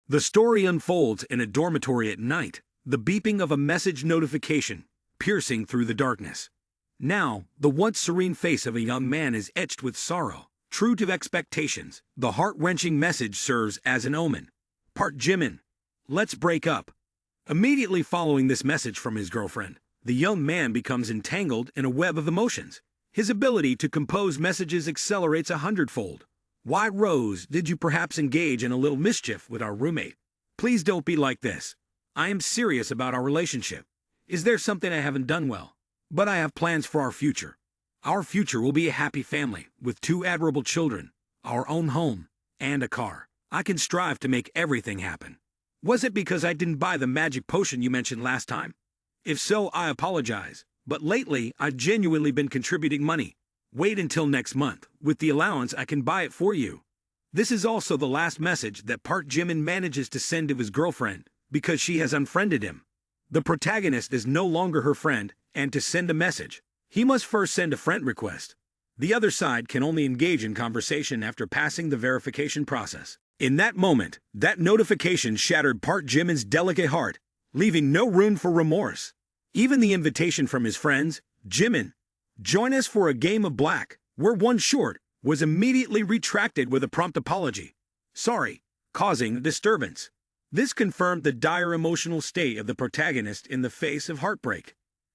The story unfolds in a dormitory at night, the beeping of a message notification piercing through the darkness. Now, the once serene face of a young man is etched with sorrow. True to expectations, the heart-wrenching message serves as an omen. Part Jimin. Let's break up. Immediately following this message from his girlfriend, the young man becomes entangled in a web of emotions. His ability to compose messages accelerates 100-fold. Why, Rose, did you perhaps engage in a little mischief with our roommate? Please don't be like this. I am serious about our relationship. Is there something I haven't done well? But I have plans for our future. Our future will be a happy family, with 2 admirable children, our own home, and a car. I can strive to make everything happen. Was it because I didn't buy the magic potion you mentioned last time? If so, I apologize, but lately I've genuinely been contributing money. Wait until next month. With the allowance, I can buy it for you. This is also the last message that Park Jimin manages to send to his girlfriend, because she has unfriended him. The protagonist is no longer her friend, and to send a message, he must first send a friend request. The other side can only engage in conversation after passing the verification process. In that moment, that notification shattered Park Jimin's delicate heart, leaving no room for remorse. Even the invitation from his friends, Jimin, join us for a game of black, we're one short, was immediately retracted with a prompt apology. Sorry, causing a disturbance. This confirmed the dire emotional state of the protagonist in the face of heartbreak.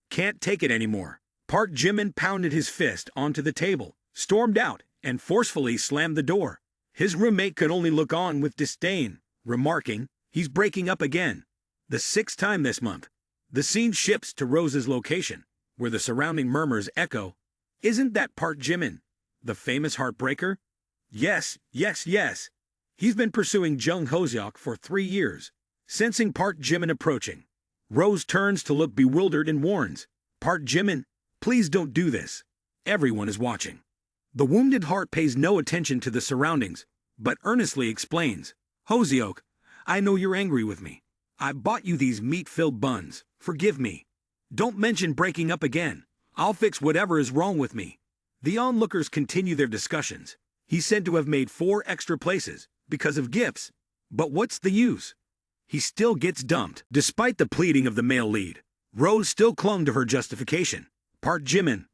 Can't take it anymore. Park Jimin pounded his fist onto the table, stormed out, and forcefully slammed the door. His roommate could only look on with disdain, remarking, he's breaking up again. The 6th time this month. The scene shifts to Rose's location, where the surrounding murmurs echo. Isn't that Park Jimin, the famous heartbreaker? Yes, yes, yes. He's been pursuing Jung Hoseok for 3 years. Sensing Park Jimin approaching, Rose turns to look bewildered and warns, Park Jimin, please don't do this. Everyone is watching. The wounded heart pays no attention to the surroundings, but earnestly explains, Hoseok, I know you're angry with me. I bought you these meat-filled buns. Forgive me. Don't mention breaking up again. I'll fix whatever is wrong with me. The onlookers continue their discussions. He's said to have made 4 extra places because of gifts. But what's the use? He still gets dumped. Despite the pleading of the male lead, Rose still clung to her justification. Park Jimin,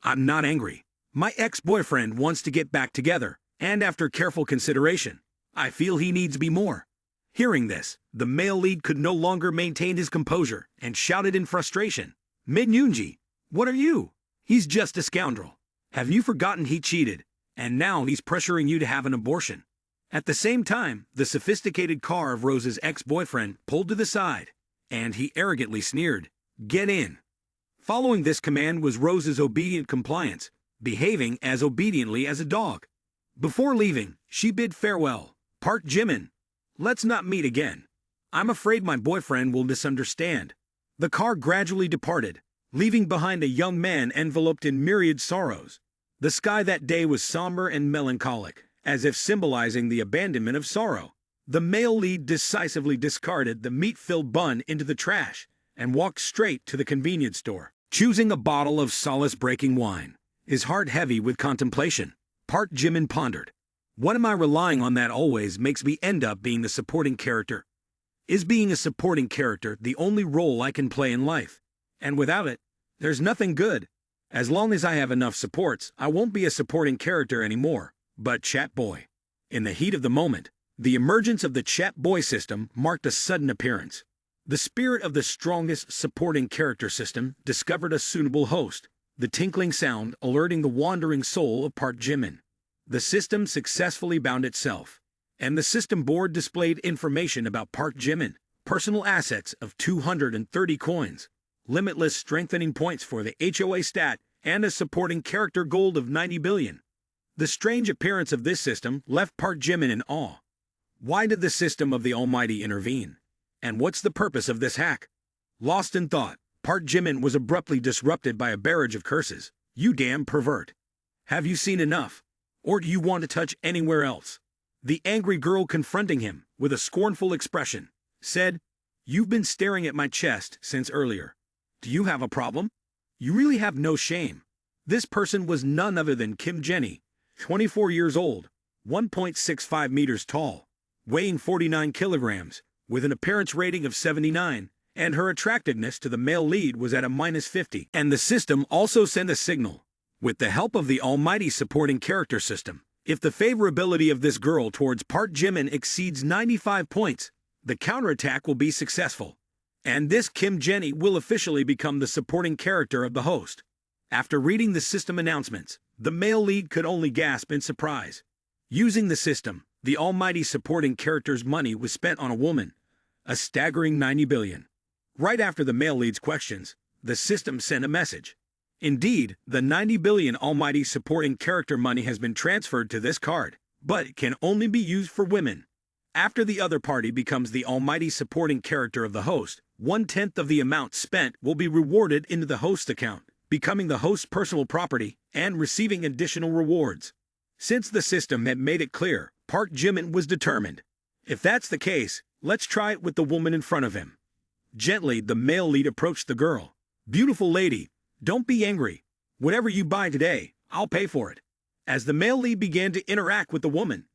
I'm not angry. My ex-boyfriend wants to get back together, and after careful consideration, I feel he needs me more. Hearing this, the male lead could no longer maintain his composure and shouted in frustration, Min-yoonji, what are you? He's just a scoundrel. Have you forgotten he cheated, and now he's pressuring you to have an abortion? At the same time, the sophisticated car of Rose's ex-boyfriend pulled to the side, and he arrogantly sneered, Get in. Following this command was Rose's obedient compliance, behaving as obediently as a dog. Before leaving, she bid farewell. Park Jimin, let's not meet again. I'm afraid my boyfriend will misunderstand. The car gradually departed, leaving behind a young man enveloped in myriad sorrows. The sky that day was somber and melancholic, as if symbolizing the abandonment of sorrow. The male lead decisively discarded the meat-filled bun into the trash and walked straight to the convenience store, choosing a bottle of solace-breaking wine. His heart heavy with contemplation, Park Jimin pondered. What am I relying on that always makes me end up being the supporting character? Is being a supporting character the only role I can play in life? And without it, there's nothing good. As long as I have enough supports, I won't be a supporting character anymore, but chat boy. In the heat of the moment, the emergence of the chat boy system marked a sudden appearance. The spirit of the strongest supporting character system discovered a suitable host, the tinkling sound alerting the wandering soul of Park Jimin. The system successfully bound itself, and the system board displayed information about Park Jimin, personal assets of 230 coins, limitless strengthening points for the HOA stat, and a supporting character gold of 90 billion. The strange appearance of this system left Park Jimin in awe. Why did the system of the Almighty intervene? And what's the purpose of this hack? Lost in thought, Park Jimin was abruptly disrupted by a barrage of curses. You damn pervert. Have you seen enough? Or do you want to touch anywhere else? The angry girl confronting him, with a scornful expression, said, You've been staring at my chest since earlier. Do you have a problem? You really have no shame. This person was none other than Kim Jenny, 24 years old, 1.65 meters tall, weighing 49 kilograms, with an appearance rating of 79, and her attractiveness to the male lead was at a -50. And the system also sent a signal. With the help of the almighty supporting character system, if the favorability of this girl towards Park Jimin exceeds 95 points, the counterattack will be successful. And this Kim Jenny will officially become the supporting character of the host. After reading the system announcements, the male lead could only gasp in surprise. Using the system, the almighty supporting character's money was spent on a woman, a staggering 90 billion. Right after the male lead's questions, the system sent a message. Indeed, the 90 billion almighty supporting character money has been transferred to this card, but it can only be used for women. After the other party becomes the almighty supporting character of the host, 1/10 of the amount spent will be rewarded into the host's account, becoming the host's personal property and receiving additional rewards. Since the system had made it clear, Park Jimin was determined. If that's the case, let's try it with the woman in front of him. Gently, the male lead approached the girl. "Beautiful lady, don't be angry. Whatever you buy today, I'll pay for it." As the male lead began to interact with the woman,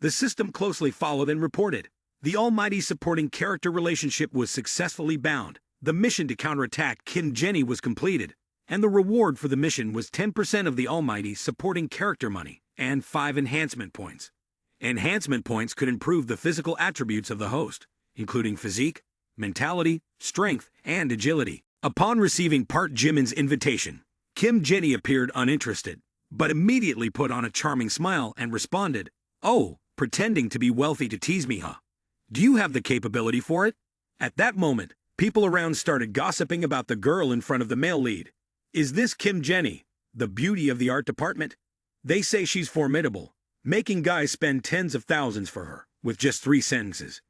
the system closely followed and reported. The almighty supporting character relationship was successfully bound. The mission to counterattack Kim Jenny was completed, and the reward for the mission was 10% of the almighty supporting character money and 5 enhancement points. Enhancement points could improve the physical attributes of the host, including physique, mentality, strength, and agility. Upon receiving Park Jimin's invitation, Kim Jenny appeared uninterested, but immediately put on a charming smile and responded, "Oh, pretending to be wealthy to tease me, huh? Do you have the capability for it?" At that moment, people around started gossiping about the girl in front of the male lead. "Is this Kim Jenny, the beauty of the art department? They say she's formidable, making guys spend tens of thousands for her, with just 3 sentences.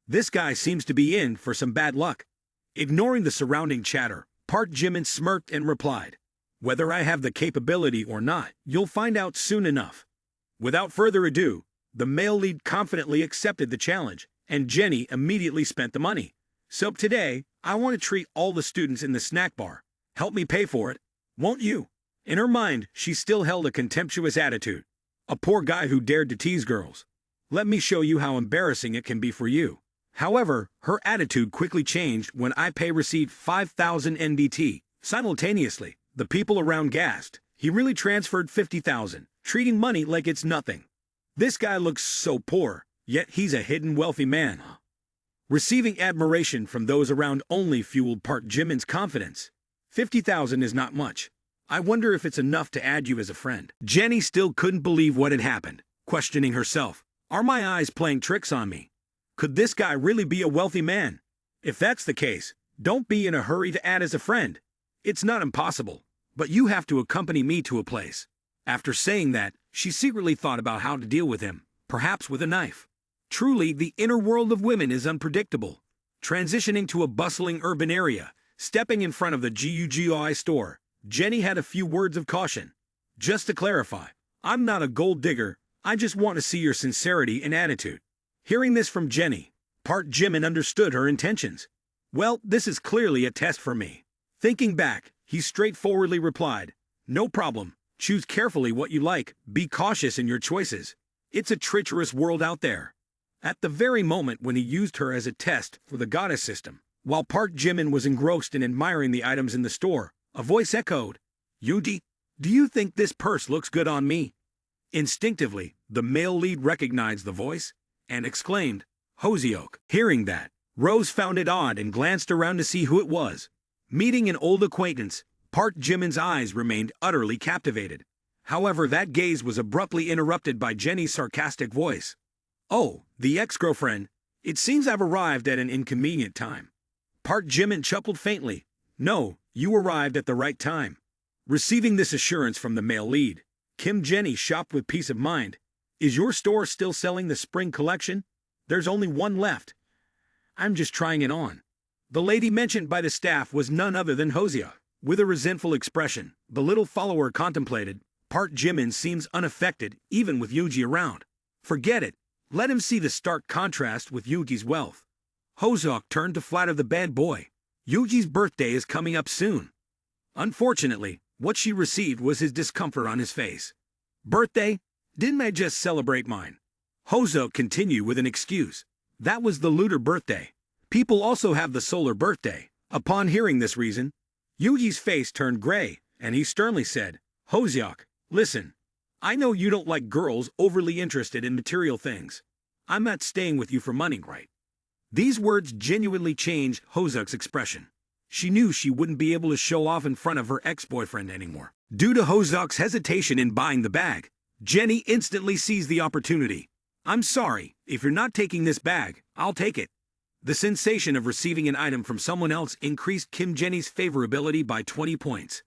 This guy seems to be in for some bad luck." Ignoring the surrounding chatter, Park Jimin smirked and replied, "Whether I have the capability or not, you'll find out soon enough." Without further ado, the male lead confidently accepted the challenge, and Jenny immediately spent the money. "So today, I want to treat all the students in the snack bar. Help me pay for it, won't you?" In her mind, she still held a contemptuous attitude. "A poor guy who dared to tease girls. Let me show you how embarrassing it can be for you." However, her attitude quickly changed when Ippei received 5,000 NDT. Simultaneously, the people around gasped. He really transferred 50,000, treating money like it's nothing. This guy looks so poor, yet he's a hidden wealthy man. Receiving admiration from those around only fueled Park Jimin's confidence. 50,000 is not much. I wonder if it's enough to add you as a friend. Jenny still couldn't believe what had happened, questioning herself. Are my eyes playing tricks on me? Could this guy really be a wealthy man? If that's the case, don't be in a hurry to add as a friend. It's not impossible, but you have to accompany me to a place. After saying that, she secretly thought about how to deal with him, perhaps with a knife. Truly, the inner world of women is unpredictable. Transitioning to a bustling urban area, stepping in front of the GUGOI store, Jenny had a few words of caution. "Just to clarify, I'm not a gold digger, I just want to see your sincerity and attitude." Hearing this from Jenny, Park Jimin understood her intentions. "Well, this is clearly a test for me." Thinking back, he straightforwardly replied, "No problem, choose carefully what you like, be cautious in your choices. It's a treacherous world out there." At the very moment when he used her as a test for the goddess system, while Park Jimin was engrossed in admiring the items in the store, a voice echoed, "Yuji, do you think this purse looks good on me?" Instinctively, the male lead recognized the voice and exclaimed, "Hoseok." Hearing that, Rose found it odd and glanced around to see who it was. Meeting an old acquaintance, Park Jimin's eyes remained utterly captivated. However, that gaze was abruptly interrupted by Jenny's sarcastic voice. "Oh, the ex-girlfriend. It seems I've arrived at an inconvenient time." Park Jimin chuckled faintly. "No, you arrived at the right time." Receiving this assurance from the male lead, Kim Jenny shopped with peace of mind. "Is your store still selling the spring collection? There's only one left. I'm just trying it on." The lady mentioned by the staff was none other than Hoseok. With a resentful expression, the little follower contemplated. Park Jimin seems unaffected, even with Yuji around. Forget it. Let him see the stark contrast with Yuji's wealth. Hoseok turned to flatter the bad boy. Yuji's birthday is coming up soon. Unfortunately, what she received was his discomfort on his face. "Birthday? Didn't I just celebrate mine?" Hoseok continued with an excuse. That was the lunar birthday. People also have the solar birthday. Upon hearing this reason, Yuji's face turned gray, and he sternly said, Hoseok, listen. I know you don't like girls overly interested in material things. I'm not staying with you for money, right? These words genuinely changed Hoseok's expression. She knew she wouldn't be able to show off in front of her ex-boyfriend anymore. Due to Hoseok's hesitation in buying the bag, Jenny instantly seized the opportunity. I'm sorry, if you're not taking this bag, I'll take it. The sensation of receiving an item from someone else increased Kim Jenny's favorability by 20 points.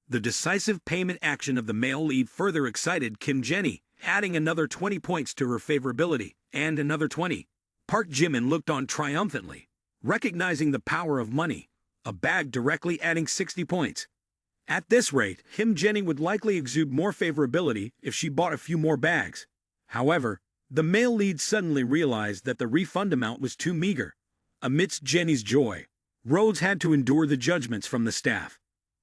The decisive payment action of the male lead further excited Kim Jenny, adding another 20 points to her favorability, and another 20. Park Jimin looked on triumphantly, recognizing the power of money, a bag directly adding 60 points. At this rate, Kim Jenny would likely exude more favorability if she bought a few more bags. However, the male lead suddenly realized that the refund amount was too meager. Amidst Jenny's joy, Rhodes had to endure the judgments from the staff.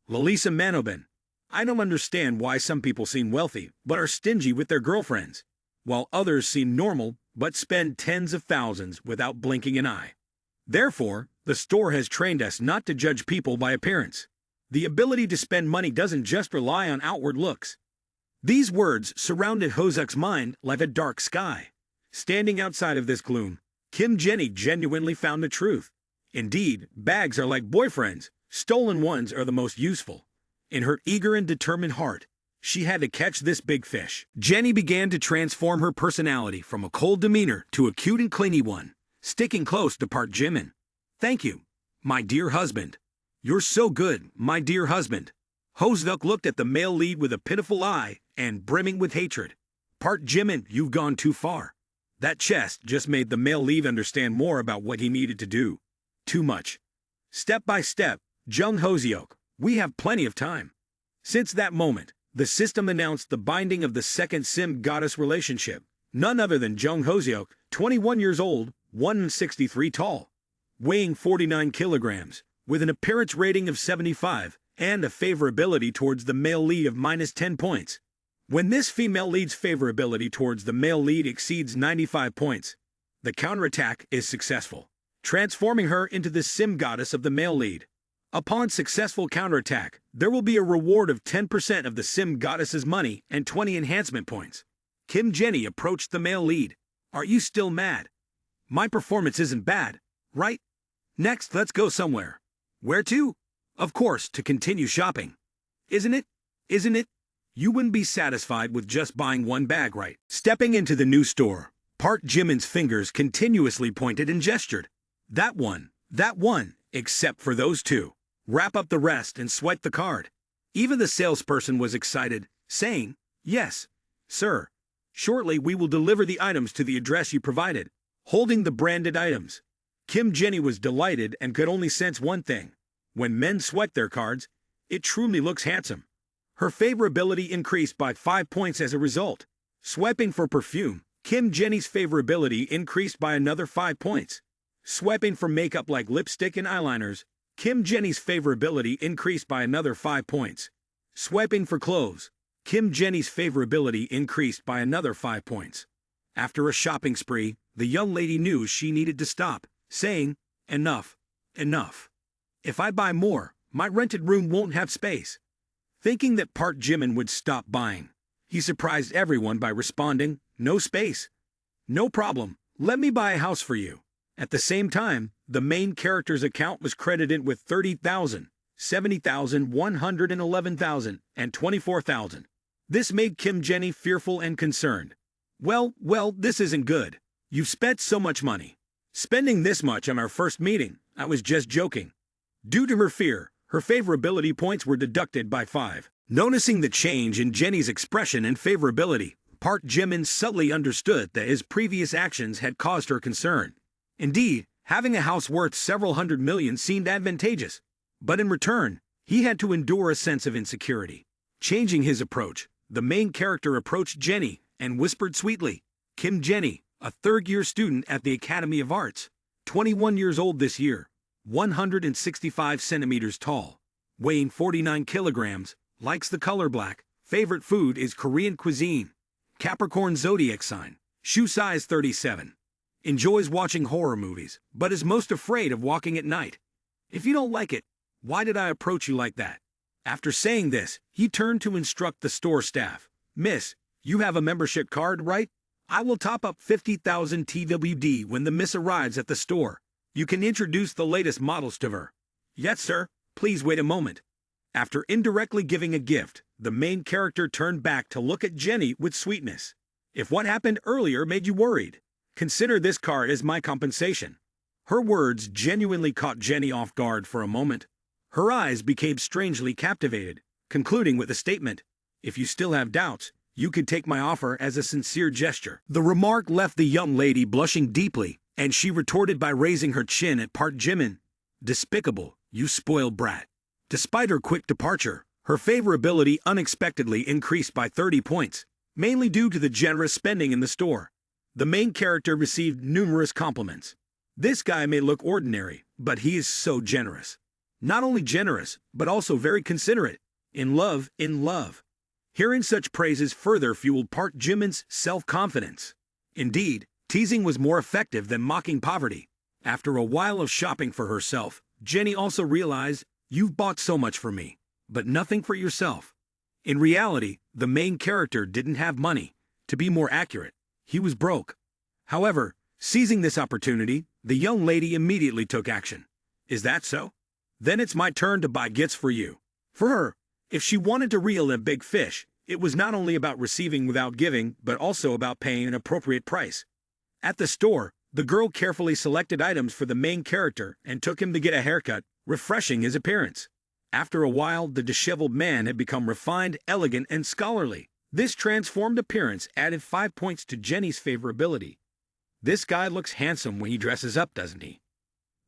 Lalisa Manoben, I don't understand why some people seem wealthy but are stingy with their girlfriends, while others seem normal but spend tens of thousands without blinking an eye. Therefore, the store has trained us not to judge people by appearance. The ability to spend money doesn't just rely on outward looks. These words surrounded Hoseok's mind like a dark sky. Standing outside of this gloom, Kim Jenny genuinely found the truth. Indeed, bags are like boyfriends. Stolen ones are the most useful. In her eager and determined heart, she had to catch this big fish. Jenny began to transform her personality from a cold demeanor to a cute and clingy one, sticking close to Park Jimin. Thank you, my dear husband. You're so good, my dear husband. Hoseok looked at the male lead with a pitiful eye and brimming with hatred. Park Jimin, you've gone too far. That chest just made the male lead understand more about what he needed to do. Too much. Step by step, Jung Hoseok, we have plenty of time. Since that moment, the system announced the binding of the second Simp goddess relationship, none other than Jung Hoseok, 21 years old, 163 tall, weighing 49 kilograms, with an appearance rating of 75, and a favorability towards the male lead of -10 points. When this female lead's favorability towards the male lead exceeds 95 points, the counterattack is successful, transforming her into the Simp goddess of the male lead. Upon successful counterattack, there will be a reward of 10% of the Simp goddess's money and 20 enhancement points. Kim Jenny approached the male lead. Are you still mad? My performance isn't bad, right? Next, let's go somewhere. Where to? Of course, to continue shopping. Isn't it? Isn't it? You wouldn't be satisfied with just buying one bag, right? Stepping into the new store, Park Jimin's fingers continuously pointed and gestured. That one, except for those two. Wrap up the rest and swipe the card. Even the salesperson was excited, saying, Yes, sir. Shortly we will deliver the items to the address you provided. Holding the branded items, Kim Jenny was delighted and could only sense one thing. When men swipe their cards, it truly looks handsome. Her favorability increased by 5 points as a result. Swiping for perfume, Kim Jenny's favorability increased by another 5 points. Swiping for makeup like lipstick and eyeliners, Kim Jenny's favorability increased by another 5 points. Swiping for clothes, Kim Jenny's favorability increased by another 5 points. After a shopping spree, the young lady knew she needed to stop, saying, Enough, enough. If I buy more, my rented room won't have space. Thinking that Park Jimin would stop buying, he surprised everyone by responding, No space. No problem, let me buy a house for you. At the same time, the main character's account was credited with 30,000, 70,000, 111,000, and 24,000. This made Kim Jenny fearful and concerned. Well, this isn't good. You've spent so much money. Spending this much on our first meeting, I was just joking. Due to her fear, her favorability points were deducted by 5. Noticing the change in Jenny's expression and favorability, Park Jimin subtly understood that his previous actions had caused her concern. Indeed, having a house worth several hundred million seemed advantageous, but in return, he had to endure a sense of insecurity. Changing his approach, the main character approached Jenny and whispered sweetly, Kim Jenny, a third-year student at the Academy of Arts, 21 years old this year, 165 centimeters tall, weighing 49 kilograms, likes the color black, favorite food is Korean cuisine, Capricorn zodiac sign, Shoe size 37. Enjoys watching horror movies, but is most afraid of walking at night. If you don't like it, why did I approach you like that? After saying this, he turned to instruct the store staff. Miss, you have a membership card, right? I will top up 50,000 TWD when the miss arrives at the store. You can introduce the latest models to her. Yes, sir. Please wait a moment. After indirectly giving a gift, the main character turned back to look at Jenny with sweetness. If what happened earlier made you worried, consider this card as my compensation. Her words genuinely caught Jenny off guard for a moment. Her eyes became strangely captivated, concluding with a statement, "If you still have doubts, you could take my offer as a sincere gesture." The remark left the young lady blushing deeply, and she retorted by raising her chin at Part Jimin. "Despicable, you spoiled brat." Despite her quick departure, her favorability unexpectedly increased by 30 points, mainly due to the generous spending in the store. The main character received numerous compliments. This guy may look ordinary, but he is so generous. Not only generous, but also very considerate. In love, in love. Hearing such praises further fueled Part Jimin's self-confidence. Indeed, teasing was more effective than mocking poverty. After a while of shopping for herself, Jenny also realized, "You've bought so much for me, but nothing for yourself." In reality, the main character didn't have money. To be more accurate, he was broke. However, seizing this opportunity, the young lady immediately took action. "Is that so? Then it's my turn to buy gifts for you." For her, if she wanted to reel in a big fish, it was not only about receiving without giving, but also about paying an appropriate price. At the store, the girl carefully selected items for the main character and took him to get a haircut, refreshing his appearance. After a while, the disheveled man had become refined, elegant, and scholarly. This transformed appearance added 5 points to Jenny's favorability. "This guy looks handsome when he dresses up, doesn't he?"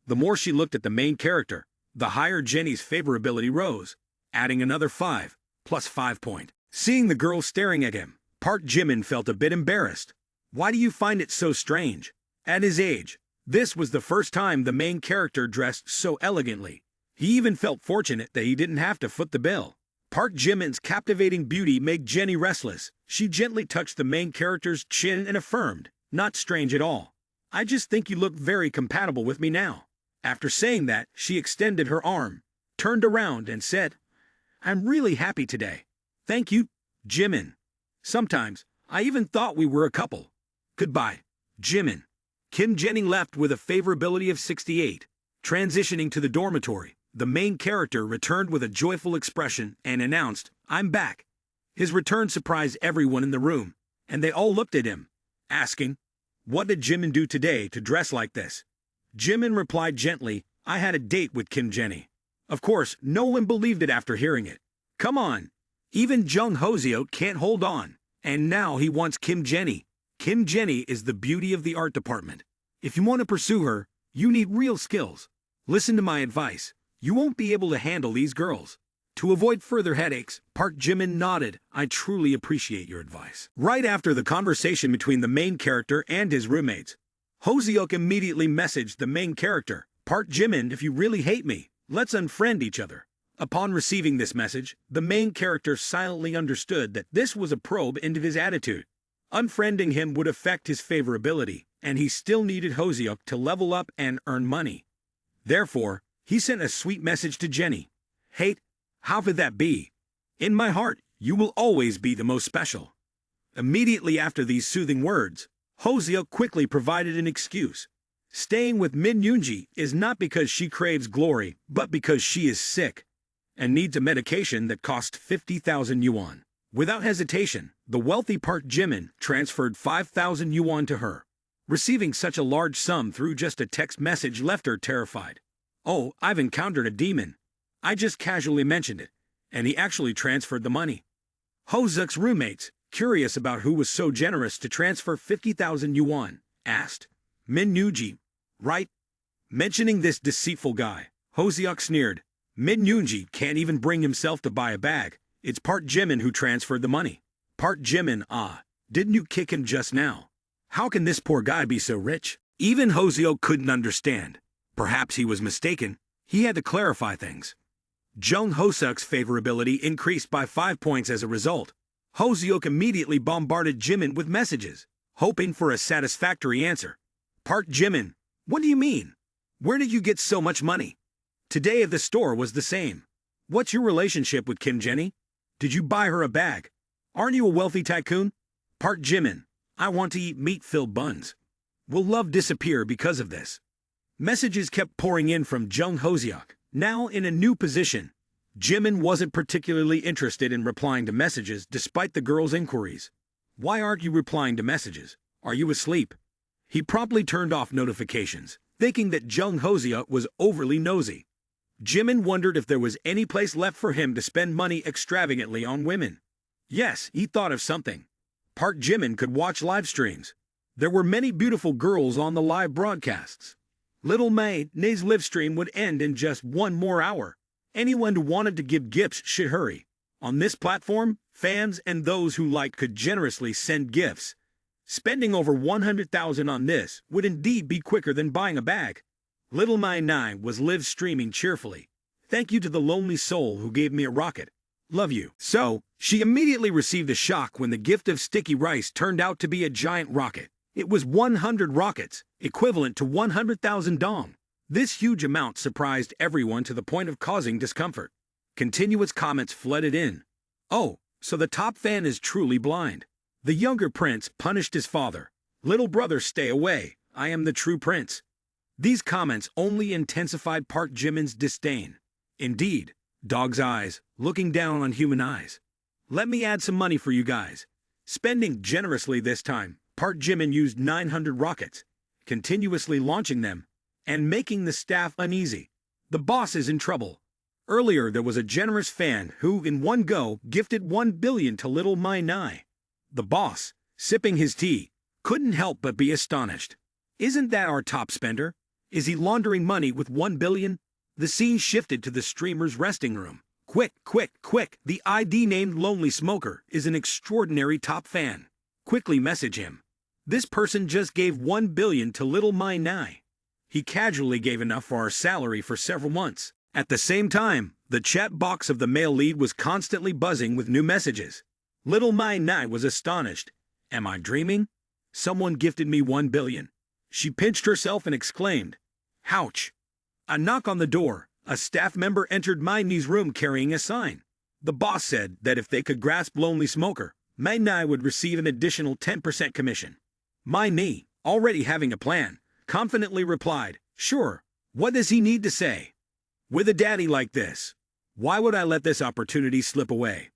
The more she looked at the main character, the higher Jenny's favorability rose, adding another 5, plus 5 points. Seeing the girl staring at him, Part Jimin felt a bit embarrassed. Why do you find it so strange? At his age, this was the first time the main character dressed so elegantly. He even felt fortunate that he didn't have to foot the bill. Part Jimin's captivating beauty made Jenny restless. She gently touched the main character's chin and affirmed, "Not strange at all. I just think you look very compatible with me now." After saying that, she extended her arm, turned around and said, "I'm really happy today. Thank you, Jimin. Sometimes, I even thought we were a couple. Goodbye, Jimin." Jenny left with a favorability of 68. Transitioning to the dormitory, the main character returned with a joyful expression and announced, "I'm back." His return surprised everyone in the room, and they all looked at him, asking, "What did Jimin do today to dress like this?" Jimin replied gently, "I had a date with Jenny." Of course, no one believed it after hearing it. Come on! Even Jung Hoseo can't hold on, and now he wants Jenny. Jenny is the beauty of the art department. If you want to pursue her, you need real skills. Listen to my advice. You won't be able to handle these girls. To avoid further headaches, Park Jimin nodded. "I truly appreciate your advice." Right after the conversation between the main character and his roommates, Hoseok immediately messaged the main character, "Park Jimin, if you really hate me, let's unfriend each other." Upon receiving this message, the main character silently understood that this was a probe into his attitude. Unfriending him would affect his favorability, and he still needed Hoseok to level up and earn money. Therefore, he sent a sweet message to Jenny. "Hate, how could that be? In my heart, you will always be the most special." Immediately after these soothing words, Hoseok quickly provided an excuse. Staying with Min Yoonji is not because she craves glory, but because she is sick and needs a medication that cost 50,000 yuan. Without hesitation, the wealthy Park Jimin transferred 5,000 yuan to her. Receiving such a large sum through just a text message left her terrified. "Oh, I've encountered a demon. I just casually mentioned it, and he actually transferred the money." Hoseok's roommates, curious about who was so generous to transfer 50,000 yuan, asked, "Min Yoonji, right?" Mentioning this deceitful guy, Hoseok sneered, "Min Yoonji can't even bring himself to buy a bag. It's Park Jimin who transferred the money." Park Jimin, didn't you kick him just now? How can this poor guy be so rich? Even Hoseok couldn't understand. Perhaps he was mistaken. He had to clarify things. Jung Hoseok's favorability increased by 5 points as a result. Hoseok immediately bombarded Jimin with messages. hoping for a satisfactory answer. Park Jimin, what do you mean? Where did you get so much money? Today at the store was the same. What's your relationship with Kim Jenny? Did you buy her a bag? Aren't you a wealthy tycoon? Park Jimin, I want to eat meat-filled buns. Will love disappear because of this? Messages kept pouring in from Jung Hoseok, now in a new position. Jimin wasn't particularly interested in replying to messages despite the girl's inquiries. Why aren't you replying to messages? Are you asleep? He promptly turned off notifications, thinking that Jung Hoseok was overly nosy. Jimin wondered if there was any place left for him to spend money extravagantly on women. Yes, he thought of something. Park Jimin could watch live streams. There were many beautiful girls on the live broadcasts. Little May's live stream would end in just 1 more hour. Anyone who wanted to give gifts should hurry. On this platform, fans and those who like could generously send gifts. Spending over 100,000 on this would indeed be quicker than buying a bag. Little Mai 9 was live streaming cheerfully. Thank you to the lonely soul who gave me a rocket. Love you. So, she immediately received a shock when the gift of sticky rice turned out to be a giant rocket. It was 100 rockets, equivalent to 100,000 dong. This huge amount surprised everyone to the point of causing discomfort. Continuous comments flooded in. Oh, so the top fan is truly blind. The younger prince punished his father. Little brother, stay away. I am the true prince. These comments only intensified Park Jimin's disdain. Indeed, dog's eyes, looking down on human eyes. Let me add some money for you guys. Spending generously this time, Park Jimin used 900 rockets, continuously launching them, and making the staff uneasy. The boss is in trouble. Earlier, there was a generous fan who, in one go, gifted 1 billion to little Mai Nai. The boss, sipping his tea, couldn't help but be astonished. Isn't that our top spender? Is he laundering money with 1 billion? The scene shifted to the streamer's resting room. Quick, quick, quick, the ID named Lonely Smoker is an extraordinary top fan. Quickly message him. This person just gave 1 billion to little Mai Nai. He casually gave enough for our salary for several months. At the same time, the chat box of the male lead was constantly buzzing with new messages. Little Mai Nai was astonished. Am I dreaming? Someone gifted me 1 billion. She pinched herself and exclaimed, "Ouch!" A knock on the door. A staff member entered Mai Nai's room carrying a sign. The boss said that if they could grasp Lonely Smoker, Mai Nai would receive an additional 10% commission. Mai Nai, already having a plan, confidently replied, "Sure, what does he need to say? With a daddy like this, why would I let this opportunity slip away?"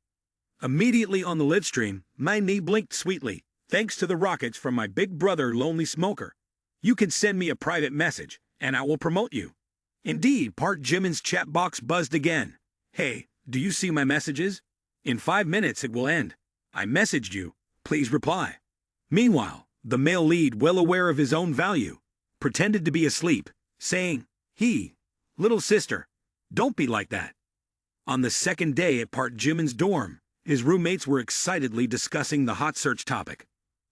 Immediately on the live stream, Mai Nai blinked sweetly. "Thanks to the rockets from my big brother Lonely Smoker. You can send me a private message, and I will promote you." Indeed, Park Jimin's chat box buzzed again. "Hey, do you see my messages? In 5 minutes it will end. I messaged you. Please reply." Meanwhile, the male lead, well aware of his own value, pretended to be asleep, saying, "Little sister, don't be like that." On the second day at Park Jimin's dorm, his roommates were excitedly discussing the hot search topic.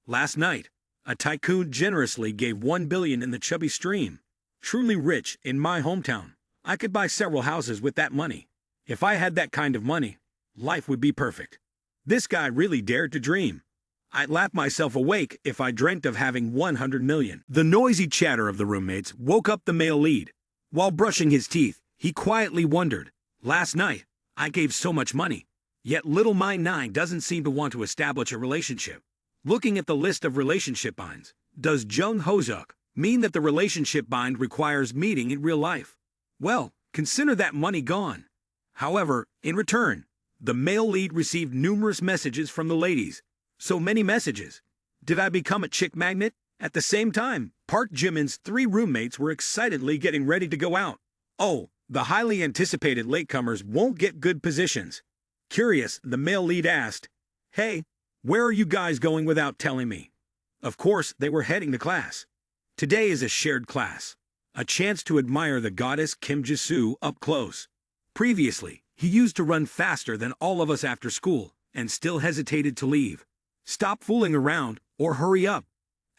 Last night, a tycoon generously gave 1 billion in the chubby stream. Truly rich in my hometown. I could buy several houses with that money. If I had that kind of money, life would be perfect. This guy really dared to dream. I'd laugh myself awake if I dreamt of having 100 million. The noisy chatter of the roommates woke up the male lead. While brushing his teeth, he quietly wondered, "Last night, I gave so much money, yet little Mai Nai doesn't seem to want to establish a relationship." Looking at the list of relationship binds, does Jung Hoseok mean that the relationship bind requires meeting in real life? Well, consider that money gone. However, in return, the male lead received numerous messages from the ladies. So many messages. Did I become a chick magnet? At the same time, Park Jimin's 3 roommates were excitedly getting ready to go out. Oh, the highly anticipated latecomers won't get good positions. Curious, the male lead asked, "Hey, where are you guys going without telling me?" Of course, they were heading to class. Today is a shared class. A chance to admire the goddess Kim Jisoo up close. Previously, he used to run faster than all of us after school, and still hesitated to leave. Stop fooling around, or hurry up.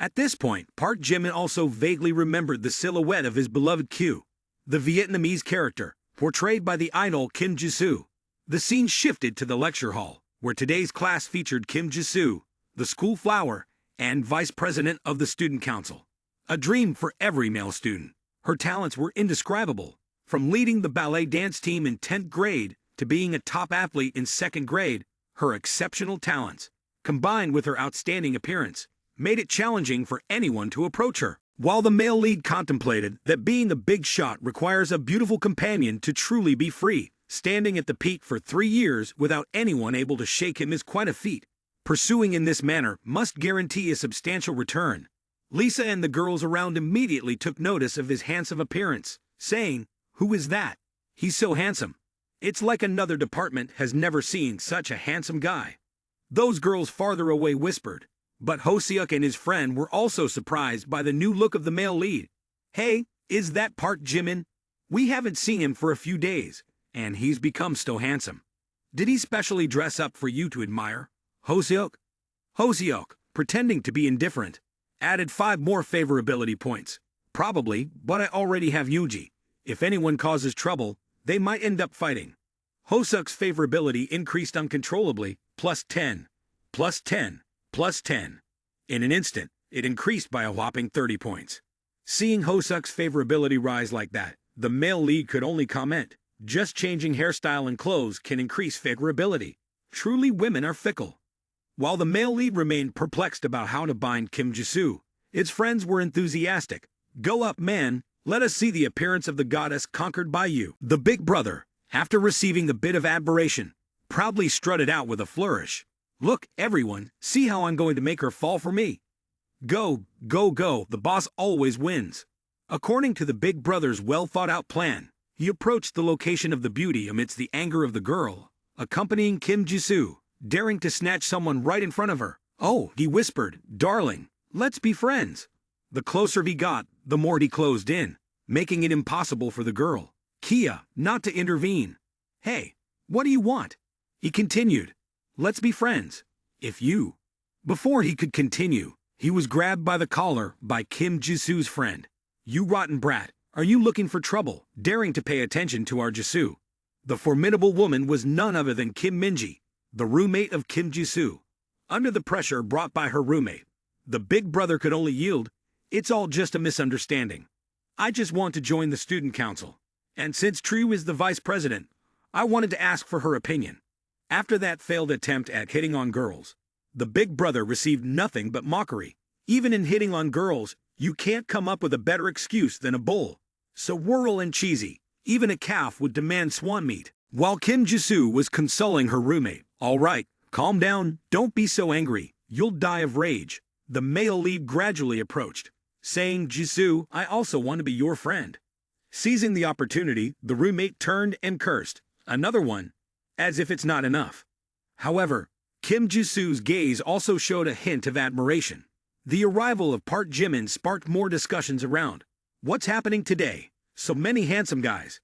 At this point, Park Jimin also vaguely remembered the silhouette of his beloved Q, the Vietnamese character, portrayed by the idol Kim Jisoo. The scene shifted to the lecture hall, where today's class featured Kim Jisoo, the school flower, and vice president of the student council. A dream for every male student. Her talents were indescribable, from leading the ballet dance team in 10th grade to being a top athlete in 2nd grade. Her exceptional talents, combined with her outstanding appearance, made it challenging for anyone to approach her. While the male lead contemplated that being a big shot requires a beautiful companion to truly be free, standing at the peak for 3 years without anyone able to shake him is quite a feat. Pursuing in this manner must guarantee a substantial return. Lisa and the girls around immediately took notice of his handsome appearance, saying, "Who is that? He's so handsome. It's like another department has never seen such a handsome guy." Those girls farther away whispered, but Hoseok and his friend were also surprised by the new look of the male lead. "Hey, is that Park Jimin? We haven't seen him for a few days, and he's become so handsome. Did he specially dress up for you to admire?" Hoseok, pretending to be indifferent, added 5 more favorability points. "Probably, but I already have Yuji. If anyone causes trouble, they might end up fighting." Hoseok's favorability increased uncontrollably, +10, +10, +10. In an instant, it increased by a whopping 30 points. Seeing Hoseok's favorability rise like that, the male lead could only comment, "Just changing hairstyle and clothes can increase favorability. Truly, women are fickle." While the male lead remained perplexed about how to bind Kim Jisoo, its friends were enthusiastic. "Go up, man, let us see the appearance of the goddess conquered by you." The big brother, after receiving a bit of admiration, proudly strutted out with a flourish. "Look, everyone, see how I'm going to make her fall for me. Go, go, go, the boss always wins." According to the big brother's well-thought-out plan, he approached the location of the beauty amidst the anger of the girl, accompanying Kim Jisoo, daring to snatch someone right in front of her. "Oh," he whispered, "darling, let's be friends." The closer he got, the more he closed in, making it impossible for the girl, Kia, not to intervene. "Hey, what do you want?" he continued. "Let's be friends. If you—" Before he could continue, he was grabbed by the collar by Kim Jisoo's friend. "You rotten brat, are you looking for trouble, daring to pay attention to our Jisoo?" The formidable woman was none other than Kim Minji, the roommate of Kim Jisoo. Under the pressure brought by her roommate, the big brother could only yield, "It's all just a misunderstanding. I just want to join the student council. And since Triu is the vice president, I wanted to ask for her opinion." After that failed attempt at hitting on girls, the big brother received nothing but mockery. Even in hitting on girls, you can't come up with a better excuse than a bull. So whirl and cheesy, even a calf would demand swan meat. While Kim Jisoo was consoling her roommate, "All right, calm down, don't be so angry, you'll die of rage," the male lead gradually approached, saying, "Jisoo, I also want to be your friend." Seizing the opportunity, the roommate turned and cursed, "Another one," as if it's not enough. However, Kim Jisoo's gaze also showed a hint of admiration. The arrival of Park Jimin sparked more discussions around. "What's happening today? So many handsome guys."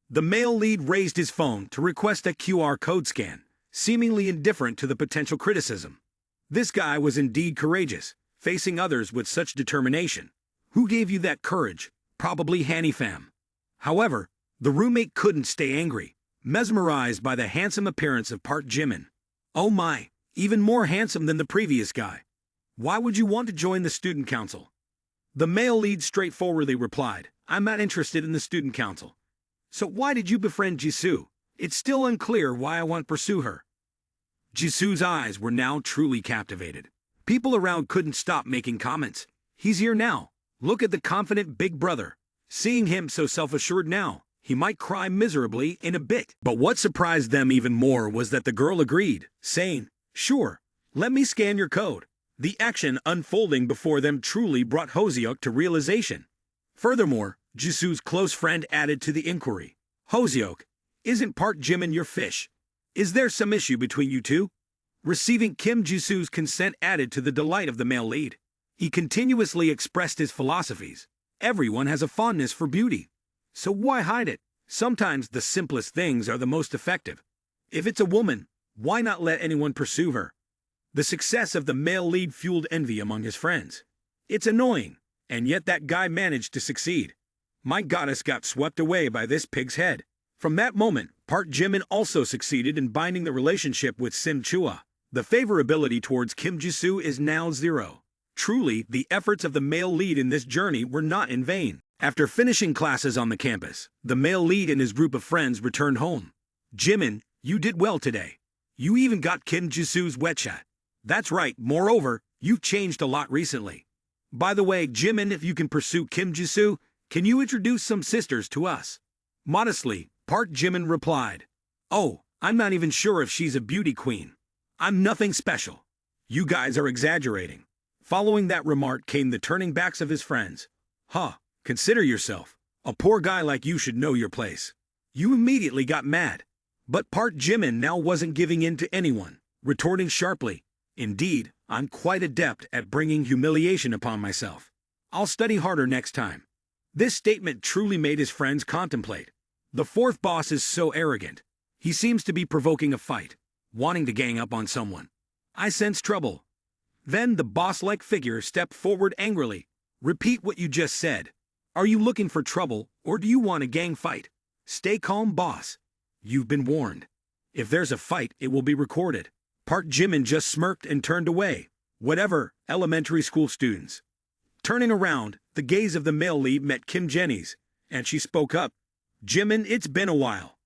The male lead raised his phone to request a QR code scan, seemingly indifferent to the potential criticism. This guy was indeed courageous, facing others with such determination. "Who gave you that courage?" "Probably Hanny Fam." However, the roommate couldn't stay angry, mesmerized by the handsome appearance of Park Jimin. "Oh my, even more handsome than the previous guy. Why would you want to join the student council?" The male lead straightforwardly replied, "I'm not interested in the student council." "So why did you befriend Jisoo? It's still unclear why I want to pursue her." Jisoo's eyes were now truly captivated. People around couldn't stop making comments. "He's here now. Look at the confident big brother. Seeing him so self-assured now, he might cry miserably in a bit." But what surprised them even more was that the girl agreed, saying, "Sure, let me scan your code." The action unfolding before them truly brought Hoseok to realization. Furthermore, Jisoo's close friend added to the inquiry, "Hoseok, isn't Park Jimin your fish? Is there some issue between you two?" Receiving Kim Jisoo's consent added to the delight of the male lead. He continuously expressed his philosophies. Everyone has a fondness for beauty. So why hide it? Sometimes the simplest things are the most effective. If it's a woman, why not let anyone pursue her? The success of the male lead fueled envy among his friends. "It's annoying, and yet that guy managed to succeed. My goddess got swept away by this pig's head." From that moment, Park Jimin also succeeded in binding the relationship with Simp. The favorability towards Kim Jisoo is now 0. Truly, the efforts of the male lead in this journey were not in vain. After finishing classes on the campus, the male lead and his group of friends returned home. Jimin, you did well today. You even got Kim Jisu's wetchat. That's right, moreover, you've changed a lot recently. By the way, Jimin, if you can pursue Kim Jisu, can you introduce some sisters to us? Modestly, Park Jimin replied. Oh, I'm not even sure if she's a beauty queen. I'm nothing special. You guys are exaggerating. Following that remark came the turning backs of his friends. Huh, consider yourself. A poor guy like you should know your place. You immediately got mad. But Park Jimin now wasn't giving in to anyone, retorting sharply. Indeed, I'm quite adept at bringing humiliation upon myself. I'll study harder next time. This statement truly made his friends contemplate. The fourth boss is so arrogant. He seems to be provoking a fight, wanting to gang up on someone. I sense trouble. Then the boss-like figure stepped forward angrily. Repeat what you just said. Are you looking for trouble, or do you want a gang fight? Stay calm, boss. You've been warned. If there's a fight, it will be recorded. Park Jimin just smirked and turned away. Whatever, elementary school students. Turning around, the gaze of the male lead met Kim Jenny's, and she spoke up. Jimin, it's been a while.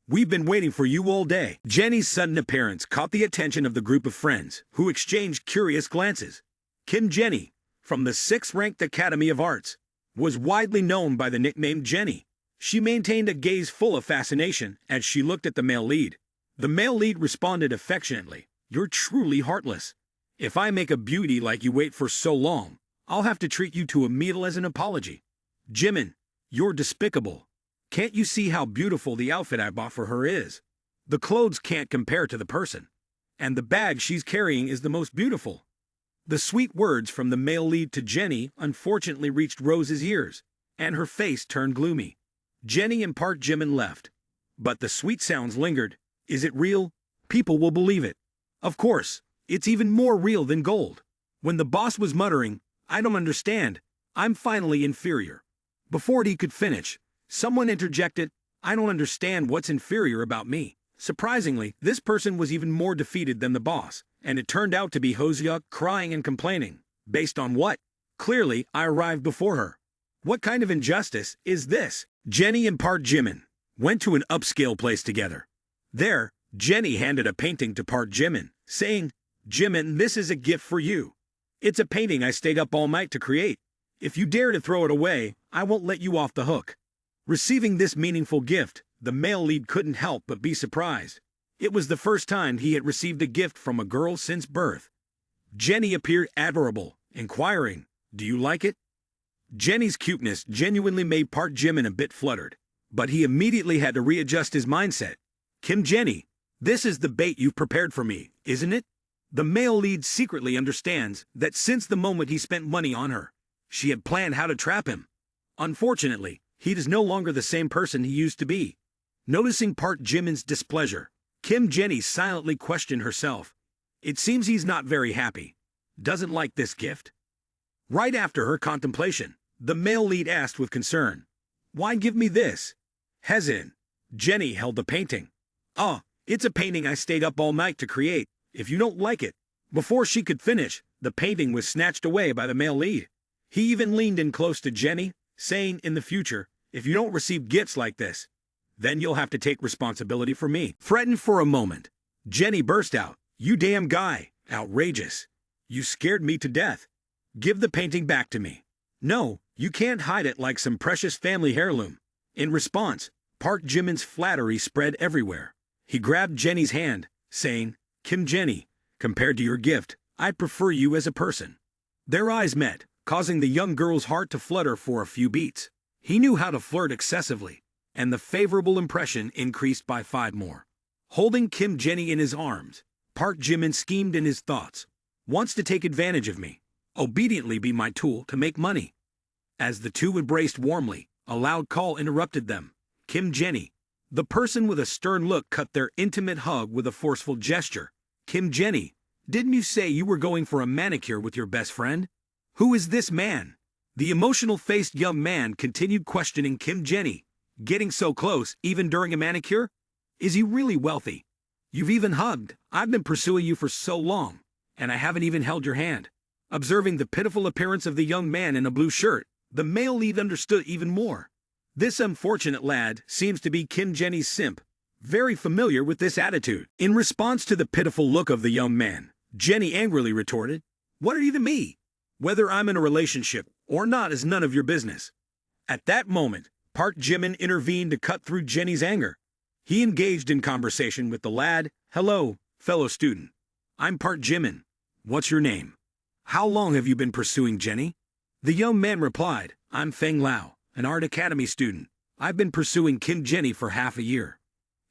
We've been waiting for you all day. Jenny's sudden appearance caught the attention of the group of friends, who exchanged curious glances. Kim Jenny, from the 6th-ranked Academy of Arts, was widely known by the nickname Jenny. She maintained a gaze full of fascination as she looked at the male lead. The male lead responded affectionately. You're truly heartless. If I make a beauty like you wait for so long, I'll have to treat you to a meal as an apology. Jimin, you're despicable. Can't you see how beautiful the outfit I bought for her is? The clothes can't compare to the person. And the bag she's carrying is the most beautiful. The sweet words from the male lead to Jenny unfortunately reached Rose's ears, and her face turned gloomy. Jenny and Park Jimin left. But the sweet sounds lingered. Is it real? People will believe it. Of course, it's even more real than gold. When the boss was muttering, I don't understand, I'm finally inferior. Before he could finish, someone interjected, I don't understand what's inferior about me. Surprisingly, this person was even more defeated than the boss, and it turned out to be Hoseok crying and complaining. Based on what? Clearly, I arrived before her. What kind of injustice is this? Jenny and Park Jimin went to an upscale place together. There, Jenny handed a painting to Park Jimin, saying, Jimin, this is a gift for you. It's a painting I stayed up all night to create. If you dare to throw it away, I won't let you off the hook. Receiving this meaningful gift, the male lead couldn't help but be surprised. It was the first time he had received a gift from a girl since birth. Jenny appeared admirable, inquiring, Do you like it? Jenny's cuteness genuinely made Park Jimin a bit fluttered, but he immediately had to readjust his mindset. Kim Jenny, this is the bait you've prepared for me, isn't it? The male lead secretly understands that since the moment he spent money on her, she had planned how to trap him. Unfortunately, he is no longer the same person he used to be. Noticing Park Jimin's displeasure, Kim Jenny silently questioned herself. It seems he's not very happy. Doesn't like this gift. Right after her contemplation, the male lead asked with concern, Why give me this? Hesitant, Jenny held the painting. Oh, it's a painting I stayed up all night to create. If you don't like it. Before she could finish, the painting was snatched away by the male lead. He even leaned in close to Jenny, saying, in the future, if you don't receive gifts like this, then you'll have to take responsibility for me. Threatened for a moment, Jenny burst out, You damn guy, outrageous. You scared me to death. Give the painting back to me. No, you can't hide it like some precious family heirloom. In response, Park Jimin's flattery spread everywhere. He grabbed Jenny's hand, saying, Kim Jenny, compared to your gift, I prefer you as a person. Their eyes met, causing the young girl's heart to flutter for a few beats. He knew how to flirt excessively, and the favorable impression increased by 5 more. Holding Kim Jenny in his arms, Park Jimin schemed in his thoughts. Wants to take advantage of me, obediently be my tool to make money. As the two embraced warmly, a loud call interrupted them. Kim Jenny. The person with a stern look cut their intimate hug with a forceful gesture. Kim Jenny, didn't you say you were going for a manicure with your best friend? Who is this man? The emotional-faced young man continued questioning Kim Jenny. Getting so close, even during a manicure? Is he really wealthy? You've even hugged. I've been pursuing you for so long, and I haven't even held your hand. Observing the pitiful appearance of the young man in a blue shirt, the male lead understood even more. This unfortunate lad seems to be Kim Jenny's simp, very familiar with this attitude. In response to the pitiful look of the young man, Jenny angrily retorted, "What are you to me? Whether I'm in a relationship or not is none of your business." At that moment, Park Jimin intervened to cut through Jenny's anger. He engaged in conversation with the lad. "Hello, fellow student. I'm Park Jimin. What's your name? How long have you been pursuing Jenny?" The young man replied, "I'm Feng Lao, an art academy student. I've been pursuing Kim Jenny for half a year."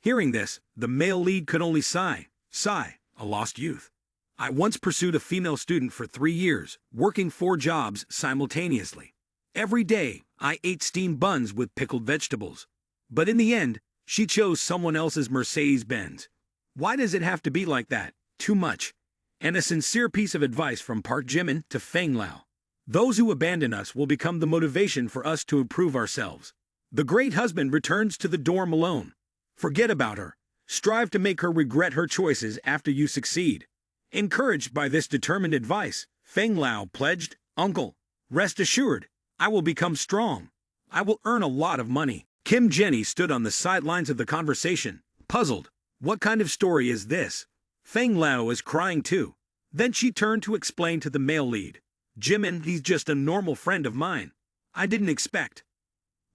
Hearing this, the male lead could only sigh, a lost youth. "I once pursued a female student for 3 years, working 4 jobs simultaneously. Every day, I ate steamed buns with pickled vegetables. But in the end, she chose someone else's Mercedes-Benz. Why does it have to be like that? Too much." And a sincere piece of advice from Park Jimin to Feng Lao. Those who abandon us will become the motivation for us to improve ourselves. The great husband returns to the dorm alone. Forget about her. Strive to make her regret her choices after you succeed. Encouraged by this determined advice, Feng Lao pledged, "Uncle, rest assured, I will become strong. I will earn a lot of money." Kim Jenny stood on the sidelines of the conversation, puzzled. What kind of story is this? Feng Lao is crying too. Then she turned to explain to the male lead, "Jimin, he's just a normal friend of mine. I didn't expect."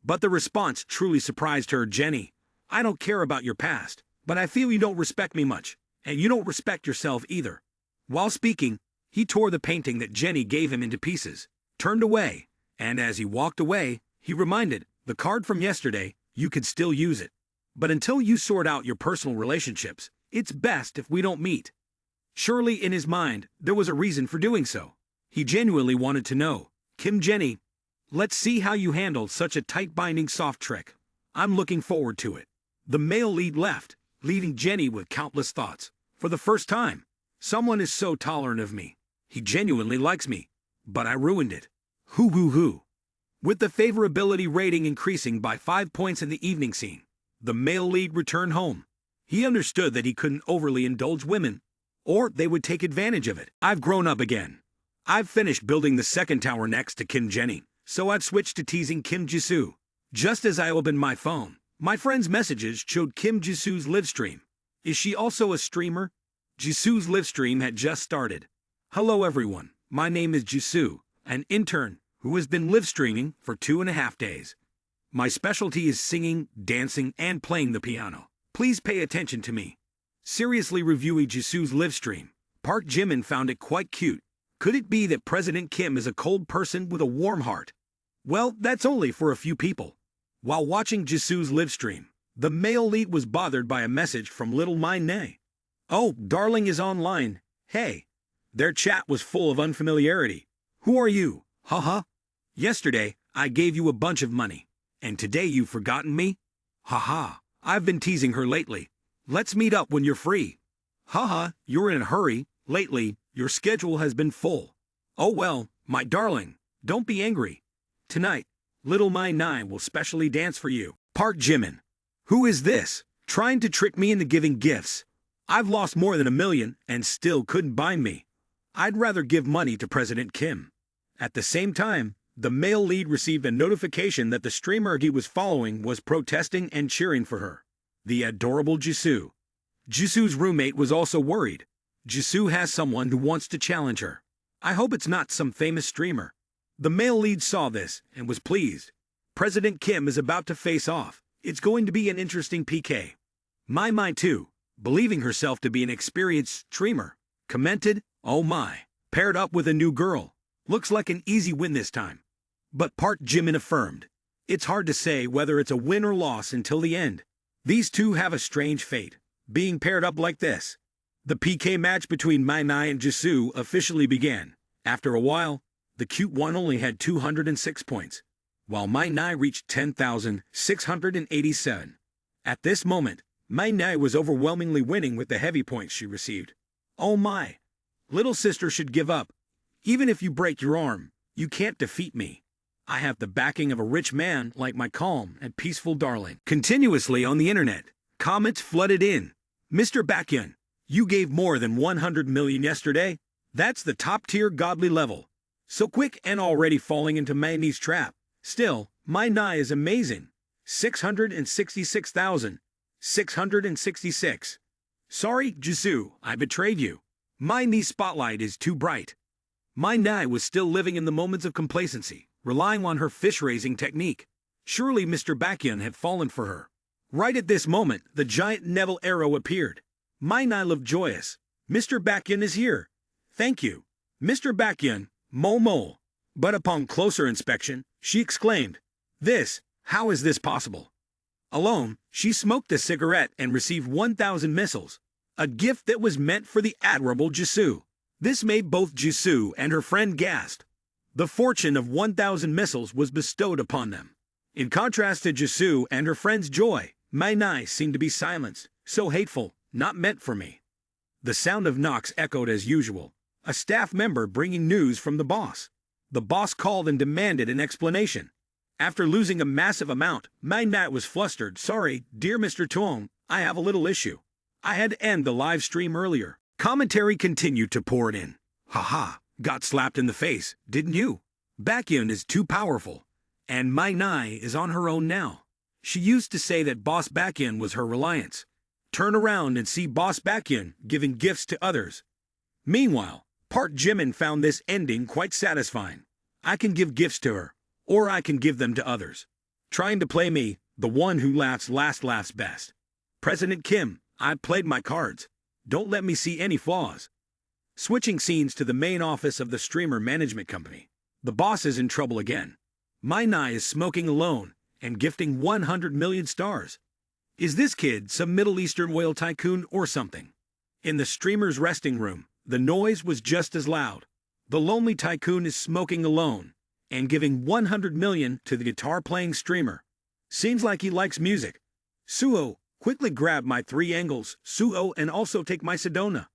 But the response truly surprised her. "Jenny, I don't care about your past, but I feel you don't respect me much, and you don't respect yourself either." While speaking, he tore the painting that Jenny gave him into pieces, turned away, and as he walked away, he reminded, "The card from yesterday, you could still use it. But until you sort out your personal relationships, it's best if we don't meet." Surely in his mind, there was a reason for doing so. He genuinely wanted to know, "Kim Jenny, let's see how you handle such a tight-binding soft trick. I'm looking forward to it." The male lead left, leaving Jenny with countless thoughts. For the first time, someone is so tolerant of me. He genuinely likes me, but I ruined it. Hoo hoo hoo. With the favorability rating increasing by 5 points in the evening scene, the male lead returned home. He understood that he couldn't overly indulge women, or they would take advantage of it. "I've grown up again. I've finished building the second tower next to Kim Jenny, so I've switched to teasing Kim Jisoo." Just as I opened my phone, my friend's messages showed Kim Jisoo's live stream. Is she also a streamer? Jisoo's live stream had just started. "Hello everyone, my name is Jisoo, an intern who has been live streaming for 2.5 days. My specialty is singing, dancing, and playing the piano. Please pay attention to me." Seriously reviewing Jisoo's live stream, Park Jimin found it quite cute. Could it be that President Kim is a cold person with a warm heart? Well, that's only for a few people. While watching Jisoo's live stream, the male lead was bothered by a message from little Mai Nay. "Oh, darling is online. Hey." Their chat was full of unfamiliarity. "Who are you? Haha. Yesterday, I gave you a bunch of money. And today you've forgotten me? Haha. I've been teasing her lately. Let's meet up when you're free. Haha, you're in a hurry. Lately, your schedule has been full. Oh well, my darling, don't be angry. Tonight, little Mai Nai will specially dance for you." Park Jimin. Who is this? Trying to trick me into giving gifts. I've lost more than 1 million and still couldn't bind me. I'd rather give money to President Kim. At the same time, the male lead received a notification that the streamer he was following was protesting and cheering for her. The adorable Jisoo. Jisoo's roommate was also worried. Jisoo has someone who wants to challenge her. I hope it's not some famous streamer. The male lead saw this and was pleased. President Kim is about to face off. It's going to be an interesting PK. Mai too, believing herself to be an experienced streamer, commented, "Oh my, paired up with a new girl. Looks like an easy win this time." But Park Jimin affirmed, "It's hard to say whether it's a win or loss until the end. These two have a strange fate, being paired up like this." The PK match between Mai Nai and Jisoo officially began. After a while, the cute one only had 206 points, while Mai Nai reached 10,687. At this moment, Mai Nai was overwhelmingly winning with the heavy points she received. "Oh my, little sister should give up. Even if you break your arm, you can't defeat me. I have the backing of a rich man like my calm and peaceful darling." Continuously on the internet, comments flooded in. "Mr. Baekhyun, you gave more than 100 million yesterday. That's the top-tier godly level. So quick and already falling into Manny's trap. Still, my Nai is amazing. 666,666. Sorry, Jisoo, I betrayed you. My Ni's spotlight is too bright. My Nai was still living in the moments of complacency, relying on her fish-raising technique. Surely Mr. Baekhyun had fallen for her. Right at this moment, the giant Neville arrow appeared. My Nai looked joyous. Mr. Baekhyun is here. Thank you. Mr. Baekhyun, Mo. But upon closer inspection, she exclaimed, how is this possible? Alone, she smoked a cigarette and received 1,000 missiles, a gift that was meant for the admirable Jisoo. This made both Jisoo and her friend gasp. The fortune of 1,000 missiles was bestowed upon them. In contrast to Jisoo and her friend's joy, my Nai seemed to be silenced, so hateful, not meant for me. The sound of knocks echoed as usual, a staff member bringing news from the boss. The boss called and demanded an explanation. After losing a massive amount, my Nai was flustered. Sorry, dear Mr. Tuong, I have a little issue. I had to end the live stream earlier. Commentary continued to pour it in. Haha, got slapped in the face, didn't you? Baekhyun is too powerful, and my Nai is on her own now. She used to say that Boss Baekhyun was her reliance. Turn around and see Boss Baekhyun giving gifts to others. Meanwhile, Park Jimin found this ending quite satisfying. I can give gifts to her, or I can give them to others. Trying to play me, the one who laughs last laughs best. President Kim, I played my cards. Don't let me see any flaws. Switching scenes to the main office of the streamer management company. The boss is in trouble again. My Nai is smoking alone and gifting 100 million stars. Is this kid some Middle Eastern oil tycoon or something? In the streamer's resting room, the noise was just as loud. The lonely tycoon is smoking alone and giving 100 million to the guitar-playing streamer. Seems like he likes music. Suo, quickly grab my 3 angles, Suo, and also take my Sedona.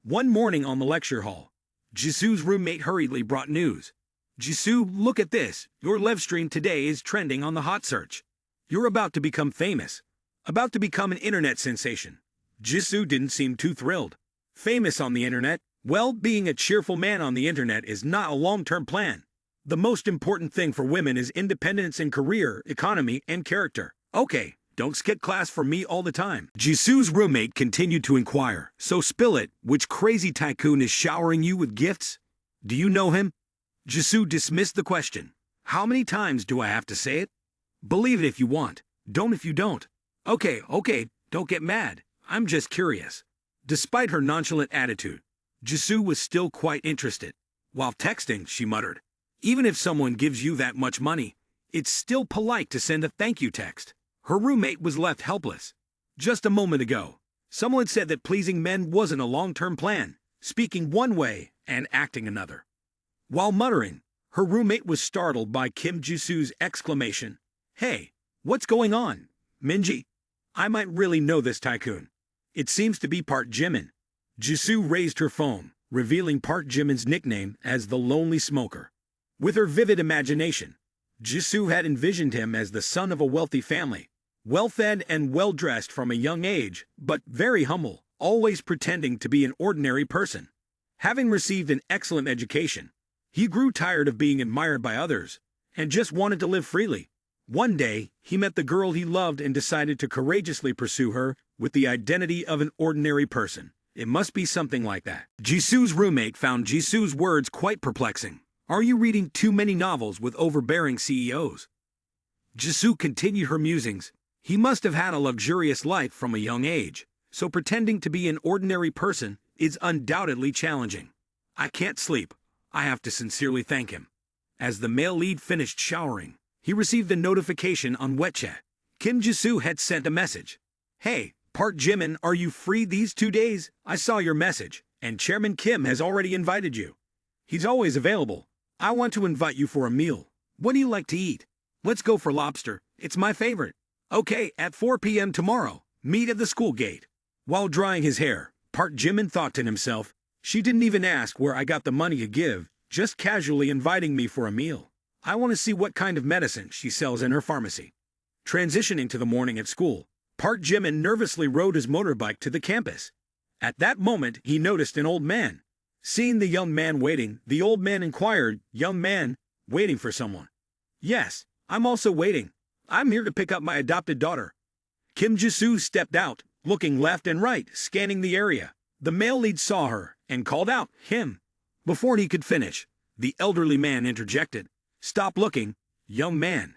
One morning on the lecture hall, Jisoo's roommate hurriedly brought news. Jisoo, look at this. Your live stream today is trending on the hot search. You're about to become famous. About to become an internet sensation. Jisoo didn't seem too thrilled. Famous on the internet? Well, being a cheerful man on the internet is not a long-term plan. The most important thing for women is independence in career, economy, and character. Okay, don't skip class for me all the time. Jisoo's roommate continued to inquire. So spill it, which crazy tycoon is showering you with gifts? Do you know him? Jisoo dismissed the question. How many times do I have to say it? Believe it if you want. Don't if you don't. Okay, don't get mad. I'm just curious. Despite her nonchalant attitude, Jisoo was still quite interested. While texting, she muttered, even if someone gives you that much money, it's still polite to send a thank you text. Her roommate was left helpless. Just a moment ago, someone said that pleasing men wasn't a long-term plan, speaking one way and acting another. While muttering, her roommate was startled by Kim Jisoo's exclamation, Hey, what's going on, Minji? I might really know this tycoon. It seems to be Park Jimin. Jisoo raised her phone, revealing Park Jimin's nickname as the Lonely Smoker. With her vivid imagination, Jisoo had envisioned him as the son of a wealthy family, well-fed and well-dressed from a young age, but very humble, always pretending to be an ordinary person. Having received an excellent education, he grew tired of being admired by others and just wanted to live freely. One day, he met the girl he loved and decided to courageously pursue her with the identity of an ordinary person. It must be something like that. Jisoo's roommate found Jisoo's words quite perplexing. Are you reading too many novels with overbearing CEOs? Jisoo continued her musings. He must have had a luxurious life from a young age, so pretending to be an ordinary person is undoubtedly challenging. I can't sleep. I have to sincerely thank him. As the male lead finished showering, he received a notification on WeChat. Kim Jisoo had sent a message. Hey, Park Jimin, are you free these 2 days? I saw your message, and Chairman Kim has already invited you. He's always available. I want to invite you for a meal. What do you like to eat? Let's go for lobster. It's my favorite. Okay, at 4 p.m. tomorrow. Meet at the school gate. While drying his hair, Park Jimin thought to himself, she didn't even ask where I got the money to give, just casually inviting me for a meal. I want to see what kind of medicine she sells in her pharmacy. Transitioning to the morning at school, Park Jimin nervously rode his motorbike to the campus. At that moment, he noticed an old man. Seeing the young man waiting, the old man inquired, "Young man, waiting for someone?" "Yes, I'm also waiting. I'm here to pick up my adopted daughter." Kim Jisoo stepped out, looking left and right, scanning the area. The male lead saw her and called out, "Him." Before he could finish, the elderly man interjected, "Stop looking, young man.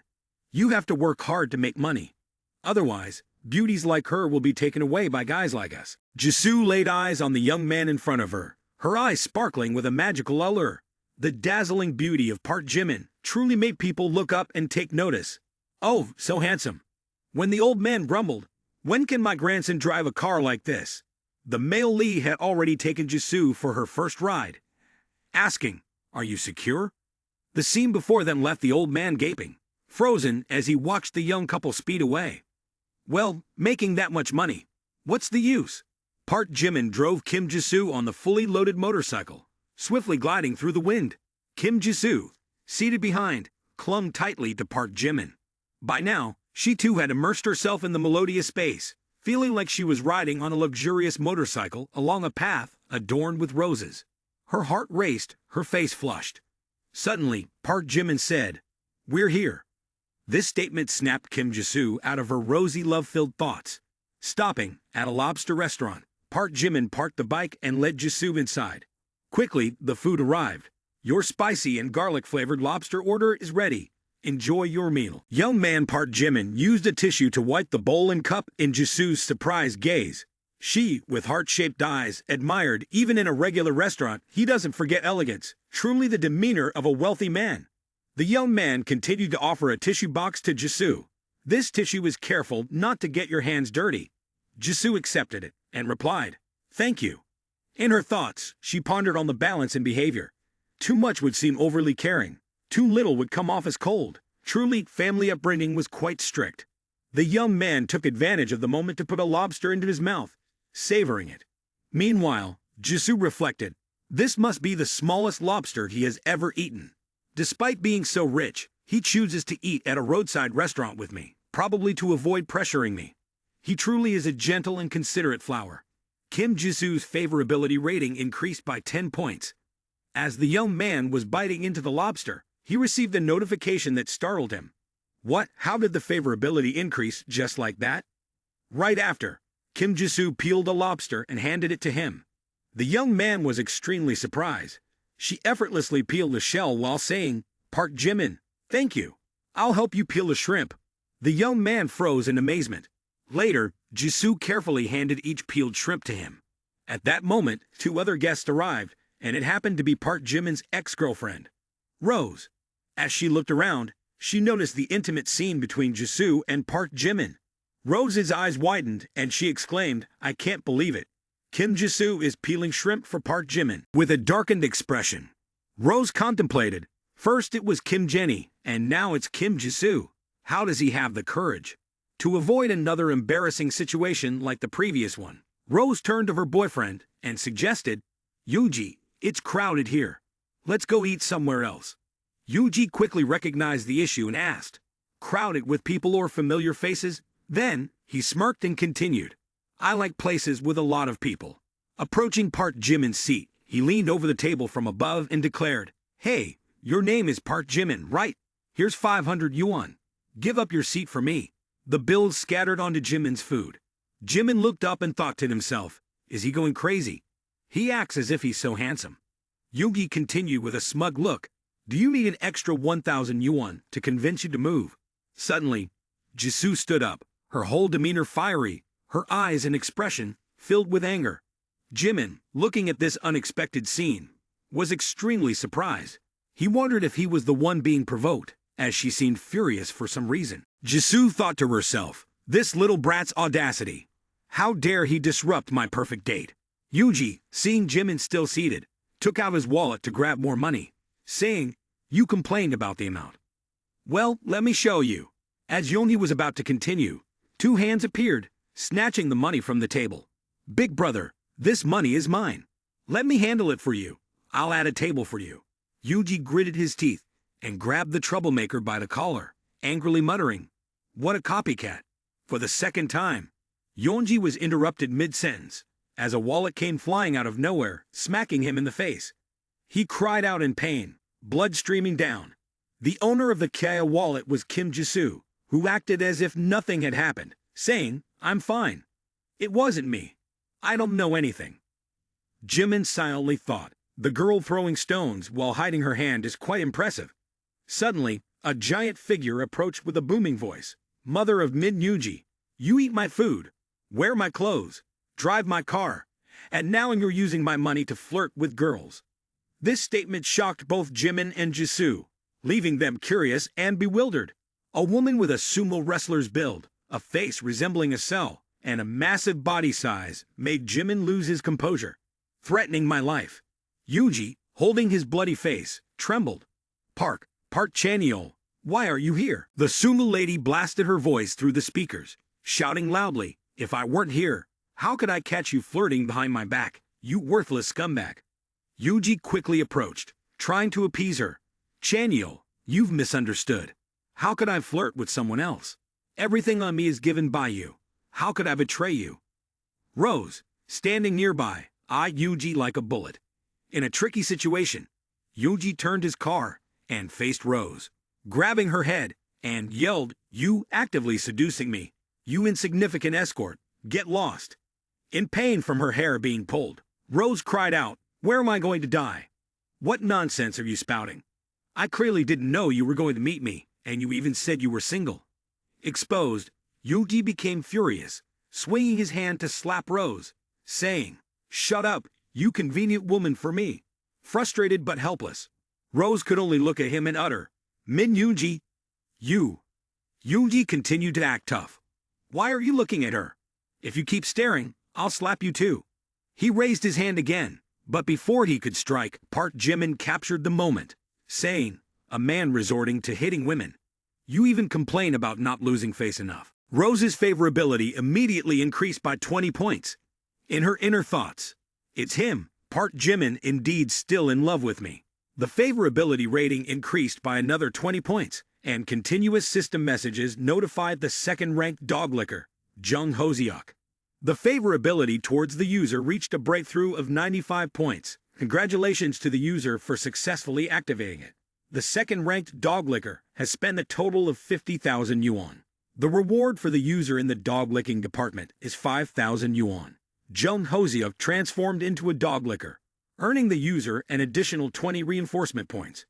You have to work hard to make money. Otherwise, beauties like her will be taken away by guys like us." Jisoo laid eyes on the young man in front of her, her eyes sparkling with a magical allure. The dazzling beauty of Park Jimin truly made people look up and take notice. "Oh, so handsome." When the old man grumbled, "When can my grandson drive a car like this?" The male Lee had already taken Jisoo for her first ride, asking, "Are you secure?" The scene before them left the old man gaping, frozen as he watched the young couple speed away. Well, making that much money, what's the use? Park Jimin drove Kim Jisoo on the fully loaded motorcycle, swiftly gliding through the wind. Kim Jisoo, seated behind, clung tightly to Park Jimin. By now, she too had immersed herself in the melodious space, feeling like she was riding on a luxurious motorcycle along a path adorned with roses. Her heart raced, her face flushed. Suddenly, Park Jimin said, "We're here." This statement snapped Kim Jisoo out of her rosy love-filled thoughts. Stopping at a lobster restaurant, Park Jimin parked the bike and led Jisoo inside. Quickly, the food arrived. "Your spicy and garlic-flavored lobster order is ready. Enjoy your meal." Young man Park Jimin used a tissue to wipe the bowl and cup in Jisoo's surprised gaze. She, with heart-shaped eyes, admired even in a regular restaurant, he doesn't forget elegance, truly the demeanor of a wealthy man. The young man continued to offer a tissue box to Jisoo. "This tissue is careful not to get your hands dirty." Jisoo accepted it and replied, "Thank you." In her thoughts, she pondered on the balance in behavior. Too much would seem overly caring. Too little would come off as cold. Truly, family upbringing was quite strict. The young man took advantage of the moment to put a lobster into his mouth, savoring it. Meanwhile, Jisoo reflected, this must be the smallest lobster he has ever eaten. Despite being so rich, he chooses to eat at a roadside restaurant with me, probably to avoid pressuring me. He truly is a gentle and considerate flower. Kim Jisoo's favorability rating increased by 10 points. As the young man was biting into the lobster, he received a notification that startled him. What? How did the favorability increase just like that? Right after, Kim Jisoo peeled a lobster and handed it to him. The young man was extremely surprised. She effortlessly peeled the shell while saying, "Park Jimin, thank you. I'll help you peel the shrimp." The young man froze in amazement. Later, Jisoo carefully handed each peeled shrimp to him. At that moment, 2 other guests arrived, and it happened to be Park Jimin's ex-girlfriend, Rose. As she looked around, she noticed the intimate scene between Jisoo and Park Jimin. Rose's eyes widened, and she exclaimed, "I can't believe it. Kim Jisoo is peeling shrimp for Park Jimin." With a darkened expression, Rose contemplated. First it was Kim Jenny, and now it's Kim Jisoo. How does he have the courage? To avoid another embarrassing situation like the previous one, Rose turned to her boyfriend and suggested, "Yuji, it's crowded here. Let's go eat somewhere else." Yuji quickly recognized the issue and asked, "Crowded with people or familiar faces?" Then, he smirked and continued, "I like places with a lot of people." Approaching Park Jimin's seat, he leaned over the table from above and declared, "Hey, your name is Park Jimin, right? Here's 500 yuan. Give up your seat for me." The bills scattered onto Jimin's food. Jimin looked up and thought to himself, is he going crazy? He acts as if he's so handsome. Yugi continued with a smug look, "Do you need an extra 1,000 yuan to convince you to move?" Suddenly, Jisoo stood up, her whole demeanor fiery, her eyes and expression filled with anger. Jimin, looking at this unexpected scene, was extremely surprised. He wondered if he was the one being provoked, as she seemed furious for some reason. Jisoo thought to herself, this little brat's audacity. How dare he disrupt my perfect date? Yuji, seeing Jimin still seated, took out his wallet to grab more money, saying, "You complained about the amount. Well, let me show you." As Yonhee was about to continue, 2 hands appeared, snatching the money from the table. "Big brother, this money is mine. Let me handle it for you. I'll add a table for you." Yuji gritted his teeth and grabbed the troublemaker by the collar, angrily muttering, "What a copycat." For the second time, Yonji was interrupted mid-sentence, as a wallet came flying out of nowhere, smacking him in the face. He cried out in pain, blood streaming down. The owner of the Kaya wallet was Kim Jisoo, who acted as if nothing had happened, saying, "I'm fine. It wasn't me. I don't know anything." Jimin silently thought, the girl throwing stones while hiding her hand is quite impressive. Suddenly, a giant figure approached with a booming voice. "Mother of Min Yuji, you eat my food, wear my clothes, drive my car, and now you're using my money to flirt with girls." This statement shocked both Jimin and Jisoo, leaving them curious and bewildered. A woman with a sumo wrestler's build, a face resembling a cell, and a massive body size made Jimin lose his composure. "Threatening my life." Yuji, holding his bloody face, trembled. Park Chanyeol, why are you here?" The sumo lady blasted her voice through the speakers, shouting loudly, "If I weren't here, how could I catch you flirting behind my back, you worthless scumbag?" Yuji quickly approached, trying to appease her. "Chanyeol, you've misunderstood. How could I flirt with someone else? Everything on me is given by you. How could I betray you?" Rose, standing nearby, eyed Yuji like a bullet. In a tricky situation, Yuji turned his car and faced Rose, grabbing her head, and yelled, "You actively seducing me. You insignificant escort, get lost." In pain from her hair being pulled, Rose cried out, "Where am I going to die? What nonsense are you spouting? I clearly didn't know you were going to meet me, and you even said you were single." Exposed, Yuji became furious, swinging his hand to slap Rose, saying, "Shut up, you convenient woman for me." Frustrated but helpless, Rose could only look at him and utter, "Min Yuji, you." Yuji continued to act tough. "Why are you looking at her? If you keep staring, I'll slap you too." He raised his hand again, but before he could strike, Park Jimin captured the moment, saying, "A man resorting to hitting women. You even complain about not losing face enough." Rose's favorability immediately increased by 20 points. In her inner thoughts, "It's him, Park Jimin, indeed still in love with me." The favorability rating increased by another 20 points, and continuous system messages notified the second-ranked dog licker, Jung Hoseok. The favorability towards the user reached a breakthrough of 95 points. Congratulations to the user for successfully activating it. The second-ranked dog licker has spent a total of 50,000 yuan. The reward for the user in the dog-licking department is 5,000 yuan. Jung Hoseok transformed into a dog licker, earning the user an additional 20 reinforcement points.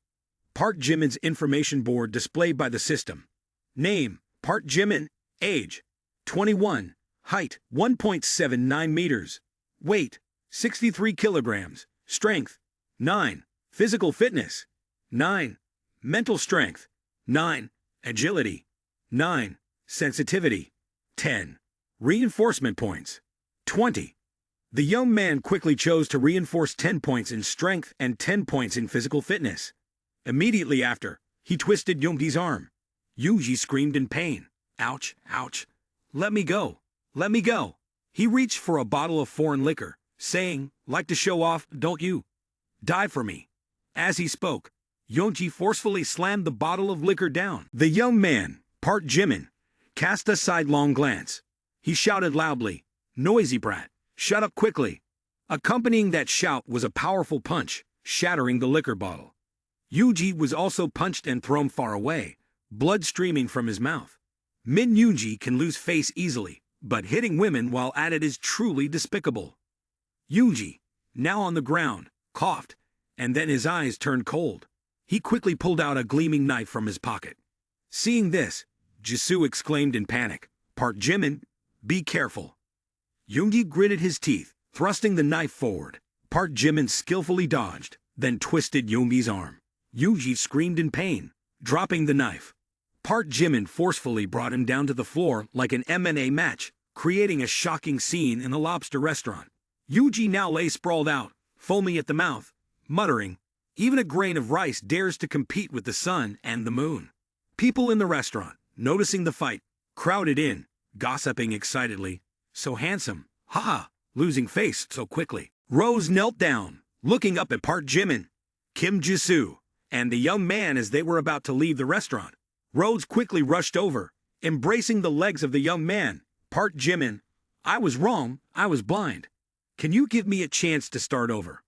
Park Jimin's information board displayed by the system. Name, Park Jimin. Age, 21. Height, 1.79 meters. Weight, 63 kilograms. Strength, 9. Physical fitness, 9. Mental strength, 9. Agility, 9. Sensitivity, 10. Reinforcement points, 20. The young man quickly chose to reinforce 10 points in strength and 10 points in physical fitness. Immediately after, he twisted Yongji's arm. Yuji screamed in pain. "Ouch, ouch. Let me go. Let me go." He reached for a bottle of foreign liquor, saying, "Like to show off, don't you? Die for me." As he spoke, Yongji forcefully slammed the bottle of liquor down. The young man, Park Jimin, cast a sidelong glance. He shouted loudly, "Noisy brat, shut up quickly." Accompanying that shout was a powerful punch, shattering the liquor bottle. Yuji was also punched and thrown far away, blood streaming from his mouth. Min Yuji can lose face easily, but hitting women while at it is truly despicable. Yuji, now on the ground, coughed, and then his eyes turned cold. He quickly pulled out a gleaming knife from his pocket. Seeing this, Jisoo exclaimed in panic, "Park Jimin, be careful." Yuji gritted his teeth, thrusting the knife forward. Park Jimin skillfully dodged, then twisted Yongji's arm. Yuji screamed in pain, dropping the knife. Park Jimin forcefully brought him down to the floor like an MMA match, creating a shocking scene in a lobster restaurant. Yuji now lay sprawled out, foaming at the mouth, muttering, "Even a grain of rice dares to compete with the sun and the moon." People in the restaurant, noticing the fight, crowded in, gossiping excitedly. "So handsome, haha, losing face so quickly." Rose knelt down, looking up at Park Jimin, Kim Jisoo, and the young man as they were about to leave the restaurant. Rose quickly rushed over, embracing the legs of the young man. "Park Jimin, I was wrong, I was blind. Can you give me a chance to start over?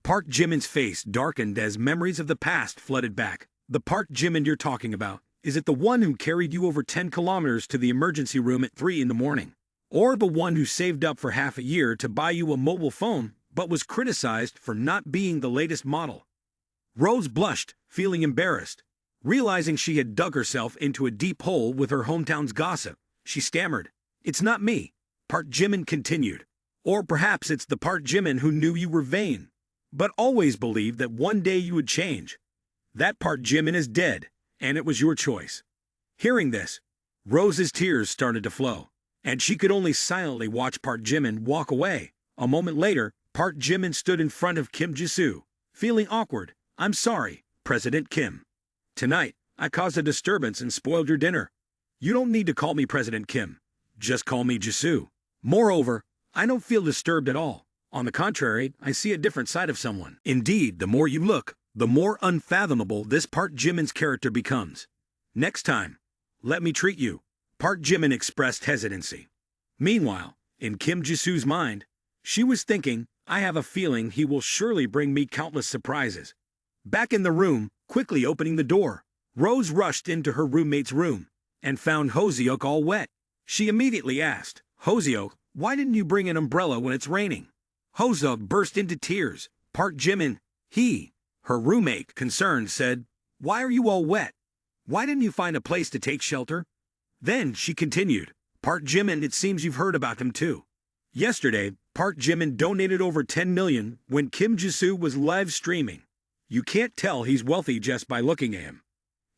Park Jimin's face darkened as memories of the past flooded back. The Park Jimin you're talking about, is it the one who carried you over 10 kilometers to the emergency room at 3 in the morning? Or the one who saved up for half a year to buy you a mobile phone but was criticized for not being the latest model? Rose blushed, feeling embarrassed. Realizing she had dug herself into a deep hole with her hometown's gossip, she stammered, "It's not me," Park Jimin continued. "Or perhaps it's the Park Jimin who knew you were vain, but always believed that one day you would change. That Park Jimin is dead, and it was your choice." Hearing this, Rose's tears started to flow, and she could only silently watch Park Jimin walk away. A moment later, Park Jimin stood in front of Kim Jisoo, feeling awkward. "I'm sorry, President Kim. Tonight, I caused a disturbance and spoiled your dinner. You don't need to call me President Kim. Just call me Jisoo. Moreover, I don't feel disturbed at all. On the contrary, I see a different side of someone. Indeed, the more you look, the more unfathomable this Park Jimin's character becomes. Next time, let me treat you." Park Jimin expressed hesitancy. Meanwhile, in Kim Jisoo's mind, she was thinking, "I have a feeling he will surely bring me countless surprises." Back in the room, quickly opening the door, Rose rushed into her roommate's room and found Hoseok all wet. She immediately asked, "Hoseok, why didn't you bring an umbrella when it's raining?" Hoseok burst into tears. Park Jimin, her roommate, concerned, said, "Why are you all wet? Why didn't you find a place to take shelter?" Then she continued, "Park Jimin, it seems you've heard about him too. Yesterday, Park Jimin donated over 10 million when Kim Jisoo was live streaming. You can't tell he's wealthy just by looking at him."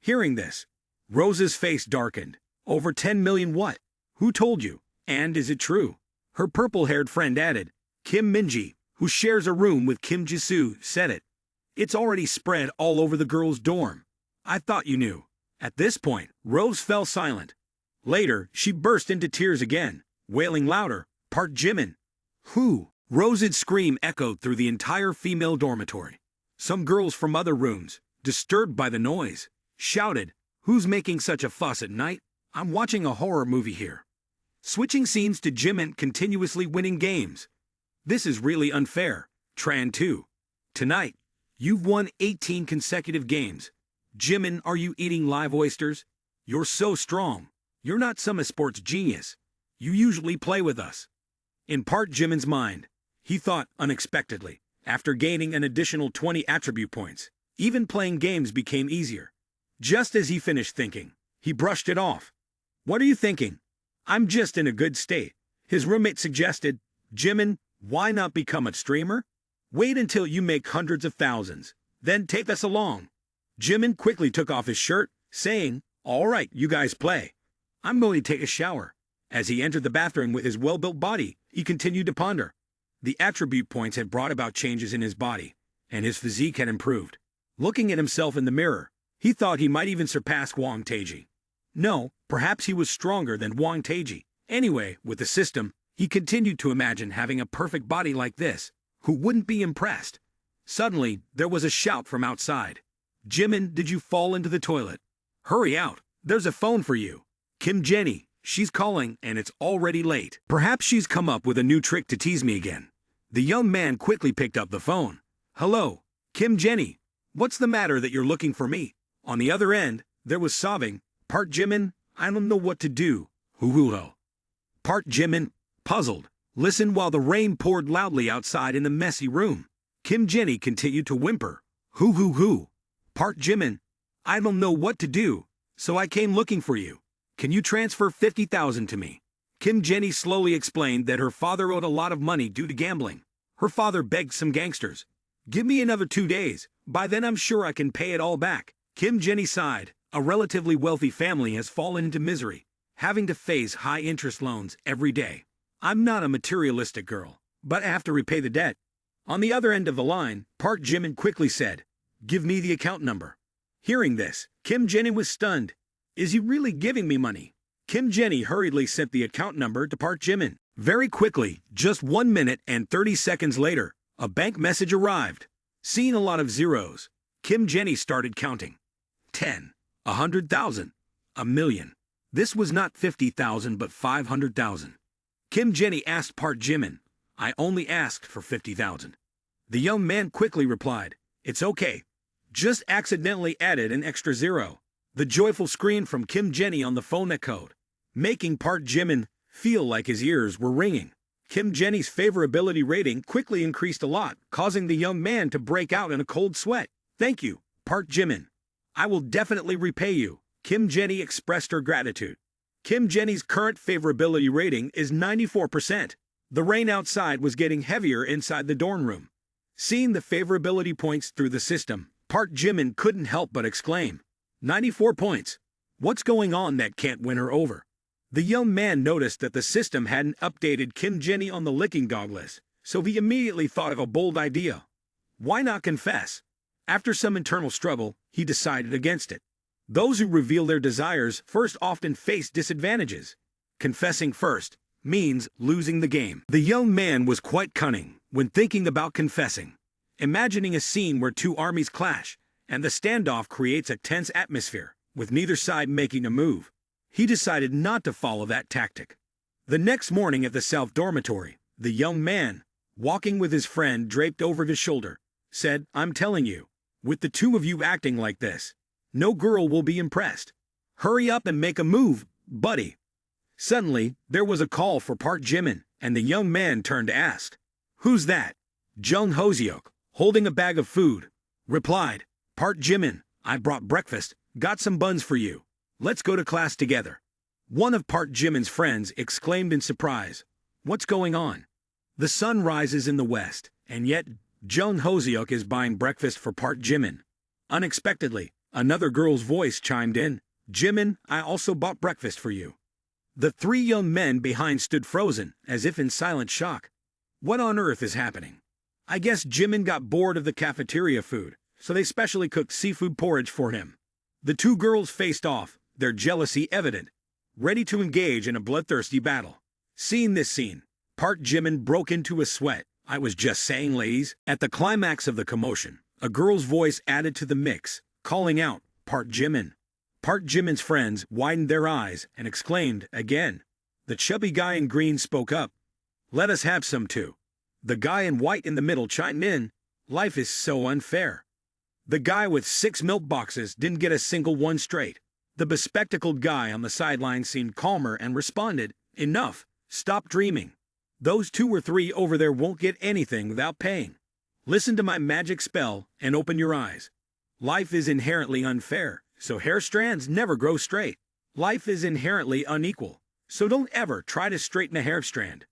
Hearing this, Rose's face darkened. "Over 10 million what? Who told you? And is it true?" Her purple-haired friend added, "Kim Minji, who shares a room with Kim Jisoo, said it. It's already spread all over the girls' dorm. I thought you knew." At this point, Rose fell silent. Later, she burst into tears again, wailing louder, "Park Jimin." "Who?" Rose's scream echoed through the entire female dormitory. Some girls from other rooms, disturbed by the noise, shouted, "Who's making such a fuss at night? I'm watching a horror movie here." Switching scenes to Jimin continuously winning games. "This is really unfair. Tran 2. Tonight, you've won 18 consecutive games. Jimin, are you eating live oysters? You're so strong. You're not some sports genius. You usually play with us." In Park Jimin's mind, he thought unexpectedly, after gaining an additional 20 attribute points, even playing games became easier. Just as he finished thinking, he brushed it off. "What are you thinking? I'm just in a good state." His roommate suggested, "Jimin, why not become a streamer? Wait until you make hundreds of thousands, then take us along." Jimin quickly took off his shirt, saying, "All right, you guys play. I'm going to take a shower." As he entered the bathroom with his well-built body, he continued to ponder. The attribute points had brought about changes in his body, and his physique had improved. Looking at himself in the mirror, he thought he might even surpass Wang Taiji. No, perhaps he was stronger than Wang Taiji. Anyway, with the system, he continued to imagine having a perfect body like this. Who wouldn't be impressed? Suddenly, there was a shout from outside. "Jimin, did you fall into the toilet? Hurry out, there's a phone for you. Kim Jenny, she's calling and it's already late. Perhaps she's come up with a new trick to tease me again." The young man quickly picked up the phone. "Hello, Kim Jenny. What's the matter that you're looking for me?" On the other end, there was sobbing, "Park Jimin, I don't know what to do. Hoo-hoo-ho." Park Jimin, puzzled, listened while the rain poured loudly outside in the messy room. Kim Jenny continued to whimper, "Hoo-hoo-hoo. Park Jimin, I don't know what to do, so I came looking for you. Can you transfer 50,000 to me?" Kim Jenny slowly explained that her father owed a lot of money due to gambling. Her father begged some gangsters, "Give me another 2 days, by then I'm sure I can pay it all back." Kim Jenny sighed. A relatively wealthy family has fallen into misery, having to face high-interest loans every day. "I'm not a materialistic girl, but I have to repay the debt." On the other end of the line, Park Jimin quickly said, "Give me the account number." Hearing this, Kim Jenny was stunned. "Is he really giving me money?" Kim Jenny hurriedly sent the account number to Park Jimin. Very quickly, just 1 minute and 30 seconds later, a bank message arrived. Seeing a lot of zeros, Kim Jenny started counting. 10, 100,000, a million. This was not 50,000 but 500,000. Kim Jenny asked Park Jimin, I only asked for 50,000. The young man quickly replied, "It's okay. Just accidentally added an extra zero." The joyful scream from Kim Jenny on the phone echoed, making Park Jimin feel like his ears were ringing. Kim Jenny's favorability rating quickly increased a lot, causing the young man to break out in a cold sweat. "Thank you, Park Jimin. I will definitely repay you." Kim Jenny expressed her gratitude. Kim Jenny's current favorability rating is 94%. The rain outside was getting heavier inside the dorm room. Seeing the favorability points through the system, Park Jimin couldn't help but exclaim, 94 points. What's going on that can't win her over? The young man noticed that the system hadn't updated Kim Jenny on the licking dog list, so he immediately thought of a bold idea. Why not confess? After some internal struggle, he decided against it. Those who reveal their desires first often face disadvantages. Confessing first means losing the game. The young man was quite cunning when thinking about confessing, imagining a scene where two armies clash, and the standoff creates a tense atmosphere, with neither side making a move. He decided not to follow that tactic. The next morning at the South Dormitory, the young man, walking with his friend draped over his shoulder, said, "I'm telling you, with the two of you acting like this, no girl will be impressed. Hurry up and make a move, buddy." Suddenly, there was a call for Park Jimin, and the young man turned to ask, "Who's that?" Jung Hoseok, holding a bag of food, replied, "Park Jimin, I brought breakfast, got some buns for you. Let's go to class together." One of Park Jimin's friends exclaimed in surprise, "What's going on? The sun rises in the west, and yet Jung Hoseok is buying breakfast for Park Jimin." Unexpectedly, another girl's voice chimed in, "Jimin, I also bought breakfast for you." The three young men behind stood frozen, as if in silent shock. What on earth is happening? I guess Jimin got bored of the cafeteria food, so they specially cooked seafood porridge for him. The two girls faced off, their jealousy evident, ready to engage in a bloodthirsty battle. Seeing this scene, Park Jimin broke into a sweat. "I was just saying, ladies." At the climax of the commotion, a girl's voice added to the mix, calling out, "Park Jimin." Park Jimin's friends widened their eyes and exclaimed again. The chubby guy in green spoke up, "Let us have some too." The guy in white in the middle chimed in, "Life is so unfair." The guy with 6 milk boxes didn't get a single one straight. The bespectacled guy on the sideline seemed calmer and responded, "Enough, stop dreaming. Those 2 or 3 over there won't get anything without paying. Listen to my magic spell and open your eyes. Life is inherently unfair, so hair strands never grow straight. Life is inherently unequal, so don't ever try to straighten a hair strand."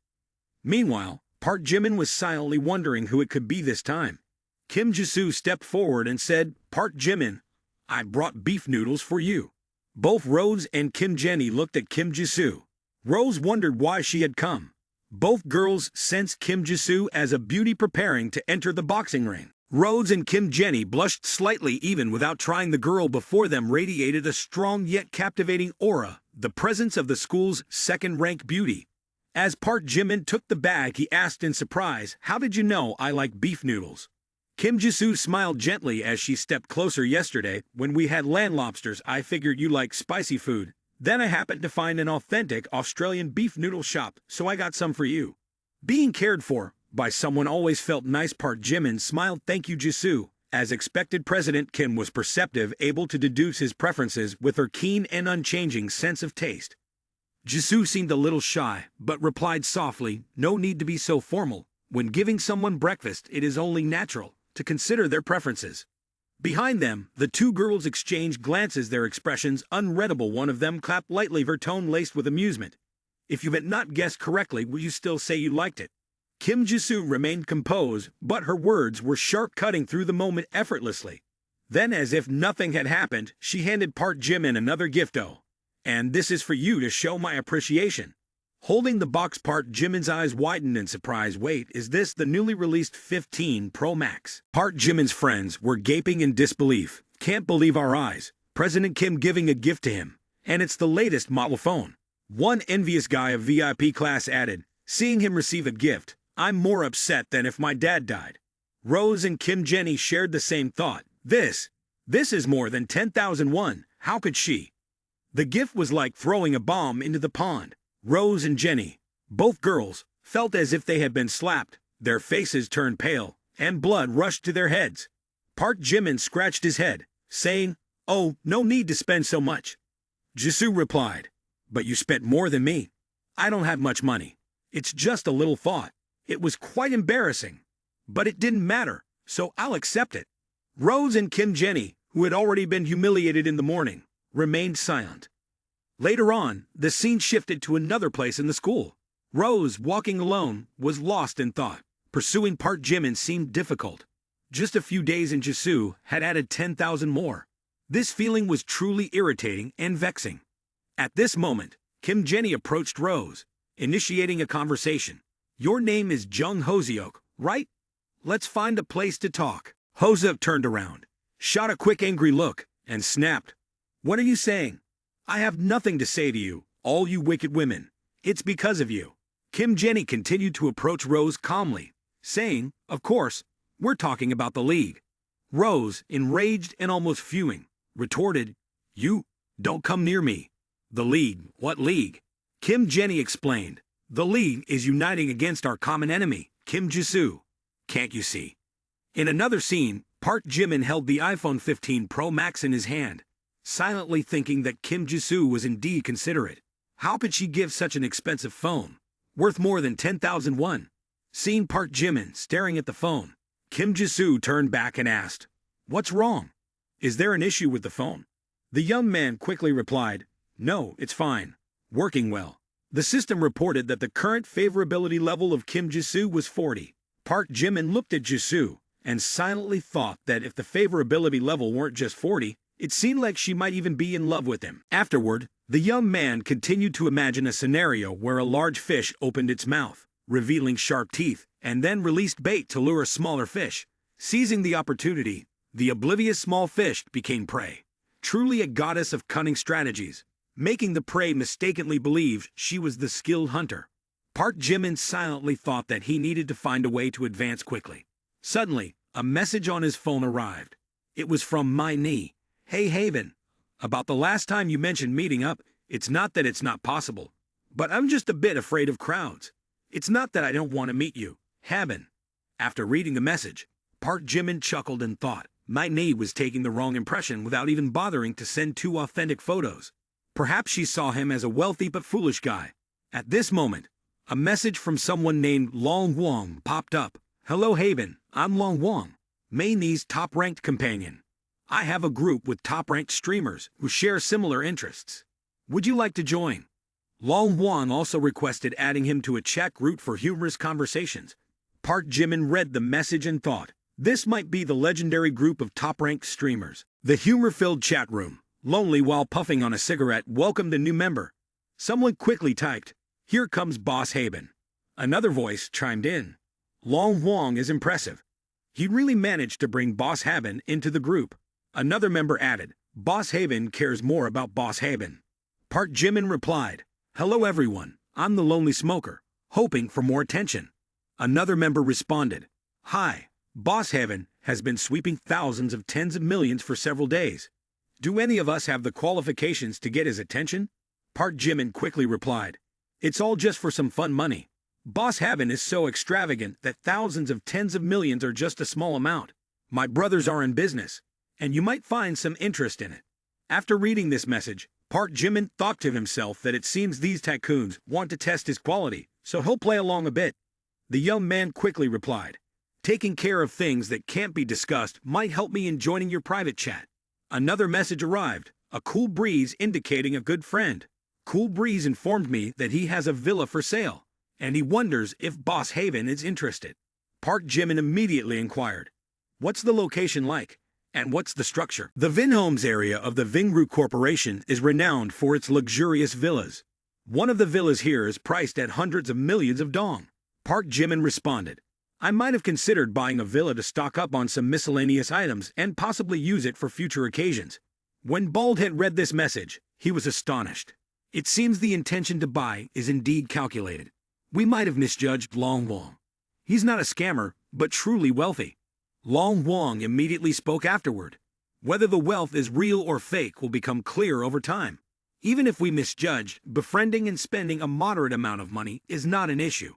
Meanwhile, Park Jimin was silently wondering who it could be this time. Kim Jisoo stepped forward and said, "Park Jimin, I brought beef noodles for you." Both Rose and Kim Jenny looked at Kim Jisoo. Rose wondered why she had come. Both girls sensed Kim Jisoo as a beauty preparing to enter the boxing ring. Rose and Kim Jenny blushed slightly even without trying. The girl before them radiated a strong yet captivating aura, the presence of the school's second-rank beauty. As Park Jimin took the bag, he asked in surprise, "How did you know I like beef noodles?" Kim Jisoo smiled gently as she stepped closer. "Yesterday, when we had land lobsters, I figured you like spicy food. Then I happened to find an authentic Australian beef noodle shop, so I got some for you." Being cared for by someone always felt nice. Park Jimin smiled. "Thank you, Jisoo." As expected, President Kim was perceptive, able to deduce his preferences with her keen and unchanging sense of taste. Jisoo seemed a little shy, but replied softly, "No need to be so formal. When giving someone breakfast, it is only natural to consider their preferences." Behind them, the two girls exchanged glances, their expressions unreadable. One of them clapped lightly, her tone laced with amusement. "If you had not guessed correctly, will you still say you liked it?" Kim Jisoo remained composed, but her words were sharp, cutting through the moment effortlessly. Then, as if nothing had happened, she handed Park Jimin another gift-o. "And this is for you to show my appreciation." Holding the box, Park Jimin's eyes widened in surprise. "Wait, is this the newly released 15 Pro Max?" Park Jimin's friends were gaping in disbelief. "Can't believe our eyes. President Kim giving a gift to him. And it's the latest model phone." One envious guy of VIP class added, "Seeing him receive a gift, I'm more upset than if my dad died." Rose and Kim Jenny shared the same thought. This is more than 10,000 won. How could she?" The gift was like throwing a bomb into the pond. Rose and Jenny, both girls, felt as if they had been slapped. Their faces turned pale, and blood rushed to their heads. Park Jimin scratched his head, saying, "Oh, no need to spend so much." Jisoo replied, "But you spent more than me. I don't have much money. It's just a little thought." It was quite embarrassing. But it didn't matter, so I'll accept it. Rose and Kim Jenny, who had already been humiliated in the morning, remained silent. Later on, the scene shifted to another place in the school. Rose, walking alone, was lost in thought. Pursuing Park Jimin seemed difficult. Just a few days in Jisoo had added 10,000 more. This feeling was truly irritating and vexing. At this moment, Kim Jenny approached Rose, initiating a conversation. "Your name is Jung Hoseok, right? Let's find a place to talk." Hoseok turned around, shot a quick angry look, and snapped. "What are you saying? I have nothing to say to you, all you wicked women. It's because of you." Kim Jenny continued to approach Rose calmly, saying, "Of course, we're talking about the league." Rose, enraged and almost fuming, retorted, "You, don't come near me." "The league? What league?" Kim Jenny explained. "The league is uniting against our common enemy, Kim Jisoo. Can't you see?" In another scene, Park Jimin held the iPhone 15 Pro Max in his hand, silently thinking that Kim Jisoo was indeed considerate. How could she give such an expensive phone, worth more than 10,000 won? Seeing Park Jimin staring at the phone, Kim Jisoo turned back and asked, "What's wrong? Is there an issue with the phone?" The young man quickly replied, "No, it's fine. Working well." The system reported that the current favorability level of Kim Jisoo was 40. Park Jimin looked at Jisoo and silently thought that if the favorability level weren't just 40, it seemed like she might even be in love with him. Afterward, the young man continued to imagine a scenario where a large fish opened its mouth, revealing sharp teeth, and then released bait to lure a smaller fish. Seizing the opportunity, the oblivious small fish became prey. Truly a goddess of cunning strategies, making the prey mistakenly believe she was the skilled hunter. Park Jimin silently thought that he needed to find a way to advance quickly. Suddenly, a message on his phone arrived. It was from My Knee. "Hey Haven, about the last time you mentioned meeting up, it's not that it's not possible, but I'm just a bit afraid of crowds. It's not that I don't want to meet you, Haben." After reading the message, Park Jimin chuckled and thought My Knee was taking the wrong impression without even bothering to send 2 authentic photos. Perhaps she saw him as a wealthy but foolish guy. At this moment, a message from someone named Long Wong popped up. "Hello Haven, I'm Long Wong, May Knee's top-ranked companion. I have a group with top-ranked streamers who share similar interests. Would you like to join?" Long Wong also requested adding him to a chat group for humorous conversations. Park Jimin read the message and thought, this might be the legendary group of top-ranked streamers. The humor-filled chat room, lonely while puffing on a cigarette, welcomed a new member. Someone quickly typed, "Here comes Boss Haben." Another voice chimed in. "Long Wong is impressive. He really managed to bring Boss Haben into the group." Another member added, "Boss Haben cares more about Boss Haben." Park Jimin replied, "Hello everyone, I'm the Lonely Smoker, hoping for more attention." Another member responded, "Hi, Boss Haben has been sweeping thousands of tens of millions for several days. Do any of us have the qualifications to get his attention?" Park Jimin quickly replied, "It's all just for some fun money. Boss Haben is so extravagant that thousands of tens of millions are just a small amount. My brothers are in business, and you might find some interest in it." After reading this message, Park Jimin thought to himself that it seems these tycoons want to test his quality, so he'll play along a bit. The young man quickly replied, "Taking care of things that can't be discussed might help me in joining your private chat." Another message arrived, a cool breeze indicating a good friend. Cool Breeze informed me that he has a villa for sale, and he wonders if Boss Haben is interested. Park Jimin immediately inquired, "What's the location like? And what's the structure?" The Vinhomes area of the Vingroup Corporation is renowned for its luxurious villas. One of the villas here is priced at hundreds of millions of dong. Park Jimin responded, "I might have considered buying a villa to stock up on some miscellaneous items and possibly use it for future occasions." When Baldhead read this message, he was astonished. It seems the intention to buy is indeed calculated. We might have misjudged Long Wong. He's not a scammer, but truly wealthy. Long Wong immediately spoke afterward. Whether the wealth is real or fake will become clear over time. Even if we misjudged, befriending and spending a moderate amount of money is not an issue.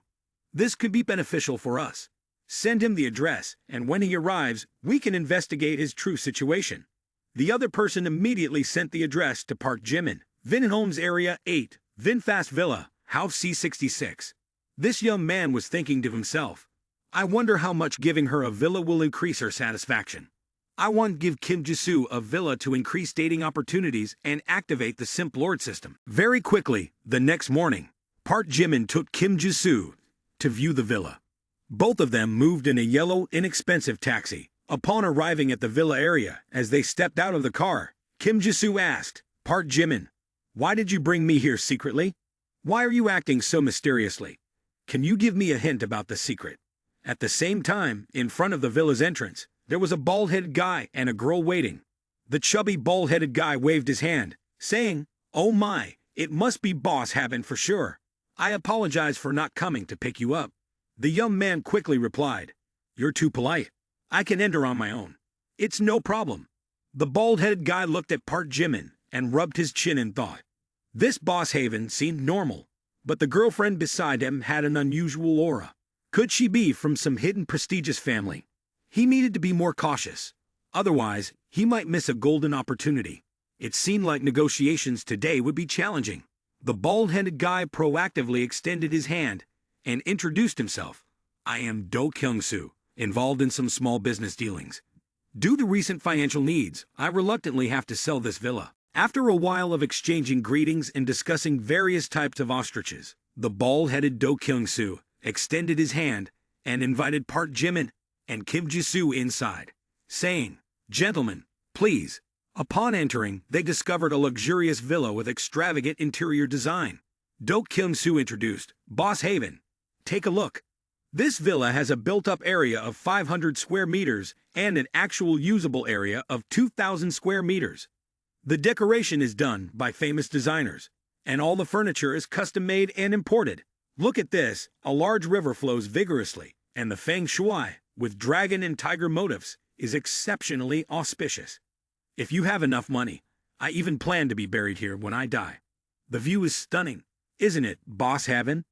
This could be beneficial for us. Send him the address, and when he arrives, we can investigate his true situation. The other person immediately sent the address to Park Jimin, Vinhomes Area 8, Vinfast Villa, House C66. This young man was thinking to himself, I wonder how much giving her a villa will increase her satisfaction. I want to give Kim Jisoo a villa to increase dating opportunities and activate the Simp Lord system. Very quickly, the next morning, Park Jimin took Kim Jisoo to view the villa. Both of them moved in a yellow, inexpensive taxi. Upon arriving at the villa area, as they stepped out of the car, Kim Jisoo asked, Park Jimin, why did you bring me here secretly? Why are you acting so mysteriously? Can you give me a hint about the secret? At the same time, in front of the villa's entrance, there was a bald-headed guy and a girl waiting. The chubby bald-headed guy waved his hand, saying, Oh my, it must be Boss Haben for sure. I apologize for not coming to pick you up. The young man quickly replied, You're too polite. I can enter on my own. It's no problem. The bald-headed guy looked at Park Jimin and rubbed his chin in thought. This Boss Haven seemed normal, but the girlfriend beside him had an unusual aura. Could she be from some hidden prestigious family? He needed to be more cautious. Otherwise, he might miss a golden opportunity. It seemed like negotiations today would be challenging. The bald-headed guy proactively extended his hand and introduced himself. I am Do Kyung-soo, involved in some small business dealings. Due to recent financial needs, I reluctantly have to sell this villa. After a while of exchanging greetings and discussing various types of ostriches, the bald-headed Do Kyung-soo extended his hand and invited Park Jimin and Kim Jisoo inside, saying, Gentlemen, please. Upon entering, they discovered a luxurious villa with extravagant interior design. Do Kyung-soo introduced, Boss Haven. Take a look. This villa has a built-up area of 500 square meters and an actual usable area of 2,000 square meters. The decoration is done by famous designers, and all the furniture is custom-made and imported. Look at this, a large river flows vigorously, and the feng shui, with dragon and tiger motifs, is exceptionally auspicious. If you have enough money, I even plan to be buried here when I die. The view is stunning, isn't it, Boss Haven?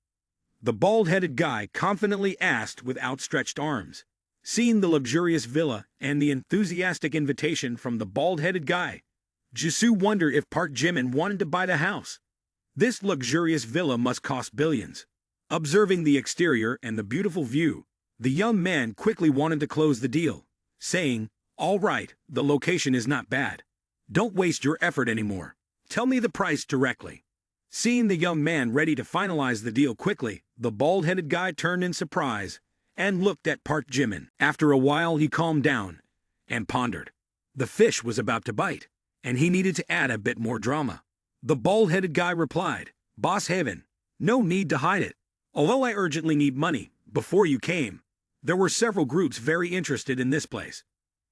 The bald-headed guy confidently asked with outstretched arms. Seeing the luxurious villa and the enthusiastic invitation from the bald-headed guy, Jisoo wondered if Park Jimin wanted to buy the house. This luxurious villa must cost billions. Observing the exterior and the beautiful view, the young man quickly wanted to close the deal, saying, All right, the location is not bad. Don't waste your effort anymore. Tell me the price directly. Seeing the young man ready to finalize the deal quickly, the bald-headed guy turned in surprise and looked at Park Jimin. After a while he calmed down and pondered. The fish was about to bite, and he needed to add a bit more drama. The bald-headed guy replied, Boss Haven, no need to hide it. Although I urgently need money, before you came, there were several groups very interested in this place.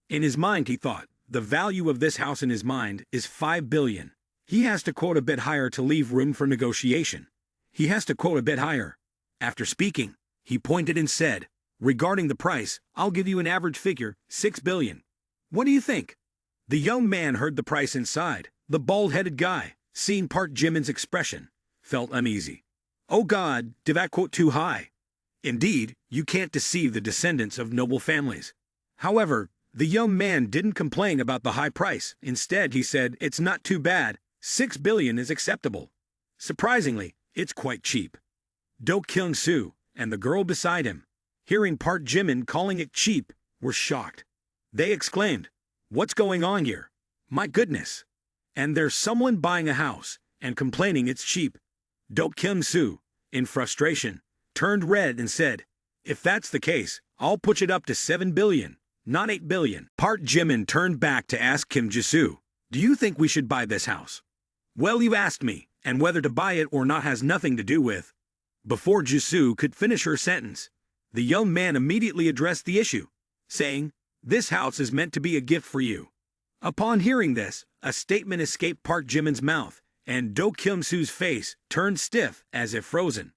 In his mind he thought, the value of this house in his mind is 5 billion. He has to quote a bit higher to leave room for negotiation. He has to quote a bit higher. After speaking, he pointed and said, Regarding the price, I'll give you an average figure, 6 billion. What do you think? The young man heard the price inside. The bald-headed guy, seeing Park Jimin's expression, felt uneasy. Oh God, did that quote too high? Indeed, you can't deceive the descendants of noble families. However, the young man didn't complain about the high price. Instead, he said, It's not too bad. 6 billion is acceptable. Surprisingly, it's quite cheap. Do Kyung-soo and the girl beside him, hearing Park Jimin calling it cheap, were shocked. They exclaimed, What's going on here? My goodness! And there's someone buying a house and complaining it's cheap. Do Kyung-soo, in frustration, turned red and said, If that's the case, I'll push it up to 7 billion, not 8 billion. Park Jimin turned back to ask Kim Jisoo, Do you think we should buy this house? Well, you asked me, and whether to buy it or not has nothing to do with. Before Jisoo could finish her sentence, the young man immediately addressed the issue, saying, This house is meant to be a gift for you. Upon hearing this, a statement escaped Park Jimin's mouth, and Do Kyung-soo's face turned stiff as if frozen.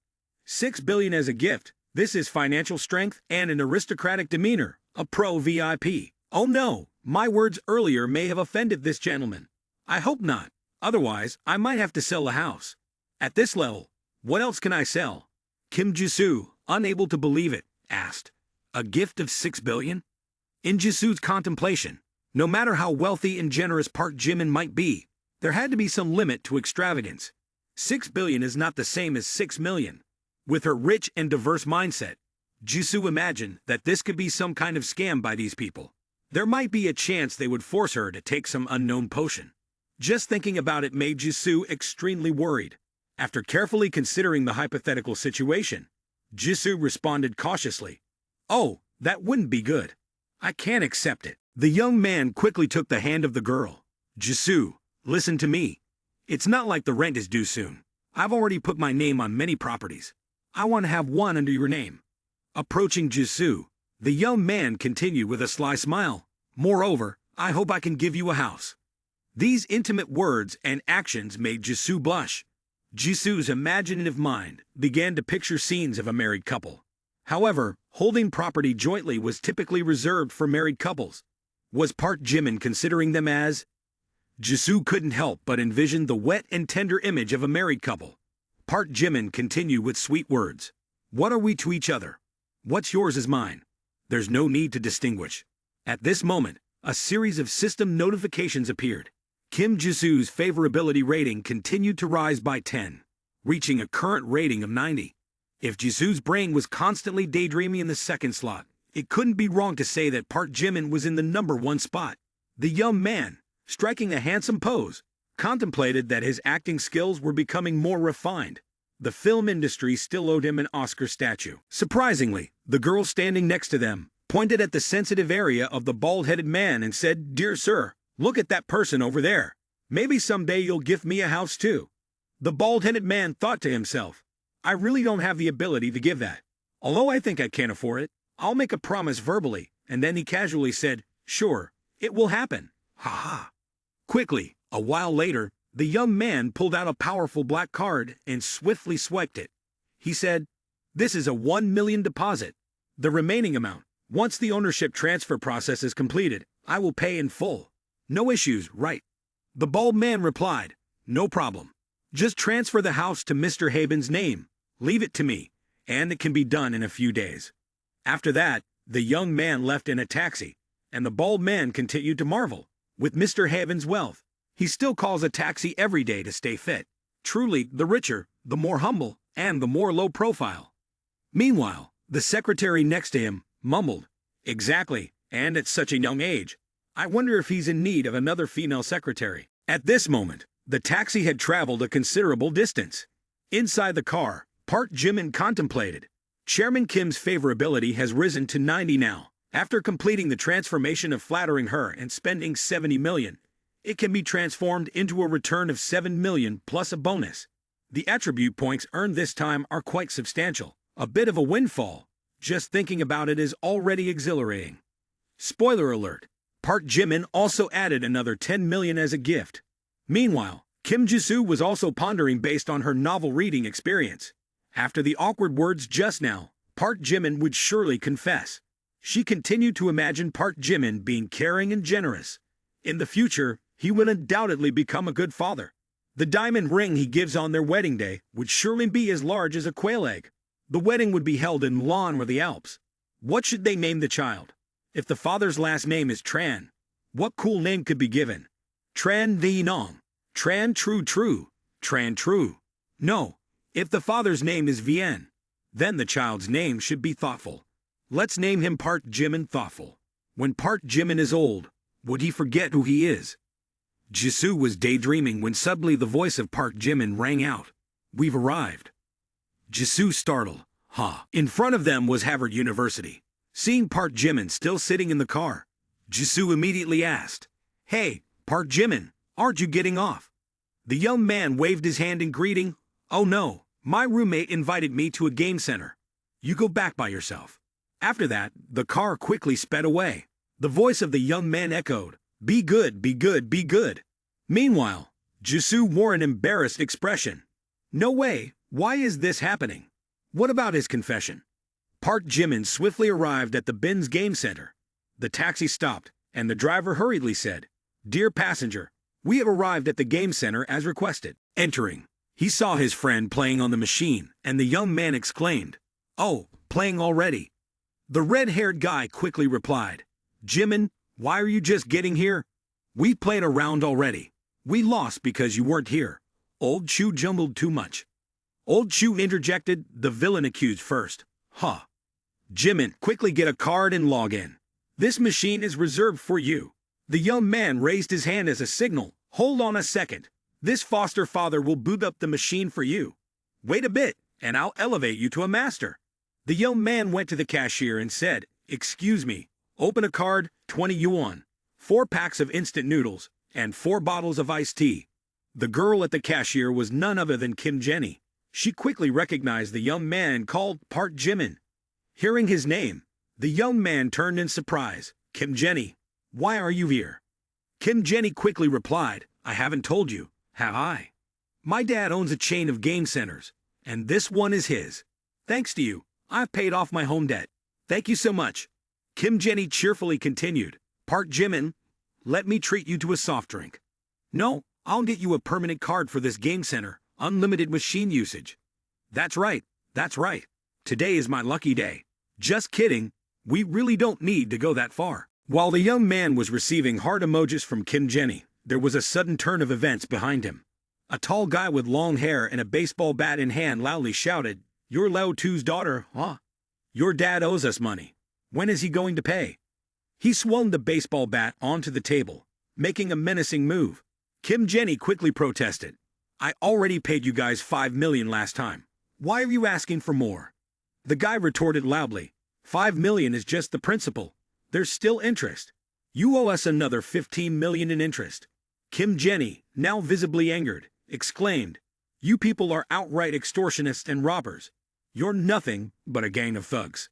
6 billion as a gift, this is financial strength and an aristocratic demeanor, a pro VIP. Oh no, my words earlier may have offended this gentleman. I hope not, otherwise I might have to sell the house. At this level, what else can I sell? Kim Jisoo unable to believe it, asked, "A gift of 6 billion?" In Jisoo's contemplation, no matter how wealthy and generous Park Jimin might be, there had to be some limit to extravagance. 6 billion is not the same as 6 million. With her rich and diverse mindset, Jisoo imagined that this could be some kind of scam by these people. There might be a chance they would force her to take some unknown potion. Just thinking about it made Jisoo extremely worried. After carefully considering the hypothetical situation, Jisoo responded cautiously, "Oh, that wouldn't be good. I can't accept it." The young man quickly took the hand of the girl. "Jisoo, listen to me. It's not like the rent is due soon. I've already put my name on many properties. I want to have one under your name." Approaching Jisoo, the young man continued with a sly smile, "Moreover, I hope I can give you a house." These intimate words and actions made Jisoo blush. Jisoo's imaginative mind began to picture scenes of a married couple. However, holding property jointly was typically reserved for married couples. Was Park Jimin considering them as? Jisoo couldn't help but envision the wet and tender image of a married couple. Park Jimin continued with sweet words. "What are we to each other? What's yours is mine. There's no need to distinguish." At this moment, a series of system notifications appeared. Kim Jisoo's favorability rating continued to rise by 10, reaching a current rating of 90. If Jisoo's brain was constantly daydreaming in the second slot, it couldn't be wrong to say that Park Jimin was in the #1 spot. The young man, striking a handsome pose, contemplated that his acting skills were becoming more refined. The film industry still owed him an Oscar statue. Surprisingly, the girl standing next to them pointed at the sensitive area of the bald-headed man and said, "Dear sir, look at that person over there. Maybe someday you'll gift me a house too." The bald-headed man thought to himself, "I really don't have the ability to give that. Although I think I can afford it, I'll make a promise verbally." And then he casually said, "Sure, it will happen. Ha ha." Quickly, a while later, the young man pulled out a powerful black card and swiftly swiped it. He said, "This is a 1 million deposit. The remaining amount, once the ownership transfer process is completed, I will pay in full. No issues, right?" The bald man replied, "No problem. Just transfer the house to Mr. Haben's name, leave it to me, and it can be done in a few days." After that, the young man left in a taxi, and the bald man continued to marvel. With Mr. Haben's wealth, he still calls a taxi every day to stay fit. Truly, the richer, the more humble, and the more low profile. Meanwhile, the secretary next to him mumbled, "Exactly, and at such a young age. I wonder if he's in need of another female secretary." At this moment, the taxi had traveled a considerable distance. Inside the car, Park Jimin contemplated. Chairman Kim's favorability has risen to 90 now. After completing the transformation of flattering her and spending 70 million, it can be transformed into a return of 7 million plus a bonus. The attribute points earned this time are quite substantial. A bit of a windfall. Just thinking about it is already exhilarating. Spoiler alert. Park Jimin also added another 10 million as a gift. Meanwhile, Kim Jisoo was also pondering based on her novel reading experience. After the awkward words just now, Park Jimin would surely confess. She continued to imagine Park Jimin being caring and generous. In the future, he would undoubtedly become a good father. The diamond ring he gives on their wedding day would surely be as large as a quail egg. The wedding would be held in Milan or the Alps. What should they name the child? If the father's last name is Tran, what cool name could be given? Tran Di Nong, Tran True True, Tran True. No, if the father's name is Vien, then the child's name should be Thoughtful. Let's name him Park Jimin Thoughtful. When Park Jimin is old, would he forget who he is? Jisoo was daydreaming when suddenly the voice of Park Jimin rang out. "We've arrived." Jisoo startled. In front of them was Harvard University. Seeing Park Jimin still sitting in the car, Jisoo immediately asked, "Hey, Park Jimin, aren't you getting off?" The young man waved his hand in greeting. "Oh no, my roommate invited me to a game center. You go back by yourself." After that, the car quickly sped away. The voice of the young man echoed, "Be good, be good, be good." Meanwhile, Jisoo wore an embarrassed expression. No way, why is this happening? What about his confession? Park Jimin swiftly arrived at the Bin's game center. The taxi stopped, and the driver hurriedly said, "Dear passenger, we have arrived at the game center as requested." Entering, he saw his friend playing on the machine, and the young man exclaimed, "Oh, Playing already? The red-haired guy quickly replied, Jimin, why are you just getting here? We played a round already. We lost because you weren't here. Old Chu jumbled too much. Old Chu interjected, the villain accused first. Huh. Jimin, quickly get a card and log in. This machine is reserved for you. The young man raised his hand as a signal. Hold on a second. This foster father will boot up the machine for you. Wait a bit, and I'll elevate you to a master. The young man went to the cashier and said, Excuse me, open a card, 20 yuan, 4 packs of instant noodles, and 4 bottles of iced tea. The girl at the cashier was none other than Kim Jenny. She quickly recognized the young man and called Part Jimin. Hearing his name, the young man turned in surprise. Kim Jenny, why are you here? Kim Jenny quickly replied, I haven't told you, have I? My dad owns a chain of game centers, and this one is his. Thanks to you, I've paid off my home debt. Thank you so much. Kim Jenny cheerfully continued, Part Jimin, let me treat you to a soft drink. No, I'll get you a permanent card for this game center, unlimited machine usage. That's right, that's right. Today is my lucky day. Just kidding, we really don't need to go that far. While the young man was receiving heart emojis from Kim Jenny, there was a sudden turn of events behind him. A tall guy with long hair and a baseball bat in hand loudly shouted, You're Lao Tu's daughter, huh? Your dad owes us money. When is he going to pay? He swung the baseball bat onto the table, making a menacing move. Kim Jenny quickly protested. I already paid you guys 5 million last time. Why are you asking for more? The guy retorted loudly, 5 million is just the principal. There's still interest. You owe us another 15 million in interest. Kim Jenny, now visibly angered, exclaimed, You people are outright extortionists and robbers. You're nothing but a gang of thugs.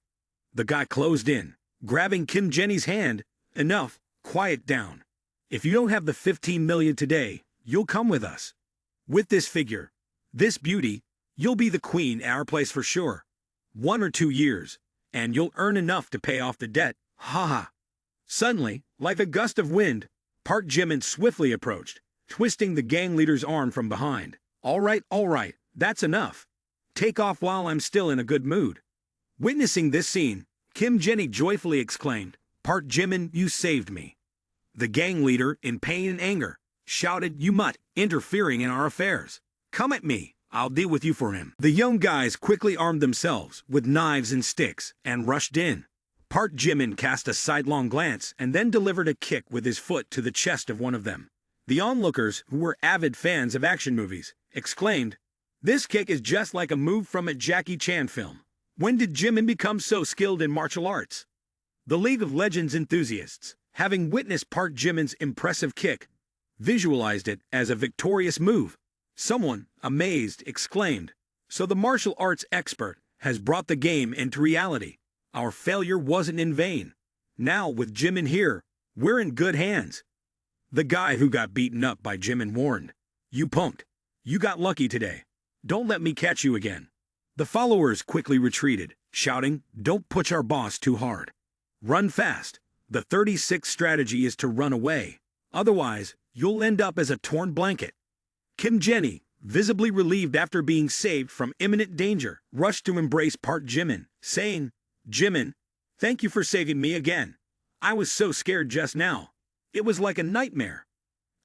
The guy closed in, grabbing Kim Jenny's hand. Enough, quiet down. If you don't have the 15 million today, you'll come with us. With this figure, this beauty, you'll be the queen at our place for sure. 1 or 2 years, and you'll earn enough to pay off the debt. Ha ha. Suddenly, like a gust of wind, Part Jimin swiftly approached, twisting the gang leader's arm from behind. All right, that's enough. Take off while I'm still in a good mood. Witnessing this scene, Kim Jenny joyfully exclaimed, Part Jimin, you saved me. The gang leader, in pain and anger, shouted, You mutt, interfering in our affairs. Come at me. I'll deal with you for him. The young guys quickly armed themselves with knives and sticks and rushed in. Part Jimin cast a sidelong glance and then delivered a kick with his foot to the chest of one of them. The onlookers, who were avid fans of action movies, exclaimed, This kick is just like a move from a Jackie Chan film. When did Jimin become so skilled in martial arts? The League of Legends enthusiasts, having witnessed Part Jimin's impressive kick, visualized it as a victorious move. Someone, amazed, exclaimed, So the martial arts expert has brought the game into reality. Our failure wasn't in vain. Now, with Jimin here, we're in good hands. The guy who got beaten up by Jimin warned, You punked. You got lucky today. Don't let me catch you again. The followers quickly retreated, shouting, Don't push our boss too hard. Run fast. The 36th strategy is to run away. Otherwise, you'll end up as a torn blanket. Kim Jenny, visibly relieved after being saved from imminent danger, rushed to embrace Part Jimin, saying, Jimin, thank you for saving me again. I was so scared just now. It was like a nightmare.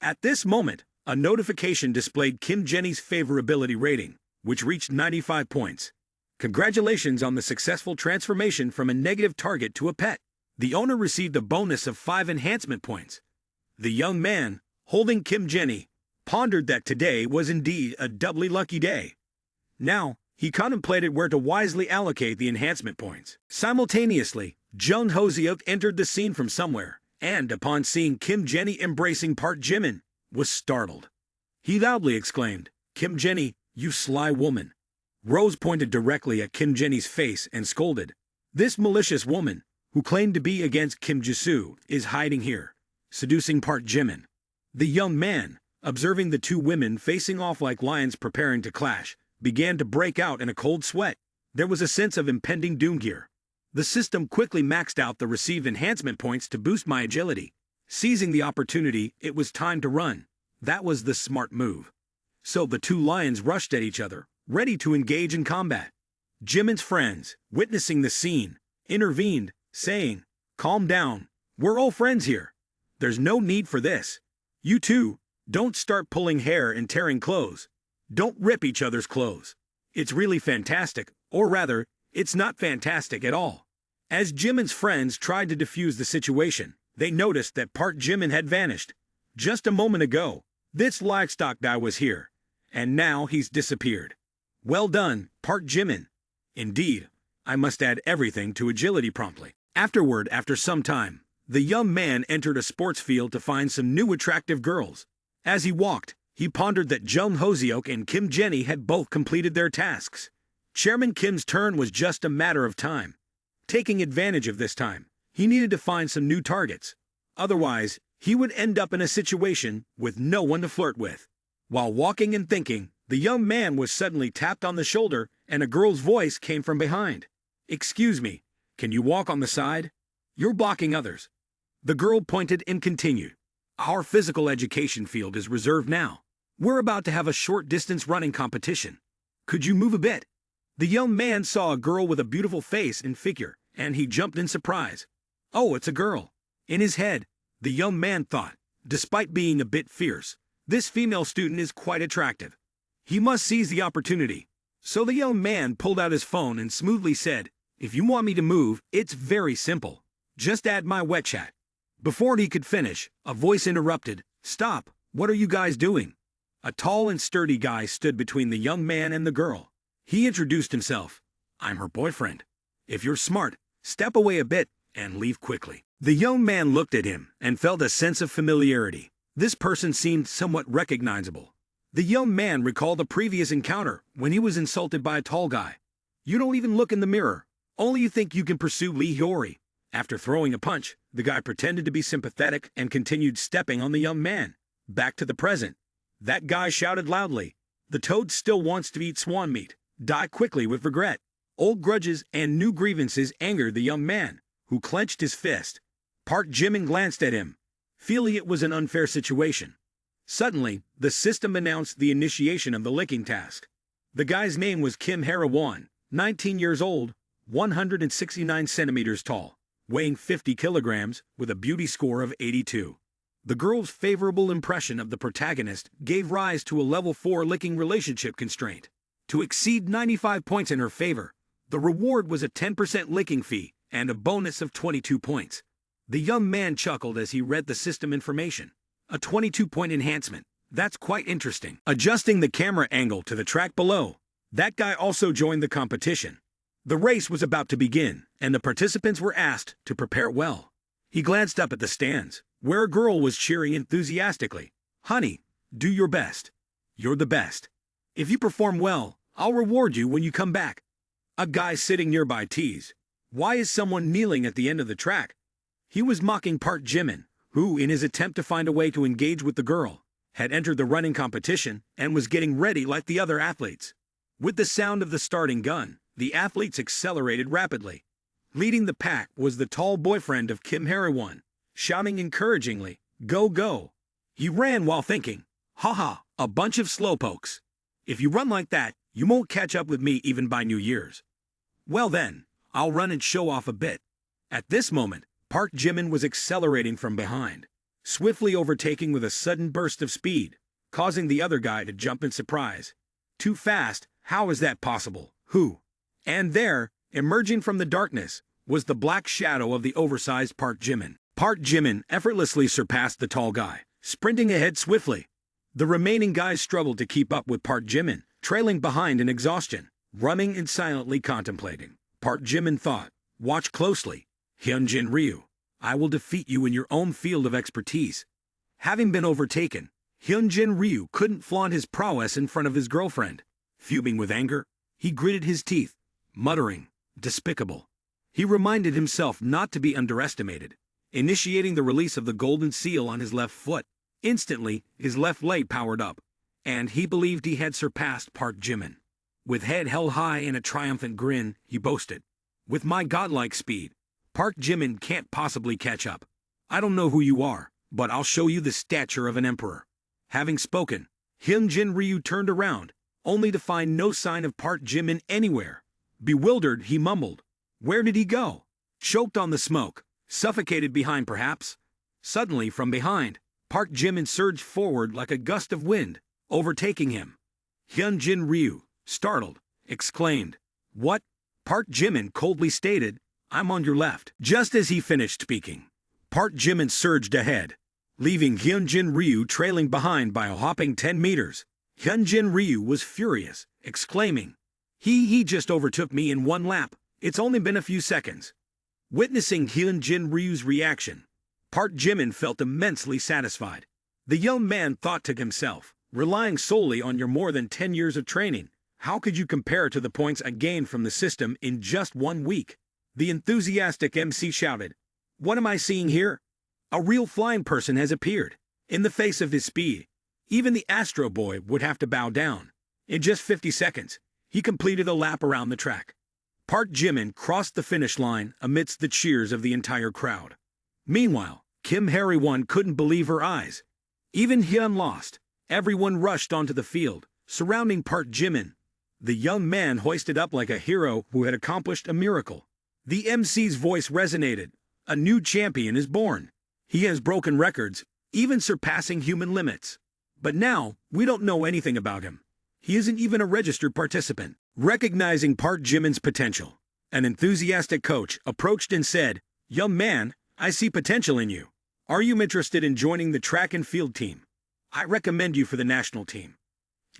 At this moment, a notification displayed Kim Jenny's favorability rating, which reached 95 points. Congratulations on the successful transformation from a negative target to a pet. The owner received a bonus of 5 enhancement points. The young man, holding Kim Jenny, pondered that today was indeed a doubly lucky day. Now, he contemplated where to wisely allocate the enhancement points. Simultaneously, Jung Ho-seok entered the scene from somewhere, and upon seeing Kim Jenny embracing Part Jimin, was startled. He loudly exclaimed, Kim Jenny, you sly woman. Rose pointed directly at Kim Jenny's face and scolded, This malicious woman, who claimed to be against Kim Jisoo, is hiding here, seducing Part Jimin. The young man, observing the two women facing off like lions preparing to clash, began to break out in a cold sweat. There was a sense of impending doom here. The system quickly maxed out the received enhancement points to boost my agility. Seizing the opportunity, it was time to run. That was the smart move. So the two lions rushed at each other, ready to engage in combat. Jimin's friends, witnessing the scene, intervened, saying, "Calm down, we're all friends here. There's no need for this. You two, don't start pulling hair and tearing clothes. Don't rip each other's clothes. It's really fantastic, or rather, it's not fantastic at all." As Jimin's friends tried to defuse the situation, they noticed that Park Jimin had vanished. Just a moment ago, this livestock guy was here, and now he's disappeared. Well done, Park Jimin. Indeed, I must add everything to agility promptly. Afterward, after some time, the young man entered a sports field to find some new attractive girls. As he walked, he pondered that Jung Hoseok and Kim Jenny had both completed their tasks. Chairman Kim's turn was just a matter of time. Taking advantage of this time, he needed to find some new targets. Otherwise, he would end up in a situation with no one to flirt with. While walking and thinking, the young man was suddenly tapped on the shoulder and a girl's voice came from behind. "Excuse me, can you walk on the side? You're blocking others." The girl pointed and continued, "Our physical education field is reserved now. We're about to have a short distance running competition. Could you move a bit?" The young man saw a girl with a beautiful face and figure, and he jumped in surprise. Oh, it's a girl. In his head, the young man thought, despite being a bit fierce, this female student is quite attractive. He must seize the opportunity. So the young man pulled out his phone and smoothly said, "If you want me to move, it's very simple. Just add my wet chat." Before he could finish, a voice interrupted, "Stop, what are you guys doing?" A tall and sturdy guy stood between the young man and the girl. He introduced himself. "I'm her boyfriend. If you're smart, step away a bit and leave quickly." The young man looked at him and felt a sense of familiarity. This person seemed somewhat recognizable. The young man recalled a previous encounter when he was insulted by a tall guy. "You don't even look in the mirror. Only you think you can pursue Lee Hyori." After throwing a punch, the guy pretended to be sympathetic and continued stepping on the young man. Back to the present. That guy shouted loudly, "The toad still wants to eat swan meat. Die quickly with regret." Old grudges and new grievances angered the young man, who clenched his fist. Park Jimin glanced at him, feeling it was an unfair situation. Suddenly, the system announced the initiation of the licking task. The guy's name was Kim Hara-won, 19 years old, 169 centimeters tall, weighing 50 kilograms, with a beauty score of 82. The girl's favorable impression of the protagonist gave rise to a level 4 licking relationship constraint. To exceed 95 points in her favor, the reward was a 10% licking fee and a bonus of 22 points. The young man chuckled as he read the system information. A 22-point enhancement. That's quite interesting. Adjusting the camera angle to the track below, that guy also joined the competition. The race was about to begin, and the participants were asked to prepare well. He glanced up at the stands, where a girl was cheering enthusiastically. "Honey, do your best. You're the best. If you perform well, I'll reward you when you come back." A guy sitting nearby teased, "Why is someone kneeling at the end of the track?" He was mocking Park Jimin, who, in his attempt to find a way to engage with the girl, had entered the running competition and was getting ready like the other athletes. With the sound of the starting gun, the athletes accelerated rapidly. Leading the pack was the tall boyfriend of Kim Hara-won, shouting encouragingly, "Go, go." He ran while thinking, "Haha, a bunch of slowpokes. If you run like that, you won't catch up with me even by New Year's. Well then, I'll run and show off a bit." At this moment, Park Jimin was accelerating from behind, swiftly overtaking with a sudden burst of speed, causing the other guy to jump in surprise. "Too fast, how is that possible? Who?" And there, emerging from the darkness, was the black shadow of the oversized Park Jimin. Park Jimin effortlessly surpassed the tall guy, sprinting ahead swiftly. The remaining guys struggled to keep up with Park Jimin, trailing behind in exhaustion, running and silently contemplating. Park Jimin thought, "Watch closely, Hyunjin Ryu. I will defeat you in your own field of expertise." Having been overtaken, Hyunjin Ryu couldn't flaunt his prowess in front of his girlfriend. Fuming with anger, he gritted his teeth, muttering, "Despicable." He reminded himself not to be underestimated, initiating the release of the golden seal on his left foot. Instantly, his left leg powered up, and he believed he had surpassed Park Jimin. With head held high and a triumphant grin, he boasted, "With my godlike speed, Park Jimin can't possibly catch up. I don't know who you are, but I'll show you the stature of an emperor." Having spoken, Hyunjin Ryu turned around, only to find no sign of Park Jimin anywhere. Bewildered, he mumbled. Where did he go? Choked on the smoke, suffocated behind perhaps. Suddenly, from behind, Park Jimin surged forward like a gust of wind, overtaking him. Hyunjin Ryu, startled, exclaimed, "What?" Park Jimin coldly stated, "I'm on your left." Just as he finished speaking, Park Jimin surged ahead, leaving Hyunjin Ryu trailing behind by a whopping 10 meters. Hyunjin Ryu was furious, exclaiming, He just overtook me in one lap. It's only been a few seconds." Witnessing Hyunjin Ryu's reaction, Park Jimin felt immensely satisfied. The young man thought to himself, relying solely on your more than 10 years of training, how could you compare to the points I gained from the system in just 1 week? The enthusiastic MC shouted, "What am I seeing here? A real flying person has appeared." In the face of his speed, even the Astro Boy would have to bow down. In just 50 seconds, he completed a lap around the track. Park Jimin crossed the finish line amidst the cheers of the entire crowd. Meanwhile, Kim Harry-won couldn't believe her eyes. Even Hyun lost. Everyone rushed onto the field, surrounding Park Jimin. The young man hoisted up like a hero who had accomplished a miracle. The MC's voice resonated. A new champion is born. He has broken records, even surpassing human limits. But now, we don't know anything about him. He isn't even a registered participant. Recognizing Park Jimin's potential, an enthusiastic coach approached and said, "Young man, I see potential in you. Are you interested in joining the track and field team? I recommend you for the national team."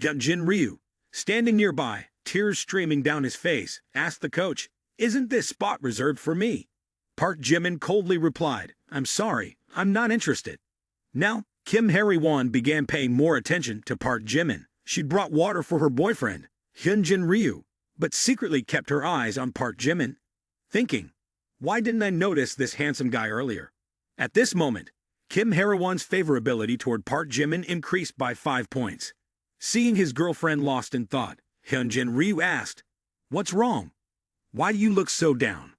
Hyunjin Ryu, standing nearby, tears streaming down his face, asked the coach, "Isn't this spot reserved for me?" Park Jimin coldly replied, "I'm sorry, I'm not interested." Now, Kim Harry-won began paying more attention to Park Jimin. She'd brought water for her boyfriend, Hyunjin Ryu, but secretly kept her eyes on Park Jimin, thinking, why didn't I notice this handsome guy earlier? At this moment, Kim Harry-won's favorability toward Park Jimin increased by 5 points. Seeing his girlfriend lost in thought, Hyunjin Ryu asked, "What's wrong? Why do you look so down?"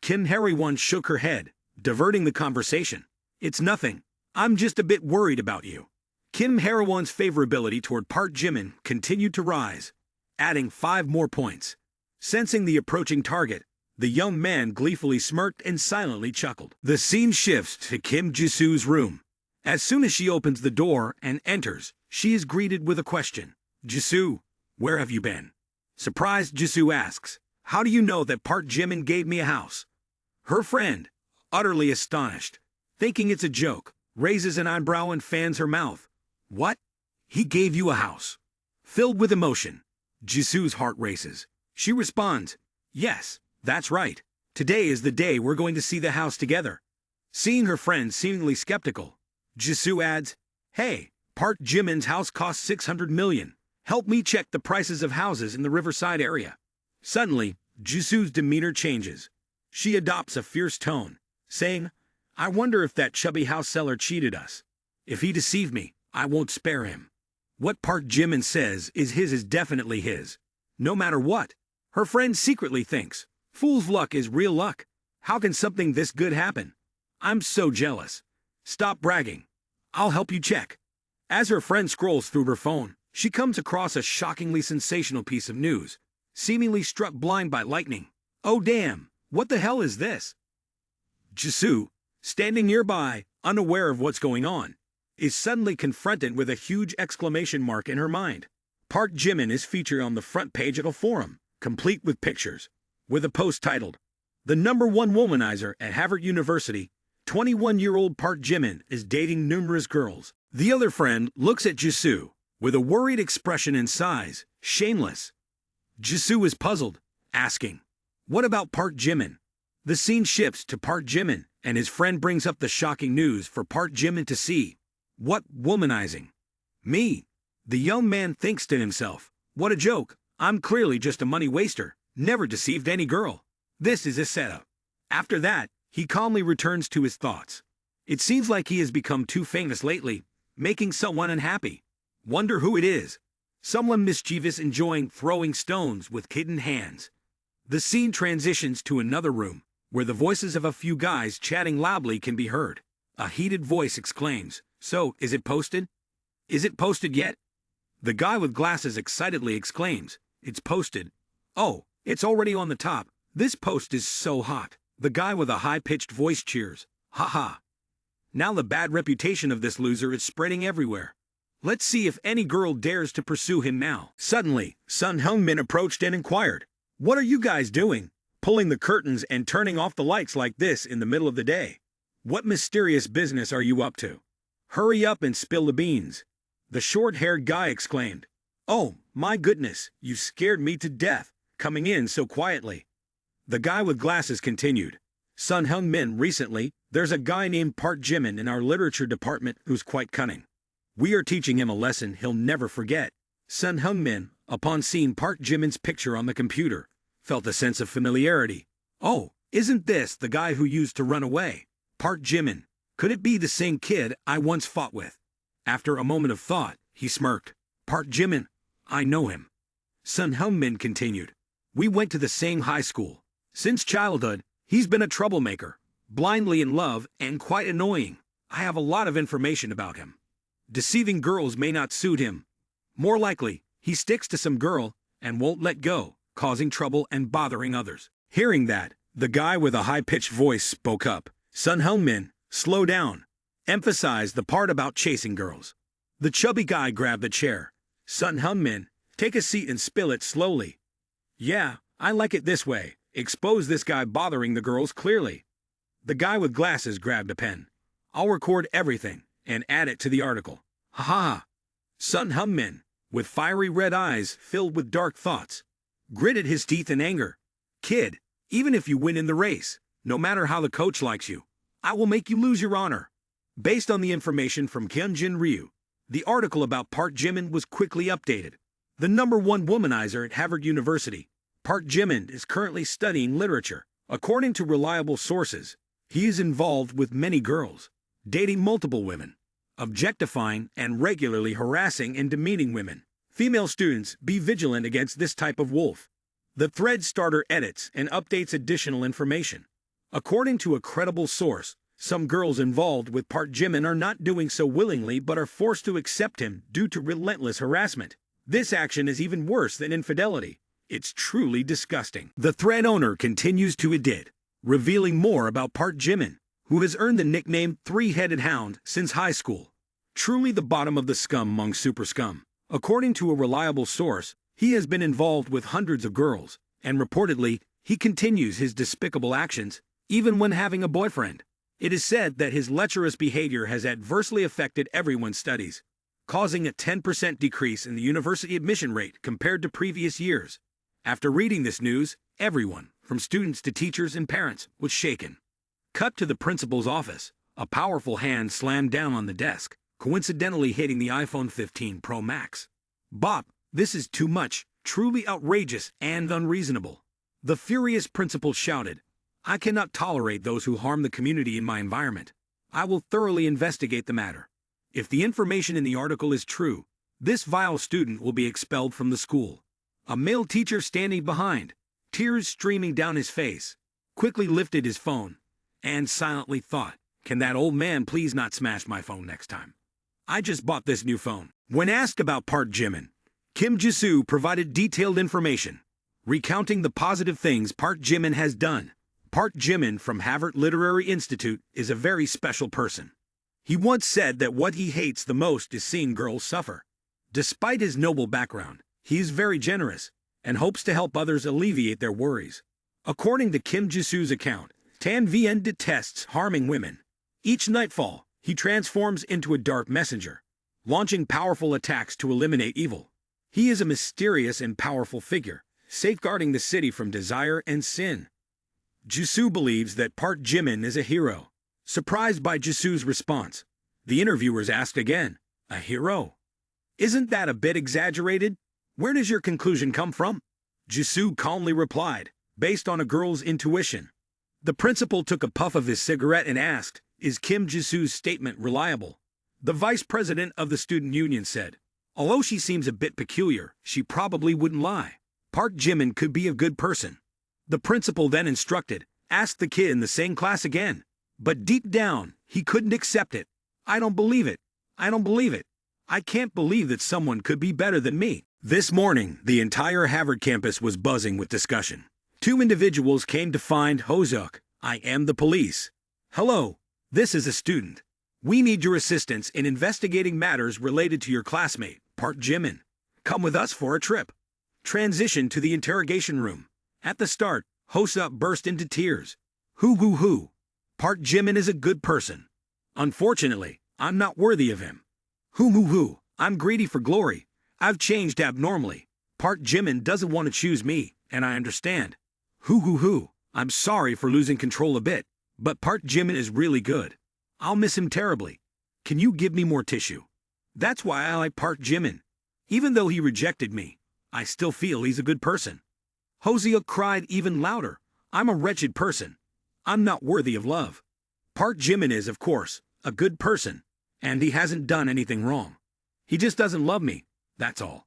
Kim Harry-won shook her head, diverting the conversation. "It's nothing. I'm just a bit worried about you." Kim Harry-won's favorability toward Park Jimin continued to rise, adding 5 more points. Sensing the approaching target, the young man gleefully smirked and silently chuckled. The scene shifts to Kim Jisoo's room. As soon as she opens the door and enters, she is greeted with a question. "Jisoo, where have you been?" Surprised, Jisoo asks, "How do you know that Park Jimin gave me a house?" Her friend, utterly astonished, thinking it's a joke, raises an eyebrow and fans her mouth. "What? He gave you a house?" Filled with emotion, Jisoo's heart races. She responds, "Yes, that's right. Today is the day we're going to see the house together." Seeing her friend seemingly skeptical, Jisoo adds, "Hey, Park Jimin's house costs 600 million. Help me check the prices of houses in the Riverside area." Suddenly, Jisoo's demeanor changes. She adopts a fierce tone, saying, "I wonder if that chubby house seller cheated us. If he deceived me, I won't spare him." What Park Jimin says is definitely his. No matter what, her friend secretly thinks, fool's luck is real luck. How can something this good happen? I'm so jealous. Stop bragging. I'll help you check. As her friend scrolls through her phone, she comes across a shockingly sensational piece of news, seemingly struck blind by lightning. Oh damn, what the hell is this? Jisoo, standing nearby, unaware of what's going on, is suddenly confronted with a huge exclamation mark in her mind. Park Jimin is featured on the front page of a forum, complete with pictures, with a post titled, "The #1 womanizer at Harvard University, 21-year-old Park Jimin is dating numerous girls." The other friend looks at Jisoo, with a worried expression and sighs, shameless. Jisoo is puzzled, asking, "What about Park Jimin?" The scene shifts to Park Jimin, and his friend brings up the shocking news for Park Jimin to see. What womanizing? Me? The young man thinks to himself, what a joke, I'm clearly just a money waster, never deceived any girl. This is a setup. After that, he calmly returns to his thoughts. It seems like he has become too famous lately, making someone unhappy. Wonder who it is. Someone mischievous enjoying throwing stones with hidden hands. The scene transitions to another room, where the voices of a few guys chatting loudly can be heard. A heated voice exclaims, "So, is it posted? Is it posted yet?" The guy with glasses excitedly exclaims, "It's posted." "Oh, It's already on the top. This post is so hot. The guy with a high-pitched voice cheers. Haha. Now the bad reputation of this loser is spreading everywhere. Let's see if any girl dares to pursue him now. Suddenly, Sun Hyungmin approached and inquired, "What are you guys doing? Pulling the curtains and turning off the lights like this in the middle of the day? What mysterious business are you up to? Hurry up and spill the beans." The short-haired guy exclaimed, "Oh, my goodness, you scared me to death, coming in so quietly." The guy with glasses continued, "Sun Hyungmin, recently, there's a guy named Park Jimin in our literature department who's quite cunning. We are teaching him a lesson he'll never forget." Sun Hyungmin, upon seeing Park Jimin's picture on the computer, felt a sense of familiarity. "Oh, isn't this the guy who used to run away? Park Jimin. Could it be the same kid I once fought with?" After a moment of thought, he smirked. "Park Jimin, I know him." Sun Hyungmin continued, "We went to the same high school. Since childhood, he's been a troublemaker, blindly in love, and quite annoying. I have a lot of information about him. Deceiving girls may not suit him. More likely, he sticks to some girl and won't let go, causing trouble and bothering others." Hearing that, the guy with a high-pitched voice spoke up. "Sun Hyungmin, slow down. Emphasize the part about chasing girls." The chubby guy grabbed the chair. "Sun Hyungmin, take a seat and spill it slowly." "Yeah, I like it this way. Expose this guy bothering the girls clearly." The guy with glasses grabbed a pen. "I'll record everything and add it to the article." "Ha ha." Sun Hyungmin, with fiery red eyes filled with dark thoughts, gritted his teeth in anger. "Kid, even if you win in the race, no matter how the coach likes you, I will make you lose your honor." Based on the information from Kyunjin Ryu, the article about Park Jimin was quickly updated. The #1 womanizer at Harvard University, Park Jimin is currently studying literature. According to reliable sources, he is involved with many girls, dating multiple women, objectifying and regularly harassing and demeaning women. Female students, be vigilant against this type of wolf. The thread starter edits and updates additional information. According to a credible source, some girls involved with Park Jimin are not doing so willingly but are forced to accept him due to relentless harassment. This action is even worse than infidelity. It's truly disgusting. The thread owner continues to edit, revealing more about Park Jimin, who has earned the nickname Three-Headed Hound since high school. Truly the bottom of the scum among super scum. According to a reliable source, he has been involved with hundreds of girls, and reportedly, he continues his despicable actions, even when having a boyfriend. It is said that his lecherous behavior has adversely affected everyone's studies, causing a 10% decrease in the university admission rate compared to previous years. After reading this news, everyone, from students to teachers and parents, was shaken. Cut to the principal's office. A powerful hand slammed down on the desk, coincidentally hitting the iPhone 15 Pro Max. "Bop, this is too much, truly outrageous and unreasonable." The furious principal shouted, "I cannot tolerate those who harm the community in my environment. I will thoroughly investigate the matter. If the information in the article is true, this vile student will be expelled from the school." A male teacher standing behind, tears streaming down his face, quickly lifted his phone and silently thought, "Can that old man please not smash my phone next time? I just bought this new phone." When asked about Park Jimin, Kim Jisoo provided detailed information, recounting the positive things Park Jimin has done. Park Jimin from Harvard Literary Institute is a very special person. He once said that what he hates the most is seeing girls suffer. Despite his noble background, he is very generous and hopes to help others alleviate their worries. According to Kim Jisoo's account, Tan Vien detests harming women. Each nightfall, he transforms into a dark messenger, launching powerful attacks to eliminate evil. He is a mysterious and powerful figure, safeguarding the city from desire and sin. Jisoo believes that Park Jimin is a hero. Surprised by Jisoo's response, the interviewers asked again, "A hero? Isn't that a bit exaggerated? Where does your conclusion come from?" Jisoo calmly replied, "Based on a girl's intuition." The principal took a puff of his cigarette and asked, "Is Kim Jisoo's statement reliable?" The vice president of the student union said, "Although she seems a bit peculiar, she probably wouldn't lie. Park Jimin could be a good person." The principal then instructed, "Ask the kid in the same class again." But deep down, he couldn't accept it. "I don't believe it. I don't believe it. I can't believe that someone could be better than me." This morning, the entire Harvard campus was buzzing with discussion. Two individuals came to find Hozuk. I am the police. Hello, this is a student. We need your assistance in investigating matters related to your classmate, Park Jimin. Come with us for a trip. Transition to the interrogation room. At the start, Hosuk burst into tears. Hoo. Park Jimin is a good person. Unfortunately, I'm not worthy of him. Hoo. I'm greedy for glory. I've changed abnormally. Park Jimin doesn't want to choose me, and I understand. Hoo. I'm sorry for losing control a bit, but Park Jimin is really good. I'll miss him terribly. Can you give me more tissue? That's why I like Park Jimin. Even though he rejected me, I still feel he's a good person. Hosea cried even louder. I'm a wretched person. I'm not worthy of love. Park Jimin is, of course, a good person, and he hasn't done anything wrong. He just doesn't love me, that's all.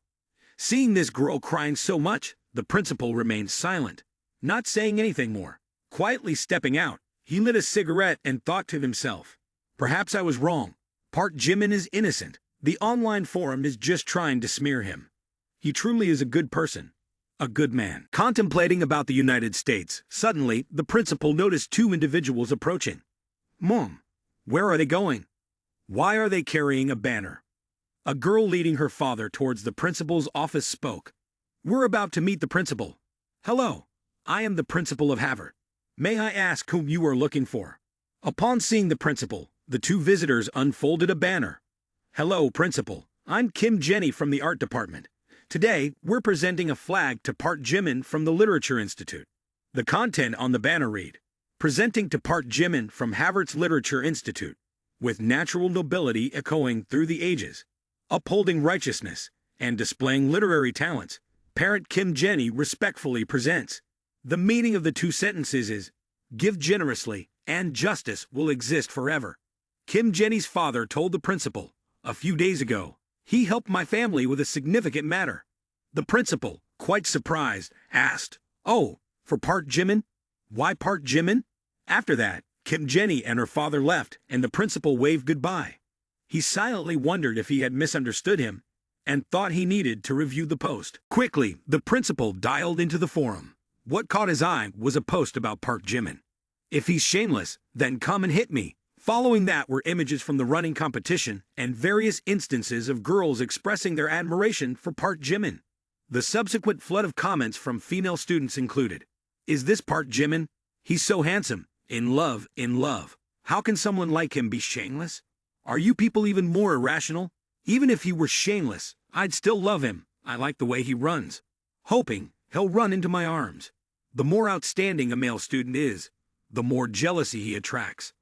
Seeing this girl crying so much, the principal remained silent, not saying anything more. Quietly stepping out, he lit a cigarette and thought to himself, perhaps I was wrong. Park Jimin is innocent. The online forum is just trying to smear him. He truly is a good person. A good man. Contemplating about the United States, suddenly, the principal noticed two individuals approaching. Mom, where are they going? Why are they carrying a banner? A girl leading her father towards the principal's office spoke. We're about to meet the principal. Hello, I am the principal of Harvard. May I ask whom you are looking for? Upon seeing the principal, the two visitors unfolded a banner. Hello, principal. I'm Kim Jenny from the art department. Today, we're presenting a flag to Park Jimin from the Literature Institute. The content on the banner read, presenting to Park Jimin from Harvard's Literature Institute, with natural nobility echoing through the ages, upholding righteousness, and displaying literary talents, parent Kim Jenny respectfully presents. The meaning of the two sentences is, give generously, and justice will exist forever. Kim Jenny's father told the principal, a few days ago, he helped my family with a significant matter. The principal, quite surprised, asked, oh, for Park Jimin? Why Park Jimin? After that, Kim Jenny and her father left, and the principal waved goodbye. He silently wondered if he had misunderstood him, and thought he needed to review the post. Quickly, the principal dialed into the forum. What caught his eye was a post about Park Jimin. If he's shameless, then come and hit me. Following that were images from the running competition and various instances of girls expressing their admiration for Park Jimin. The subsequent flood of comments from female students included, is this Park Jimin? He's so handsome. In love. How can someone like him be shameless? Are you people even more irrational? Even if he were shameless, I'd still love him. I like the way he runs. Hoping he'll run into my arms. The more outstanding a male student is, the more jealousy he attracts.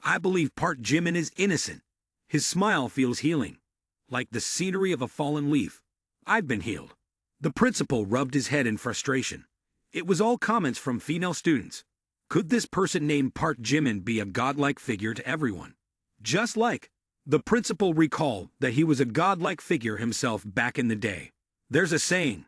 I believe Park Jimin is innocent. His smile feels healing, like the scenery of a fallen leaf. I've been healed. The principal rubbed his head in frustration. It was all comments from female students. Could this person named Park Jimin be a godlike figure to everyone? Just like the principal recalled that he was a godlike figure himself back in the day. There's a saying,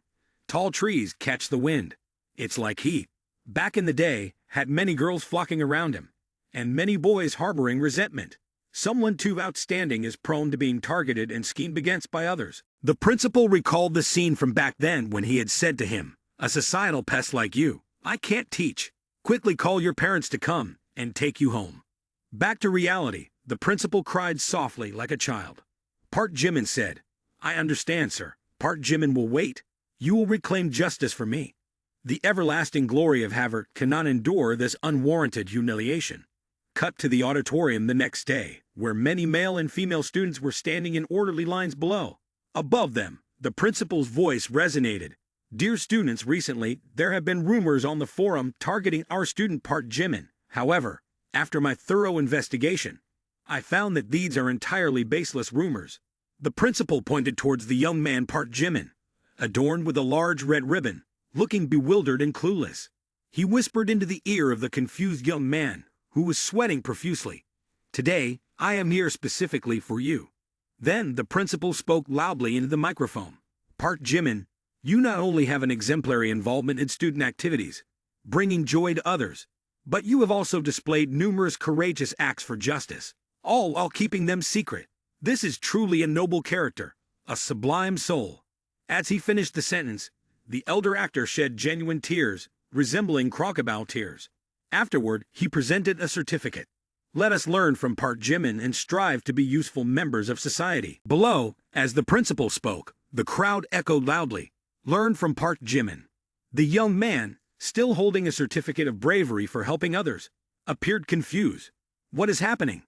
tall trees catch the wind. It's like he, back in the day, had many girls flocking around him, and many boys harboring resentment. Someone too outstanding is prone to being targeted and schemed against by others. The principal recalled the scene from back then when he had said to him, a societal pest like you, I can't teach. Quickly call your parents to come and take you home. Back to reality, the principal cried softly like a child. Park Jimin said, I understand, sir. Park Jimin will wait. You will reclaim justice for me. The everlasting glory of Harvard cannot endure this unwarranted humiliation. Cut to the auditorium the next day, where many male and female students were standing in orderly lines below. Above them, the principal's voice resonated. Dear students, recently, there have been rumors on the forum targeting our student Park Jimin. However, after my thorough investigation, I found that these are entirely baseless rumors. The principal pointed towards the young man Park Jimin, adorned with a large red ribbon, looking bewildered and clueless. He whispered into the ear of the confused young man, who was sweating profusely. Today, I am here specifically for you. Then the principal spoke loudly into the microphone. Park Jimin, you not only have an exemplary involvement in student activities, bringing joy to others, but you have also displayed numerous courageous acts for justice, all while keeping them secret. This is truly a noble character, a sublime soul. As he finished the sentence, the elder actor shed genuine tears, resembling crocodile tears. Afterward, he presented a certificate. Let us learn from Park Jimin and strive to be useful members of society. Below, as the principal spoke, the crowd echoed loudly. Learn from Park Jimin. The young man, still holding a certificate of bravery for helping others, appeared confused. What is happening?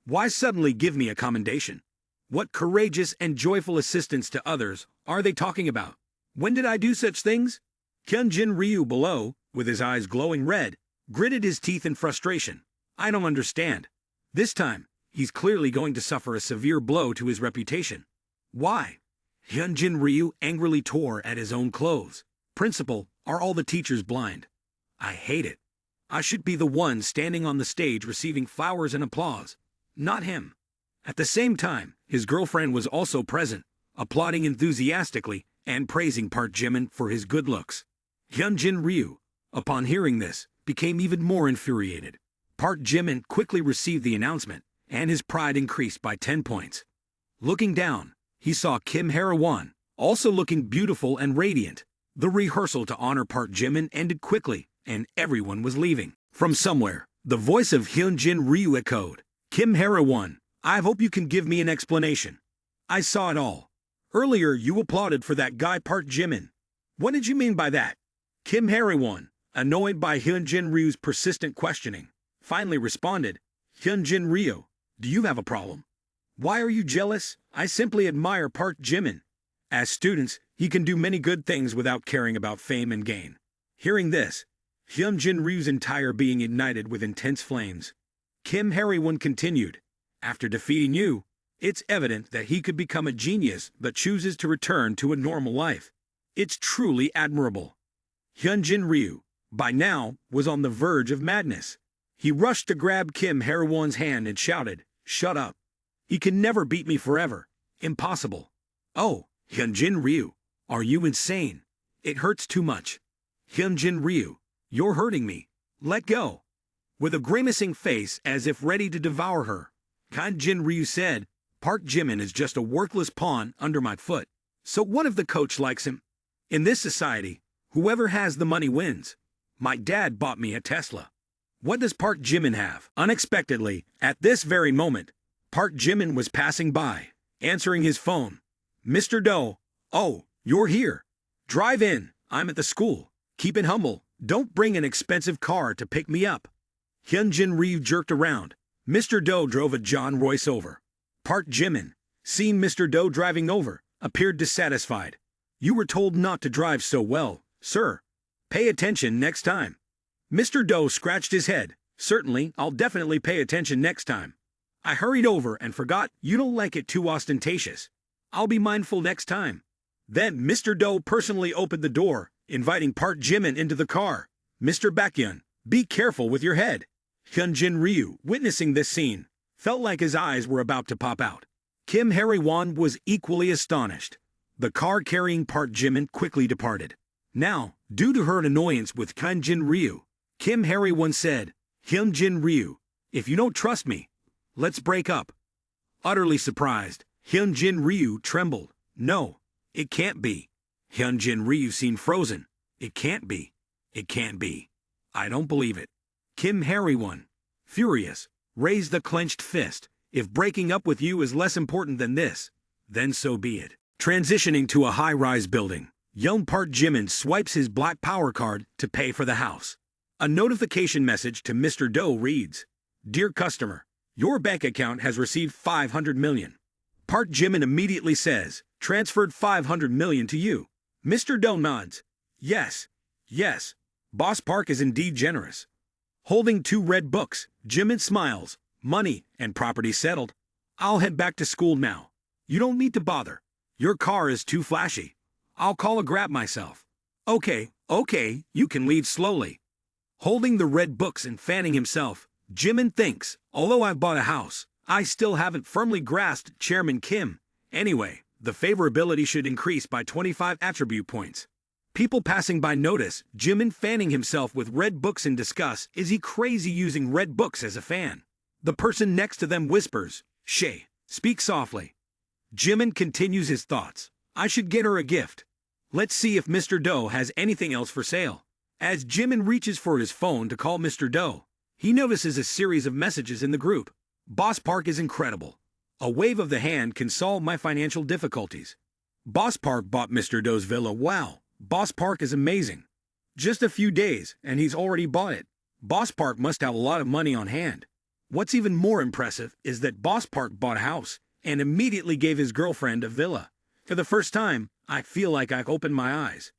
Why suddenly give me a commendation? What courageous and joyful assistance to others are they talking about? When did I do such things? Hyunjin Ryu below, with his eyes glowing red, gritted his teeth in frustration. I don't understand. This time, he's clearly going to suffer a severe blow to his reputation. Why? Hyunjin Ryu angrily tore at his own clothes. Principal, are all the teachers blind? I hate it. I should be the one standing on the stage receiving flowers and applause, not him. At the same time, his girlfriend was also present, applauding enthusiastically and praising Park Jimin for his good looks. Hyunjin Ryu, upon hearing this, became even more infuriated. Park Jimin quickly received the announcement, and his pride increased by 10 points. Looking down, he saw Kim Hara-won, also looking beautiful and radiant. The rehearsal to honor Park Jimin ended quickly, and everyone was leaving. From somewhere, the voice of Hyunjin Ryu echoed. Kim Hara-won, I hope you can give me an explanation. I saw it all. Earlier you applauded for that guy Park Jimin. What did you mean by that? Kim Hara-won, annoyed by Hyunjin Ryu's persistent questioning, finally responded, Hyunjin Ryu, do you have a problem? Why are you jealous? I simply admire Park Jimin. As students, he can do many good things without caring about fame and gain. Hearing this, Hyunjin Ryu's entire being ignited with intense flames. Kim Hara-won continued, after defeating you, it's evident that he could become a genius but chooses to return to a normal life. It's truly admirable. Hyunjin Ryu, by now, was on the verge of madness. He rushed to grab Kim Hara-won's hand and shouted, Shut up. He can never beat me forever. Impossible. Oh, Hyunjin Ryu, are you insane? It hurts too much. Hyunjin Ryu, you're hurting me. Let go. With a grimacing face as if ready to devour her, Hyunjin Ryu said, Park Jimin is just a worthless pawn under my foot. So what if the coach likes him? In this society, whoever has the money wins. My dad bought me a Tesla. What does Park Jimin have? Unexpectedly, at this very moment, Park Jimin was passing by, answering his phone. Mr. Do, oh, you're here. Drive in, I'm at the school. Keep it humble, don't bring an expensive car to pick me up. Hyunjin Ryu jerked around. Mr. Do drove a John Royce over. Park Jimin, seeing Mr. Do driving over, appeared dissatisfied. You were told not to drive so well, sir. Pay attention next time. Mr. Do scratched his head. Certainly, I'll definitely pay attention next time. I hurried over and forgot you don't like it too ostentatious. I'll be mindful next time. Then Mr. Do personally opened the door, inviting Park Jimin into the car. Mr. Baekhyun, be careful with your head. Hyunjin Ryu, witnessing this scene, felt like his eyes were about to pop out. Kim Hara-won was equally astonished. The car carrying Park Jimin quickly departed. Now, due to her annoyance with Hyunjin Ryu, Kim Hara-won said, Hyunjin Ryu, if you don't trust me, let's break up. Utterly surprised, Hyunjin Ryu trembled. No, it can't be. Hyunjin Ryu seemed frozen. It can't be. It can't be. I don't believe it. Kim Hara-won, furious, raised a clenched fist. If breaking up with you is less important than this, then so be it. Transitioning to a high-rise building, young Park Jimin swipes his black power card to pay for the house. A notification message to Mr. Do reads, Dear customer, your bank account has received 500 million. Park Jimin immediately says, transferred 500 million to you. Mr. Do nods. Yes, yes, Boss Park is indeed generous. Holding 2 red books, Jimin smiles. Money and property settled. I'll head back to school now. You don't need to bother. Your car is too flashy. I'll call a Grab myself. Okay, you can leave slowly. Holding the red books and fanning himself, Jimin thinks, although I've bought a house, I still haven't firmly grasped Chairman Kim. Anyway, the favorability should increase by 25 attribute points. People passing by notice Jimin fanning himself with red books in disgust. Is he crazy using red books as a fan? The person next to them whispers, Shay, speak softly. Jimin continues his thoughts. I should get her a gift. Let's see if Mr. Doe has anything else for sale. As Jimin reaches for his phone to call Mr. Doe, he notices a series of messages in the group. Boss Park is incredible. A wave of the hand can solve my financial difficulties. Boss Park bought Mr. Doe's villa. Wow, Boss Park is amazing. Just a few days, and he's already bought it. Boss Park must have a lot of money on hand. What's even more impressive is that Boss Park bought a house and immediately gave his girlfriend a villa. For the first time, I feel like I opened my eyes.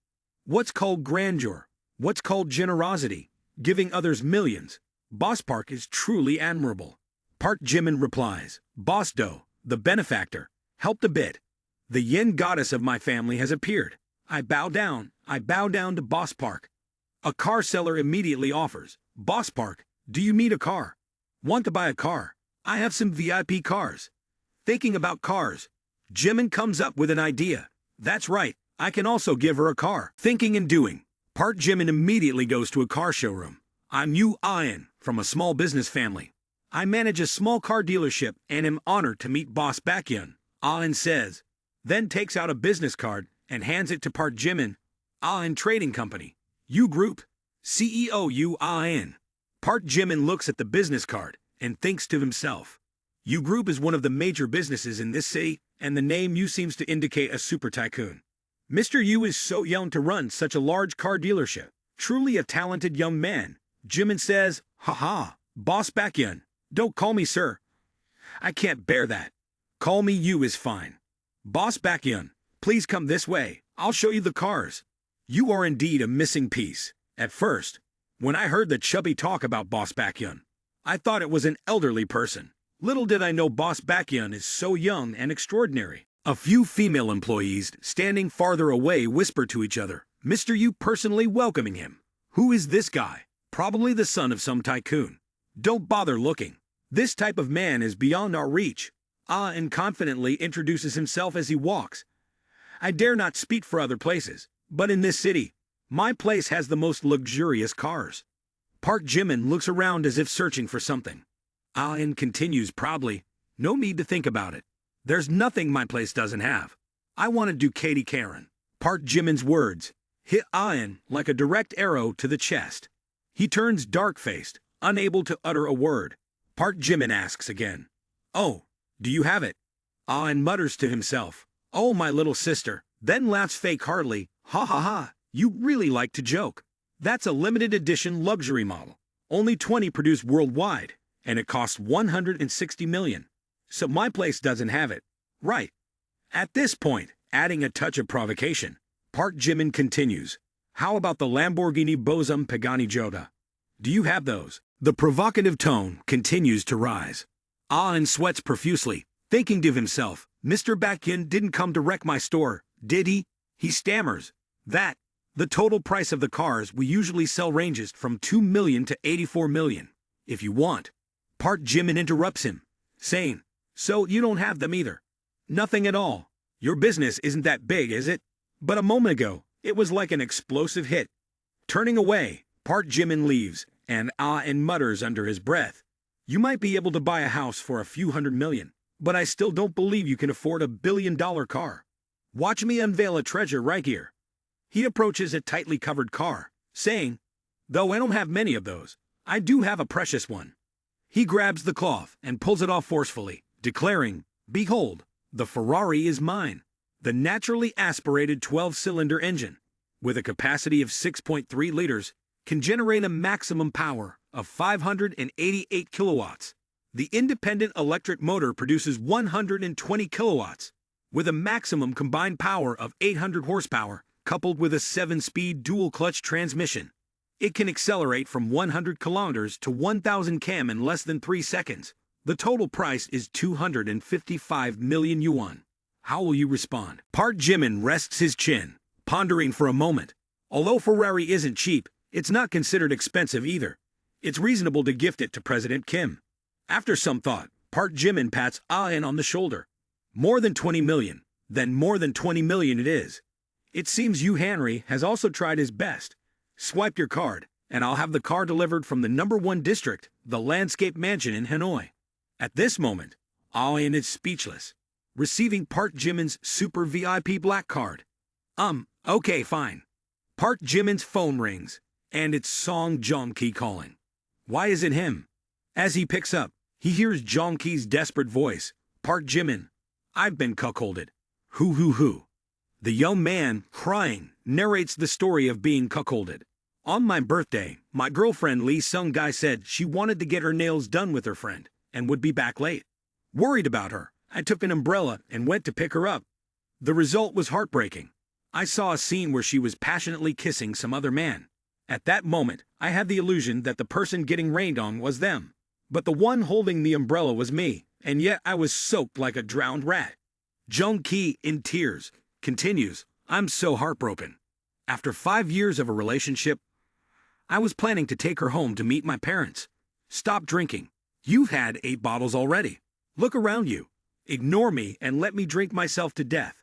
What's called grandeur? What's called generosity? Giving others millions. Boss Park is truly admirable. Park Jimin replies, Boss Doe, the benefactor, helped a bit. The yin goddess of my family has appeared. I bow down to Boss Park. A car seller immediately offers, Boss Park, do you need a car? Want to buy a car? I have some VIP cars. Thinking about cars, Jimin comes up with an idea. That's right, I can also give her a car. Thinking and doing, Park Jimin immediately goes to a car showroom. I'm Yu Ayan from a small business family. I manage a small car dealership and am honored to meet Boss Baekhyun, Ayan says, then takes out a business card and hands it to Park Jimin. Ayan Trading Company, Yu Group, CEO Yu Ayan. Park Jimin looks at the business card and thinks to himself, Yu Group is one of the major businesses in this city, and the name Yu seems to indicate a super tycoon. Mr. Yu is so young to run such a large car dealership. Truly a talented young man. Jimin says, haha, Boss Baekhyun, don't call me sir. I can't bear that. Call me Yu is fine. Boss Baekhyun, please come this way. I'll show you the cars. You are indeed a missing piece. At first, when I heard the chubby talk about Boss Baekhyun, I thought it was an elderly person. Little did I know Boss Baekhyun is so young and extraordinary. A few female employees standing farther away whisper to each other, Mr. Yu personally welcoming him. Who is this guy? Probably the son of some tycoon. Don't bother looking. This type of man is beyond our reach. And confidently introduces himself as he walks. I dare not speak for other places, but in this city, my place has the most luxurious cars. Park Jimin looks around as if searching for something. Ayan continues proudly, no need to think about it. There's nothing my place doesn't have. I want a Ducati Karen. Park Jimin's words hit Ayan like a direct arrow to the chest. He turns dark-faced, unable to utter a word. Park Jimin asks again, oh, do you have it? Ayan mutters to himself, oh my little sister, then laughs fake-heartedly, ha ha ha, you really like to joke. That's a limited edition luxury model. Only 20 produced worldwide, and it costs 160 million. So my place doesn't have it. Right. At this point, adding a touch of provocation, Park Jimin continues, how about the Lamborghini Bozum Pagani Jota? Do you have those? The provocative tone continues to rise. Ayan sweats profusely, thinking to himself, Mr. Baekhyun didn't come to wreck my store, did he? He stammers. That, the total price of the cars we usually sell ranges from 2 million to 84 million. If you want. Park Jimin interrupts him, saying, so you don't have them either? Nothing at all. Your business isn't that big, is it? But a moment ago, it was like an explosive hit. Turning away, Park Jimin leaves, and Ayan mutters under his breath, you might be able to buy a house for a few $100 million, but I still don't believe you can afford a $1 billion car. Watch me unveil a treasure right here. He approaches a tightly covered car, saying, though I don't have many of those, I do have a precious one. He grabs the cloth and pulls it off forcefully, declaring, behold, the Ferrari is mine. The naturally aspirated 12-cylinder engine, with a capacity of 6.3 liters, can generate a maximum power of 588 kilowatts. The independent electric motor produces 120 kilowatts, with a maximum combined power of 800 horsepower, coupled with a 7-speed dual-clutch transmission. It can accelerate from 100 kilometers to 1,000 km in less than 3 seconds. The total price is 255 million yuan. How will you respond? Park Jimin rests his chin, pondering for a moment. Although Ferrari isn't cheap, it's not considered expensive either. It's reasonable to gift it to President Kim. After some thought, Park Jimin pats Ayan on the shoulder. More than 20 million. Then more than 20 million it is. It seems Yu Henry has also tried his best. Swipe your card, and I'll have the car delivered from the #1 district, the Landscape Mansion in Hanoi. At this moment, Ayan is speechless. receiving Park Jimin's Super VIP black card. Okay, fine. Park Jimin's phone rings, and it's Song Joong-ki calling. Why is it him? As he picks up, he hears Joong-ki's desperate voice. Park Jimin, I've been cuckolded. Hoo. The young man, crying, narrates the story of being cuckolded. On my birthday, my girlfriend Lee Sung-gi said she wanted to get her nails done with her friend and would be back late. Worried about her, I took an umbrella and went to pick her up. The result was heartbreaking. I saw a scene where she was passionately kissing some other man. At that moment, I had the illusion that the person getting rained on was them. But the one holding the umbrella was me, and yet I was soaked like a drowned rat. Joong-ki, in tears, continues, I'm so heartbroken. After 5 years of a relationship, I was planning to take her home to meet my parents. Stop drinking. You've had 8 bottles already. Look around you. Ignore me and let me drink myself to death.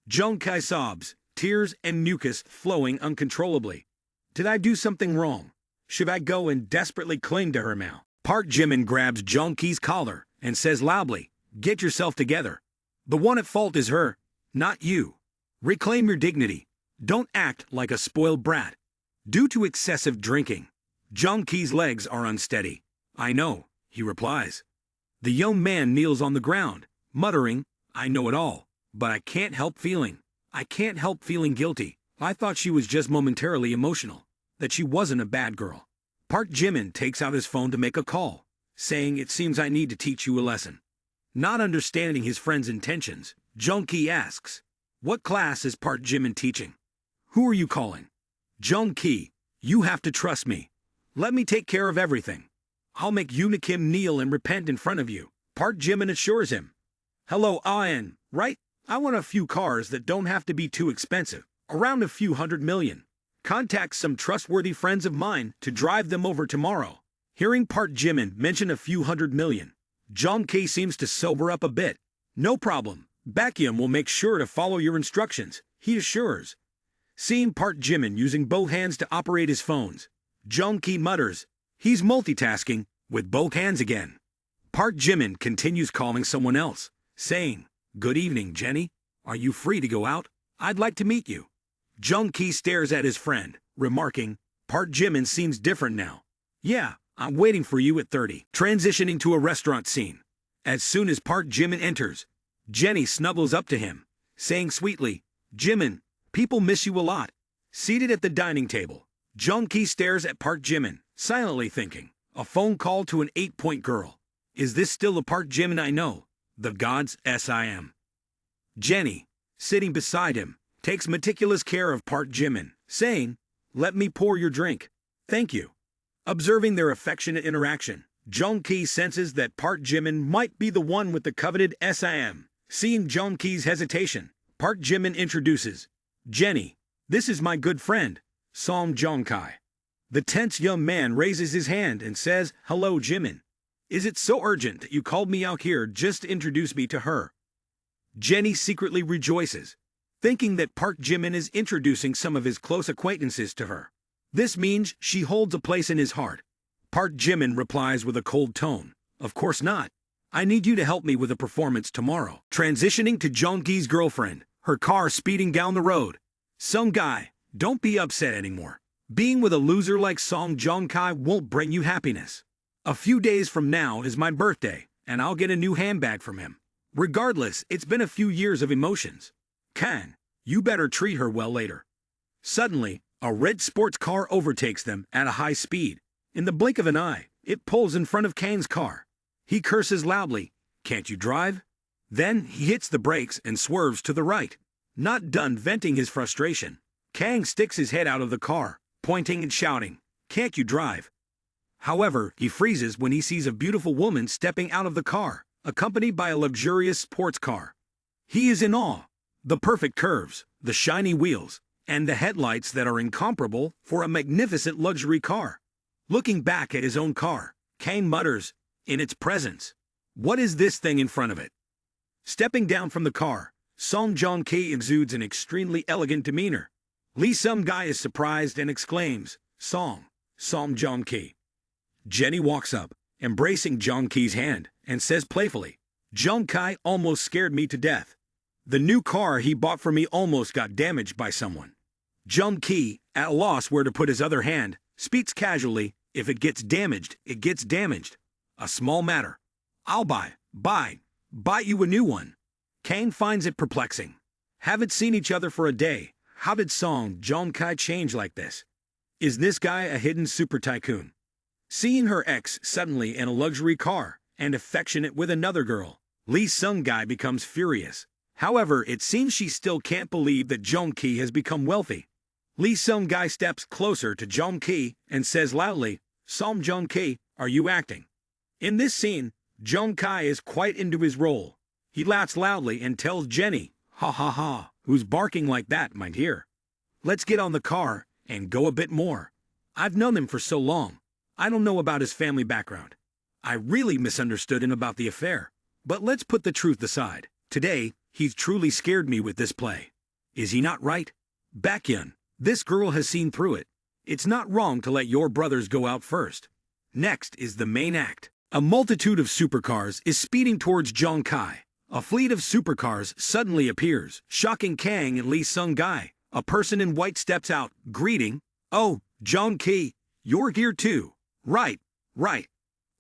Joong-ki sobs, tears and mucus flowing uncontrollably. Did I do something wrong? Should I go and desperately cling to her now? Park Jimin grabs Joong-ki's collar and says loudly, get yourself together. The one at fault is her, not you. Reclaim your dignity. Don't act like a spoiled brat. Due to excessive drinking, Joong-ki's legs are unsteady. I know, he replies. The young man kneels on the ground, muttering, I know it all, but I can't help feeling guilty. I thought she was just momentarily emotional, that she wasn't a bad girl. Park Jimin takes out his phone to make a call, saying it seems I need to teach you a lesson. Not understanding his friend's intentions, Joong-ki asks, what class is Park Jimin teaching? Who are you calling? Joong-ki, you have to trust me. Let me take care of everything. I'll make Yoona Kim kneel and repent in front of you. Park Jimin assures him. Hello, An, right? I want a few cars that don't have to be too expensive, around a few $100 million. Contact some trustworthy friends of mine to drive them over tomorrow. Hearing Park Jimin mention a few $100 million, Joong-ki seems to sober up a bit. No problem. Baekhyun will make sure to follow your instructions, he assures. Seeing Park Jimin using both hands to operate his phones, Joong-ki mutters, he's multitasking with both hands again. Park Jimin continues calling someone else, saying, good evening, Jenny. Are you free to go out? I'd like to meet you. Joong-ki stares at his friend, remarking, Park Jimin seems different now. Yeah, I'm waiting for you at 30. Transitioning to a restaurant scene. As soon as Park Jimin enters, Jenny snuggles up to him, saying sweetly, Jimin, people miss you a lot. Seated at the dining table, Joong-ki stares at Park Jimin, silently thinking, a phone call to an 8-point girl. Is this still the Park Jimin I know? The gods SIM. Jenny, sitting beside him, takes meticulous care of Park Jimin, saying, let me pour your drink. Thank you. Observing their affectionate interaction, Joong-ki senses that Park Jimin might be the one with the coveted SIM. Seeing Joong-ki's hesitation, Park Jimin introduces, Jenny, this is my good friend, Song Joong-ki. The tense young man raises his hand and says, hello, Jimin. Is it so urgent that you called me out here just to introduce me to her? Jenny secretly rejoices, thinking that Park Jimin is introducing some of his close acquaintances to her. This means she holds a place in his heart. Park Jimin replies with a cold tone, of course not. I need you to help me with a performance tomorrow. Transitioning to Joong-ki's girlfriend, her car speeding down the road. Some guy, don't be upset anymore. Being with a loser like Song Joong-ki won't bring you happiness. A few days from now is my birthday, and I'll get a new handbag from him. Regardless, it's been a few years of emotions. Kan, you better treat her well later. Suddenly, a red sports car overtakes them at a high speed. In the blink of an eye, it pulls in front of Kang's car. He curses loudly, can't you drive? Then he hits the brakes and swerves to the right. Not done venting his frustration, Kang sticks his head out of the car, pointing and shouting, can't you drive? However, he freezes when he sees a beautiful woman stepping out of the car, accompanied by a luxurious sports car. He is in awe. The perfect curves, the shiny wheels, and the headlights that are incomparable for a magnificent luxury car. Looking back at his own car, Kang mutters, in its presence, what is this thing in front of it? Stepping down from the car, Song Joong-ki exudes an extremely elegant demeanor. Lee Sung-gi is surprised and exclaims, Song Joong-ki. Jenny walks up, embracing Joong-ki's hand, and says playfully, Jung Kai almost scared me to death. The new car he bought for me almost got damaged by someone. Jung Ki, at a loss where to put his other hand, speaks casually, if it gets damaged, it gets damaged. A small matter. I'll buy you a new one. Kang finds it perplexing. Haven't seen each other for a day. How did Song Jung Kai change like this? Is this guy a hidden super tycoon? Seeing her ex suddenly in a luxury car and affectionate with another girl, Lee Sung Guy becomes furious. However, it seems she still can't believe that Jung Ki has become wealthy. Lee Sung Guy steps closer to Jung Ki and says loudly, "Som Jung Ki, are you acting?" In this scene, Jung Kai is quite into his role. He laughs loudly and tells Jenny, "Ha ha ha, who's barking like that, my dear? Let's get on the car and go a bit more. I've known him for so long. I don't know about his family background. I really misunderstood him about the affair. But let's put the truth aside. Today, he's truly scared me with this play. Is he not right? Baekhyun, this girl has seen through it. It's not wrong to let your brothers go out first." Next is the main act. A multitude of supercars is speeding towards Jung Kai. A fleet of supercars suddenly appears, shocking Kang and Lee Sung Guy. A person in white steps out, greeting, "Oh, Jung Ki, you're here too. Right.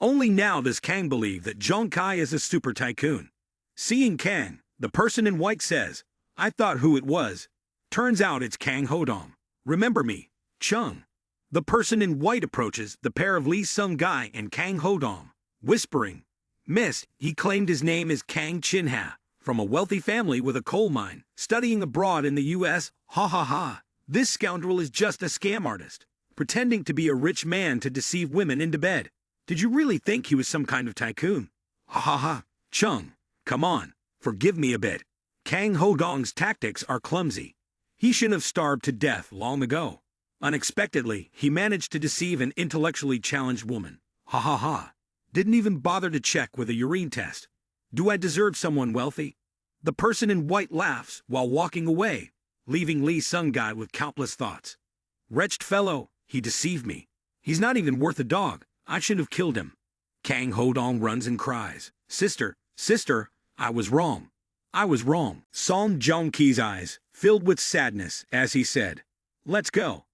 Only now does Kang believe that Jung Kai is a super tycoon. Seeing Kang, the person in white says, "I thought who it was. Turns out it's Kang Hodong. Remember me, Chung." The person in white approaches the pair of Lee Sung Guy and Kang Hodong, whispering, "Miss, he claimed his name is Kang Chin-ha, from a wealthy family with a coal mine, studying abroad in the U.S. Ha ha ha. This scoundrel is just a scam artist, pretending to be a rich man to deceive women into bed. Did you really think he was some kind of tycoon? Ha ha ha. Chung, come on, forgive me a bit. Kang Hodong's tactics are clumsy. He shouldn't have starved to death long ago. Unexpectedly, he managed to deceive an intellectually challenged woman. Ha ha ha. Didn't even bother to check with a urine test. Do I deserve someone wealthy?" The person in white laughs while walking away, leaving Lee Sung Guy with countless thoughts. Wretched fellow, he deceived me. He's not even worth a dog. I should have killed him. Kang Hodong runs and cries, Sister, I was wrong. Song Jung Ki's eyes filled with sadness as he said, "Let's go."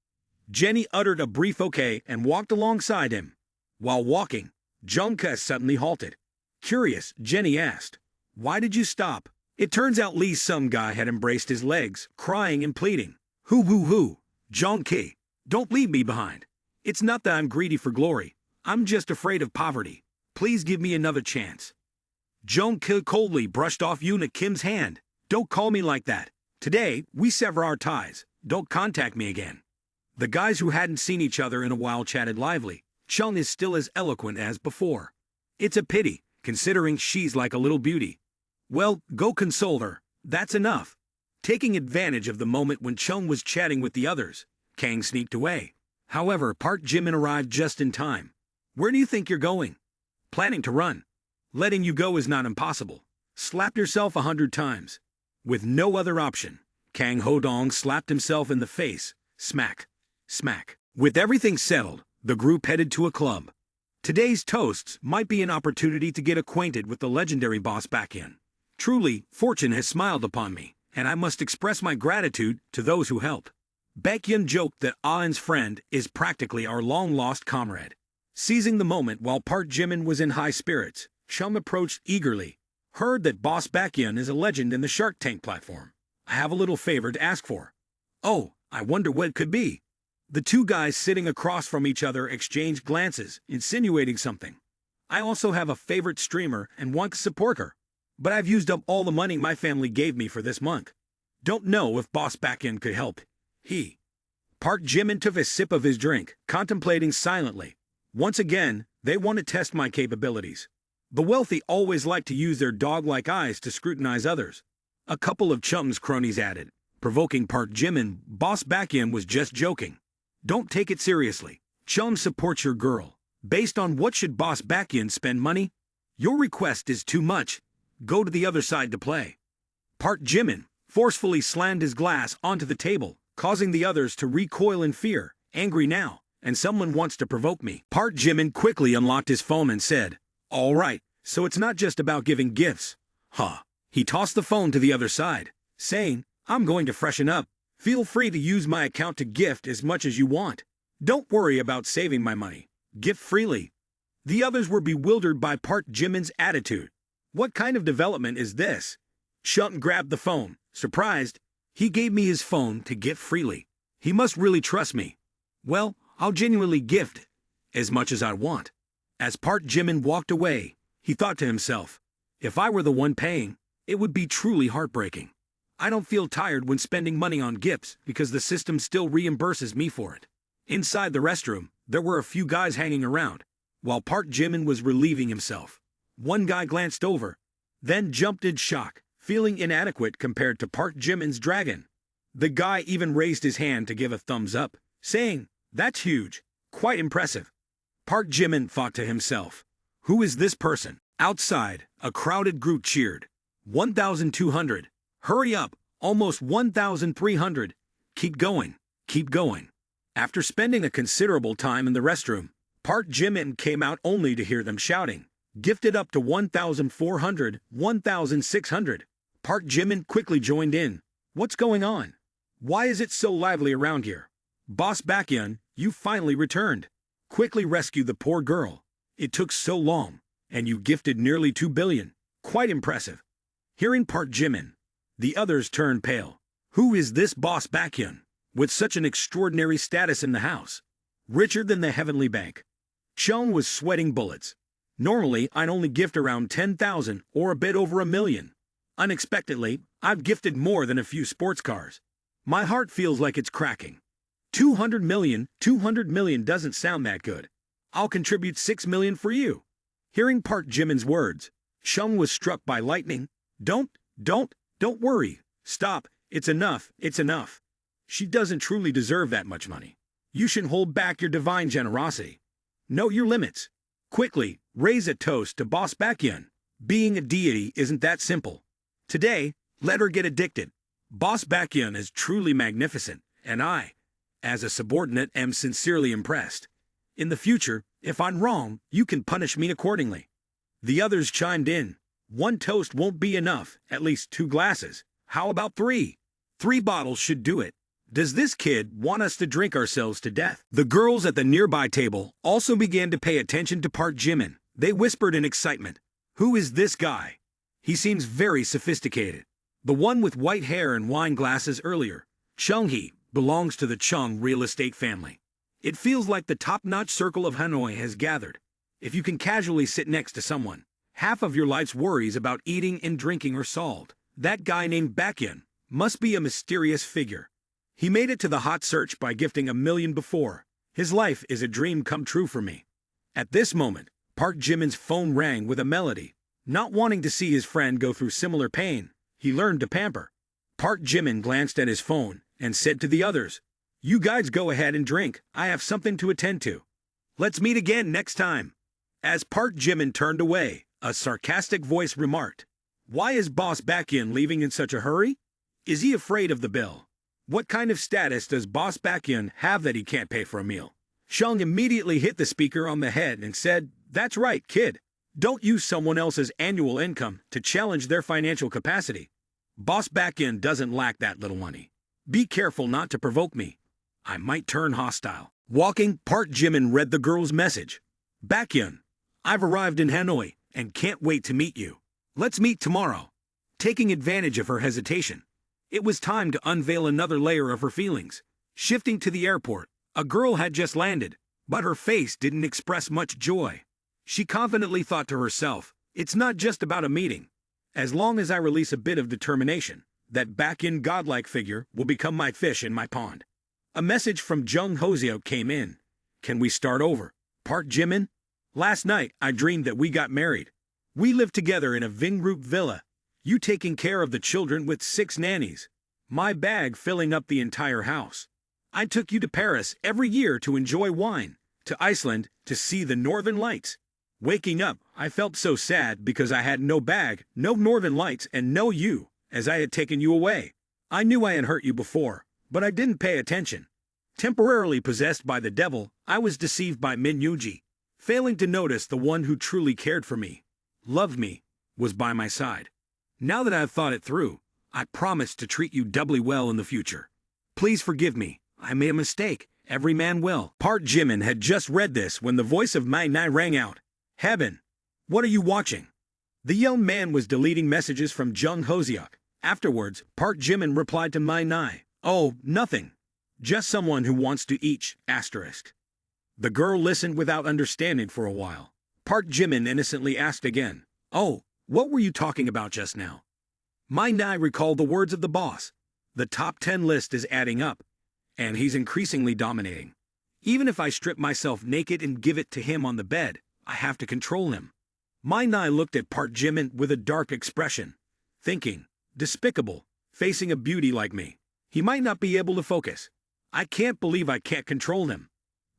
Jenny uttered a brief okay and walked alongside him. While walking, Jung Ka suddenly halted. Curious, Jenny asked, "Why did you stop?" It turns out Lee Sung Guy had embraced his legs, crying and pleading. Hoo, Jung Ki, don't leave me behind. It's not that I'm greedy for glory. I'm just afraid of poverty. Please give me another chance. Jung Ki coldly brushed off Yuna Kim's hand. "Don't call me like that. Today, we sever our ties. Don't contact me again." The guys who hadn't seen each other in a while chatted lively. Chung is still as eloquent as before. It's a pity, considering she's like a little beauty. Well, go console her. That's enough. Taking advantage of the moment when Chung was chatting with the others, Kang sneaked away. However, Park Jimin arrived just in time. "Where do you think you're going?" "Planning to run. Letting you go is not impossible. Slap yourself 100 times. With no other option, Kang Hodong slapped himself in the face. Smack. With everything settled, the group headed to a club. Today's toasts might be an opportunity to get acquainted with the legendary boss Baekhyun. Truly, fortune has smiled upon me, and I must express my gratitude to those who helped. Baekhyun joked that Ah's friend is practically our long-lost comrade. Seizing the moment while Park Jimin was in high spirits, Chum approached eagerly. "Heard that Boss Baekhyun is a legend in the Shark Tank platform. I have a little favor to ask for." "Oh, I wonder what it could be." The two guys sitting across from each other exchanged glances, insinuating something. "I also have a favorite streamer and want to support her. But I've used up all the money my family gave me for this month. Don't know if Boss Baekhyun could help." Park Jimin took a sip of his drink, contemplating silently. "Once again, they want to test my capabilities. The wealthy always like to use their dog-like eyes to scrutinize others." A couple of Chum's cronies added, provoking Park Jimin. Boss Baekhyun was just joking. "Don't take it seriously. Chum supports your girl. Based on what should Boss Baekhyun spend money? Your request is too much. Go to the other side to play." Park Jimin forcefully slammed his glass onto the table, causing the others to recoil in fear. "Angry now, and someone wants to provoke me." Park Jimin quickly unlocked his phone and said, "All right, So it's not just about giving gifts. Huh. He tossed the phone to the other side, saying, I'm going to freshen up. Feel free to use my account to gift as much as you want. Don't worry about saving my money. Gift freely. The others were bewildered by Park Jimin's attitude. What kind of development is this? Chung grabbed the phone, surprised. He gave me his phone to gift freely. He must really trust me. Well, I'll genuinely gift as much as I want. As Park Jimin walked away, he thought to himself, if I were the one paying, it would be truly heartbreaking. I don't feel tired when spending money on gifts because the system still reimburses me for it. Inside the restroom, there were a few guys hanging around, while Park Jimin was relieving himself. One guy glanced over, then jumped in shock, feeling inadequate compared to Park Jimin's dragon. The guy even raised his hand to give a thumbs up, saying, that's huge, quite impressive. Park Jimin thought to himself, who is this person? Outside, a crowded group cheered. 1,200. Hurry up, almost 1,300. Keep going, keep going. After spending a considerable time in the restroom, Park Jimin came out only to hear them shouting, gifted up to 1,400, 1,600. Park Jimin quickly joined in. What's going on? Why is it so lively around here? Boss Baekhyun, you finally returned. Quickly rescue the poor girl. It took so long, and you gifted nearly 2 billion. Quite impressive. Hearing Park Jimin, the others turned pale. Who is this Boss Baekhyun, with such an extraordinary status in the house? Richer than the heavenly bank. Chung was sweating bullets. Normally, I'd only gift around 10,000 or a bit over 1 million. Unexpectedly, I've gifted more than a few sports cars. My heart feels like it's cracking. 200 million doesn't sound that good. I'll contribute 6 million for you. Hearing Park Jimin's words, Chung was struck by lightning. Don't worry. Stop. It's enough. It's enough. She doesn't truly deserve that much money. You should hold back your divine generosity. Know your limits. Quickly, raise a toast to Boss Baekhyun. Being a deity isn't that simple. Today, let her get addicted. Boss Baekhyun is truly magnificent, and I, as a subordinate, am sincerely impressed. In the future, if I'm wrong, you can punish me accordingly. The others chimed in. 1 toast won't be enough, at least 2 glasses. How about 3? 3 bottles should do it. Does this kid want us to drink ourselves to death? The girls at the nearby table also began to pay attention to Park Jimin. They whispered in excitement. Who is this guy? He seems very sophisticated. The one with white hair and wine glasses earlier, Chung-hee, belongs to the Chung real estate family. It feels like the top-notch circle of Hanoi has gathered. If you can casually sit next to someone, half of your life's worries about eating and drinking are solved. That guy named Baekhyun must be a mysterious figure. He made it to the hot search by gifting 1 million before. His life is a dream come true for me. At this moment, Park Jimin's phone rang with a melody. Not wanting to see his friend go through similar pain, he learned to pamper. Park Jimin glanced at his phone and said to the others, you guys go ahead and drink. I have something to attend to. Let's meet again next time. As Park Jimin turned away, a sarcastic voice remarked, why is Boss Baekhyun leaving in such a hurry? Is he afraid of the bill? What kind of status does Boss Baekhyun have that he can't pay for a meal? Chung immediately hit the speaker on the head and said, that's right, kid. Don't use someone else's annual income to challenge their financial capacity. Boss Baekhyun doesn't lack that little money. Be careful not to provoke me. I might turn hostile. Walking, Park Jimin read the girl's message. Baekhyun, I've arrived in Hanoi and can't wait to meet you. Let's meet tomorrow. Taking advantage of her hesitation, it was time to unveil another layer of her feelings. Shifting to the airport, a girl had just landed, but her face didn't express much joy. She confidently thought to herself, it's not just about a meeting. As long as I release a bit of determination, that Baekhyun godlike figure will become my fish in my pond. A message from Jung Hoseo came in. Can we start over? Park Jimin? Last night, I dreamed that we got married. We lived together in a Vingroup villa, you taking care of the children with 6 nannies. My bag filling up the entire house. I took you to Paris every year to enjoy wine, to Iceland to see the northern lights. Waking up, I felt so sad because I had no bag, no northern lights, and no you, as I had taken you away. I knew I had hurt you before, but I didn't pay attention. Temporarily possessed by the devil, I was deceived by Min Yuji, failing to notice the one who truly cared for me. loved me, was by my side. Now that I have thought it through, I promise to treat you doubly well in the future. Please forgive me, I made a mistake, every man will. Part Jimin had just read this when the voice of Mai Nai rang out. Heaven! What are you watching? The young man was deleting messages from Jung Hoseok. Afterwards, Part Jimin replied to Mai Nai. Oh, nothing. Just someone who wants to eat, asterisk. The girl listened without understanding for a while. Part Jimin innocently asked again. Oh, what were you talking about just now? Mai Nai recalled the words of the boss. The top 10 list is adding up, and he's increasingly dominating. Even if I strip myself naked and give it to him on the bed, I have to control him. Mai Nai looked at Part Jimin with a dark expression, thinking, despicable, facing a beauty like me. He might not be able to focus. I can't believe I can't control him.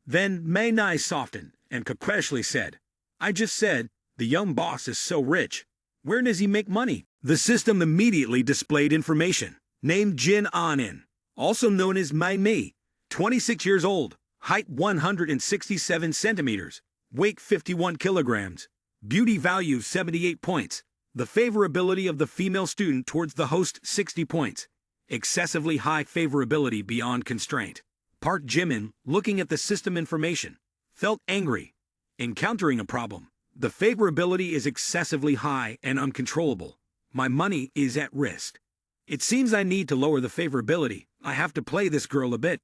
Then Mai Nai softened and coquettishly said, I just said, the young boss is so rich. Where does he make money? The system immediately displayed information. Named Jin Anin, also known as Mai Mi, 26 years old, height 167 centimeters, weight 51 kilograms, beauty value 78 points, the favorability of the female student towards the host 60 points, excessively high favorability beyond constraint. Part Jimin, looking at the system information, felt angry. Encountering a problem. The favorability is excessively high and uncontrollable. My money is at risk. It seems I need to lower the favorability. I have to play this girl a bit.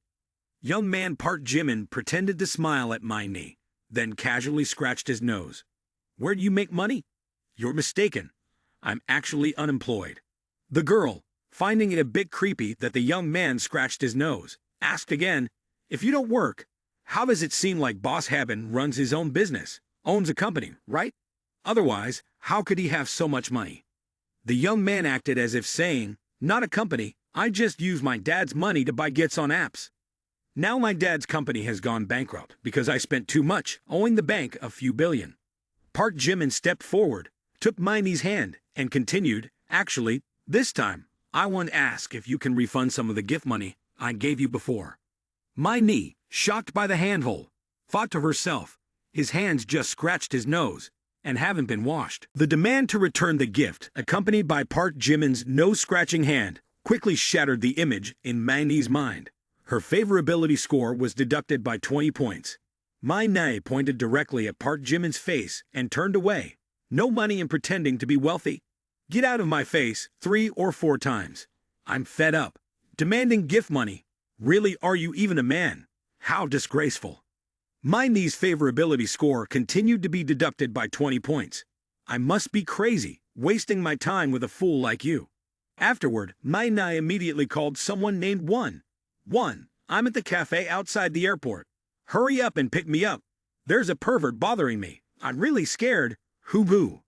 Young man Part Jimin pretended to smile at Mai Ni, then casually scratched his nose. Where do you make money? You're mistaken. I'm actually unemployed. The girl, finding it a bit creepy that the young man scratched his nose, asked again, if you don't work, how does it seem like Boss Haben runs his own business, owns a company, right? Otherwise, how could he have so much money? The young man acted as if saying, not a company, I just use my dad's money to buy gifts on apps. Now my dad's company has gone bankrupt because I spent too much, owing the bank a few billion. Part Jimin stepped forward, took Mai Ni's hand, and continued, actually, this time, I want to ask if you can refund some of the gift money I gave you before. Mai Ni, shocked by the handhold, thought to herself, his hands just scratched his nose and haven't been washed. The demand to return the gift, accompanied by Part Jimin's nose-scratching hand, quickly shattered the image in Mai Ni's mind. Her favorability score was deducted by 20 points. Mai Ni pointed directly at Part Jimin's face and turned away. No money in pretending to be wealthy. Get out of my face 3 or 4 times. I'm fed up. Demanding gift money. Really, are you even a man? How disgraceful. Mai Ni's favorability score continued to be deducted by 20 points. I must be crazy, wasting my time with a fool like you. Afterward, Mai Ni immediately called someone named One. One, I'm at the cafe outside the airport. Hurry up and pick me up. There's a pervert bothering me. I'm really scared. Hoo-hoo.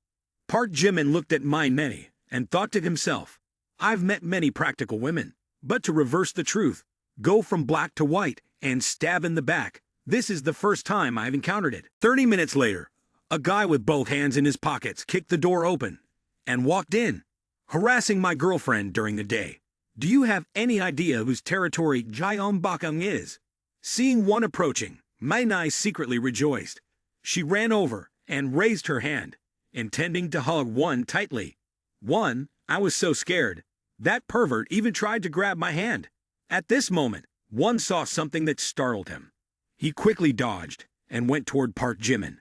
Part Jimin looked at Mai Ni and thought to himself, I've met many practical women, but to reverse the truth, go from black to white, and stab in the back, this is the first time I've encountered it. 30 minutes later, a guy with both hands in his pockets kicked the door open and walked in, harassing my girlfriend during the day. Do you have any idea whose territory Gyeongbokgung is? Seeing One approaching, Mai Ni secretly rejoiced. She ran over and raised her hand, intending to hug One tightly. One, I was so scared. That pervert even tried to grab my hand. At this moment, One saw something that startled him. He quickly dodged and went toward Part Jimin.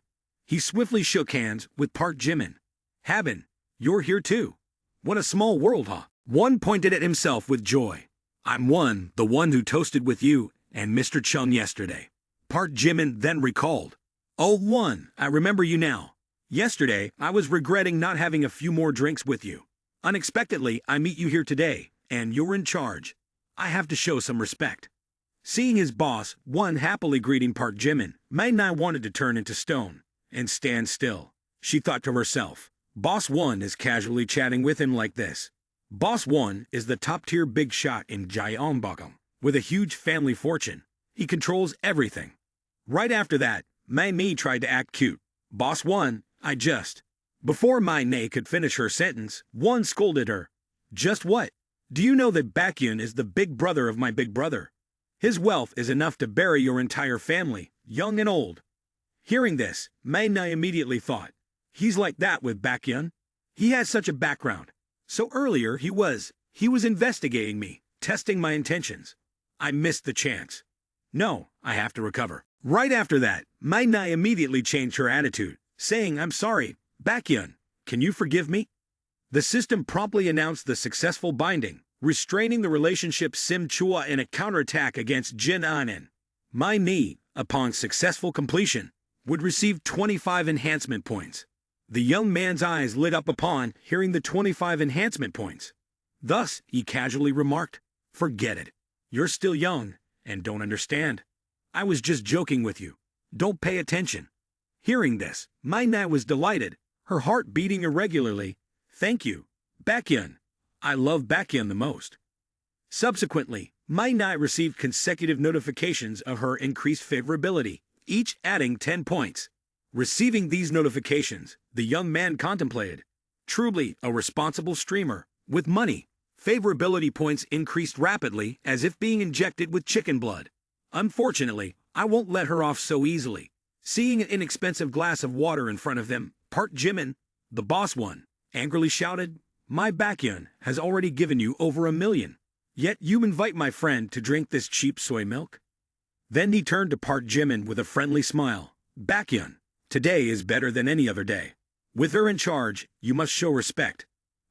He swiftly shook hands with Part Jimin. Haben, you're here too. What a small world, huh? One pointed at himself with joy. I'm One, the one who toasted with you and Mr. Chung yesterday. Part Jimin then recalled. Oh, One, I remember you now. Yesterday, I was regretting not having a few more drinks with you. Unexpectedly, I meet you here today, and you're in charge. I have to show some respect. Seeing his boss, One happily greeting Part Jimin, Mai Ni wanted to turn into stone and stand still. She thought to herself, Boss One is casually chatting with him like this. Boss One is the top-tier big shot in Gyeongbokgung, with a huge family fortune. He controls everything. Right after that, Mai Mi tried to act cute. Boss One, I just... Before Mai Ni could finish her sentence, One scolded her. Just what? Do you know that Baekhyun is the big brother of my big brother? His wealth is enough to bury your entire family, young and old. Hearing this, Mai Ni immediately thought, He's like that with Baekhyun. He has such a background. So earlier he was investigating me, testing my intentions. I missed the chance. No, I have to recover. Right after that, Mai Nai immediately changed her attitude, saying, I'm sorry, Baekhyun, can you forgive me? The system promptly announced the successful binding, restraining the relationship Sim Chua in a counterattack against Jin Anen. Mai Ni, upon successful completion, would receive 25 enhancement points. The young man's eyes lit up upon hearing the 25 enhancement points. Thus, he casually remarked, forget it. You're still young and don't understand. I was just joking with you. Don't pay attention. Hearing this, Mai Nai was delighted, her heart beating irregularly. Thank you, Baekhyun. I love Baekhyun the most. Subsequently, Mai Nai received consecutive notifications of her increased favorability, each adding 10 points. Receiving these notifications, the young man contemplated. Truly a responsible streamer, with money. Favorability points increased rapidly as if being injected with chicken blood. Unfortunately, I won't let her off so easily. Seeing an inexpensive glass of water in front of them, Park Jimin, the boss one, angrily shouted, my Baekhyun has already given you over 1 million. Yet you invite my friend to drink this cheap soy milk? Then he turned to Park Jimin with a friendly smile. Baekhyun, today is better than any other day. With her in charge, you must show respect.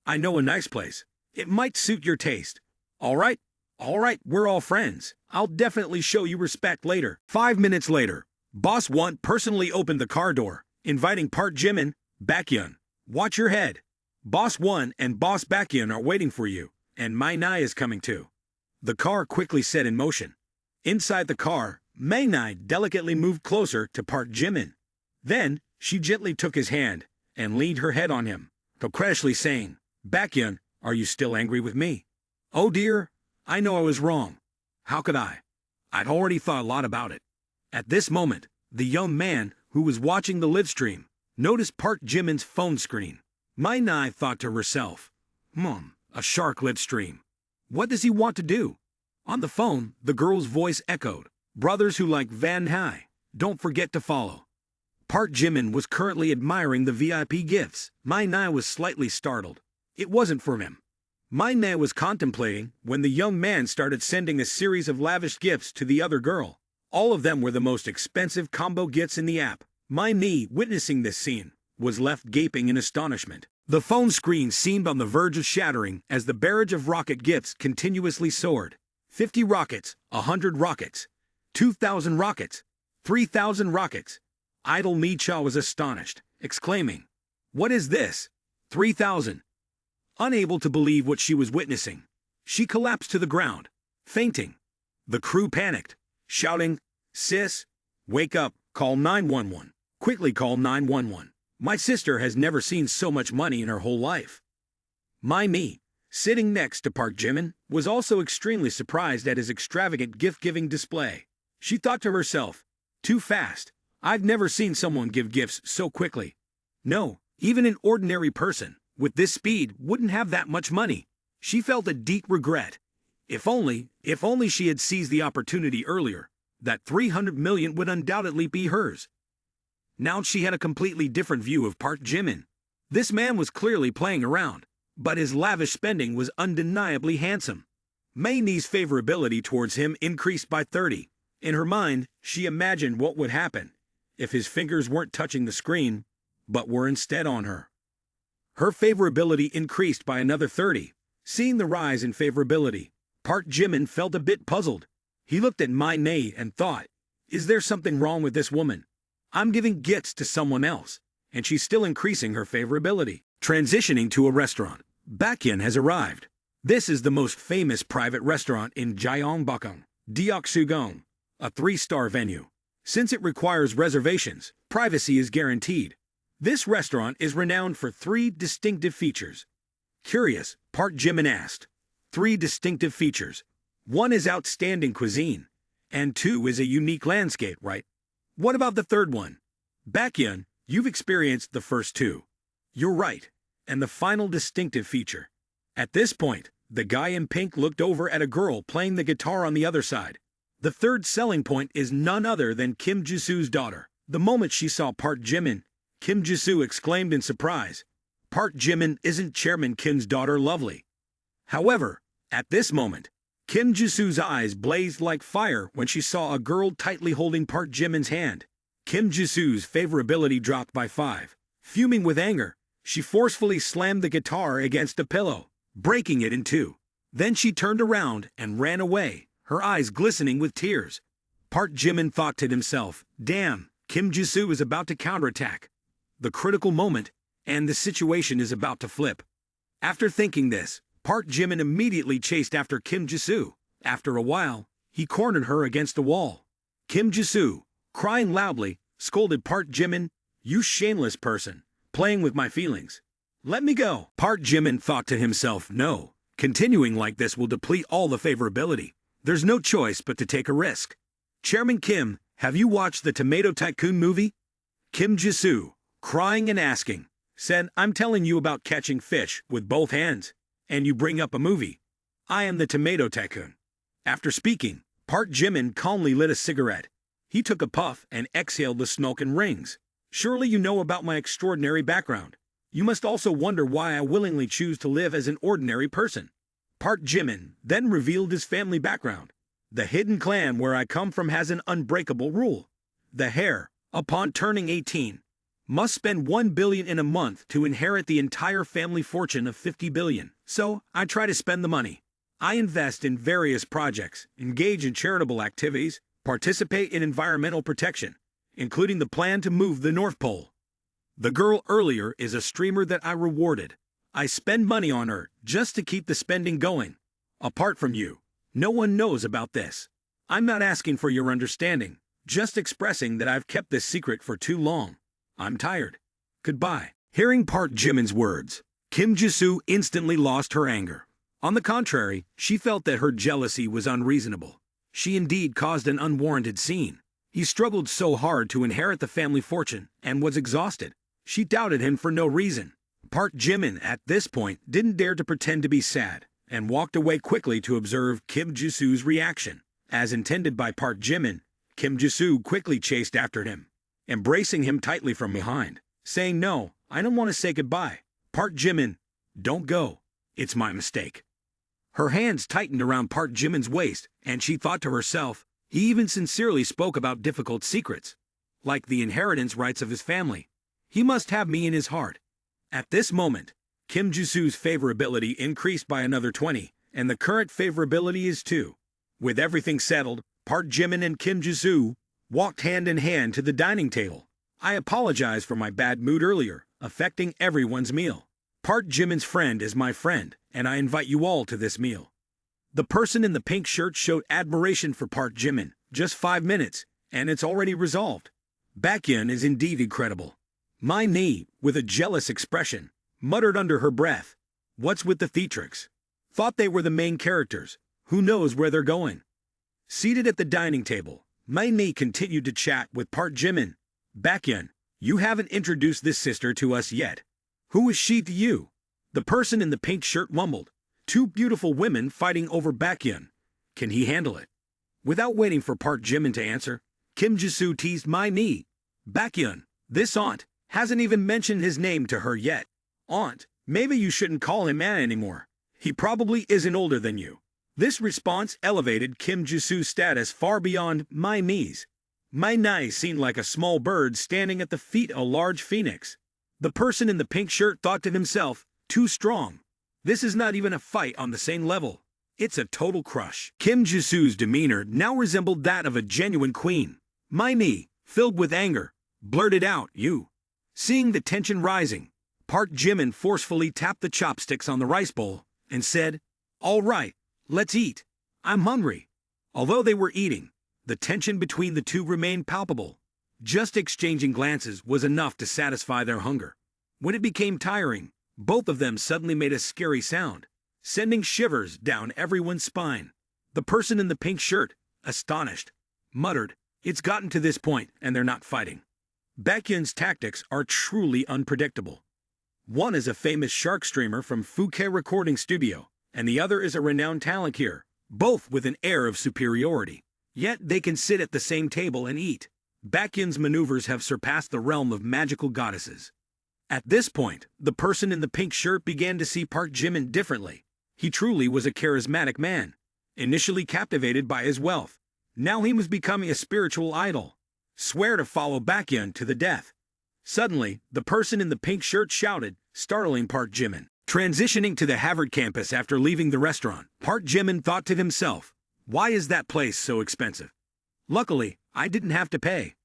I know a nice place. It might suit your taste. All right, we're all friends. I'll definitely show you respect later. 5 minutes later, Boss 1 personally opened the car door, inviting Park Jimin, Baekhyun, watch your head. Boss 1 and Boss Baekhyun are waiting for you, and Mai Nai is coming too. The car quickly set in motion. Inside the car, Mai Nai delicately moved closer to Park Jimin. Then, she gently took his hand and leaned her head on him, coquettishly saying, Baekhyun, are you still angry with me? Oh dear, I know I was wrong. How could I? I'd already thought a lot about it. At this moment, the young man, who was watching the live stream, noticed Park Jimin's phone screen. Mai Nai thought to herself, a shark live stream. What does he want to do? On the phone, the girl's voice echoed, brothers who like Van Hai, don't forget to follow. Park Jimin was currently admiring the VIP gifts. Mai Nai was slightly startled. It wasn't for him. Mai Nai was contemplating when the young man started sending a series of lavish gifts to the other girl. All of them were the most expensive combo gifts in the app. Mai Nai, witnessing this scene, was left gaping in astonishment. The phone screen seemed on the verge of shattering as the barrage of rocket gifts continuously soared. 50 rockets, 100 rockets, 2,000 rockets, 3,000 rockets. Idol Micha was astonished, exclaiming, what is this? 3,000. Unable to believe what she was witnessing, she collapsed to the ground, fainting. The crew panicked, shouting, sis, wake up, call 911. Quickly call 911. My sister has never seen so much money in her whole life. Mai Mi, sitting next to Park Jimin, was also extremely surprised at his extravagant gift-giving display. She thought to herself, too fast. I've never seen someone give gifts so quickly. No, even an ordinary person with this speed wouldn't have that much money. She felt a deep regret. If only she had seized the opportunity earlier, that 300 million would undoubtedly be hers. Now she had a completely different view of Park Jimin. This man was clearly playing around, but his lavish spending was undeniably handsome. Mai Ni's favorability towards him increased by 30. In her mind, she imagined what would happen if his fingers weren't touching the screen, but were instead on her. Her favorability increased by another 30. Seeing the rise in favorability, Park Jimin felt a bit puzzled. He looked at Mai Nai and thought, is there something wrong with this woman? I'm giving gifts to someone else, and she's still increasing her favorability. Transitioning to a restaurant, Baekhyun has arrived. This is the most famous private restaurant in Gyeongbokgung, Deoksugong, a 3-star venue. Since it requires reservations, privacy is guaranteed. This restaurant is renowned for 3 distinctive features. Curious, Park Jimin asked. 3 distinctive features. 1 is outstanding cuisine, and 2 is a unique landscape, right? What about the 3rd one? Baekhyun, you've experienced the first 2. You're right. And the final distinctive feature. At this point, the guy in pink looked over at a girl playing the guitar on the other side. The 3rd selling point is none other than Kim Jisoo's daughter. The moment she saw Park Jimin, Kim Jisoo exclaimed in surprise. Park Jimin isn't Chairman Kim's daughter lovely? However, at this moment, Kim Jisoo's eyes blazed like fire when she saw a girl tightly holding Park Jimin's hand. Kim Jisoo's favorability dropped by 5. Fuming with anger, she forcefully slammed the guitar against a pillow, breaking it in two. Then she turned around and ran away, her eyes glistening with tears. Park Jimin thought to himself, damn, Kim Jisoo is about to counterattack. The critical moment, and the situation is about to flip. After thinking this, Park Jimin immediately chased after Kim Jisoo. After a while, he cornered her against a wall. Kim Jisoo, crying loudly, scolded Park Jimin, "You shameless person, playing with my feelings. Let me go." Park Jimin thought to himself, no, continuing like this will deplete all the favorability. There's no choice but to take a risk. Chairman Kim, have you watched the Tomato Tycoon movie? Kim Jisoo, crying and asking, said, I'm telling you about catching fish with both hands, and you bring up a movie. I am the Tomato Tycoon. After speaking, Park Jimin calmly lit a cigarette. He took a puff and exhaled the smoke in rings. Surely you know about my extraordinary background. You must also wonder why I willingly choose to live as an ordinary person. Park Jimin then revealed his family background. The hidden clan where I come from has an unbreakable rule. The heir, upon turning 18, must spend 1 billion in a month to inherit the entire family fortune of 50 billion. So, I try to spend the money. I invest in various projects, engage in charitable activities, participate in environmental protection, including the plan to move the North Pole. The girl earlier is a streamer that I rewarded. I spend money on her just to keep the spending going. Apart from you, no one knows about this. I'm not asking for your understanding, just expressing that I've kept this secret for too long. I'm tired. Goodbye. Hearing Park Jimin's words, Kim Jisoo instantly lost her anger. On the contrary, she felt that her jealousy was unreasonable. She indeed caused an unwarranted scene. He struggled so hard to inherit the family fortune and was exhausted. She doubted him for no reason. Park Jimin at this point didn't dare to pretend to be sad and walked away quickly to observe Kim Jisoo's reaction. As intended by Park Jimin, Kim Jisoo quickly chased after him, embracing him tightly from behind, saying, "No, I don't want to say goodbye. Park Jimin, don't go. It's my mistake." Her hands tightened around Park Jimin's waist, and she thought to herself, he even sincerely spoke about difficult secrets, like the inheritance rights of his family. He must have me in his heart. At this moment, Kim Jisoo's favorability increased by another 20, and the current favorability is 2. With everything settled, Park Jimin and Kim Jisoo walked hand in hand to the dining table. I apologize for my bad mood earlier, affecting everyone's meal. Park Jimin's friend is my friend, and I invite you all to this meal. The person in the pink shirt showed admiration for Park Jimin. Just 5 minutes, and it's already resolved. Baekhyun is indeed incredible. My knee, with a jealous expression, muttered under her breath, "What's with the theatrics? Thought they were the main characters. Who knows where they're going?" Seated at the dining table, my knee continued to chat with Park Jimin. "Baekhyun, you haven't introduced this sister to us yet. Who is she to you?" The person in the pink shirt mumbled. 2 beautiful women fighting over Baekhyun. Can he handle it? Without waiting for Park Jimin to answer, Kim Jisoo teased my knee. "Baekhyun, this aunt, hasn't even mentioned his name to her yet. Aunt, maybe you shouldn't call him Anna anymore. He probably isn't older than you." This response elevated Kim Jisoo's status far beyond my knees. My knee seemed like a small bird standing at the feet of a large phoenix. The person in the pink shirt thought to himself, too strong. This is not even a fight on the same level. It's a total crush. Kim Jisoo's demeanor now resembled that of a genuine queen. My knee, filled with anger, blurted out, "You." Seeing the tension rising, Park Jimin forcefully tapped the chopsticks on the rice bowl and said, "All right, let's eat. I'm hungry." Although they were eating, the tension between the two remained palpable. Just exchanging glances was enough to satisfy their hunger. When it became tiring, both of them suddenly made a scary sound, sending shivers down everyone's spine. The person in the pink shirt, astonished, muttered, "It's gotten to this point and they're not fighting." Baekhyun's tactics are truly unpredictable. One is a famous shark streamer from Phuket Recording Studio, and the other is a renowned talent here, both with an air of superiority. Yet they can sit at the same table and eat. Baekhyun's maneuvers have surpassed the realm of magical goddesses. At this point, the person in the pink shirt began to see Park Jimin differently. He truly was a charismatic man. Initially captivated by his wealth, now he was becoming a spiritual idol. Swear to follow Baekhyun to the death. Suddenly, the person in the pink shirt shouted, startling Park Jimin. Transitioning to the Harvard campus after leaving the restaurant, Park Jimin thought to himself, why is that place so expensive? Luckily, I didn't have to pay.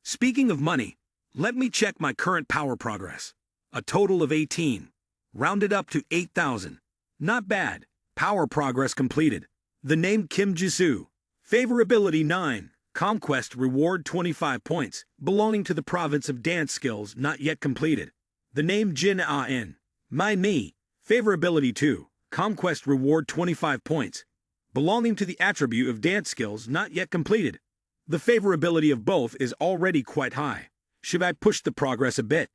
Speaking of money, let me check my current power progress. A total of 18. Rounded up to 8,000. Not bad. Power progress completed. The name Kim Jisoo. Favorability 9. Conquest reward 25 points, belonging to the province of dance skills not yet completed. The name Jin A-in. Me. Favorability 2. Conquest reward 25 points, belonging to the attribute of dance skills not yet completed. The favorability of both is already quite high. Should I push the progress a bit?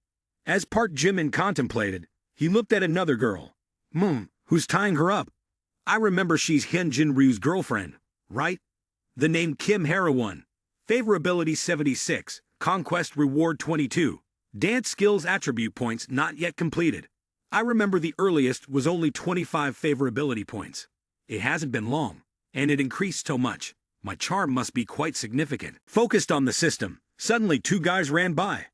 As Park Jimin contemplated, he looked at another girl. Who's tying her up? I remember she's Hyunjin Ryu's girlfriend, right? The name Kim Hara-won. Favorability 76. Conquest reward 22. Dance skills attribute points not yet completed. I remember the earliest was only 25 favorability points. It hasn't been long, and it increased so much. My charm must be quite significant. Focused on the system, suddenly two guys ran by.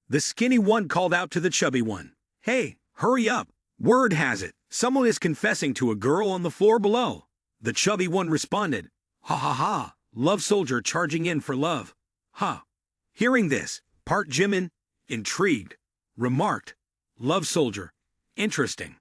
The skinny one called out to the chubby one. Hey, hurry up. Word has it, someone is confessing to a girl on the floor below. The chubby one responded. Ha ha ha, love soldier charging in for love. Ha. Hearing this, Park Jimin, intrigued, remarked, love soldier. Interesting.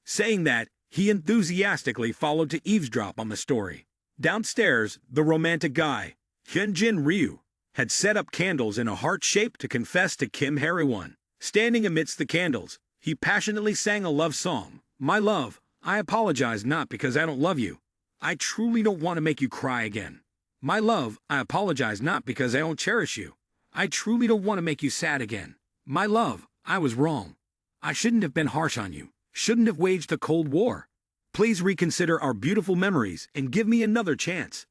Saying that, he enthusiastically followed to eavesdrop on the story. Downstairs, the romantic guy, Hyunjin Ryu, had set up candles in a heart shape to confess to Kim Hara-won. Standing amidst the candles, he passionately sang a love song. My love, I apologize not because I don't love you. I truly don't want to make you cry again. My love, I apologize not because I don't cherish you. I truly don't want to make you sad again. My love, I was wrong. I shouldn't have been harsh on you. Shouldn't have waged the Cold War. Please reconsider our beautiful memories and give me another chance.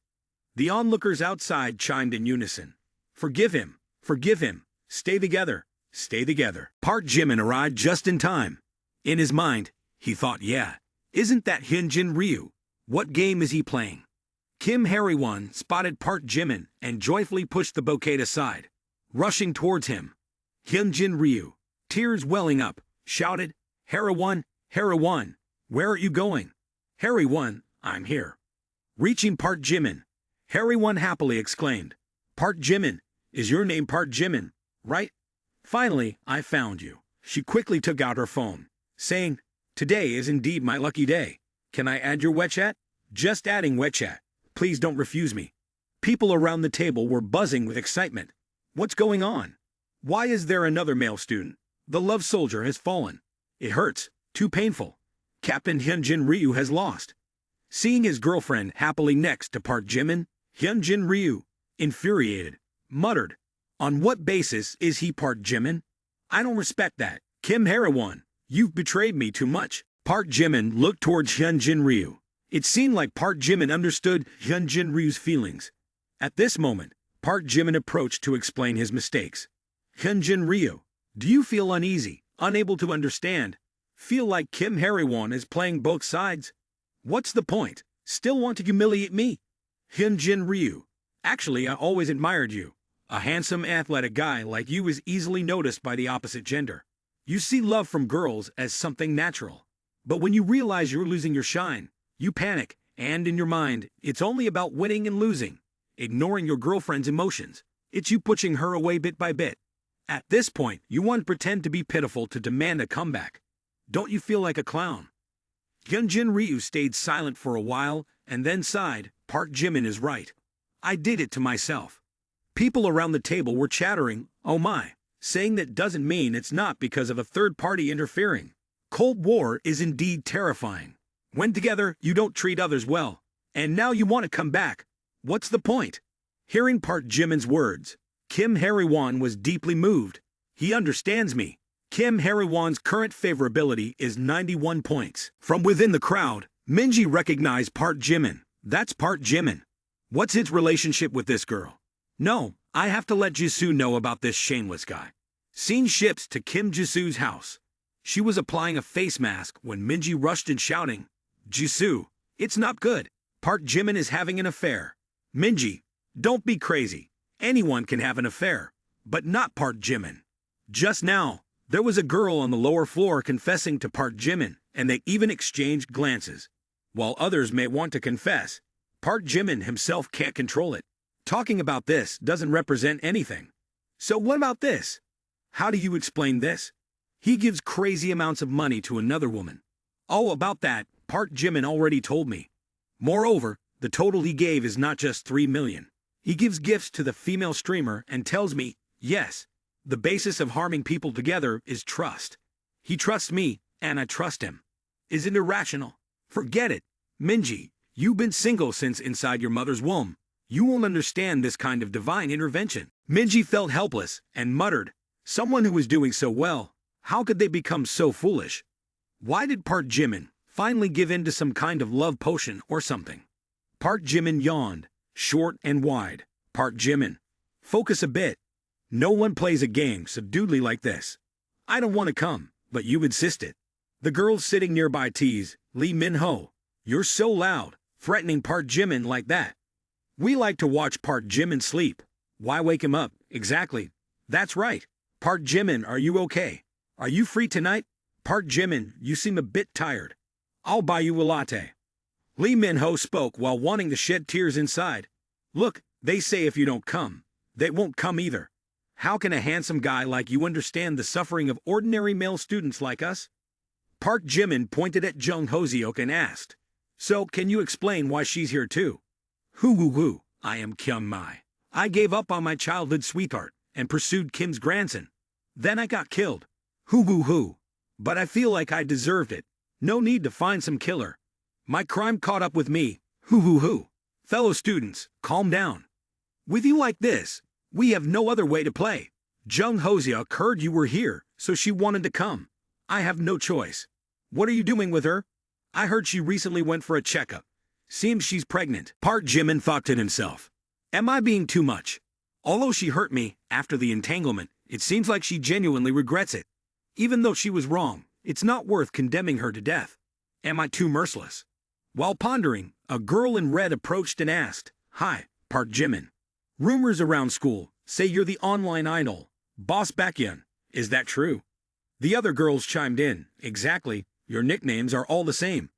The onlookers outside chimed in unison. Forgive him. Forgive him. Stay together. Stay together. Park Jimin arrived just in time. In his mind, he thought, yeah, isn't that Hyunjin Ryu? What game is he playing? Kim Hara-won spotted Park Jimin and joyfully pushed the bouquet aside. Rushing towards him, Hyunjin Ryu, tears welling up, shouted, Hara-won, Hara-won, where are you going? Hara-won, I'm here. Reaching Park Jimin, Hara-won happily exclaimed, Park Jimin, is your name Park Jimin, right? Finally, I found you. She quickly took out her phone, saying, today is indeed my lucky day. Can I add your WeChat? Just adding WeChat. Please don't refuse me. People around the table were buzzing with excitement. What's going on? Why is there another male student? The love soldier has fallen. It hurts. Too painful. Captain Hyunjin Ryu has lost. Seeing his girlfriend happily next to Park Jimin, Hyunjin Ryu, infuriated, muttered, on what basis is he Park Jimin? I don't respect that. Kim Hara-won, you've betrayed me too much. Park Jimin looked towards Hyunjin Ryu. It seemed like Park Jimin understood Hyunjin Ryu's feelings. At this moment, Park Jimin approached to explain his mistakes. Hyunjin Ryu, do you feel uneasy, unable to understand? Feel like Kim Hara-won is playing both sides? What's the point? Still want to humiliate me? Hyunjin Ryu, actually I always admired you. A handsome athletic guy like you is easily noticed by the opposite gender. You see love from girls as something natural. But when you realize you're losing your shine, you panic, and in your mind, it's only about winning and losing. Ignoring your girlfriend's emotions, it's you pushing her away bit by bit. At this point, you want to pretend to be pitiful to demand a comeback. Don't you feel like a clown? Hyunjin Ryu stayed silent for a while, and then sighed, Park Jimin is right. I did it to myself. People around the table were chattering, oh my, saying that doesn't mean it's not because of a third party interfering. Cold War is indeed terrifying. When together, you don't treat others well. And now you want to come back. What's the point? Hearing Park Jimin's words, Kim Hara-won was deeply moved. He understands me. Kim Hara-won's current favorability is 91 points. From within the crowd, Minji recognized Park Jimin. That's Park Jimin. What's his relationship with this girl? No, I have to let Jisoo know about this shameless guy. Scene shifts to Kim Jisoo's house. She was applying a face mask when Minji rushed in shouting, "Jisoo, it's not good. Park Jimin is having an affair." "Minji, don't be crazy. Anyone can have an affair, but not Park Jimin." Just now, there was a girl on the lower floor confessing to Park Jimin, and they even exchanged glances. While others may want to confess, Park Jimin himself can't control it. Talking about this doesn't represent anything. So what about this? How do you explain this? He gives crazy amounts of money to another woman. Oh, about that, Park Jimin already told me. Moreover, the total he gave is not just 3 million. He gives gifts to the female streamer and tells me, yes, the basis of harming people together is trust. He trusts me, and I trust him. Is it irrational? Forget it. Minji, you've been single since inside your mother's womb. You won't understand this kind of divine intervention. Minji felt helpless and muttered, someone who was doing so well, how could they become so foolish? Why did Park Jimin finally give in to some kind of love potion or something? Park Jimin yawned, short and wide. Park Jimin, focus a bit. No one plays a game subduedly like this. I don't want to come, but you insisted. The girls sitting nearby tease, Lee Min-ho, you're so loud, threatening Park Jimin like that. We like to watch Park Jimin sleep. Why wake him up? Exactly. That's right. Park Jimin, are you okay? Are you free tonight? Park Jimin, you seem a bit tired. I'll buy you a latte. Lee Min-ho spoke while wanting to shed tears inside. Look, they say if you don't come, they won't come either. How can a handsome guy like you understand the suffering of ordinary male students like us? Park Jimin pointed at Jung Hoseok and asked, so can you explain why she's here too? Hoo, I am Kyung Mai. I gave up on my childhood sweetheart and pursued Kim's grandson. Then I got killed. Hoo. But I feel like I deserved it. No need to find some killer. My crime caught up with me. Hoo. Fellow students, calm down. With you like this, we have no other way to play. Jung Hoseok heard you were here, so she wanted to come. I have no choice. What are you doing with her? I heard she recently went for a checkup. Seems she's pregnant. Park Jimin thought to himself. Am I being too much? Although she hurt me after the entanglement, it seems like she genuinely regrets it. Even though she was wrong, it's not worth condemning her to death. Am I too merciless? While pondering, a girl in red approached and asked, Hi, Park Jimin. Rumors around school say you're the online idol, Boss Baekhyun. Is that true? The other girls chimed in. Exactly, your nicknames are all the same.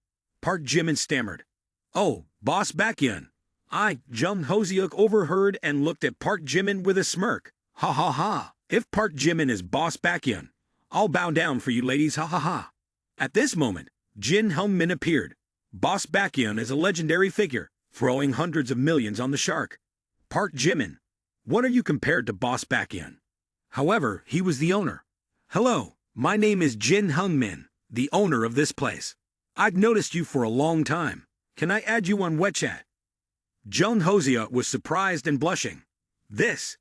Park Jimin stammered. Oh, Boss Baekhyun. Jung Hoseok overheard and looked at Park Jimin with a smirk. Ha. If Park Jimin is Boss Baekhyun, I'll bow down for you ladies, ha. At this moment, Jin Hung-min appeared. Boss Baekhyun is a legendary figure, throwing hundreds of millions on the shark. Park Jimin, what are you compared to Boss Baekhyun? However, he was the owner. Hello, my name is Jin Hung-min, the owner of this place. I've noticed you for a long time. Can I add you on WeChat? Jung Hoseok was surprised and blushing. This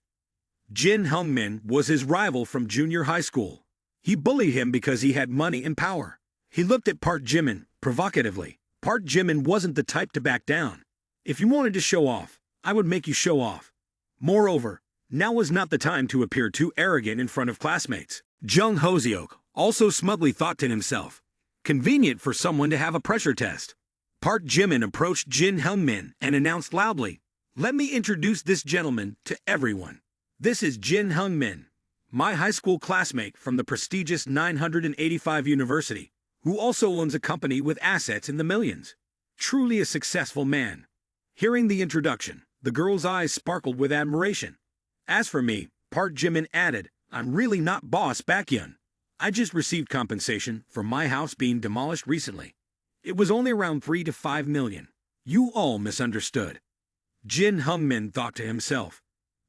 Jin Hung-min was his rival from junior high school. He bullied him because he had money and power. He looked at Park Jimin provocatively. Park Jimin wasn't the type to back down. If you wanted to show off, I would make you show off. Moreover, now was not the time to appear too arrogant in front of classmates. Jung Hoseok also smugly thought to himself, convenient for someone to have a pressure test. Park Jimin approached Jin Hung-min and announced loudly, let me introduce this gentleman to everyone. This is Jin Hung-min, my high school classmate from the prestigious 985 University, who also owns a company with assets in the millions. Truly a successful man. Hearing the introduction, the girl's eyes sparkled with admiration. As for me, Park Jimin added, I'm really not Boss Baekhyun. I just received compensation for my house being demolished recently. It was only around 3 to 5 million. You all misunderstood. Jin Hung-min thought to himself.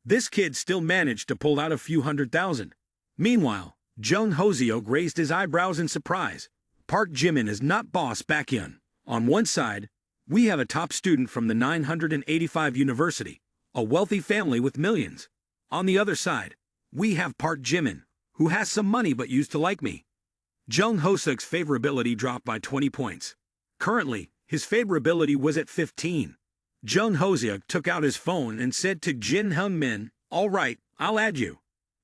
This kid still managed to pull out a few $100,000. Meanwhile, Jung Hoseok raised his eyebrows in surprise. Park Jimin is not Boss Baekhyun. On one side, we have a top student from the 985 University, a wealthy family with millions. On the other side, we have Park Jimin, who has some money but used to like me. Jung Hoseok's favorability dropped by 20 points. Currently, his favorability was at 15. Jung Hoseok took out his phone and said to Jin Hung-min, All right, I'll add you.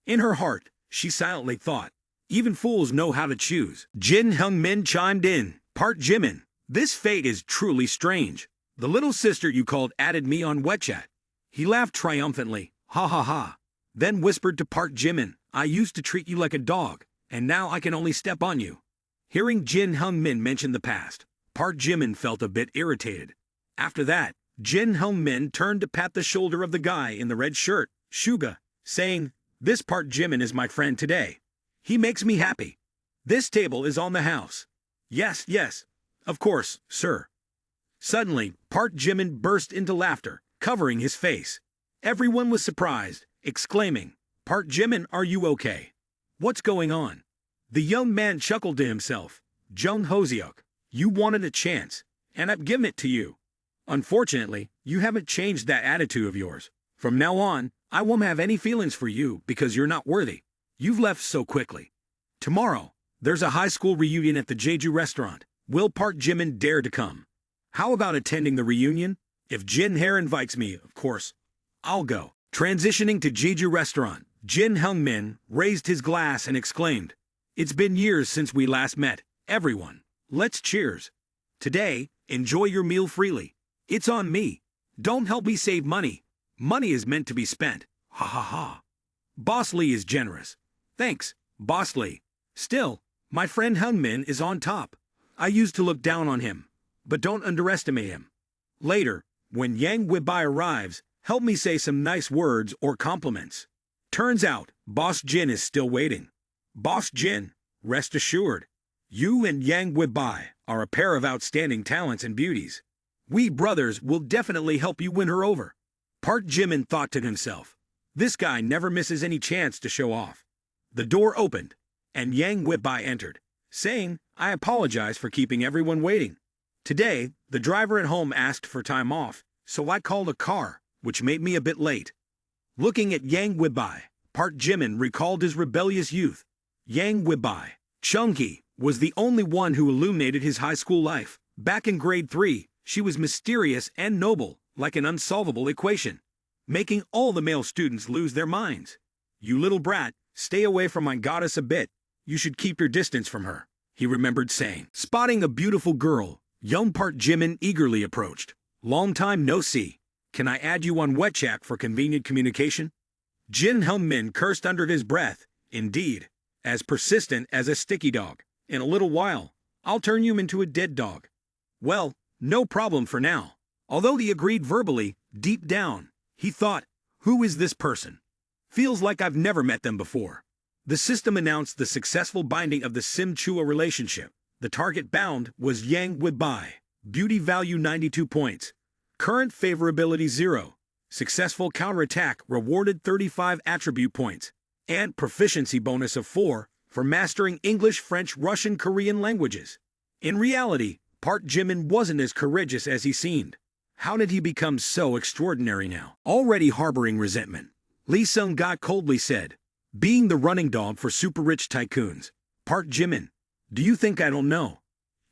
In her heart, she silently thought, even fools know how to choose. Jin Hyung Min chimed in, Part Jimin. This fate is truly strange. The little sister you called added me on WeChat. He laughed triumphantly, ha ha ha. Then whispered to Part Jimin, I used to treat you like a dog, and now I can only step on you. Hearing Jin Hyung Min mention the past, Part Jimin felt a bit irritated. After that, Jin Hyung Min turned to pat the shoulder of the guy in the red shirt, Suga, saying, This Part Jimin is my friend today. He makes me happy. This table is on the house. Yes, yes, of course, sir. Suddenly, Part Jimin burst into laughter, covering his face. Everyone was surprised, exclaiming, Part Jimin, are you okay? What's going on? The young man chuckled to himself. Jung Hoseok, you wanted a chance, and I've given it to you. Unfortunately, you haven't changed that attitude of yours. From now on, I won't have any feelings for you because you're not worthy. You've left so quickly. Tomorrow, there's a high school reunion at the Jeju restaurant. Will Part Jimin dare to come? How about attending the reunion? If Jin Hae invites me, of course, I'll go. Transitioning to Jeju restaurant, Jin Hyung Min raised his glass and exclaimed, It's been years since we last met, everyone. Let's cheers. Today, enjoy your meal freely. It's on me. Don't help me save money. Money is meant to be spent. Ha ha ha. Boss Lee is generous. Thanks, Boss Lee. Still, my friend Hyung Min is on top. I used to look down on him, but don't underestimate him. Later, when Yang Webai arrives, help me say some nice words or compliments. Turns out, Boss Jin is still waiting. Boss Jin, rest assured, you and Yang Webai are a pair of outstanding talents and beauties. We brothers will definitely help you win her over. Part Jimin thought to himself, this guy never misses any chance to show off. The door opened, and Yang Webai entered, saying, I apologize for keeping everyone waiting. Today, the driver at home asked for time off, so I called a car, which made me a bit late. Looking at Yang Webai, Part Jimin recalled his rebellious youth. Yang Webai, Chunky, was the only one who illuminated his high school life. Back in grade 3, she was mysterious and noble, like an unsolvable equation, making all the male students lose their minds. You little brat, stay away from my goddess a bit. You should keep your distance from her, he remembered saying. Spotting a beautiful girl, young Part Jimin eagerly approached. Long time no see. Can I add you on WeChat for convenient communication? Jin Hyung Min cursed under his breath. Indeed, as persistent as a sticky dog. In a little while, I'll turn you into a dead dog. Well, no problem for now. Although he agreed verbally, deep down, he thought, who is this person? Feels like I've never met them before. The system announced the successful binding of the Sim-Chua relationship. The target bound was Yang Webai. Beauty value 92 points. Current favorability 0. Successful counterattack rewarded 35 attribute points. And proficiency bonus of 4 for mastering English, French, Russian, Korean languages. In reality, Part Jimin wasn't as courageous as he seemed. How did he become so extraordinary now? Already harboring resentment, Lee Sung-ga coldly said, being the running dog for super-rich tycoons. Part Jimin, do you think I don't know?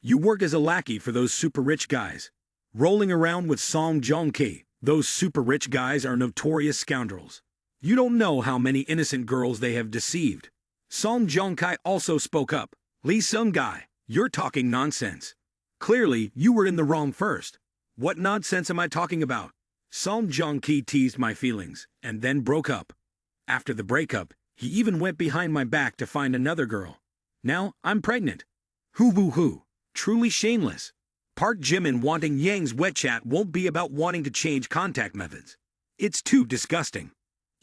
You work as a lackey for those super-rich guys. Rolling around with Song Joong-ki, those super-rich guys are notorious scoundrels. You don't know how many innocent girls they have deceived. Song Joong-ki also spoke up. Lee Sung-ga, you're talking nonsense. Clearly, you were in the wrong first. What nonsense am I talking about? Song Joong-ki teased my feelings, and then broke up. After the breakup, he even went behind my back to find another girl. Now, I'm pregnant. Hoo-hoo-hoo. Truly shameless. Part Jimin wanting Yang's WeChat won't be about wanting to change contact methods. It's too disgusting.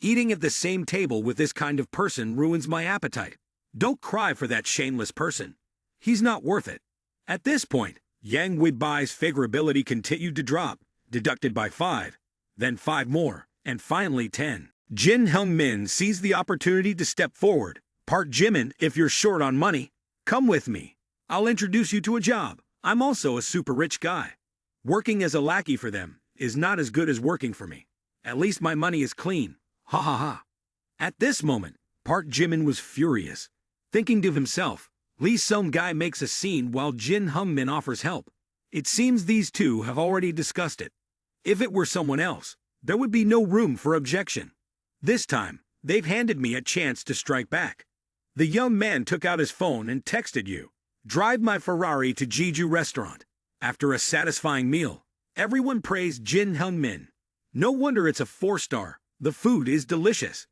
Eating at the same table with this kind of person ruins my appetite. Don't cry for that shameless person. He's not worth it. At this point, Yang Weibai's favorability continued to drop, deducted by 5, then 5 more, and finally 10. Jin Hyung Min seized the opportunity to step forward. Part Jimin, if you're short on money, come with me. I'll introduce you to a job. I'm also a super rich guy. Working as a lackey for them is not as good as working for me. At least my money is clean. Ha ha ha. At this moment, Part Jimin was furious, thinking to himself, Lee Sung-ga makes a scene while Jin Hyung Min offers help. It seems these two have already discussed it. If it were someone else, there would be no room for objection. This time, they've handed me a chance to strike back. The young man took out his phone and texted you. Drive my Ferrari to Jeju restaurant. After a satisfying meal, everyone praised Jin Hyun-min. No wonder it's a 4-star. The food is delicious.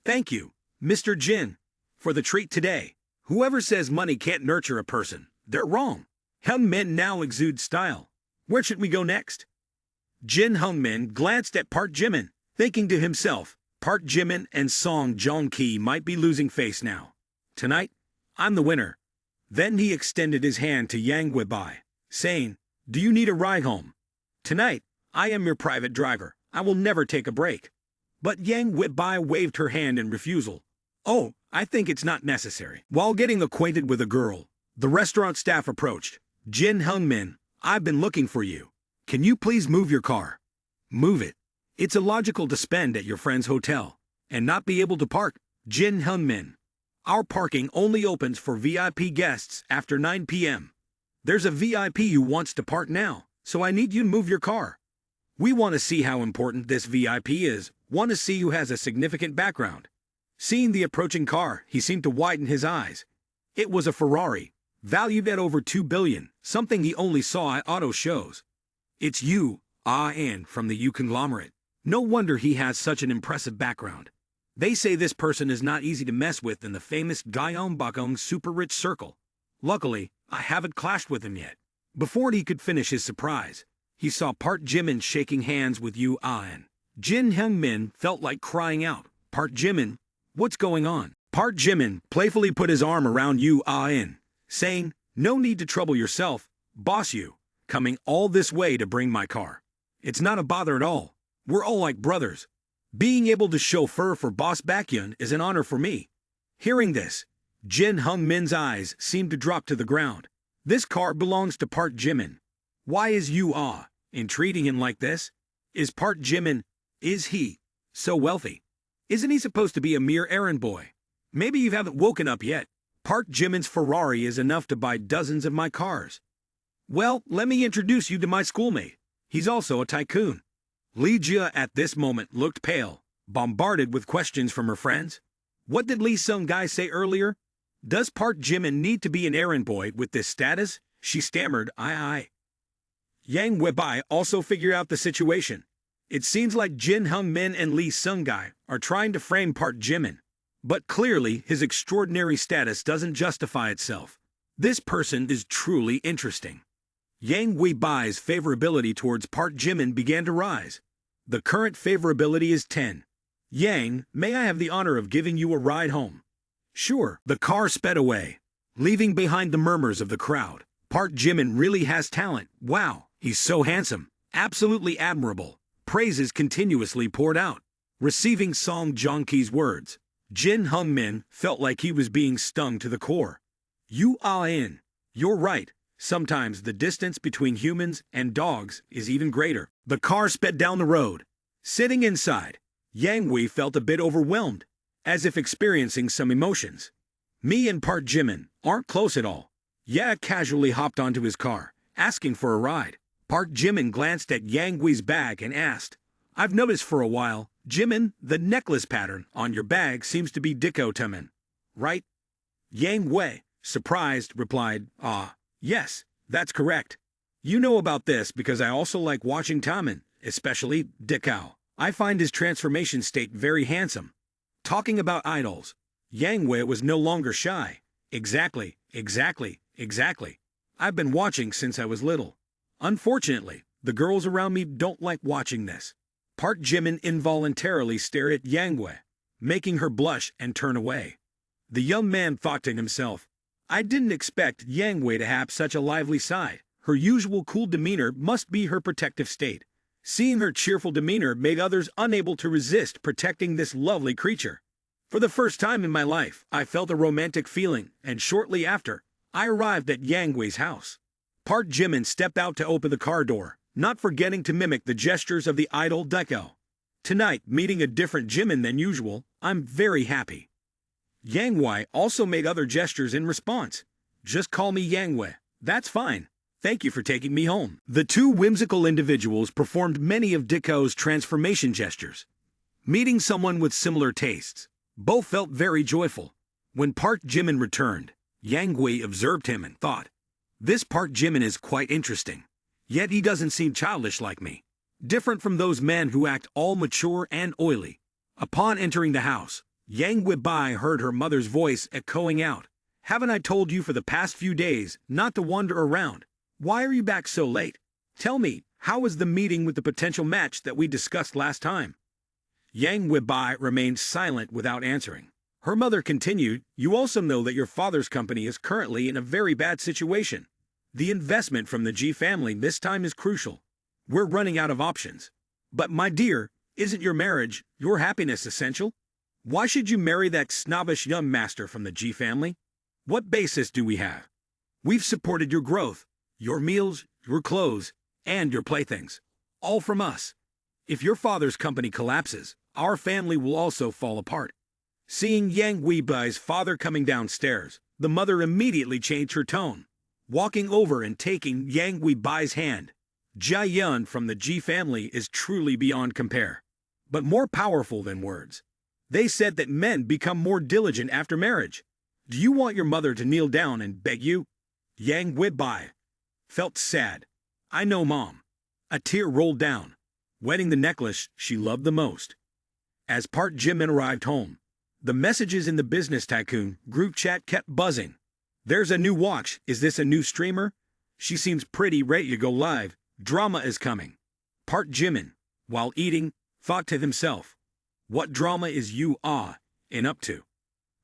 Thank you, Mr. Jin, for the treat today. Whoever says money can't nurture a person, they're wrong. Hyun-min now exudes style. Where should we go next? Jin Hyun-min glanced at Park Jimin, thinking to himself, Park Jimin and Song Joong-ki might be losing face now. Tonight, I'm the winner. Then he extended his hand to Yang Webai, saying, do you need a ride home? Tonight, I am your private driver. I will never take a break. But Yang Webai waved her hand in refusal. Oh, I think it's not necessary. While getting acquainted with a girl, the restaurant staff approached. Jin Hyun-min, I've been looking for you. Can you please move your car? Move it. It's illogical to spend at your friend's hotel and not be able to park. Jin Hyun-min, our parking only opens for VIP guests after 9 p.m. There's a VIP who wants to park now, so I need you to move your car. We want to see how important this VIP is, want to see who has a significant background. Seeing the approaching car, he seemed to widen his eyes. It was a Ferrari, valued at over 2 billion, something he only saw at auto shows. It's you, and from the U conglomerate. No wonder he has such an impressive background. They say this person is not easy to mess with in the famous Gyeongbokgung super-rich circle. Luckily, I haven't clashed with him yet. Before he could finish his surprise, he saw Park Jimin shaking hands with Yu Ah-in. Jin Hyun-min felt like crying out, Park Jimin, what's going on? Park Jimin playfully put his arm around Yu Ah-in, saying, no need to trouble yourself, boss you, coming all this way to bring my car. It's not a bother at all. We're all like brothers. Being able to chauffeur for Boss Baekhyun is an honor for me. Hearing this, Jin Hyun-min's eyes seemed to drop to the ground. This car belongs to Park Jimin. Why is Yu Ah-in treating him like this? Is Park Jimin, is he so wealthy? Isn't he supposed to be a mere errand boy? Maybe you haven't woken up yet. Park Jimin's Ferrari is enough to buy dozens of my cars. Well, let me introduce you to my schoolmate. He's also a tycoon. Lee Jia at this moment looked pale, bombarded with questions from her friends. What did Lee Sung-gai say earlier? Does Park Jimin need to be an errand boy with this status? She stammered, I. Yang Webai also figured out the situation. It seems like Jin Hyun-min and Lee Sung-gai are trying to frame Park Jimin. But clearly, his extraordinary status doesn't justify itself. This person is truly interesting. Yang Weibai's favorability towards Park Jimin began to rise. The current favorability is 10. Yang, may I have the honor of giving you a ride home? Sure. The car sped away, leaving behind the murmurs of the crowd. Park Jimin really has talent. Wow, he's so handsome. Absolutely admirable. Praises continuously poured out. Receiving Song Joong-ki's words, Jin Hyun-min felt like he was being stung to the core. Yu Ah-in, you're right. Sometimes the distance between humans and dogs is even greater. The car sped down the road. Sitting inside, Yang Wei felt a bit overwhelmed, as if experiencing some emotions. Me and Park Jimin aren't close at all. Ya casually hopped onto his car, asking for a ride. Park Jimin glanced at Yang Wei's bag and asked, I've noticed for a while, Jimin, the necklace pattern on your bag seems to be Diko-tamen, right? Yang Wei, surprised, replied, yes, that's correct. You know about this because I also like watching Tamen, especially Dikao. I find his transformation state very handsome. Talking about idols, Yang Wei was no longer shy. Exactly. I've been watching since I was little. Unfortunately, the girls around me don't like watching this. Park Jimin involuntarily stared at Yang Wei, making her blush and turn away. The young man thought to himself, I didn't expect Yang Wei to have such a lively side. Her usual cool demeanor must be her protective state. Seeing her cheerful demeanor made others unable to resist protecting this lovely creature. For the first time in my life, I felt a romantic feeling, and shortly after, I arrived at Yang Wei's house. Park Jimin stepped out to open the car door, not forgetting to mimic the gestures of the idol Deko. Tonight, meeting a different Jimin than usual, I'm very happy. Yang Wei also made other gestures in response. Just call me Yang Wei. That's fine. Thank you for taking me home. The two whimsical individuals performed many of Diko's transformation gestures. Meeting someone with similar tastes. Both felt very joyful. When Park Jimin returned, Yang Wei observed him and thought, "This Park Jimin is quite interesting. Yet he doesn't seem childish like me. Different from those men who act all mature and oily." Upon entering the house, Yang Wei heard her mother's voice echoing out, "Haven't I told you for the past few days not to wander around? Why are you back so late? Tell me, how was the meeting with the potential match that we discussed last time?" Yang Wei remained silent without answering. Her mother continued, "You also know that your father's company is currently in a very bad situation. The investment from the G family this time is crucial. We're running out of options. But my dear, isn't your marriage, your happiness essential? Why should you marry that snobbish young master from the G family? What basis do we have? We've supported your growth, your meals, your clothes, and your playthings. All from us. If your father's company collapses, our family will also fall apart." Seeing Yang Weibai's father coming downstairs, the mother immediately changed her tone, walking over and taking Yang Weibai's hand. Jia Yun from the G family is truly beyond compare, but more powerful than words. They said that men become more diligent after marriage. Do you want your mother to kneel down and beg you? Yang Weibai felt sad. "I know, Mom." A tear rolled down, wetting the necklace she loved the most. As Park Jimin arrived home, the messages in the Business Tycoon group chat kept buzzing. "There's a new watch. Is this a new streamer? She seems pretty ready to go live. Drama is coming." Park Jimin, while eating, thought to himself, "What drama is you in up to?"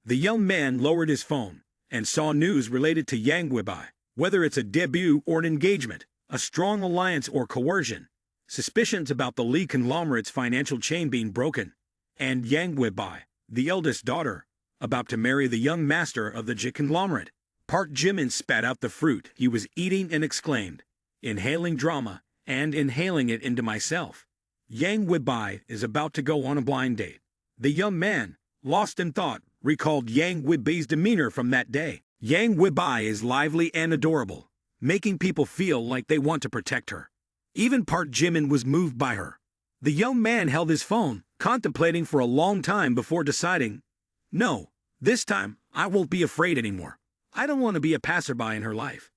The young man lowered his phone and saw news related to Yang Weibai. Whether it's a debut or an engagement, a strong alliance or coercion, suspicions about the Lee conglomerate's financial chain being broken, and Yang Weibai, the eldest daughter, about to marry the young master of the J conglomerate. Park Jimin spat out the fruit he was eating and exclaimed, "Inhaling drama, and inhaling it into myself. Yang Weibai is about to go on a blind date." The young man, lost in thought, recalled Yang Weibai's demeanor from that day. Yang Weibai is lively and adorable, making people feel like they want to protect her. Even Park Jimin was moved by her. The young man held his phone, contemplating for a long time before deciding, "No, this time I won't be afraid anymore. I don't want to be a passerby in her life."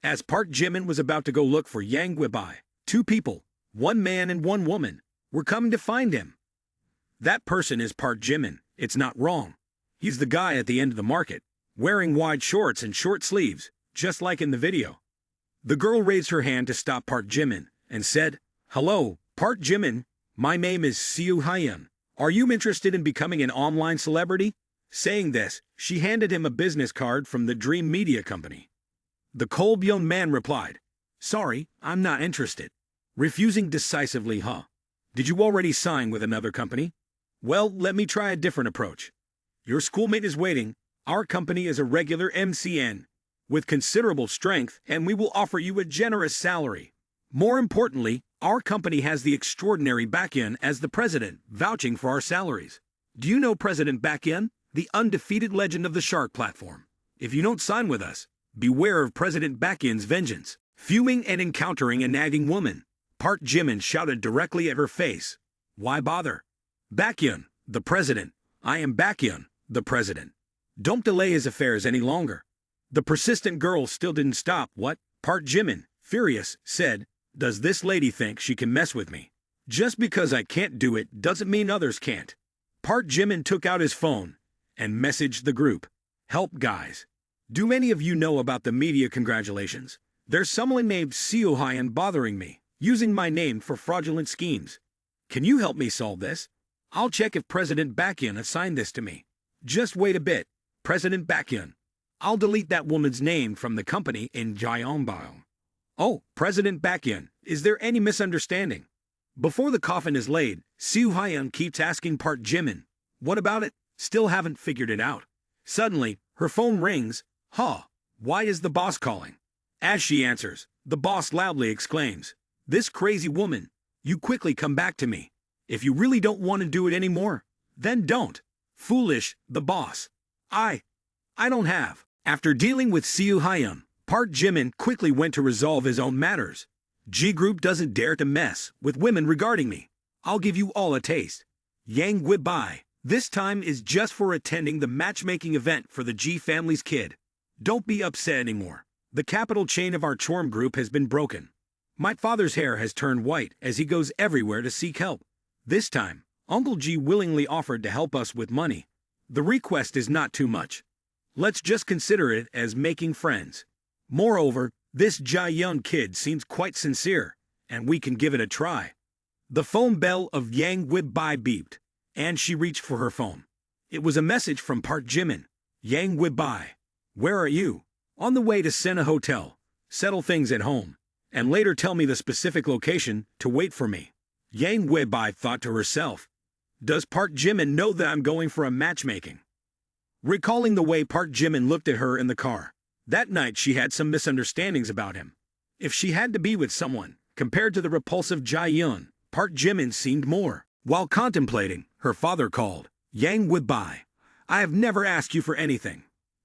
As Park Jimin was about to go look for Yang Weibai, two people, one man and one woman, were coming to find him. "That person is Park Jimin, it's not wrong. He's the guy at the end of the market, wearing wide shorts and short sleeves, just like in the video." The girl raised her hand to stop Park Jimin and said, "Hello, Park Jimin, my name is Siu Hyun. Are you interested in becoming an online celebrity?" Saying this, she handed him a business card from the Dream Media Company. The cold young man replied, "Sorry, I'm not interested." Refusing decisively, "Did you already sign with another company? Well, let me try a different approach. Your schoolmate is waiting. Our company is a regular MCN, with considerable strength, and we will offer you a generous salary. More importantly, our company has the extraordinary Baekhyun as the president, vouching for our salaries. Do you know President Baekhyun, the undefeated legend of the Shark platform? If you don't sign with us, beware of President Baekhyun's vengeance." Fuming and encountering a nagging woman, Park Jimin shouted directly at her face, "Why bother? Baekhyun, the president. I am Baekhyun, the president. Don't delay his affairs any longer." The persistent girl still didn't stop. "What?" Park Jimin, furious, said, "Does this lady think she can mess with me? Just because I can't do it doesn't mean others can't." Park Jimin took out his phone and messaged the group, "Help guys. Do any of you know about the media congratulations? There's someone named Siu Hyun bothering me, using my name for fraudulent schemes. Can you help me solve this? I'll check if President Baekhyun assigned this to me. Just wait a bit, President Baekhyun. I'll delete that woman's name from the company in Jeonbao." "Oh, President Baekhyun, is there any misunderstanding?" Before the coffin is laid, Siu Hyun keeps asking Park Jimin, "What about it? Still haven't figured it out." Suddenly, her phone rings. Why is the boss calling?" As she answers, the boss loudly exclaims, "This crazy woman, you quickly come back to me. If you really don't want to do it anymore, then don't." "Foolish, the boss. I don't have." After dealing with Siu Hyun, Park Jimin quickly went to resolve his own matters. "G Group doesn't dare to mess with women regarding me. I'll give you all a taste. Yang Guibai. This time is just for attending the matchmaking event for the G family's kid. Don't be upset anymore. The capital chain of our charm group has been broken. My father's hair has turned white as he goes everywhere to seek help. This time, Uncle G willingly offered to help us with money. The request is not too much. Let's just consider it as making friends. Moreover, this Jia kid seems quite sincere, and we can give it a try. The phone bell of Yang Guibai beeped, and she reached for her phone. It was a message from Park Jimin. Yang Guibai, where are you? On the way to Sena Hotel. Settle things at home, and later tell me the specific location to wait for me. Yang Guibai thought to herself, does Park Jimin know that I'm going for a matchmaking? Recalling the way Park Jimin looked at her in the car, that night she had some misunderstandings about him. If she had to be with someone, compared to the repulsive Jae-yun, Park Jimin seemed more. While contemplating, her father called. Yang Guibai, I have never asked you for anything,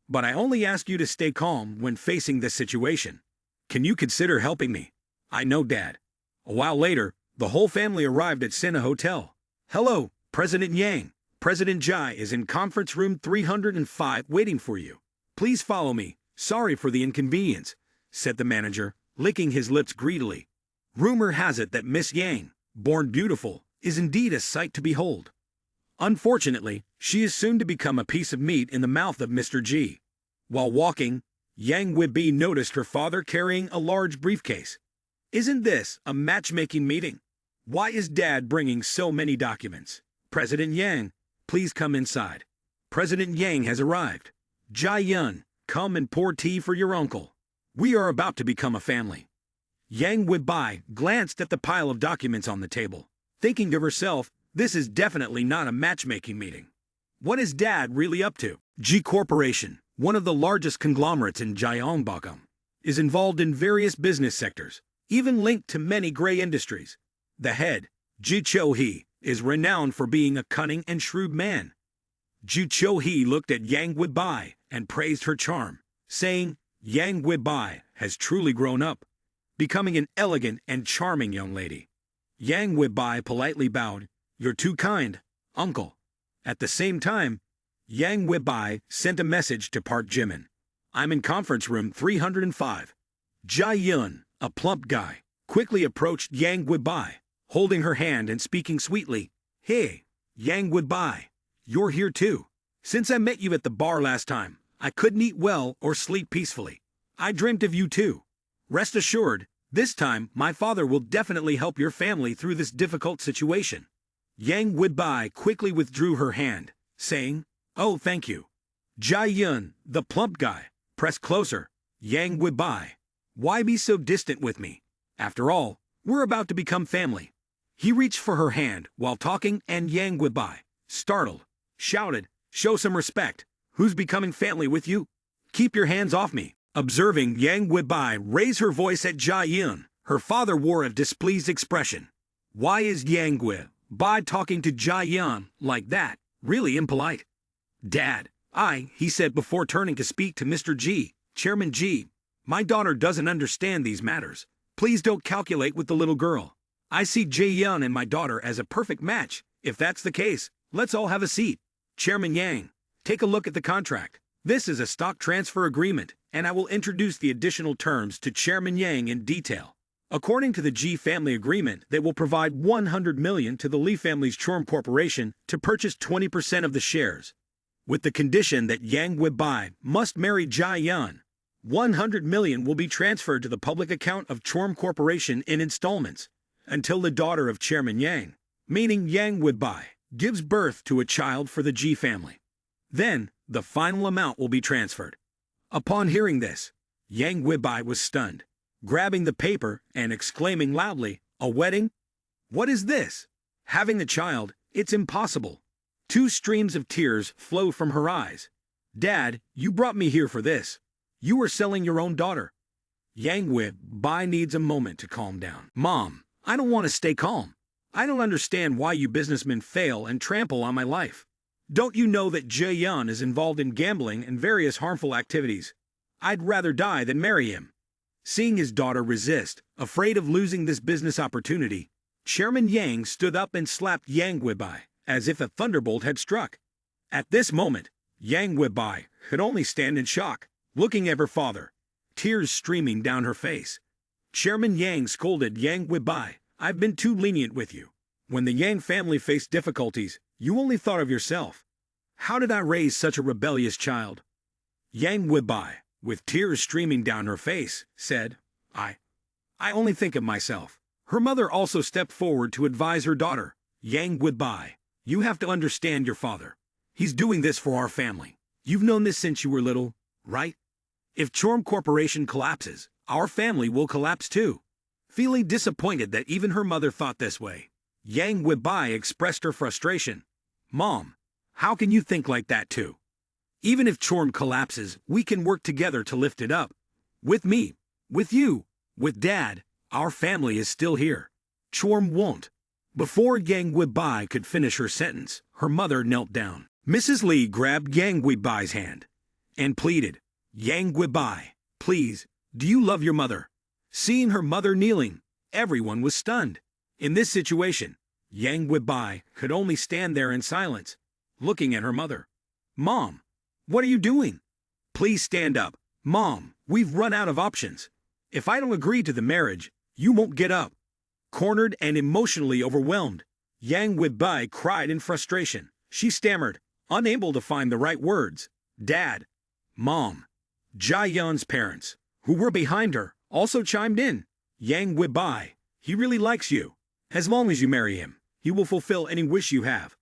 but I only ask you to stay calm when facing this situation. Can you consider helping me? I know, Dad. A while later, the whole family arrived at Sena Hotel. Hello, President Yang. President Jai is in conference room 305 waiting for you. Please follow me. Sorry for the inconvenience, said the manager, licking his lips greedily. Rumor has it that Miss Yang, born beautiful, is indeed a sight to behold. Unfortunately, she is soon to become a piece of meat in the mouth of Mr. G. While walking, Yang Guibai noticed her father carrying a large briefcase. Isn't this a matchmaking meeting? Why is Dad bringing so many documents? President Yang, please come inside. President Yang has arrived. Jae-yun, come and pour tea for your uncle. We are about to become a family. Yang Guibai glanced at the pile of documents on the table, thinking to herself, this is definitely not a matchmaking meeting. What is Dad really up to? G Corporation, one of the largest conglomerates in Gyeongbokgung, is involved in various business sectors, even linked to many gray industries. The head, Ji Cho-hee, is renowned for being a cunning and shrewd man. Ji Cho-hee looked at Yang Guibai and praised her charm, saying, Yang Guibai has truly grown up, becoming an elegant and charming young lady. Yang Guibai politely bowed, you're too kind, uncle. At the same time, Yang Guibai sent a message to Park Jimin. I'm in conference room 305. Jae-yun, a plump guy, quickly approached Yang Guibai, holding her hand and speaking sweetly. Hey, Yang Guibai, you're here too. Since I met you at the bar last time, I couldn't eat well or sleep peacefully. I dreamt of you too. Rest assured, this time my father will definitely help your family through this difficult situation. Yang Guibai quickly withdrew her hand, saying, oh, thank you. Jae-yun, the plump guy, pressed closer. Yang Guibai, why be so distant with me? After all, we're about to become family. He reached for her hand while talking, and Yang Guibai, startled, shouted, show some respect. Who's becoming family with you? Keep your hands off me. Observing Yang Guibai raise her voice at Jae-yun, her father wore a displeased expression. Why is Yang Guibai talking to Jae-yun like that? Really impolite. Dad, he said before turning to speak to Mr. G, Chairman G. My daughter doesn't understand these matters. Please don't calculate with the little girl. I see Jae-yun and my daughter as a perfect match. If that's the case, let's all have a seat. Chairman Yang, take a look at the contract. This is a stock transfer agreement, and I will introduce the additional terms to Chairman Yang in detail. According to the G family agreement, they will provide 100 million to the Lee family's Chorm Corporation to purchase 20% of the shares, with the condition that Yang Guibai must marry Jae-yun. 100 million will be transferred to the public account of Chorm Corporation in installments until the daughter of Chairman Yang, meaning Yang Guibai, gives birth to a child for the G family. Then, the final amount will be transferred. Upon hearing this, Yang Guibai was stunned, grabbing the paper and exclaiming loudly, a wedding? What is this? Having the child, it's impossible. 2 streams of tears flowed from her eyes. Dad, you brought me here for this. You are selling your own daughter. Yang Guibai needs a moment to calm down. Mom, I don't want to stay calm. I don't understand why you businessmen fail and trample on my life. Don't you know that Jae-yun is involved in gambling and various harmful activities? I'd rather die than marry him. Seeing his daughter resist, afraid of losing this business opportunity, Chairman Yang stood up and slapped Yang Guibai, as if a thunderbolt had struck. At this moment, Yang Weibai could only stand in shock, looking at her father, tears streaming down her face. Chairman Yang scolded Yang Weibai, "I've been too lenient with you. When the Yang family faced difficulties, you only thought of yourself. How did I raise such a rebellious child?" Yang Weibai, with tears streaming down her face, said, I only think of myself." Her mother also stepped forward to advise her daughter, "Yang Weibai, you have to understand your father. He's doing this for our family. You've known this since you were little, right? If Chorm Corporation collapses, our family will collapse too." Feeling disappointed that even her mother thought this way, Yang Weibai expressed her frustration. "Mom, how can you think like that too? Even if Chorm collapses, we can work together to lift it up. With me, with you, with Dad, our family is still here. Chorm won't." Before Yang Weibai could finish her sentence, her mother knelt down. Mrs. Lee grabbed Yang Weibai's hand and pleaded, "Yang Weibai, please, do you love your mother?" Seeing her mother kneeling, everyone was stunned. In this situation, Yang Weibai could only stand there in silence, looking at her mother. "Mom, what are you doing? Please stand up. Mom, we've run out of options. If I don't agree to the marriage, you won't get up." Cornered and emotionally overwhelmed, Yang Weibai cried in frustration. She stammered, unable to find the right words. Dad, Mom, Jia-yeon's parents, who were behind her, also chimed in. "Yang Weibai, he really likes you. As long as you marry him, he will fulfill any wish you have.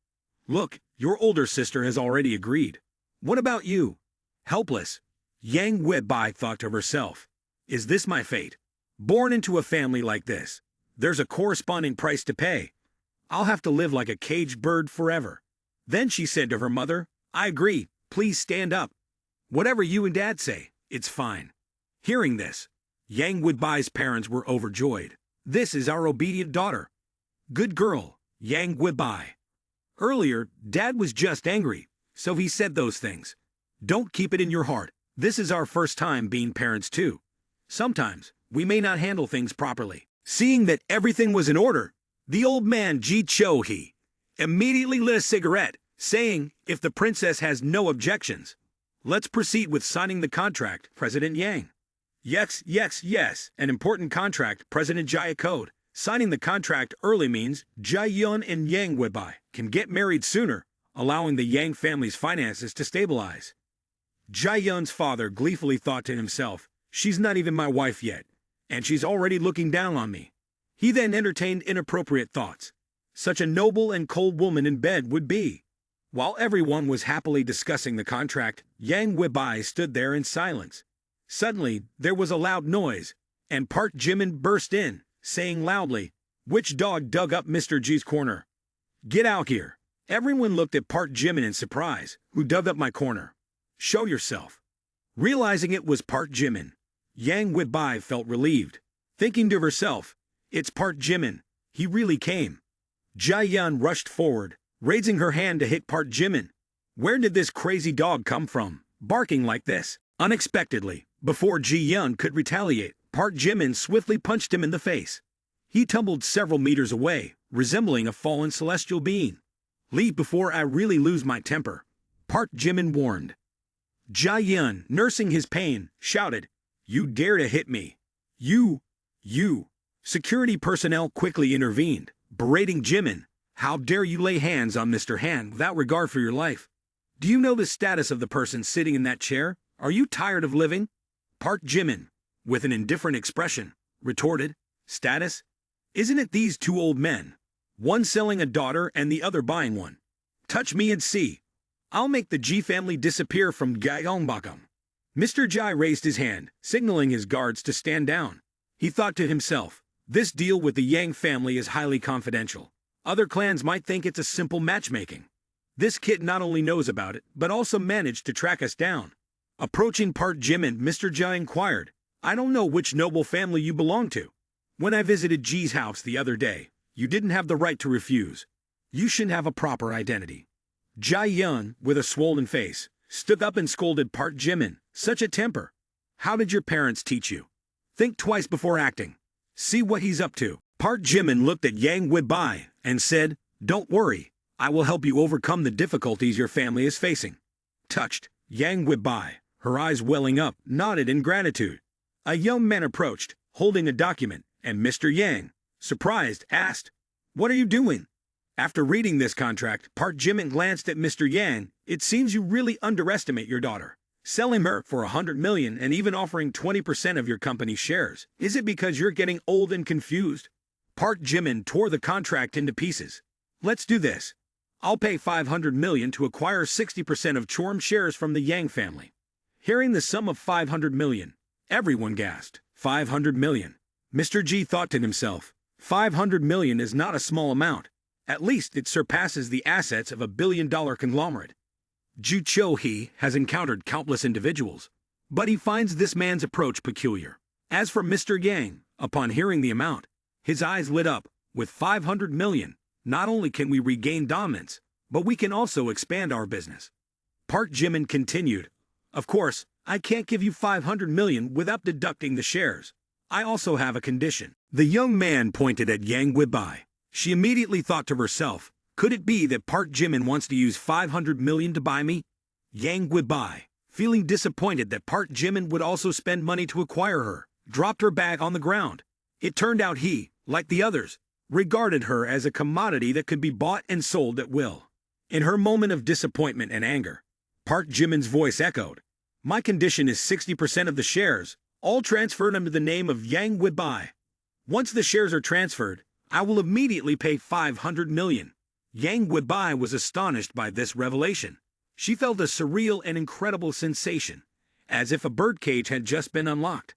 Look, your older sister has already agreed. What about you?" Helpless, Yang Weibai thought to herself, "Is this my fate? Born into a family like this, there's a corresponding price to pay. I'll have to live like a caged bird forever." Then she said to her mother, "I agree, please stand up. Whatever you and Dad say, it's fine." Hearing this, Yang Weibai's parents were overjoyed. "This is our obedient daughter. Good girl, Yang Weibai." Earlier, Dad was just angry, so he said those things. Don't keep it in your heart. This is our first time being parents too. Sometimes, we may not handle things properly. Seeing that everything was in order, the old man Ji Cho-hee immediately lit a cigarette, saying, "If the princess has no objections, let's proceed with signing the contract, President Yang." Yes, an important contract, President Jia Code. Signing the contract early means Jia-yeon and Yang Weibai can get married sooner, allowing the Yang family's finances to stabilize. Jia-yeon's father gleefully thought to himself, "She's not even my wife yet, and she's already looking down on me." He then entertained inappropriate thoughts. Such a noble and cold woman in bed would be. While everyone was happily discussing the contract, Yang Weibai stood there in silence. Suddenly, there was a loud noise, and Park Jimin burst in, saying loudly, "Which dog dug up Mr. G's corner? Get out here." Everyone looked at Park Jimin in surprise. "Who dug up my corner? Show yourself." Realizing it was Park Jimin, Yang Weibai felt relieved, thinking to herself, "It's Park Jimin. He really came." Jia-yeon rushed forward, raising her hand to hit Park Jimin. Where did this crazy dog come from, barking like this? Unexpectedly, before Ji-yeon could retaliate, Park Jimin swiftly punched him in the face. He tumbled several meters away, resembling a fallen celestial being. "Leave before I really lose my temper," Park Jimin warned. Jia-yeon, nursing his pain, shouted, "You dare to hit me? You!" Security personnel quickly intervened, berating Jimin. "How dare you lay hands on Mr. Han without regard for your life? Do you know the status of the person sitting in that chair? Are you tired of living?" Park Jimin, with an indifferent expression, retorted, "Status? Isn't it these two old men? One selling a daughter and the other buying one. Touch me and see. I'll make the Ji family disappear from Gyeongbokgung." Mr. Jai raised his hand, signaling his guards to stand down. He thought to himself, "This deal with the Yang family is highly confidential. Other clans might think it's a simple matchmaking. This kid not only knows about it, but also managed to track us down." Approaching Park Jimin, Mr. Jai inquired, "I don't know which noble family you belong to. When I visited Ji's house the other day, you didn't have the right to refuse. You shouldn't have a proper identity." Jia-yeon, with a swollen face, stood up and scolded Park Jimin. "Such a temper. How did your parents teach you? Think twice before acting. See what he's up to." Park Jimin looked at Yang Weibai and said, "Don't worry, I will help you overcome the difficulties your family is facing. Touched, Yang Weibai, her eyes welling up, nodded in gratitude. A young man approached, holding a document, and Mr. Yang, surprised, asked, "What are you doing?" After reading this contract, Park Jimin glanced at Mr. Yang. "It seems you really underestimate your daughter. Selling her for 100 million and even offering 20% of your company's shares. Is it because you're getting old and confused?" Park Jimin tore the contract into pieces. "Let's do this. I'll pay 500 million to acquire 60% of Chorm shares from the Yang family." Hearing the sum of 500 million, everyone gasped. 500 million. Mr. G thought to himself, 500 million is not a small amount. At least it surpasses the assets of a billion-dollar conglomerate. Ju Cho-hee has encountered countless individuals, but he finds this man's approach peculiar. As for Mr. Yang, upon hearing the amount, his eyes lit up. With 500 million, not only can we regain dominance, but we can also expand our business. Park Jimin continued, "Of course, I can't give you 500 million without deducting the shares. I also have a condition." The young man pointed at Yang Weibai. She immediately thought to herself, could it be that Park Jimin wants to use 500 million to buy me? Yang Weibai, feeling disappointed that Park Jimin would also spend money to acquire her, dropped her bag on the ground. It turned out he, like the others, regarded her as a commodity that could be bought and sold at will. In her moment of disappointment and anger, Park Jimin's voice echoed, "My condition is 60% of the shares, all transferred under the name of Yang Weibai. Once the shares are transferred, I will immediately pay 500 million. Yang Weibai was astonished by this revelation. She felt a surreal and incredible sensation, as if a birdcage had just been unlocked.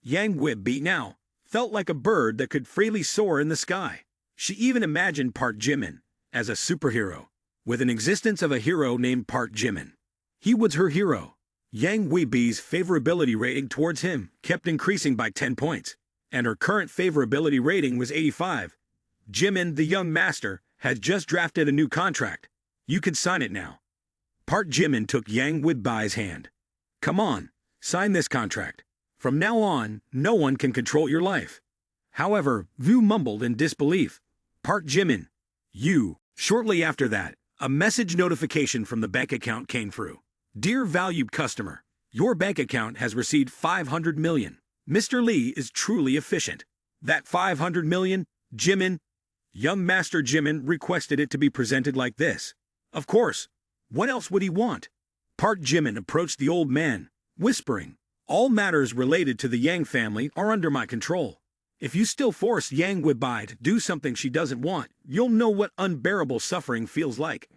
Yang Weibai now felt like a bird that could freely soar in the sky. She even imagined Park Jimin as a superhero, with an existence of a hero named Park Jimin. He was her hero. Yang Weibei's favorability rating towards him kept increasing by 10 points, and her current favorability rating was 85. Jimin, the young master, had just drafted a new contract. You can sign it now. Park Jimin took Yang Weibei's hand. Come on, sign this contract. From now on, no one can control your life. However, Vu mumbled in disbelief. Park Jimin, you. Shortly after that, a message notification from the bank account came through. Dear valued customer, your bank account has received 500 million. Mr. Lee is truly efficient. That 500 million, Jimin. Young Master Jimin requested it to be presented like this. Of course. What else would he want? Park Jimin approached the old man, whispering, all matters related to the Yang family are under my control. If you still force Yang Weibai to do something she doesn't want, you'll know what unbearable suffering feels like.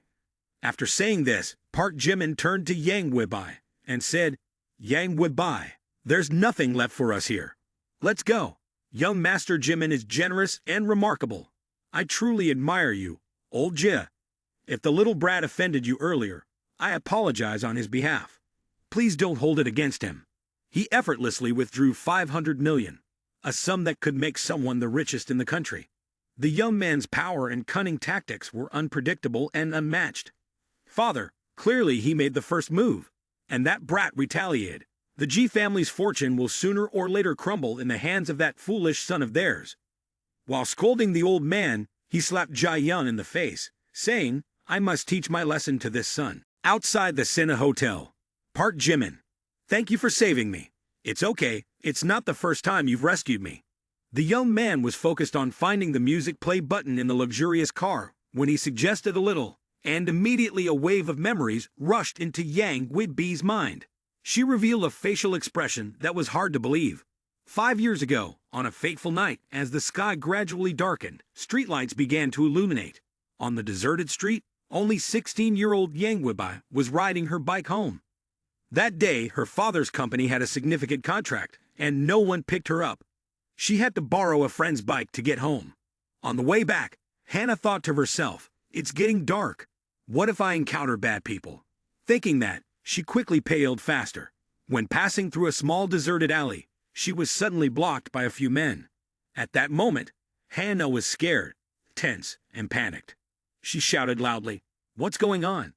After saying this, Park Jimin turned to Yang Weibai and said, Yang Weibai, there's nothing left for us here. Let's go. Young Master Jimin is generous and remarkable. I truly admire you, old Jia. If the little brat offended you earlier, I apologize on his behalf. Please don't hold it against him. He effortlessly withdrew 500 million, a sum that could make someone the richest in the country. The young man's power and cunning tactics were unpredictable and unmatched. Father, clearly he made the first move, and that brat retaliated. The G family's fortune will sooner or later crumble in the hands of that foolish son of theirs. While scolding the old man, he slapped Jia Yun in the face, saying, I must teach my lesson to this son. Outside the Sina Hotel, Park Jimin, thank you for saving me. It's okay, it's not the first time you've rescued me. The young man was focused on finding the music play button in the luxurious car when he suggested a little, and immediately a wave of memories rushed into Yang Weibei's mind. She revealed a facial expression that was hard to believe. 5 years ago, on a fateful night, as the sky gradually darkened, streetlights began to illuminate. On the deserted street, only 16-year-old Yang Weibai was riding her bike home. That day, her father's company had a significant contract, and no one picked her up. She had to borrow a friend's bike to get home. On the way back, Hannah thought to herself, it's getting dark. What if I encounter bad people? Thinking that, she quickly paled faster. When passing through a small deserted alley, she was suddenly blocked by a few men. At that moment, Hannah was scared, tense, and panicked. She shouted loudly, What's going on?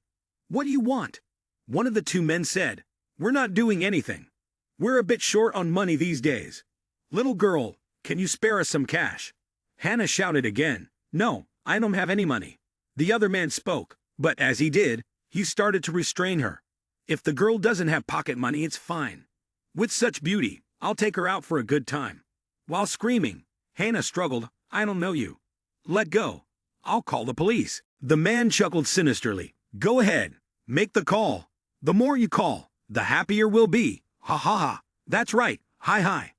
What do you want? One of the two men said, We're not doing anything. We're a bit short on money these days. Little girl, can you spare us some cash? Hannah shouted again, No, I don't have any money. The other man spoke, but as he did, he started to restrain her. If the girl doesn't have pocket money, it's fine. With such beauty, I'll take her out for a good time. While screaming, Hannah struggled, I don't know you. Let go. I'll call the police. The man chuckled sinisterly. Go ahead. Make the call. The more you call, the happier we'll be. Ha ha ha. That's right. Hi hi.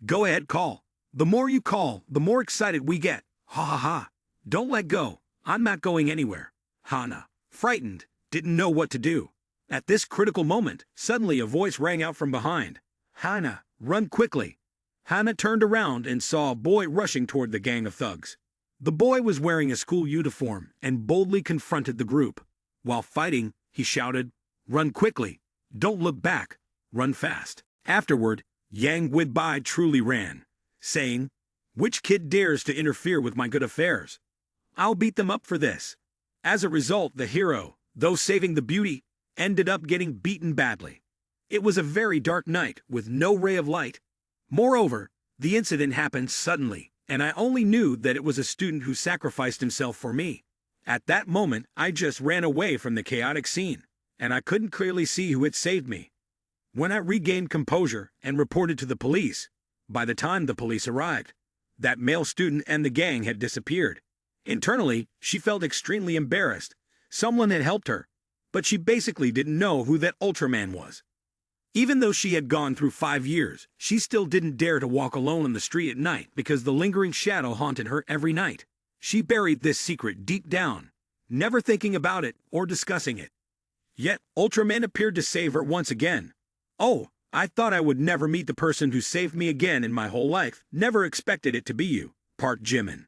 Go ahead, call. The more you call, the more excited we get. Ha ha ha. Don't let go. I'm not going anywhere. Hannah, frightened, didn't know what to do. At this critical moment, suddenly a voice rang out from behind. Hannah, run quickly. Hannah turned around and saw a boy rushing toward the gang of thugs. The boy was wearing a school uniform and boldly confronted the group. While fighting, he shouted, Run quickly. Don't look back. Run fast. Afterward, Yang Widbai truly ran, saying, Which kid dares to interfere with my good affairs? I'll beat them up for this. As a result, the hero, though saving the beauty, ended up getting beaten badly. It was a very dark night with no ray of light. Moreover, the incident happened suddenly, and I only knew that it was a student who sacrificed himself for me. At that moment, I just ran away from the chaotic scene, and I couldn't clearly see who had saved me. When I regained composure and reported to the police, by the time the police arrived, that male student and the gang had disappeared. Internally, she felt extremely embarrassed. Someone had helped her, but she basically didn't know who that Ultraman was. Even though she had gone through 5 years, she still didn't dare to walk alone on the street at night because the lingering shadow haunted her every night. She buried this secret deep down, never thinking about it or discussing it. Yet, Ultraman appeared to save her once again. Oh, I thought I would never meet the person who saved me again in my whole life. Never expected it to be you, Park Jimin.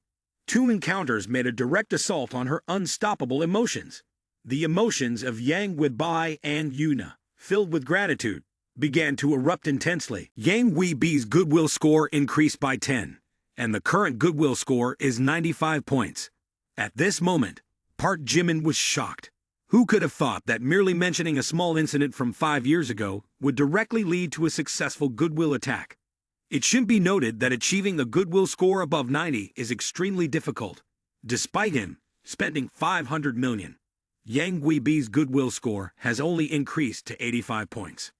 2 encounters made a direct assault on her unstoppable emotions. The emotions of Yang Widbai and Yuna, filled with gratitude, began to erupt intensely. Yang Weibei's goodwill score increased by 10, and the current goodwill score is 95 points. At this moment, Park Jimin was shocked. Who could have thought that merely mentioning a small incident from 5 years ago would directly lead to a successful goodwill attack? It should be noted that achieving a goodwill score above 90 is extremely difficult. Despite him spending 500 million, Yang Weibei's goodwill score has only increased to 85 points.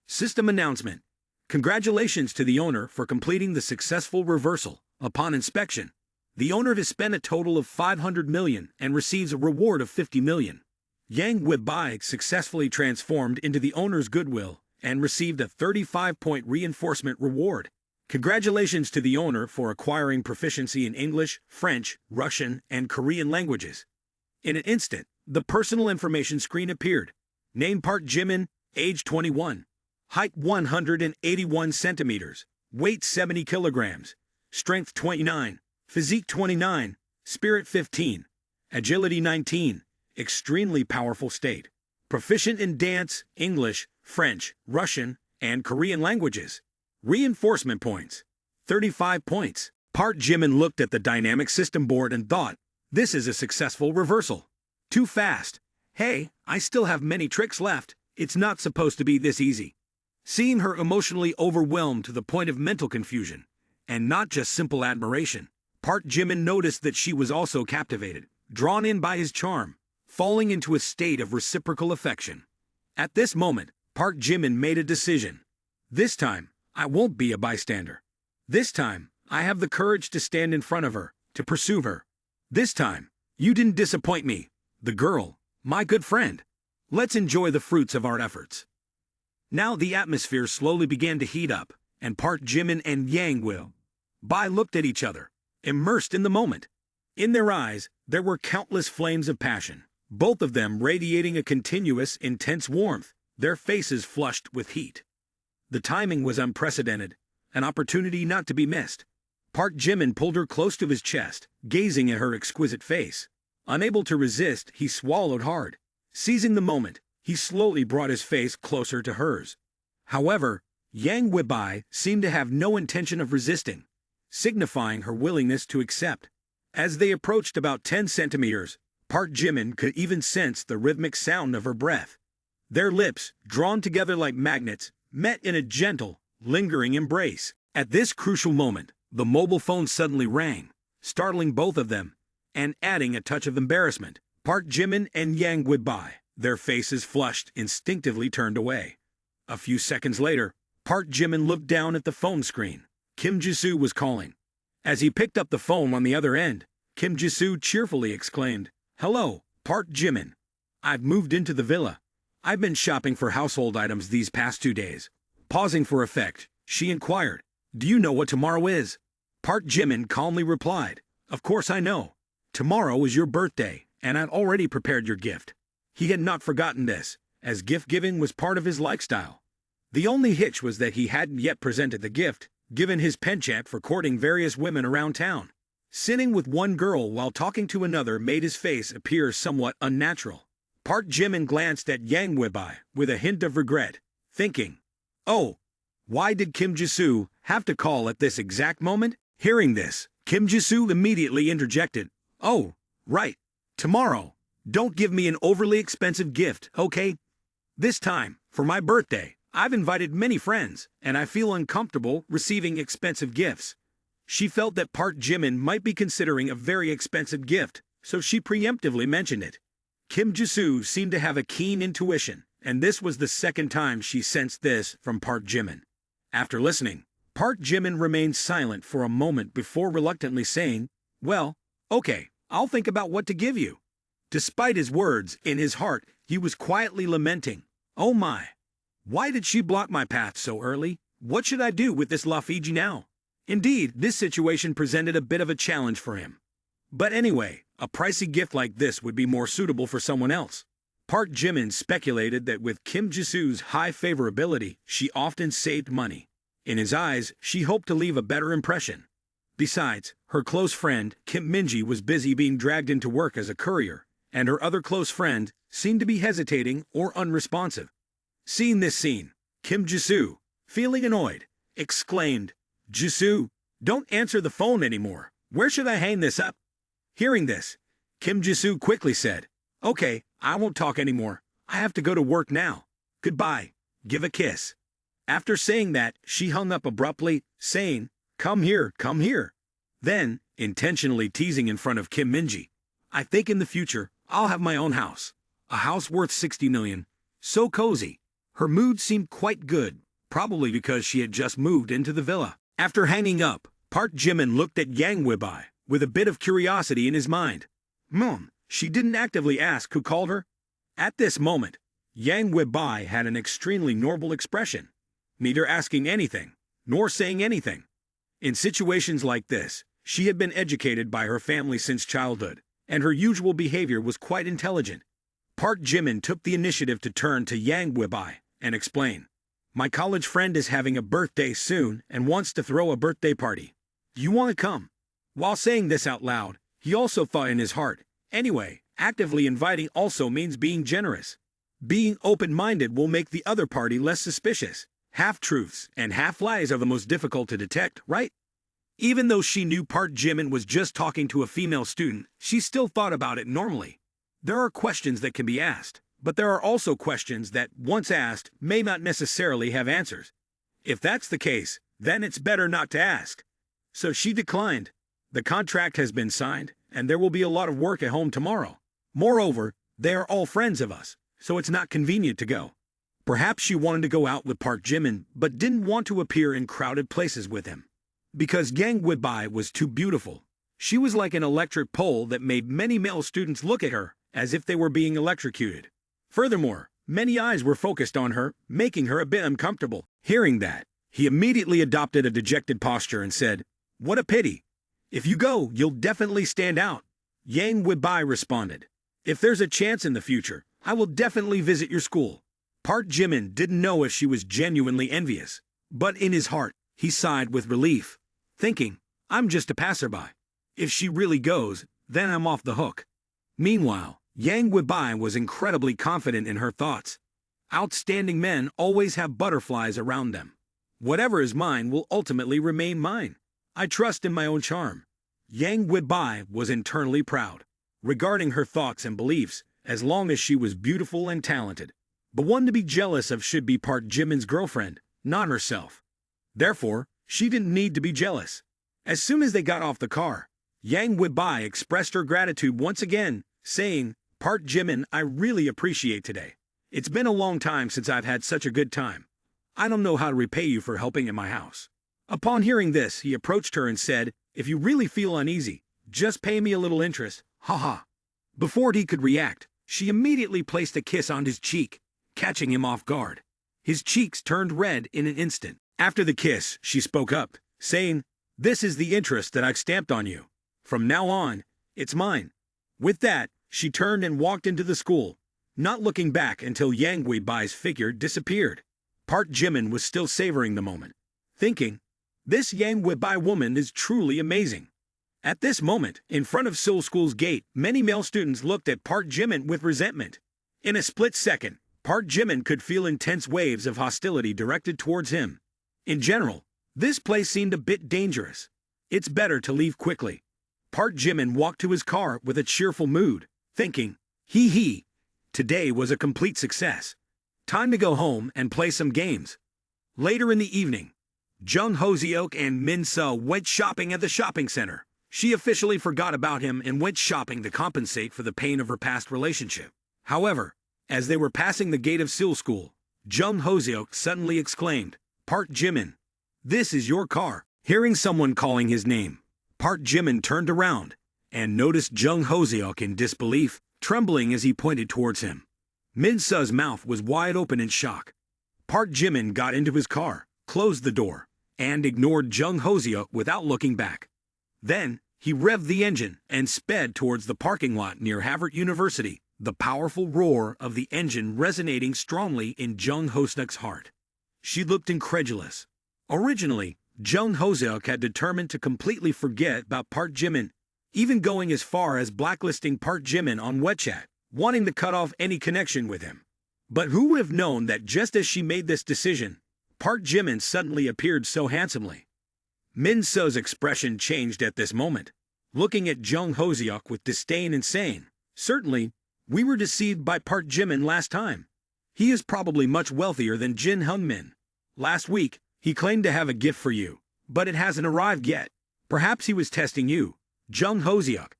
System announcement. Congratulations to the owner for completing the successful reversal. Upon inspection, the owner has spent a total of 500 million and receives a reward of 50 million. Yang Weibai successfully transformed into the owner's goodwill and received a 35-point reinforcement reward. Congratulations to the owner for acquiring proficiency in English, French, Russian, and Korean languages. In an instant, the personal information screen appeared. Name Park Jimin, age 21. Height 181 centimeters, weight 70 kilograms, strength 29, physique 29, spirit 15, agility 19, extremely powerful state. Proficient in dance, English, French, Russian, and Korean languages. Reinforcement points, 35 points. Park Jimin looked at the dynamic system board and thought, this is a successful reversal. Too fast. Hey, I still have many tricks left. It's not supposed to be this easy. Seeing her emotionally overwhelmed to the point of mental confusion, and not just simple admiration, Park Jimin noticed that she was also captivated, drawn in by his charm, falling into a state of reciprocal affection. At this moment, Park Jimin made a decision. This time, I won't be a bystander. This time, I have the courage to stand in front of her, to pursue her. This time, you didn't disappoint me, the girl, my good friend. Let's enjoy the fruits of our efforts. Now the atmosphere slowly began to heat up, and Park Jimin and Yang Weibai looked at each other, immersed in the moment. In their eyes, there were countless flames of passion, both of them radiating a continuous, intense warmth, their faces flushed with heat. The timing was unprecedented, an opportunity not to be missed. Park Jimin pulled her close to his chest, gazing at her exquisite face. Unable to resist, he swallowed hard. Seizing the moment, he slowly brought his face closer to hers. However, Yang Weibai seemed to have no intention of resisting, signifying her willingness to accept. As they approached about 10 centimeters, Park Jimin could even sense the rhythmic sound of her breath. Their lips, drawn together like magnets, met in a gentle, lingering embrace. At this crucial moment, the mobile phone suddenly rang, startling both of them. and adding a touch of embarrassment. Park Jimin and Yang Guibai, their faces flushed, instinctively turned away. A few seconds later, Park Jimin looked down at the phone screen. Kim Jisoo was calling. As he picked up the phone on the other end, Kim Jisoo cheerfully exclaimed, "Hello, Park Jimin. I've moved into the villa. I've been shopping for household items these past 2 days." Pausing for effect, she inquired, "Do you know what tomorrow is?" Park Jimin calmly replied, "Of course I know. Tomorrow is your birthday, and I'd already prepared your gift." He had not forgotten this, as gift-giving was part of his lifestyle. The only hitch was that he hadn't yet presented the gift, given his penchant for courting various women around town. Sitting with one girl while talking to another made his face appear somewhat unnatural. Park Jimin glanced at Yang Guibai with a hint of regret, thinking, "Oh, why did Kim Jisoo have to call at this exact moment?" Hearing this, Kim Jisoo immediately interjected, "Oh, right. Tomorrow, don't give me an overly expensive gift, okay? This time, for my birthday, I've invited many friends, and I feel uncomfortable receiving expensive gifts." She felt that Park Jimin might be considering a very expensive gift, so she preemptively mentioned it. Kim Jisoo seemed to have a keen intuition, and this was the second time she sensed this from Park Jimin. After listening, Park Jimin remained silent for a moment before reluctantly saying, "Well, okay, I'll think about what to give you." Despite his words, in his heart, he was quietly lamenting, "Oh my, why did she block my path so early? What should I do with this Lafiji now?" Indeed, this situation presented a bit of a challenge for him. But anyway, a pricey gift like this would be more suitable for someone else. Park Jimin speculated that with Kim Jisoo's high favorability, she often saved money. In his eyes, she hoped to leave a better impression. Besides, her close friend, Kim Minji, was busy being dragged into work as a courier, and her other close friend seemed to be hesitating or unresponsive. Seeing this scene, Kim Jisoo, feeling annoyed, exclaimed, "Jisoo, don't answer the phone anymore. Where should I hang this up?" Hearing this, Kim Jisoo quickly said, "Okay, I won't talk anymore. I have to go to work now. Goodbye. Give a kiss." After saying that, she hung up abruptly, saying, "Come here, come here." Then, intentionally teasing in front of Kim Minji, "I think in the future, I'll have my own house. A house worth 60 million. So cozy." Her mood seemed quite good, probably because she had just moved into the villa. After hanging up, Park Jimin looked at Yang Guibai with a bit of curiosity in his mind. She didn't actively ask who called her. At this moment, Yang Guibai had an extremely normal expression, neither asking anything, nor saying anything. In situations like this, she had been educated by her family since childhood, and her usual behavior was quite intelligent. Park Jimin took the initiative to turn to Yang Guibai and explain, "My college friend is having a birthday soon and wants to throw a birthday party. Do you want to come?" While saying this out loud, he also thought in his heart, "Anyway, actively inviting also means being generous. Being open-minded will make the other party less suspicious. Half-truths and half-lies are the most difficult to detect, right?" Even though she knew Park Jimin was just talking to a female student, she still thought about it normally. There are questions that can be asked, but there are also questions that, once asked, may not necessarily have answers. If that's the case, then it's better not to ask. So she declined. The contract has been signed, and there will be a lot of work at home tomorrow. Moreover, they are all friends of us, so it's not convenient to go. Perhaps she wanted to go out with Park Jimin, but didn't want to appear in crowded places with him. Because Yang Guibai was too beautiful. She was like an electric pole that made many male students look at her as if they were being electrocuted. Furthermore, many eyes were focused on her, making her a bit uncomfortable. Hearing that, he immediately adopted a dejected posture and said, "What a pity. If you go, you'll definitely stand out." Yang Guibai responded, "If there's a chance in the future, I will definitely visit your school." Park Jimin didn't know if she was genuinely envious, but in his heart, he sighed with relief, thinking, "I'm just a passerby. If she really goes, then I'm off the hook." Meanwhile, Yang Guibai was incredibly confident in her thoughts. Outstanding men always have butterflies around them. Whatever is mine will ultimately remain mine. I trust in my own charm. Yang Guibai was internally proud, regarding her thoughts and beliefs, as long as she was beautiful and talented. The one to be jealous of should be Park Jimin's girlfriend, not herself. Therefore, she didn't need to be jealous. As soon as they got off the car, Yang Weibai expressed her gratitude once again, saying, "Part Jimin, I really appreciate today. It's been a long time since I've had such a good time. I don't know how to repay you for helping in my house." Upon hearing this, he approached her and said, "If you really feel uneasy, just pay me a little interest, haha." Before he could react, she immediately placed a kiss on his cheek, catching him off guard. His cheeks turned red in an instant. After the kiss, she spoke up, saying, "This is the interest that I've stamped on you. From now on, it's mine." With that, she turned and walked into the school, not looking back until Yang Weibai's figure disappeared. Part Jimin was still savoring the moment, thinking, "This Yang Weibai woman is truly amazing." At this moment, in front of Seoul School's gate, many male students looked at Part Jimin with resentment. In a split second, Part Jimin could feel intense waves of hostility directed towards him. In general, this place seemed a bit dangerous. It's better to leave quickly. Part Jimin walked to his car with a cheerful mood, thinking, hee, today was a complete success. Time to go home and play some games. Later in the evening, Jung Hoseok and Min Seo went shopping at the shopping center. She officially forgot about him and went shopping to compensate for the pain of her past relationship. However, as they were passing the gate of Seoul School, Jung Hoseok suddenly exclaimed, "Part Jimin, this is your car." Hearing someone calling his name, Part Jimin turned around and noticed Jung Hoseok in disbelief, trembling as he pointed towards him. Min Seo's mouth was wide open in shock. Part Jimin got into his car, closed the door, and ignored Jung Hoseok without looking back. Then, he revved the engine and sped towards the parking lot near Harvard University, the powerful roar of the engine resonating strongly in Jung Hoseok's heart. She looked incredulous. Originally, Jung Hoseok had determined to completely forget about Part Jimin, even going as far as blacklisting Part Jimin on WeChat, wanting to cut off any connection with him. But who would have known that just as she made this decision, Part Jimin suddenly appeared so handsomely? Min Seo's expression changed at this moment, looking at Jung Hoseok with disdain and saying, "Certainly, we were deceived by Part Jimin last time. He is probably much wealthier than Jin Hyungmin. Last week, he claimed to have a gift for you, but it hasn't arrived yet. Perhaps he was testing you, Jung Hoseok.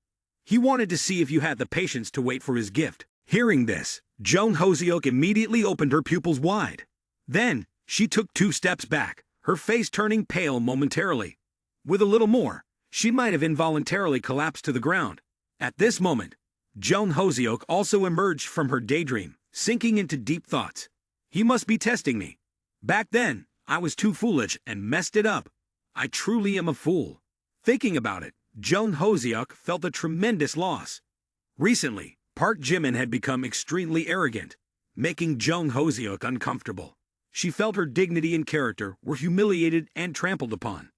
He wanted to see if you had the patience to wait for his gift." Hearing this, Jung Hoseok immediately opened her pupils wide. Then, she took 2 steps back, her face turning pale momentarily. With a little more, she might have involuntarily collapsed to the ground. At this moment, Jung Hoseok also emerged from her daydream, sinking into deep thoughts. He must be testing me. Back then, I was too foolish and messed it up. I truly am a fool. Thinking about it, Jung Hoseok felt a tremendous loss. Recently, Part Jimin had become extremely arrogant, making Jung Hoseok uncomfortable. She felt her dignity and character were humiliated and trampled upon.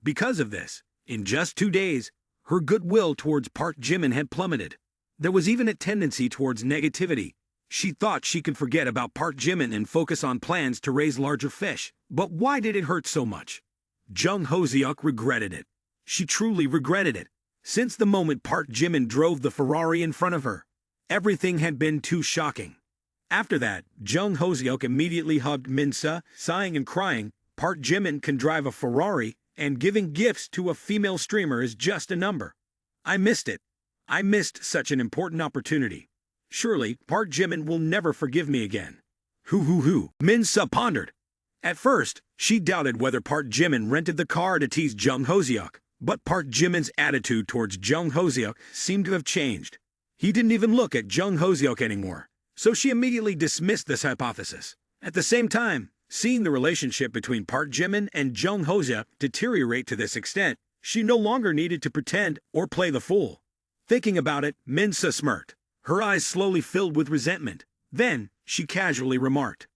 Because of this, in just 2 days, her goodwill towards Part Jimin had plummeted. There was even a tendency towards negativity. She thought she could forget about Part Jimin and focus on plans to raise larger fish. But why did it hurt so much? Jung Hoseok regretted it. She truly regretted it. Since the moment Part Jimin drove the Ferrari in front of her, everything had been too shocking. After that, Jung Hoseok immediately hugged Min Seo, sighing and crying, "Part Jimin can drive a Ferrari, and giving gifts to a female streamer is just a number. I missed it. I missed such an important opportunity. Surely, Part Jimin will never forgive me again." Hoo. Min Seo pondered. At first, she doubted whether Part Jimin rented the car to tease Jung Hoseok, but Part Jimin's attitude towards Jung Hoseok seemed to have changed. He didn't even look at Jung Hoseok anymore, so she immediately dismissed this hypothesis. At the same time, seeing the relationship between Part Jimin and Jung Hoseok deteriorate to this extent, she no longer needed to pretend or play the fool. Thinking about it, Min Seo smirked. Her eyes slowly filled with resentment. Then, she casually remarked,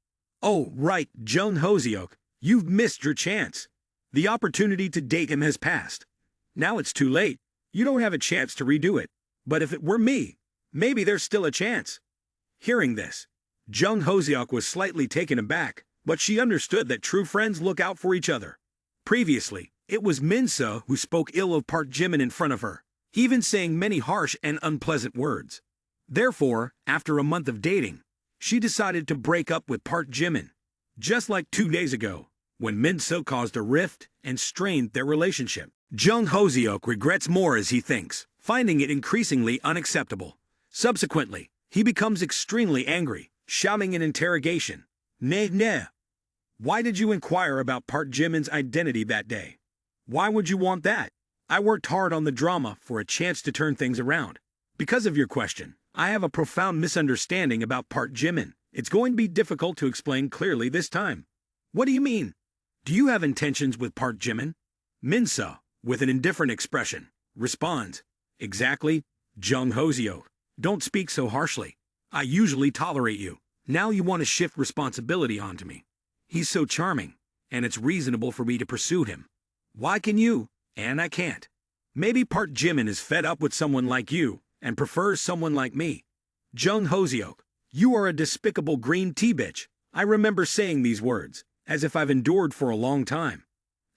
"Oh, right, Jung Hoseok, you've missed your chance. The opportunity to date him has passed. Now it's too late. You don't have a chance to redo it. But if it were me, maybe there's still a chance." Hearing this, Jung Hoseok was slightly taken aback, but she understood that true friends look out for each other. Previously, it was Min Seo who spoke ill of Part Jimin in front of her, even saying many harsh and unpleasant words. Therefore, after a month of dating, she decided to break up with Part Jimin. Just like 2 days ago, when Min-soo caused a rift and strained their relationship. Jung Ho-seok regrets more as he thinks, finding it increasingly unacceptable. Subsequently, he becomes extremely angry, shouting in interrogation, "Nah. Why did you inquire about Park Jimin's identity that day? Why would you want that? I worked hard on the drama for a chance to turn things around. Because of your question, I have a profound misunderstanding about Park Jimin. It's going to be difficult to explain clearly this time." "What do you mean? Do you have intentions with Park Jimin?" Min-soo, with an indifferent expression, responds, "Exactly, Jung Ho-seok. Don't speak so harshly. I usually tolerate you. Now you want to shift responsibility onto me. He's so charming, and it's reasonable for me to pursue him. Why can you, and I can't? Maybe Park Jimin is fed up with someone like you and prefers someone like me. Jung Ho-seok, you are a despicable green tea bitch." I remember saying these words, as if I've endured for a long time.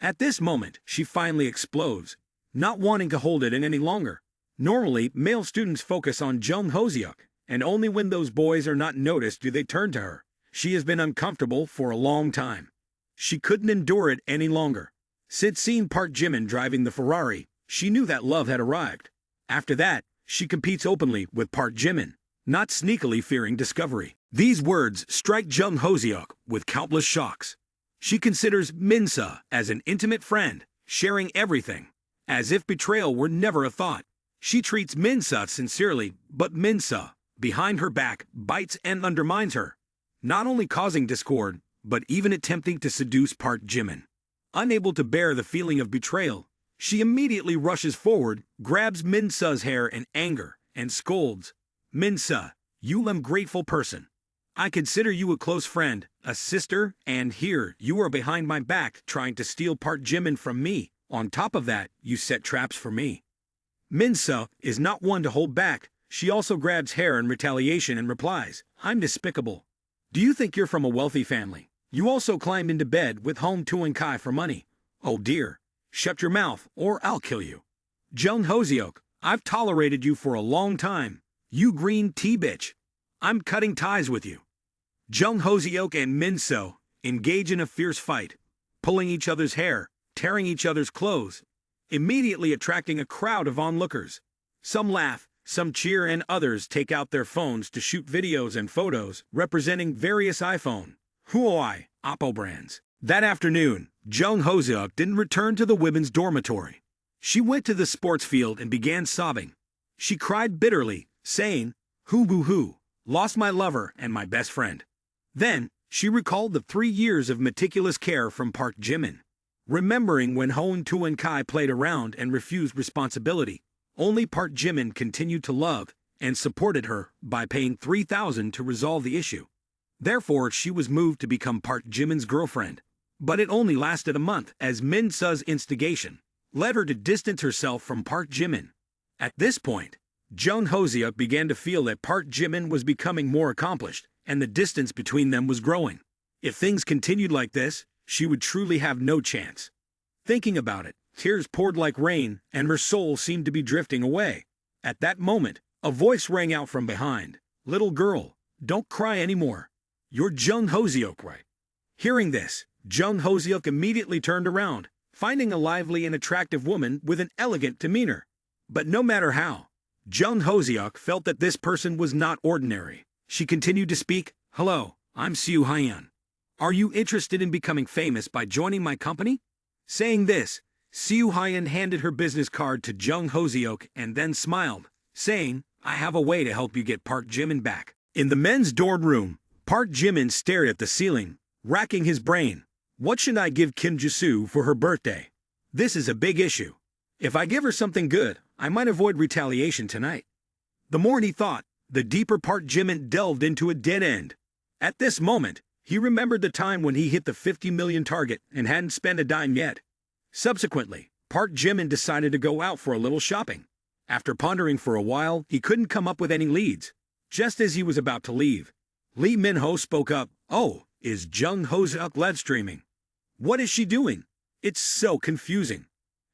At this moment, she finally explodes, not wanting to hold it in any longer. Normally, male students focus on Jung Ho-seok, and only when those boys are not noticed do they turn to her. She has been uncomfortable for a long time. She couldn't endure it any longer. Since seeing Park Jimin driving the Ferrari, she knew that love had arrived. After that, she competes openly with Park Jimin, not sneakily fearing discovery. These words strike Jung Ho-seok with countless shocks. She considers Min-soo as an intimate friend, sharing everything, as if betrayal were never a thought. She treats Min-soo sincerely, but Min-soo, behind her back, bites and undermines her, not only causing discord, but even attempting to seduce Park Jimin. Unable to bear the feeling of betrayal, she immediately rushes forward, grabs Min-soo's hair in anger, and scolds, "Min-soo, you ungrateful person. I consider you a close friend, a sister, and here you are behind my back trying to steal Park Jimin from me. On top of that, you set traps for me." Min-soo is not one to hold back. She also grabs hair in retaliation and replies, "I'm despicable. Do you think you're from a wealthy family? You also climbed into bed with Hong Tuan-kai for money. Oh dear, shut your mouth or I'll kill you. Jung Ho-seok, I've tolerated you for a long time. You green tea bitch. I'm cutting ties with you." Jung Ho-seok and Min-soo engage in a fierce fight, pulling each other's hair, tearing each other's clothes, immediately attracting a crowd of onlookers. Some laugh, some cheer, and others take out their phones to shoot videos and photos representing various iPhone, Huawei, Oppo brands. That afternoon, Jung Ho-seok didn't return to the women's dormitory. She went to the sports field and began sobbing. She cried bitterly, saying, "Hoo-boo-hoo, lost my lover and my best friend." Then, she recalled the 3 years of meticulous care from Park Jimin. Remembering when Hong Tuan-kai played around and refused responsibility, only Park Jimin continued to love and supported her by paying $3,000 to resolve the issue. Therefore, she was moved to become Park Jimin's girlfriend. But it only lasted a month, as Min-soo's instigation led her to distance herself from Park Jimin. At this point, Jung Ho-seok began to feel that Park Jimin was becoming more accomplished, and the distance between them was growing. If things continued like this, she would truly have no chance. Thinking about it, tears poured like rain, and her soul seemed to be drifting away. At that moment, a voice rang out from behind. "Little girl, don't cry anymore. You're Jung Ho-seok, right?" Hearing this, Jung Ho-seok immediately turned around, finding a lively and attractive woman with an elegant demeanor. But no matter how, Jung Ho-seok felt that this person was not ordinary. She continued to speak. "Hello, I'm Seo Hyun. Are you interested in becoming famous by joining my company?" Saying this, Seo Hyun handed her business card to Jung Ho-seok and then smiled, saying, "I have a way to help you get Park Jimin back." In the men's dorm room, Park Jimin stared at the ceiling, racking his brain. What should I give Kim Ji-soo for her birthday? This is a big issue. If I give her something good, I might avoid retaliation tonight. The more he thought, the deeper Park Jimin delved into a dead end. At this moment, he remembered the time when he hit the 50 million target and hadn't spent a dime yet. Subsequently, Park Jimin decided to go out for a little shopping. After pondering for a while, he couldn't come up with any leads. Just as he was about to leave, Lee Min-ho spoke up. "Oh, is Jung Ho-seok live streaming? What is she doing? It's so confusing."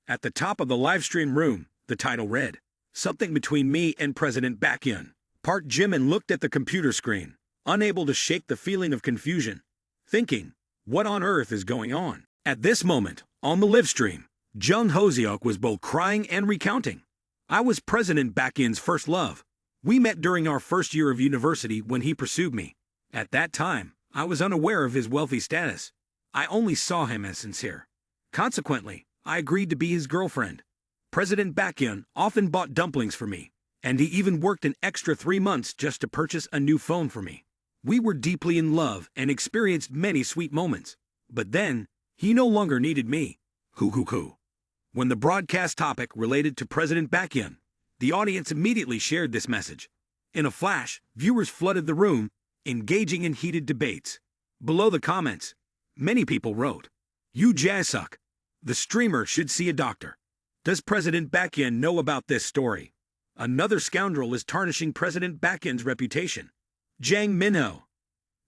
At the top of the livestream room, the title read, "Something between me and President Baekhyun." Park Jimin looked at the computer screen, unable to shake the feeling of confusion, thinking, What on earth is going on? At this moment, on the live stream, Jung Hoseok was both crying and recounting. I was President Baekhyun's first love. We met during our first year of university when he pursued me. At that time, I was unaware of his wealthy status. I only saw him as sincere. Consequently, I agreed to be his girlfriend. President Baekhyun often bought dumplings for me, and he even worked an extra 3 months just to purchase a new phone for me. We were deeply in love and experienced many sweet moments. But then, he no longer needed me. Hoo. When the broadcast topic related to President Baekhyun, the audience immediately shared this message. In a flash, viewers flooded the room, engaging in heated debates. Below the comments, many people wrote, "You jazz suck. The streamer should see a doctor. Does President Baekhyun know about this story? Another scoundrel is tarnishing President Baekhyun's reputation." Jang Minho.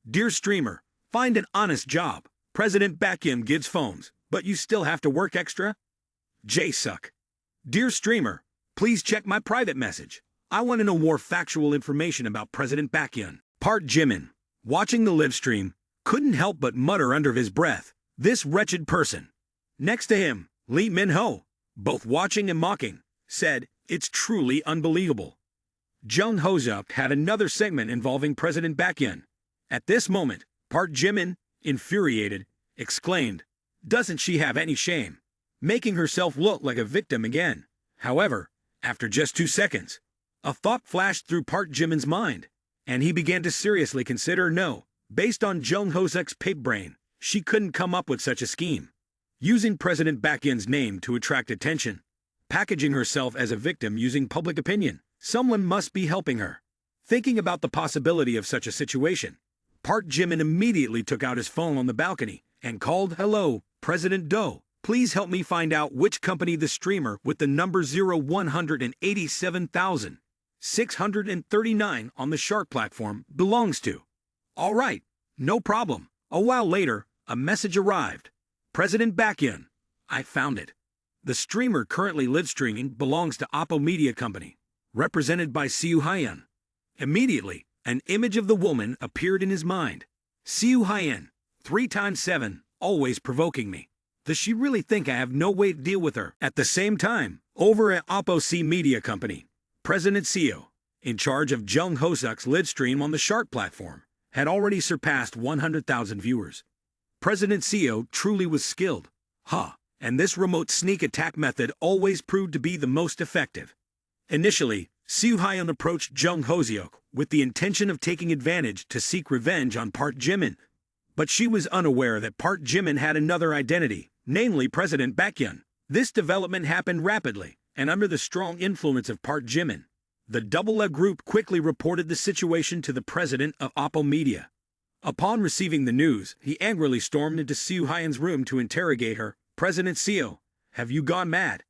Dear streamer, find an honest job. President Baekhyun gives phones, but you still have to work extra? J-Suck. Dear streamer, please check my private message. I want to know more factual information about President Baekhyun. Part Jimin, watching the live stream, couldn't help but mutter under his breath, "This wretched person." Next to him, Lee Min-ho, both watching and mocking, said, "It's truly unbelievable." Jung Hoseok had another segment involving President Baekhyun. At this moment, Park Jimin, infuriated, exclaimed, "Doesn't she have any shame?" Making herself look like a victim again. However, after just 2 seconds, a thought flashed through Park Jimin's mind, and he began to seriously consider no, based on Jung Hoseok's pape brain, she couldn't come up with such a scheme. Using President Baekhyun's name to attract attention, packaging herself as a victim using public opinion, someone must be helping her. Thinking about the possibility of such a situation, Park Jimin immediately took out his phone on the balcony and called, "Hello, President Do. Please help me find out which company the streamer with the number 187,639 on the Shark platform belongs to." "All right, no problem." A while later, a message arrived. "President Baekhyun, I found it. The streamer currently live streaming belongs to Oppo Media Company, represented by Siu Hyan." Immediately, an image of the woman appeared in his mind. Siu Hyan, 3 times 7, always provoking me. Does she really think I have no way to deal with her? At the same time, over at Oppo C Media Company, President Siu, in charge of Jung Hoseok's live stream on the Shark platform, had already surpassed 100,000 viewers. President Siu truly was skilled. And this remote sneak attack method always proved to be the most effective. Initially, Siu Hyan approached Jung Hoseok with the intention of taking advantage to seek revenge on Park Jimin. But she was unaware that Park Jimin had another identity, namely President Baekhyun. This development happened rapidly, and under the strong influence of Park Jimin, the Double A group quickly reported the situation to the president of Oppo Media. Upon receiving the news, he angrily stormed into Siu Hyan's room to interrogate her. "President Siu, have you gone mad?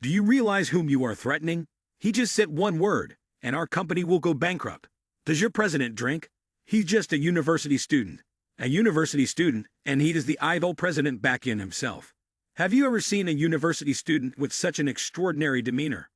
Do you realize whom you are threatening? He just said one word, and our company will go bankrupt. Does your president drink? He's just a university student. A university student, and he is the idol President Baekhyun himself. Have you ever seen a university student with such an extraordinary demeanor?"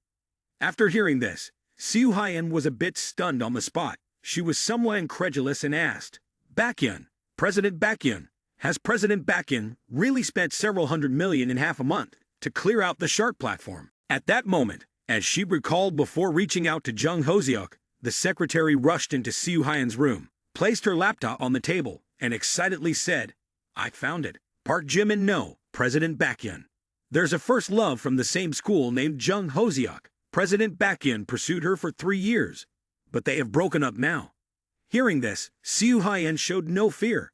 After hearing this, Siu Hyan was a bit stunned on the spot. She was somewhat incredulous and asked, "Baekhyun, President Baekhyun, has President Baekhyun really spent several hundred million in half a month to clear out the Shark platform?" At that moment, as she recalled before reaching out to Jung Hoseok, the secretary rushed into Siu Hyan's room, placed her laptop on the table, and excitedly said, "I found it. Park Jimin no, President Baekhyun. There's a first love from the same school named Jung Hoseok. President Baekhyun pursued her for 3 years, but they have broken up now." Hearing this, Siu Hyan showed no fear.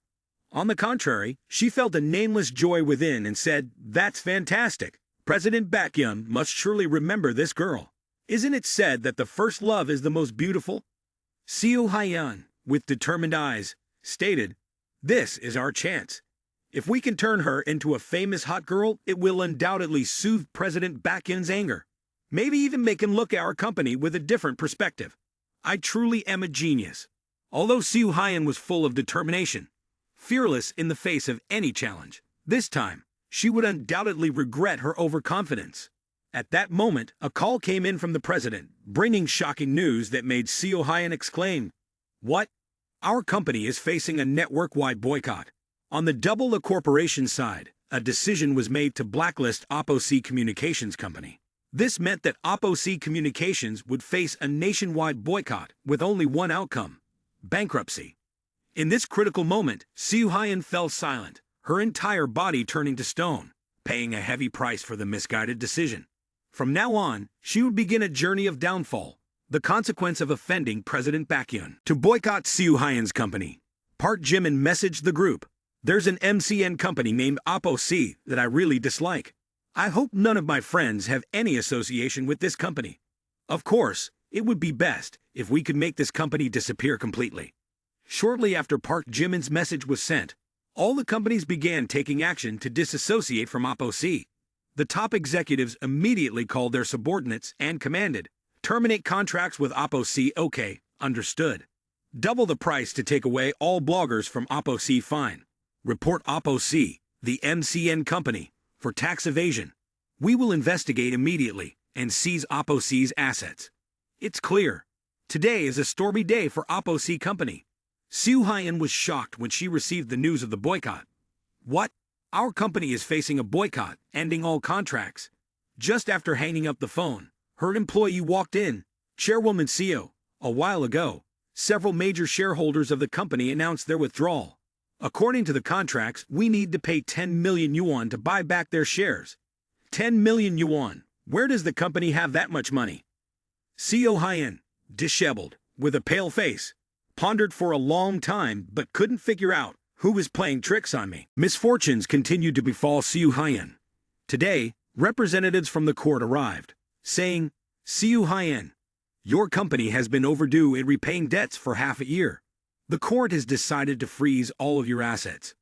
On the contrary, she felt a nameless joy within and said, "That's fantastic. President Baekhyun must surely remember this girl. Isn't it said that the first love is the most beautiful?" Siu Hyan, with determined eyes, stated, "This is our chance. If we can turn her into a famous hot girl, it will undoubtedly soothe President Baekhyun's anger. Maybe even make him look at our company with a different perspective. I truly am a genius." Although Siu Hyan was full of determination, fearless in the face of any challenge, this time, she would undoubtedly regret her overconfidence. At that moment, a call came in from the president, bringing shocking news that made Siu Hyan exclaim, "What? Our company is facing a network-wide boycott. On the Double A Corporation side, a decision was made to blacklist Oppo C Communications Company. This meant that Oppo C Communications would face a nationwide boycott with only one outcome: bankruptcy. In this critical moment, Seo Hyun fell silent, her entire body turning to stone, paying a heavy price for the misguided decision. From now on, she would begin a journey of downfall, the consequence of offending President Baekhyun. To boycott Seo Hyun's company, Park Jimin messaged the group, "There's an MCN company named Oppo C that I really dislike. I hope none of my friends have any association with this company. Of course, it would be best if we could make this company disappear completely." Shortly after Park Jimin's message was sent, all the companies began taking action to disassociate from Oppo C. The top executives immediately called their subordinates and commanded, "Terminate contracts with Oppo C." "Okay, understood. Double the price to take away all bloggers from Oppo C." "Fine. Report Oppo C, the MCN company, for tax evasion. We will investigate immediately and seize Oppo C's assets." It's clear. Today is a stormy day for Oppo C company. Seo Hyun was shocked when she received the news of the boycott. "What? Our company is facing a boycott, ending all contracts." Just after hanging up the phone, her employee walked in. "Chairwoman Seo, a while ago, several major shareholders of the company announced their withdrawal. According to the contracts, we need to pay 10 million yuan to buy back their shares." 10 million yuan? Where does the company have that much money? Seo Hyun, disheveled, with a pale face, pondered for a long time but couldn't figure out who was playing tricks on me. Misfortunes continued to befall Seo Hyun. Today, representatives from the court arrived, saying, "Seo Hyun, your company has been overdue in repaying debts for half a year. The court has decided to freeze all of your assets."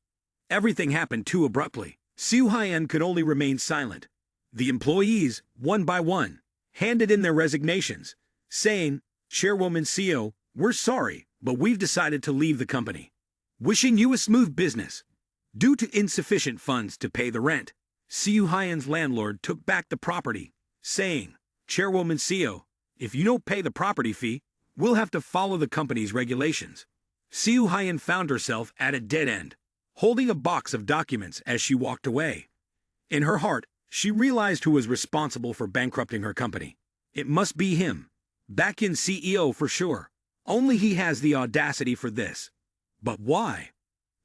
Everything happened too abruptly. Seo Hyun could only remain silent. The employees, one by one, handed in their resignations, saying, "Chairwoman Seo, we're sorry, but we've decided to leave the company. Wishing you a smooth business." Due to insufficient funds to pay the rent, Seo Hyun's landlord took back the property, saying, "Chairwoman Seo, if you don't pay the property fee, we'll have to follow the company's regulations." Seo Hyun found herself at a dead end, holding a box of documents as she walked away. In her heart, she realized who was responsible for bankrupting her company. It must be him, Baekhyun CEO for sure. Only he has the audacity for this. But why?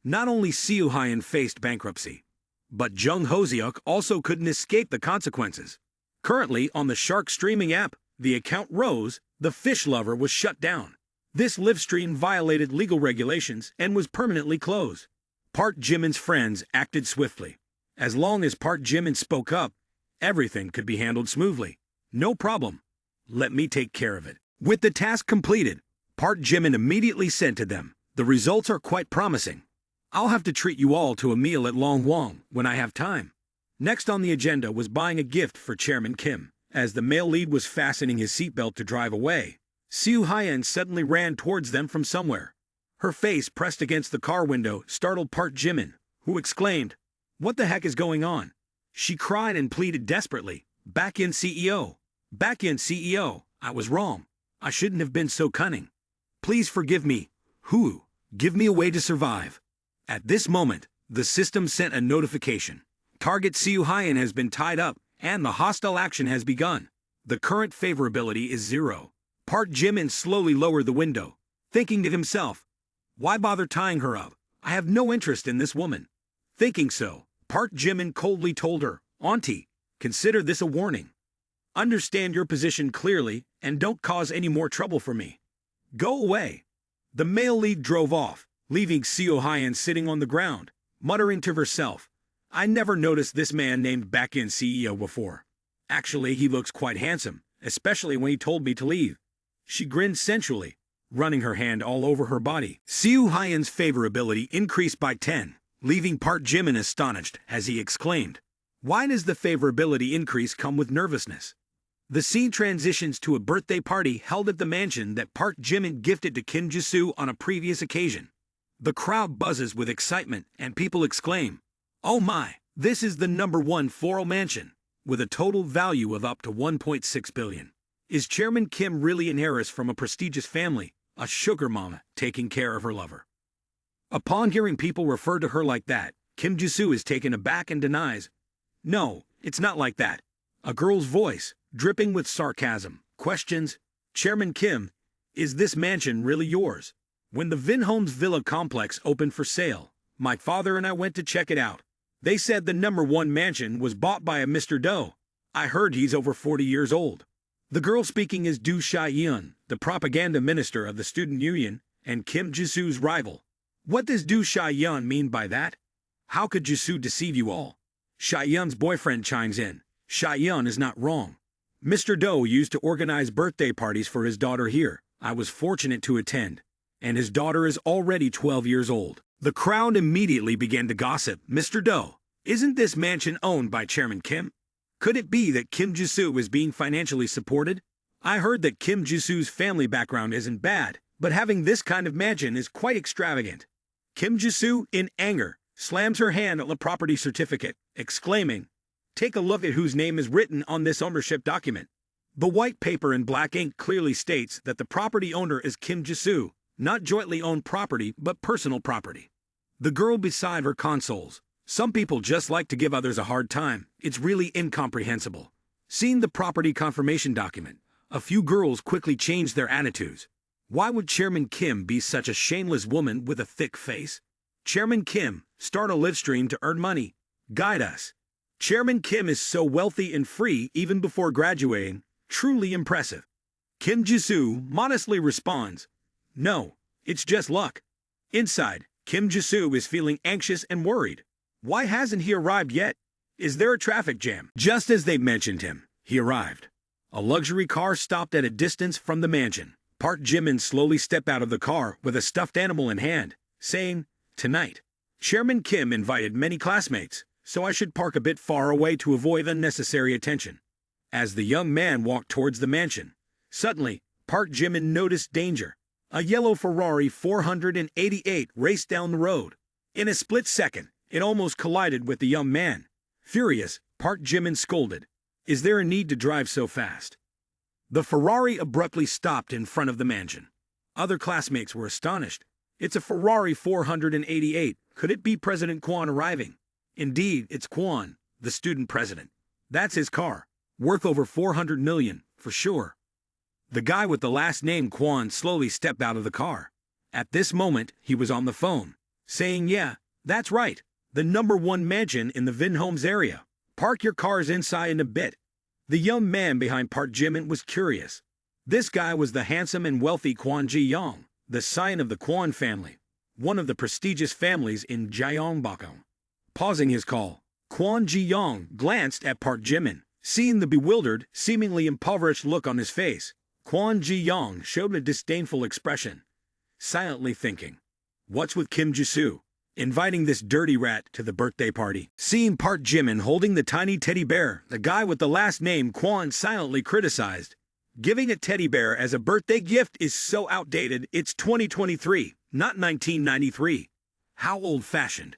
Not only Seo Hyun faced bankruptcy, but Jung Ho-seok also couldn't escape the consequences. Currently on the Shark streaming app, the account Rose, the fish lover, was shut down. This live stream violated legal regulations and was permanently closed. Park Jimin's friends acted swiftly. As long as Park Jimin spoke up, everything could be handled smoothly. "No problem. Let me take care of it." With the task completed, Park Jimin immediately said to them, "The results are quite promising. I'll have to treat you all to a meal at Long Wong when I have time." Next on the agenda was buying a gift for Chairman Kim. As the male lead was fastening his seatbelt to drive away, Seo Hyun suddenly ran towards them from somewhere. Her face pressed against the car window startled Park Jimin, who exclaimed, "What the heck is going on?" She cried and pleaded desperately, "Baekhyun CEO! Baekhyun CEO! I was wrong. I shouldn't have been so cunning. Please forgive me. Who? Give me a way to survive." At this moment, the system sent a notification. Target Seo Hyun has been tied up, and the hostile action has begun. The current favorability is 0. Park Jimin slowly lowered the window, thinking to himself, "Why bother tying her up? I have no interest in this woman." Thinking so, Park Jimin coldly told her, "Auntie, consider this a warning. Understand your position clearly and don't cause any more trouble for me. Go away." The male lead drove off, leaving Seo Hyun sitting on the ground, muttering to herself, "I never noticed this man named Baekhyun CEO before. Actually, he looks quite handsome, especially when he told me to leave." She grinned sensually, running her hand all over her body. Seo Hyun's favorability increased by 10, leaving Park Jimin astonished as he exclaimed, "Why does the favorability increase come with nervousness?" The scene transitions to a birthday party held at the mansion that Park Jimin gifted to Kim Jisoo on a previous occasion. The crowd buzzes with excitement and people exclaim, "Oh my, this is the #1 floral mansion, with a total value of up to 1.6 billion. Is Chairman Kim really an heiress from a prestigious family, a sugar mama taking care of her lover?" Upon hearing people refer to her like that, Kim Jisoo is taken aback and denies, "No, it's not like that." A girl's voice, dripping with sarcasm, questions, "Chairman Kim, is this mansion really yours?" When the Vinhomes Villa complex opened for sale, my father and I went to check it out. They said the #1 mansion was bought by a Mr. Do. I heard he's over 40 years old. The girl speaking is Do Sha-yeon, the propaganda minister of the student union, and Kim Jisoo's rival. What does Do Sha-yeon mean by that? How could Jisoo deceive you all? Sha-yeon's boyfriend chimes in. Sha-yeon is not wrong. Mr. Do used to organize birthday parties for his daughter here. I was fortunate to attend. And his daughter is already 12 years old. The crowd immediately began to gossip. "Mr. Do, isn't this mansion owned by Chairman Kim? Could it be that Kim Jisoo is being financially supported? I heard that Kim Jisoo's family background isn't bad, but having this kind of mansion is quite extravagant." Kim Jisoo, in anger, slams her hand on the property certificate, exclaiming, "Take a look at whose name is written on this ownership document." The white paper in black ink clearly states that the property owner is Kim Jisoo, not jointly owned property but personal property. The girl beside her consoles, "Some people just like to give others a hard time. It's really incomprehensible." Seeing the property confirmation document, a few girls quickly changed their attitudes. Why would Chairman Kim be such a shameless woman with a thick face? Chairman Kim, start a live stream to earn money. Guide us. Chairman Kim is so wealthy and free even before graduating. Truly impressive. Kim Jisoo modestly responds, "No, it's just luck." Inside, Kim Jisoo is feeling anxious and worried. Why hasn't he arrived yet? Is there a traffic jam? Just as they mentioned him, he arrived. A luxury car stopped at a distance from the mansion. Park Jimin slowly stepped out of the car with a stuffed animal in hand, saying, "Tonight, Chairman Kim invited many classmates, so I should park a bit far away to avoid unnecessary attention." As the young man walked towards the mansion, suddenly, Park Jimin noticed danger. A yellow Ferrari 488 raced down the road. In a split second, it almost collided with the young man. Furious, Park Jimin scolded, "Is there a need to drive so fast?" The Ferrari abruptly stopped in front of the mansion. Other classmates were astonished. It's a Ferrari 488. Could it be President Kwon arriving? Indeed, it's Kwon, the student president. That's his car, worth over 400 million, for sure. The guy with the last name Kwon slowly stepped out of the car. At this moment, he was on the phone, saying, "Yeah, that's right, the #1 mansion in the Vinhomes area. Park your cars inside in a bit." The young man behind Park Jimin was curious. This guy was the handsome and wealthy Kwon Ji-young, the scion of the Kwon family, one of the prestigious families in Gyeongbokgung. Pausing his call, Kwon Ji-young glanced at Park Jimin. Seeing the bewildered, seemingly impoverished look on his face, Kwon Ji-young showed a disdainful expression, silently thinking, "What's with Kim Jisoo inviting this dirty rat to the birthday party?" Seeing Park Jimin holding the tiny teddy bear, the guy with the last name Kwon silently criticized, "Giving a teddy bear as a birthday gift is so outdated. It's 2023, not 1993. How old-fashioned."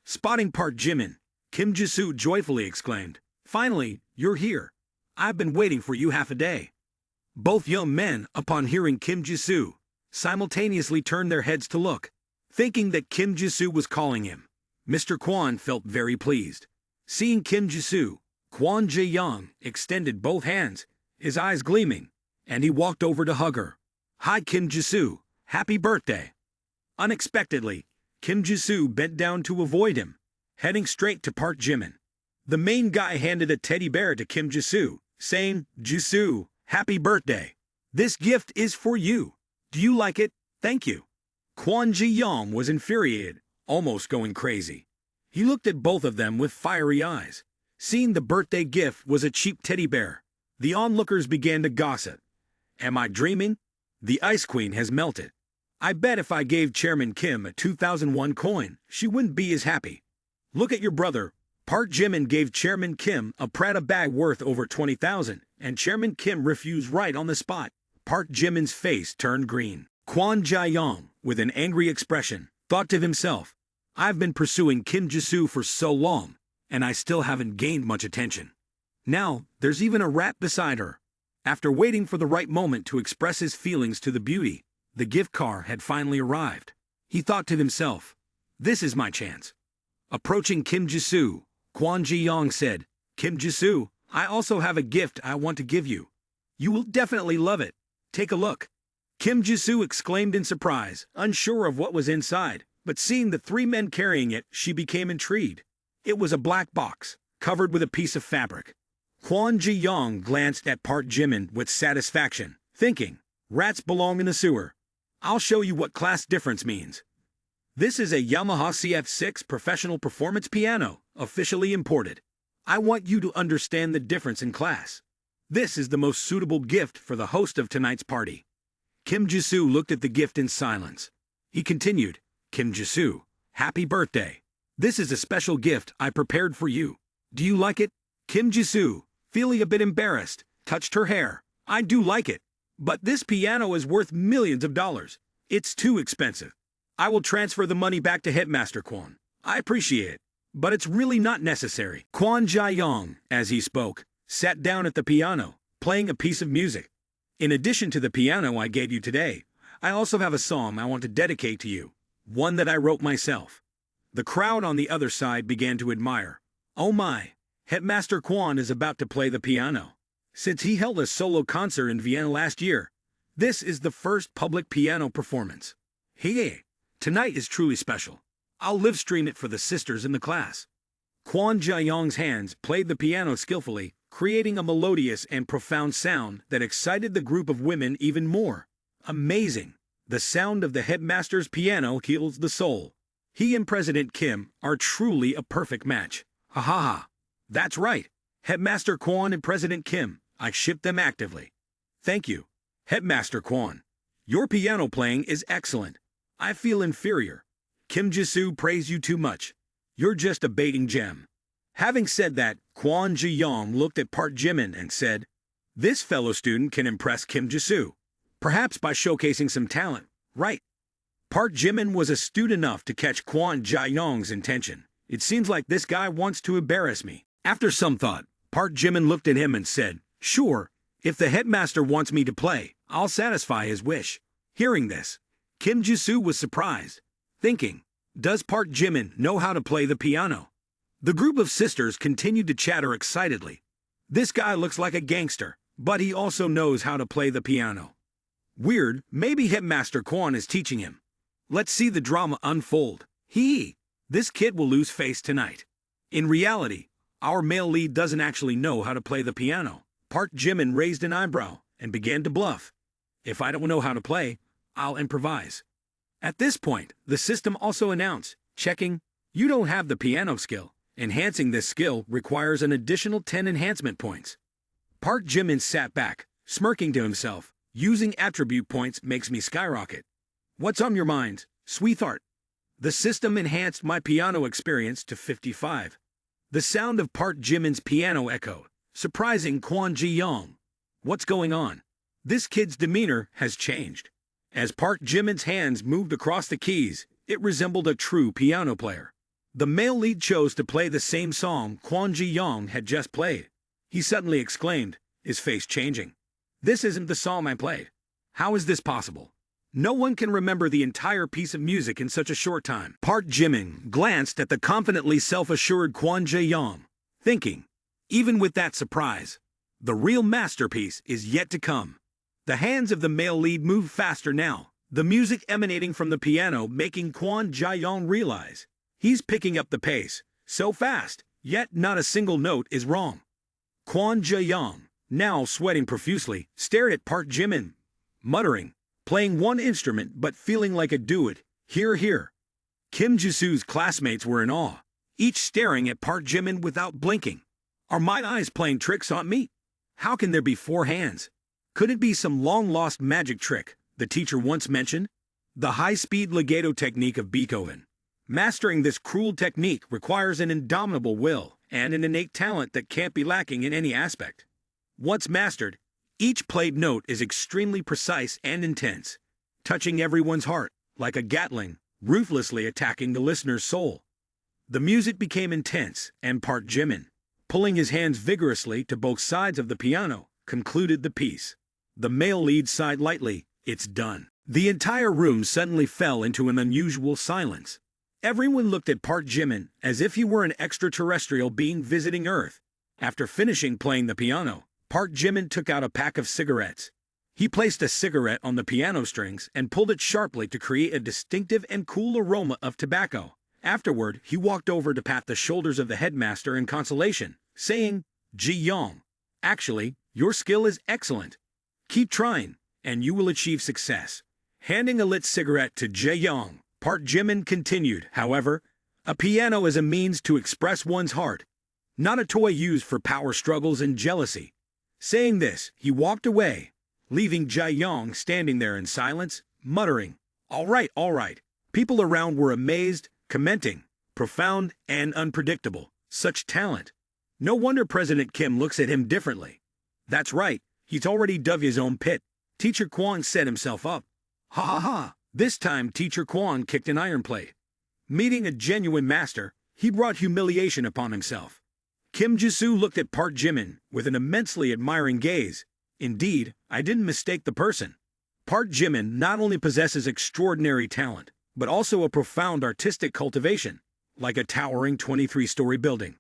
Spotting Park Jimin, Kim Jisoo joyfully exclaimed, "Finally, you're here. I've been waiting for you half a day." Both young men, upon hearing Kim Jisoo, simultaneously turned their heads to look, thinking that Kim Jisoo was calling him. Mr. Kwon felt very pleased. Seeing Kim Jisoo, Kwon Ji-young extended both hands, his eyes gleaming, and he walked over to hug her. "Hi Kim Jisoo, happy birthday." Unexpectedly, Kim Jisoo bent down to avoid him, heading straight to Park Jimin. The main guy handed a teddy bear to Kim Jisoo, saying, "Jisoo, happy birthday. This gift is for you. Do you like it? Thank you." Kwon Ji-young was infuriated, almost going crazy. He looked at both of them with fiery eyes. Seeing the birthday gift was a cheap teddy bear, the onlookers began to gossip. "Am I dreaming? The Ice Queen has melted. I bet if I gave Chairman Kim a 2001 coin, she wouldn't be as happy. Look at your brother." Park Jimin gave Chairman Kim a Prada bag worth over 20,000, and Chairman Kim refused right on the spot. Park Jimin's face turned green. Kwon Ji-young, with an angry expression, thought to himself, "I've been pursuing Kim Jisoo for so long, and I still haven't gained much attention. Now, there's even a rat beside her." After waiting for the right moment to express his feelings to the beauty, the gift car had finally arrived. He thought to himself, This is my chance. Approaching Kim Jisoo, Kwon Ji-young said, Kim Jisoo, I also have a gift I want to give you. You will definitely love it. Take a look. Kim Jisoo exclaimed in surprise, unsure of what was inside, but seeing the three men carrying it, she became intrigued. It was a black box, covered with a piece of fabric. Kwon Ji-young glanced at Park Jimin with satisfaction, thinking, rats belong in the sewer. I'll show you what class difference means. This is a Yamaha CF6 professional performance piano, officially imported. I want you to understand the difference in class. This is the most suitable gift for the host of tonight's party. Kim Jisoo looked at the gift in silence. He continued, Kim Jisoo, happy birthday. This is a special gift I prepared for you. Do you like it? Kim Jisoo, feeling a bit embarrassed, touched her hair. I do like it. But this piano is worth millions of dollars. It's too expensive. I will transfer the money back to Headmaster Kwon. I appreciate it, but it's really not necessary. Kwon Ji-young, as he spoke, sat down at the piano, playing a piece of music. In addition to the piano I gave you today, I also have a song I want to dedicate to you, one that I wrote myself. The crowd on the other side began to admire. Oh my, Headmaster Kwon is about to play the piano. Since he held a solo concert in Vienna last year, this is the first public piano performance. Hey, tonight is truly special. I'll live stream it for the sisters in the class. Kwon Ji-young's hands played the piano skillfully, creating a melodious and profound sound that excited the group of women even more. Amazing! The sound of the headmaster's piano heals the soul. He and President Kim are truly a perfect match. Ha ha ha! That's right! Headmaster Kwon and President Kim, I ship them actively. Thank you, Headmaster Kwon. Your piano playing is excellent. I feel inferior. Kim Jisoo praised you too much. You're just a baiting gem. Having said that, Kwon Ji-young looked at Park Jimin and said, this fellow student can impress Kim Jisoo, perhaps by showcasing some talent, right? Park Jimin was astute enough to catch Kwon Ji-young's intention. It seems like this guy wants to embarrass me. After some thought, Park Jimin looked at him and said, sure, if the headmaster wants me to play, I'll satisfy his wish. Hearing this, Kim Jisoo was surprised, thinking, does Park Jimin know how to play the piano? The group of sisters continued to chatter excitedly. This guy looks like a gangster, but he also knows how to play the piano. Weird, maybe Headmaster Kwon is teaching him. Let's see the drama unfold. This kid will lose face tonight. In reality, our male lead doesn't actually know how to play the piano. Park Jimin raised an eyebrow and began to bluff. If I don't know how to play, I'll improvise. At this point, the system also announced, checking, you don't have the piano skill. Enhancing this skill requires an additional 10 enhancement points. Park Jimin sat back, smirking to himself. Using attribute points makes me skyrocket. What's on your mind, sweetheart? The system enhanced my piano experience to 55. The sound of Park Jimin's piano echoed, surprising Kwon Ji-young. What's going on? This kid's demeanor has changed. As Park Jimin's hands moved across the keys, it resembled a true piano player. The male lead chose to play the same song Kwon Ji-young had just played. He suddenly exclaimed, his face changing. This isn't the song I played. How is this possible? No one can remember the entire piece of music in such a short time. Park Jimin glanced at the confidently self-assured Kwon Ji-young, thinking, even with that surprise, the real masterpiece is yet to come. The hands of the male lead moved faster now, the music emanating from the piano making Kwon Ji-young realize he's picking up the pace, so fast, yet not a single note is wrong. Kwon Ji-young, now sweating profusely, stared at Park Jimin, muttering, playing one instrument but feeling like a duet. Hear, hear. Kim Jisoo's classmates were in awe, each staring at Park Jimin without blinking. Are my eyes playing tricks on me? How can there be 4 hands? Could it be some long-lost magic trick the teacher once mentioned? The high-speed legato technique of Beethoven. Mastering this cruel technique requires an indomitable will and an innate talent that can't be lacking in any aspect. Once mastered, each played note is extremely precise and intense, touching everyone's heart like a Gatling, ruthlessly attacking the listener's soul. The music became intense, and Park Jimin, pulling his hands vigorously to both sides of the piano, concluded the piece. The male lead sighed lightly, it's done. The entire room suddenly fell into an unusual silence. Everyone looked at Park Jimin as if he were an extraterrestrial being visiting Earth. After finishing playing the piano, Park Jimin took out a pack of cigarettes. He placed a cigarette on the piano strings and pulled it sharply to create a distinctive and cool aroma of tobacco. Afterward, he walked over to pat the shoulders of the headmaster in consolation, saying, "Ji Yong, actually, your skill is excellent. Keep trying, and you will achieve success." Handing a lit cigarette to Ji Yong, Park Jimin continued, "However, a piano is a means to express one's heart, not a toy used for power struggles and jealousy." Saying this, he walked away, leaving Ji Yong standing there in silence, muttering, all right. People around were amazed, commenting, "Profound and unpredictable. Such talent. No wonder President Kim looks at him differently. That's right, he's already dug his own pit." Teacher Kwon set himself up. Ha ha ha! This time Teacher Kwon kicked an iron plate. Meeting a genuine master, he brought humiliation upon himself. Kim Jisoo looked at Park Jimin with an immensely admiring gaze. Indeed, I didn't mistake the person. Park Jimin not only possesses extraordinary talent, but also a profound artistic cultivation, like a towering 23-story building.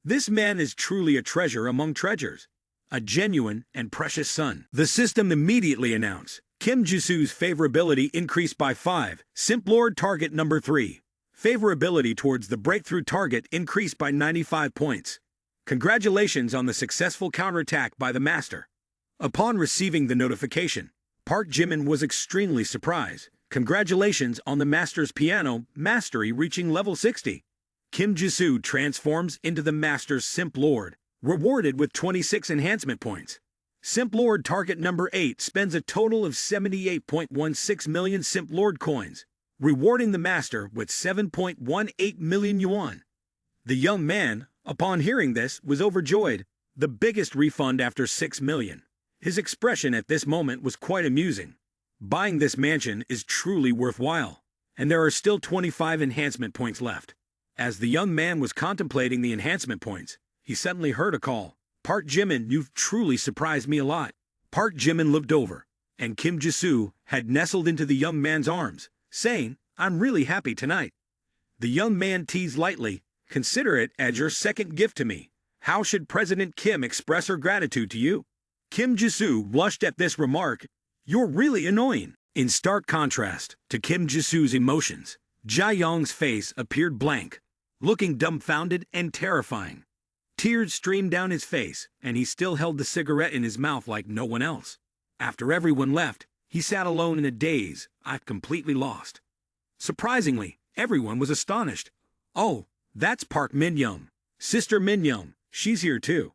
This man is truly a treasure among treasures, a genuine and precious son. The system immediately announced, Kim Jisoo's favorability increased by 5, Simp Lord target number 3. Favorability towards the breakthrough target increased by 95 points. Congratulations on the successful counterattack by the master. Upon receiving the notification, Park Jimin was extremely surprised. Congratulations on the master's piano mastery reaching level 60. Kim Jisoo transforms into the master's Simp Lord, rewarded with 26 enhancement points. Simp Lord target number 8 spends a total of 78.16 million Simp Lord coins, rewarding the master with 7.18 million yuan. The young man, upon hearing this, was overjoyed, the biggest refund after 6 million. His expression at this moment was quite amusing. Buying this mansion is truly worthwhile, and there are still 25 enhancement points left. As the young man was contemplating the enhancement points, he suddenly heard a call. "Park Jimin, you've truly surprised me a lot." Park Jimin looked over, and Kim Jisoo had nestled into the young man's arms, saying, "I'm really happy tonight." The young man teased lightly, "Consider it as your second gift to me. How should President Kim express her gratitude to you?" Kim Jisoo blushed at this remark. "You're really annoying." In stark contrast to Kim Jisoo's emotions, Ji Yong's face appeared blank, looking dumbfounded and terrifying. Tears streamed down his face, and he still held the cigarette in his mouth like no one else. After everyone left, he sat alone in a daze, completely lost. Surprisingly, everyone was astonished. "Oh, that's Park Min-young. Sister Min-young, she's here too."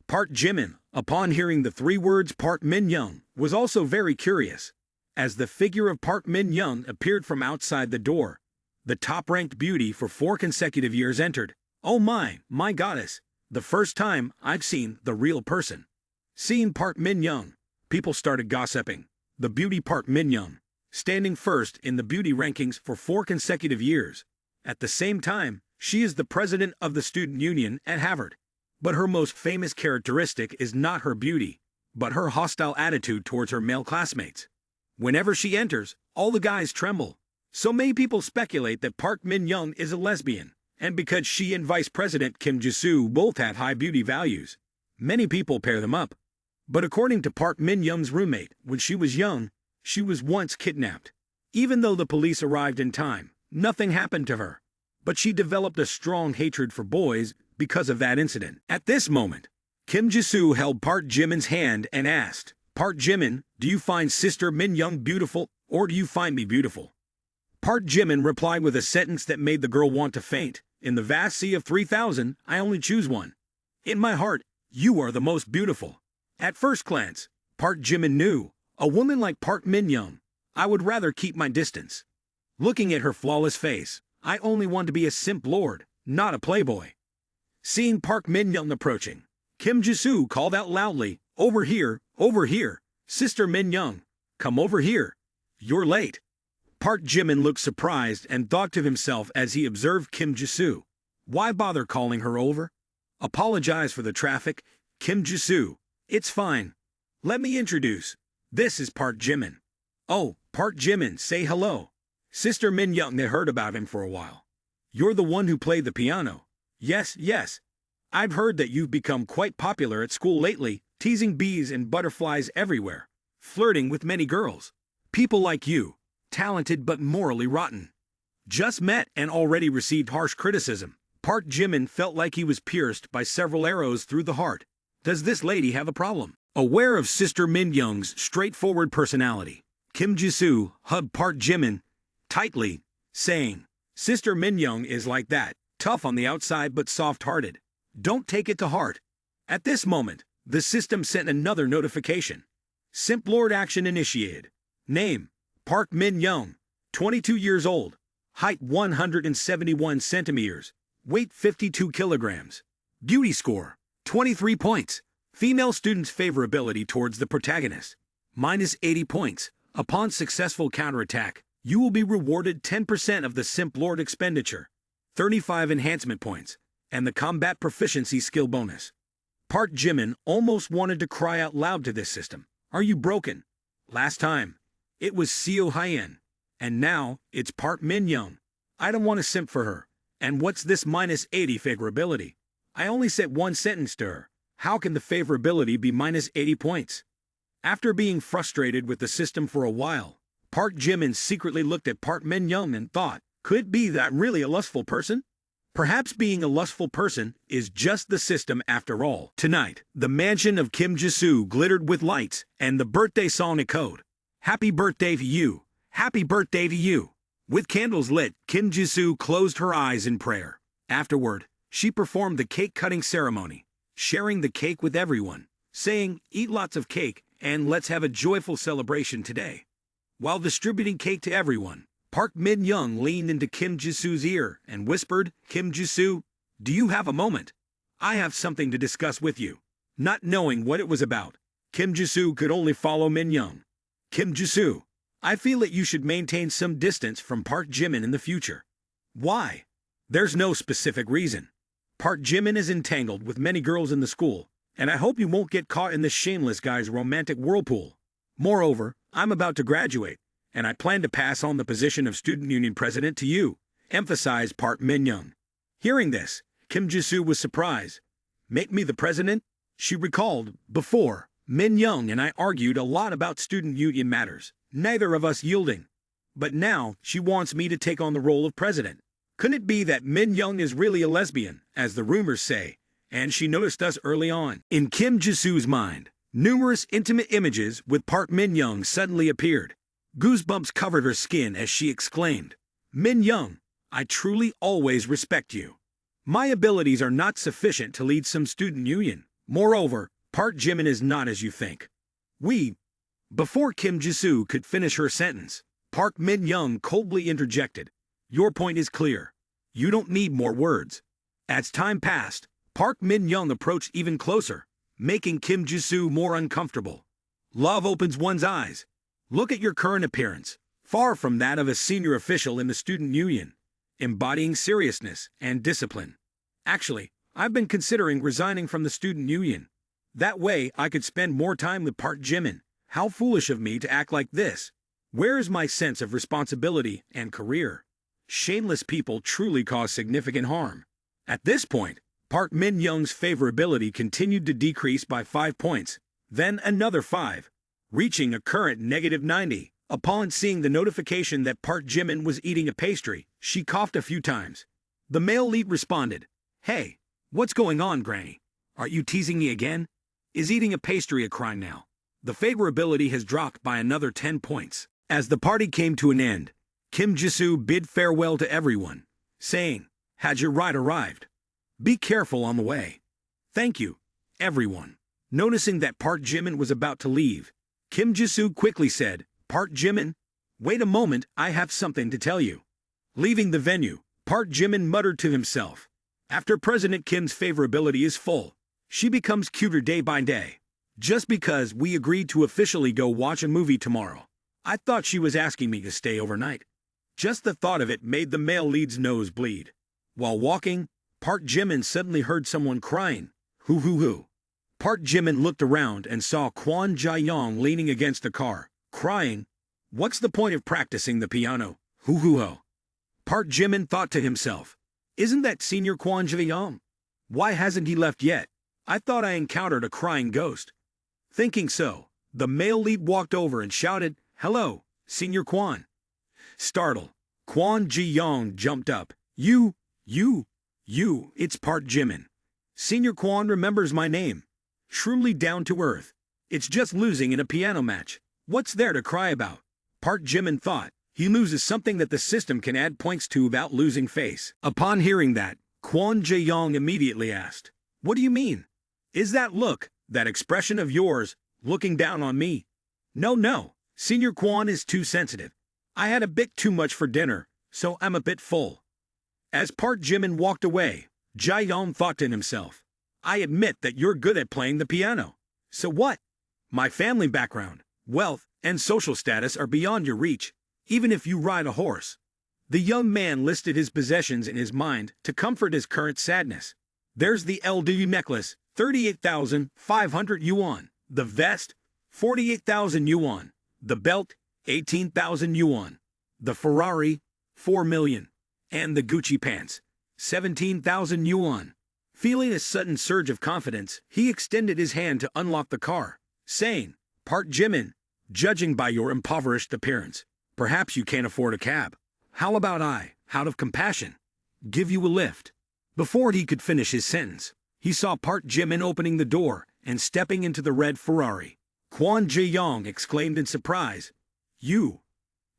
Park Jimin, upon hearing the 3 words Park Min-young, was also very curious. As the figure of Park Min-young appeared from outside the door, the top-ranked beauty for 4 consecutive years entered. "Oh my goddess, the first time I've seen the real person." Seeing Park Min-young, people started gossiping. The beauty Park Min-young, standing first in the beauty rankings for 4 consecutive years. At the same time, she is the president of the student union at Harvard. But her most famous characteristic is not her beauty, but her hostile attitude towards her male classmates. Whenever she enters, all the guys tremble. So many people speculate that Park Min-young is a lesbian, and because she and Vice President Kim Jisoo both have high beauty values, many people pair them up. But according to Park Min-young's roommate, when she was young, she was once kidnapped. Even though the police arrived in time, nothing happened to her. But she developed a strong hatred for boys because of that incident. At this moment, Kim Jisoo held Park Jimin's hand and asked, "Park Jimin, do you find Sister Min-young beautiful, or do you find me beautiful?" Park Jimin replied with a sentence that made the girl want to faint. "In the vast sea of 3,000, I only choose one. In my heart, you are the most beautiful." At first glance, Park Jimin knew, a woman like Park Min-young, I would rather keep my distance. Looking at her flawless face, I only want to be a simp lord, not a playboy. Seeing Park Min-young approaching, Kim Jisoo called out loudly, over here, Sister Min-young, come over here. You're late." Park Jimin looked surprised and thought to himself as he observed Kim Jisoo. Why bother calling her over? Apologize for the traffic, Kim Jisoo. It's fine. Let me introduce. This is Park Jimin. Oh, Park Jimin, say hello. Sister Min-young had heard about him for a while. You're the one who played the piano. Yes, yes. I've heard that you've become quite popular at school lately, teasing bees and butterflies everywhere, flirting with many girls. People like you, talented but morally rotten. Just met and already received harsh criticism. Park Jimin felt like he was pierced by several arrows through the heart. Does this lady have a problem? Aware of Sister Min Young's straightforward personality, Kim Jisoo hugged Park Jimin tightly, saying, Sister Min Young is like that, tough on the outside but soft-hearted. Don't take it to heart. At this moment, the system sent another notification. Simp Lord action initiated. Name, Park Min Young, 22 years old. Height 171 centimeters. Weight 52 kilograms. Beauty score, 23 points. Female student's favorability towards the protagonist, minus 80 points. Upon successful counterattack, you will be rewarded 10% of the Simp Lord expenditure, 35 enhancement points, and the combat proficiency skill bonus. Park Jimin almost wanted to cry out loud to this system. Are you broken? Last time, it was Seo Hyen, and now it's Park Min Young. I don't want to simp for her. And what's this minus 80 favorability? I only said one sentence to her. How can the favorability be minus 80 points? After being frustrated with the system for a while, Park Jimin secretly looked at Park Min Young and thought, could it be that I'm really a lustful person? Perhaps being a lustful person is just the system after all. Tonight, the mansion of Kim Jisoo glittered with lights and the birthday song echoed. Happy birthday to you. Happy birthday to you. With candles lit, Kim Jisoo closed her eyes in prayer. Afterward, she performed the cake-cutting ceremony, sharing the cake with everyone, saying, eat lots of cake and let's have a joyful celebration today. While distributing cake to everyone, Park Min Young leaned into Kim Jisoo's ear and whispered, Kim Jisoo, do you have a moment? I have something to discuss with you. Not knowing what it was about, Kim Jisoo could only follow Min Young. Kim Jisoo, I feel that you should maintain some distance from Park Jimin in the future. Why? There's no specific reason. Park Jimin is entangled with many girls in the school, and I hope you won't get caught in this shameless guy's romantic whirlpool. Moreover, I'm about to graduate, and I plan to pass on the position of student union president to you, emphasized Park Min Young. Hearing this, Kim Jisoo was surprised. Make me the president? She recalled, before, Min Young and I argued a lot about student union matters, neither of us yielding. But now, she wants me to take on the role of president. Couldn't it be that Min Young is really a lesbian, as the rumors say, and she noticed us early on? In Kim Jisoo's mind, numerous intimate images with Park Min Young suddenly appeared. Goosebumps covered her skin as she exclaimed, Min Young, I truly always respect you. My abilities are not sufficient to lead some student union. Moreover, Park Jimin is not as you think. Before Kim Jisoo could finish her sentence, Park Min Young coldly interjected, your point is clear. You don't need more words. As time passed, Park Min Young approached even closer, making Kim Jisoo more uncomfortable. Love opens one's eyes. Look at your current appearance, far from that of a senior official in the student union, embodying seriousness and discipline. Actually, I've been considering resigning from the student union. That way, I could spend more time with Park Jimin. How foolish of me to act like this. Where is my sense of responsibility and career? Shameless people truly cause significant harm. At this point, Park Min Young's favorability continued to decrease by 5 points, then another 5, reaching a current negative 90. Upon seeing the notification that Park Jimin was eating a pastry, she coughed a few times. The male lead responded, Hey, what's going on, Granny? Are you teasing me again? Is eating a pastry a crime now? The favorability has dropped by another 10 points. As the party came to an end, Kim Jisoo bid farewell to everyone, saying, Has your ride arrived? Be careful on the way. Thank you, everyone. Noticing that Park Jimin was about to leave, Kim Jisoo quickly said, Park Jimin, wait a moment, I have something to tell you. Leaving the venue, Park Jimin muttered to himself, after President Kim's favorability is full, she becomes cuter day by day. Just because we agreed to officially go watch a movie tomorrow, I thought she was asking me to stay overnight. Just the thought of it made the male lead's nose bleed. While walking, Park Jimin suddenly heard someone crying, hoo hoo hoo. Park Jimin looked around and saw Kwon Jae-yong leaning against the car, crying, What's the point of practicing the piano, hoo hoo ho? Park Jimin thought to himself, Isn't that Senior Kwon Jae-young? Why hasn't he left yet? I thought I encountered a crying ghost. Thinking so, the male lead walked over and shouted, "Hello, Senior Kwon." Startled, Kwon Ji-young jumped up. You, it's Park Jimin. Senior Kwon remembers my name. Truly down to earth. It's just losing in a piano match. What's there to cry about? Park Jimin thought. He loses something that the system can add points to about losing face. Upon hearing that, Kwon Jae-young immediately asked, "What do you mean? Is that look, that expression of yours, looking down on me?" No, Senior Kwon is too sensitive. I had a bit too much for dinner, so I'm a bit full. As Park Jimin walked away, Jae-young thought to himself, I admit that you're good at playing the piano. So what? My family background, wealth, and social status are beyond your reach, even if you ride a horse. The young man listed his possessions in his mind to comfort his current sadness. There's the LW necklace, 38,500 yuan. The vest, 48,000 yuan. The belt, 18,000 yuan. The Ferrari, 4 million. And the Gucci pants, 17,000 yuan. Feeling a sudden surge of confidence, he extended his hand to unlock the car, saying, "Park Jimin, judging by your impoverished appearance, perhaps you can't afford a cab. How about I, out of compassion, give you a lift?" Before he could finish his sentence, he saw Park Jimin opening the door and stepping into the red Ferrari. Kwon Jae-young exclaimed in surprise, "You?"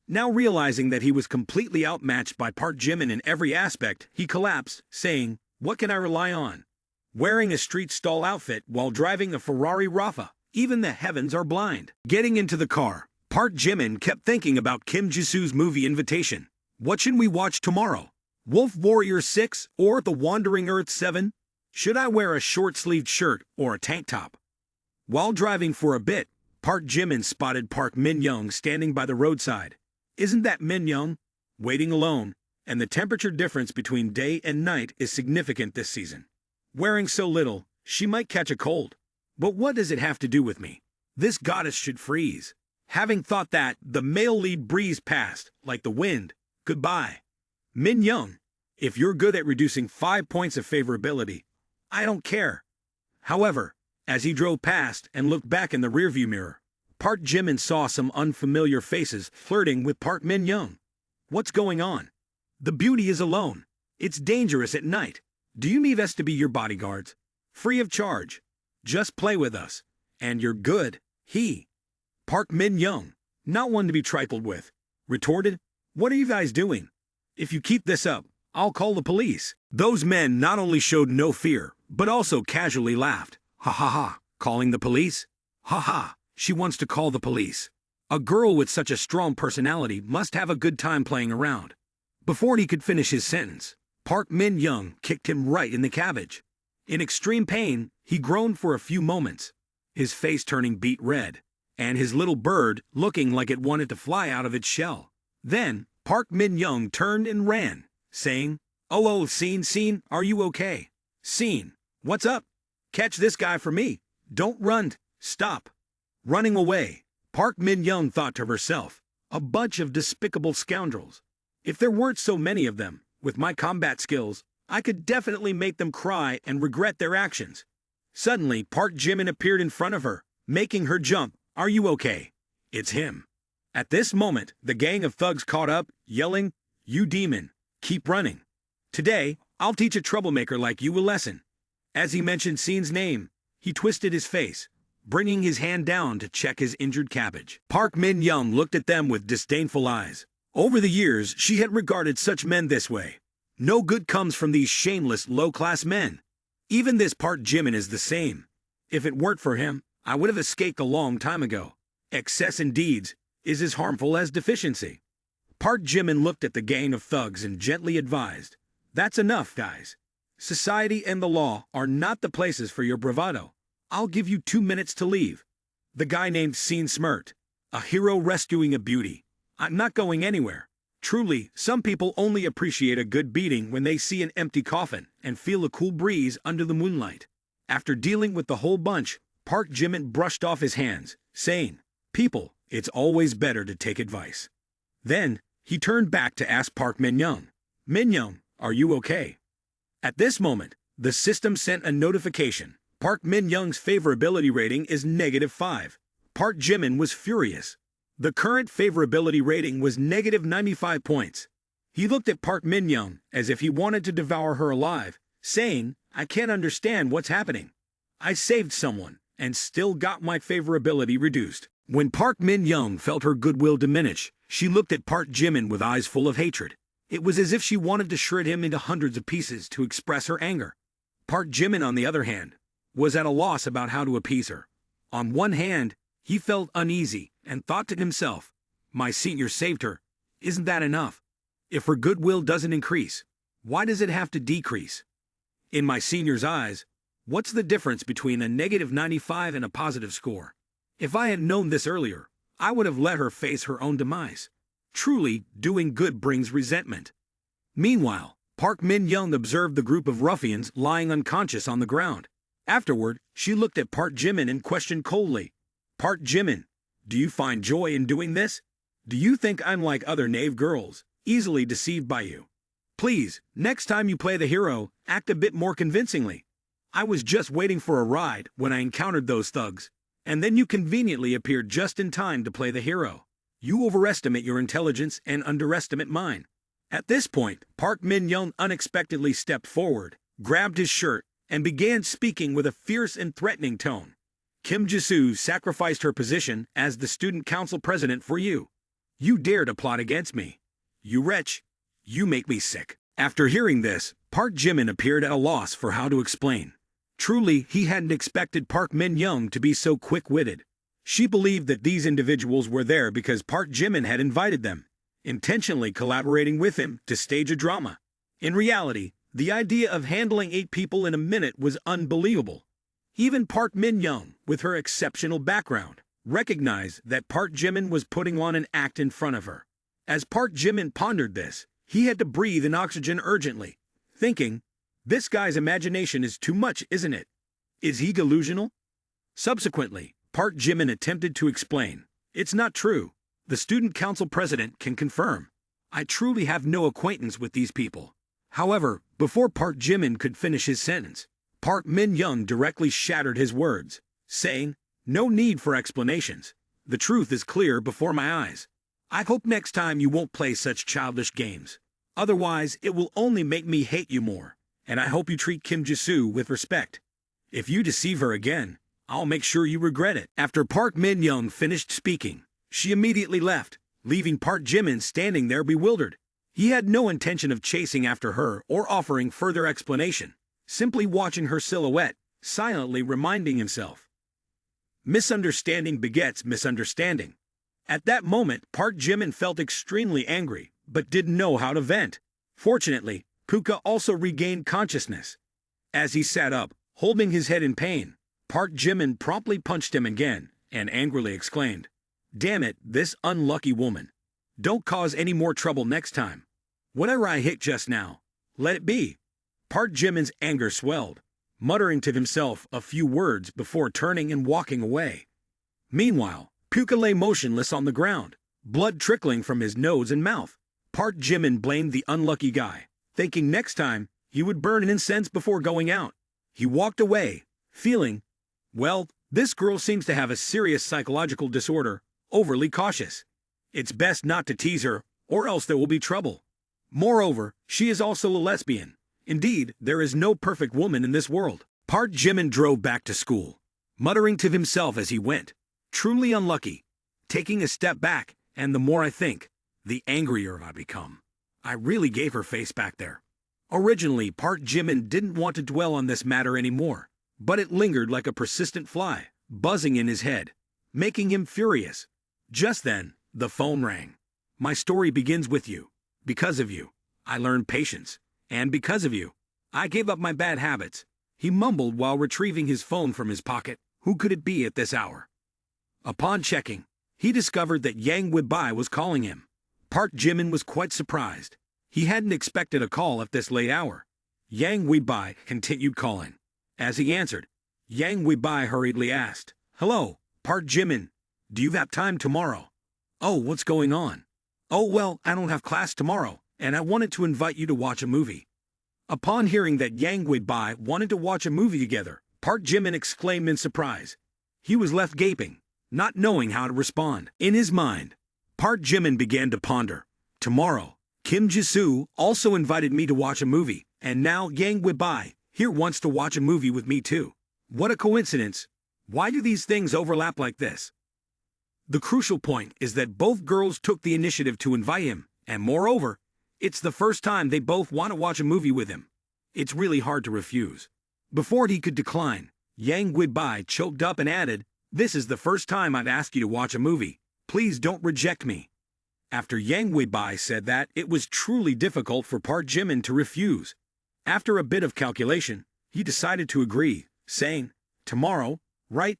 Now realizing that he was completely outmatched by Park Jimin in every aspect, he collapsed, saying, "What can I rely on? Wearing a street stall outfit while driving a Ferrari Rafa, even the heavens are blind." Getting into the car, Park Jimin kept thinking about Kim Jisoo's movie Invitation. What should we watch tomorrow? Wolf Warrior 6 or The Wandering Earth 7? Should I wear a short-sleeved shirt or a tank top? While driving for a bit, Park Jimin spotted Park Min-young standing by the roadside. Isn't that Min-young? Waiting alone, and the temperature difference between day and night is significant this season. Wearing so little, she might catch a cold. But what does it have to do with me? This goddess should freeze. Having thought that, the male lead breezed past, like the wind. Goodbye. Min-young, if you're good at reducing 5 points of favorability, I don't care. However, as he drove past and looked back in the rearview mirror, Park Jimin saw some unfamiliar faces flirting with Park Min-young. What's going on? The beauty is alone. It's dangerous at night. Do you need us to be your bodyguards? Free of charge. Just play with us. And you're good. Park Min-young, not one to be trifled with, retorted, "What are you guys doing? If you keep this up, I'll call the police." Those men not only showed no fear, but also casually laughed. Ha ha ha, calling the police? Ha ha, she wants to call the police. A girl with such a strong personality must have a good time playing around. Before he could finish his sentence, Park Min-young kicked him right in the cabbage. In extreme pain, he groaned for a few moments, his face turning beet red, and his little bird looking like it wanted to fly out of its shell. Then, Park Min-young turned and ran, saying, Oh, Scene, are you okay? Scene, what's up? Catch this guy for me. Don't run, stop. Running away, Park Min-young thought to herself, a bunch of despicable scoundrels. If there weren't so many of them, with my combat skills, I could definitely make them cry and regret their actions. Suddenly, Park Jimin appeared in front of her, making her jump. Are you okay? It's him. At this moment, the gang of thugs caught up, yelling, You demon, keep running. Today, I'll teach a troublemaker like you a lesson. As he mentioned Scene's name, he twisted his face, bringing his hand down to check his injured cabbage. Park Min-young looked at them with disdainful eyes. Over the years, she had regarded such men this way. No good comes from these shameless, low-class men. Even this Park Jimin is the same. If it weren't for him, I would have escaped a long time ago. Excess in deeds is as harmful as deficiency. Park Jimin looked at the gang of thugs and gently advised, That's enough, guys. Society and the law are not the places for your bravado. I'll give you 2 minutes to leave. The guy named Scene smirked, a hero rescuing a beauty. I'm not going anywhere. Truly, some people only appreciate a good beating when they see an empty coffin and feel a cool breeze under the moonlight. After dealing with the whole bunch, Park Jimin brushed off his hands, saying, People, it's always better to take advice. Then, he turned back to ask Park Min-young, Min-young, are you okay? At this moment, the system sent a notification. Park Min-young's favorability rating is -5. Park Jimin was furious. The current favorability rating was -95 points. He looked at Park Min-young as if he wanted to devour her alive, saying, "I can't understand what's happening. I saved someone and still got my favorability reduced." When Park Min-young felt her goodwill diminish, she looked at Park Jimin with eyes full of hatred. It was as if she wanted to shred him into hundreds of pieces to express her anger. Park Jimin, on the other hand, was at a loss about how to appease her. On one hand, he felt uneasy and thought to himself, "My senior saved her. Isn't that enough? If her goodwill doesn't increase, why does it have to decrease? In my senior's eyes, what's the difference between a -95 and a positive score? If I had known this earlier, I would have let her face her own demise. Truly, doing good brings resentment." Meanwhile, Park Min-young observed the group of ruffians lying unconscious on the ground. Afterward, she looked at Park Jimin and questioned coldly, "Park Jimin, do you find joy in doing this? Do you think I'm like other knave girls, easily deceived by you? Please, next time you play the hero, act a bit more convincingly. I was just waiting for a ride when I encountered those thugs, and then you conveniently appeared just in time to play the hero. You overestimate your intelligence and underestimate mine." At this point, Park Min-young unexpectedly stepped forward, grabbed his shirt, and began speaking with a fierce and threatening tone. "Kim Jisoo sacrificed her position as the student council president for you. You dare to plot against me. You wretch, you make me sick." After hearing this, Park Jimin appeared at a loss for how to explain. Truly, he hadn't expected Park Min-young to be so quick-witted. She believed that these individuals were there because Park Jimin had invited them, intentionally collaborating with him to stage a drama. In reality, the idea of handling 8 people in a minute was unbelievable. Even Park Min-young, with her exceptional background, recognized that Park Jimin was putting on an act in front of her. As Park Jimin pondered this, he had to breathe in oxygen urgently, thinking, "This guy's imagination is too much, isn't it? Is he delusional?" Subsequently, Park Jimin attempted to explain, "It's not true. The student council president can confirm. I truly have no acquaintance with these people." However, before Park Jimin could finish his sentence, Park Min-young directly shattered his words, saying, "No need for explanations. The truth is clear before my eyes. I hope next time you won't play such childish games. Otherwise, it will only make me hate you more. And I hope you treat Kim Jisoo with respect. If you deceive her again, I'll make sure you regret it." After Park Min-young finished speaking, she immediately left, leaving Park Jimin standing there bewildered. He had no intention of chasing after her or offering further explanation, simply watching her silhouette, silently reminding himself, misunderstanding begets misunderstanding. At that moment, Park Jimin felt extremely angry, but didn't know how to vent. Fortunately, Puka also regained consciousness. As he sat up, holding his head in pain, Park Jimin promptly punched him again and angrily exclaimed, "Damn it, this unlucky woman. Don't cause any more trouble next time. Whatever I hit just now, let it be." Park Jimin's anger swelled, muttering to himself a few words before turning and walking away. Meanwhile, Puka lay motionless on the ground, blood trickling from his nose and mouth. Park Jimin blamed the unlucky guy, thinking next time he would burn incense before going out. He walked away, feeling, well, this girl seems to have a serious psychological disorder, overly cautious. It's best not to tease her, or else there will be trouble. Moreover, she is also a lesbian. Indeed, there is no perfect woman in this world. Park Jimin drove back to school, muttering to himself as he went, "Truly unlucky. Taking a step back, and the more I think, the angrier I become. I really gave her face back there." Originally, Park Jimin didn't want to dwell on this matter anymore, but it lingered like a persistent fly, buzzing in his head, making him furious. Just then, the phone rang. "My story begins with you. Because of you, I learned patience. And because of you, I gave up my bad habits," he mumbled while retrieving his phone from his pocket. Who could it be at this hour? Upon checking, he discovered that Yang Weibai was calling him. Park Jimin was quite surprised. He hadn't expected a call at this late hour. Yang Weibai continued calling. As he answered, Yang Weibai hurriedly asked, "Hello, Park Jimin. Do you have time tomorrow?" "Oh, what's going on?" "Oh, well, I don't have class tomorrow, and I wanted to invite you to watch a movie." Upon hearing that Yang Wei-bai wanted to watch a movie together, Park Jimin exclaimed in surprise. He was left gaping, not knowing how to respond. In his mind, Park Jimin began to ponder. Tomorrow, Kim Jisoo also invited me to watch a movie, and now Yang Wei-bai here wants to watch a movie with me too. What a coincidence. Why do these things overlap like this? The crucial point is that both girls took the initiative to invite him, and moreover, it's the first time they both want to watch a movie with him. It's really hard to refuse. Before he could decline, Yang Wei-bai choked up and added, "This is the first time I've asked you to watch a movie. Please don't reject me." After Yang Wei-bai said that, it was truly difficult for Park Jimin to refuse. After a bit of calculation, he decided to agree, saying, "Tomorrow, right?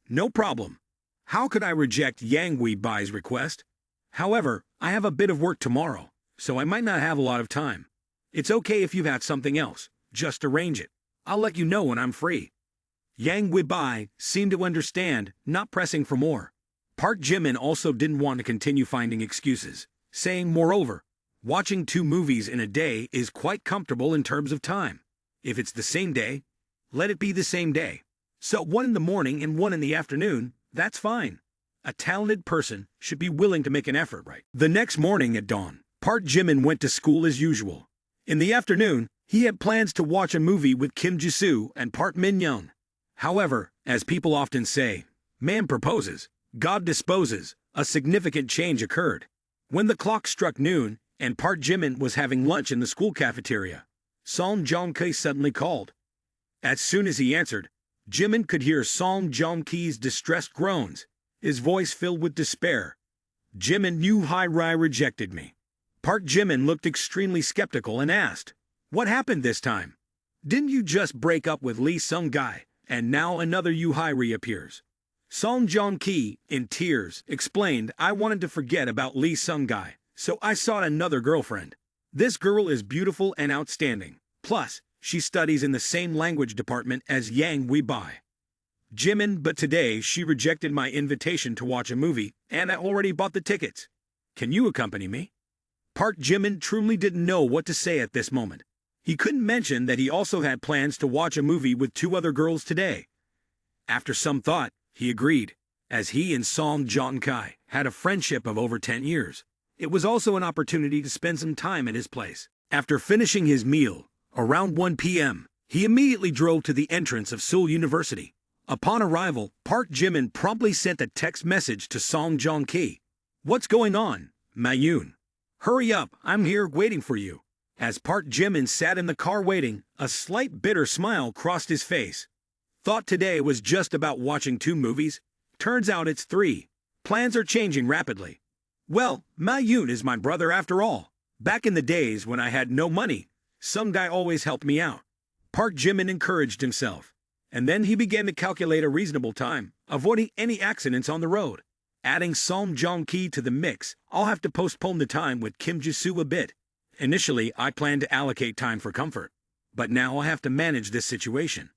No problem. How could I reject Yang Wei-bai's request? However, I have a bit of work tomorrow, so I might not have a lot of time. It's okay if you've had something else, just arrange it. I'll let you know when I'm free." Yang Wei-bai seemed to understand, not pressing for more. Park Jimin also didn't want to continue finding excuses, saying moreover, watching 2 movies in a day is quite comfortable in terms of time. If it's the same day, let it be the same day. So 1 in the morning and 1 in the afternoon, that's fine. A talented person should be willing to make an effort, right? The next morning at dawn, Park Jimin went to school as usual. In the afternoon, he had plans to watch a movie with Kim Jisoo and Park Min-young. However, as people often say, man proposes, God disposes, a significant change occurred. When the clock struck noon, and Park Jimin was having lunch in the school cafeteria, Song Joong-ki suddenly called. As soon as he answered, Jimin could hear Song Joong-ki's distressed groans, his voice filled with despair. "Jimin, you Hai-rai rejected me." Park Jimin looked extremely skeptical and asked, "What happened this time? Didn't you just break up with Lee Sung-gai, and now another Yu Hai-ri appears?" Song Joong-ki, in tears, explained, "I wanted to forget about Lee Sung-gai, so I sought another girlfriend. This girl is beautiful and outstanding. Plus, she studies in the same language department as Yang Wei-bai. Jimin, but today she rejected my invitation to watch a movie, and I already bought the tickets. Can you accompany me?" Park Jimin truly didn't know what to say at this moment. He couldn't mention that he also had plans to watch a movie with 2 other girls today. After some thought, he agreed, as he and Song Joong-ki had a friendship of over 10 years. It was also an opportunity to spend some time at his place. After finishing his meal, around 1 p.m., he immediately drove to the entrance of Seoul University. Upon arrival, Park Jimin promptly sent a text message to Song Joong-ki. "What's going on, Mayun? Hurry up, I'm here waiting for you." As Park Jimin sat in the car waiting, a slight bitter smile crossed his face. Thought today was just about watching 2 movies? Turns out it's 3. Plans are changing rapidly. Well, Mayun is my brother after all. Back in the days when I had no money, some guy always helped me out. Park Jimin encouraged himself. And then he began to calculate a reasonable time, avoiding any accidents on the road. Adding Song Joong-ki to the mix, I'll have to postpone the time with Kim Jisoo a bit. Initially, I planned to allocate time for comfort. But now I'll have to manage this situation.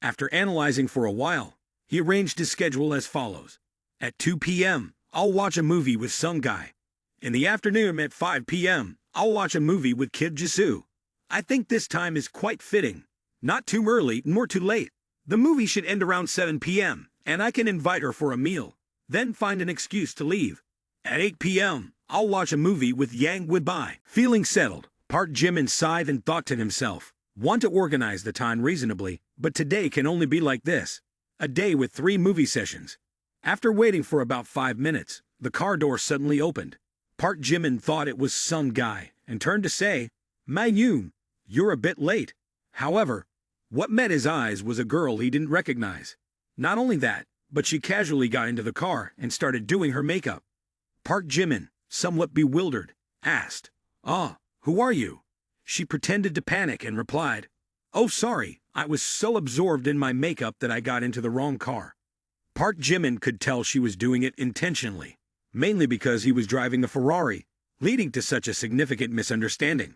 After analyzing for a while, he arranged his schedule as follows. At 2 p.m., I'll watch a movie with Sung-gai. In the afternoon at 5 p.m., I'll watch a movie with Kim Jisoo. I think this time is quite fitting. Not too early nor too late. The movie should end around 7 p.m., and I can invite her for a meal, then find an excuse to leave. At 8 p.m., I'll watch a movie with Yang Wei-bai. Feeling settled, Park Jimin sighed and thought to himself, want to organize the time reasonably, but today can only be like this. A day with 3 movie sessions. After waiting for about 5 minutes, the car door suddenly opened. Park Jimin thought it was some guy and turned to say, "Mayun, you're a bit late." However, what met his eyes was a girl he didn't recognize. Not only that, but she casually got into the car and started doing her makeup. Park Jimin, somewhat bewildered, asked, who are you?" She pretended to panic and replied, "Oh, sorry, I was so absorbed in my makeup that I got into the wrong car." Park Jimin could tell she was doing it intentionally, mainly because he was driving a Ferrari, leading to such a significant misunderstanding.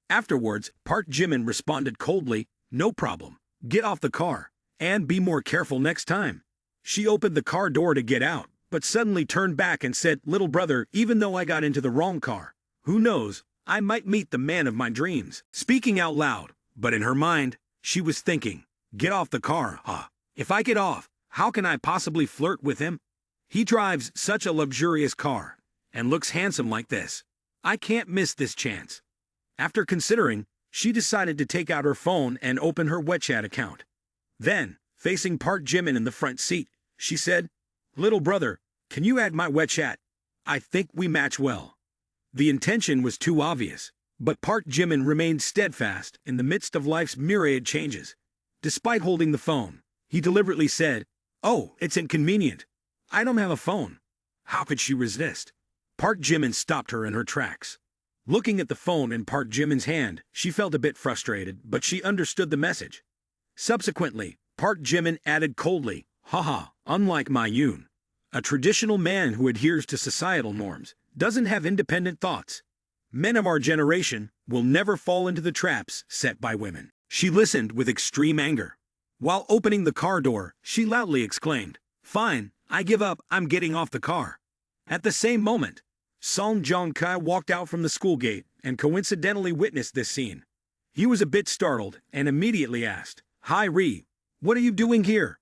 Afterwards, Park Jimin responded coldly, "No problem. Get off the car, and be more careful next time." She opened the car door to get out, but suddenly turned back and said, "Little brother, even though I got into the wrong car, who knows, I might meet the man of my dreams." Speaking out loud, But in her mind, she was thinking, get off the car, huh? If I get off, how can I possibly flirt with him? He drives such a luxurious car and looks handsome like this. I can't miss this chance. After considering, she decided to take out her phone and open her WeChat account. Then, facing Park Jimin in the front seat, she said, "Little brother, can you add my WeChat? I think we match well." The intention was too obvious, but Park Jimin remained steadfast in the midst of life's myriad changes. Despite holding the phone, he deliberately said, "Oh, it's inconvenient. I don't have a phone." How could she resist? Park Jimin stopped her in her tracks. Looking at the phone in Park Jimin's hand, she felt a bit frustrated, but she understood the message. Subsequently, Park Jimin added coldly, "Haha, unlike my Yoon, a traditional man who adheres to societal norms, doesn't have independent thoughts. Men of our generation will never fall into the traps set by women." She listened with extreme anger. While opening the car door, she loudly exclaimed, "Fine, I give up, I'm getting off the car." At the same moment, Song Joong-kai walked out from the school gate and coincidentally witnessed this scene. He was a bit startled and immediately asked, "Hi Ri, what are you doing here?"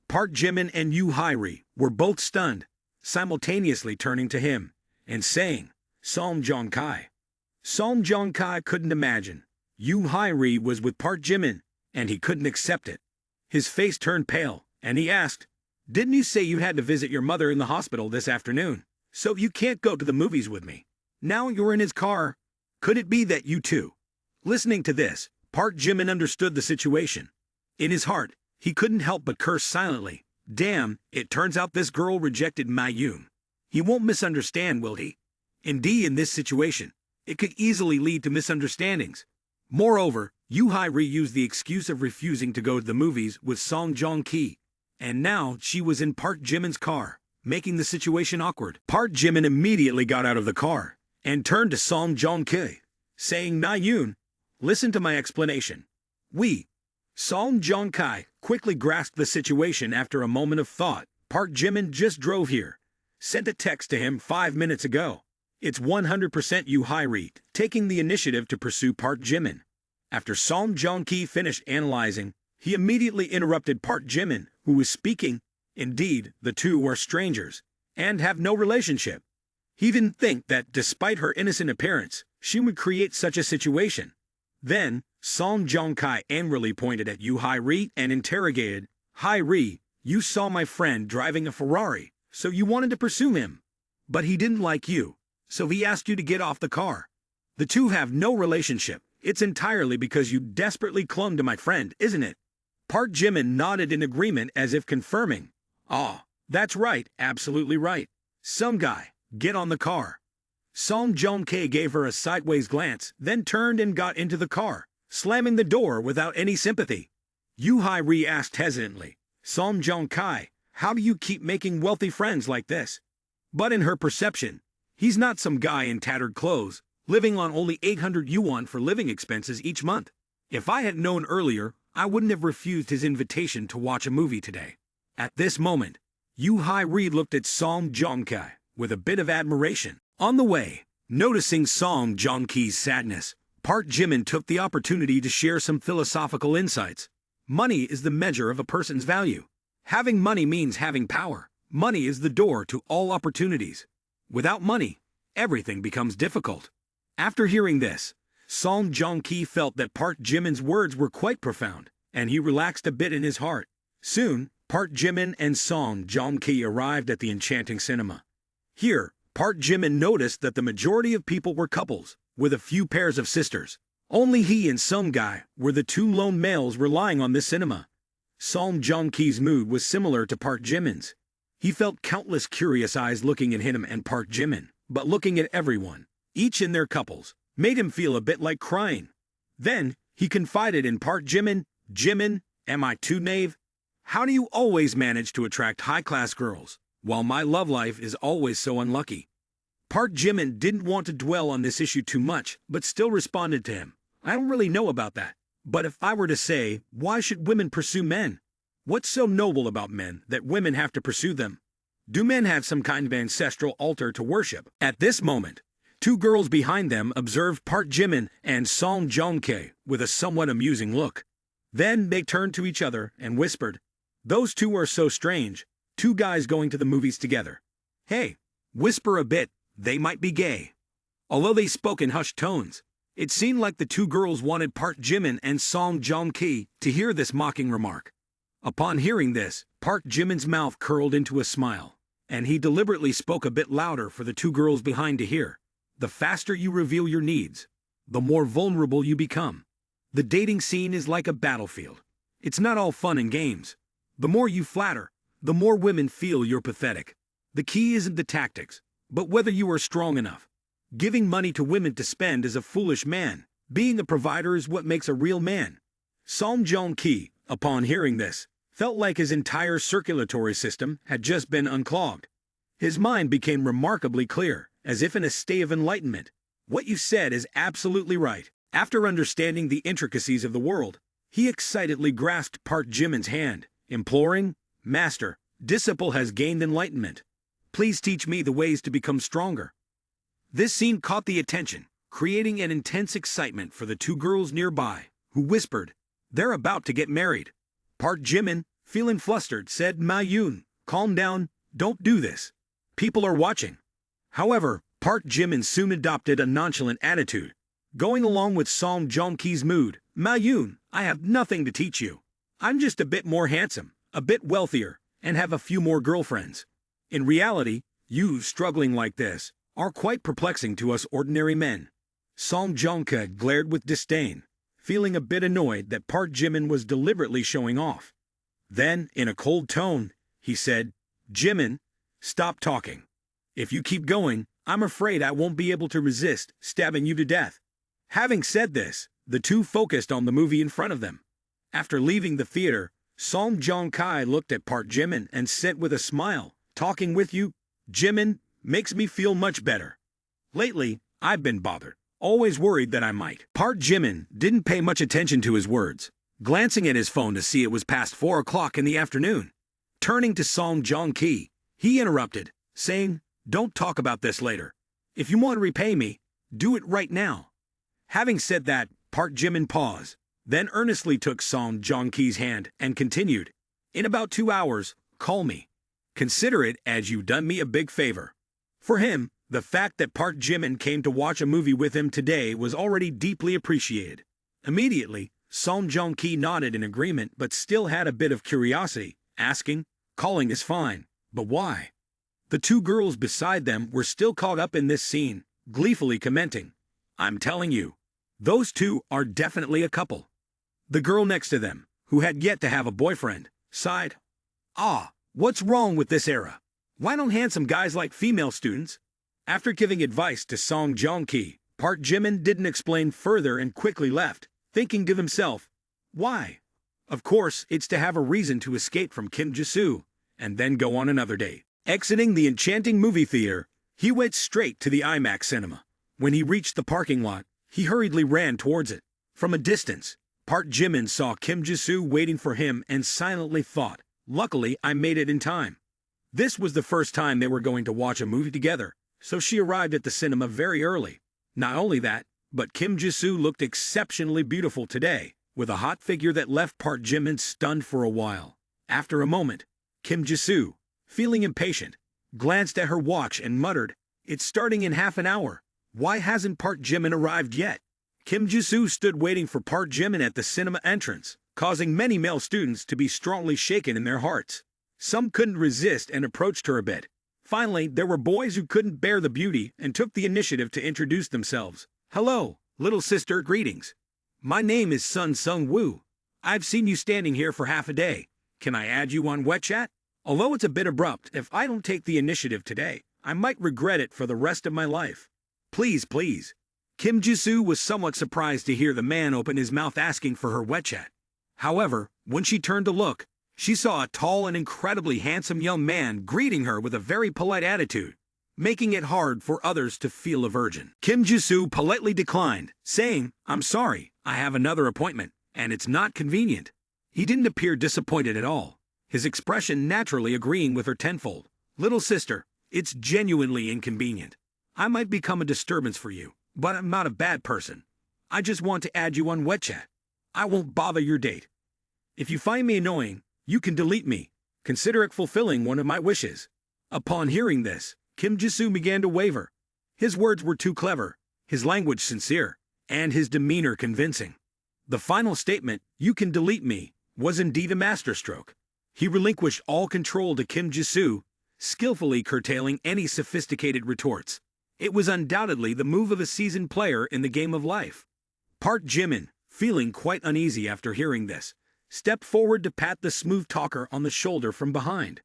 Park Jimin and Yoo Hae-ri were both stunned, simultaneously turning to him and saying, "Song Joong-kai." Song Joong-kai couldn't imagine. Yoo Hae-ri was with Park Jimin, and he couldn't accept it. His face turned pale, and he asked, "Didn't you say you had to visit your mother in the hospital this afternoon? So you can't go to the movies with me. Now you're in his car. Could it be that you too?" Listening to this, Park Jimin understood the situation. In his heart, he couldn't help but curse silently. Damn, it turns out this girl rejected Ma Yoon. He won't misunderstand, will he? Indeed, in this situation, it could easily lead to misunderstandings. Moreover, Yoo Hae-ri used the excuse of refusing to go to the movies with Song Joong-ki, and now she was in Park Jimin's car, making the situation awkward. Park Jimin immediately got out of the car and turned to Song Joong-ki, saying, "Na Yoon, listen to my explanation." Song Joong-ki quickly grasped the situation after a moment of thought. Park Jimin just drove here. Sent a text to him 5 minutes ago. It's 100% Yoo Hae-ri taking the initiative to pursue Park Jimin. After Song Joong-ki finished analyzing, he immediately interrupted Park Jimin, who was speaking. Indeed, the two are strangers and have no relationship. He didn't think that, despite her innocent appearance, she would create such a situation. Then, Song Joong-ki angrily pointed at Yoo Hae-ri and interrogated, "Hae-ri, you saw my friend driving a Ferrari, so you wanted to pursue him. But he didn't like you, so he asked you to get off the car. The two have no relationship. It's entirely because you desperately clung to my friend, isn't it?" Park Jimin nodded in agreement as if confirming, "Ah, that's right, absolutely right. Some guy, get on the car." Song Joong-ki gave her a sideways glance, then turned and got into the car, slamming the door without any sympathy. Yoo Hae-ri asked hesitantly, "Song Joong-ki, how do you keep making wealthy friends like this?" But in her perception, he's not some guy in tattered clothes, living on only 800 yuan for living expenses each month. If I had known earlier, I wouldn't have refused his invitation to watch a movie today. At this moment, Yoo Hae-ri looked at Song Joong-ki with a bit of admiration. On the way, noticing Song Joong-ki's sadness, Park Jimin took the opportunity to share some philosophical insights. Money is the measure of a person's value. Having money means having power. Money is the door to all opportunities. Without money, everything becomes difficult. After hearing this, Song Joong-ki felt that Park Jimin's words were quite profound, and he relaxed a bit in his heart. Soon, Park Jimin and Song Joong-ki arrived at the enchanting cinema. Here, Park Jimin noticed that the majority of people were couples, with a few pairs of sisters. Only he and some guy were the two lone males relying on this cinema. Song Joong-ki's mood was similar to Park Jimin's. He felt countless curious eyes looking at him and Park Jimin, but looking at everyone, each in their couples, made him feel a bit like crying. Then, he confided in Park Jimin, "Jimin, am I too naive? How do you always manage to attract high-class girls, while my love life is always so unlucky?" Park Jimin didn't want to dwell on this issue too much, but still responded to him, "I don't really know about that. But if I were to say, why should women pursue men? What's so noble about men that women have to pursue them? Do men have some kind of ancestral altar to worship?" At this moment, Two girls behind them observed Park Jimin and Song Joong-ki with a somewhat amusing look. Then they turned to each other and whispered, "Those two are so strange, two guys going to the movies together. Hey, whisper a bit, they might be gay." Although they spoke in hushed tones, it seemed like the two girls wanted Park Jimin and Song Joong-ki to hear this mocking remark. Upon hearing this, Park Jimin's mouth curled into a smile, and he deliberately spoke a bit louder for the two girls behind to hear. "The faster you reveal your needs, the more vulnerable you become. The dating scene is like a battlefield. It's not all fun and games. The more you flatter, the more women feel you're pathetic. The key isn't the tactics, but whether you are strong enough. Giving money to women to spend is a foolish man. Being a provider is what makes a real man." Song Joong-ki, upon hearing this, felt like his entire circulatory system had just been unclogged. His mind became remarkably clear, as if in a state of enlightenment. "What you said is absolutely right." After understanding the intricacies of the world, he excitedly grasped Park Jimin's hand, imploring, "Master, disciple has gained enlightenment. Please teach me the ways to become stronger." This scene caught the attention, creating an intense excitement for the two girls nearby, who whispered, "They're about to get married." Park Jimin, feeling flustered, said, "Ma Yoon, calm down, don't do this. People are watching." However, Park Jimin soon adopted a nonchalant attitude, going along with Song Joong-ki's mood. "Ma Yoon, I have nothing to teach you. I'm just a bit more handsome, a bit wealthier, and have a few more girlfriends. In reality, you struggling like this are quite perplexing to us ordinary men." Song Joong-ki glared with disdain, feeling a bit annoyed that Park Jimin was deliberately showing off. Then, in a cold tone, he said, "Jimin, stop talking. If you keep going, I'm afraid I won't be able to resist stabbing you to death." Having said this, the two focused on the movie in front of them. After leaving the theater, Song Joong-ki looked at Park Jimin and said with a smile, "Talking with you, Jimin, makes me feel much better. Lately, I've been bothered, always worried that I might." Park Jimin didn't pay much attention to his words, glancing at his phone to see it was past 4 o'clock in the afternoon. Turning to Song Joong-ki, he interrupted, saying, "Don't talk about this later. If you want to repay me, do it right now." Having said that, Park Jimin paused, then earnestly took Song Joong-ki's hand and continued, "In about 2 hours, call me. Consider it as you've done me a big favor." For him, the fact that Park Jimin came to watch a movie with him today was already deeply appreciated. Immediately, Song Joong-ki nodded in agreement but still had a bit of curiosity, asking, "Calling is fine, but why?" The two girls beside them were still caught up in this scene, gleefully commenting, "I'm telling you, those two are definitely a couple." The girl next to them, who had yet to have a boyfriend, sighed, "Ah, what's wrong with this era? Why don't handsome guys like female students?" After giving advice to Song Joong-ki, Park Jimin didn't explain further and quickly left, thinking to himself, "Why? Of course, it's to have a reason to escape from Kim Ji-soo, and then go on another date." Exiting the enchanting movie theater, he went straight to the IMAX cinema. When he reached the parking lot, he hurriedly ran towards it. From a distance, Park Jimin saw Kim Ji-soo waiting for him and silently thought, "Luckily, I made it in time." This was the first time they were going to watch a movie together, so she arrived at the cinema very early. Not only that, but Kim Ji-soo looked exceptionally beautiful today, with a hot figure that left Park Jimin stunned for a while. After a moment, Kim Ji-soo, feeling impatient, glanced at her watch and muttered, "It's starting in half an hour. Why hasn't Park Jimin arrived yet?" Kim Ji-soo stood waiting for Park Jimin at the cinema entrance, causing many male students to be strongly shaken in their hearts. Some couldn't resist and approached her a bit. Finally, there were boys who couldn't bear the beauty and took the initiative to introduce themselves. "Hello, little sister, greetings. My name is Sun Sung-woo. I've seen you standing here for half a day. Can I add you on WeChat? Although it's a bit abrupt, if I don't take the initiative today, I might regret it for the rest of my life. Please, please." Kim Ji-soo was somewhat surprised to hear the man open his mouth asking for her WeChat. However, when she turned to look, she saw a tall and incredibly handsome young man greeting her with a very polite attitude, making it hard for others to feel a virgin. Kim Ji-soo politely declined, saying, "I'm sorry, I have another appointment, and it's not convenient." He didn't appear disappointed at all, his expression naturally agreeing with her tenfold. "Little sister, it's genuinely inconvenient. I might become a disturbance for you, but I'm not a bad person. I just want to add you on WeChat. I won't bother your date. If you find me annoying, you can delete me. Consider it fulfilling one of my wishes." Upon hearing this, Kim Jisoo began to waver. His words were too clever, his language sincere, and his demeanor convincing. The final statement, "You can delete me," was indeed a masterstroke. He relinquished all control to Kim Jisoo, skillfully curtailing any sophisticated retorts. It was undoubtedly the move of a seasoned player in the game of life. Park Jimin, feeling quite uneasy after hearing this, stepped forward to pat the smooth talker on the shoulder from behind.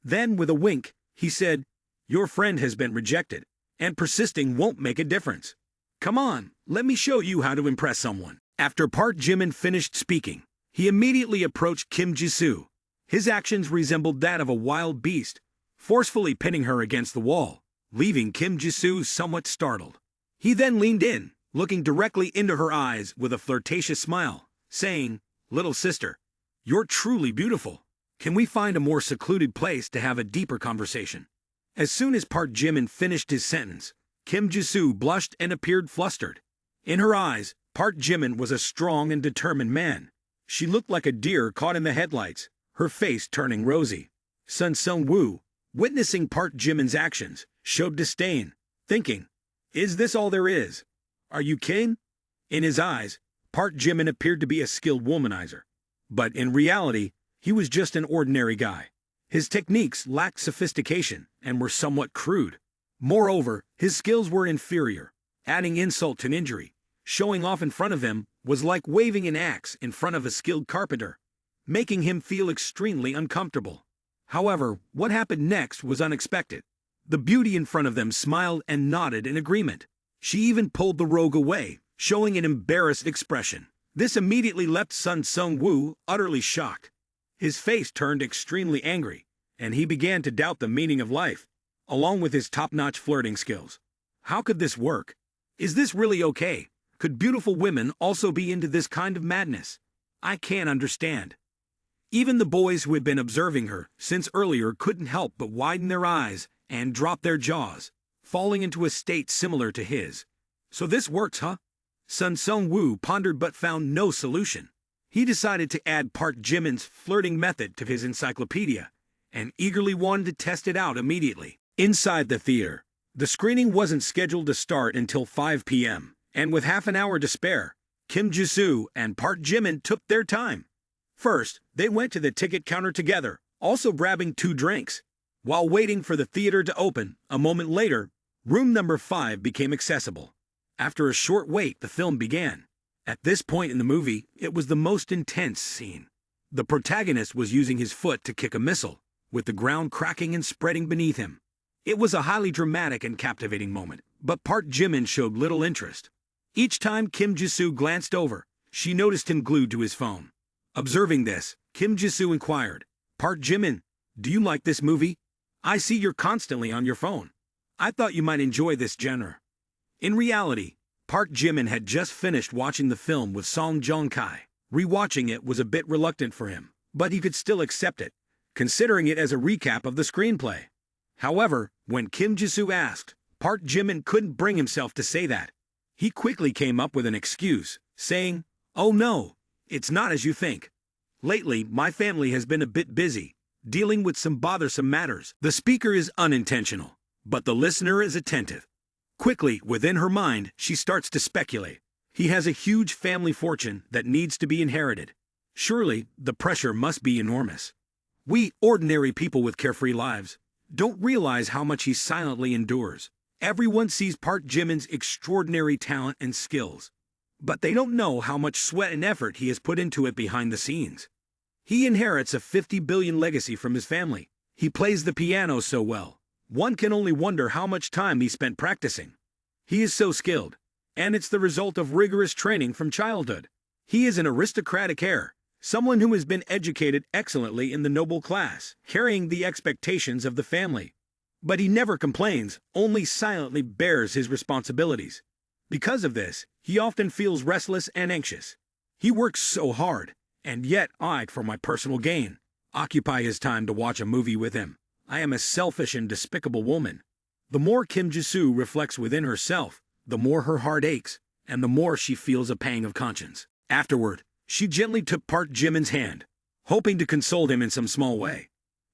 Then, with a wink, he said, "Your friend has been rejected, and persisting won't make a difference. Come on, let me show you how to impress someone." After Park Jimin finished speaking, he immediately approached Kim Jisoo. His actions resembled that of a wild beast, forcefully pinning her against the wall, leaving Kim Jisoo somewhat startled. He then leaned in, looking directly into her eyes with a flirtatious smile, saying, "Little sister, you're truly beautiful. Can we find a more secluded place to have a deeper conversation?" As soon as Park Jimin finished his sentence, Kim Jisoo blushed and appeared flustered. In her eyes, Park Jimin was a strong and determined man. She looked like a deer caught in the headlights, her face turning rosy. Sun Sung-woo, witnessing Park Jimin's actions, showed disdain, thinking, "Is this all there is? Are you king?" In his eyes, Park Jimin appeared to be a skilled womanizer. But in reality, he was just an ordinary guy. His techniques lacked sophistication and were somewhat crude. Moreover, his skills were inferior. Adding insult to injury, showing off in front of him was like waving an axe in front of a skilled carpenter, making him feel extremely uncomfortable. However, what happened next was unexpected. The beauty in front of them smiled and nodded in agreement. She even pulled the rogue away, showing an embarrassed expression. This immediately left Sun Sung-woo utterly shocked. His face turned extremely angry, and he began to doubt the meaning of life, along with his top-notch flirting skills. How could this work? Is this really okay? Could beautiful women also be into this kind of madness? I can't understand. Even the boys who had been observing her since earlier couldn't help but widen their eyes and drop their jaws, falling into a state similar to his. So this works, huh? Sun Sung-woo pondered but found no solution. He decided to add Park Jimin's flirting method to his encyclopedia, and eagerly wanted to test it out immediately. Inside the theater, the screening wasn't scheduled to start until 5 p.m., and with half an hour to spare, Kim Jisoo and Park Jimin took their time. First, they went to the ticket counter together, also grabbing 2 drinks. While waiting for the theater to open, a moment later, room number 5 became accessible. After a short wait, the film began. At this point in the movie, it was the most intense scene. The protagonist was using his foot to kick a missile, with the ground cracking and spreading beneath him. It was a highly dramatic and captivating moment, but Park Jimin showed little interest. Each time Kim Jisoo glanced over, she noticed him glued to his phone. Observing this, Kim Jisoo inquired, "Park Jimin, do you like this movie? I see you're constantly on your phone. I thought you might enjoy this genre." In reality, Park Jimin had just finished watching the film with Song Joong-kai. Rewatching it was a bit reluctant for him, but he could still accept it, considering it as a recap of the screenplay. However, when Kim Jisoo asked, Park Jimin couldn't bring himself to say that. He quickly came up with an excuse, saying, "Oh no, it's not as you think. Lately, my family has been a bit busy, dealing with some bothersome matters." The speaker is unintentional, but the listener is attentive. Quickly, within her mind, she starts to speculate. He has a huge family fortune that needs to be inherited. Surely, the pressure must be enormous. We, ordinary people with carefree lives, don't realize how much he silently endures. Everyone sees Park Jimin's extraordinary talent and skills, but they don't know how much sweat and effort he has put into it behind the scenes. He inherits a 50 billion legacy from his family. He plays the piano so well. One can only wonder how much time he spent practicing. He is so skilled, and it's the result of rigorous training from childhood. He is an aristocratic heir, someone who has been educated excellently in the noble class, carrying the expectations of the family. But he never complains, only silently bears his responsibilities. Because of this, he often feels restless and anxious. He works so hard, and yet I, for my personal gain, occupy his time to watch a movie with him. I am a selfish and despicable woman. The more Kim Jisoo reflects within herself, the more her heart aches, and the more she feels a pang of conscience. Afterward, she gently took Park Jimin's hand, hoping to console him in some small way.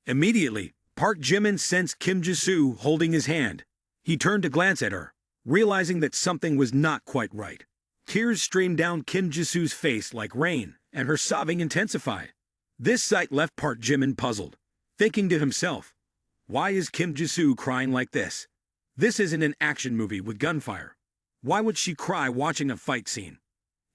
Immediately, Park Jimin sensed Kim Jisoo holding his hand. He turned to glance at her, realizing that something was not quite right. Tears streamed down Kim Jisoo's face like rain, and her sobbing intensified. This sight left Park Jimin puzzled, thinking to himself, why is Kim Jisoo crying like this? This isn't an action movie with gunfire. Why would she cry watching a fight scene?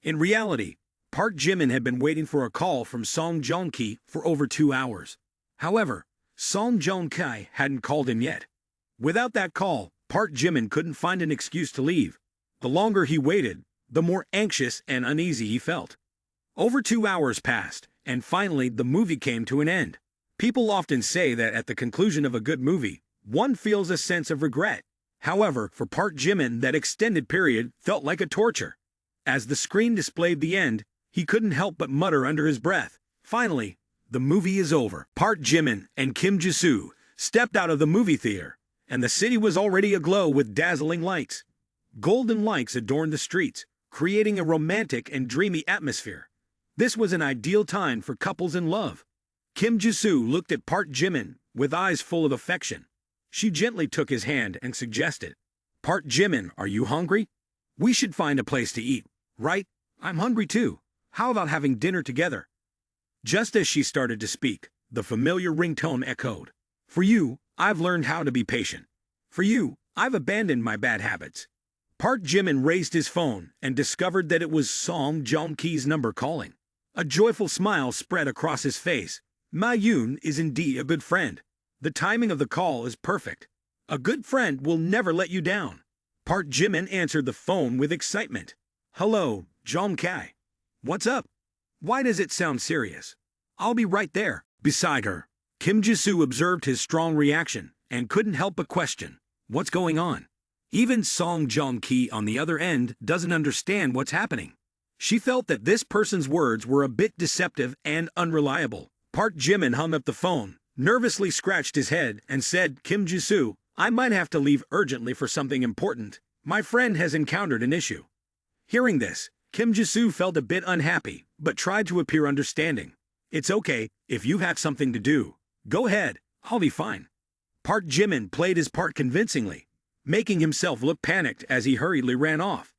In reality, Park Jimin had been waiting for a call from Song Joong-ki for over 2 hours. However, Song Joong-ki hadn't called him yet. Without that call, Park Jimin couldn't find an excuse to leave. The longer he waited, the more anxious and uneasy he felt. Over 2 hours passed, and finally the movie came to an end. People often say that at the conclusion of a good movie, one feels a sense of regret. However, for Park Jimin, that extended period felt like a torture. As the screen displayed the end, he couldn't help but mutter under his breath, finally, the movie is over. Park Jimin and Kim Jisoo stepped out of the movie theater, and the city was already aglow with dazzling lights. Golden lights adorned the streets, creating a romantic and dreamy atmosphere. This was an ideal time for couples in love. Kim Jisoo looked at Park Jimin with eyes full of affection. She gently took his hand and suggested, Park Jimin, are you hungry? We should find a place to eat, right? I'm hungry too. How about having dinner together? Just as she started to speak, the familiar ringtone echoed. For you, I've learned how to be patient. For you, I've abandoned my bad habits. Park Jimin raised his phone and discovered that it was Song Joong-ki's number calling. A joyful smile spread across his face. Ma Yoon is indeed a good friend. The timing of the call is perfect. A good friend will never let you down. Park Jimin answered the phone with excitement. Hello, Joong-ki. What's up? Why does it sound serious? I'll be right there. Beside her, Kim Jisoo observed his strong reaction and couldn't help but question, what's going on? Even Song Joong-ki on the other end doesn't understand what's happening. She felt that this person's words were a bit deceptive and unreliable. Park Jimin hung up the phone, nervously scratched his head, and said, Kim Jisoo, I might have to leave urgently for something important. My friend has encountered an issue. Hearing this, Kim Jisoo felt a bit unhappy, but tried to appear understanding. It's okay, if you have something to do. Go ahead, I'll be fine. Park Jimin played his part convincingly, making himself look panicked as he hurriedly ran off.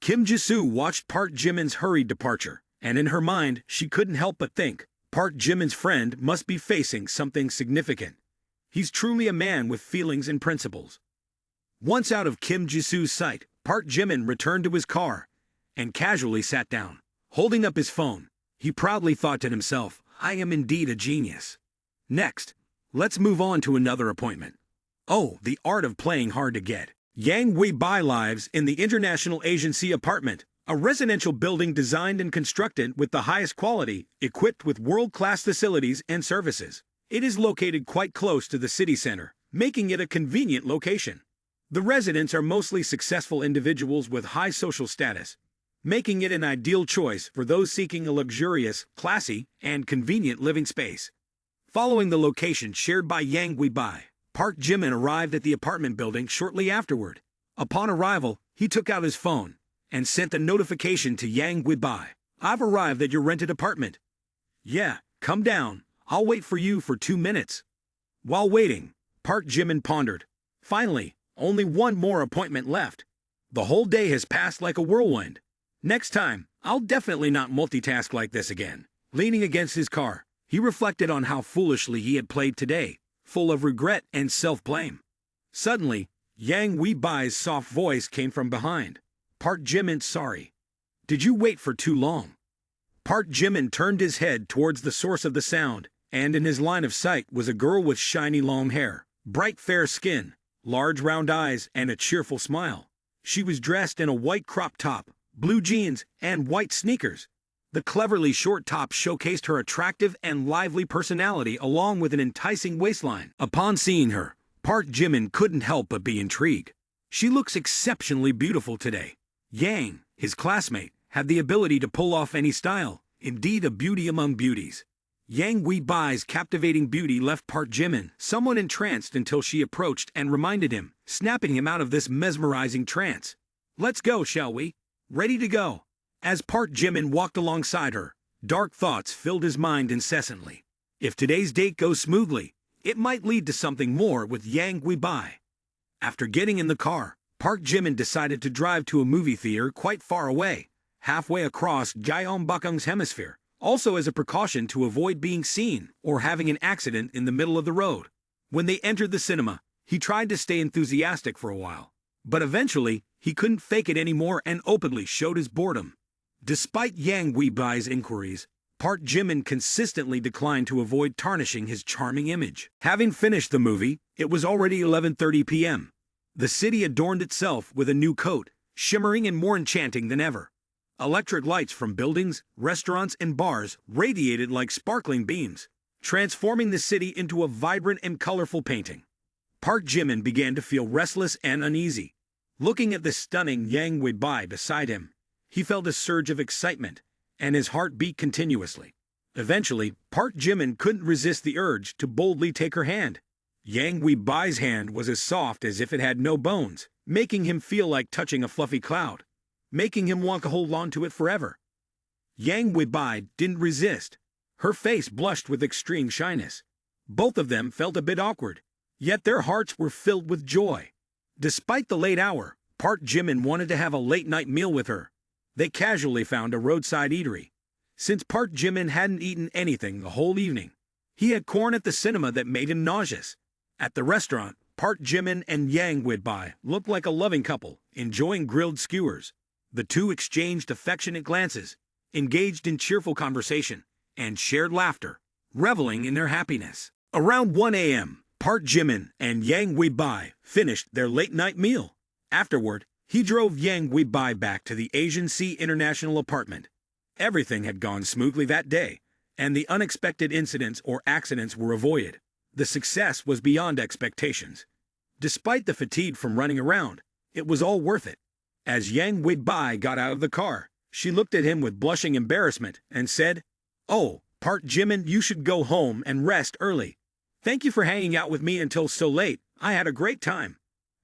Kim Jisoo watched Park Jimin's hurried departure, and in her mind, she couldn't help but think, Park Jimin's friend must be facing something significant. He's truly a man with feelings and principles. Once out of Kim Jisoo's sight, Park Jimin returned to his car and casually sat down. Holding up his phone, he proudly thought to himself, I am indeed a genius. Next, let's move on to another appointment. Oh, the art of playing hard to get. Yang Wei-bai lives in the International Agency Apartment, a residential building designed and constructed with the highest quality, equipped with world-class facilities and services. It is located quite close to the city center, making it a convenient location. The residents are mostly successful individuals with high social status, making it an ideal choice for those seeking a luxurious, classy, and convenient living space. Following the location shared by Yang Wei-bai, Park Jimin arrived at the apartment building shortly afterward. Upon arrival, he took out his phone and sent a notification to Yang Wei-bai. I've arrived at your rented apartment. Yeah, come down. I'll wait for you for 2 minutes. While waiting, Park Jimin pondered. Finally, only one more appointment left. The whole day has passed like a whirlwind. Next time, I'll definitely not multitask like this again. Leaning against his car, he reflected on how foolishly he had played today, full of regret and self-blame. Suddenly, Yang Wei-bai's soft voice came from behind. Park Jimin, sorry. Did you wait for too long? Park Jimin turned his head towards the source of the sound, and in his line of sight was a girl with shiny long hair, bright fair skin, large round eyes, and a cheerful smile. She was dressed in a white crop top, blue jeans, and white sneakers. The cleverly short top showcased her attractive and lively personality along with an enticing waistline. Upon seeing her, Park Jimin couldn't help but be intrigued. She looks exceptionally beautiful today. Yang, his classmate, had the ability to pull off any style, indeed a beauty among beauties. Yang Weibai's captivating beauty left Park Jimin somewhat entranced until she approached and reminded him, snapping him out of this mesmerizing trance. "Let's go, shall we? Ready to go." As Park Jimin walked alongside her, dark thoughts filled his mind incessantly. If today's date goes smoothly, it might lead to something more with Yang Weibai. After getting in the car, Park Jimin decided to drive to a movie theater quite far away, halfway across Gyeongbokgung's hemisphere, also as a precaution to avoid being seen or having an accident in the middle of the road. When they entered the cinema, he tried to stay enthusiastic for a while, but eventually he couldn't fake it anymore and openly showed his boredom. Despite Yang Weibai's inquiries, Park Jimin consistently declined to avoid tarnishing his charming image. Having finished the movie, it was already 11:30 p.m. The city adorned itself with a new coat, shimmering and more enchanting than ever. Electric lights from buildings, restaurants, and bars radiated like sparkling beams, transforming the city into a vibrant and colorful painting. Park Jimin began to feel restless and uneasy. Looking at the stunning Yang Weibai beside him, he felt a surge of excitement, and his heart beat continuously. Eventually, Park Jimin couldn't resist the urge to boldly take her hand. Yang Weibai's hand was as soft as if it had no bones, making him feel like touching a fluffy cloud, making him want to hold on to it forever. Yang Weibai didn't resist. Her face blushed with extreme shyness. Both of them felt a bit awkward, yet their hearts were filled with joy. Despite the late hour, Park Jimin wanted to have a late-night meal with her. They casually found a roadside eatery. Since Park Jimin hadn't eaten anything the whole evening, he had corn at the cinema that made him nauseous. At the restaurant, Park Jimin and Yang Weibai looked like a loving couple, enjoying grilled skewers. The two exchanged affectionate glances, engaged in cheerful conversation, and shared laughter, reveling in their happiness. Around 1 a.m., Park Jimin and Yang Weibai finished their late-night meal. Afterward, he drove Yang Weibai back to the Asian Sea International apartment. Everything had gone smoothly that day, and the unexpected incidents or accidents were avoided. The success was beyond expectations. Despite the fatigue from running around, it was all worth it. As Yang Weibai got out of the car, she looked at him with blushing embarrassment and said, "Oh, Park Jimin, you should go home and rest early. Thank you for hanging out with me until so late. I had a great time."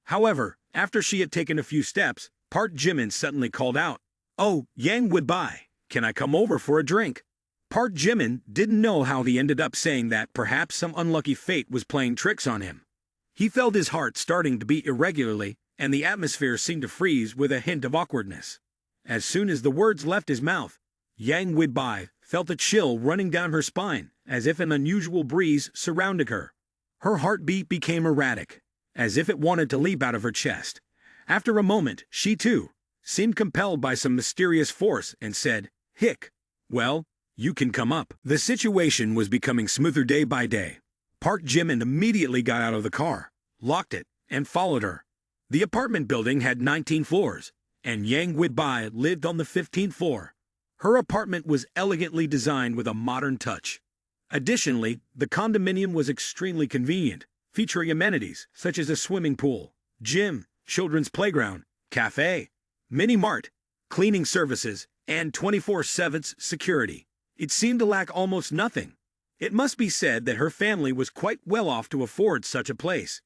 However, after she had taken a few steps, Park Jimin suddenly called out, "Oh, Yang Weibai, can I come over for a drink?" Park Jimin didn't know how he ended up saying that. Perhaps some unlucky fate was playing tricks on him. He felt his heart starting to beat irregularly, and the atmosphere seemed to freeze with a hint of awkwardness. As soon as the words left his mouth, Yang Weibai felt a chill running down her spine, as if an unusual breeze surrounded her. Her heartbeat became erratic, as if it wanted to leap out of her chest. After a moment, she too seemed compelled by some mysterious force and said, "Hick, well, you can come up." The situation was becoming smoother day by day. Park Jimin immediately got out of the car, locked it, and followed her. The apartment building had 19 floors, and Yang Weibai lived on the 15th floor. Her apartment was elegantly designed with a modern touch. Additionally, the condominium was extremely convenient, featuring amenities such as a swimming pool, gym, children's playground, cafe, mini-mart, cleaning services, and 24/7 security. It seemed to lack almost nothing. It must be said that her family was quite well off to afford such a place.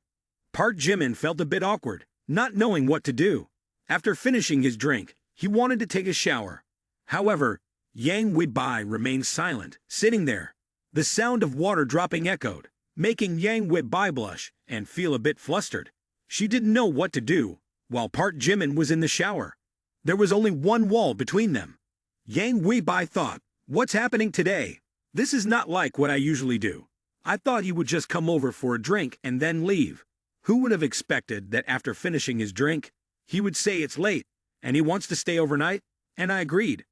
Park Jimin felt a bit awkward, not knowing what to do. After finishing his drink, he wanted to take a shower. However, Yang Weibai remained silent, sitting there. The sound of water dropping echoed, making Yang Weibai blush and feel a bit flustered. She didn't know what to do, while Park Jimin was in the shower. There was only one wall between them. Yang Weibai thought, "What's happening today? This is not like what I usually do. I thought he would just come over for a drink and then leave. Who would have expected that after finishing his drink, he would say it's late, and he wants to stay overnight?" And I agreed.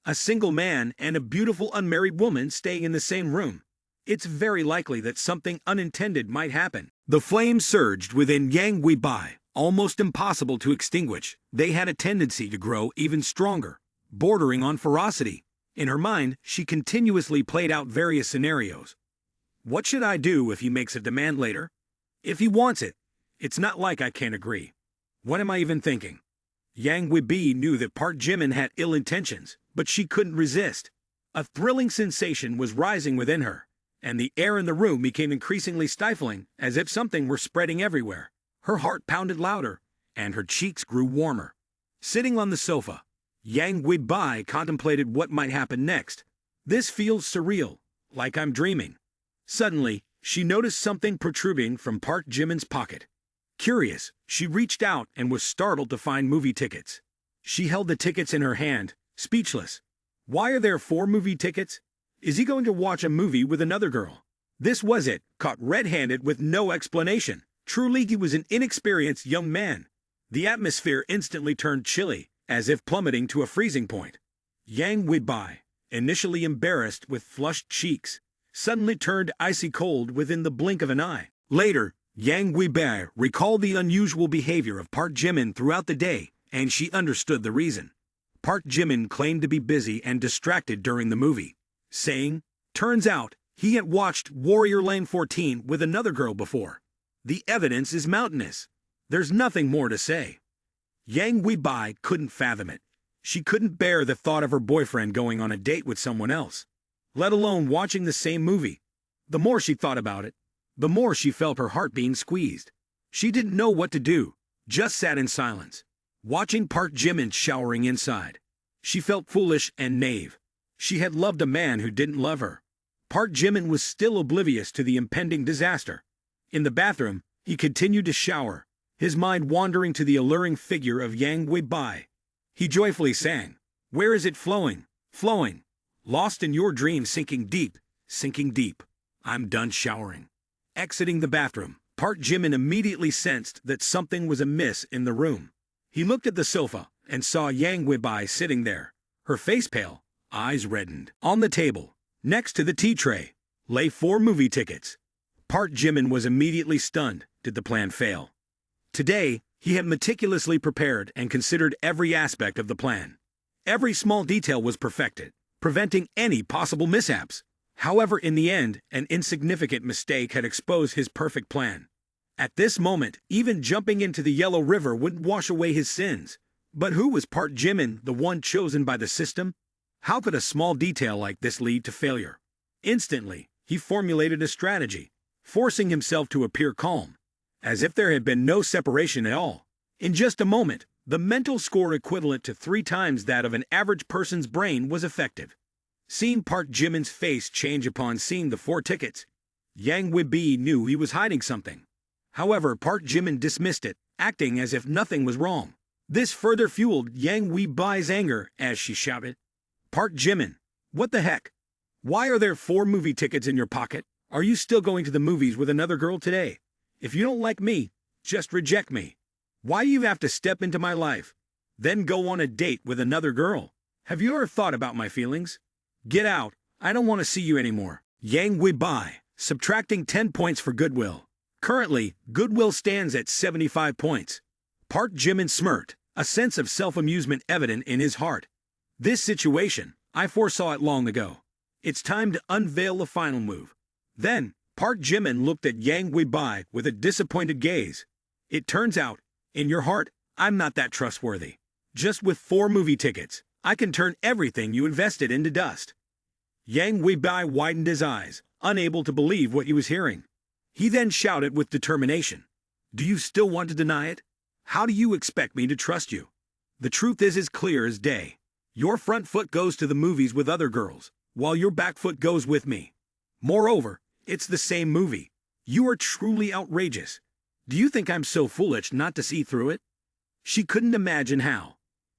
A single man and a beautiful unmarried woman staying in the same room. It's very likely that something unintended might happen. The flame surged within Yang Weibai, almost impossible to extinguish. They had a tendency to grow even stronger, bordering on ferocity. In her mind, she continuously played out various scenarios. What should I do if he makes a demand later? If he wants it, it's not like I can't agree. What am I even thinking? Yang Weibai knew that Park Jimin had ill intentions, but she couldn't resist. A thrilling sensation was rising within her, and the air in the room became increasingly stifling, as if something were spreading everywhere. Her heart pounded louder, and her cheeks grew warmer. Sitting on the sofa, Yang Guibai contemplated what might happen next. This feels surreal, like I'm dreaming. Suddenly, she noticed something protruding from Park Jimin's pocket. Curious, she reached out and was startled to find movie tickets. She held the tickets in her hand, speechless. Why are there 4 movie tickets? Is he going to watch a movie with another girl? This was it, caught red-handed with no explanation. Truly he was an inexperienced young man. The atmosphere instantly turned chilly, as if plummeting to a freezing point. Yang Weibai, initially embarrassed with flushed cheeks, suddenly turned icy cold within the blink of an eye. Later, Yang Weibai recalled the unusual behavior of Park Jimin throughout the day, and she understood the reason. Park Jimin claimed to be busy and distracted during the movie, saying, "Turns out, he had watched Warrior Lane 14 with another girl before. The evidence is mountainous. There's nothing more to say." Yang Weibai couldn't fathom it. She couldn't bear the thought of her boyfriend going on a date with someone else, let alone watching the same movie. The more she thought about it, the more she felt her heart being squeezed. She didn't know what to do, just sat in silence, watching Park Jimin showering inside. She felt foolish and naive. She had loved a man who didn't love her. Park Jimin was still oblivious to the impending disaster. In the bathroom, he continued to shower, his mind wandering to the alluring figure of Yang Weibai. He joyfully sang, "Where is it flowing, flowing? Lost in your dreams, sinking deep, sinking deep. I'm done showering." Exiting the bathroom, Park Jimin immediately sensed that something was amiss in the room. He looked at the sofa and saw Yang Weibai sitting there, her face pale, eyes reddened. On the table, next to the tea tray, lay 4 movie tickets. Park Jimin was immediately stunned. Did the plan fail? Today, he had meticulously prepared and considered every aspect of the plan. Every small detail was perfected, preventing any possible mishaps. However, in the end, an insignificant mistake had exposed his perfect plan. At this moment, even jumping into the Yellow River wouldn't wash away his sins. But who was Park Jimin, the one chosen by the system? How could a small detail like this lead to failure? Instantly, he formulated a strategy, forcing himself to appear calm, as if there had been no separation at all. In just a moment, the mental score equivalent to 3 times that of an average person's brain was effective. Seeing Park Jimin's face change upon seeing the 4 tickets, Yang Weibai knew he was hiding something. However, Park Jimin dismissed it, acting as if nothing was wrong. This further fueled Yang Weibai's anger as she shouted, "Park Jimin, what the heck? Why are there 4 movie tickets in your pocket? Are you still going to the movies with another girl today? If you don't like me, just reject me. Why do you have to step into my life, then go on a date with another girl? Have you ever thought about my feelings? Get out, I don't want to see you anymore." Yang Weibai, subtracting 10 points for goodwill. Currently, goodwill stands at 75 points. Park Jimin smirked, a sense of self-amusement evident in his heart. This situation, I foresaw it long ago. It's time to unveil the final move. Then, Park Jimin looked at Yang Weibai with a disappointed gaze. It turns out, in your heart, I'm not that trustworthy. Just with 4 movie tickets, I can turn everything you invested into dust. Yang Weibai widened his eyes, unable to believe what he was hearing. He then shouted with determination, "Do you still want to deny it? How do you expect me to trust you? The truth is as clear as day. Your front foot goes to the movies with other girls, while your back foot goes with me. Moreover, it's the same movie. You are truly outrageous. Do you think I'm so foolish not to see through it?" She couldn't imagine how.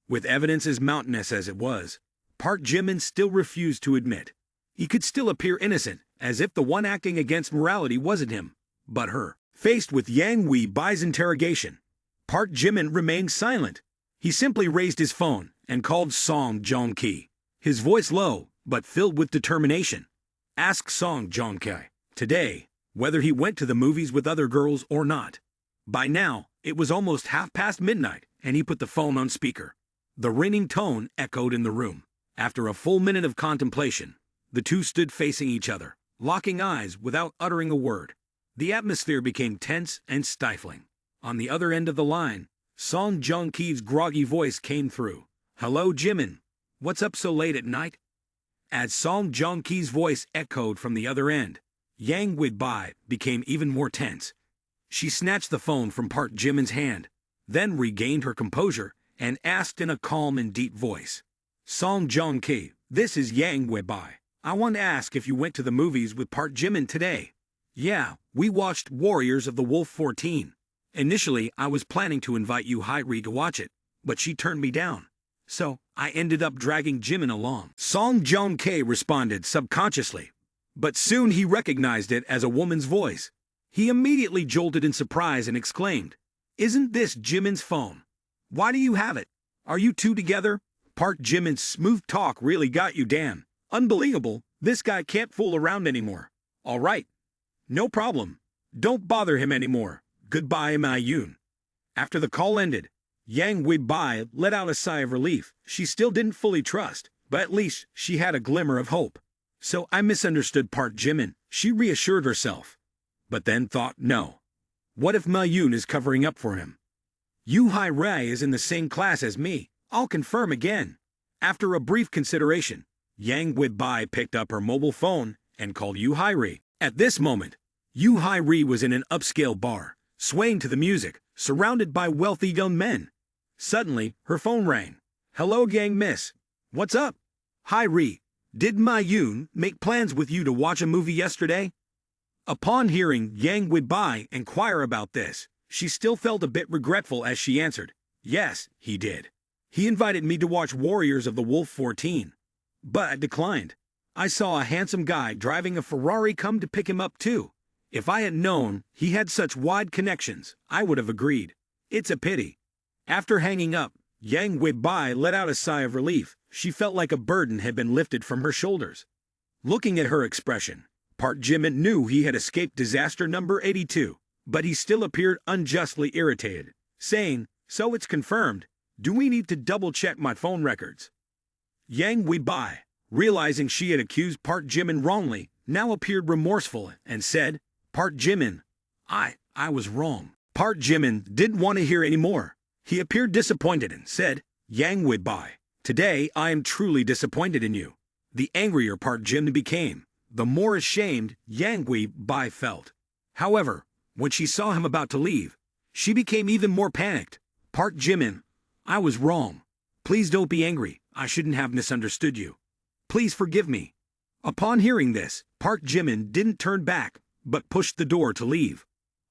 With evidence as mountainous as it was, Park Jimin still refused to admit. He could still appear innocent, as if the one acting against morality wasn't him, but her. Faced with Yang Weibai's interrogation, Park Jimin remained silent. He simply raised his phone and called Song Joong-ki, his voice low but filled with determination. Ask Song Joong-ki today whether he went to the movies with other girls or not. By now, it was almost midnight, and he put the phone on speaker. The ringing tone echoed in the room. After a full minute of contemplation, the two stood facing each other, locking eyes without uttering a word. The atmosphere became tense and stifling. On the other end of the line, Song Joong-ki's groggy voice came through. "Hello, Jimin. What's up so late at night?" As Song Joong-ki's voice echoed from the other end, Yang Wi-bai became even more tense. She snatched the phone from Park Jimin's hand, then regained her composure and asked in a calm and deep voice, "Song Joong-ki, this is Yang Wi-bai. I want to ask if you went to the movies with Park Jimin today." "Yeah, we watched Warriors of the Wolf 14. Initially, I was planning to invite you Hairi to watch it, but she turned me down. So, I ended up dragging Jimin along." Song Joong-ki responded subconsciously, but soon he recognized it as a woman's voice. He immediately jolted in surprise and exclaimed, "Isn't this Jimin's phone? Why do you have it? Are you two together?" Park Jimin's smooth talk really got you, Dan. Unbelievable, this guy can't fool around anymore. All right, no problem. Don't bother him anymore. Goodbye, Ma-yoon. After the call ended, Yang Wi-bai let out a sigh of relief. She still didn't fully trust, but at least she had a glimmer of hope. "So I misunderstood Park Jimin," she reassured herself. But then thought, no. What if Ma-yoon is covering up for him? Yu Hai-rai is in the same class as me. I'll confirm again. After a brief consideration, Yang Wi-bai picked up her mobile phone and called Yu Hai-rai. At this moment, Yu Hai-rai was in an upscale bar, swaying to the music, surrounded by wealthy young men. Suddenly, her phone rang. "Hello, gang miss. What's up? Hai-rai, did Ma-yoon make plans with you to watch a movie yesterday?" Upon hearing Yang Wi-bai inquire about this, she still felt a bit regretful as she answered, "Yes, he did. He invited me to watch Warriors of the Wolf 14. But I declined. I saw a handsome guy driving a Ferrari come to pick him up too. If I had known he had such wide connections, I would have agreed. It's a pity." After hanging up, Yang Wi-bai let out a sigh of relief. She felt like a burden had been lifted from her shoulders. Looking at her expression, Park Jimin knew he had escaped disaster number 82, but he still appeared unjustly irritated, saying, "So it's confirmed. Do we need to double-check my phone records?" Yang Wi-bai, realizing she had accused Park Jimin wrongly, now appeared remorseful and said, "Park Jimin, I was wrong." Park Jimin didn't want to hear any more. He appeared disappointed and said, "Yang Wi-bai, today I am truly disappointed in you." The angrier Park Jimin became, the more ashamed Yang Wi-bai felt. However, when she saw him about to leave, she became even more panicked. "Park Jimin, I was wrong. Please don't be angry. I shouldn't have misunderstood you. Please forgive me." Upon hearing this, Park Jimin didn't turn back, but pushed the door to leave.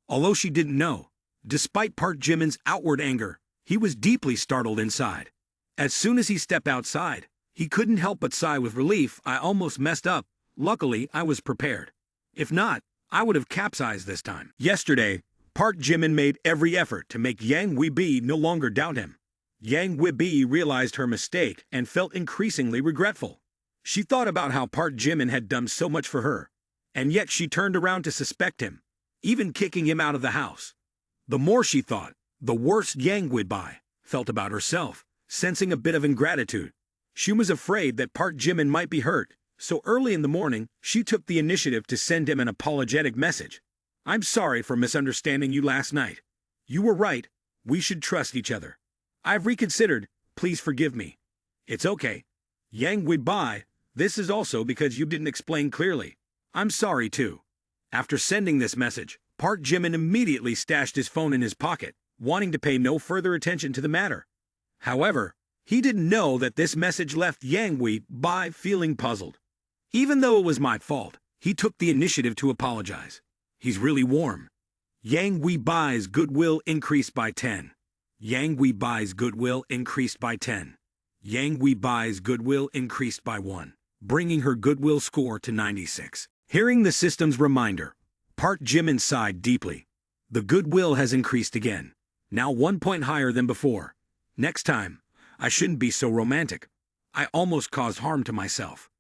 Although she didn't know, despite Park Jimin's outward anger, he was deeply startled inside. As soon as he stepped outside, he couldn't help but sigh with relief. "I almost messed up. Luckily, I was prepared. If not, I would have capsized this time." Yesterday, Park Jimin made every effort to make Yang Wi-bai no longer doubt him. Yang Wi-bai realized her mistake and felt increasingly regretful. She thought about how Park Jimin had done so much for her, and yet she turned around to suspect him, even kicking him out of the house. The more she thought, the worse Yang Wi-bai felt about herself, sensing a bit of ingratitude. She was afraid that Park Jimin might be hurt, so early in the morning, she took the initiative to send him an apologetic message. "I'm sorry for misunderstanding you last night. You were right. We should trust each other. I've reconsidered. Please forgive me." "It's okay. Yang Wi-bai, this is also because you didn't explain clearly. I'm sorry too." After sending this message, Park Jimin immediately stashed his phone in his pocket, wanting to pay no further attention to the matter. However, he didn't know that this message left Yang Wi-bai feeling puzzled. "Even though it was my fault, he took the initiative to apologize. He's really warm." Yang Wi-bai's goodwill increased by 10. Yang Wi-bai's goodwill increased by 10. Yang Wi-bai's goodwill increased by 1, bringing her goodwill score to 96. Hearing the system's reminder, Park Jimin sighed deeply. The goodwill has increased again, now 1 point higher than before. Next time, I shouldn't be so romantic. I almost caused harm to myself.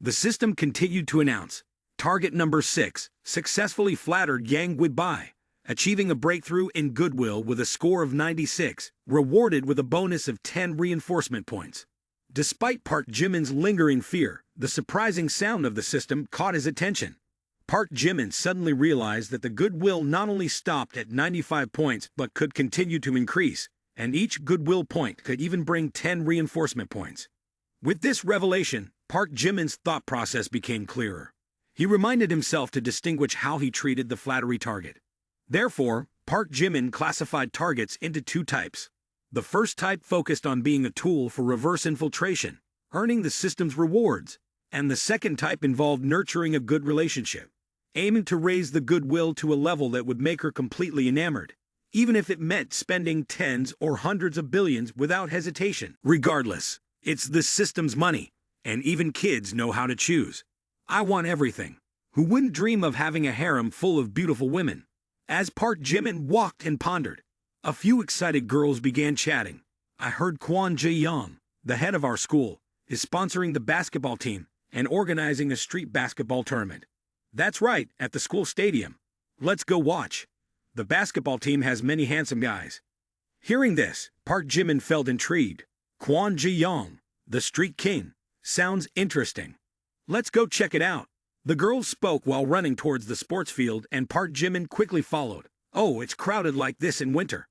The system continued to announce, target number 6 successfully flattered Yang Wi-bai, achieving a breakthrough in goodwill with a score of 96, rewarded with a bonus of 10 reinforcement points. Despite Park Jimin's lingering fear, the surprising sound of the system caught his attention. Park Jimin suddenly realized that the goodwill not only stopped at 95 points but could continue to increase, and each goodwill point could even bring 10 reinforcement points. With this revelation, Park Jimin's thought process became clearer. He reminded himself to distinguish how he treated the flattery target. Therefore, Park Jimin classified targets into two types. The first type focused on being a tool for reverse infiltration, earning the system's rewards, and the second type involved nurturing a good relationship, aiming to raise the goodwill to a level that would make her completely enamored, even if it meant spending tens or hundreds of billions without hesitation. Regardless, it's the system's money, and even kids know how to choose. I want everything. Who wouldn't dream of having a harem full of beautiful women? As Park Jimin walked and pondered, a few excited girls began chatting. I heard Kwon Jae-young, the head of our school, is sponsoring the basketball team and organizing a street basketball tournament. That's right, at the school stadium. Let's go watch. The basketball team has many handsome guys. Hearing this, Park Jimin felt intrigued. Kwon Jae-young, the street king, sounds interesting. Let's go check it out. The girls spoke while running towards the sports field, and Park Jimin quickly followed. Oh, it's crowded like this in winter.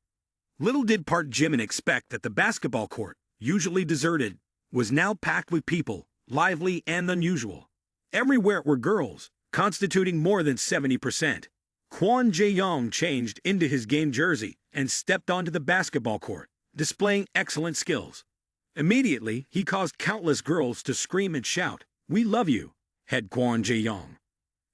Little did Park Jimin expect that the basketball court, usually deserted, was now packed with people, lively and unusual. Everywhere were girls, constituting more than 70%. Kwon Jae-young changed into his game jersey and stepped onto the basketball court, displaying excellent skills. Immediately, he caused countless girls to scream and shout, "We love you," head Kwon Jae-young.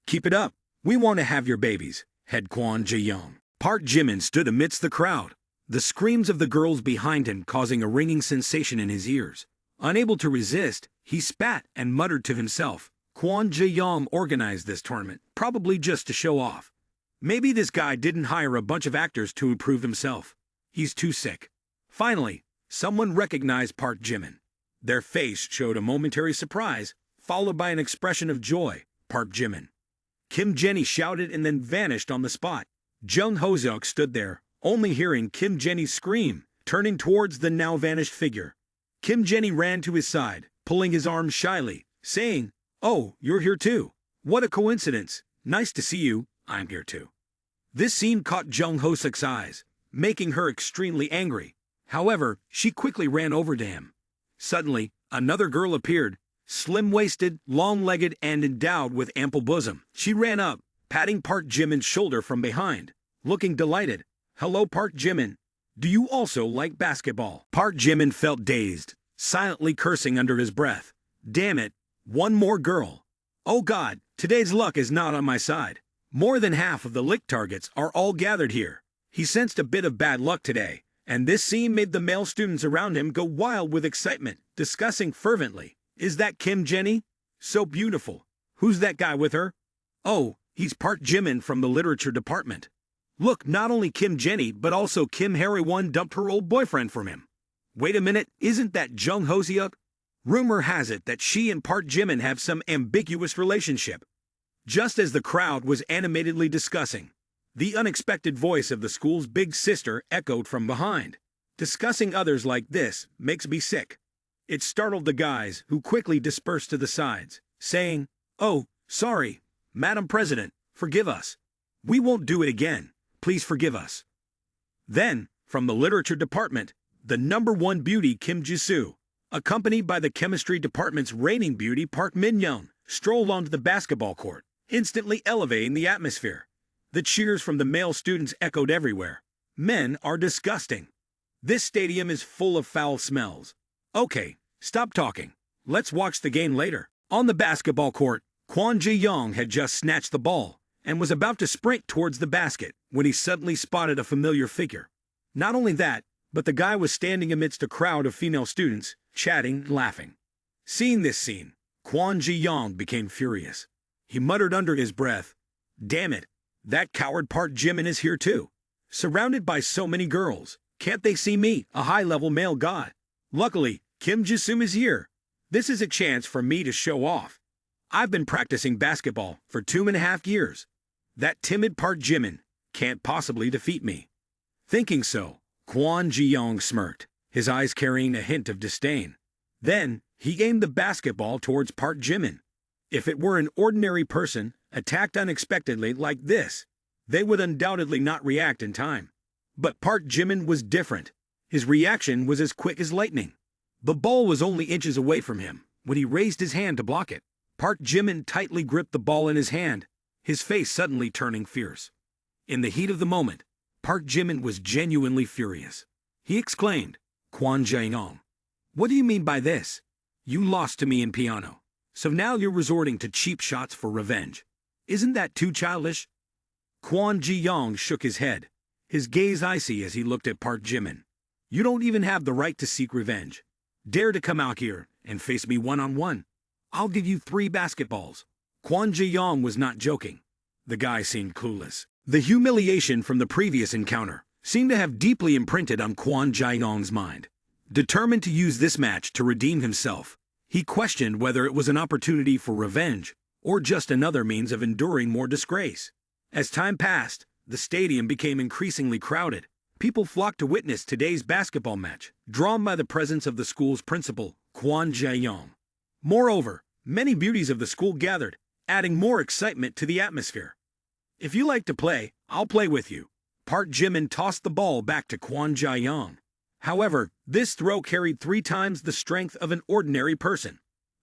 "Keep it up. We want to have your babies," head Kwon Jae-young. Park Jimin stood amidst the crowd, the screams of the girls behind him causing a ringing sensation in his ears. Unable to resist, he spat and muttered to himself, Kwon Jae-young organized this tournament, probably just to show off. Maybe this guy didn't hire a bunch of actors to improve himself. He's too sick. Finally, someone recognized Park Jimin. Their face showed a momentary surprise, followed by an expression of joy. Park Jimin. Kim Jenny shouted and then vanished on the spot. Jung Ho-seok stood there, only hearing Kim Jenny scream, turning towards the now vanished figure. Kim Jenny ran to his side, pulling his arm shyly, saying, "Oh, you're here too. What a coincidence. Nice to see you. I'm here too." This scene caught Jung Ho-seok's eyes, making her extremely angry. However, she quickly ran over to him. Suddenly, another girl appeared, slim-waisted, long-legged, and endowed with ample bosom. She ran up, patting Park Jimin's shoulder from behind, looking delighted. "Hello, Park Jimin. Do you also like basketball?" Park Jimin felt dazed, silently cursing under his breath. Damn it, one more girl. Oh God, today's luck is not on my side. More than half of the lick targets are all gathered here. He sensed a bit of bad luck today, and this scene made the male students around him go wild with excitement, discussing fervently, "Is that Kim Jenny? So beautiful. Who's that guy with her? Oh, he's Park Jimin from the literature department. Look, not only Kim Jenny, but also Kim Harry-won dumped her old boyfriend from him. Wait a minute, isn't that Jung Ho-seok? Rumor has it that she and Park Jimin have some ambiguous relationship." Just as the crowd was animatedly discussing, the unexpected voice of the school's big sister echoed from behind. "Discussing others like this makes me sick." It startled the guys, who quickly dispersed to the sides, saying, "Oh, sorry, Madam President, forgive us. We won't do it again. Please forgive us." Then, from the literature department, the #1 beauty Kim Ji-soo, accompanied by the chemistry department's reigning beauty Park Min-young, strolled onto the basketball court, instantly elevating the atmosphere. The cheers from the male students echoed everywhere. Men are disgusting. This stadium is full of foul smells. Okay, stop talking. Let's watch the game later. On the basketball court, Kwon Jae-young had just snatched the ball and was about to sprint towards the basket when he suddenly spotted a familiar figure. Not only that, but the guy was standing amidst a crowd of female students, chatting and laughing. Seeing this scene, Kwon Jae-young became furious. He muttered under his breath, "Damn it, that coward Park Jimin is here too. Surrounded by so many girls, can't they see me, a high-level male god? Luckily, Kim Ji-soo is here. This is a chance for me to show off. I've been practicing basketball for 2.5 years. That timid Park Jimin can't possibly defeat me." Thinking so, Kwon Ji-young smirked, his eyes carrying a hint of disdain. Then, he aimed the basketball towards Park Jimin. If it were an ordinary person, attacked unexpectedly like this, they would undoubtedly not react in time. But Park Jimin was different. His reaction was as quick as lightning. The ball was only inches away from him, When he raised his hand to block it, Park Jimin tightly gripped the ball in his hand, his face suddenly turning fierce. In the heat of the moment, Park Jimin was genuinely furious. He exclaimed, "Kwon Jae-yong, what do you mean by this? You lost to me in piano, so now you're resorting to cheap shots for revenge. Isn't that too childish?" Kwon Ji-yong shook his head, his gaze icy as he looked at Park Jimin. "You don't even have the right to seek revenge. Dare to come out here and face me one-on-one. I'll give you 3 basketballs." Kwon Ji-yong was not joking. The guy seemed clueless. The humiliation from the previous encounter seemed to have deeply imprinted on Kwon Ji-yong's mind. Determined to use this match to redeem himself, he questioned whether it was an opportunity for revenge or just another means of enduring more disgrace. As time passed, the stadium became increasingly crowded. People flocked to witness today's basketball match, drawn by the presence of the school's principal, Kwon Jae-yong. Moreover, many beauties of the school gathered, adding more excitement to the atmosphere. "If you like to play, I'll play with you." Park Jimin tossed the ball back to Kwon Jae-yong. However, this throw carried 3 times the strength of an ordinary person.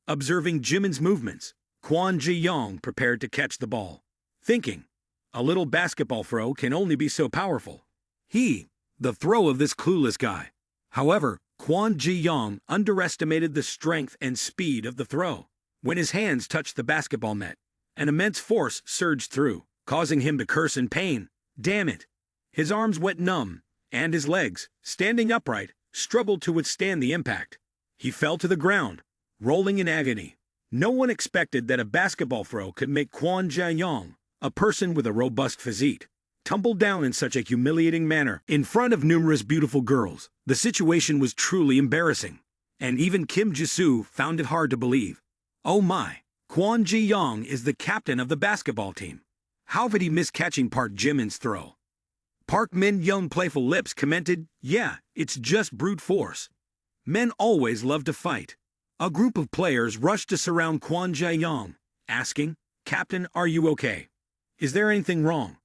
Observing Jimin's movements, Kwon Jae-yong prepared to catch the ball, thinking, a little basketball throw can only be so powerful. The throw of this clueless guy. However, Kwon Ji-yong underestimated the strength and speed of the throw. When his hands touched the basketball net, an immense force surged through, causing him to curse in pain. Damn it! His arms went numb, and his legs, standing upright, struggled to withstand the impact. He fell to the ground, rolling in agony. No one expected that a basketball throw could make Kwon Jae-yong, a person with a robust physique, tumble down in such a humiliating manner in front of numerous beautiful girls. The situation was truly embarrassing, and even Kim Ji-soo found it hard to believe. Oh my, Kwon Ji-yong is the captain of the basketball team. How could he miss catching Park Jimin's throw? Park Min-young's playful lips commented, "Yeah, it's just brute force. Men always love to fight." A group of players rushed to surround Kwon Jae-yong, asking, "Captain, are you okay? Is there anything wrong?"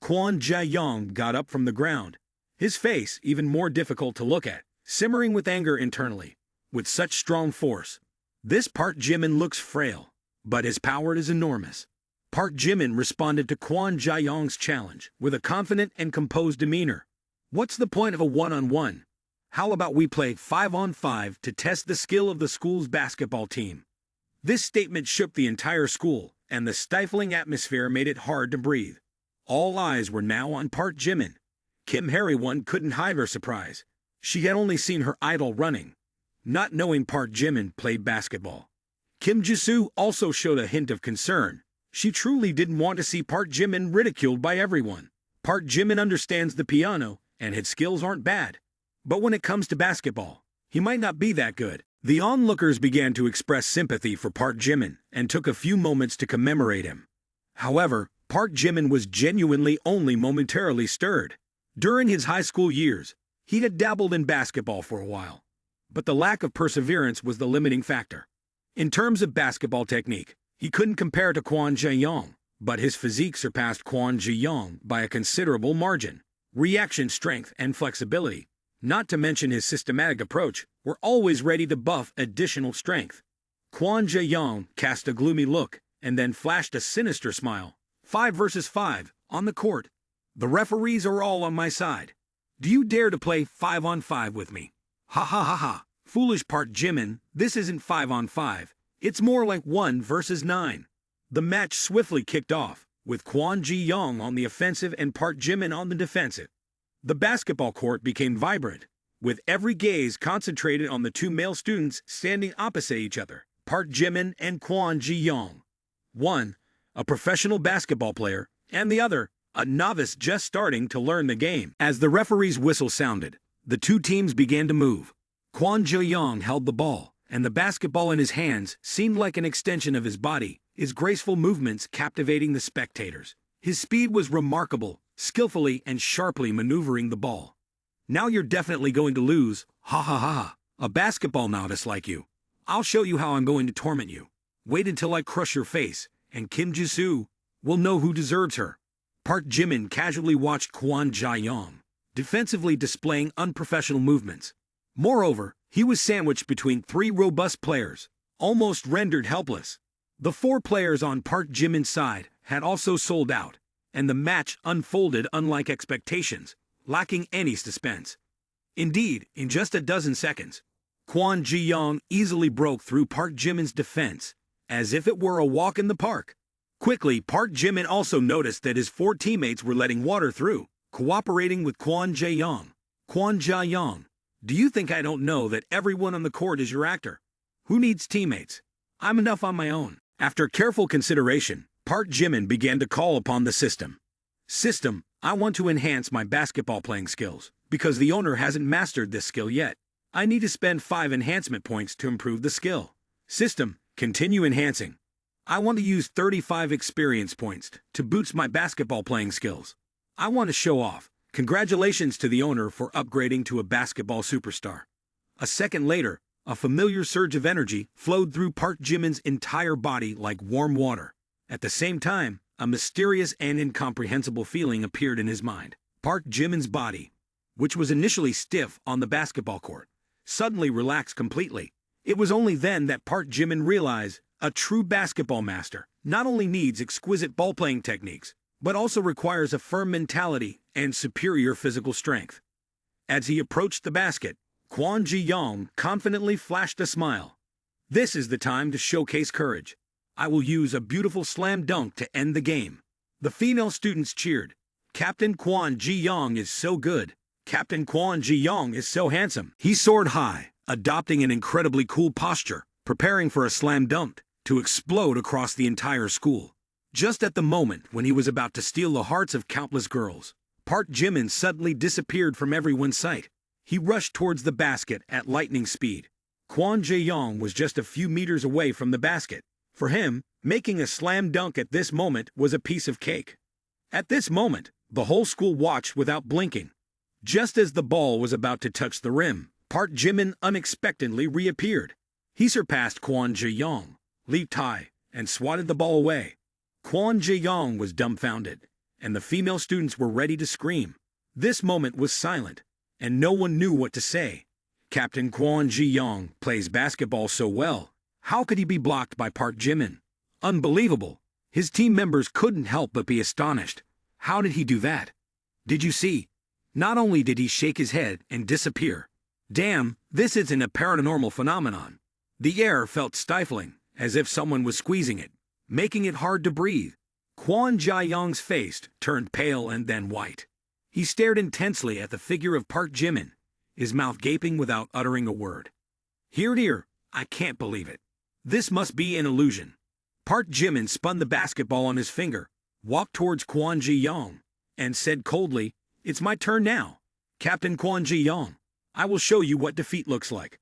Kwon Jae-yong got up from the ground, his face even more difficult to look at, simmering with anger internally. With such strong force, this Park Jimin looks frail, but his power is enormous. Park Jimin responded to Kwon Jae-yong's challenge with a confident and composed demeanor. "What's the point of a one-on-one? How about we play 5-on-5 to test the skill of the school's basketball team?" This statement shook the entire school, and the stifling atmosphere made it hard to breathe. All eyes were now on Park Jimin. Kim Harry-won couldn't hide her surprise. She had only seen her idol running, not knowing Park Jimin played basketball. Kim Ji-soo also showed a hint of concern. She truly didn't want to see Park Jimin ridiculed by everyone. Park Jimin understands the piano, and his skills aren't bad. But when it comes to basketball, he might not be that good. The onlookers began to express sympathy for Park Jimin and took a few moments to commemorate him. However, Park Jimin was genuinely only momentarily stirred. During his high school years, he had dabbled in basketball for a while, but the lack of perseverance was the limiting factor. In terms of basketball technique, he couldn't compare to Kwon Jae-yong, but his physique surpassed Kwon Ji-yong by a considerable margin. Reaction strength and flexibility, not to mention his systematic approach, were always ready to buff additional strength. Kwon Jae-yong cast a gloomy look and then flashed a sinister smile. 5 versus 5, on the court. The referees are all on my side. Do you dare to play 5-on-5 with me? Ha ha ha ha. Foolish Park Jimin, this isn't 5-on-5. It's more like 1 versus 9. The match swiftly kicked off, with Kwon Ji-yong on the offensive and Park Jimin on the defensive. The basketball court became vibrant, with every gaze concentrated on the 2 male students standing opposite each other, Park Jimin and Kwon Ji-yong. One, a professional basketball player, and the other, a novice just starting to learn the game. As the referee's whistle sounded, the 2 teams began to move. Kwon Ji-yong held the ball, and the basketball in his hands seemed like an extension of his body, his graceful movements captivating the spectators. His speed was remarkable, skillfully and sharply maneuvering the ball. "Now you're definitely going to lose, ha ha ha, a basketball novice like you. I'll show you how I'm going to torment you. Wait until I crush your face, and Kim Ji-soo will know who deserves her." Park Jimin casually watched Kwon Jae-yong, defensively displaying unprofessional movements. Moreover, he was sandwiched between 3 robust players, almost rendered helpless. The 4 players on Park Jimin's side had also sold out, and the match unfolded unlike expectations, lacking any suspense. Indeed, in just a dozen seconds, Kwon Ji-young easily broke through Park Jimin's defense, as if it were a walk in the park. Quickly, Park Jimin also noticed that his 4 teammates were letting water through, cooperating with Kwon Ji-young. Kwon Ji-young, do you think I don't know that everyone on the court is your actor? Who needs teammates? I'm enough on my own. After careful consideration, Park Jimin began to call upon the system. System, I want to enhance my basketball playing skills, because the owner hasn't mastered this skill yet. I need to spend 5 enhancement points to improve the skill. System, continue enhancing. I want to use 35 experience points to boost my basketball playing skills. I want to show off. Congratulations to the owner for upgrading to a basketball superstar. A second later, a familiar surge of energy flowed through Park Jimin's entire body like warm water. At the same time, a mysterious and incomprehensible feeling appeared in his mind. Park Jimin's body, which was initially stiff on the basketball court, suddenly relaxed completely. It was only then that Park Jimin realized a true basketball master not only needs exquisite ball-playing techniques, but also requires a firm mentality and superior physical strength. As he approached the basket, Kwon Ji-young confidently flashed a smile. This is the time to showcase courage. I will use a beautiful slam dunk to end the game. The female students cheered. Captain Kwon Ji-young is so good. Captain Kwon Ji-young is so handsome. He soared high, adopting an incredibly cool posture, preparing for a slam dunk to explode across the entire school. Just at the moment when he was about to steal the hearts of countless girls, Park Jimin suddenly disappeared from everyone's sight. He rushed towards the basket at lightning speed. Kwon Ji-young was just a few meters away from the basket. For him, making a slam dunk at this moment was a piece of cake. At this moment, the whole school watched without blinking. Just as the ball was about to touch the rim, Park Jimin unexpectedly reappeared. He surpassed Kwon Ji-young, leaped high, and swatted the ball away. Kwon Ji-young was dumbfounded, and the female students were ready to scream. This moment was silent, and no one knew what to say. Captain Kwon Ji-young plays basketball so well. How could he be blocked by Park Jimin? Unbelievable. His team members couldn't help but be astonished. How did he do that? Did you see? Not only did he shake his head and disappear. Damn, this isn't a paranormal phenomenon. The air felt stifling, as if someone was squeezing it, making it hard to breathe. Kwon Ji-young's face turned pale and then white. He stared intensely at the figure of Park Jimin, his mouth gaping without uttering a word. Here, I can't believe it. This must be an illusion. Park Jimin spun the basketball on his finger, walked towards Kwon Ji-young, and said coldly, "It's my turn now. Captain Kwon Ji-young, I will show you what defeat looks like."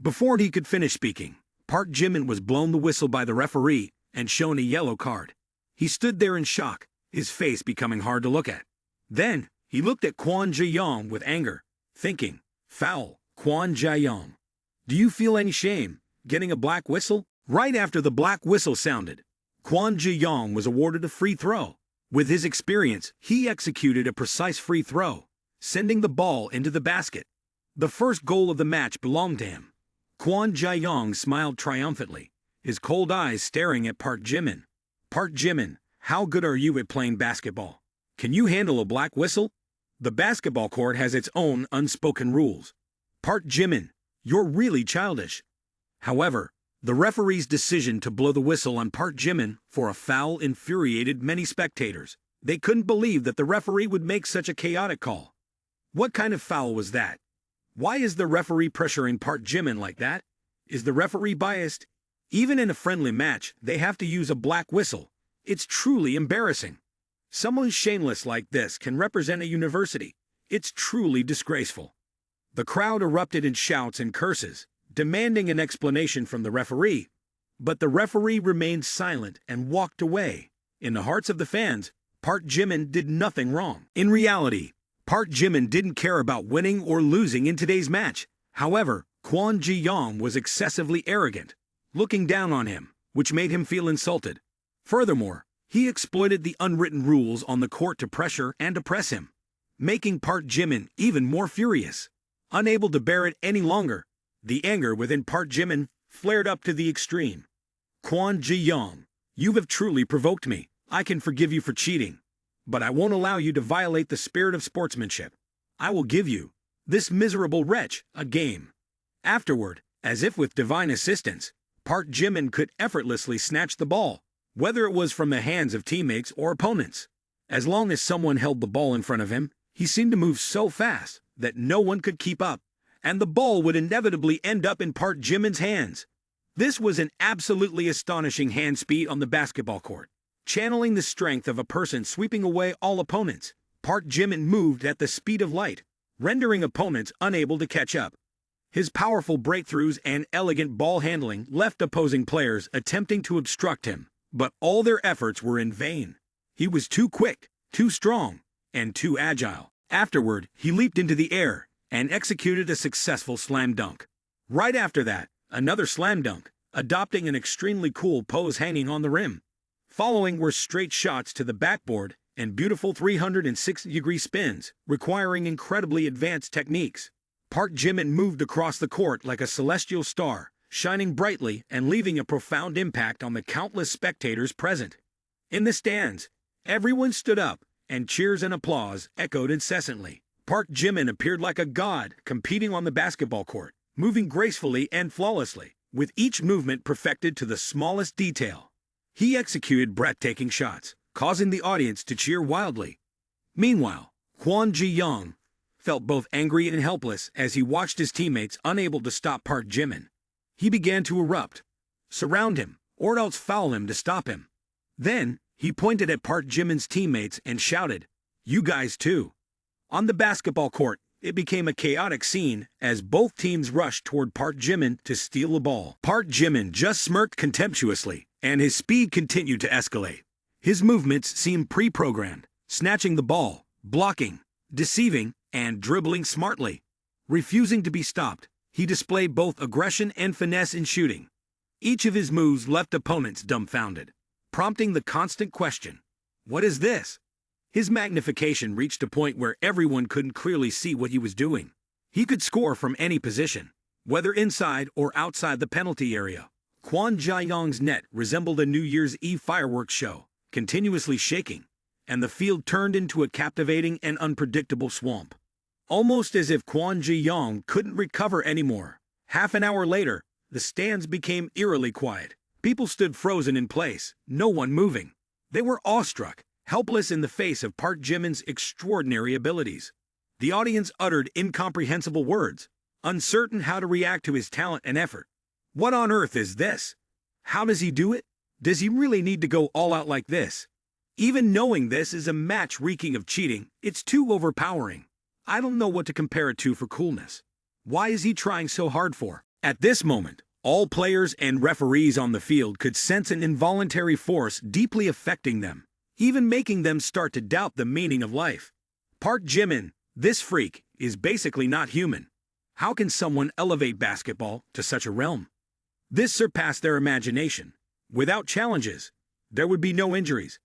Before he could finish speaking, Park Jimin was blown the whistle by the referee and shown a yellow card. He stood there in shock, his face becoming hard to look at. Then, he looked at Kwon Ji-young with anger, thinking, "Foul, Kwon Ji-young. Do you feel any shame, getting a black whistle?" Right after the black whistle sounded, Kwon Ji-young was awarded a free throw. With his experience, he executed a precise free throw, sending the ball into the basket. The first goal of the match belonged to him. Kwon Ji-young smiled triumphantly, his cold eyes staring at Park Jimin. "Park Jimin, how good are you at playing basketball? Can you handle a black whistle? The basketball court has its own unspoken rules. Park Jimin, you're really childish." However, the referee's decision to blow the whistle on Park Jimin for a foul infuriated many spectators. They couldn't believe that the referee would make such a chaotic call. What kind of foul was that? Why is the referee pressuring Park Jimin like that? Is the referee biased? Even in a friendly match, they have to use a black whistle. It's truly embarrassing. Someone shameless like this can represent a university. It's truly disgraceful. The crowd erupted in shouts and curses, demanding an explanation from the referee. But the referee remained silent and walked away. In the hearts of the fans, Park Jimin did nothing wrong. In reality, Park Jimin didn't care about winning or losing in today's match. However, Kwon Ji-young was excessively arrogant, looking down on him, which made him feel insulted. Furthermore, he exploited the unwritten rules on the court to pressure and oppress him, making Park Jimin even more furious. Unable to bear it any longer, the anger within Park Jimin flared up to the extreme. Kwon Ji-young, you have truly provoked me. I can forgive you for cheating, but I won't allow you to violate the spirit of sportsmanship. I will give you, this miserable wretch, a game. Afterward, as if with divine assistance, Park Jimin could effortlessly snatch the ball, whether it was from the hands of teammates or opponents. As long as someone held the ball in front of him, he seemed to move so fast that no one could keep up, and the ball would inevitably end up in Park Jimin's hands. This was an absolutely astonishing hand speed on the basketball court. Channeling the strength of a person sweeping away all opponents, Park Jimin moved at the speed of light, rendering opponents unable to catch up. His powerful breakthroughs and elegant ball handling left opposing players attempting to obstruct him, but all their efforts were in vain. He was too quick, too strong, and too agile. Afterward, he leaped into the air and executed a successful slam dunk. Right after that, another slam dunk, adopting an extremely cool pose hanging on the rim. Following were straight shots to the backboard and beautiful 360-degree spins, requiring incredibly advanced techniques. Park Jimin moved across the court like a celestial star, shining brightly and leaving a profound impact on the countless spectators present. In the stands, everyone stood up, and cheers and applause echoed incessantly. Park Jimin appeared like a god competing on the basketball court, moving gracefully and flawlessly, with each movement perfected to the smallest detail. He executed breathtaking shots, causing the audience to cheer wildly. Meanwhile, Kwon Ji-young felt both angry and helpless as he watched his teammates unable to stop Park Jimin. He began to erupt. Surround him, or else foul him to stop him. Then, he pointed at Park Jimin's teammates and shouted, "You guys too." On the basketball court, it became a chaotic scene as both teams rushed toward Park Jimin to steal the ball. Park Jimin just smirked contemptuously, and his speed continued to escalate. His movements seemed pre-programmed, snatching the ball, blocking, deceiving, and dribbling smartly. Refusing to be stopped, he displayed both aggression and finesse in shooting. Each of his moves left opponents dumbfounded, prompting the constant question, "What is this?" His magnification reached a point where everyone couldn't clearly see what he was doing. He could score from any position, whether inside or outside the penalty area. Kwon Ji-young's net resembled a New Year's Eve fireworks show, continuously shaking, and the field turned into a captivating and unpredictable swamp. Almost as if Kwon Ji-young couldn't recover anymore. Half an hour later, the stands became eerily quiet. People stood frozen in place, no one moving. They were awestruck, helpless in the face of Park Jimin's extraordinary abilities. The audience uttered incomprehensible words, uncertain how to react to his talent and effort. What on earth is this? How does he do it? Does he really need to go all out like this? Even knowing this is a match reeking of cheating, it's too overpowering. I don't know what to compare it to for coolness. Why is he trying so hard for? At this moment, all players and referees on the field could sense an involuntary force deeply affecting them, even making them start to doubt the meaning of life. Park Jimin, this freak, is basically not human. How can someone elevate basketball to such a realm? This surpassed their imagination. Without challenges, there would be no injuries.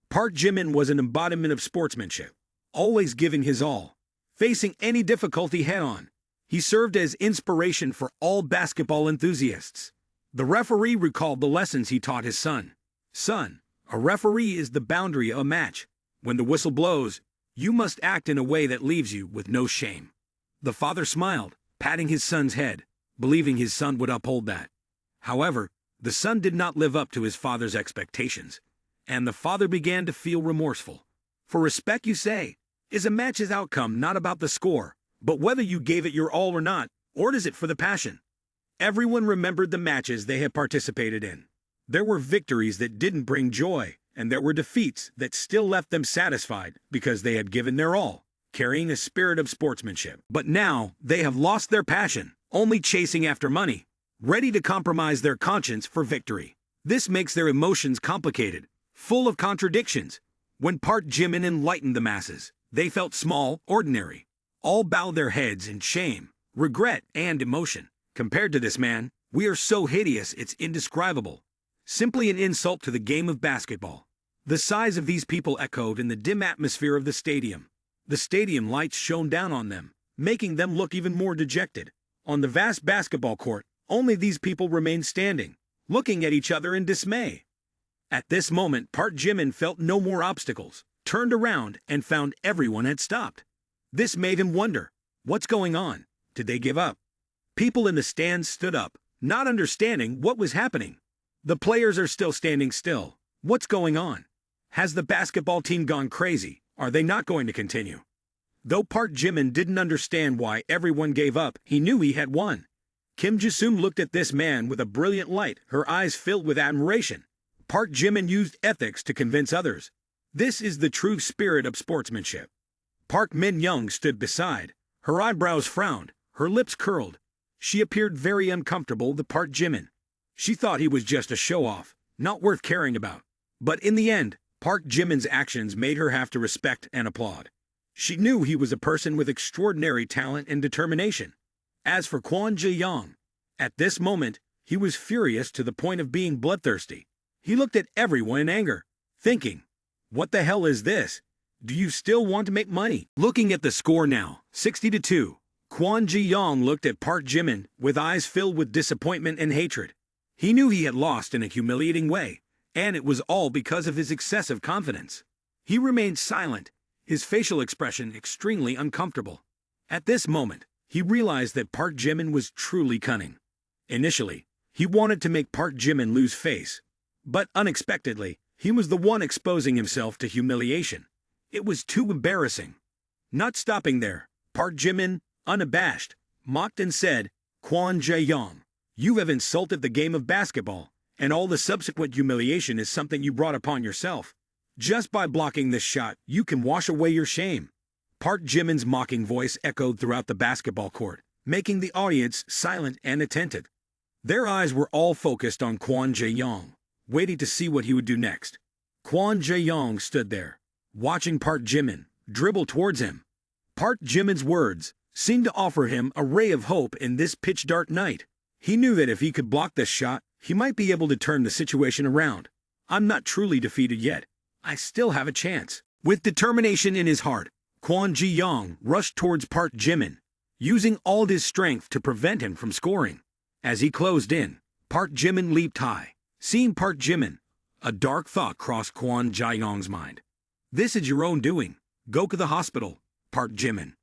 Park Jimin was an embodiment of sportsmanship, always giving his all, facing any difficulty head-on. He served as inspiration for all basketball enthusiasts. The referee recalled the lessons he taught his son. "Son, a referee is the boundary of a match. When the whistle blows, you must act in a way that leaves you with no shame." The father smiled, patting his son's head, believing his son would uphold that. However, the son did not live up to his father's expectations, and the father began to feel remorseful. For respect, you say, is a match's outcome not about the score, but whether you gave it your all or not, or is it for the passion? Everyone remembered the matches they had participated in. There were victories that didn't bring joy, and there were defeats that still left them satisfied because they had given their all, carrying a spirit of sportsmanship. But now, they have lost their passion, only chasing after money, ready to compromise their conscience for victory. This makes their emotions complicated, full of contradictions. When Park Jimin enlightened the masses, they felt small, ordinary. All bowed their heads in shame, regret, and emotion. Compared to this man, we are so hideous it's indescribable. Simply an insult to the game of basketball. The size of these people echoed in the dim atmosphere of the stadium. The stadium lights shone down on them, making them look even more dejected. On the vast basketball court, Only these people remained standing, looking at each other in dismay. At this moment, Park Jimin felt no more obstacles, turned around, and found everyone had stopped. This made him wonder, what's going on? Did they give up? People in the stands stood up, not understanding what was happening. The players are still standing still. What's going on? Has the basketball team gone crazy? Are they not going to continue? Though Park Jimin didn't understand why everyone gave up, he knew he had won. Kim Ji-sum looked at this man with a brilliant light, her eyes filled with admiration. Park Jimin used ethics to convince others. This is the true spirit of sportsmanship. Park Min-young stood beside. Her eyebrows frowned, her lips curled. She appeared very uncomfortable with Park Jimin. She thought he was just a show-off, not worth caring about. But in the end, Park Jimin's actions made her have to respect and applaud. She knew he was a person with extraordinary talent and determination. As for Kwon Ji-young, at this moment, he was furious to the point of being bloodthirsty. He looked at everyone in anger, thinking, "What the hell is this? Do you still want to make money?" Looking at the score now, 60-2, Kwon Ji-young looked at Park Jimin with eyes filled with disappointment and hatred. He knew he had lost in a humiliating way, and it was all because of his excessive confidence. He remained silent, his facial expression extremely uncomfortable. At this moment, he realized that Park Jimin was truly cunning. Initially, he wanted to make Park Jimin lose face, but unexpectedly, he was the one exposing himself to humiliation. It was too embarrassing. Not stopping there, Park Jimin, unabashed, mocked and said, "Kwon Ji-young, you have insulted the game of basketball, and all the subsequent humiliation is something you brought upon yourself. Just by blocking this shot, you can wash away your shame." Park Jimin's mocking voice echoed throughout the basketball court, making the audience silent and attentive. Their eyes were all focused on Kwon Ji-young, waiting to see what he would do next. Kwon Ji-young stood there, watching Park Jimin dribble towards him. Park Jimin's words seemed to offer him a ray of hope in this pitch-dark night. He knew that if he could block this shot, he might be able to turn the situation around. "I'm not truly defeated yet. I still have a chance." With determination in his heart, Kwon Ji-young rushed towards Park Jimin, using all his strength to prevent him from scoring. As he closed in, Park Jimin leaped high. Seeing Park Jimin, a dark thought crossed Kwon Ji-young's mind. "This is your own doing. Go to the hospital, Park Jimin."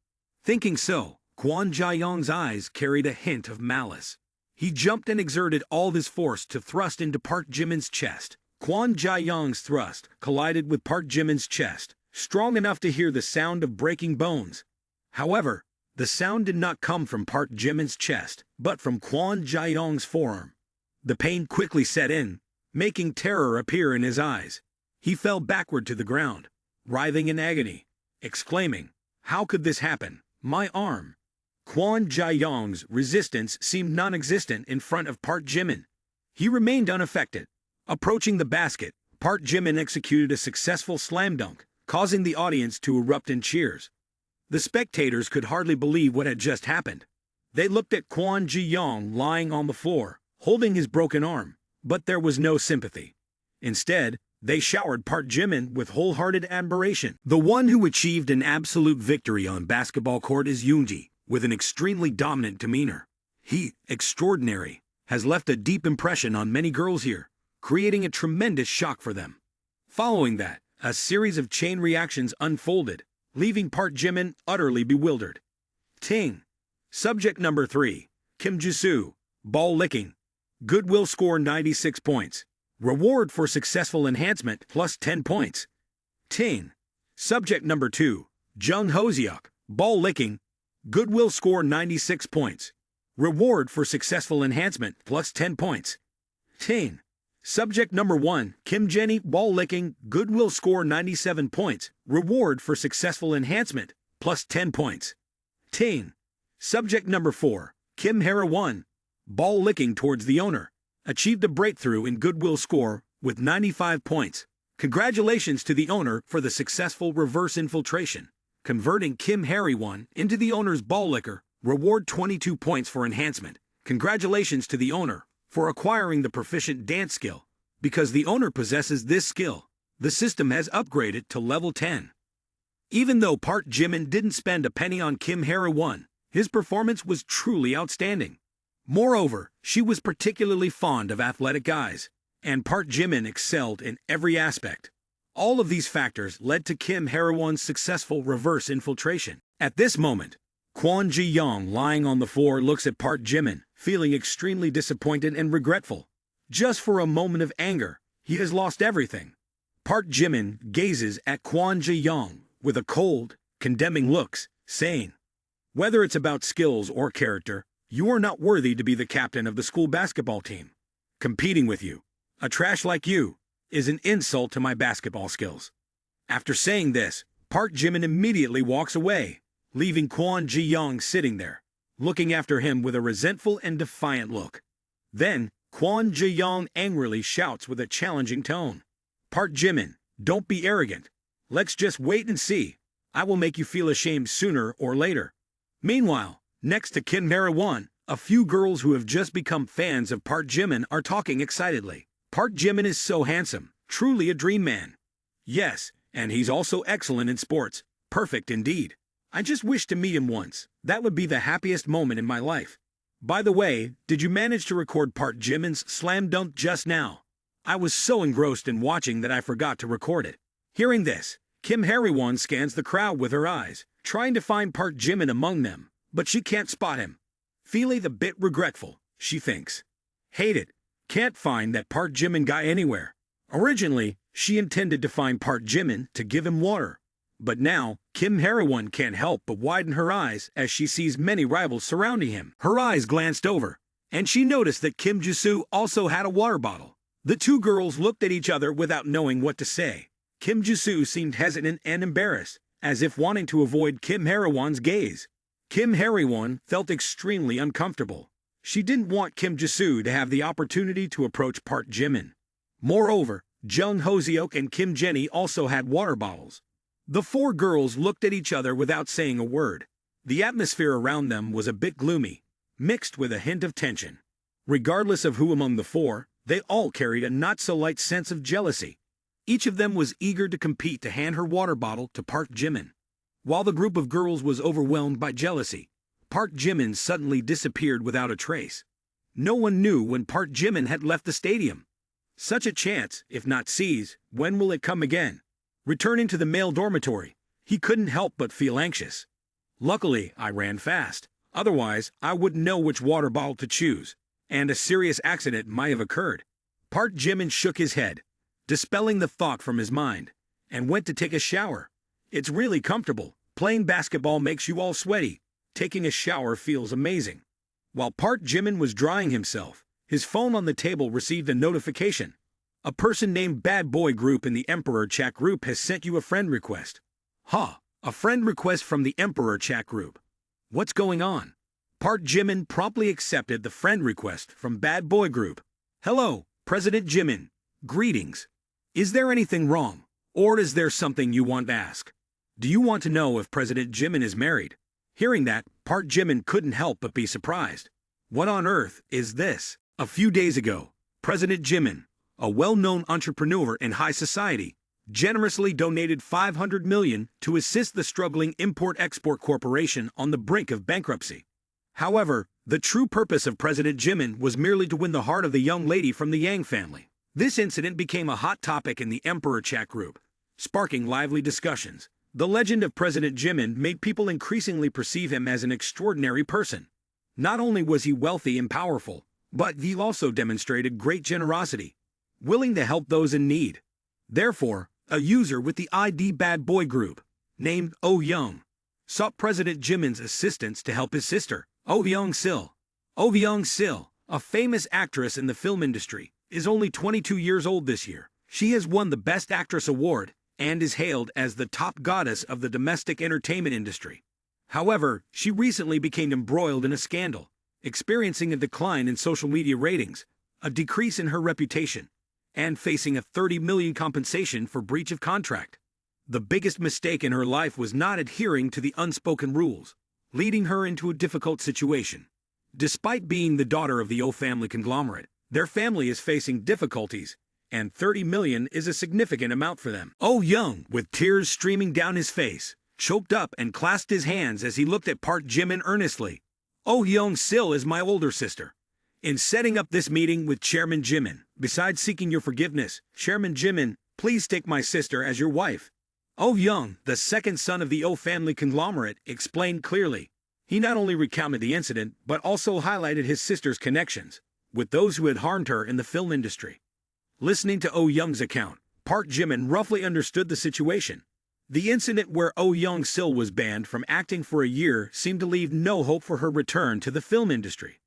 Thinking so, Kwon Ji-young's eyes carried a hint of malice. He jumped and exerted all his force to thrust into Park Jimin's chest. Kwon Ji-young's thrust collided with Park Jimin's chest, strong enough to hear the sound of breaking bones. However, the sound did not come from Park Jimin's chest, but from Kwon Ji-young's forearm. The pain quickly set in, making terror appear in his eyes. He fell backward to the ground, writhing in agony, exclaiming, "How could this happen? My arm!" Kwon Ji-young's resistance seemed non-existent in front of Park Jimin. He remained unaffected. Approaching the basket, Park Jimin executed a successful slam dunk, causing the audience to erupt in cheers. The spectators could hardly believe what had just happened. They looked at Kwon Ji-young lying on the floor, holding his broken arm, but there was no sympathy. Instead, they showered Park Jimin with wholehearted admiration. The one who achieved an absolute victory on basketball court is Yoonji, with an extremely dominant demeanor. He, extraordinary, has left a deep impression on many girls here, creating a tremendous shock for them. Following that, a series of chain reactions unfolded, leaving Park Jimin utterly bewildered. Ting. Subject number 3. Kim Ji-soo. Ball licking. Goodwill score 96 points. Reward for successful enhancement plus 10 points. Ting. Subject number 2. Jung Ho-seok. Ball licking. Goodwill score 96 points. Reward for successful enhancement plus 10 points. Ting. Subject number 1. Kim Jenny. Ball licking. Goodwill score 97 points. Reward for successful enhancement plus 10 points. Ting. Subject number 4. Kim Hara-won. Ball licking towards the owner. Achieved a breakthrough in goodwill score with 95 points. Congratulations to the owner for the successful reverse infiltration. Converting Kim Hara-won into the owner's ball licker. Reward 22 points for enhancement. Congratulations to the owner for acquiring the proficient dance skill. Because the owner possesses this skill, the system has upgraded to level 10. Even though Park Jimin didn't spend a penny on Kim Hara-won, his performance was truly outstanding. Moreover, she was particularly fond of athletic guys, and Park Jimin excelled in every aspect. All of these factors led to Kim Hae-won's successful reverse infiltration. At this moment, Kwon Ji-young, lying on the floor, looks at Park Jimin, feeling extremely disappointed and regretful. Just for a moment of anger, he has lost everything. Park Jimin gazes at Kwon Ji-young with a cold, condemning looks, saying, "Whether it's about skills or character, you are not worthy to be the captain of the school basketball team. Competing with you, a trash like you, is an insult to my basketball skills." After saying this, Park Jimin immediately walks away, leaving Kwon Ji-young sitting there, looking after him with a resentful and defiant look. Then, Kwon Ji-young angrily shouts with a challenging tone, "Park Jimin, don't be arrogant. Let's just wait and see. I will make you feel ashamed sooner or later." Meanwhile, next to Kim Hae-won, a few girls who have just become fans of Park Jimin are talking excitedly. Park Jimin is so handsome, truly a dream man. Yes, and he's also excellent in sports, perfect indeed. I just wish to meet him once. That would be the happiest moment in my life. By the way, did you manage to record Park Jimin's slam dunk just now? I was so engrossed in watching that I forgot to record it. Hearing this, Kim Hae-won scans the crowd with her eyes, trying to find Park Jimin among them, but she can't spot him. Feeling a bit regretful, she thinks, "Hate it. Can't find that Park Jimin guy anywhere." Originally, she intended to find Park Jimin to give him water. But now, Kim Hae-won can't help but widen her eyes as she sees many rivals surrounding him. Her eyes glanced over, and she noticed that Kim Ji-soo also had a water bottle. The two girls looked at each other without knowing what to say. Kim Ji-soo seemed hesitant and embarrassed, as if wanting to avoid Kim Hae-won's gaze. Kim Hae-won felt extremely uncomfortable. She didn't want Kim Ji-soo to have the opportunity to approach Park Jimin. Moreover, Jung Ho-seok and Kim Jenny also had water bottles. The four girls looked at each other without saying a word. The atmosphere around them was a bit gloomy, mixed with a hint of tension. Regardless of who among the four, they all carried a not-so-light sense of jealousy. Each of them was eager to compete to hand her water bottle to Park Jimin. While the group of girls was overwhelmed by jealousy, Park Jimin suddenly disappeared without a trace. No one knew when Park Jimin had left the stadium. Such a chance, if not seized, when will it come again? Returning to the male dormitory, he couldn't help but feel anxious. Luckily, I ran fast. Otherwise, I wouldn't know which water bottle to choose, and a serious accident might have occurred. Park Jimin shook his head, dispelling the thought from his mind, and went to take a shower. It's really comfortable. Playing basketball makes you all sweaty. Taking a shower feels amazing. While Park Jimin was drying himself, his phone on the table received a notification. A person named Bad Boy Group in the Emperor chat group has sent you a friend request. A friend request from the Emperor chat group. What's going on? Park Jimin promptly accepted the friend request from Bad Boy Group. "Hello, President Jimin. Greetings. Is there anything wrong, or is there something you want to ask? Do you want to know if President Jimin is married?" Hearing that, Park Jimin couldn't help but be surprised. What on earth is this? A few days ago, President Jimin, a well-known entrepreneur in high society, generously donated $500 million to assist the struggling Import-Export Corporation on the brink of bankruptcy. However, the true purpose of President Jimin was merely to win the heart of the young lady from the Yang family. This incident became a hot topic in the Emperor chat group, sparking lively discussions. The legend of President Jimin made people increasingly perceive him as an extraordinary person. Not only was he wealthy and powerful, but he also demonstrated great generosity, willing to help those in need. Therefore, a user with the ID Bad Boy Group, named Oh Young, sought President Jimin's assistance to help his sister, Oh Young-sil. Oh Young-sil, a famous actress in the film industry, is only 22 years old this year. She has won the Best Actress award and is hailed as the top goddess of the domestic entertainment industry. However, she recently became embroiled in a scandal, experiencing a decline in social media ratings, a decrease in her reputation, and facing a $30 million compensation for breach of contract. The biggest mistake in her life was not adhering to the unspoken rules, leading her into a difficult situation. Despite being the daughter of the O family conglomerate, their family is facing difficulties, and $30 million is a significant amount for them. Oh Young, with tears streaming down his face, choked up and clasped his hands as he looked at Park Jimin earnestly. "Oh Young-sil is my older sister. In setting up this meeting with Chairman Jimin, besides seeking your forgiveness, Chairman Jimin, please take my sister as your wife. Oh Young, the second son of the O family conglomerate, explained clearly. He not only recounted the incident, but also highlighted his sister's connections with those who had harmed her in the film industry. Listening to Oh Young's account, Park Jimin roughly understood the situation. The incident where Oh Young-sil was banned from acting for a year seemed to leave no hope for her return to the film industry.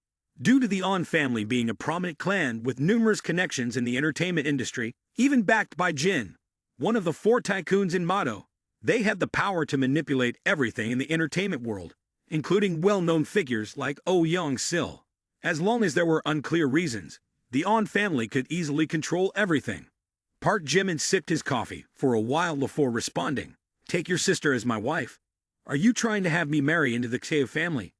Due to the On family being a prominent clan with numerous connections in the entertainment industry, even backed by Jin, one of the 4 tycoons in Mado, they had the power to manipulate everything in the entertainment world, including well-known figures like Oh Young-sil. As long as there were unclear reasons, the On family could easily control everything. Park Jimin sipped his coffee for a while before responding. Take your sister as my wife? Are you trying to have me marry into the Keo family?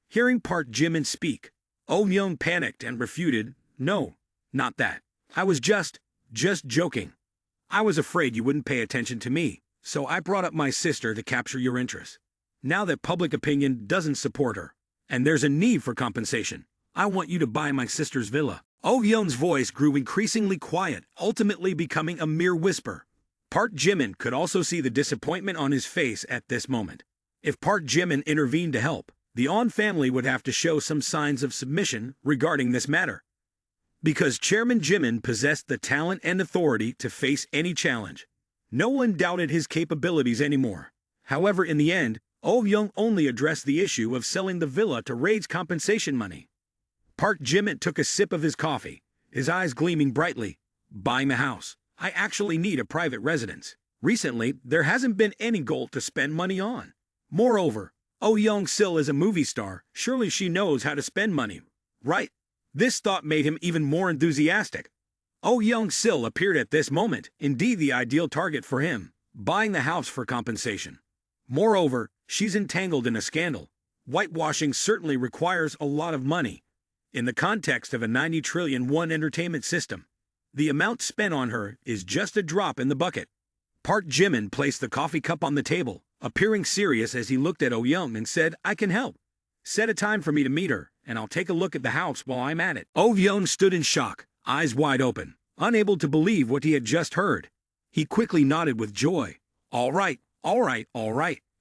Hearing Park Jimin speak, Oh Young panicked and refuted, no, not that. I was just joking. I was afraid you wouldn't pay attention to me, so I brought up my sister to capture your interest. Now that public opinion doesn't support her, and there's a need for compensation, I want you to buy my sister's villa. Oh Young's voice grew increasingly quiet, ultimately becoming a mere whisper. Park Jimin could also see the disappointment on his face at this moment. If Park Jimin intervened to help, the On family would have to show some signs of submission regarding this matter. Because Chairman Jimin possessed the talent and authority to face any challenge, no one doubted his capabilities anymore. However, in the end, Oh Young only addressed the issue of selling the villa to raise compensation money. Park Jimin took a sip of his coffee, his eyes gleaming brightly. Buying the house. I actually need a private residence. Recently, there hasn't been any goal to spend money on. Moreover, Oh Young-sil is a movie star. Surely she knows how to spend money, right? This thought made him even more enthusiastic. Oh Young-sil appeared at this moment, indeed the ideal target for him, buying the house for compensation. Moreover, she's entangled in a scandal. Whitewashing certainly requires a lot of money. In the context of a 90 trillion won entertainment system, the amount spent on her is just a drop in the bucket. Park Jimin placed the coffee cup on the table, appearing serious as he looked at Oh Young and said, I can help. Set a time for me to meet her, and I'll take a look at the house while I'm at it. Oh Young stood in shock, eyes wide open, unable to believe what he had just heard. He quickly nodded with joy. All right.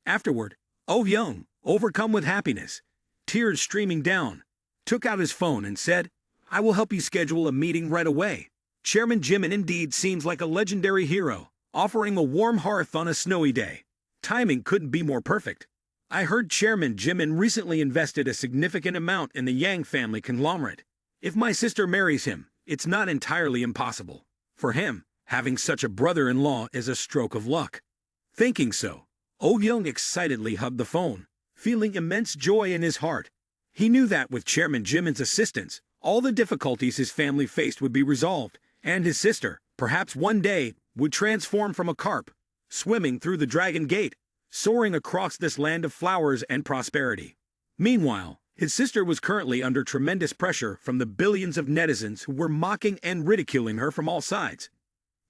Afterward, Oh Young, overcome with happiness, tears streaming down, took out his phone and said, I will help you schedule a meeting right away. Chairman Jimin indeed seems like a legendary hero, offering a warm hearth on a snowy day. Timing couldn't be more perfect. I heard Chairman Jimin recently invested a significant amount in the Yang family conglomerate. If my sister marries him, it's not entirely impossible. For him, having such a brother-in-law is a stroke of luck. Thinking so, Oh Young excitedly hugged the phone, feeling immense joy in his heart. He knew that with Chairman Jimin's assistance, all the difficulties his family faced would be resolved, and his sister, perhaps one day, would transform from a carp, swimming through the Dragon Gate, soaring across this land of flowers and prosperity. Meanwhile, his sister was currently under tremendous pressure from the billions of netizens who were mocking and ridiculing her from all sides.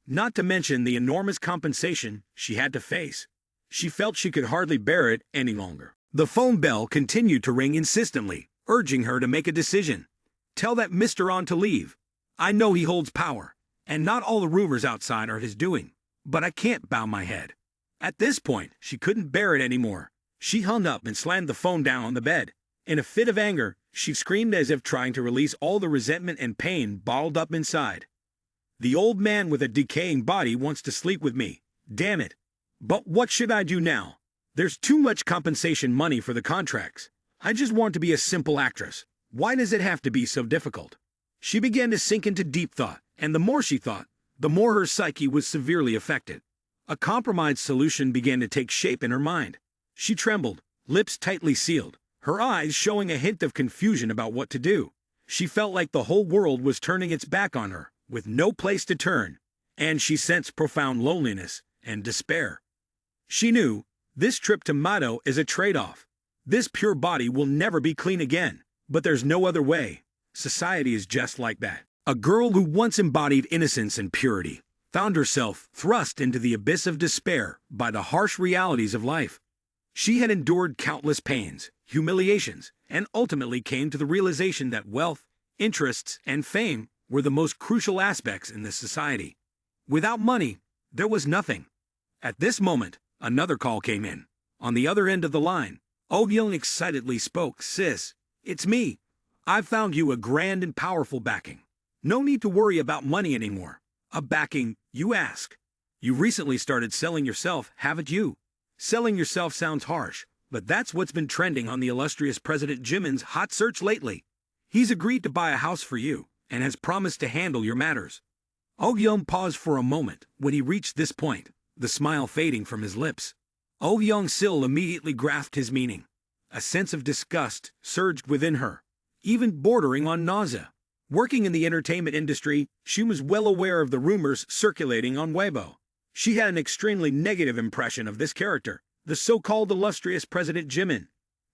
Not to mention the enormous compensation she had to face. She felt she could hardly bear it any longer. The phone bell continued to ring insistently, urging her to make a decision. Tell that Mr. On to leave. I know he holds power, and not all the rumors outside are his doing, but I can't bow my head. At this point, she couldn't bear it anymore. She hung up and slammed the phone down on the bed. In a fit of anger, she screamed as if trying to release all the resentment and pain bottled up inside. The old man with a decaying body wants to sleep with me. Damn it. But what should I do now? There's too much compensation money for the contracts. I just want to be a simple actress. Why does it have to be so difficult? She began to sink into deep thought, and the more she thought, the more her psyche was severely affected. A compromised solution began to take shape in her mind. She trembled, lips tightly sealed, her eyes showing a hint of confusion about what to do. She felt like the whole world was turning its back on her, with no place to turn, and she sensed profound loneliness and despair. She knew, this trip to Mado is a trade-off. This pure body will never be clean again, but there's no other way. Society is just like that. A girl who once embodied innocence and purity found herself thrust into the abyss of despair by the harsh realities of life. She had endured countless pains, humiliations, and ultimately came to the realization that wealth, interests, and fame were the most crucial aspects in this society. Without money, there was nothing. At this moment, another call came in. On the other end of the line, Oh Young excitedly spoke. "Sis, it's me. I've found you a grand and powerful backing. No need to worry about money anymore." "A backing, you ask? You recently started selling yourself, haven't you?" "Selling yourself sounds harsh, but that's what's been trending on the illustrious President Jimin's hot search lately. He's agreed to buy a house for you and has promised to handle your matters." Oh Young paused for a moment. When he reached this point, the smile fading from his lips, Oh Young-sil immediately grasped his meaning. A sense of disgust surged within her, even bordering on nausea. Working in the entertainment industry, she was well aware of the rumors circulating on Weibo. She had an extremely negative impression of this character, the so-called illustrious President Jimin.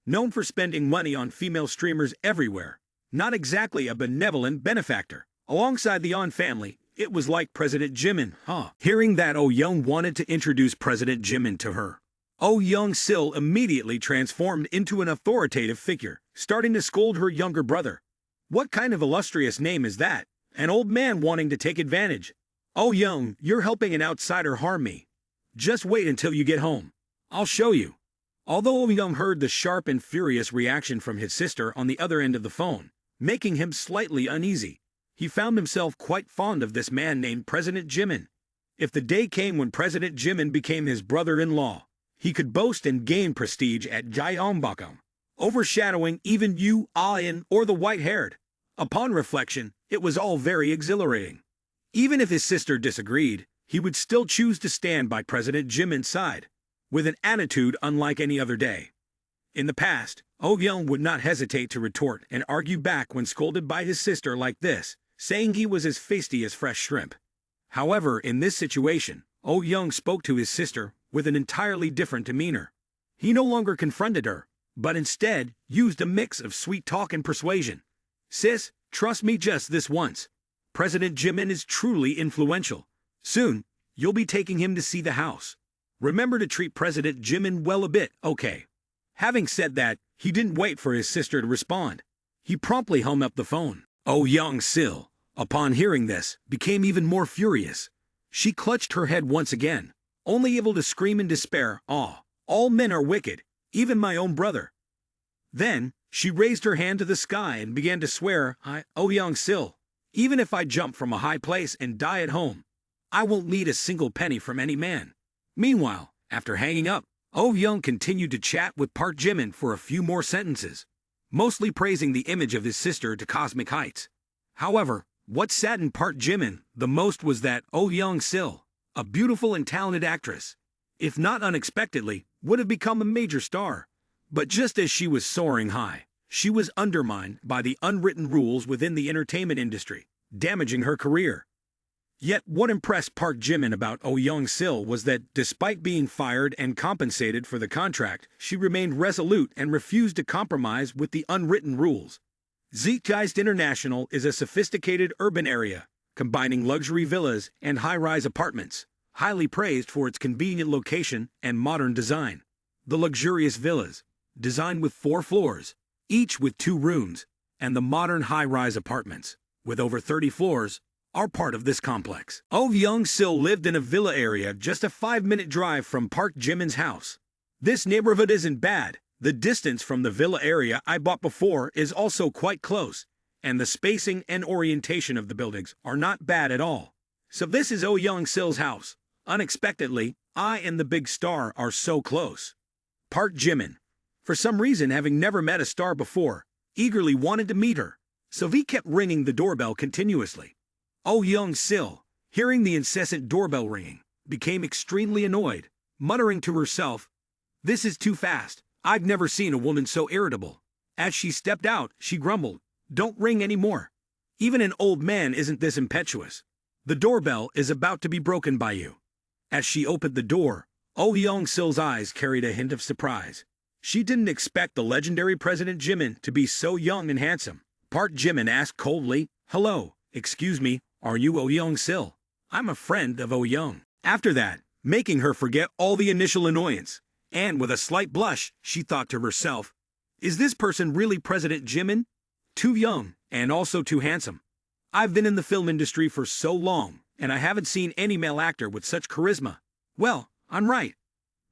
Known for spending money on female streamers everywhere, not exactly a benevolent benefactor. Alongside the An family, it was like President Jimin, huh? Hearing that, Oh Young wanted to introduce President Jimin to her. Oh Young-sil immediately transformed into an authoritative figure, starting to scold her younger brother. "What kind of illustrious name is that? An old man wanting to take advantage. Oh Young, you're helping an outsider harm me. Just wait until you get home. I'll show you." Although Oh Young heard the sharp and furious reaction from his sister on the other end of the phone, making him slightly uneasy, he found himself quite fond of this man named President Jimin. If the day came when President Jimin became his brother-in-law, he could boast and gain prestige at Gyeongbokgung, overshadowing even Yu Ah-in or the white-haired. Upon reflection, it was all very exhilarating. Even if his sister disagreed, he would still choose to stand by President Jimin's side, with an attitude unlike any other day. In the past, Oh Young would not hesitate to retort and argue back when scolded by his sister like this, saying he was as feisty as fresh shrimp. However, in this situation, Oh Young spoke to his sister with an entirely different demeanor. He no longer confronted her, but instead used a mix of sweet talk and persuasion. "Sis, trust me just this once. President Jimin is truly influential. Soon, you'll be taking him to see the house. Remember to treat President Jimin well a bit, okay?" Having said that, he didn't wait for his sister to respond. He promptly hung up the phone. Oh Young-sil, upon hearing this, became even more furious. She clutched her head once again, only able to scream in despair, "Ah, all men are wicked, even my own brother." Then, she raised her hand to the sky and began to swear, "Oh Young-sil, even if I jump from a high place and die at home, I won't need a single penny from any man." Meanwhile, after hanging up, Oh Young continued to chat with Park Jimin for a few more sentences, mostly praising the image of his sister to cosmic heights. However, what saddened Park Jimin the most was that Oh Young-sil, a beautiful and talented actress, if not unexpectedly, would have become a major star. But just as she was soaring high, she was undermined by the unwritten rules within the entertainment industry, damaging her career. Yet what impressed Park Jimin about Oh Young-sil was that, despite being fired and compensated for the contract, she remained resolute and refused to compromise with the unwritten rules. Zeitgeist International is a sophisticated urban area, combining luxury villas and high-rise apartments, highly praised for its convenient location and modern design. The luxurious villas, designed with 4 floors, each with 2 rooms, and the modern high-rise apartments, with over 30 floors, are part of this complex. Oh Young-sil lived in a villa area just a 5-minute drive from Park Jimin's house. This neighborhood isn't bad. The distance from the villa area I bought before is also quite close, and the spacing and orientation of the buildings are not bad at all. So this is Oh Young-sil's house. Unexpectedly, I and the big star are so close. Park Jimin, for some reason having never met a star before, eagerly wanted to meet her, so he kept ringing the doorbell continuously. Oh Young-sil, hearing the incessant doorbell ringing, became extremely annoyed, muttering to herself, "This is too fast. I've never seen a woman so irritable." As she stepped out, she grumbled, "Don't ring anymore. Even an old man isn't this impetuous. The doorbell is about to be broken by you." As she opened the door, Oh Young-sil's eyes carried a hint of surprise. She didn't expect the legendary President Jimin to be so young and handsome. Park Jimin asked coldly, "Hello, excuse me, are you Oh Young-sil? I'm a friend of Oh Young." After that, making her forget all the initial annoyance, and with a slight blush, she thought to herself, "Is this person really President Jimin? Too young, and also too handsome. I've been in the film industry for so long, and I haven't seen any male actor with such charisma. Well, I'm right.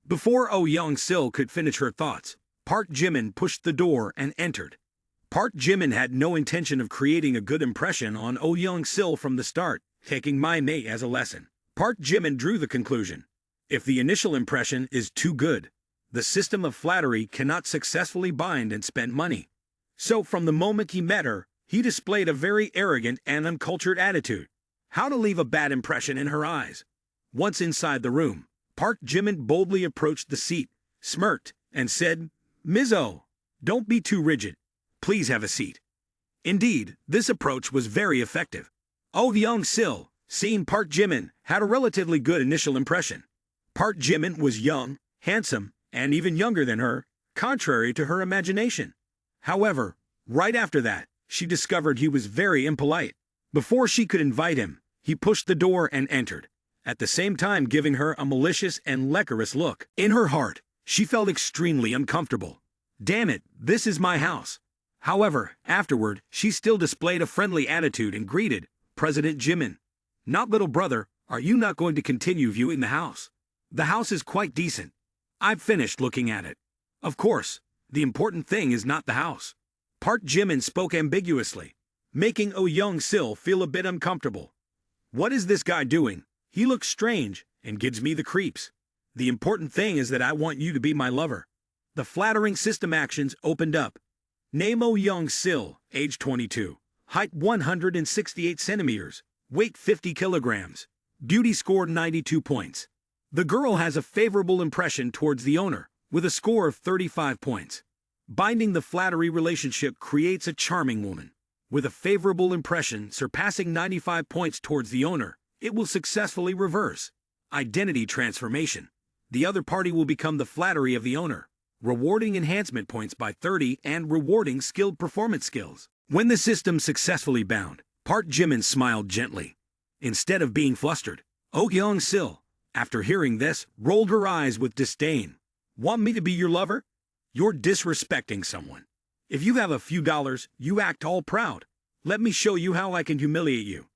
Before Oh Young-sil could finish her thoughts, Park Jimin pushed the door and entered. Park Jimin had no intention of creating a good impression on Oh Young-sil from the start, taking my mate as a lesson. Park Jimin drew the conclusion. If the initial impression is too good, the system of flattery cannot successfully bind and spend money. So from the moment he met her, he displayed a very arrogant and uncultured attitude. How to leave a bad impression in her eyes? Once inside the room, Park Jimin boldly approached the seat, smirked, and said, "Ms. Oh, don't be too rigid. Please have a seat." Indeed, this approach was very effective. Oh Young-sil, seeing Park Jimin, had a relatively good initial impression. Park Jimin was young, handsome, and even younger than her, contrary to her imagination. However, right after that, she discovered he was very impolite. Before she could invite him, he pushed the door and entered, at the same time giving her a malicious and lecherous look. In her heart, she felt extremely uncomfortable. Damn it, this is my house. However, afterward, she still displayed a friendly attitude and greeted President Jimin. "Not little brother, are you not going to continue viewing the house? The house is quite decent. I've finished looking at it. Of course, the important thing is not the house." Park Jimin spoke ambiguously, making Oh Young-sil feel a bit uncomfortable. What is this guy doing? He looks strange and gives me the creeps. The important thing is that I want you to be my lover. The flattering system actions opened up. Name Oh Young-sil, age 22, height 168 centimeters, weight 50 kilograms, beauty score 92 points. The girl has a favorable impression towards the owner, with a score of 35 points. Binding the flattery relationship creates a charming woman. With a favorable impression surpassing 95 points towards the owner, it will successfully reverse. Identity transformation. The other party will become the flattery of the owner, rewarding enhancement points by 30 and rewarding skilled performance skills. When the system successfully bound, Park Jimin smiled gently. Instead of being flustered, Oh Young-sil, after hearing this, rolled her eyes with disdain. "Want me to be your lover? You're disrespecting someone. If you have a few dollars, you act all proud. Let me show you how I can humiliate you."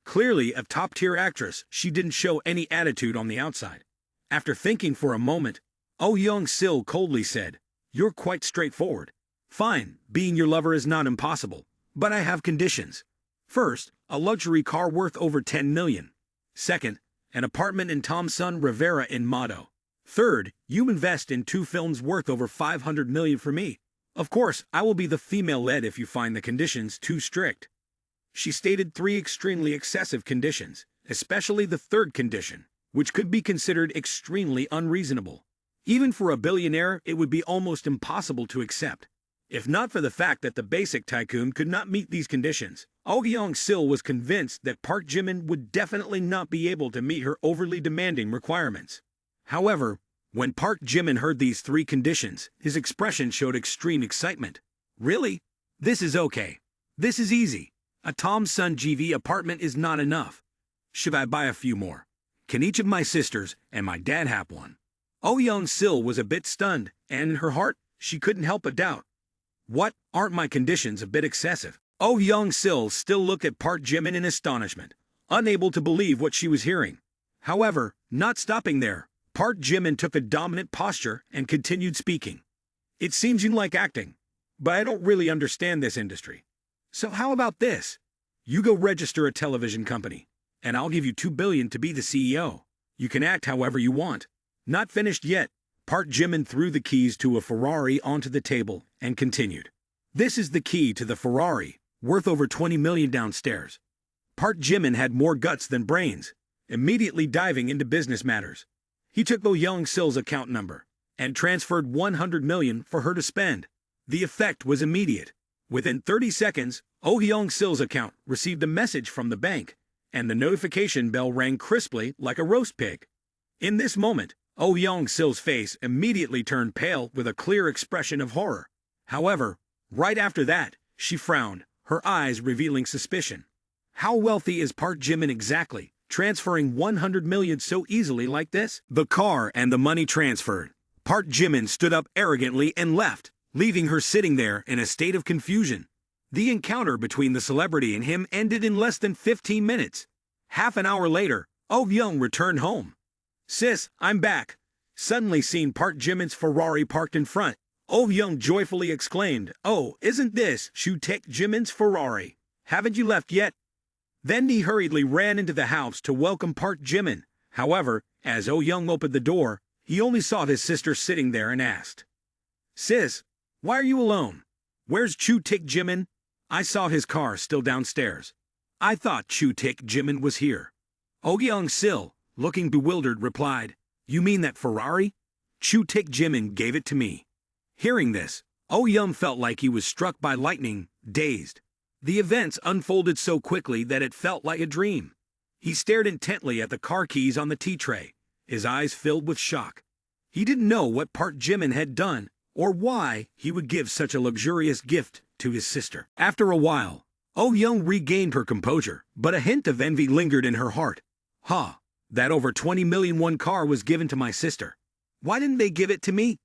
Clearly a top-tier actress, she didn't show any attitude on the outside. After thinking for a moment, Oh Young-sil coldly said, "You're quite straightforward. Fine, being your lover is not impossible, but I have conditions. First, a luxury car worth over 10 million. Second, an apartment in Thomson Rivera in Mado. Third, you invest in 2 films worth over 500 million for me. Of course, I will be the female lead if you find the conditions too strict." She stated 3 extremely excessive conditions, especially the third condition, which could be considered extremely unreasonable. Even for a billionaire, it would be almost impossible to accept. If not for the fact that the basic tycoon could not meet these conditions, Oh Young-sil was convinced that Park Jimin would definitely not be able to meet her overly demanding requirements. However, when Park Jimin heard these 3 conditions, his expression showed extreme excitement. "Really? This is okay. This is easy. A Thomson GV apartment is not enough. Should I buy a few more? Can each of my sisters and my dad have one?" Oh Young-sil was a bit stunned, and in her heart, she couldn't help but doubt. What, aren't my conditions a bit excessive? Oh Young-sil still looked at Park Jimin in astonishment, unable to believe what she was hearing. However, not stopping there, Park Jimin took a dominant posture and continued speaking. "It seems you like acting, but I don't really understand this industry. So how about this? You go register a television company, and I'll give you 2 billion to be the CEO. You can act however you want." Not finished yet, Park Jimin threw the keys to a Ferrari onto the table and continued. "This is the key to the Ferrari, worth over 20 million downstairs." Park Jimin had more guts than brains, immediately diving into business matters. He took Oh Young-sil's account number and transferred 100 million for her to spend. The effect was immediate. Within 30 seconds, Oh Young-sil's account received a message from the bank, and the notification bell rang crisply like a roast pig. In this moment, Oh Young-sil's face immediately turned pale with a clear expression of horror. However, right after that, she frowned, her eyes revealing suspicion. How wealthy is Park Jimin exactly, transferring 100 million so easily like this? The car and the money transferred. Park Jimin stood up arrogantly and left, leaving her sitting there in a state of confusion. The encounter between the celebrity and him ended in less than 15 minutes. Half an hour later, Oh Young returned home. "Sis, I'm back." Suddenly seen Park Jimin's Ferrari parked in front. Oh Young joyfully exclaimed, "Oh, isn't this Shu Taek Jimin's Ferrari? Haven't you left yet?" Then he hurriedly ran into the house to welcome Park Jimin. However, as Oh Young opened the door, he only saw his sister sitting there and asked, "Sis, why are you alone? Where's Shu Taek Jimin? I saw his car still downstairs. I thought Shu Taek Jimin was here." Oh Young Sil, looking bewildered, replied, "You mean that Ferrari? Shu Taek Jimin gave it to me." Hearing this, Oh Young felt like he was struck by lightning, dazed. The events unfolded so quickly that it felt like a dream. He stared intently at the car keys on the tea tray, his eyes filled with shock. He didn't know what Park Jimin had done, or why he would give such a luxurious gift to his sister. After a while, Oh Young regained her composure, but a hint of envy lingered in her heart. That over 20 million won car was given to my sister. Why didn't they give it to me?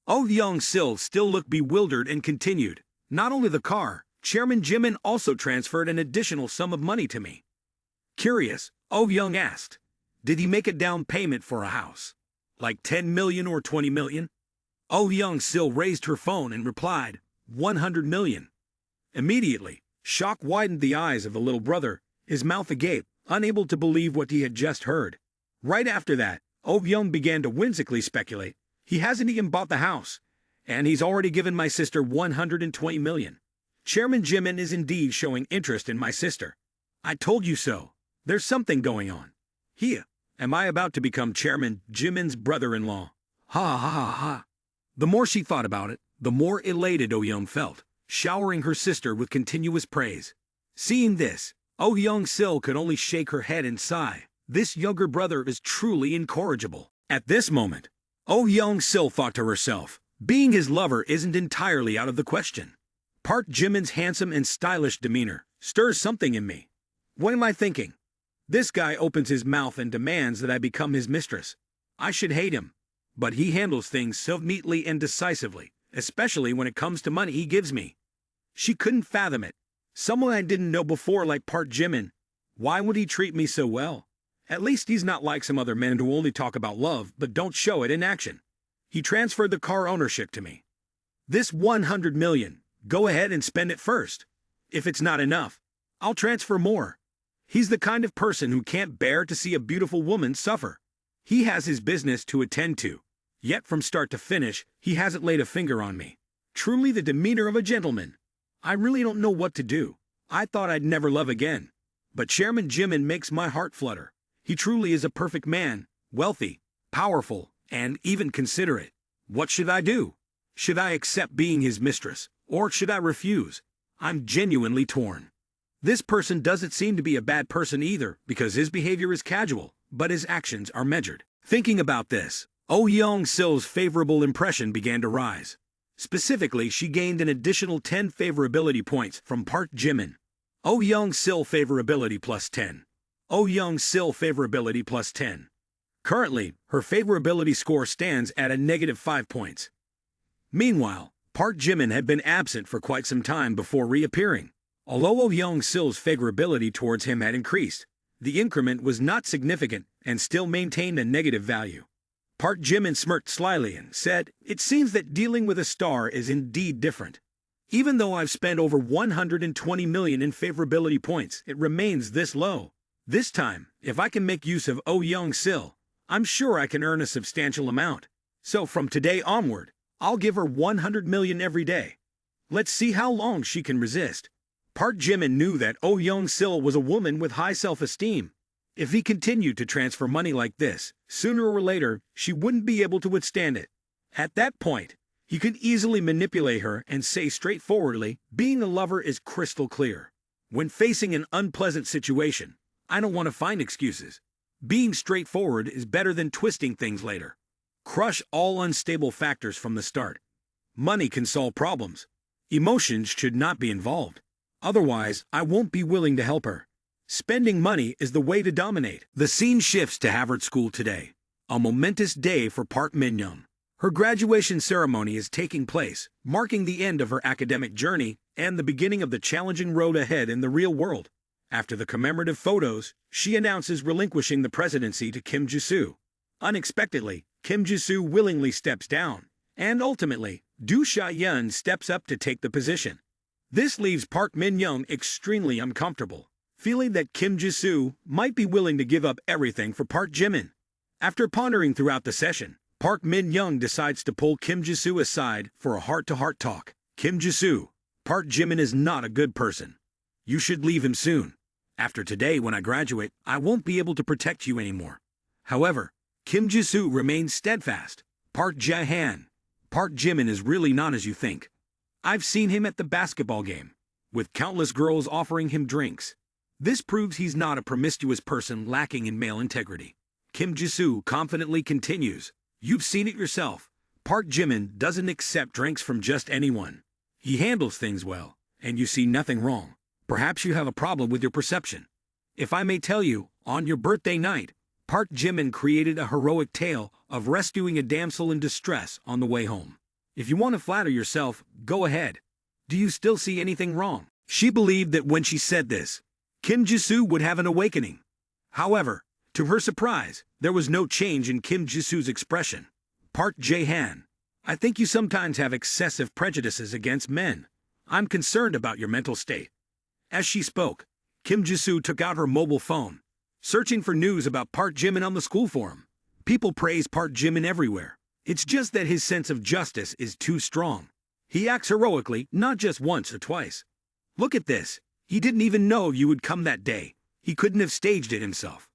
Oh Young still looked bewildered and continued, "Not only the car, Chairman Jimin also transferred an additional sum of money to me." Curious, Oh Young asked, "Did he make a down payment for a house? Like 10 million or 20 million? Oh Young still raised her phone and replied, 100 million. Immediately, shock widened the eyes of the little brother, his mouth agape, unable to believe what he had just heard. Right after that, Oh Young began to whimsically speculate, "He hasn't even bought the house, and he's already given my sister 120 million. Chairman Jimin is indeed showing interest in my sister. I told you so. There's something going on. Am I about to become Chairman Jimin's brother-in-law? Ha ha ha ha." The more she thought about it, the more elated Oh Young felt, showering her sister with continuous praise. Seeing this, Oh Young Sil could only shake her head and sigh. This younger brother is truly incorrigible. At this moment, Oh Young Sil thought to herself, being his lover isn't entirely out of the question. Park Jimin's handsome and stylish demeanor stirs something in me. What am I thinking? This guy opens his mouth and demands that I become his mistress. I should hate him. But he handles things so neatly and decisively, especially when it comes to money he gives me. She couldn't fathom it. Someone I didn't know before like Park Jimin. Why would he treat me so well? At least he's not like some other men who only talk about love but don't show it in action. He transferred the car ownership to me. This 100 million, go ahead and spend it first. If it's not enough, I'll transfer more. He's the kind of person who can't bear to see a beautiful woman suffer. He has his business to attend to. Yet from start to finish, he hasn't laid a finger on me. Truly the demeanor of a gentleman. I really don't know what to do. I thought I'd never love again. But Chairman Jimin makes my heart flutter. He truly is a perfect man, wealthy, powerful, and even considerate. What should I do? Should I accept being his mistress, or should I refuse? I'm genuinely torn. This person doesn't seem to be a bad person either, because his behavior is casual, but his actions are measured. Thinking about this, Oh Young Sil's favorable impression began to rise. Specifically, she gained an additional 10 favorability points from Park Jimin. Oh Young Sil favorability plus 10. Oh Young Sil favorability plus 10. Currently, her favorability score stands at a -5 points. Meanwhile, Park Jimin had been absent for quite some time before reappearing. Although Oh Young Sil's favorability towards him had increased, the increment was not significant and still maintained a negative value. Park Jimin smirked slyly and said, "It seems that dealing with a star is indeed different. Even though I've spent over 120 million in favorability points, it remains this low. This time, if I can make use of Oh Young Sil, I'm sure I can earn a substantial amount. So from today onward, I'll give her 100 million every day. Let's see how long she can resist." Park Jimin knew that Oh Young Sil was a woman with high self-esteem. If he continued to transfer money like this, sooner or later, she wouldn't be able to withstand it. At that point, he could easily manipulate her and say straightforwardly, being a lover is crystal clear. When facing an unpleasant situation, I don't want to find excuses. Being straightforward is better than twisting things later. Crush all unstable factors from the start. Money can solve problems. Emotions should not be involved. Otherwise, I won't be willing to help her. Spending money is the way to dominate. The scene shifts to Harvard School today. A momentous day for Park Min-young. Her graduation ceremony is taking place, marking the end of her academic journey and the beginning of the challenging road ahead in the real world. After the commemorative photos, she announces relinquishing the presidency to Kim Ji-soo. Unexpectedly, Kim Ji-soo willingly steps down, and ultimately, Do Sha-yeon steps up to take the position. This leaves Park Min-young extremely uncomfortable, feeling that Kim Ji-soo might be willing to give up everything for Park Jimin. After pondering throughout the session, Park Min-young decides to pull Kim Ji-soo aside for a heart-to-heart talk. Kim Ji-soo, Park Jimin is not a good person. You should leave him soon. After today, when I graduate, I won't be able to protect you anymore. However, Kim Ji-soo remains steadfast. Park Jae-han, Park Jimin is really not as you think. I've seen him at the basketball game, with countless girls offering him drinks. This proves he's not a promiscuous person lacking in male integrity. Kim Ji-soo confidently continues, you've seen it yourself. Park Jimin doesn't accept drinks from just anyone. He handles things well, and you see nothing wrong. Perhaps you have a problem with your perception. If I may tell you, on your birthday night, Park Jimin created a heroic tale of rescuing a damsel in distress on the way home. If you want to flatter yourself, go ahead. Do you still see anything wrong? She believed that when she said this, Kim Ji-soo would have an awakening. However, to her surprise, there was no change in Kim Ji-soo's expression. Park Jae-han, I think you sometimes have excessive prejudices against men. I'm concerned about your mental state. As she spoke, Kim Ji-soo took out her mobile phone, searching for news about Park Jimin on the school forum. People praise Park Jimin everywhere. It's just that his sense of justice is too strong. He acts heroically, not just once or twice. Look at this. He didn't even know you would come that day. He couldn't have staged it himself.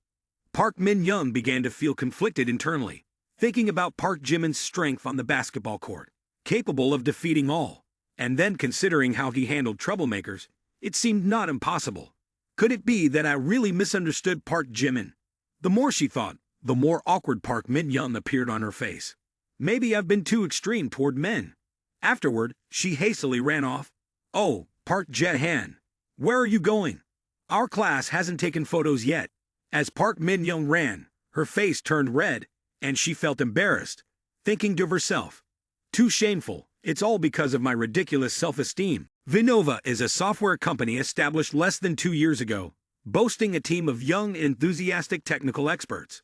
Park Min-young began to feel conflicted internally, thinking about Park Jimin's strength on the basketball court, capable of defeating all, and then considering how he handled troublemakers, it seemed not impossible. Could it be that I really misunderstood Park Jimin? The more she thought, the more awkward Park Min-young appeared on her face. Maybe I've been too extreme toward men. Afterward, she hastily ran off. Oh, Park Jae-han, where are you going? Our class hasn't taken photos yet. As Park Min-young ran, her face turned red, and she felt embarrassed, thinking to herself, too shameful, it's all because of my ridiculous self-esteem. Vinova is a software company established less than 2 years ago, boasting a team of young, enthusiastic technical experts.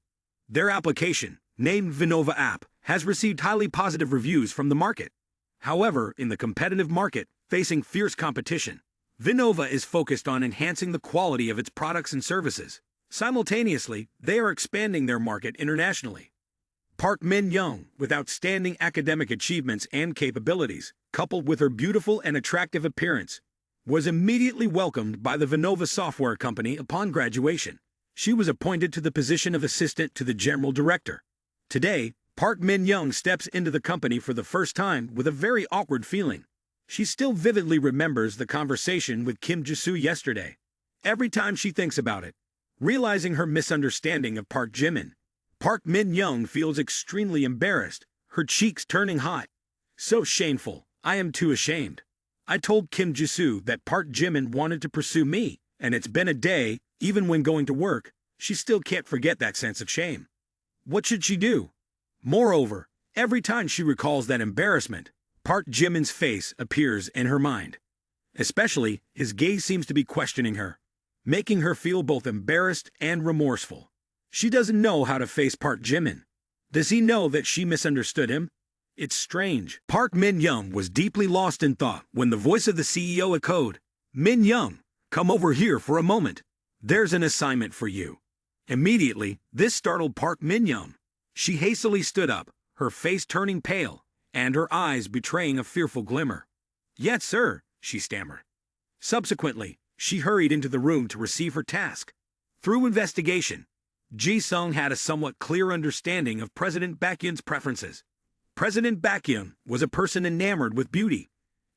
Their application, named Vinova App, has received highly positive reviews from the market. However, in the competitive market, facing fierce competition, Vinova is focused on enhancing the quality of its products and services. Simultaneously, they are expanding their market internationally. Park Min-young, with outstanding academic achievements and capabilities, coupled with her beautiful and attractive appearance, was immediately welcomed by the Vinova software company upon graduation. She was appointed to the position of assistant to the general director. Today, Park Min-young steps into the company for the first time with a very awkward feeling. She still vividly remembers the conversation with Kim Ji-soo yesterday. Every time she thinks about it, realizing her misunderstanding of Park Jimin, Park Min-young feels extremely embarrassed, her cheeks turning hot. So shameful, I am too ashamed. I told Kim Ji-soo that Park Jimin wanted to pursue me, and it's been a day, even when going to work, she still can't forget that sense of shame. What should she do? Moreover, every time she recalls that embarrassment, Park Jimin's face appears in her mind. Especially, his gaze seems to be questioning her, making her feel both embarrassed and remorseful. She doesn't know how to face Park Jimin. Does he know that she misunderstood him? It's strange. Park Min-young was deeply lost in thought when the voice of the CEO echoed, Min-young, come over here for a moment. There's an assignment for you. Immediately, this startled Park Min-young. She hastily stood up, her face turning pale, and her eyes betraying a fearful glimmer. Yes, sir, she stammered. Subsequently, she hurried into the room to receive her task. Through investigation, Ji-sung had a somewhat clear understanding of President Baekhyun's preferences. President Baekhyun was a person enamored with beauty,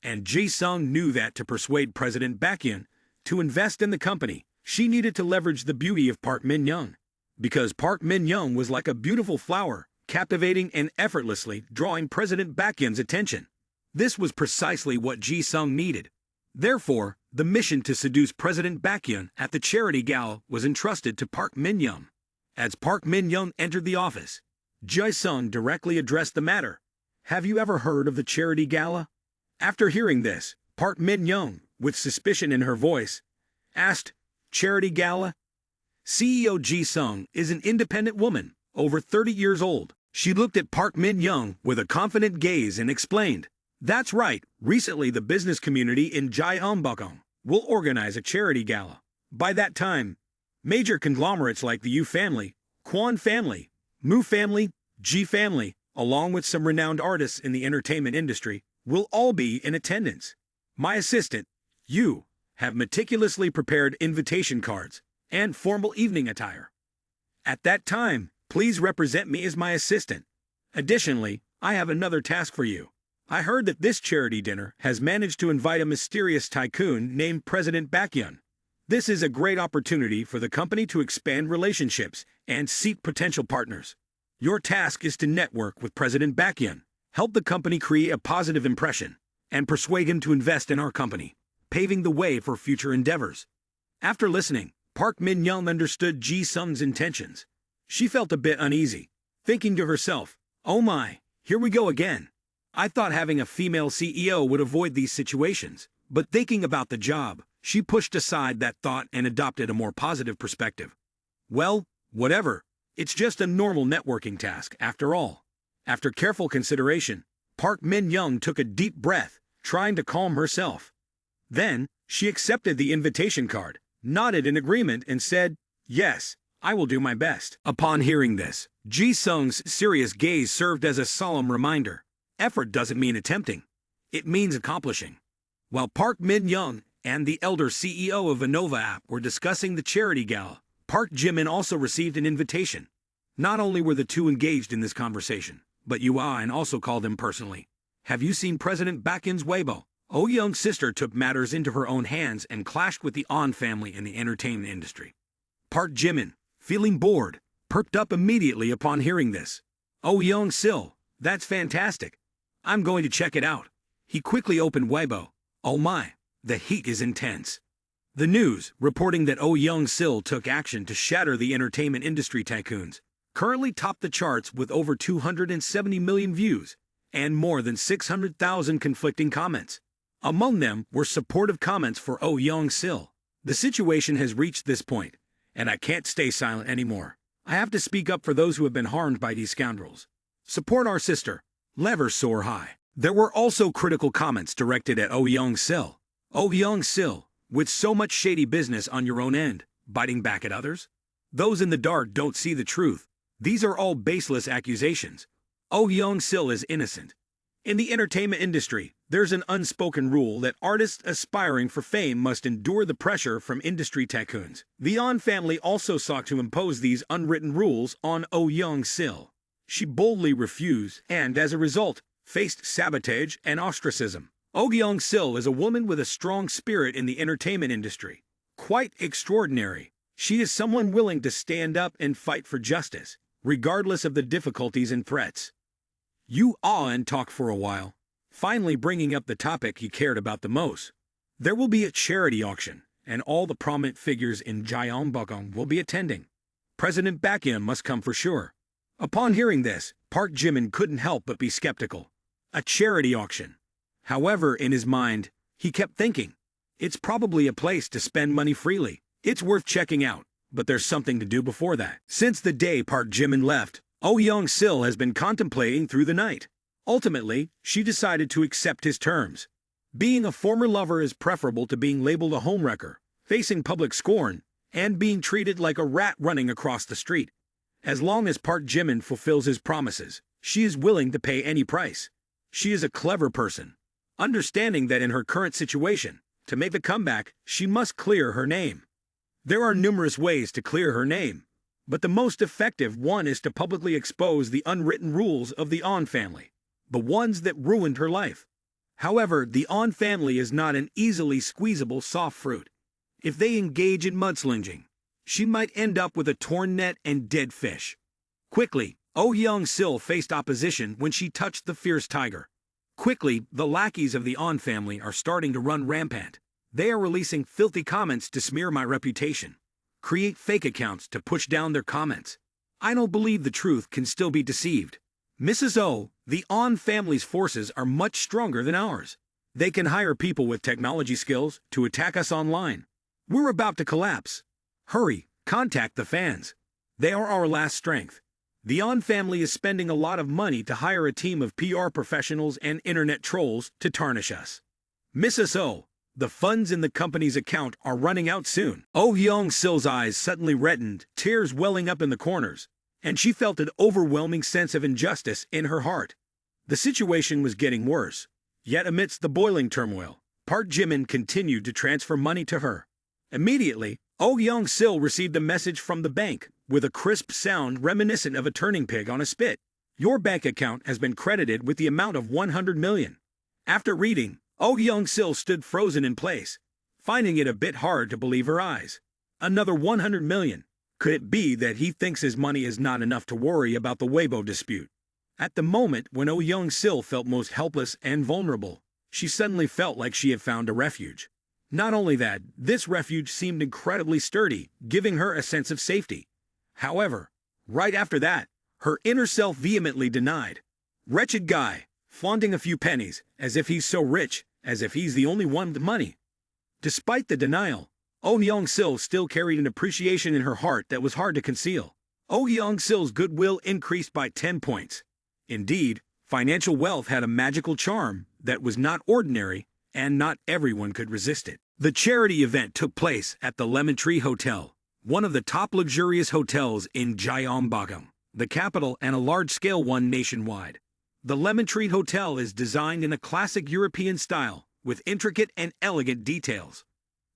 and Ji-sung knew that to persuade President Baekhyun to invest in the company, she needed to leverage the beauty of Park Min-young. Because Park Min-young was like a beautiful flower, captivating and effortlessly drawing President Baekhyun's attention. This was precisely what Ji-sung needed. Therefore, the mission to seduce President Baekhyun at the charity gala was entrusted to Park Min-young. As Park Min-young entered the office, Ji-sung directly addressed the matter. Have you ever heard of the charity gala? After hearing this, Park Min-young, with suspicion in her voice, asked, "Charity gala?" CEO Ji-sung is an independent woman, over 30 years old. She looked at Park Min-young with a confident gaze and explained, "That's right, recently the business community in Gyeongbokgung will organize a charity gala. By that time, major conglomerates like the Yu family, Kwon family, Mu family, Ji family, along with some renowned artists in the entertainment industry, will all be in attendance. My assistant, Yu, have meticulously prepared invitation cards and formal evening attire. At that time, please represent me as my assistant. Additionally, I have another task for you. I heard that this charity dinner has managed to invite a mysterious tycoon named President Baekhyun. This is a great opportunity for the company to expand relationships and seek potential partners. Your task is to network with President Baekhyun, help the company create a positive impression, and persuade him to invest in our company, paving the way for future endeavors." After listening, Park Min-young understood Ji-sung's intentions. She felt a bit uneasy, thinking to herself, "Oh my, here we go again. I thought having a female CEO would avoid these situations." But thinking about the job, she pushed aside that thought and adopted a more positive perspective. "Well, whatever. It's just a normal networking task, after all." After careful consideration, Park Min-young took a deep breath, trying to calm herself. Then, she accepted the invitation card, nodded in agreement, and said, "Yes, I will do my best." Upon hearing this, Ji-sung's serious gaze served as a solemn reminder. Effort doesn't mean attempting. It means accomplishing. While Park Min-young and the elder CEO of Innova app were discussing the charity gala, Park Jimin also received an invitation. Not only were the two engaged in this conversation, but Yuan also called him personally. "Have you seen President Baekhyun's Weibo?" Oh Young's sister took matters into her own hands and clashed with the On family in the entertainment industry. Park Jimin, feeling bored, perked up immediately upon hearing this. "Oh Young-sil, that's fantastic. I'm going to check it out." He quickly opened Weibo. Oh my, the heat is intense. The news, reporting that Oh Young-sil took action to shatter the entertainment industry tycoons, currently topped the charts with over 270 million views and more than 600,000 conflicting comments. Among them were supportive comments for Oh Young-sil. "The situation has reached this point, and I can't stay silent anymore. I have to speak up for those who have been harmed by these scoundrels. Support our sister. Levers soar high." There were also critical comments directed at Oh Young-sil. "Oh Young-sil, with so much shady business on your own end, biting back at others? Those in the dark don't see the truth. These are all baseless accusations. Oh Young-sil is innocent." In the entertainment industry, there's an unspoken rule that artists aspiring for fame must endure the pressure from industry tycoons. The On family also sought to impose these unwritten rules on Oh Young-sil. She boldly refused and, as a result, faced sabotage and ostracism. Oh Young-sil is a woman with a strong spirit in the entertainment industry. Quite extraordinary. She is someone willing to stand up and fight for justice, regardless of the difficulties and threats. Yu and talked for a while, finally bringing up the topic he cared about the most. There will be a charity auction, and all the prominent figures in Gyeongbokgung will be attending. President Baekhyun must come for sure. Upon hearing this, Park Jimin couldn't help but be skeptical. A charity auction. However, in his mind, he kept thinking, it's probably a place to spend money freely. It's worth checking out, but there's something to do before that. Since the day Park Jimin left, Oh Young-sil has been contemplating through the night. Ultimately, she decided to accept his terms. Being a former lover is preferable to being labeled a homewrecker, facing public scorn, and being treated like a rat running across the street. As long as Park Jimin fulfills his promises, she is willing to pay any price. She is a clever person, understanding that in her current situation, to make the comeback, she must clear her name. There are numerous ways to clear her name, but the most effective one is to publicly expose the unwritten rules of the On family, the ones that ruined her life. However, the On family is not an easily squeezable soft fruit. If they engage in mudslinging, she might end up with a torn net and dead fish. Quickly, Oh Young-sil faced opposition when she touched the fierce tiger. Quickly, the lackeys of the On family are starting to run rampant. They are releasing filthy comments to smear my reputation, create fake accounts to push down their comments. I don't believe the truth can still be deceived. Mrs. O, the On family's forces are much stronger than ours. They can hire people with technology skills to attack us online. We're about to collapse. Hurry, contact the fans. They are our last strength. The Yon family is spending a lot of money to hire a team of PR professionals and internet trolls to tarnish us. Mrs. O, the funds in the company's account are running out soon. Oh Young-sil's eyes suddenly reddened, tears welling up in the corners, and she felt an overwhelming sense of injustice in her heart. The situation was getting worse. Yet amidst the boiling turmoil, Park Jimin continued to transfer money to her. Immediately, Oh Young-sil received a message from the bank, with a crisp sound reminiscent of a turning pig on a spit. Your bank account has been credited with the amount of 100 million. After reading, Oh Young-sil stood frozen in place, finding it a bit hard to believe her eyes. Another 100 million. Could it be that he thinks his money is not enough to worry about the Weibo dispute? At the moment when Oh Young-sil felt most helpless and vulnerable, she suddenly felt like she had found a refuge. Not only that, this refuge seemed incredibly sturdy, giving her a sense of safety. However, right after that, her inner self vehemently denied. Wretched guy, flaunting a few pennies, as if he's so rich, as if he's the only one with money. Despite the denial, Oh Young-sil still carried an appreciation in her heart that was hard to conceal. Oh Young-sil's goodwill increased by 10 points. Indeed, financial wealth had a magical charm that was not ordinary, and not everyone could resist it. The charity event took place at the Lemon Tree Hotel, one of the top luxurious hotels in Gyeongbokgung, the capital, and a large-scale one nationwide. The Lemon Tree Hotel is designed in a classic European style, with intricate and elegant details.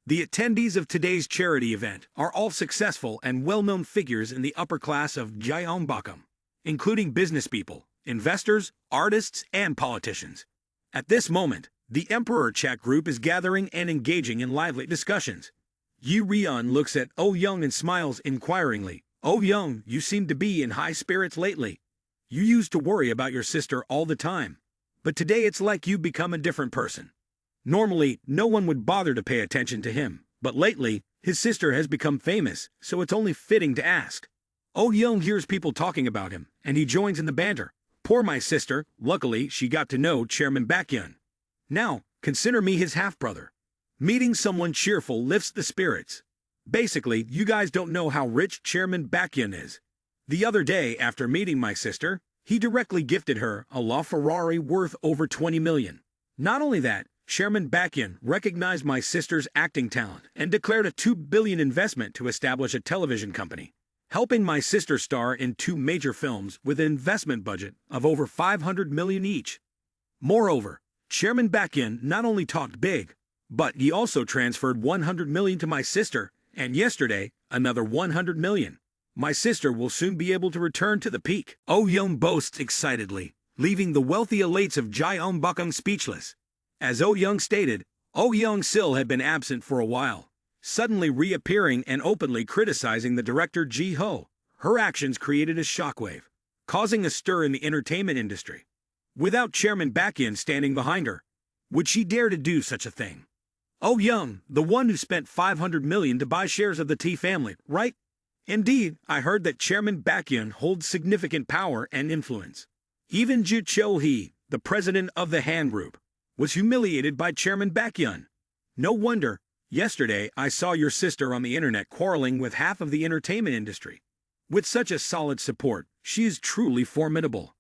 The attendees of today's charity event are all successful and well-known figures in the upper class of Gyeongbokgung, including business people, investors, artists, and politicians. At this moment, the Emperor chat group is gathering and engaging in lively discussions. Yi Ryun looks at Oh Young and smiles inquiringly. Oh Young, you seem to be in high spirits lately. You used to worry about your sister all the time, but today it's like you've become a different person. Normally, no one would bother to pay attention to him, but lately, his sister has become famous, so it's only fitting to ask. Oh Young hears people talking about him, and he joins in the banter. Poor my sister, luckily she got to know Chairman Baekhyun. Now, consider me his half-brother. Meeting someone cheerful lifts the spirits. Basically, you guys don't know how rich Chairman Baekhyun is. The other day, after meeting my sister, he directly gifted her a LaFerrari worth over 20 million. Not only that, Chairman Baekhyun recognized my sister's acting talent and declared a 2 billion investment to establish a television company, helping my sister star in 2 major films with an investment budget of over 500 million each. Moreover, Chairman Baekhyun not only talked big, but he also transferred 100 million to my sister, and yesterday, another 100 million. My sister will soon be able to return to the peak. Oh Young boasts excitedly, leaving the wealthy elites of Gyeongbokgung speechless. As Oh Young stated, Oh Young-sil had been absent for a while, suddenly reappearing and openly criticizing the director Ji-ho. Her actions created a shockwave, causing a stir in the entertainment industry. Without Chairman Baekhyun standing behind her, would she dare to do such a thing? Oh Young, the one who spent 500 million to buy shares of the T family, right? Indeed, I heard that Chairman Baekhyun holds significant power and influence. Even Ju Cho-hee, the president of the Han Group, was humiliated by Chairman Baekhyun. No wonder, yesterday I saw your sister on the internet quarreling with half of the entertainment industry. With such a solid support, she is truly formidable.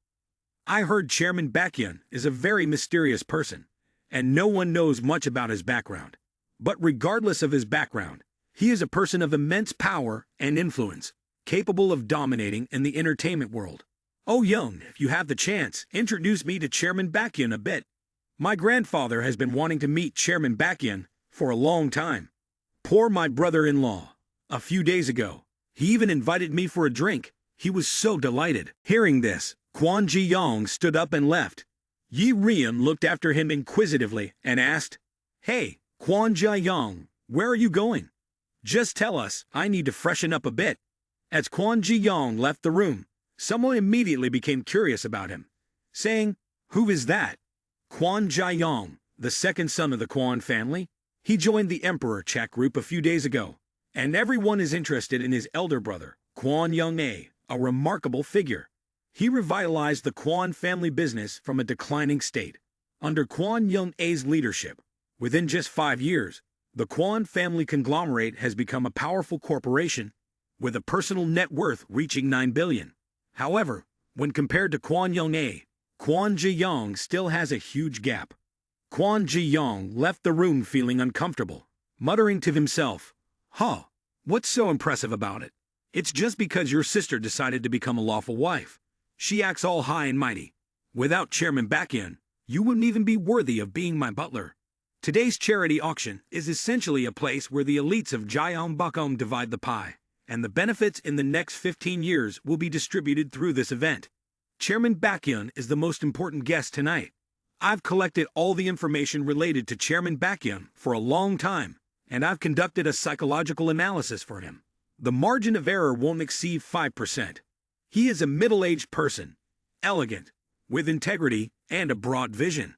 I heard Chairman Baekhyun is a very mysterious person, and no one knows much about his background. But regardless of his background, he is a person of immense power and influence, capable of dominating in the entertainment world. Oh Young, if you have the chance, introduce me to Chairman Baekhyun a bit. My grandfather has been wanting to meet Chairman Baekhyun for a long time. Poor my brother-in-law. A few days ago, he even invited me for a drink. He was so delighted. Hearing this, Kwon Ji-young stood up and left. Yi Ryun looked after him inquisitively and asked, Hey, Kwon Ji-young, where are you going? Just tell us, I need to freshen up a bit. As Kwon Ji-young left the room, someone immediately became curious about him, saying, Who is that? Kwon Ji-young, the second son of the Kwon family. He joined the Emperor chat group a few days ago, and everyone is interested in his elder brother, Kwon Young-ae, a remarkable figure. He revitalized the Kwon family business from a declining state. Under Kwon Young-a's leadership, within just 5 years, the Kwon family conglomerate has become a powerful corporation with a personal net worth reaching 9 billion. However, when compared to Kwon Young-a, Kwon Ji-young still has a huge gap. Kwon Ji-young left the room feeling uncomfortable, muttering to himself, "Huh, what's so impressive about it? It's just because your sister decided to become a lawful wife. She acts all high and mighty. Without Chairman Baekhyun, you wouldn't even be worthy of being my butler." Today's charity auction is essentially a place where the elites of Gyeongbokgung divide the pie, and the benefits in the next 15 years will be distributed through this event. Chairman Baekhyun is the most important guest tonight. I've collected all the information related to Chairman Baekhyun for a long time, and I've conducted a psychological analysis for him. The margin of error won't exceed 5%. He is a middle-aged person, elegant, with integrity and a broad vision.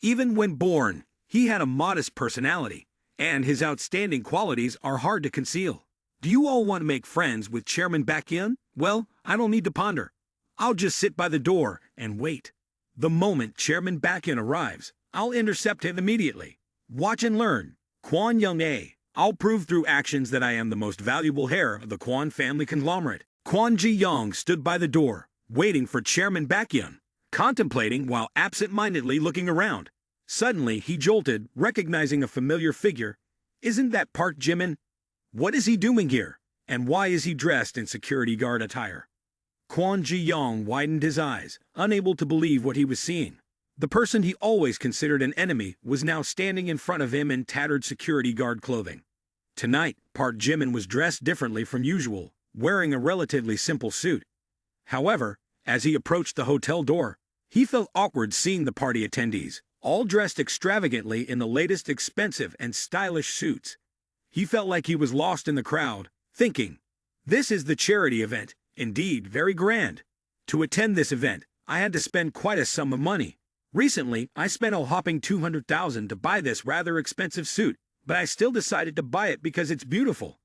Even when born, he had a modest personality, and his outstanding qualities are hard to conceal. Do you all want to make friends with Chairman Baekhyun? Well, I don't need to ponder. I'll just sit by the door and wait. The moment Chairman Baekhyun arrives, I'll intercept him immediately. Watch and learn. Kwon Young-a. I'll prove through actions that I am the most valuable heir of the Kwon family conglomerate. Kwon Ji-young stood by the door, waiting for Chairman Baekhyun, contemplating while absent-mindedly looking around. Suddenly, he jolted, recognizing a familiar figure. Isn't that Park Jimin? What is he doing here? And why is he dressed in security guard attire? Kwon Ji-young widened his eyes, unable to believe what he was seeing. The person he always considered an enemy was now standing in front of him in tattered security guard clothing. Tonight, Park Jimin was dressed differently from usual, wearing a relatively simple suit. However, as he approached the hotel door, he felt awkward seeing the party attendees, all dressed extravagantly in the latest expensive and stylish suits. He felt like he was lost in the crowd, thinking, "This is the charity event, indeed very grand. To attend this event, I had to spend quite a sum of money. Recently, I spent a whopping 200,000 to buy this rather expensive suit, but I still decided to buy it because it's beautiful.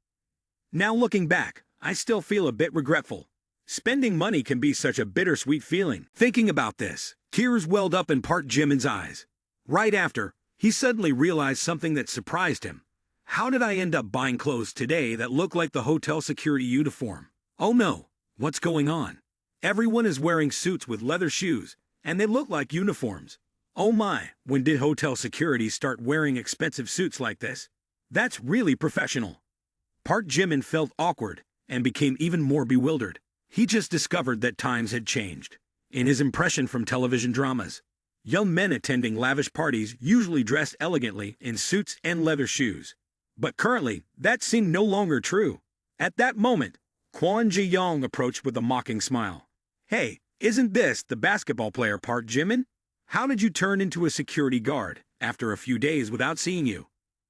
Now looking back, I still feel a bit regretful. Spending money can be such a bittersweet feeling." Thinking about this, tears welled up in Park Jimin's eyes. Right after, he suddenly realized something that surprised him. How did I end up buying clothes today that look like the hotel security uniform? Oh no, what's going on? Everyone is wearing suits with leather shoes, and they look like uniforms. Oh my, when did hotel security start wearing expensive suits like this? That's really professional. Park Jimin felt awkward and became even more bewildered. He just discovered that times had changed. In his impression from television dramas, young men attending lavish parties usually dressed elegantly in suits and leather shoes. But currently, that seemed no longer true. At that moment, Kwon Ji-young approached with a mocking smile. "Hey, isn't this the basketball player Park Jimin? How did you turn into a security guard after a few days without seeing you?"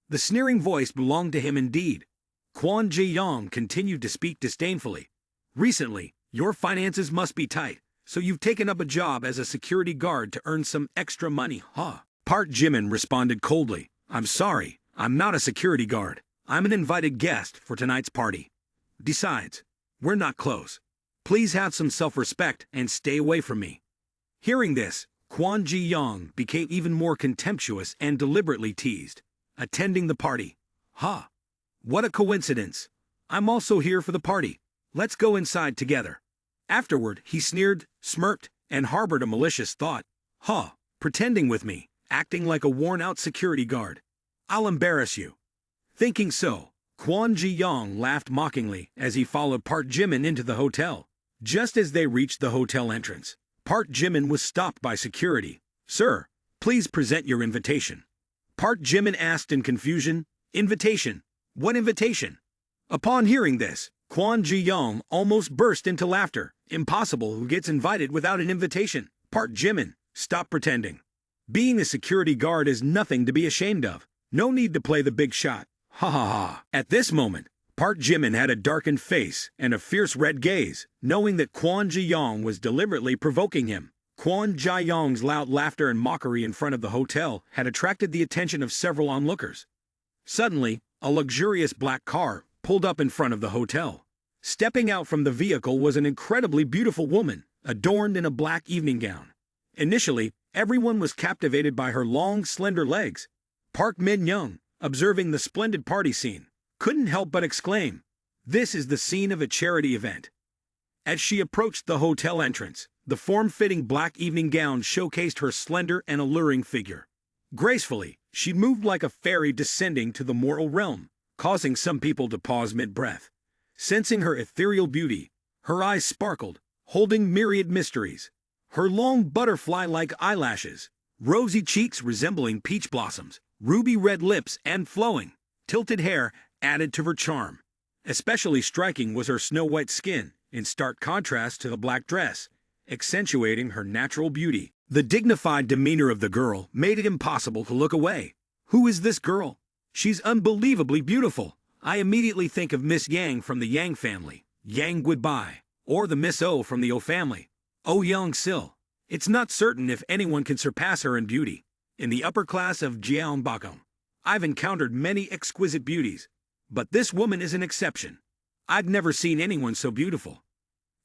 The sneering voice belonged to him indeed. Kwon Ji-young continued to speak disdainfully. "Recently, your finances must be tight, so you've taken up a job as a security guard to earn some extra money, huh?" Park Jimin responded coldly, "I'm sorry, I'm not a security guard. I'm an invited guest for tonight's party. Besides, we're not close. Please have some self-respect and stay away from me." Hearing this, Kwon Ji-young became even more contemptuous and deliberately teased. "Attending the party. Huh. What a coincidence. I'm also here for the party. Let's go inside together." Afterward, he sneered, smirked, and harbored a malicious thought. "Huh, pretending with me, acting like a worn-out security guard. I'll embarrass you." Thinking so, Kwon Ji-young laughed mockingly as he followed Park Jimin into the hotel. Just as they reached the hotel entrance, Park Jimin was stopped by security. "Sir, please present your invitation." Park Jimin asked in confusion, "Invitation? What invitation?" Upon hearing this, Kwon Ji-young almost burst into laughter. "Impossible, who gets invited without an invitation? Park Jimin, stop pretending. Being a security guard is nothing to be ashamed of. No need to play the big shot. Ha ha ha." At this moment, Park Jimin had a darkened face and a fierce red gaze, knowing that Kwon Ji-young was deliberately provoking him. Kwon Ji-young's loud laughter and mockery in front of the hotel had attracted the attention of several onlookers. Suddenly, a luxurious black car pulled up in front of the hotel. Stepping out from the vehicle was an incredibly beautiful woman, adorned in a black evening gown. Initially, Everyone was captivated by her long, slender legs. Park Min-young, observing the splendid party scene, couldn't help but exclaim, "This is the scene of a charity event." As she approached the hotel entrance, the form-fitting black evening gown showcased her slender and alluring figure. Gracefully, she moved like a fairy descending to the mortal realm, causing some people to pause mid-breath. Sensing her ethereal beauty, her eyes sparkled, holding myriad mysteries. Her long butterfly-like eyelashes, rosy cheeks resembling peach blossoms, ruby red lips, and flowing, tilted hair added to her charm. Especially striking was her snow-white skin, in stark contrast to the black dress, accentuating her natural beauty. The dignified demeanor of the girl made it impossible to look away. Who is this girl? She's unbelievably beautiful. I immediately think of Miss Yang from the Yang family, Yang Goodbye, or the Miss O from the O family, Oh Young Sil. It's not certain if anyone can surpass her in beauty. In the upper class of Jeonbakong, I've encountered many exquisite beauties, but this woman is an exception. I've never seen anyone so beautiful.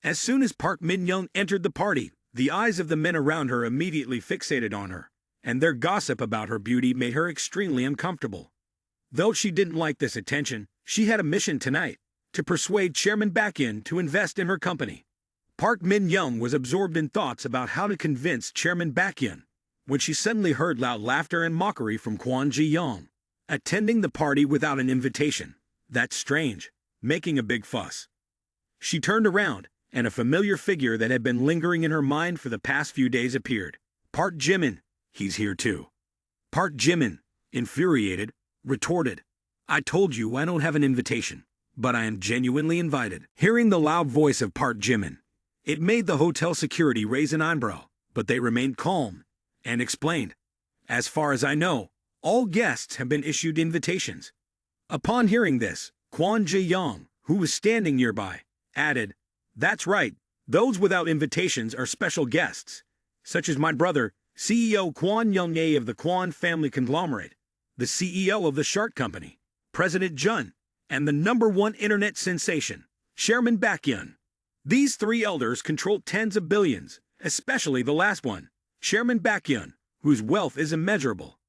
As soon as Park Min-young entered the party, the eyes of the men around her immediately fixated on her, and their gossip about her beauty made her extremely uncomfortable. Though she didn't like this attention, she had a mission tonight, to persuade Chairman Baekhyun to invest in her company. Park Min-young was absorbed in thoughts about how to convince Chairman Baekhyun, when she suddenly heard loud laughter and mockery from Kwon Ji-young. Attending the party without an invitation. That's strange, making a big fuss. She turned around, and a familiar figure that had been lingering in her mind for the past few days appeared. Park Jimin. He's here too. Park Jimin, infuriated, retorted, "I told you I don't have an invitation, but I am genuinely invited." Hearing the loud voice of Park Jimin, it made the hotel security raise an eyebrow, but they remained calm, and explained, "As far as I know, all guests have been issued invitations." Upon hearing this, Kwon Ji-young, who was standing nearby, added, "That's right, those without invitations are special guests, such as my brother, CEO Kwon Young-ae of the Kwon family conglomerate, the CEO of the Shark Company, President Jun, and the #1 internet sensation, Chairman Baekhyun. These three elders control tens of billions, especially the last one, Chairman Baekhyun, whose wealth is immeasurable."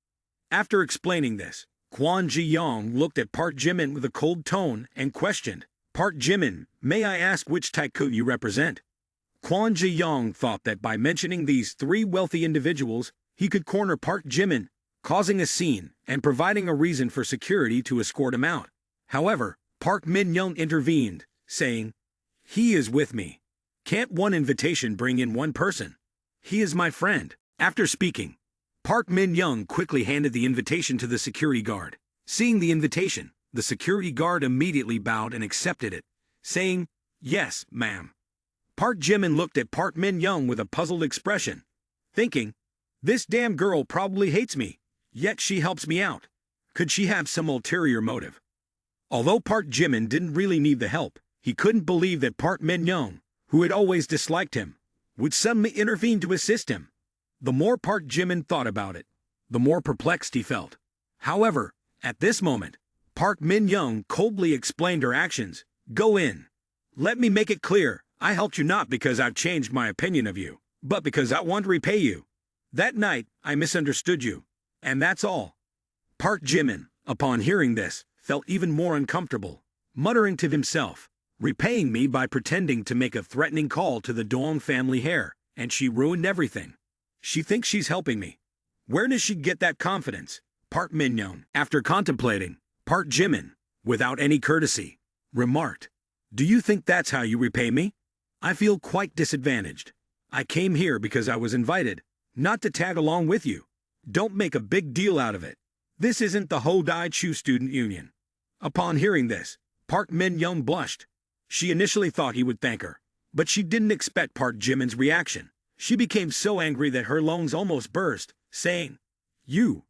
After explaining this, Kwon Ji-young looked at Park Jimin with a cold tone and questioned, "Park Jimin, may I ask which tycoon you represent?" Kwon Ji-young thought that by mentioning these three wealthy individuals, he could corner Park Jimin, causing a scene and providing a reason for security to escort him out. However, Park Min-young intervened, saying, "He is with me. Can't one invitation bring in one person? He is my friend." After speaking, Park Min-young quickly handed the invitation to the security guard. Seeing the invitation, the security guard immediately bowed and accepted it, saying, "Yes, ma'am." Park Jimin looked at Park Min-young with a puzzled expression, thinking, "This damn girl probably hates me, yet she helps me out. Could she have some ulterior motive?" Although Park Jimin didn't really need the help, he couldn't believe that Park Min-young, who had always disliked him, would suddenly intervene to assist him. The more Park Jimin thought about it, the more perplexed he felt. However, at this moment, Park Min-young coldly explained her actions. "Go in. Let me make it clear, I helped you not because I've changed my opinion of you, but because I want to repay you. That night, I misunderstood you, and that's all." Park Jimin, upon hearing this, felt even more uncomfortable, muttering to himself, "Repaying me by pretending to make a threatening call to the Dong family heir, and she ruined everything. She thinks she's helping me. Where does she get that confidence?" Park Min-young, after contemplating, Park Jimin, without any courtesy, remarked, "Do you think that's how you repay me? I feel quite disadvantaged. I came here because I was invited, not to tag along with you. Don't make a big deal out of it. This isn't the Hodai Chu Student Union." Upon hearing this, Park Min-young blushed. She initially thought he would thank her, but she didn't expect Park Jimin's reaction. She became so angry that her lungs almost burst, saying, You,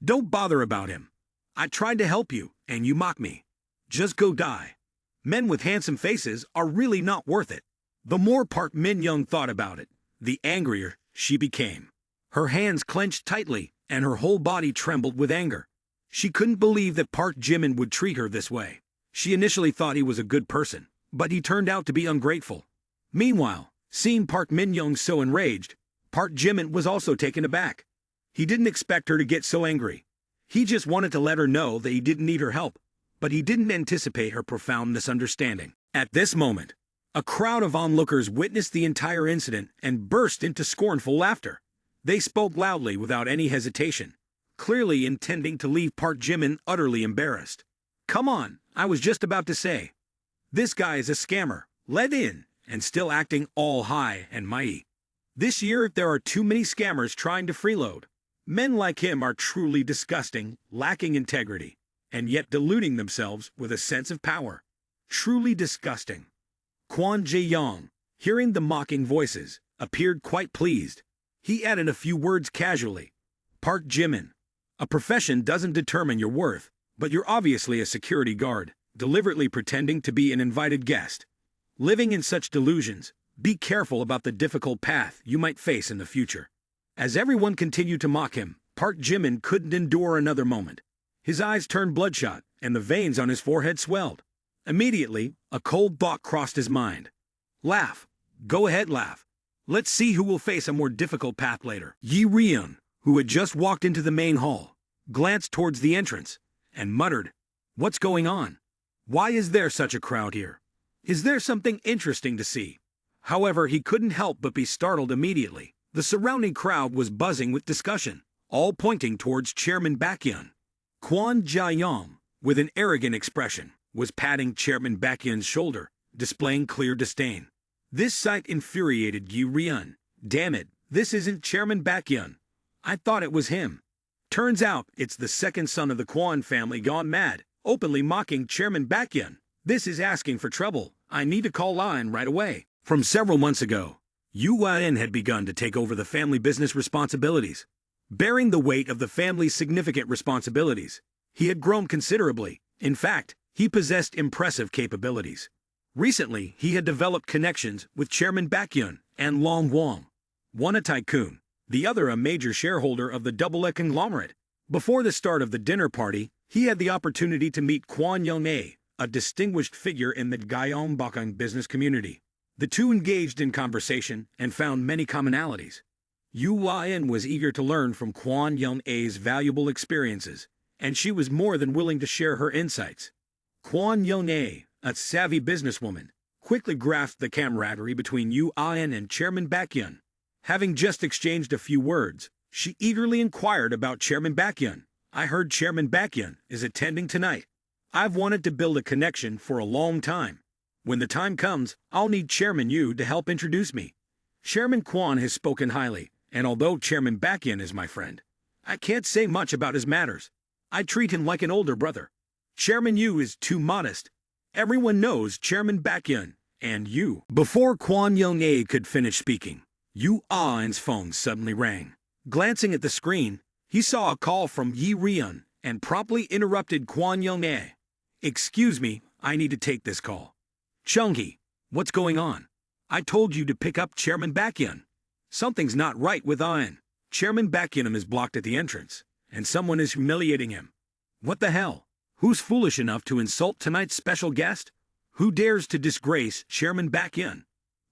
don't bother about him. I tried to help you, and you mock me. Just go die. Men with handsome faces are really not worth it." The more Park Min-young thought about it, the angrier she became. Her hands clenched tightly, and her whole body trembled with anger. She couldn't believe that Park Jimin would treat her this way. She initially thought he was a good person, but he turned out to be ungrateful. Meanwhile, seeing Park Min-young so enraged, Park Jimin was also taken aback. He didn't expect her to get so angry. He just wanted to let her know that he didn't need her help, but he didn't anticipate her profound misunderstanding. At this moment, a crowd of onlookers witnessed the entire incident and burst into scornful laughter. They spoke loudly without any hesitation, clearly intending to leave Park Jimin utterly embarrassed. "Come on, I was just about to say. This guy is a scammer, let in, and still acting all high and mighty. This year there are too many scammers trying to freeload. Men like him are truly disgusting, lacking integrity, and yet deluding themselves with a sense of power. Truly disgusting." Kwon Jae-young, hearing the mocking voices, appeared quite pleased. He added a few words casually. "Park Jimin, a profession doesn't determine your worth, but you're obviously a security guard, deliberately pretending to be an invited guest. Living in such delusions, be careful about the difficult path you might face in the future." As everyone continued to mock him, Park Jimin couldn't endure another moment. His eyes turned bloodshot, and the veins on his forehead swelled. Immediately, a cold thought crossed his mind. Laugh. Go ahead, laugh. Let's see who will face a more difficult path later. Yi Ryun, who had just walked into the main hall, glanced towards the entrance, and muttered, "What's going on? Why is there such a crowd here? Is there something interesting to see?" However, he couldn't help but be startled immediately. The surrounding crowd was buzzing with discussion, all pointing towards Chairman Baekhyun. Kwon Jae-young, with an arrogant expression, was patting Chairman Baekhyun's shoulder, displaying clear disdain. This sight infuriated Yi Ryun. "Damn it, this isn't Chairman Baekhyun. I thought it was him. Turns out it's the second son of the Kwon family gone mad, openly mocking Chairman Baekhyun. This is asking for trouble. I need to call Line right away." From several months ago, Yu-in had begun to take over the family business responsibilities. Bearing the weight of the family's significant responsibilities, he had grown considerably. In fact, he possessed impressive capabilities. Recently, he had developed connections with Chairman Baekhyun and Long Wong, one a tycoon, the other a major shareholder of the double-A conglomerate. Before the start of the dinner party, he had the opportunity to meet Kwon Young-ae, a distinguished figure in the Gyeongbokgung business community. The two engaged in conversation and found many commonalities. Yu-in was eager to learn from Kwon Young-ae's valuable experiences, and she was more than willing to share her insights. Kwon Young-ae, a savvy businesswoman, quickly grasped the camaraderie between Yu-in and Chairman Baekhyun. Having just exchanged a few words, she eagerly inquired about Chairman Baekhyun. "I heard Chairman Baekhyun is attending tonight. I've wanted to build a connection for a long time. When the time comes, I'll need Chairman Yu to help introduce me. Chairman Kwon has spoken highly, and although Chairman Baekhyun is my friend, I can't say much about his matters. I treat him like an older brother. Chairman Yu is too modest. Everyone knows Chairman Baekhyun, and Yu." Before Kwon Young-ae could finish speaking, Yu-in's phone suddenly rang. Glancing at the screen, he saw a call from Yi Ryun and promptly interrupted Kwon Young-ae. "Excuse me, I need to take this call." "Chung-hee, what's going on? I told you to pick up Chairman Baekhyun. Something's not right with In. Chairman Baekhyun is blocked at the entrance, and someone is humiliating him." "What the hell? Who's foolish enough to insult tonight's special guest? Who dares to disgrace Chairman Baekhyun?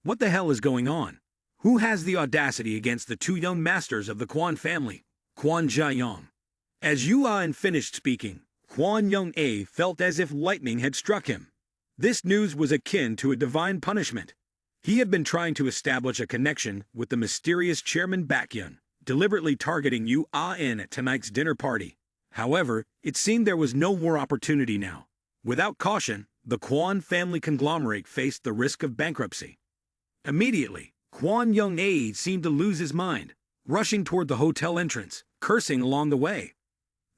What the hell is going on? Who has the audacity against the two young masters of the Kwon family?" Kwon Jae-young. As Yu-in finished speaking, Kwon Young-ae felt as if lightning had struck him. This news was akin to a divine punishment. He had been trying to establish a connection with the mysterious Chairman Baekhyun, deliberately targeting Yu-in at tonight's dinner party. However, it seemed there was no more opportunity now. Without caution, the Kwon family conglomerate faced the risk of bankruptcy. Immediately, Kwon Young-ae seemed to lose his mind, rushing toward the hotel entrance, cursing along the way.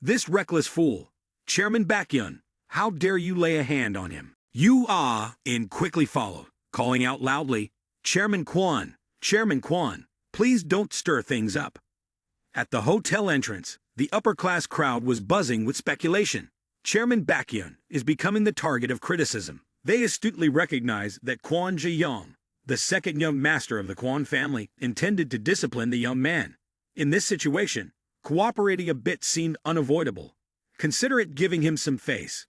"This reckless fool! Chairman Baekhyun, how dare you lay a hand on him?" Yu-in quickly followed, calling out loudly, Chairman Kwon, please don't stir things up." At the hotel entrance, the upper-class crowd was buzzing with speculation. Chairman Baekhyun is becoming the target of criticism. They astutely recognized that Kwon Jae-young, the second young master of the Kwon family, intended to discipline the young man. In this situation, cooperating a bit seemed unavoidable. Consider it giving him some face.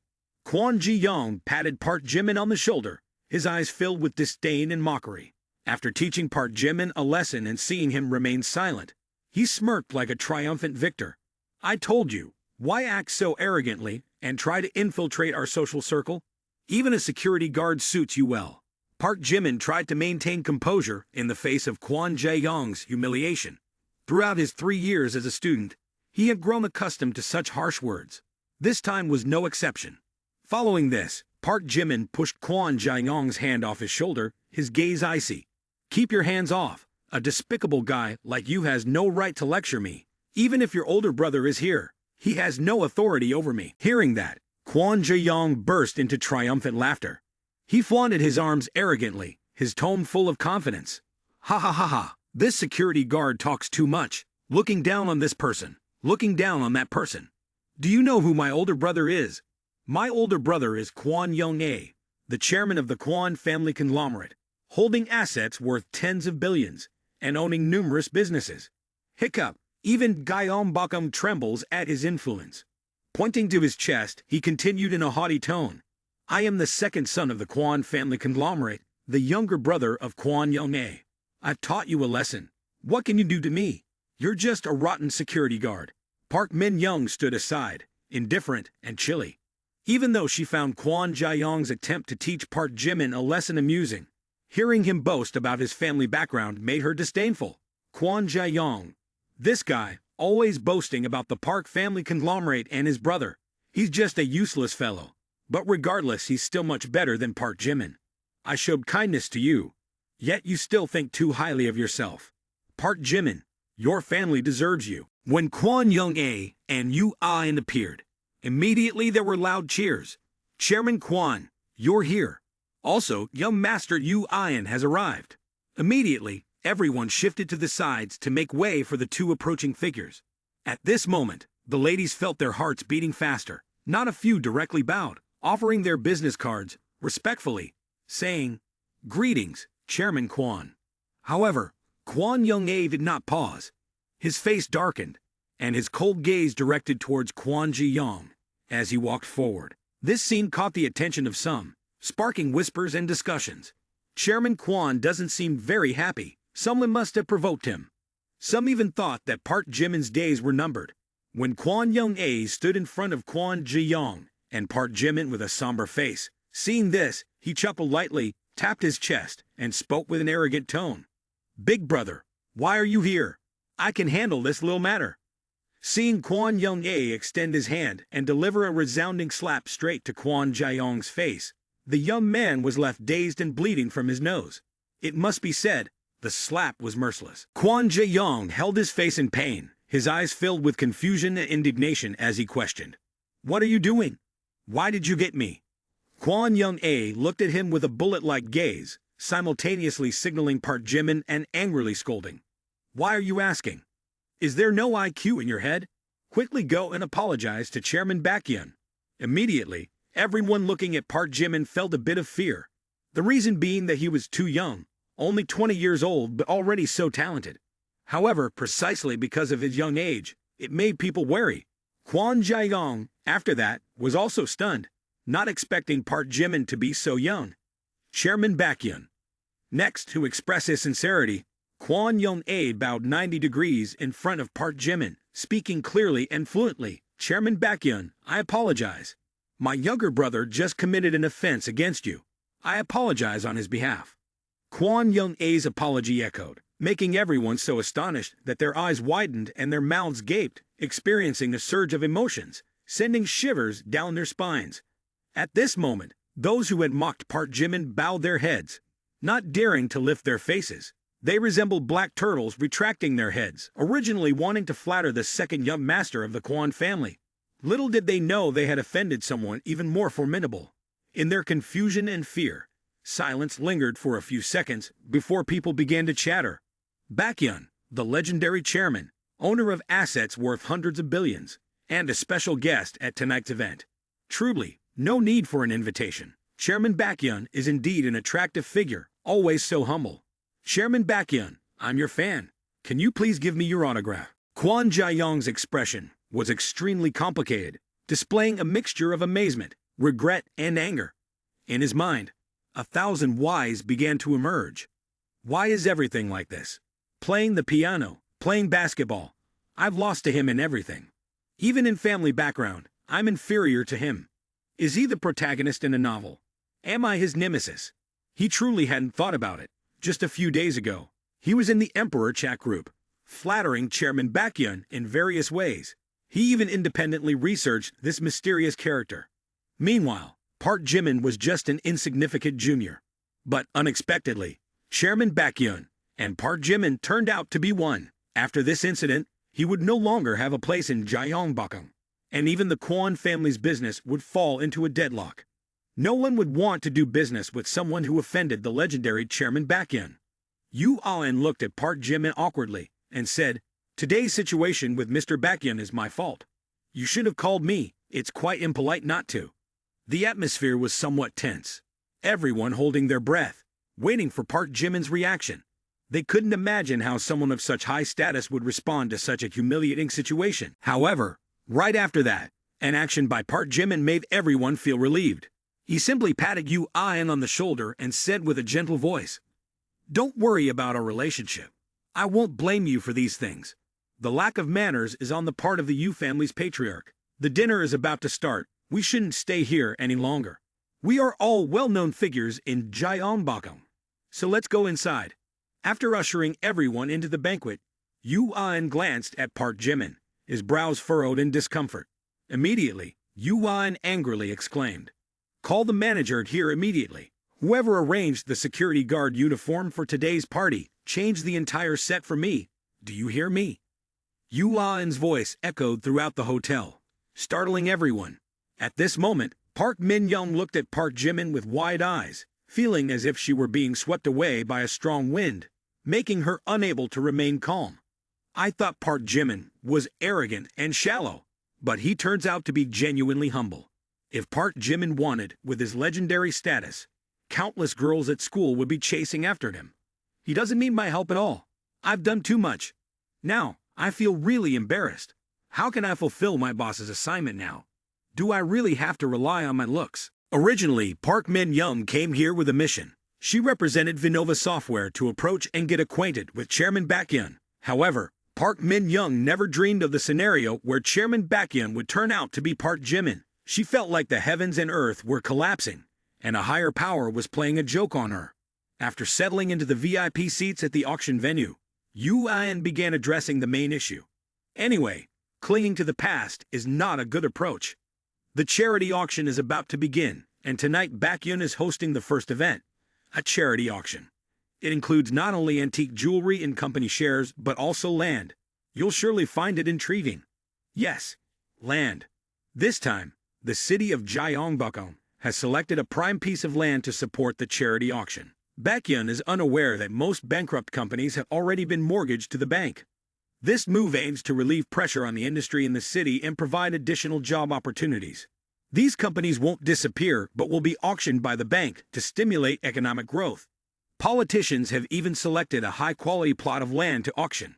Kwon Ji-young patted Park Jimin on the shoulder, his eyes filled with disdain and mockery. After teaching Park Jimin a lesson and seeing him remain silent, he smirked like a triumphant victor. I told you, why act so arrogantly and try to infiltrate our social circle? Even a security guard suits you well. Park Jimin tried to maintain composure in the face of Kwon Jae-young's humiliation. Throughout his 3 years as a student, he had grown accustomed to such harsh words. This time was no exception. Following this, Park Jimin pushed Kwon Jae-young's hand off his shoulder, his gaze icy. Keep your hands off. A despicable guy like you has no right to lecture me. Even if your older brother is here, he has no authority over me. Hearing that, Kwon Jae-young burst into triumphant laughter. He flaunted his arms arrogantly, his tone full of confidence. Ha ha ha ha, this security guard talks too much, looking down on this person, looking down on that person. Do you know who my older brother is? My older brother is Kwon Young-ae, the chairman of the Kwon family conglomerate, holding assets worth tens of billions, and owning numerous businesses. Hiccup, even Gyeongbokgung trembles at his influence. Pointing to his chest, he continued in a haughty tone. I am the second son of the Kwon family conglomerate, the younger brother of Kwon Young-ae. I've taught you a lesson. What can you do to me? You're just a rotten security guard. Park Min-young stood aside, indifferent and chilly. Even though she found Kwon Jae-young's attempt to teach Park Jimin a lesson amusing, hearing him boast about his family background made her disdainful. Kwon Jae-young. This guy, always boasting about the Park family conglomerate and his brother. He's just a useless fellow. But regardless, he's still much better than Park Jimin. I showed kindness to you, yet you still think too highly of yourself. Park Jimin, your family deserves you. When Kwon Young-ae and Yu Ain appeared, immediately there were loud cheers. Chairman Kwon, you're here. Also, young Master Yu Ain has arrived. Immediately, everyone shifted to the sides to make way for the two approaching figures. At this moment, the ladies felt their hearts beating faster. Not a few directly bowed, offering their business cards, respectfully, saying, Greetings, Chairman Kwon. However, Kwon Young-ae did not pause. His face darkened, and his cold gaze directed towards Kwon Ji-young as he walked forward. This scene caught the attention of some, sparking whispers and discussions. Chairman Kwon doesn't seem very happy. Someone must have provoked him. Some even thought that Park Jimin's days were numbered. When Kwon Young-ae stood in front of Kwon Ji-young and Park Jimin with a somber face, seeing this, he chuckled lightly, tapped his chest, and spoke with an arrogant tone. Big brother, why are you here? I can handle this little matter. Seeing Kwon Young-ae extend his hand and deliver a resounding slap straight to Kwon Jae-young's face, the young man was left dazed and bleeding from his nose. It must be said, the slap was merciless. Kwon Jae-young held his face in pain, his eyes filled with confusion and indignation as he questioned. What are you doing? Why did you get me? Kwon Young-ae looked at him with a bullet-like gaze, simultaneously signaling Park Jimin and angrily scolding. Why are you asking? Is there no IQ in your head? Quickly go and apologize to Chairman Baekhyun. Immediately, everyone looking at Park Jimin felt a bit of fear. The reason being that he was too young, only 20 years old but already so talented. However, precisely because of his young age, it made people wary. Kwon Jae-young, after that, was also stunned, not expecting Park Jimin to be so young. Chairman Baekhyun. Next, to express his sincerity, Kwon Young-ae bowed 90 degrees in front of Park Jimin, speaking clearly and fluently. Chairman Baekhyun, I apologize. My younger brother just committed an offense against you. I apologize on his behalf. Kwon Young-ae's apology echoed, making everyone so astonished that their eyes widened and their mouths gaped, experiencing a surge of emotions, sending shivers down their spines. At this moment, those who had mocked Park Jimin bowed their heads, not daring to lift their faces. They resembled black turtles retracting their heads, originally wanting to flatter the second young master of the Kwon family. Little did they know they had offended someone even more formidable. In their confusion and fear, silence lingered for a few seconds before people began to chatter. Baekhyun, the legendary chairman, owner of assets worth hundreds of billions, and a special guest at tonight's event. Truly, no need for an invitation. Chairman Baekhyun is indeed an attractive figure, always so humble. Chairman Baekhyun, I'm your fan. Can you please give me your autograph? Kwon Jae-young's expression was extremely complicated, displaying a mixture of amazement, regret, and anger. In his mind, 1,000 whys began to emerge. Why is everything like this? Playing the piano, playing basketball. I've lost to him in everything. Even in family background, I'm inferior to him. Is he the protagonist in a novel? Am I his nemesis? He truly hadn't thought about it. Just a few days ago, he was in the Emperor chat group, flattering Chairman Baekhyun in various ways. He even independently researched this mysterious character. Meanwhile, Park Jimin was just an insignificant junior. But unexpectedly, Chairman Baekhyun and Park Jimin turned out to be one. After this incident, he would no longer have a place in Gyeongbokgung, and even the Kwon family's business would fall into a deadlock. No one would want to do business with someone who offended the legendary Chairman Baekhyun. Yu Aon looked at Park Jimin awkwardly and said, "Today's situation with Mr. Baekhyun is my fault. You should have called me. It's quite impolite not to." The atmosphere was somewhat tense. Everyone holding their breath, waiting for Park Jimin's reaction. They couldn't imagine how someone of such high status would respond to such a humiliating situation. However, right after that, an action by Park Jimin made everyone feel relieved. He simply patted Yu Aon on the shoulder and said with a gentle voice, "Don't worry about our relationship. I won't blame you for these things. The lack of manners is on the part of the Yu family's patriarch. The dinner is about to start. We shouldn't stay here any longer. We are all well-known figures in Gyeongbokgung. So let's go inside." After ushering everyone into the banquet, Yu Aon glanced at Park Jimin, his brows furrowed in discomfort. Immediately, Yu Aon angrily exclaimed, "Call the manager here immediately. Whoever arranged the security guard uniform for today's party, change the entire set for me. Do you hear me?" Yu Aon's voice echoed throughout the hotel, startling everyone. At this moment, Park Min-young looked at Park Jimin with wide eyes, feeling as if she were being swept away by a strong wind, making her unable to remain calm. I thought Park Jimin was arrogant and shallow, but he turns out to be genuinely humble. If Park Jimin wanted, with his legendary status, countless girls at school would be chasing after him. He doesn't need my help at all. I've done too much. Now, I feel really embarrassed. How can I fulfill my boss's assignment now? Do I really have to rely on my looks? Originally, Park Min-young came here with a mission. She represented Vinova Software to approach and get acquainted with Chairman Baekhyun. However, Park Min-young never dreamed of the scenario where Chairman Baekhyun would turn out to be Park Jimin. She felt like the heavens and earth were collapsing, and a higher power was playing a joke on her. After settling into the VIP seats at the auction venue, Yu Aon began addressing the main issue. Anyway, clinging to the past is not a good approach. The charity auction is about to begin, and tonight Baekhyun is hosting the first event, a charity auction. It includes not only antique jewelry and company shares, but also land. You'll surely find it intriguing. Yes, land. This time, the city of Gyeongbokgung has selected a prime piece of land to support the charity auction. Baekhyun is unaware that most bankrupt companies have already been mortgaged to the bank. This move aims to relieve pressure on the industry in the city and provide additional job opportunities. These companies won't disappear, but will be auctioned by the bank to stimulate economic growth. Politicians have even selected a high-quality plot of land to auction.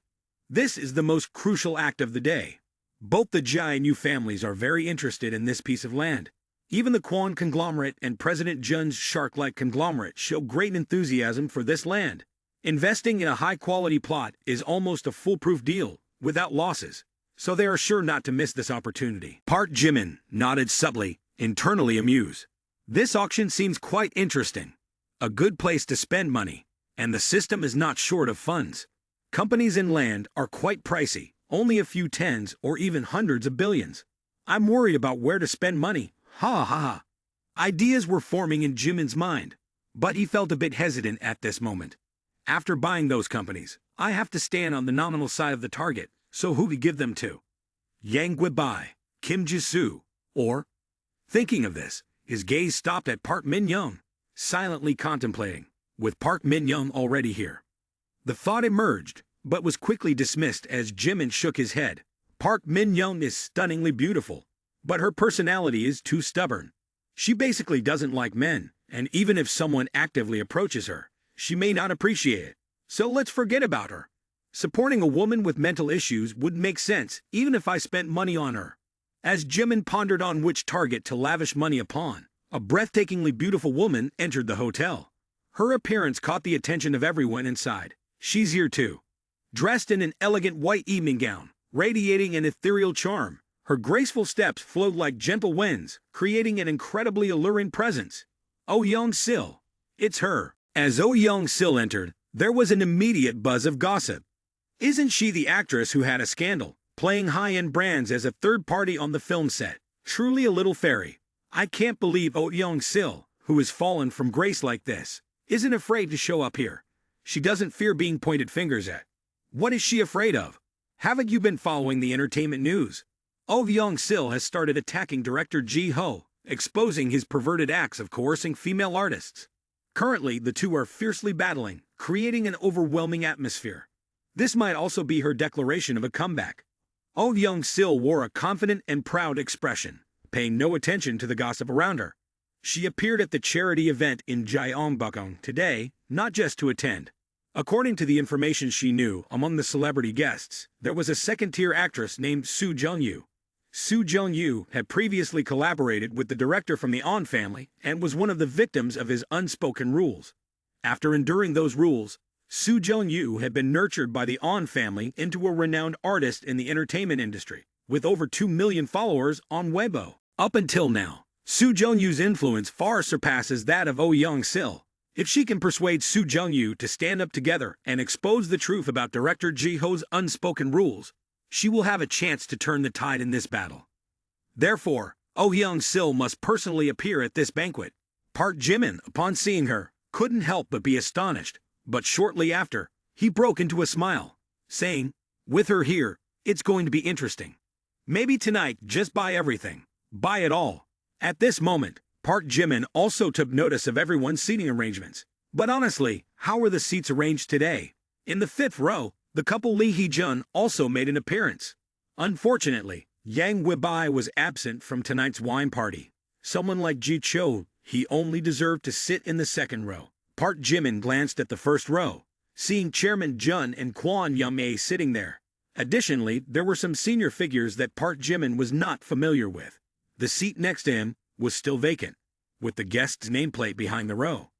This is the most crucial act of the day. Both the Jai and Yu families are very interested in this piece of land. Even the Kwon conglomerate and President Jun's shark-like conglomerate show great enthusiasm for this land. Investing in a high-quality plot is almost a foolproof deal, without losses, so they are sure not to miss this opportunity. Park Jimin nodded subtly, internally amused. This auction seems quite interesting. A good place to spend money, and the system is not short of funds. Companies in land are quite pricey, only a few tens or even hundreds of billions. I'm worried about where to spend money. Ha ha ha. Ideas were forming in Jimin's mind, but he felt a bit hesitant at this moment. After buying those companies, I have to stand on the nominal side of the target, so who we give them to? Yang Guibai, Kim Ji-soo, or? Thinking of this, his gaze stopped at Park Min-young, silently contemplating, with Park Min-young already here. The thought emerged, but was quickly dismissed as Jimin shook his head. Park Min-young is stunningly beautiful, but her personality is too stubborn. She basically doesn't like men, and even if someone actively approaches her, she may not appreciate it. So let's forget about her. Supporting a woman with mental issues would make sense, even if I spent money on her. As Jimin pondered on which target to lavish money upon, a breathtakingly beautiful woman entered the hotel. Her appearance caught the attention of everyone inside. She's here too. Dressed in an elegant white evening gown, radiating an ethereal charm, her graceful steps flowed like gentle winds, creating an incredibly alluring presence. Oh Young-sil. It's her. As Oh Young-sil entered, there was an immediate buzz of gossip. Isn't she the actress who had a scandal, playing high-end brands as a third party on the film set? Truly a little fairy. I can't believe Oh Young-sil, who has fallen from grace like this, isn't afraid to show up here. She doesn't fear being pointed fingers at. What is she afraid of? Haven't you been following the entertainment news? Oh Young-sil has started attacking director Ji-ho, exposing his perverted acts of coercing female artists. Currently, the two are fiercely battling, creating an overwhelming atmosphere. This might also be her declaration of a comeback. Oh Young-sil wore a confident and proud expression, paying no attention to the gossip around her. She appeared at the charity event in Gyeongbokgung today, not just to attend. According to the information she knew, among the celebrity guests, there was a second-tier actress named Soo Jung-yu. Soo Jung-yu had previously collaborated with the director from the On family and was one of the victims of his unspoken rules. After enduring those rules, Soo Jung-yu had been nurtured by the On family into a renowned artist in the entertainment industry, with over 2 million followers on Weibo. Up until now, Soo Jung-yu's influence far surpasses that of Oh Young-sil. If she can persuade Soo Jung-yu to stand up together and expose the truth about director Ji-ho's unspoken rules, she will have a chance to turn the tide in this battle. Therefore, Oh Young-sil must personally appear at this banquet. Park Jimin, upon seeing her, couldn't help but be astonished, but shortly after, he broke into a smile, saying, "With her here, it's going to be interesting. Maybe tonight, just buy everything. Buy it all." At this moment, Park Jimin also took notice of everyone's seating arrangements. But honestly, how were the seats arranged today? In the 5th row, the couple Lee Hee-jun also made an appearance. Unfortunately, Yang Weibai was absent from tonight's wine party. Someone like Ji Cho, he only deserved to sit in the 2nd row. Park Jimin glanced at the 1st row, seeing Chairman Jun and Kwon Yum-ae sitting there. Additionally, there were some senior figures that Park Jimin was not familiar with. The seat next to him was still vacant, with the guest's nameplate behind the row.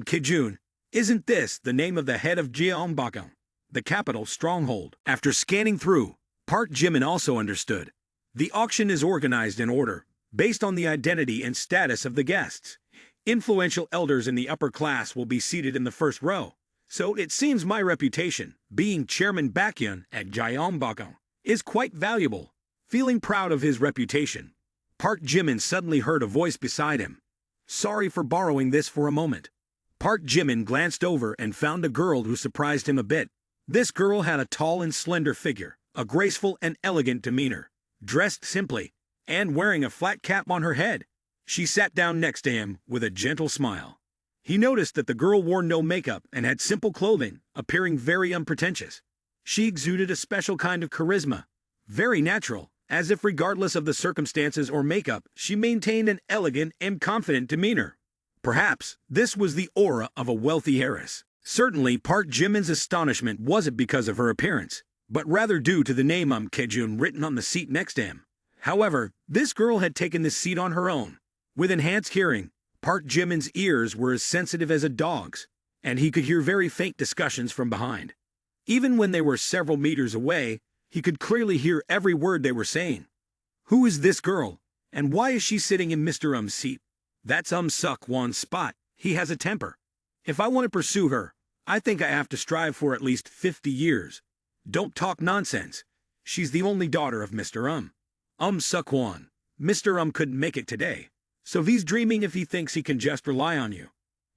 Ki-jun. Isn't this the name of the head of Gyeongbokgung, the capital stronghold? After scanning through, Park Jimin also understood. The auction is organized in order, based on the identity and status of the guests. Influential elders in the upper class will be seated in the 1st row. So it seems my reputation, being Chairman Baekhyun at Gyeongbokgung, is quite valuable. Feeling proud of his reputation, Park Jimin suddenly heard a voice beside him. "Sorry for borrowing this for a moment." Park Jimin glanced over and found a girl who surprised him a bit. This girl had a tall and slender figure, a graceful and elegant demeanor, dressed simply, and wearing a flat cap on her head. She sat down next to him with a gentle smile. He noticed that the girl wore no makeup and had simple clothing, appearing very unpretentious. She exuded a special kind of charisma, very natural, as if regardless of the circumstances or makeup, she maintained an elegant and confident demeanor. Perhaps this was the aura of a wealthy heiress. Certainly, Park Jimin's astonishment wasn't because of her appearance, but rather due to the name Ki-jun written on the seat next to him. However, this girl had taken this seat on her own. With enhanced hearing, Park Jimin's ears were as sensitive as a dog's, and he could hear very faint discussions from behind. Even when they were several meters away, he could clearly hear every word they were saying. Who is this girl, and why is she sitting in Mr. Seat? That's Suk-won's spot. He has a temper. If I want to pursue her, I think I have to strive for at least 50 years. Don't talk nonsense. She's the only daughter of Mr. Suk-won. Mr. couldn't make it today, so he's dreaming if he thinks he can just rely on you.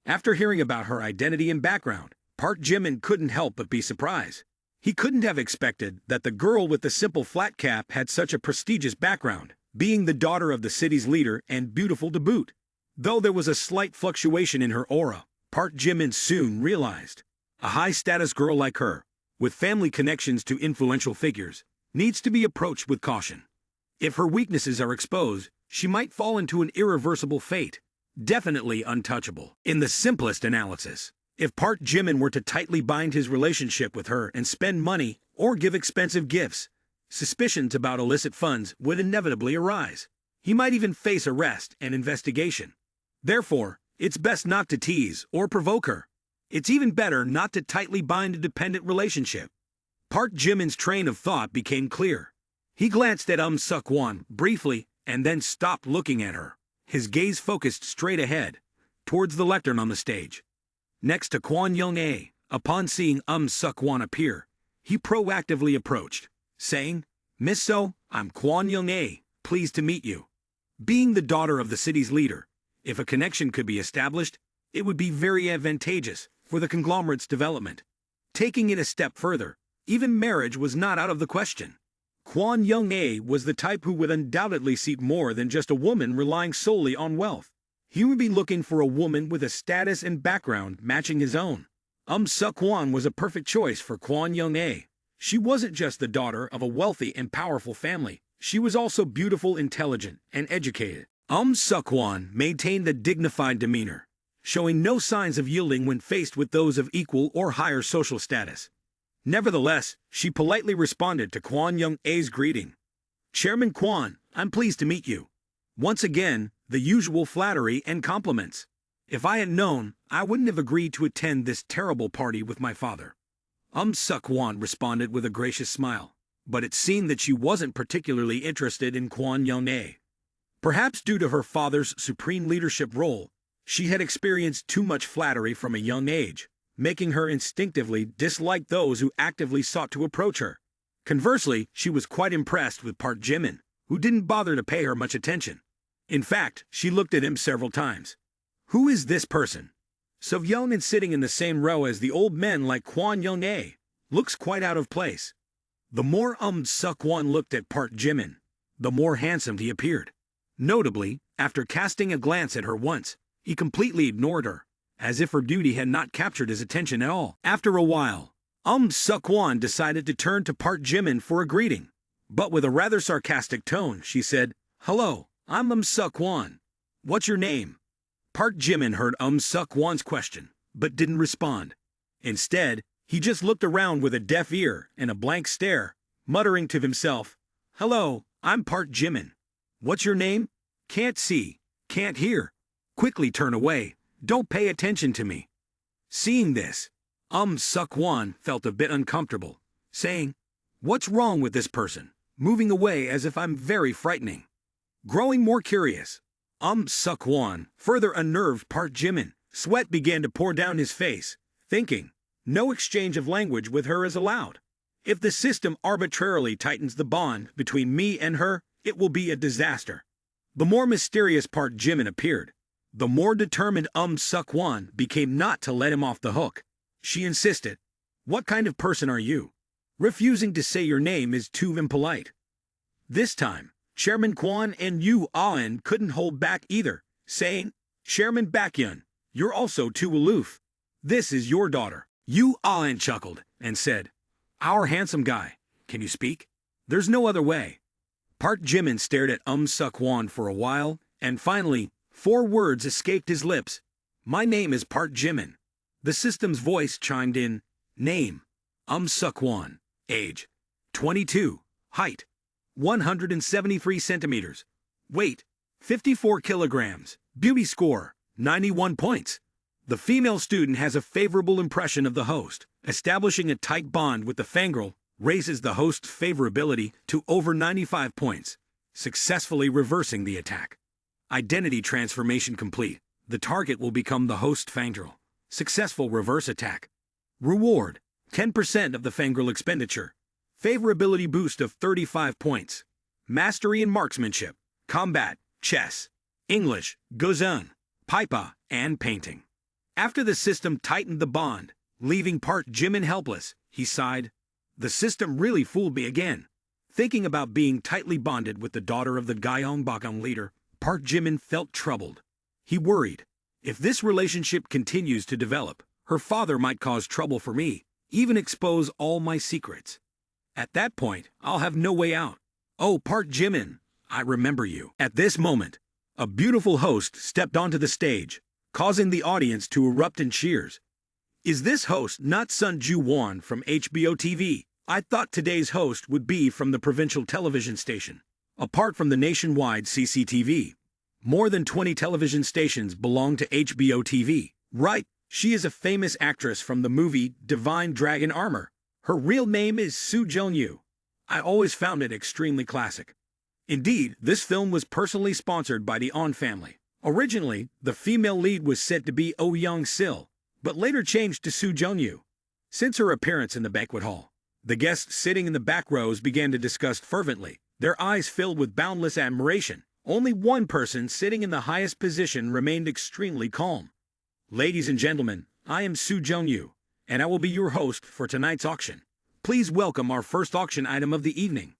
After hearing about her identity and background, Park Jimin couldn't help but be surprised. He couldn't have expected that the girl with the simple flat cap had such a prestigious background, being the daughter of the city's leader and beautiful to boot. Though there was a slight fluctuation in her aura, Park Jimin soon realized. A high-status girl like her, with family connections to influential figures, needs to be approached with caution. If her weaknesses are exposed, she might fall into an irreversible fate, definitely untouchable. In the simplest analysis, if Park Jimin were to tightly bind his relationship with her and spend money or give expensive gifts, suspicions about illicit funds would inevitably arise. He might even face arrest and investigation. Therefore, It's best not to tease or provoke her. It's even better not to tightly bind a dependent relationship. Park Jimin's train of thought became clear. He glanced at Suk-won briefly and then stopped looking at her. His gaze focused straight ahead, towards the lectern on the stage. Next to Kwon Young-ae, upon seeing Suk-won appear, he proactively approached, saying, "Miss So, I'm Kwon Young-ae, pleased to meet you." Being the daughter of the city's leader, if a connection could be established, it would be very advantageous for the conglomerate's development. Taking it a step further, even marriage was not out of the question. Kwon Young-ae was the type who would undoubtedly seek more than just a woman relying solely on wealth. He would be looking for a woman with a status and background matching his own. Suk-won was a perfect choice for Kwon Young-ae. She wasn't just the daughter of a wealthy and powerful family. She was also beautiful, intelligent, and educated. Suk-won maintained a dignified demeanor, showing no signs of yielding when faced with those of equal or higher social status. Nevertheless, she politely responded to Kwon Young-ae's greeting. "Chairman Kwon, I'm pleased to meet you." Once again, the usual flattery and compliments. "If I had known, I wouldn't have agreed to attend this terrible party with my father." Suk-won responded with a gracious smile, but it seemed that she wasn't particularly interested in Kwon Young-ae. Perhaps due to her father's supreme leadership role, she had experienced too much flattery from a young age, making her instinctively dislike those who actively sought to approach her. Conversely, she was quite impressed with Park Jimin, who didn't bother to pay her much attention. In fact, she looked at him several times. Who is this person? So young and sitting in the same row as the old men like Kwon Young-ae. Looks quite out of place. The more Suk-won looked at Park Jimin, the more handsome he appeared. Notably, after casting a glance at her once, he completely ignored her, as if her beauty had not captured his attention at all. After a while, Suk-won decided to turn to Park Jimin for a greeting. But with a rather sarcastic tone, she said, "Hello, I'm Suk-won. What's your name?" Park Jimin heard Suk-won's question, but didn't respond. Instead, he just looked around with a deaf ear and a blank stare, muttering to himself, "Hello, I'm Park Jimin. What's your name? Can't see, can't hear. Quickly turn away, don't pay attention to me." Seeing this, Suk-won felt a bit uncomfortable, saying, "What's wrong with this person? Moving away as if I'm very frightening." Growing more curious, Suk-won further unnerved Park Jimin. Sweat began to pour down his face, thinking, no exchange of language with her is allowed. If the system arbitrarily tightens the bond between me and her, it will be a disaster. The more mysterious Park Jimin appeared, the more determined Suk-won became not to let him off the hook. She insisted, "What kind of person are you? Refusing to say your name is too impolite." This time, Chairman Kwon and Yu Aon couldn't hold back either, saying, "Chairman Baekhyun, you're also too aloof. This is your daughter." Yu Aon chuckled and said, "Our handsome guy, can you speak? There's no other way." Park Jimin stared at Suk-won for a while, and finally, 4 words escaped his lips. "My name is Park Jimin." The system's voice chimed in. Name, Suk-won. Age, 22. Height, 173 centimeters. Weight, 54 kilograms. Beauty score, 91 points. The female student has a favorable impression of the host. Establishing a tight bond with the fangirl raises the host's favorability to over 95 points, successfully reversing the attack. Identity transformation complete. The target will become the host fangirl. Successful reverse attack. Reward, 10% of the fangirl expenditure. Favorability boost of 35 points. Mastery in marksmanship, combat, chess, English, guzan, paipa, and painting. After the system tightened the bond, leaving Park Jimin helpless, he sighed. The system really fooled me again. Thinking about being tightly bonded with the daughter of the Gyeongbokgung leader, Park Jimin felt troubled. He worried, if this relationship continues to develop, her father might cause trouble for me, even expose all my secrets. At that point, I'll have no way out. "Oh, Park Jimin, I remember you." At this moment, a beautiful host stepped onto the stage, causing the audience to erupt in cheers. Is this host not Sun Ju-won from HBO TV? I thought today's host would be from the provincial television station. Apart from the nationwide CCTV, More than 20 television stations belong to HBO TV. Right, she is a famous actress from the movie Divine Dragon Armor. Her real name is Soo Jung-yu. I always found it extremely classic. Indeed, this film was personally sponsored by the On family. Originally, the female lead was said to be Oh Young-sil, but later changed to Soo Jung-yu. Since her appearance in the banquet hall, the guests sitting in the back rows began to discuss fervently, their eyes filled with boundless admiration. Only one person sitting in the highest position remained extremely calm. Ladies and gentlemen, I am Soo Jung-yu, and I will be your host for tonight's auction. Please welcome our first auction item of the evening.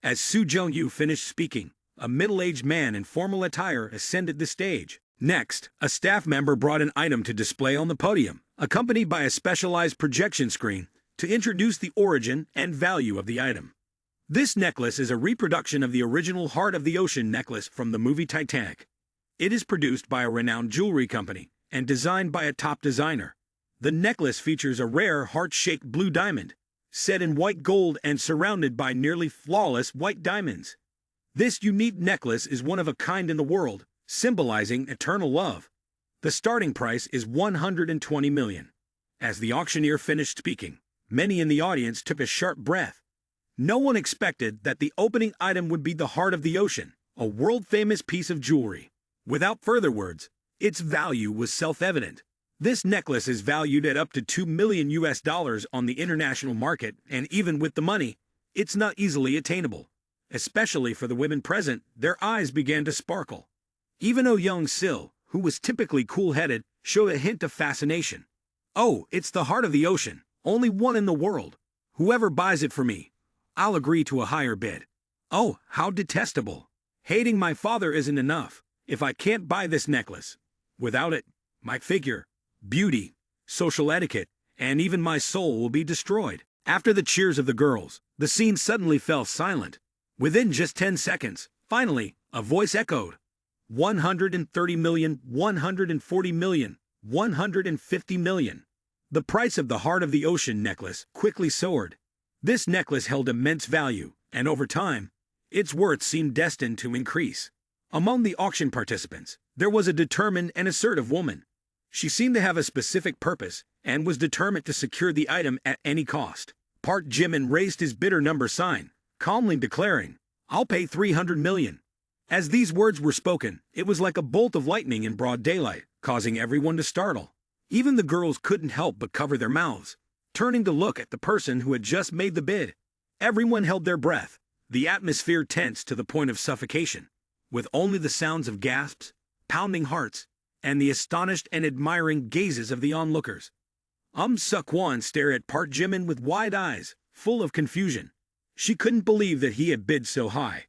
As Soo Jung-yu finished speaking, a middle-aged man in formal attire ascended the stage. Next, a staff member brought an item to display on the podium, accompanied by a specialized projection screen to introduce the origin and value of the item. This necklace is a reproduction of the original Heart of the Ocean necklace from the movie Titanic. It is produced by a renowned jewelry company and designed by a top designer. The necklace features a rare heart-shaped blue diamond, set in white gold and surrounded by nearly flawless white diamonds. This unique necklace is one of a kind in the world, symbolizing eternal love. The starting price is 120 million. As the auctioneer finished speaking, many in the audience took a sharp breath. No one expected that the opening item would be the Heart of the Ocean, a world-famous piece of jewelry. Without further words, its value was self-evident. This necklace is valued at up to $2 million on the international market, and even with the money, it's not easily attainable. Especially for the women present, their eyes began to sparkle. Even Oh Young-sil, who was typically cool-headed, showed a hint of fascination. Oh, it's the Heart of the Ocean, only one in the world. Whoever buys it for me, I'll agree to a higher bid. Oh, how detestable. Hating my father isn't enough. If I can't buy this necklace, without it, my figure, beauty, social etiquette, and even my soul will be destroyed. After the cheers of the girls, the scene suddenly fell silent. Within just 10 seconds, finally, a voice echoed. 130 million, 140 million, 150 million. The price of the Heart of the Ocean necklace quickly soared. This necklace held immense value, and over time, its worth seemed destined to increase. Among the auction participants, there was a determined and assertive woman. She seemed to have a specific purpose and was determined to secure the item at any cost. Park Jimin raised his bidder number sign, calmly declaring, "I'll pay 300 million. As these words were spoken, it was like a bolt of lightning in broad daylight, causing everyone to startle. Even the girls couldn't help but cover their mouths, turning to look at the person who had just made the bid. Everyone held their breath, the atmosphere tense to the point of suffocation, with only the sounds of gasps, pounding hearts, and the astonished and admiring gazes of the onlookers. Suk-won stared at Park Jimin with wide eyes, full of confusion. She couldn't believe that he had bid so high.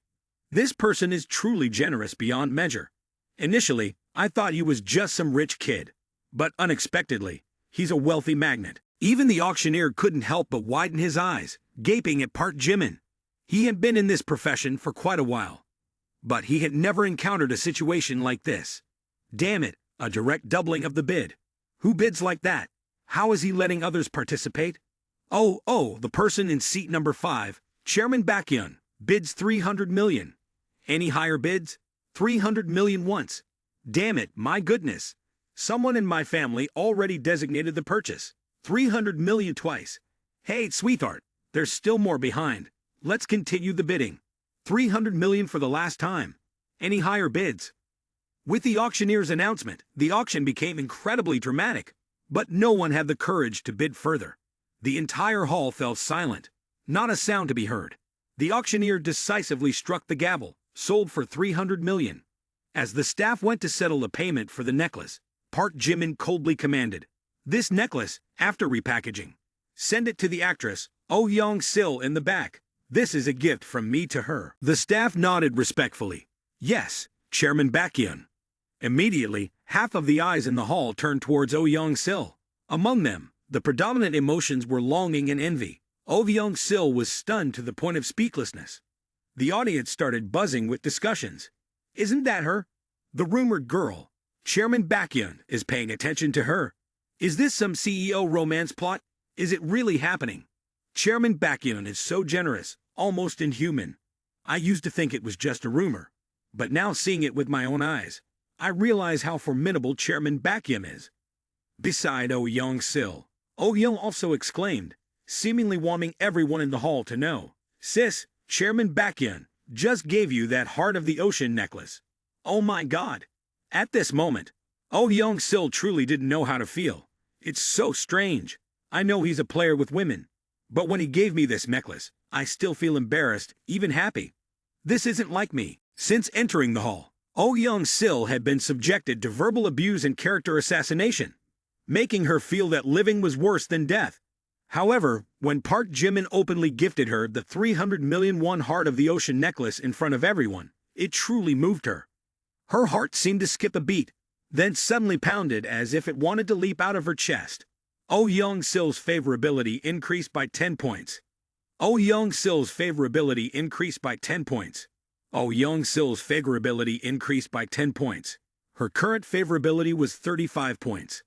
This person is truly generous beyond measure. Initially, I thought he was just some rich kid, but unexpectedly, he's a wealthy magnate. Even the auctioneer couldn't help but widen his eyes, gaping at Park Jimin. He had been in this profession for quite a while, but he had never encountered a situation like this. Damn it, a direct doubling of the bid. Who bids like that? How is he letting others participate? Oh, the person in seat number 5, Chairman Baekhyun, bids 300 million. Any higher bids? 300 million once. Damn it, my goodness. Someone in my family already designated the purchase. 300 million twice. Hey, sweetheart, there's still more behind. Let's continue the bidding. 300 million for the last time. Any higher bids? With the auctioneer's announcement, the auction became incredibly dramatic, but no one had the courage to bid further. The entire hall fell silent. Not a sound to be heard. The auctioneer decisively struck the gavel, sold for 300 million. As the staff went to settle the payment for the necklace, Park Jimin coldly commanded, "This necklace, after repackaging, send it to the actress, Oh Young-sil in the back. This is a gift from me to her." The staff nodded respectfully. Yes, Chairman Baekhyun. Immediately, half of the eyes in the hall turned towards Oh Young-sil. Among them, the predominant emotions were longing and envy. Oh Young-sil was stunned to the point of speechlessness. The audience started buzzing with discussions. Isn't that her? The rumored girl. Chairman Baekhyun is paying attention to her. Is this some CEO romance plot? Is it really happening? Chairman Baekhyun is so generous, almost inhuman. I used to think it was just a rumor. But now seeing it with my own eyes, I realize how formidable Chairman Bakyum is. Beside Oh Young-sil, Oh Young also exclaimed, seemingly wanting everyone in the hall to know, "Sis, Chairman Bakyum just gave you that Heart of the Ocean necklace. Oh my God." At this moment, Oh Young-sil truly didn't know how to feel. It's so strange. I know he's a player with women, but when he gave me this necklace, I still feel embarrassed, even happy. This isn't like me. Since entering the hall, Oh Young-sil had been subjected to verbal abuse and character assassination, making her feel that living was worse than death. However, when Park Jimin openly gifted her the 300 million won Heart of the Ocean necklace in front of everyone, it truly moved her. Her heart seemed to skip a beat, then suddenly pounded as if it wanted to leap out of her chest. Oh Young-sil's favorability increased by 10 points. Oh Young-sil's favorability increased by 10 points. Oh Young-sil's favorability increased by 10 points. Her current favorability was 35 points.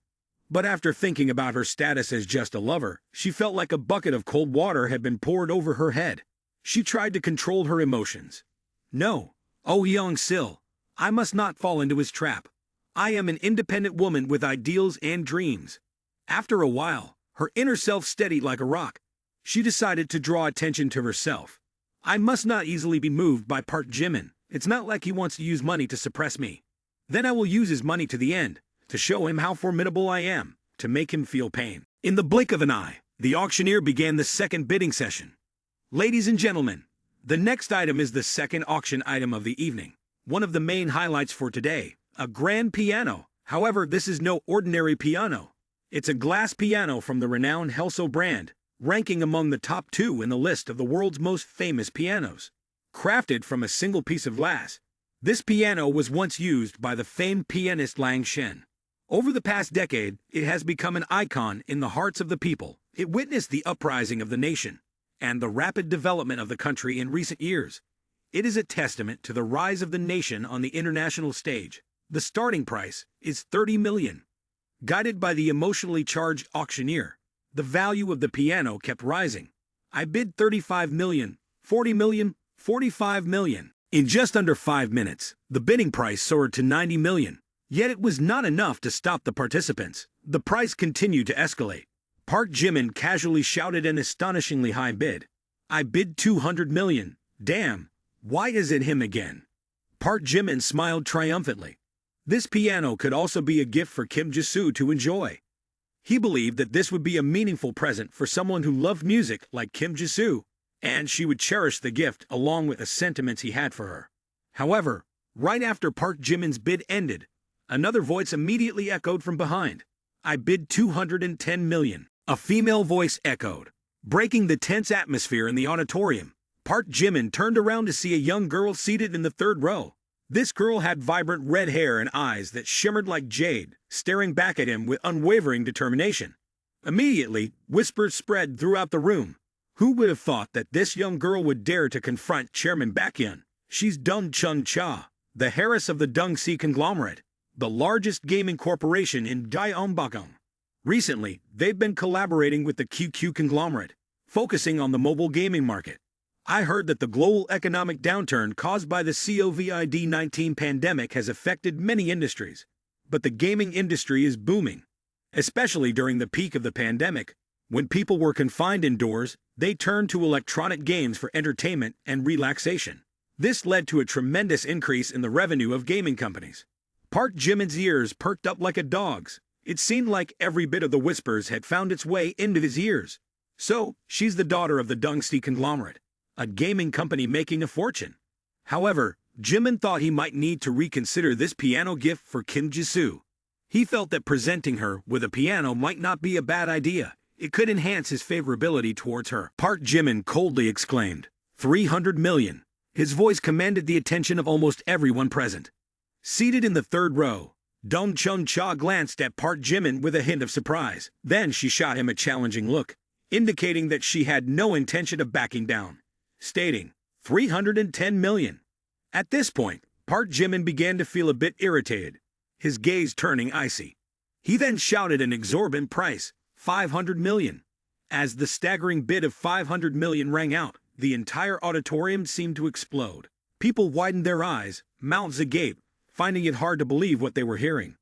But after thinking about her status as just a lover, she felt like a bucket of cold water had been poured over her head. She tried to control her emotions. No, Oh Young-sil, I must not fall into his trap. I am an independent woman with ideals and dreams. After a while, her inner self steadied like a rock. She decided to draw attention to herself. I must not easily be moved by Park Jimin. It's not like he wants to use money to suppress me. Then I will use his money to the end, to show him how formidable I am, to make him feel pain. In the blink of an eye, the auctioneer began the second bidding session. Ladies and gentlemen, the next item is the second auction item of the evening. One of the main highlights for today, a grand piano. However, this is no ordinary piano. It's a glass piano from the renowned Helso brand, ranking among the top 2 in the list of the world's most famous pianos. Crafted from a single piece of glass, this piano was once used by the famed pianist Lang Shen. Over the past decade, it has become an icon in the hearts of the people. It witnessed the uprising of the nation and the rapid development of the country in recent years. It is a testament to the rise of the nation on the international stage. The starting price is 30 million. Guided by the emotionally charged auctioneer, the value of the piano kept rising. I bid 35 million, 40 million, 45 million. In just under 5 minutes, the bidding price soared to 90 million. Yet it was not enough to stop the participants. The price continued to escalate. Park Jimin casually shouted an astonishingly high bid. I bid 200 million. Damn, why is it him again? Park Jimin smiled triumphantly. This piano could also be a gift for Kim Ji-soo to enjoy. He believed that this would be a meaningful present for someone who loved music like Kim Ji-soo, and she would cherish the gift along with the sentiments he had for her. However, right after Park Jimin's bid ended, another voice immediately echoed from behind. I bid 210 million. A female voice echoed, breaking the tense atmosphere in the auditorium. Park Jimin turned around to see a young girl seated in the third row. This girl had vibrant red hair and eyes that shimmered like jade, staring back at him with unwavering determination. Immediately, whispers spread throughout the room. Who would have thought that this young girl would dare to confront Chairman Bakyun? She's Dung Chun-cha, the heiress of the Dung-si conglomerate, the largest gaming corporation in Gyeongbokgung. Recently, they've been collaborating with the QQ conglomerate, focusing on the mobile gaming market. I heard that the global economic downturn caused by the COVID-19 pandemic has affected many industries, but the gaming industry is booming. Especially during the peak of the pandemic, when people were confined indoors, they turned to electronic games for entertainment and relaxation. This led to a tremendous increase in the revenue of gaming companies. Park Jimin's ears perked up like a dog's. It seemed like every bit of the whispers had found its way into his ears. So, she's the daughter of the Dung-si conglomerate, a gaming company making a fortune. However, Jimin thought he might need to reconsider this piano gift for Kim Ji-soo. He felt that presenting her with a piano might not be a bad idea. It could enhance his favorability towards her. Park Jimin coldly exclaimed, 300 million. His voice commanded the attention of almost everyone present. Seated in the third row, Dung Chun-cha glanced at Park Jimin with a hint of surprise. Then she shot him a challenging look, indicating that she had no intention of backing down, stating, 310 million. At this point, Park Jimin began to feel a bit irritated, his gaze turning icy. He then shouted an exorbitant price, 500 million. As the staggering bid of 500 million rang out, the entire auditorium seemed to explode. People widened their eyes, mouths agape, finding it hard to believe what they were hearing.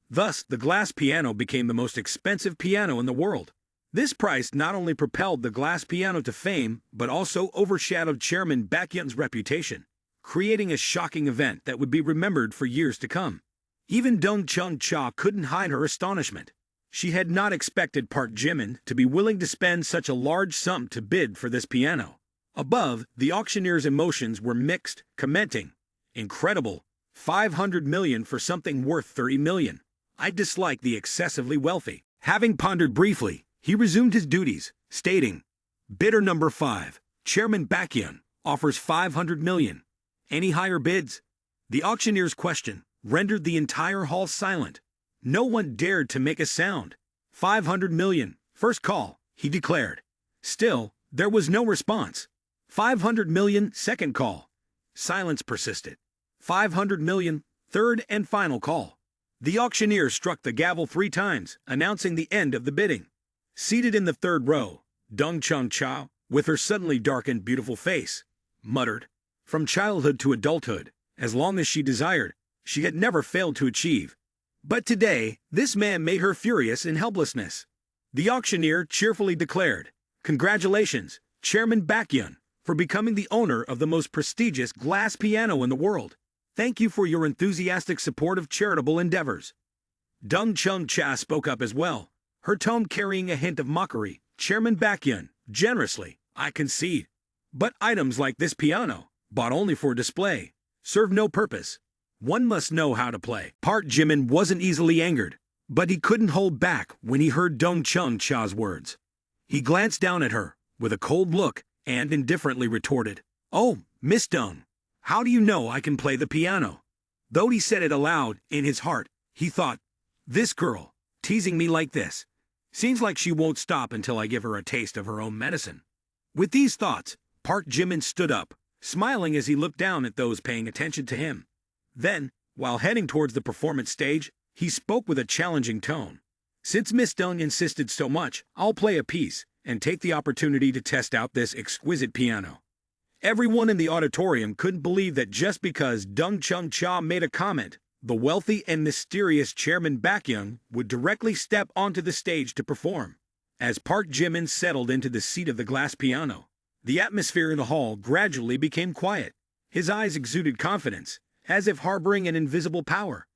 Thus, the glass piano became the most expensive piano in the world. This price not only propelled the glass piano to fame, but also overshadowed Chairman Baekhyun's reputation, creating a shocking event that would be remembered for years to come. Even Dong Chung-cha couldn't hide her astonishment. She had not expected Park Jimin to be willing to spend such a large sum to bid for this piano. Above, the auctioneer's emotions were mixed, commenting, "Incredible, 500 million for something worth 30 million. I dislike the excessively wealthy." Having pondered briefly, he resumed his duties, stating, "Bidder number 5, Chairman Baekhyun, offers 500 million. Any higher bids?" The auctioneer's question rendered the entire hall silent. No one dared to make a sound. 500 million, first call, he declared. Still, there was no response. 500 million, second call. Silence persisted. 500 million, third and final call. The auctioneer struck the gavel 3 times, announcing the end of the bidding. Seated in the third row, Dong Chung-cha, with her suddenly darkened beautiful face, muttered, "From childhood to adulthood, as long as she desired, she had never failed to achieve. But today, this man made her furious in helplessness." The auctioneer cheerfully declared, "Congratulations, Chairman Baekhyun, for becoming the owner of the most prestigious glass piano in the world. Thank you for your enthusiastic support of charitable endeavors." Dong Chung-cha spoke up as well, her tone carrying a hint of mockery. "Chairman Baekhyun, generously, I concede. But items like this piano, bought only for display, serve no purpose. One must know how to play." Park Jimin wasn't easily angered, but he couldn't hold back when he heard Dong Chung-cha's words. He glanced down at her, with a cold look, and indifferently retorted, "Oh, Miss Dong, how do you know I can play the piano?" Though he said it aloud, in his heart, he thought, "This girl, teasing me like this, seems like she won't stop until I give her a taste of her own medicine." With these thoughts, Park Jimin stood up, smiling as he looked down at those paying attention to him. Then, while heading towards the performance stage, he spoke with a challenging tone. "Since Miss Dong insisted so much, I'll play a piece and take the opportunity to test out this exquisite piano." Everyone in the auditorium couldn't believe that just because Dong Chung-cha made a comment, the wealthy and mysterious Chairman Baekhyun would directly step onto the stage to perform. As Park Jimin settled into the seat of the glass piano, the atmosphere in the hall gradually became quiet. His eyes exuded confidence, as if harboring an invisible power.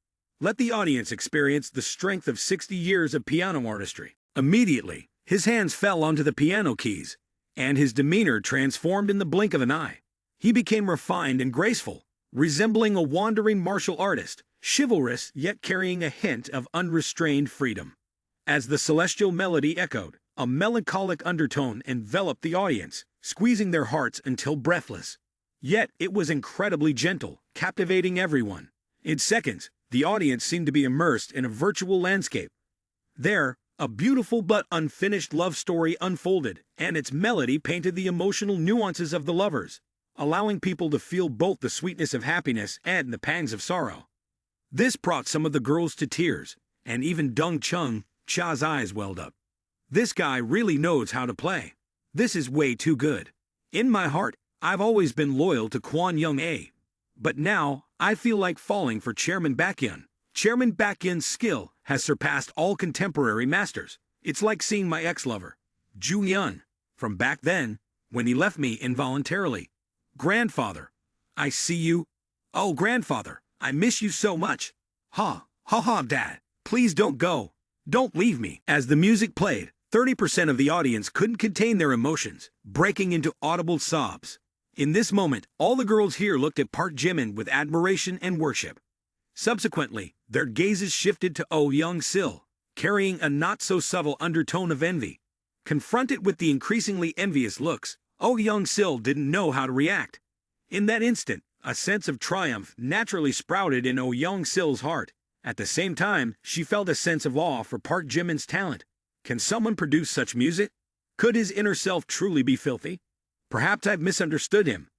Let the audience experience the strength of 60 years of piano artistry. Immediately, his hands fell onto the piano keys, and his demeanor transformed in the blink of an eye. He became refined and graceful, resembling a wandering martial artist, chivalrous yet carrying a hint of unrestrained freedom. As the celestial melody echoed, a melancholic undertone enveloped the audience, squeezing their hearts until breathless. Yet it was incredibly gentle, captivating everyone. In seconds, the audience seemed to be immersed in a virtual landscape. There, a beautiful but unfinished love story unfolded, and its melody painted the emotional nuances of the lovers, allowing people to feel both the sweetness of happiness and the pangs of sorrow. This brought some of the girls to tears, and even Dong Chung-cha's eyes welled up. "This guy really knows how to play. This is way too good. In my heart, I've always been loyal to Kwon Young-ae. But now, I feel like falling for Chairman Baekhyun. Chairman Baekhyun's skill has surpassed all contemporary masters. It's like seeing my ex-lover, Joo-yeon, from back then, when he left me involuntarily. Grandfather, I see you. Oh, grandfather, I miss you so much. Ha, ha ha, Dad, please don't go. Don't leave me." As the music played, 30% of the audience couldn't contain their emotions, breaking into audible sobs. In this moment, all the girls here looked at Park Jimin with admiration and worship. Subsequently, their gazes shifted to Oh Young-sil, carrying a not-so-subtle undertone of envy. Confronted with the increasingly envious looks, Oh Young-sil didn't know how to react. In that instant, a sense of triumph naturally sprouted in Oh Young-sil's heart. At the same time, she felt a sense of awe for Park Jimin's talent. Can someone produce such music? Could his inner self truly be filthy? Perhaps I've misunderstood him.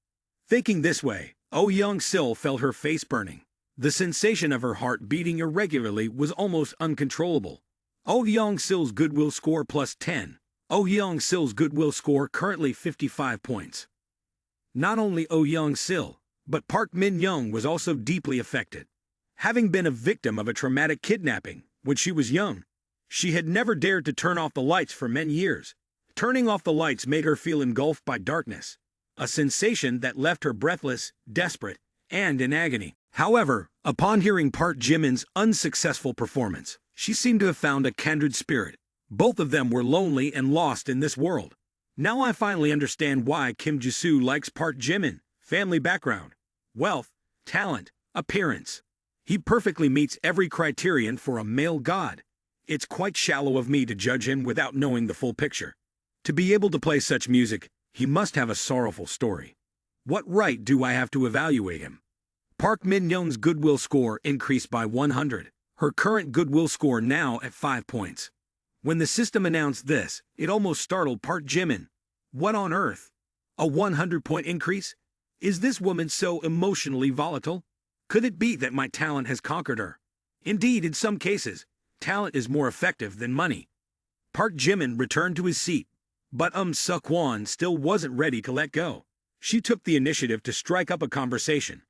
Thinking this way, Oh Young-sil felt her face burning. The sensation of her heart beating irregularly was almost uncontrollable. Oh Young-sil's goodwill score plus 10. Oh Young-sil's goodwill score currently 55 points. Not only Oh Young-sil, But Park Min-young was also deeply affected. Having been a victim of a traumatic kidnapping when she was young, she had never dared to turn off the lights for many years. Turning off the lights made her feel engulfed by darkness, a sensation that left her breathless, desperate, and in agony. However, upon hearing Park Jimin's unsuccessful performance, she seemed to have found a kindred spirit. Both of them were lonely and lost in this world. Now I finally understand why Kim Jisoo likes Park Jimin. Family background, wealth, talent, appearance. He perfectly meets every criterion for a male god. It's quite shallow of me to judge him without knowing the full picture. To be able to play such music, he must have a sorrowful story. What right do I have to evaluate him? Park Min-young's goodwill score increased by 100. Her current goodwill score now at 5 points. When the system announced this, it almost startled Park Jimin. What on earth? A 100-point increase? Is this woman so emotionally volatile? Could it be that my talent has conquered her? Indeed, in some cases, talent is more effective than money. Park Jimin returned to his seat, but Suk-won still wasn't ready to let go. She took the initiative to strike up a conversation.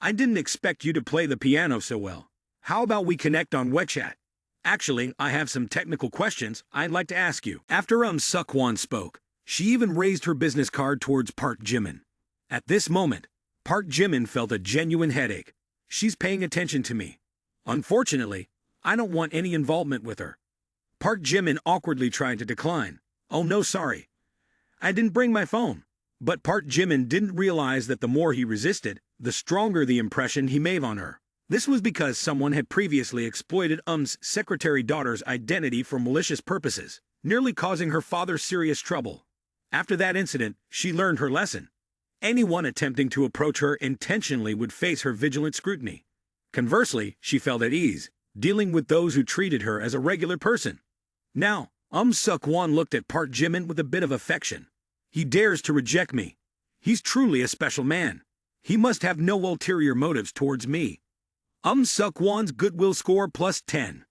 I didn't expect you to play the piano so well. How about we connect on WeChat? Actually, I have some technical questions I'd like to ask you. After Suk-won spoke, she even raised her business card towards Park Jimin. At this moment, Park Jimin felt a genuine headache. She's paying attention to me. Unfortunately, I don't want any involvement with her. Park Jimin awkwardly tried to decline. Oh no, sorry. I didn't bring my phone. But Park Jimin didn't realize that the more he resisted, the stronger the impression he made on her. This was because someone had previously exploited secretary daughter's identity for malicious purposes, nearly causing her father serious trouble. After that incident, she learned her lesson. Anyone attempting to approach her intentionally would face her vigilant scrutiny. Conversely, she felt at ease, dealing with those who treated her as a regular person. Now, Suk-won looked at Park Jimin with a bit of affection. He dares to reject me. He's truly a special man. He must have no ulterior motives towards me. Suk-won's goodwill score plus 10.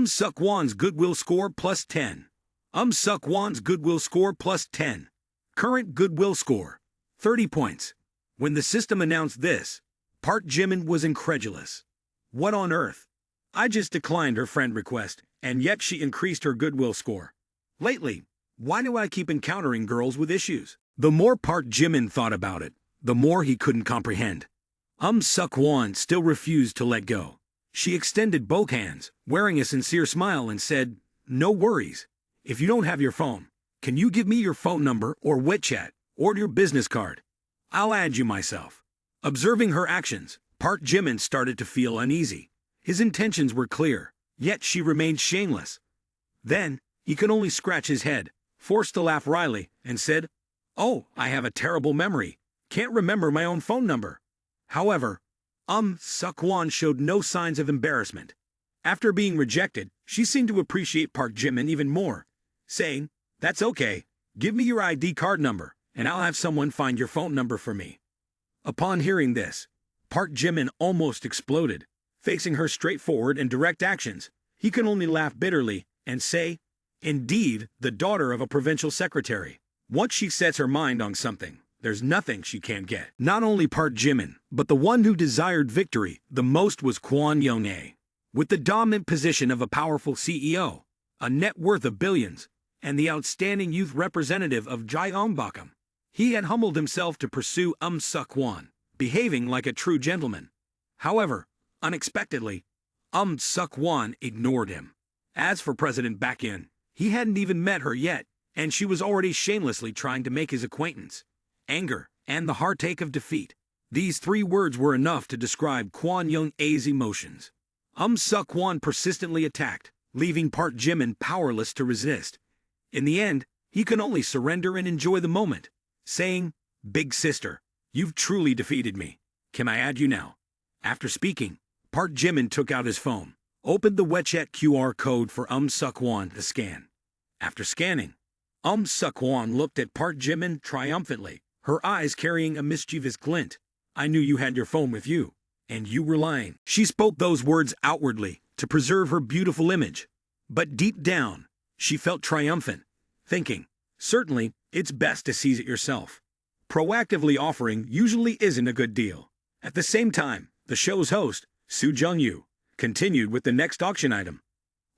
Suk-won's goodwill score plus 10. Suk-won's goodwill score plus 10. Current goodwill score, 30 points. When the system announced this, Park Jimin was incredulous. What on earth? I just declined her friend request, and yet she increased her goodwill score. Lately, why do I keep encountering girls with issues? The more Park Jimin thought about it, the more he couldn't comprehend. Suk-won still refused to let go. She extended both hands, wearing a sincere smile, and said, "No worries. If you don't have your phone, can you give me your phone number or WeChat, or your business card? I'll add you myself." Observing her actions, Park Jimin started to feel uneasy. His intentions were clear, yet she remained shameless. Then, he could only scratch his head, forced to laugh wryly, and said, "Oh, I have a terrible memory. Can't remember my own phone number." However, Suk-won showed no signs of embarrassment. After being rejected, she seemed to appreciate Park Jimin even more, saying, "That's okay. Give me your ID card number, and I'll have someone find your phone number for me." Upon hearing this, Park Jimin almost exploded. Facing her straightforward and direct actions, he could only laugh bitterly and say, "Indeed, the daughter of a provincial secretary. Once she sets her mind on something, there's nothing she can't get." Not only Park Jimin, but the one who desired victory the most was Kwon Young-ae. With the dominant position of a powerful CEO, a net worth of billions, and the outstanding youth representative of Gyeongbokgung, he had humbled himself to pursue Suk-won, behaving like a true gentleman. However, unexpectedly, Suk-won ignored him. As for President Baek-in, he hadn't even met her yet, and she was already shamelessly trying to make his acquaintance. Anger, and the heartache of defeat. These 3 words were enough to describe Kwon Young-ae's emotions. Suk-won persistently attacked, leaving Park Jimin powerless to resist. In the end, he could only surrender and enjoy the moment, saying, "Big sister, you've truly defeated me. Can I add you now?" After speaking, Park Jimin took out his phone, opened the WeChat QR code for Suk-won to scan. After scanning, Suk-won looked at Park Jimin triumphantly, her eyes carrying a mischievous glint. "I knew you had your phone with you, and you were lying." She spoke those words outwardly to preserve her beautiful image, but deep down, she felt triumphant, thinking, "Certainly, it's best to seize it yourself. Proactively offering usually isn't a good deal." At the same time, the show's host, Soo Jung-yu, continued with the next auction item.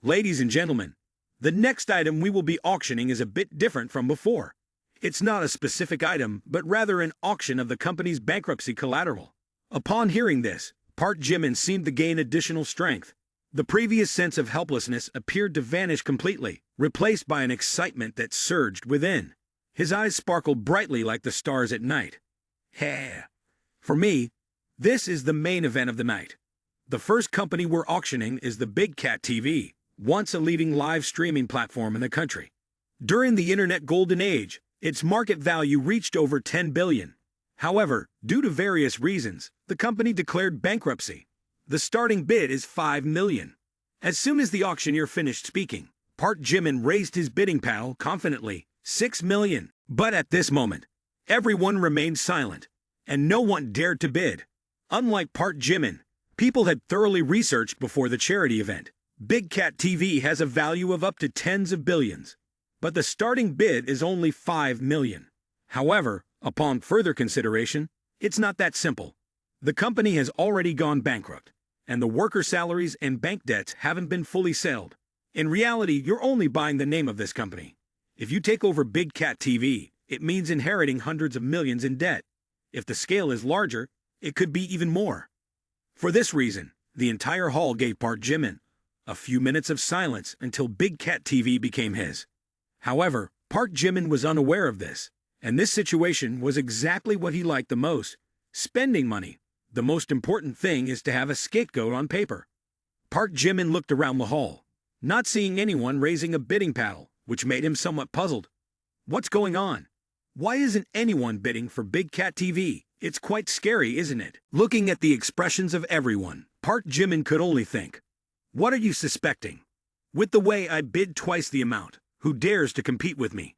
Ladies and gentlemen, the next item we will be auctioning is a bit different from before. It's not a specific item, but rather an auction of the company's bankruptcy collateral. Upon hearing this, Park Jimin seemed to gain additional strength. The previous sense of helplessness appeared to vanish completely, replaced by an excitement that surged within. His eyes sparkled brightly like the stars at night. Hey! For me, this is the main event of the night. The first company we're auctioning is the Big Cat TV, once a leading live streaming platform in the country. During the internet golden age, its market value reached over 10 billion. However, due to various reasons, the company declared bankruptcy. The starting bid is 5 million. As soon as the auctioneer finished speaking, Park Jimin raised his bidding paddle confidently, 6 million. But at this moment, everyone remained silent, and no one dared to bid. Unlike Park Jimin, people had thoroughly researched before the charity event. Big Cat TV has a value of up to tens of billions, but the starting bid is only 5 million. However, upon further consideration, it's not that simple. The company has already gone bankrupt, and the worker salaries and bank debts haven't been fully settled. In reality, you're only buying the name of this company. If you take over Big Cat TV, it means inheriting hundreds of millions in debt. If the scale is larger, it could be even more. For this reason, the entire hall gave Park Jimin a few minutes of silence until Big Cat TV became his. However, Park Jimin was unaware of this, and this situation was exactly what he liked the most: spending money. The most important thing is to have a scapegoat on paper. Park Jimin looked around the hall, not seeing anyone raising a bidding paddle, which made him somewhat puzzled. What's going on? Why isn't anyone bidding for Big Cat TV? It's quite scary, isn't it? Looking at the expressions of everyone, Park Jimin could only think, what are you suspecting? With the way I bid twice the amount, who dares to compete with me?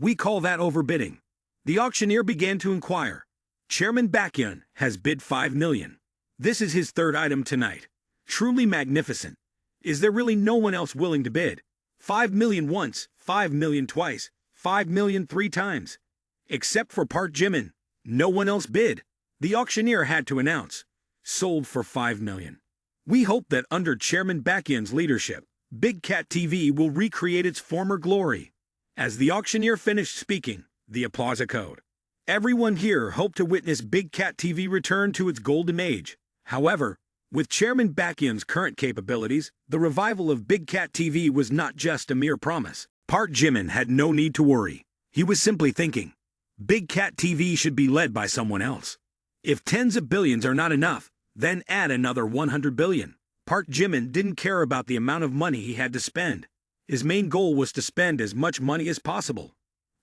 We call that overbidding. The auctioneer began to inquire. Chairman Baekhyun has bid 5 million. This is his third item tonight. Truly magnificent. Is there really no one else willing to bid? 5 million once, 5 million twice, 5 million 3 times. Except for Park Jimin, no one else bid. The auctioneer had to announce, sold for 5 million. We hope that under Chairman Baekhyun's leadership, Big Cat TV will recreate its former glory. As the auctioneer finished speaking, the applause echoed. Everyone here hoped to witness Big Cat TV return to its golden age. However, with Chairman Baekhyun's current capabilities, the revival of Big Cat TV was not just a mere promise. Park Jimin had no need to worry. He was simply thinking, Big Cat TV should be led by someone else. If tens of billions are not enough, then add another 100 billion. Park Jimin didn't care about the amount of money he had to spend. His main goal was to spend as much money as possible.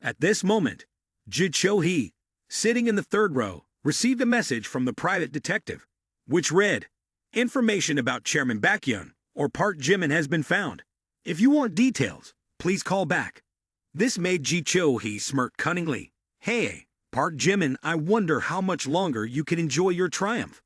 At this moment, Ji Cho-hee, sitting in the third row, received a message from the private detective, which read, information about Chairman Baekhyun or Park Jimin has been found. If you want details, please call back. This made Ji Cho-hee smirk cunningly. Hey, Park Jimin, I wonder how much longer you can enjoy your triumph.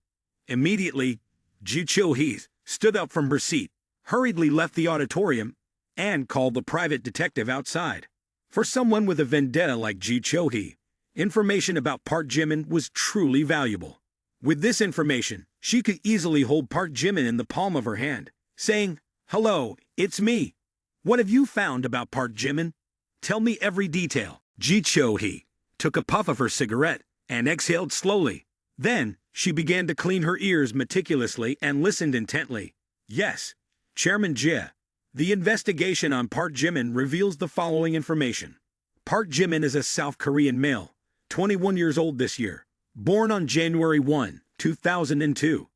Immediately, Ji Cho-hee stood up from her seat, hurriedly left the auditorium, and called the private detective outside. For someone with a vendetta like Ji Cho-hee, information about Park Jimin was truly valuable. With this information, she could easily hold Park Jimin in the palm of her hand, saying, hello, it's me. What have you found about Park Jimin? Tell me every detail. Ji Cho-hee took a puff of her cigarette and exhaled slowly. Then, she began to clean her ears meticulously and listened intently. Yes, Chairman Jie. The investigation on Park Jimin reveals the following information. Park Jimin is a South Korean male, 21 years old this year, born on January 1, 2002.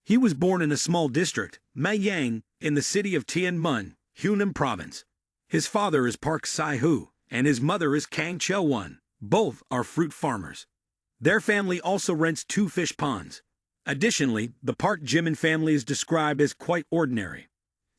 He was born in a small district, Mayang, in the city of Tianmun, Hunan Province. His father is Park Si-hoo, and his mother is Kang Cheo-won. Both are fruit farmers. Their family also rents 2 fish ponds. Additionally, the Park Jimin family is described as quite ordinary.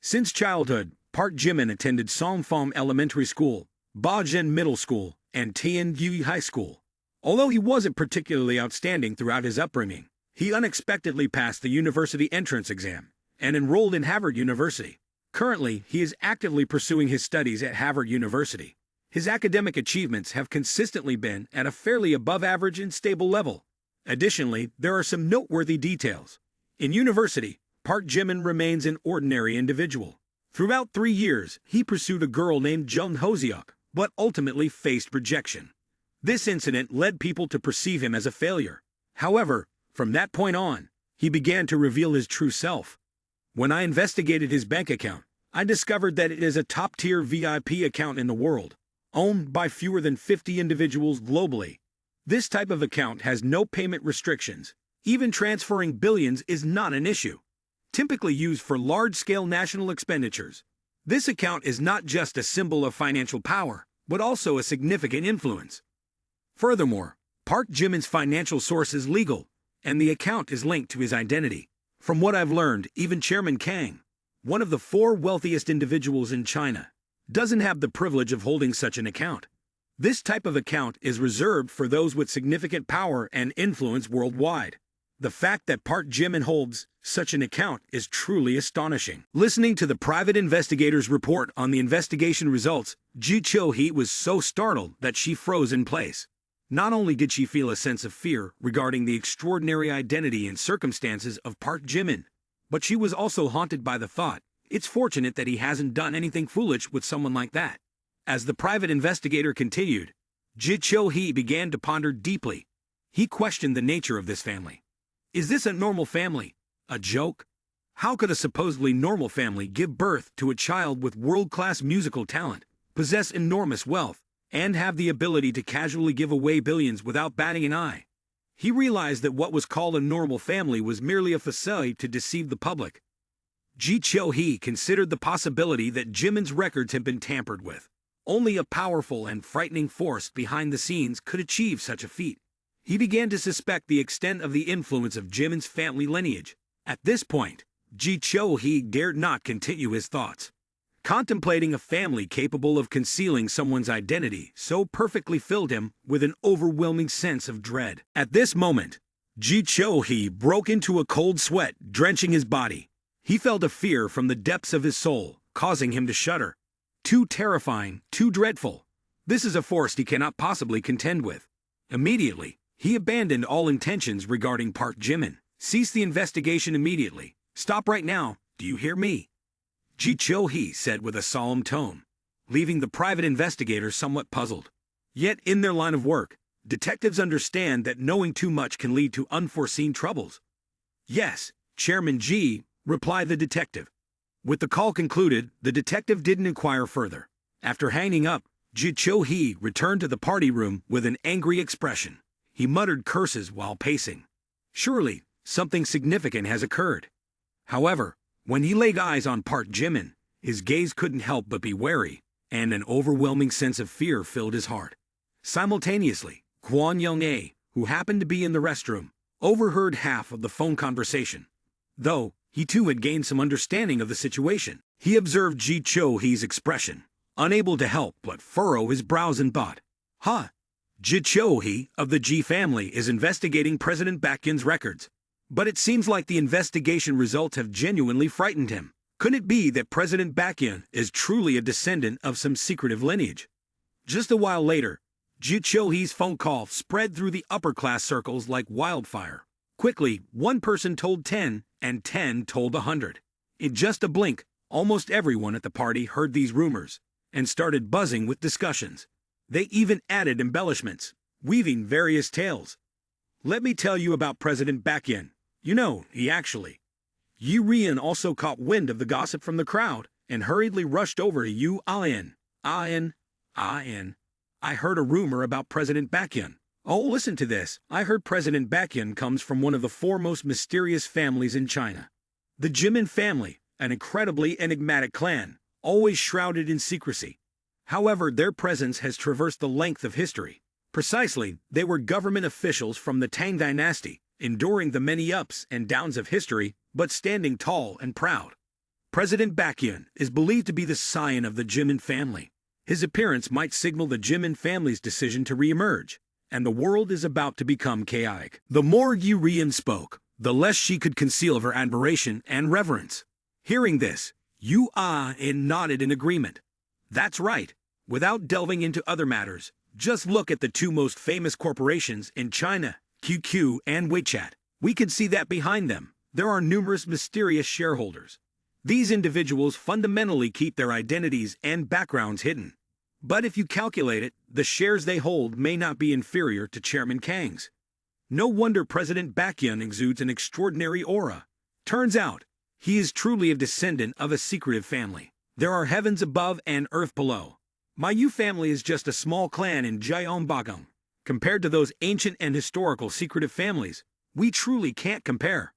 Since childhood, Park Jimin attended Songfam Elementary School, Bajen Middle School, and Tianyu High School. Although he wasn't particularly outstanding throughout his upbringing, he unexpectedly passed the university entrance exam and enrolled in Harvard University. Currently, he is actively pursuing his studies at Harvard University. His academic achievements have consistently been at a fairly above-average and stable level. Additionally, there are some noteworthy details. In university, Park Jimin remains an ordinary individual. Throughout 3 years, he pursued a girl named Jung Hoseok, but ultimately faced rejection. This incident led people to perceive him as a failure. However, from that point on, he began to reveal his true self. When I investigated his bank account, I discovered that it is a top-tier VIP account in the world, owned by fewer than 50 individuals globally. This type of account has no payment restrictions. Even transferring billions is not an issue. Typically used for large-scale national expenditures, this account is not just a symbol of financial power, but also a significant influence. Furthermore, Park Jimin's financial source is legal, and the account is linked to his identity. From what I've learned, even Chairman Kang, one of the 4 wealthiest individuals in China, doesn't have the privilege of holding such an account. This type of account is reserved for those with significant power and influence worldwide. The fact that Park Jimin holds such an account is truly astonishing. Listening to the private investigator's report on the investigation results, Ji Cho-hee was so startled that she froze in place. Not only did she feel a sense of fear regarding the extraordinary identity and circumstances of Park Jimin, but she was also haunted by the thought, it's fortunate that he hasn't done anything foolish with someone like that. As the private investigator continued, Ji Cho-hee began to ponder deeply. He questioned the nature of this family. Is this a normal family? A joke? How could a supposedly normal family give birth to a child with world-class musical talent, possess enormous wealth, and have the ability to casually give away billions without batting an eye? He realized that what was called a normal family was merely a facade to deceive the public. Ji Cho-hee considered the possibility that Jimin's records had been tampered with. Only a powerful and frightening force behind the scenes could achieve such a feat. He began to suspect the extent of the influence of Jimin's family lineage. At this point, Ji Cho-hee dared not continue his thoughts. Contemplating a family capable of concealing someone's identity so perfectly filled him with an overwhelming sense of dread. At this moment, Ji Cho-hee broke into a cold sweat, drenching his body. He felt a fear from the depths of his soul, causing him to shudder. Too terrifying, too dreadful. This is a force he cannot possibly contend with. Immediately, he abandoned all intentions regarding Park Jimin. Cease the investigation immediately. Stop right now, do you hear me? Ji Cho-hee said with a solemn tone, leaving the private investigator somewhat puzzled. Yet in their line of work, detectives understand that knowing too much can lead to unforeseen troubles. Yes, Chairman Ji, replied the detective. With the call concluded, the detective didn't inquire further. After hanging up, Ji Cho-hee returned to the party room with an angry expression. He muttered curses while pacing. Surely, something significant has occurred. However, when he laid eyes on Park Jimin, his gaze couldn't help but be wary, and an overwhelming sense of fear filled his heart. Simultaneously, Kwon Young-ae, who happened to be in the restroom, overheard half of the phone conversation. Though, he too had gained some understanding of the situation. He observed Ji Cho-hee's expression, unable to help but furrow his brows in thought. Ji Cho-hee of the Ji family is investigating President Baekhyun's records. But it seems like the investigation results have genuinely frightened him. Could it be that President Baekhyun is truly a descendant of some secretive lineage? Just a while later, Ji Cho-hee's phone call spread through the upper-class circles like wildfire. Quickly, one person told 10, and 10 told 100. In just a blink, almost everyone at the party heard these rumors, and started buzzing with discussions. They even added embellishments, weaving various tales. Let me tell you about President Baekhyun. You know, Yi Rian also caught wind of the gossip from the crowd, and hurriedly rushed over to Yu An. I heard a rumor about President Baekhyun. Oh, listen to this. I heard President Baekhyun comes from one of the 4 most mysterious families in China. The Jimin family, an incredibly enigmatic clan, always shrouded in secrecy. However, their presence has traversed the length of history. Precisely, they were government officials from the Tang dynasty, enduring the many ups and downs of history, but standing tall and proud. President Baekhyun is believed to be the scion of the Jimin family. His appearance might signal the Jimin family's decision to re-emerge, and the world is about to become chaotic. The more Yu Rian spoke, the less she could conceal of her admiration and reverence. Hearing this, Yu An nodded in agreement. That's right. Without delving into other matters, just look at the 2 most famous corporations in China, QQ, and WeChat. We can see that behind them, there are numerous mysterious shareholders. These individuals fundamentally keep their identities and backgrounds hidden. But if you calculate it, the shares they hold may not be inferior to Chairman Kang's. No wonder President Baekhyun exudes an extraordinary aura. Turns out, he is truly a descendant of a secretive family. There are heavens above and earth below. My Yu family is just a small clan in Gyeongbokgung. Compared to those ancient and historical secretive families, we truly can't compare.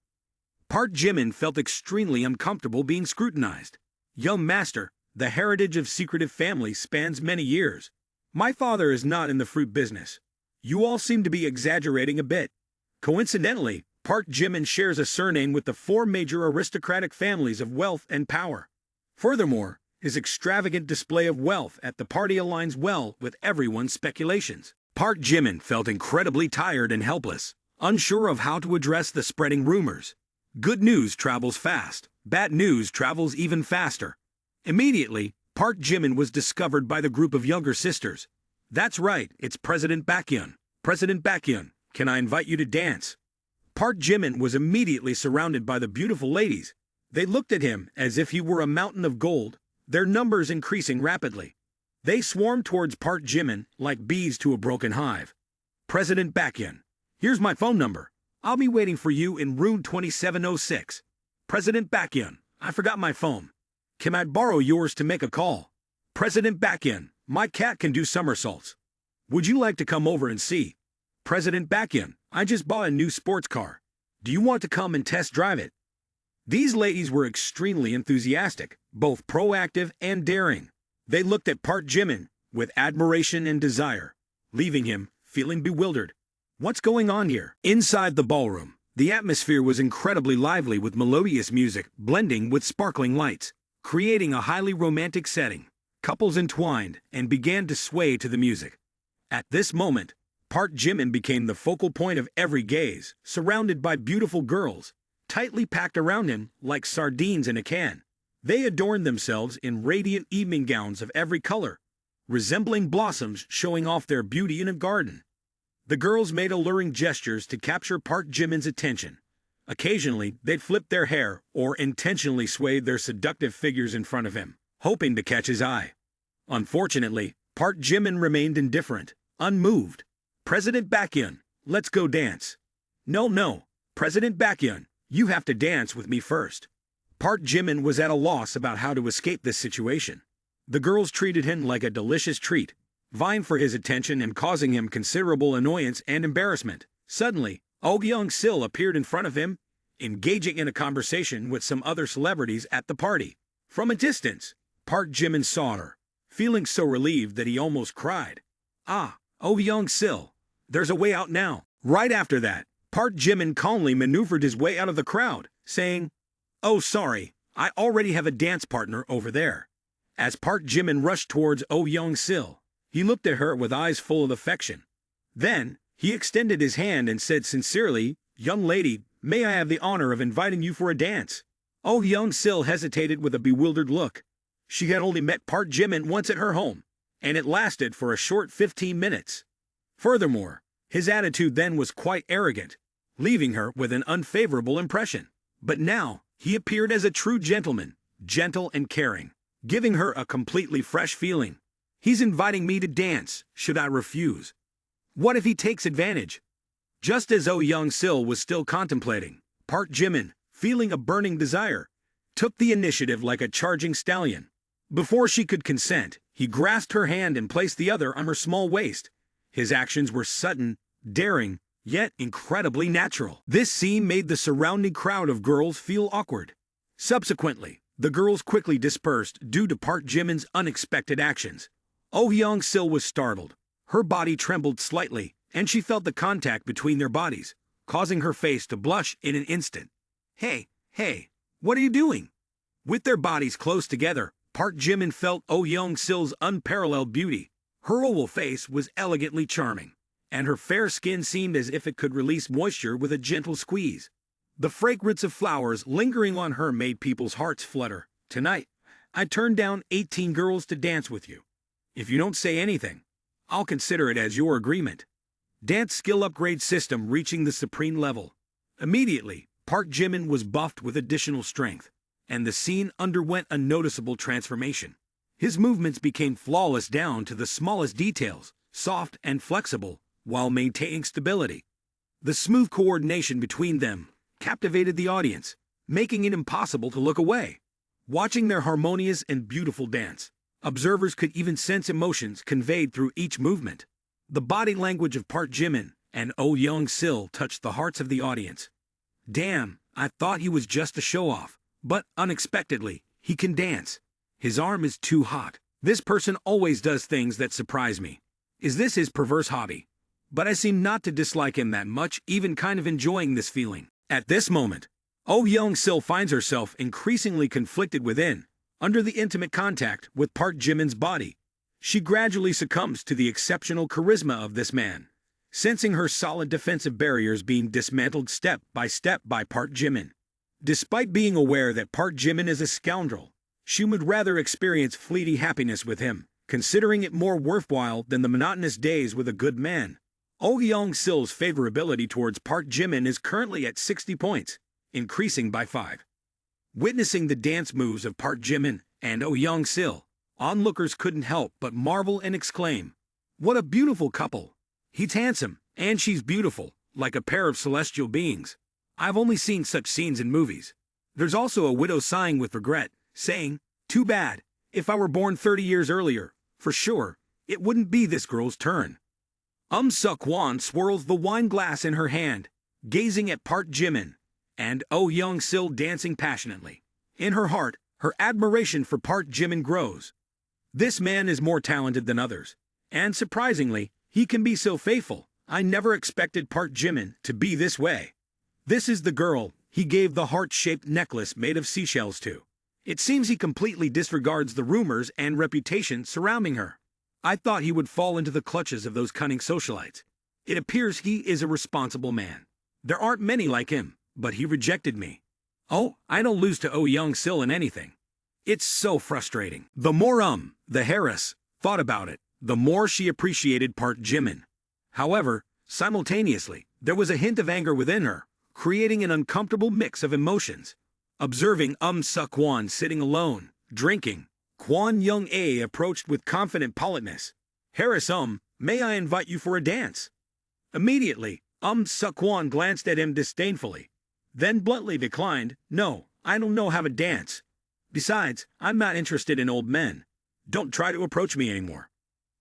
Park Jimin felt extremely uncomfortable being scrutinized. Young master, the heritage of secretive families spans many years. My father is not in the fruit business. You all seem to be exaggerating a bit. Coincidentally, Park Jimin shares a surname with the four major aristocratic families of wealth and power. Furthermore, his extravagant display of wealth at the party aligns well with everyone's speculations. Park Jimin felt incredibly tired and helpless, unsure of how to address the spreading rumors. Good news travels fast, bad news travels even faster. Immediately, Park Jimin was discovered by the group of younger sisters. That's right, it's President Baekhyun. President Baekhyun, can I invite you to dance? Park Jimin was immediately surrounded by the beautiful ladies. They looked at him as if he were a mountain of gold, their numbers increasing rapidly. They swarmed towards Park Jimin like bees to a broken hive. President Baekhyun, here's my phone number. I'll be waiting for you in room 2706. President Baekhyun, I forgot my phone. Can I borrow yours to make a call? President Baekhyun, my cat can do somersaults. Would you like to come over and see? President Baekhyun, I just bought a new sports car. Do you want to come and test drive it? These ladies were extremely enthusiastic, both proactive and daring. They looked at Park Jimin with admiration and desire, leaving him feeling bewildered. What's going on here? Inside the ballroom, the atmosphere was incredibly lively with melodious music blending with sparkling lights, creating a highly romantic setting. Couples entwined and began to sway to the music. At this moment, Park Jimin became the focal point of every gaze, surrounded by beautiful girls, tightly packed around him like sardines in a can. They adorned themselves in radiant evening gowns of every color, resembling blossoms showing off their beauty in a garden. The girls made alluring gestures to capture Park Jimin's attention. Occasionally, they'd flip their hair or intentionally swayed their seductive figures in front of him, hoping to catch his eye. Unfortunately, Park Jimin remained indifferent, unmoved. President Baekhyun, let's go dance. No, President Baekhyun, you have to dance with me first. Park Jimin was at a loss about how to escape this situation. The girls treated him like a delicious treat, vying for his attention and causing him considerable annoyance and embarrassment. Suddenly, Oh Young-sil appeared in front of him, engaging in a conversation with some other celebrities at the party. From a distance, Park Jimin saw her, feeling so relieved that he almost cried. Ah, Oh Young-sil, there's a way out now. Right after that, Park Jimin calmly maneuvered his way out of the crowd, saying, Oh sorry, I already have a dance partner over there. As Park Jimin rushed towards Oh Young-sil, he looked at her with eyes full of affection. Then, he extended his hand and said sincerely, Young lady, may I have the honor of inviting you for a dance? Oh Young-sil hesitated with a bewildered look. She had only met Park Jimin once at her home, and it lasted for a short 15 minutes. Furthermore, his attitude then was quite arrogant, leaving her with an unfavorable impression. But now, he appeared as a true gentleman, gentle and caring, giving her a completely fresh feeling. He's inviting me to dance, should I refuse? What if he takes advantage? Just as Oh Young-sil was still contemplating, Park Jimin, feeling a burning desire, took the initiative like a charging stallion. Before she could consent, he grasped her hand and placed the other on her small waist. His actions were sudden, daring, yet incredibly natural. This scene made the surrounding crowd of girls feel awkward. Subsequently, the girls quickly dispersed due to Park Jimin's unexpected actions. Oh Young-sil was startled. Her body trembled slightly, and she felt the contact between their bodies, causing her face to blush in an instant. Hey, what are you doing? With their bodies close together, Park Jimin felt Oh Young-sil's unparalleled beauty. Her oval face was elegantly charming, and her fair skin seemed as if it could release moisture with a gentle squeeze. The fragrance of flowers lingering on her made people's hearts flutter. Tonight, I turned down 18 girls to dance with you. If you don't say anything, I'll consider it as your agreement. Dance skill upgrade system reaching the supreme level. Immediately, Park Jimin was buffed with additional strength, and the scene underwent a noticeable transformation. His movements became flawless down to the smallest details, soft and flexible, while maintaining stability. The smooth coordination between them captivated the audience, making it impossible to look away. Watching their harmonious and beautiful dance, observers could even sense emotions conveyed through each movement. The body language of Park Jimin and Oh Young-sil touched the hearts of the audience. Damn, I thought he was just a show-off, but unexpectedly, he can dance. His arm is too hot. This person always does things that surprise me. Is this his perverse hobby? But I seem not to dislike him that much, even kind of enjoying this feeling. At this moment, Oh Young-sil finds herself increasingly conflicted within, under the intimate contact with Park Jimin's body. She gradually succumbs to the exceptional charisma of this man, sensing her solid defensive barriers being dismantled step by Park Jimin. Despite being aware that Park Jimin is a scoundrel, she would rather experience fleeting happiness with him, considering it more worthwhile than the monotonous days with a good man. Oh Young-sil's favorability towards Park Jimin is currently at 60 points, increasing by 5. Witnessing the dance moves of Park Jimin and Oh Young-sil, onlookers couldn't help but marvel and exclaim, "What a beautiful couple! He's handsome, and she's beautiful, like a pair of celestial beings." I've only seen such scenes in movies. There's also a widow sighing with regret, saying, "Too bad, if I were born 30 years earlier, for sure, it wouldn't be this girl's turn." Suk-won swirls the wine glass in her hand, gazing at Park Jimin, and Oh Young-sil dancing passionately. In her heart, her admiration for Park Jimin grows. This man is more talented than others, and surprisingly, he can be so faithful. I never expected Park Jimin to be this way. This is the girl he gave the heart-shaped necklace made of seashells to. It seems he completely disregards the rumors and reputation surrounding her. I thought he would fall into the clutches of those cunning socialites. It appears he is a responsible man. There aren't many like him, but he rejected me. Oh, I don't lose to Oh Young-sil in anything. It's so frustrating. The more the Harris thought about it, the more she appreciated Park Jimin. However, simultaneously, there was a hint of anger within her, creating an uncomfortable mix of emotions. Observing Suk-won sitting alone, drinking, Kwon Young-ae approached with confident politeness. "Harris, may I invite you for a dance?" Immediately, Suk-won glanced at him disdainfully, then bluntly declined, "No, I don't know how to dance. Besides, I'm not interested in old men. Don't try to approach me anymore."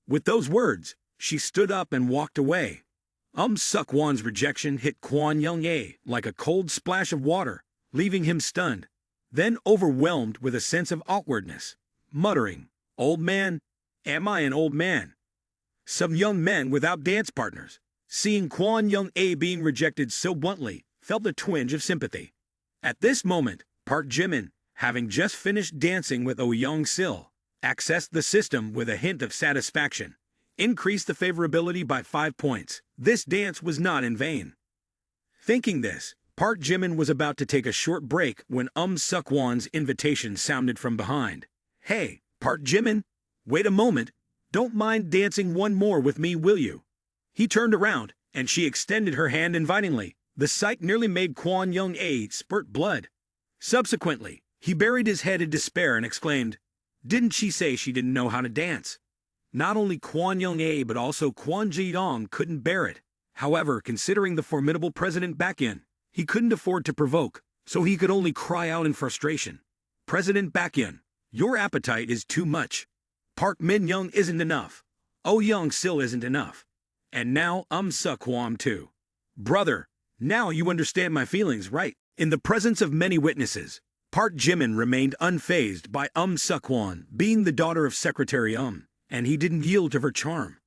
With those words, she stood up and walked away. Suk-won's rejection hit Kwon Young-ae like a cold splash of water, leaving him stunned, then overwhelmed with a sense of awkwardness, muttering, "Old man? Am I an old man? Some young men without dance partners." Seeing Kwon Young-ae being rejected so bluntly, felt a twinge of sympathy. At this moment, Park Jimin, having just finished dancing with Oh Young-sil, accessed the system with a hint of satisfaction, increased the favorability by 5 points. This dance was not in vain. Thinking this, Park Jimin was about to take a short break when Suk-won's invitation sounded from behind. "Hey, Park Jimin, wait a moment. Don't mind dancing one more with me, will you?" He turned around, and she extended her hand invitingly. The sight nearly made Kwon Young-ae spurt blood. Subsequently, he buried his head in despair and exclaimed, "Didn't she say she didn't know how to dance?" Not only Kwon Young-ae but also Kwon Ji-dong couldn't bear it. However, considering the formidable President Baekhyun, he couldn't afford to provoke, so he could only cry out in frustration. "President Baekhyun, your appetite is too much. Park Min-young isn't enough. Oh Young-sil isn't enough. And now Suk-won too. Brother, now you understand my feelings, right?" In the presence of many witnesses, Park Jimin remained unfazed by Suk-won being the daughter of Secretary and he didn't yield to her charm.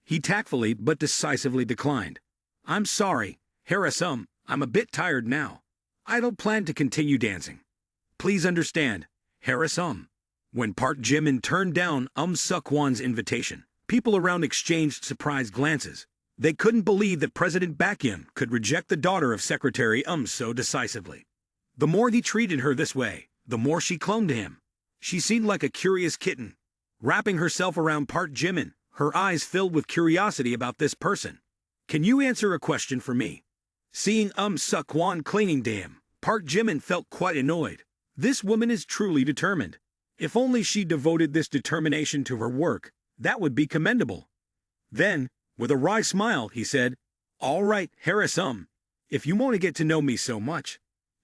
He tactfully but decisively declined. "I'm sorry, Harris, I'm a bit tired now. I don't plan to continue dancing. Please understand, Harris, When Park Jimin turned down Suk-won's invitation, people around exchanged surprised glances. They couldn't believe that President Baekhyun could reject the daughter of Secretary so decisively. The more he treated her this way, the more she clung to him. She seemed like a curious kitten, wrapping herself around Park Jimin, her eyes filled with curiosity about this person. Can you answer a question for me? Seeing Suk-won clinging to him, Park Jimin felt quite annoyed. This woman is truly determined. If only she devoted this determination to her work, that would be commendable. Then, with a wry smile, he said, "All right, Harem, if you want to get to know me so much,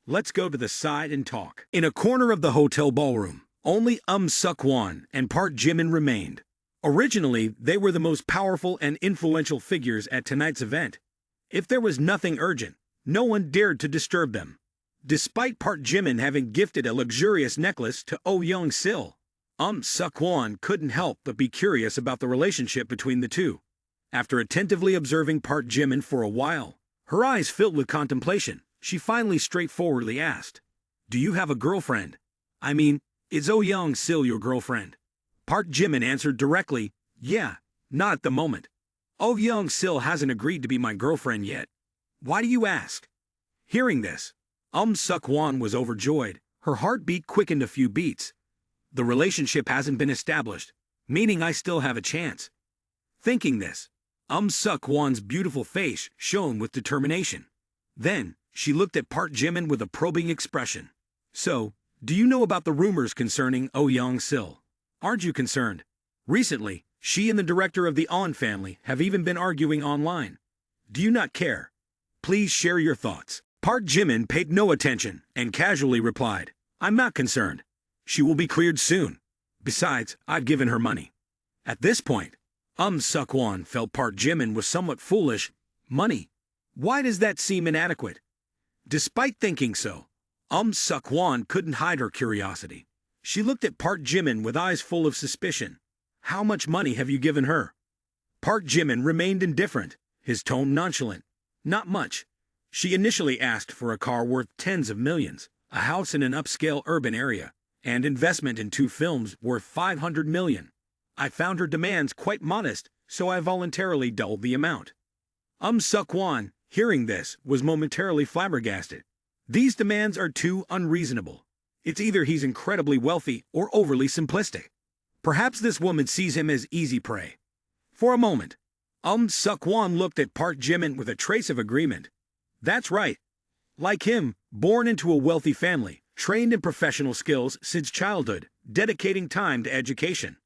let's go to the side and talk." In a corner of the hotel ballroom, only Suk-won and Park Jimin remained. Originally, they were the most powerful and influential figures at tonight's event. If there was nothing urgent, no one dared to disturb them. Despite Park Jimin having gifted a luxurious necklace to Oh Young-sil, Suk-won couldn't help but be curious about the relationship between the two. After attentively observing Park Jimin for a while, her eyes filled with contemplation, she finally straightforwardly asked, "Do you have a girlfriend? I mean, is Oh Young-sil your girlfriend?" Park Jimin answered directly, "Yeah, not at the moment. Oh Young-sil hasn't agreed to be my girlfriend yet. Why do you ask?" Hearing this, Suk-won was overjoyed. Her heartbeat quickened a few beats. The relationship hasn't been established, meaning I still have a chance. Thinking this, Suk-won's beautiful face shone with determination. Then, she looked at Park Jimin with a probing expression. "So, do you know about the rumors concerning Oh Young-sil? Aren't you concerned? Recently, she and the director of the On family have even been arguing online. Do you not care? Please share your thoughts." Park Jimin paid no attention and casually replied, "I'm not concerned. She will be cleared soon. Besides, I've given her money." At this point, Suk-won felt Park Jimin was somewhat foolish. Money? Why does that seem inadequate? Despite thinking so, Suk-won couldn't hide her curiosity. She looked at Park Jimin with eyes full of suspicion. "How much money have you given her?" Park Jimin remained indifferent, his tone nonchalant. "Not much. She initially asked for a car worth tens of millions, a house in an upscale urban area, and investment in 2 films worth 500 million. I found her demands quite modest, so I voluntarily doubled the amount." Suk-won, hearing this, was momentarily flabbergasted. These demands are too unreasonable. It's either he's incredibly wealthy or overly simplistic. Perhaps this woman sees him as easy prey. For a moment, Suk-won looked at Park Jimin with a trace of agreement. That's right. Like him, born into a wealthy family, trained in professional skills since childhood, dedicating time to education.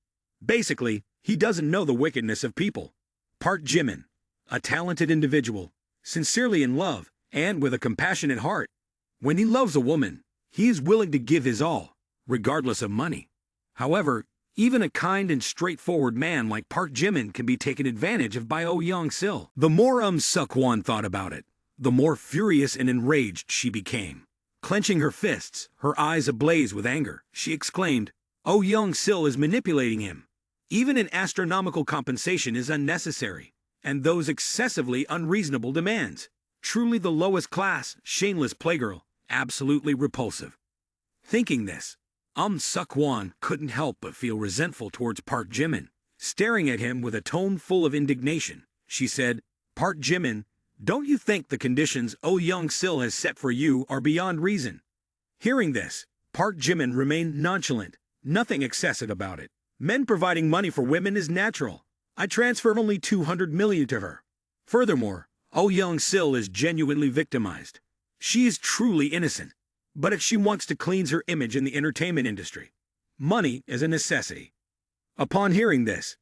Basically, he doesn't know the wickedness of people. Park Jimin, a talented individual, sincerely in love, and with a compassionate heart. When he loves a woman, he is willing to give his all, regardless of money. However, even a kind and straightforward man like Park Jimin can be taken advantage of by Oh Young-sil. The more Suk-won thought about it, the more furious and enraged she became. Clenching her fists, her eyes ablaze with anger, she exclaimed, "Oh Young-sil is manipulating him. Even an astronomical compensation is unnecessary, and those excessively unreasonable demands. Truly the lowest class, shameless playgirl, absolutely repulsive." Thinking this, Suk-won couldn't help but feel resentful towards Park Jimin. Staring at him with a tone full of indignation, she said, "Park Jimin, don't you think the conditions Oh Young-sil has set for you are beyond reason?" Hearing this, Park Jimin remained nonchalant, nothing excessive about it. "Men providing money for women is natural. I transferred only 200 million to her. Furthermore, Oh Young-sil is genuinely victimized. She is truly innocent. But if she wants to cleanse her image in the entertainment industry, money is a necessity." Upon hearing this,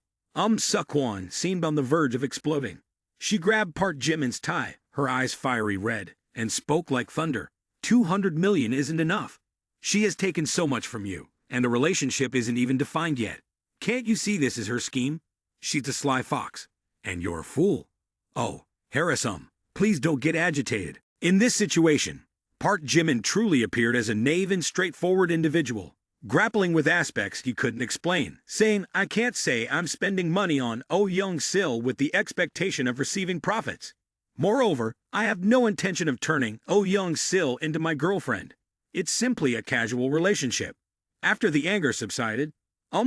Suk-won seemed on the verge of exploding. She grabbed Park Jimin's tie, her eyes fiery red, and spoke like thunder. 200 million isn't enough. She has taken so much from you, and the relationship isn't even defined yet. Can't you see this is her scheme? She's a sly fox, and you're a fool. Oh, Harem, please don't get agitated. In this situation, Park Jimin truly appeared as a naive and straightforward individual, grappling with aspects he couldn't explain, saying, "I can't say I'm spending money on Oh Young-sil with the expectation of receiving profits. Moreover, I have no intention of turning Oh Young-sil into my girlfriend. It's simply a casual relationship." After the anger subsided,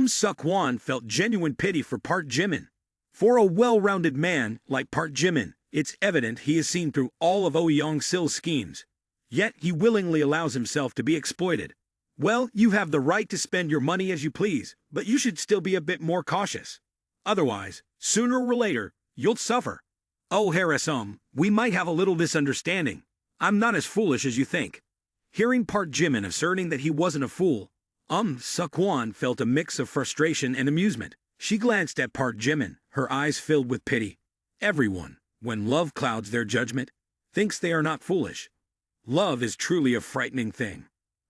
Suk-won felt genuine pity for Park Jimin. For a well-rounded man like Park Jimin, it's evident he has seen through all of Oh Young-sil's schemes. Yet he willingly allows himself to be exploited. Well, you have the right to spend your money as you please, but you should still be a bit more cautious. Otherwise, sooner or later, you'll suffer. Oh, harem, we might have a little misunderstanding. I'm not as foolish as you think. Hearing Park Jimin asserting that he wasn't a fool, Seok-won felt a mix of frustration and amusement. She glanced at Park Jimin, her eyes filled with pity. Everyone, when love clouds their judgment, thinks they are not foolish. Love is truly a frightening thing.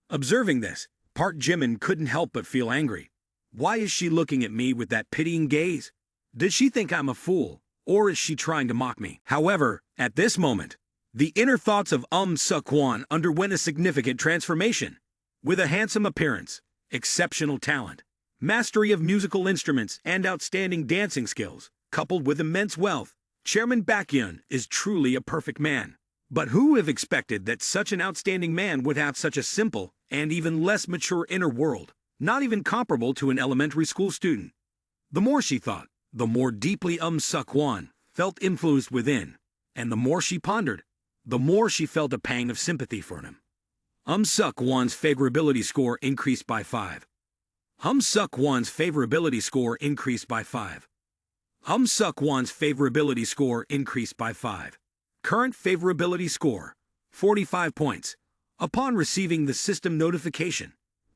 Observing this, Park Jimin couldn't help but feel angry. Why is she looking at me with that pitying gaze? Does she think I'm a fool, or is she trying to mock me? However, at this moment, the inner thoughts of Seok-won underwent a significant transformation. With a handsome appearance, exceptional talent, mastery of musical instruments, and outstanding dancing skills, coupled with immense wealth, Chairman Baekhyun is truly a perfect man. But who would have expected that such an outstanding man would have such a simple and even less mature inner world, not even comparable to an elementary school student? The more she thought, the more deeply Seok-won felt influenced within, and the more she pondered, the more she felt a pang of sympathy for him. Seok-won's favorability score increased by 5. Seok-won's favorability score increased by 5. Seok-won's favorability score increased by 5. Current favorability score, 45 points. Upon receiving the system notification,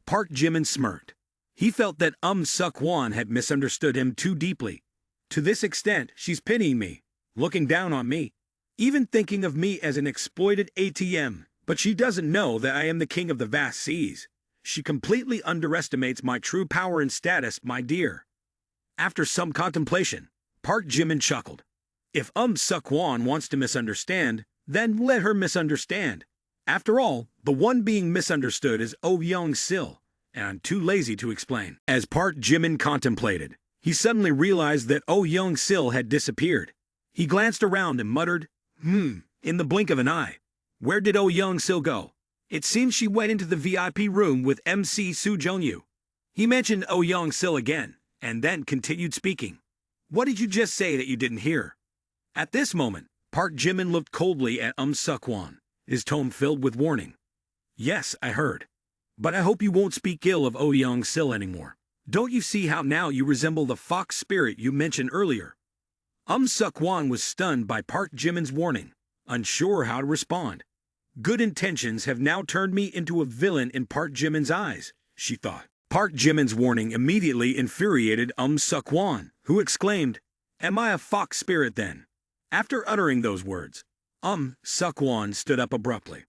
Park Jimin smirked. He felt that Seok-won had misunderstood him too deeply. To this extent, she's pitying me, looking down on me, even thinking of me as an exploited ATM. But she doesn't know that I am the king of the vast seas. She completely underestimates my true power and status, my dear. After some contemplation, Park Jimin chuckled. If Seok-won wants to misunderstand, then let her misunderstand. After all, the one being misunderstood is Young-sil, and I'm too lazy to explain. As Park Jimin contemplated, he suddenly realized that Young-sil had disappeared. He glanced around and muttered, in the blink of an eye. Where did Young-sil go? It seems she went into the VIP room with MC Soo Jong-yu. He mentioned Young-sil again, and then continued speaking. What did you just say that you didn't hear? At this moment, Park Jimin looked coldly at Seok-won, his tone filled with warning. Yes, I heard. But I hope you won't speak ill of Young-sil anymore. Don't you see how now you resemble the fox spirit you mentioned earlier? Seok-won was stunned by Park Jimin's warning, unsure how to respond. Good intentions have now turned me into a villain in Park Jimin's eyes, she thought. Park Jimin's warning immediately infuriated Seok-won, who exclaimed, Am I a fox spirit then? After uttering those words, Seok-won stood up abruptly.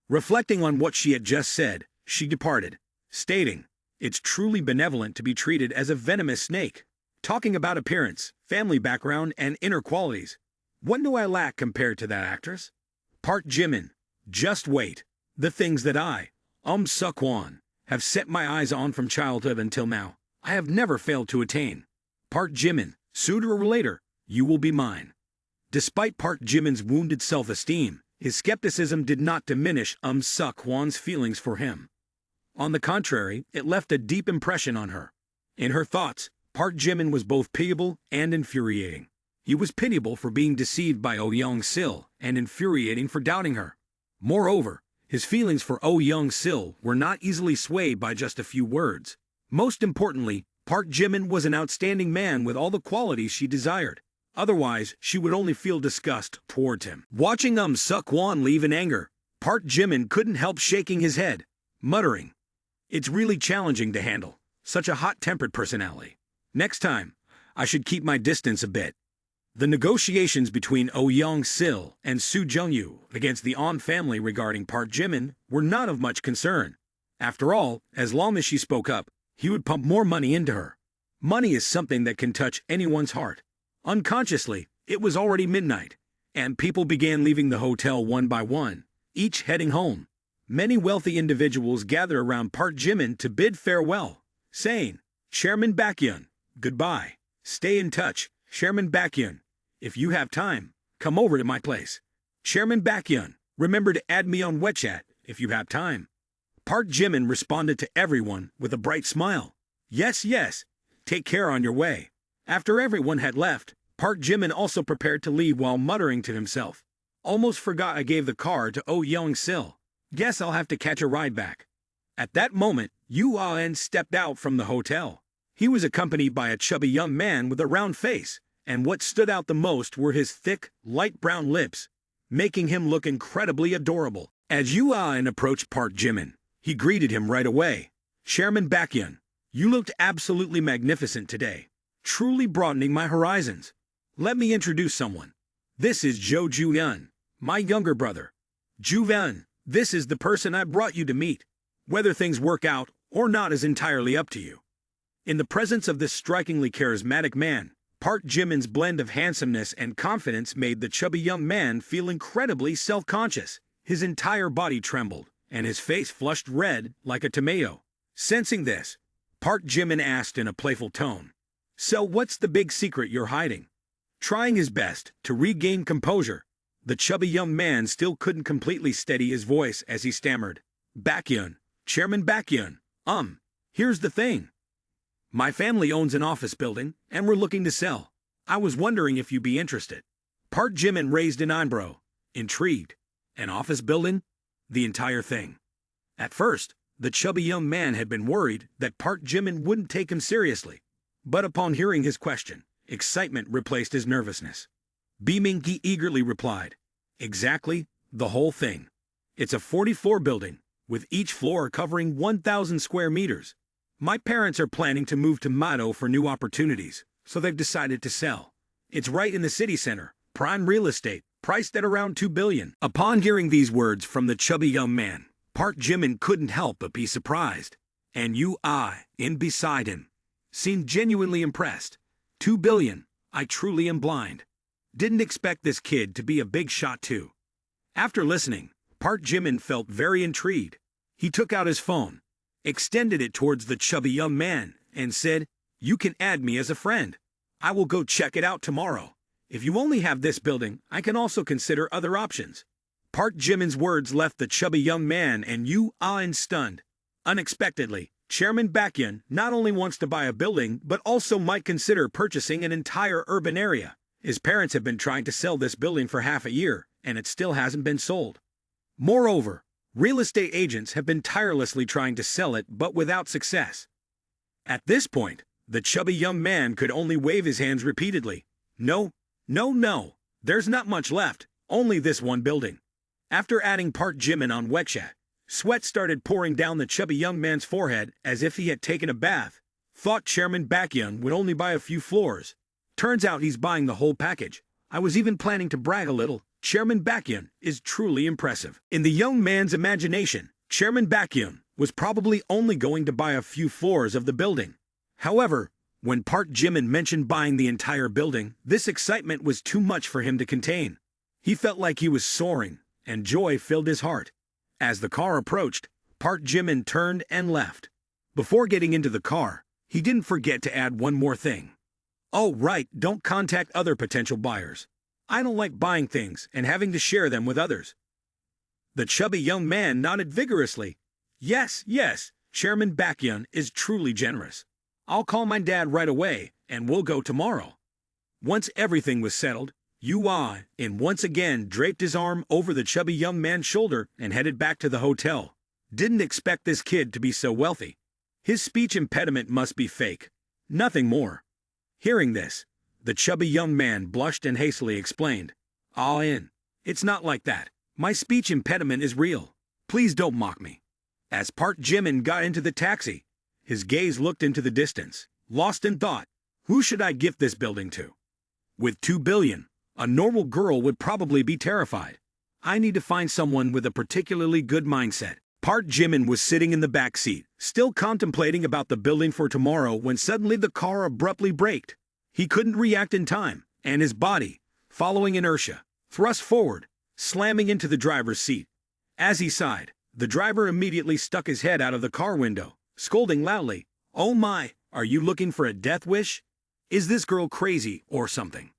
Reflecting on what she had just said, she departed, stating, It's truly benevolent to be treated as a venomous snake. Talking about appearance, family background, and inner qualities. What do I lack compared to that actress? Park Jimin, just wait. The things that I, Seok-won, have set my eyes on from childhood until now, I have never failed to attain. Park Jimin, sooner or later, you will be mine. Despite Park Jimin's wounded self-esteem, his skepticism did not diminish Seok-won's feelings for him. On the contrary, it left a deep impression on her. In her thoughts, Park Jimin was both pitiable and infuriating. He was pitiable for being deceived by Young-sil and infuriating for doubting her. Moreover, his feelings for Young-sil were not easily swayed by just a few words. Most importantly, Park Jimin was an outstanding man with all the qualities she desired. Otherwise, she would only feel disgust towards him. Watching Seok-won leave in anger, Park Jimin couldn't help shaking his head, muttering, It's really challenging to handle such a hot-tempered personality. Next time, I should keep my distance a bit. The negotiations between Young-sil and Soo Jong-yu against the On family regarding Park Jimin were not of much concern. After all, as long as she spoke up, he would pump more money into her. Money is something that can touch anyone's heart. Unconsciously, it was already midnight, and people began leaving the hotel one by one, each heading home. Many wealthy individuals gathered around Park Jimin to bid farewell, saying, Chairman Baekhyun, goodbye. Stay in touch, Chairman Baekhyun. If you have time, come over to my place. Chairman Baekhyun, remember to add me on WeChat if you have time. Park Jimin responded to everyone with a bright smile. Yes, yes, take care on your way. After everyone had left, Park Jimin also prepared to leave while muttering to himself. Almost forgot I gave the car to Young-sil. Guess I'll have to catch a ride back. At that moment, Yoon stepped out from the hotel. He was accompanied by a chubby young man with a round face and what stood out the most were his thick, light brown lips, making him look incredibly adorable. As Yuan approached Park Jimin, he greeted him right away. "Chairman Baekhyun, you looked absolutely magnificent today, truly broadening my horizons. Let me introduce someone. This is Jo Ju-yeon, my younger brother. Ju-yeon, this is the person I brought you to meet. Whether things work out or not is entirely up to you." In the presence of this strikingly charismatic man, Park Jimin's blend of handsomeness and confidence made the chubby young man feel incredibly self-conscious. His entire body trembled, and his face flushed red like a tomato. Sensing this, Park Jimin asked in a playful tone, "So what's the big secret you're hiding?" Trying his best to regain composure, the chubby young man still couldn't completely steady his voice as he stammered, "Baekhyun, Chairman Baekhyun, here's the thing. My family owns an office building, and we're looking to sell. I was wondering if you'd be interested." Park Jimin raised an eyebrow, intrigued. An office building? The entire thing. At first, the chubby young man had been worried that Park Jimin wouldn't take him seriously. But upon hearing his question, excitement replaced his nervousness. Beaming, he eagerly replied, "Exactly, the whole thing. It's a 44 building, with each floor covering 1,000 square meters. My parents are planning to move to Mado for new opportunities, so they've decided to sell. It's right in the city center, prime real estate, priced at around 2 billion. Upon hearing these words from the chubby young man, Park Jimin couldn't help but be surprised. And in beside him, seemed genuinely impressed. 2 billion, I truly am blind. Didn't expect this kid to be a big shot too. After listening, Park Jimin felt very intrigued. He took out his phone, extended it towards the chubby young man, and said, "You can add me as a friend. I will go check it out tomorrow. If you only have this building, I can also consider other options." Park Jimin's words left the chubby young man and stunned. Unexpectedly, Chairman Baekhyun not only wants to buy a building, but also might consider purchasing an entire urban area. His parents have been trying to sell this building for half a year, and it still hasn't been sold. Moreover, real estate agents have been tirelessly trying to sell it, but without success. At this point, the chubby young man could only wave his hands repeatedly. No, there's not much left, only this one building." After adding Park Jimin on Weksha, sweat started pouring down the chubby young man's forehead as if he had taken a bath. Thought Chairman Baekhyun would only buy a few floors. Turns out he's buying the whole package. I was even planning to brag a little. Chairman Baekhyun is truly impressive. In the young man's imagination, Chairman Baekhyun was probably only going to buy a few floors of the building. However, when Park Jimin mentioned buying the entire building, this excitement was too much for him to contain. He felt like he was soaring, and joy filled his heart. As the car approached, Park Jimin turned and left. Before getting into the car, he didn't forget to add one more thing. "Oh right, don't contact other potential buyers. I don't like buying things and having to share them with others." The chubby young man nodded vigorously. Yes, Chairman Baekhyun is truly generous. I'll call my dad right away, and we'll go tomorrow." Once everything was settled, once again draped his arm over the chubby young man's shoulder and headed back to the hotel. Didn't expect this kid to be so wealthy. His speech impediment must be fake. Nothing more. Hearing this, the chubby young man blushed and hastily explained, It's not like that. My speech impediment is real. Please don't mock me." As Park Jimin got into the taxi, his gaze looked into the distance, lost in thought. Who should I gift this building to? With 2 billion, a normal girl would probably be terrified. I need to find someone with a particularly good mindset. Park Jimin was sitting in the back seat, still contemplating about the building for tomorrow when suddenly the car abruptly braked. He couldn't react in time, and his body, following inertia, thrust forward, slamming into the driver's seat. As he sighed, the driver immediately stuck his head out of the car window, scolding loudly, "Oh my, are you looking for a death wish? Is this girl crazy or something?"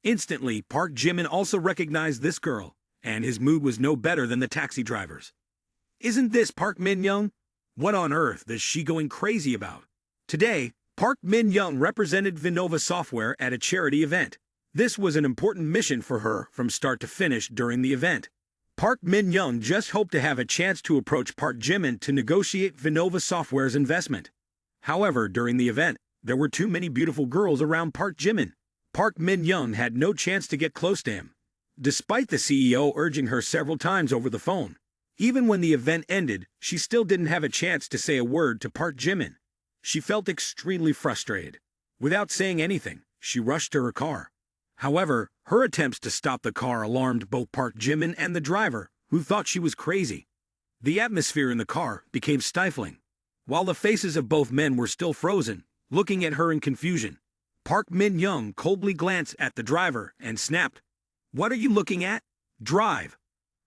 Instantly, Park Jimin also recognized this girl, and his mood was no better than the taxi driver's. Isn't this Park Min-young? What on earth is she going crazy about? Today, Park Min-young represented Vinova Software at a charity event. This was an important mission for her from start to finish during the event. Park Min-young just hoped to have a chance to approach Park Jimin to negotiate Vinova Software's investment. However, during the event, there were too many beautiful girls around Park Jimin. Park Min-young had no chance to get close to him, despite the CEO urging her several times over the phone. Even when the event ended, she still didn't have a chance to say a word to Park Jimin. She felt extremely frustrated. Without saying anything, she rushed to her car. However, her attempts to stop the car alarmed both Park Jimin and the driver, who thought she was crazy. The atmosphere in the car became stifling. While the faces of both men were still frozen, looking at her in confusion, Park Min-young coldly glanced at the driver and snapped, "What are you looking at? Drive."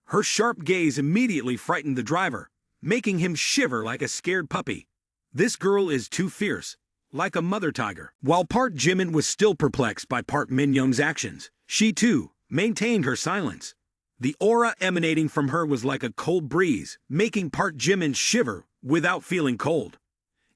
Her sharp gaze immediately frightened the driver, making him shiver like a scared puppy. This girl is too fierce, like a mother tiger. While Park Jimin was still perplexed by Park Min-young's actions, she too maintained her silence. The aura emanating from her was like a cold breeze, making Park Jimin shiver without feeling cold.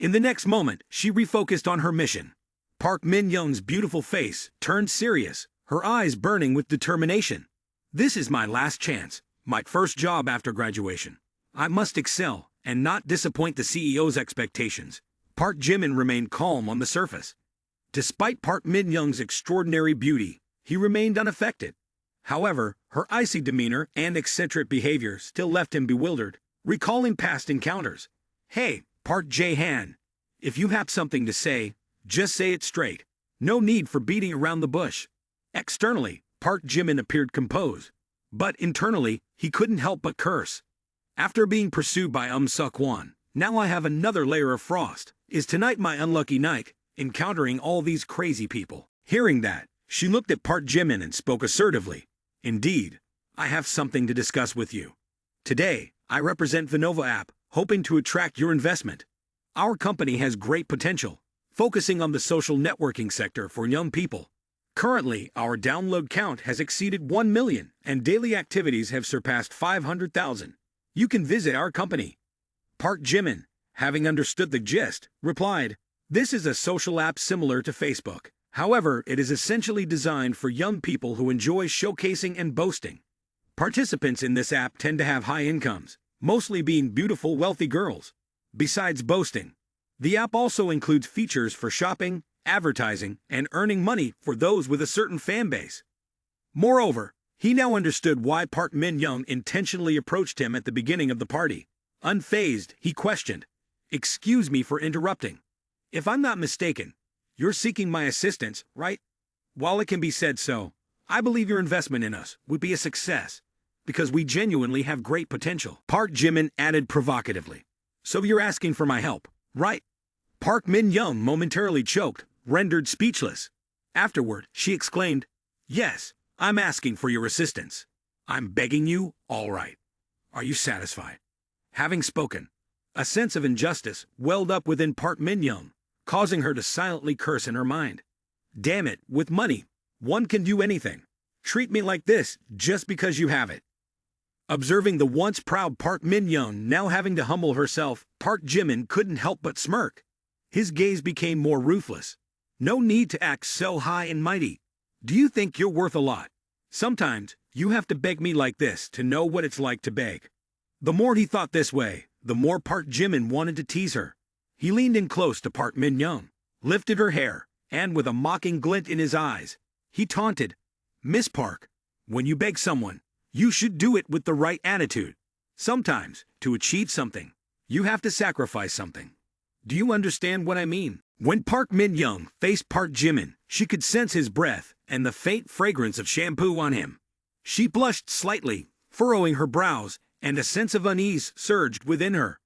In the next moment, she refocused on her mission. Park Min-young's beautiful face turned serious, her eyes burning with determination. "This is my last chance, my first job after graduation. I must excel and not disappoint the CEO's expectations." Park Jimin remained calm on the surface. Despite Park Min-young's extraordinary beauty, he remained unaffected. However, her icy demeanor and eccentric behavior still left him bewildered, recalling past encounters. "Hey, Park Jae-han, if you have something to say, just say it straight. No need for beating around the bush." Externally, Park Jimin appeared composed, but internally, he couldn't help but curse. "After being pursued by Suk-won, now I have another layer of frost. Is tonight my unlucky night, encountering all these crazy people?" Hearing that, she looked at Park Jimin and spoke assertively. "Indeed, I have something to discuss with you. Today, I represent Vinova app, hoping to attract your investment. Our company has great potential, focusing on the social networking sector for young people. Currently, our download count has exceeded 1 million, and daily activities have surpassed 500,000. You can visit our company." Park Jimin, having understood the gist, replied, "This is a social app similar to Facebook. However, it is essentially designed for young people who enjoy showcasing and boasting. Participants in this app tend to have high incomes, mostly being beautiful, wealthy girls. Besides boasting, the app also includes features for shopping, advertising, and earning money for those with a certain fan base." Moreover, he now understood why Park Min-young intentionally approached him at the beginning of the party. Unfazed, he questioned, "Excuse me for interrupting. If I'm not mistaken, you're seeking my assistance, right? While it can be said so, I believe your investment in us would be a success, because we genuinely have great potential." Park Jimin added provocatively, "So you're asking for my help, right?" Park Min-young momentarily choked, rendered speechless. Afterward, she exclaimed, "Yes, I'm asking for your assistance. I'm begging you, all right. Are you satisfied?" Having spoken, a sense of injustice welled up within Park Min-young, causing her to silently curse in her mind. "Damn it, with money, one can do anything. Treat me like this just because you have it." Observing the once proud Park Min-young now having to humble herself, Park Jimin couldn't help but smirk. His gaze became more ruthless. "No need to act so high and mighty. Do you think you're worth a lot? Sometimes, you have to beg me like this to know what it's like to beg." The more he thought this way, the more Park Jimin wanted to tease her. He leaned in close to Park Min-young, lifted her hair, and with a mocking glint in his eyes, he taunted, "Miss Park, when you beg someone, you should do it with the right attitude. Sometimes, to achieve something, you have to sacrifice something. Do you understand what I mean?" When Park Min-young faced Park Jimin, she could sense his breath and the faint fragrance of shampoo on him. She blushed slightly, furrowing her brows, and a sense of unease surged within her.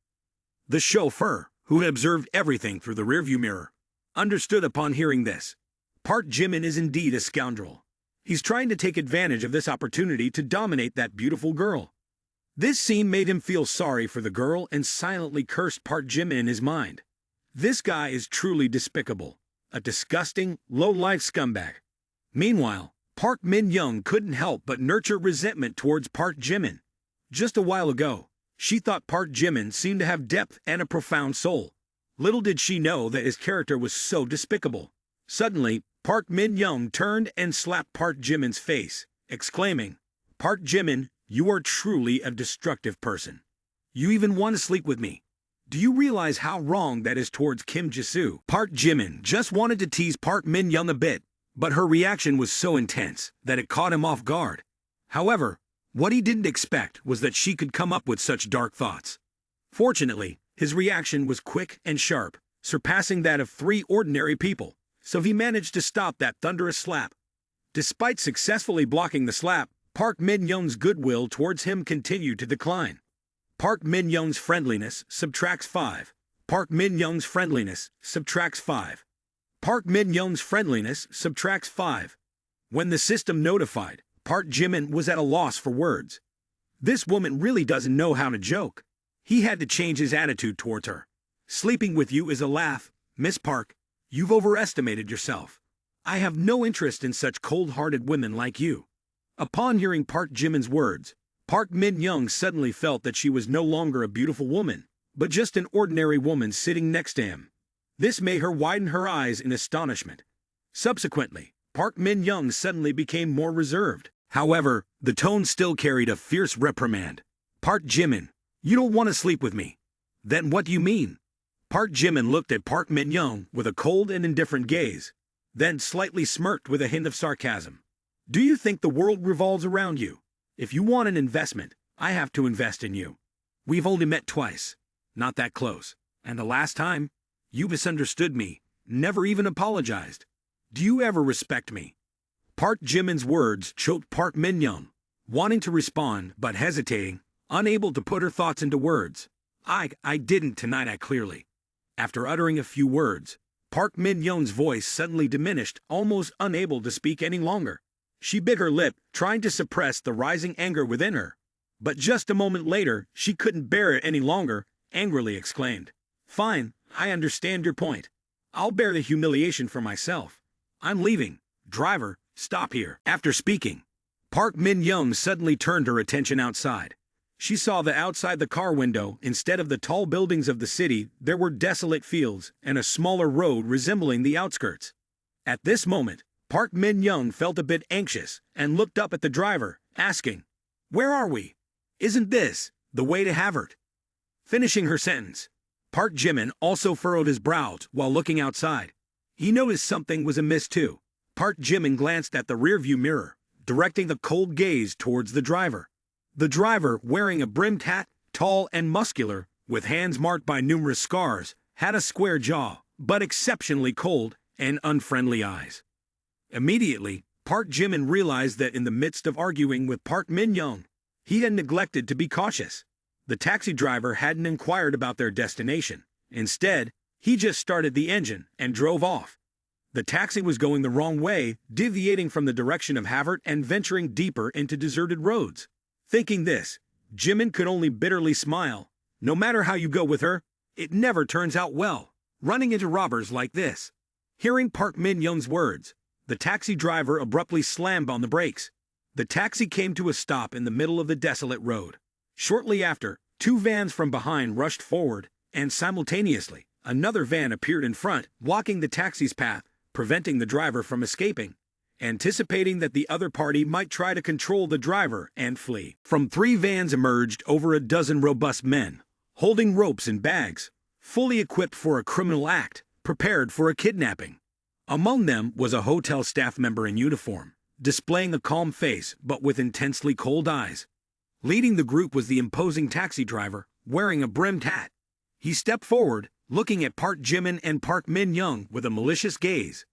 The chauffeur, who had observed everything through the rearview mirror, understood upon hearing this. Park Jimin is indeed a scoundrel. He's trying to take advantage of this opportunity to dominate that beautiful girl. This scene made him feel sorry for the girl and silently cursed Park Jimin in his mind. This guy is truly despicable, a disgusting, low-life scumbag. Meanwhile, Park Min-young couldn't help but nurture resentment towards Park Jimin. Just a while ago, she thought Park Jimin seemed to have depth and a profound soul. Little did she know that his character was so despicable. Suddenly, Park Min-young turned and slapped Park Jimin's face, exclaiming, "Park Jimin, you are truly a destructive person. You even want to sleep with me. Do you realize how wrong that is towards Kim Jisoo?" Park Jimin just wanted to tease Park Min-young a bit, But her reaction was so intense that it caught him off guard. However, what he didn't expect was that she could come up with such dark thoughts. Fortunately, his reaction was quick and sharp, surpassing that of 3 ordinary people, so he managed to stop that thunderous slap. Despite successfully blocking the slap, Park Min-young's goodwill towards him continued to decline. Park Min-young's friendliness subtracts 5. Park Min-young's friendliness subtracts 5. Park Min-young's friendliness subtracts 5. When the system notified, Park Jimin was at a loss for words. This woman really doesn't know how to joke. He had to change his attitude towards her. Sleeping with you is a laugh, Miss Park. You've overestimated yourself. I have no interest in such cold-hearted women like you. Upon hearing Park Jimin's words, Park Min-young suddenly felt that she was no longer a beautiful woman, but just an ordinary woman sitting next to him. This made her widen her eyes in astonishment. Subsequently, Park Min-young suddenly became more reserved. However, the tone still carried a fierce reprimand. Park Jimin, you don't want to sleep with me. Then what do you mean? Park Jimin looked at Park Min-young with a cold and indifferent gaze, then slightly smirked with a hint of sarcasm. Do you think the world revolves around you? If you want an investment, I have to invest in you. We've only met twice, not that close, and the last time, you misunderstood me, never even apologized. Do you ever respect me? Park Jimin's words choked Park Min-young, wanting to respond but hesitating, unable to put her thoughts into words. I didn't tonight, clearly. After uttering a few words, Park Min-young's voice suddenly diminished, almost unable to speak any longer. She bit her lip, trying to suppress the rising anger within her. But just a moment later, she couldn't bear it any longer, angrily exclaimed, Fine, I understand your point. I'll bear the humiliation for myself. I'm leaving. Driver, stop here. After speaking, Park Min-young suddenly turned her attention outside. She saw that outside the car window, instead of the tall buildings of the city, there were desolate fields and a smaller road resembling the outskirts. At this moment, Park Min-young felt a bit anxious and looked up at the driver, asking, Where are we? Isn't this the way to Havert? Finishing her sentence, Park Jimin also furrowed his brows while looking outside. He noticed something was amiss too. Park Jimin glanced at the rearview mirror, directing a cold gaze towards the driver. The driver, wearing a brimmed hat, tall and muscular, with hands marked by numerous scars, had a square jaw, but exceptionally cold and unfriendly eyes. Immediately, Park Jimin realized that in the midst of arguing with Park Min-young, he had neglected to be cautious. The taxi driver hadn't inquired about their destination. Instead, he just started the engine and drove off. The taxi was going the wrong way, deviating from the direction of Havert and venturing deeper into deserted roads. Thinking this, Jimin could only bitterly smile. No matter how you go with her, it never turns out well, running into robbers like this. Hearing Park Min-young's words, the taxi driver abruptly slammed on the brakes. The taxi came to a stop in the middle of the desolate road. Shortly after, 2 vans from behind rushed forward, and simultaneously, another van appeared in front, blocking the taxi's path, preventing the driver from escaping. Anticipating that the other party might try to control the driver and flee, from 3 vans emerged over a dozen robust men, holding ropes and bags, fully equipped for a criminal act, prepared for a kidnapping. Among them was a hotel staff member in uniform, displaying a calm face but with intensely cold eyes. Leading the group was the imposing taxi driver, wearing a brimmed hat. He stepped forward, looking at Park Jimin and Park Min-young with a malicious gaze.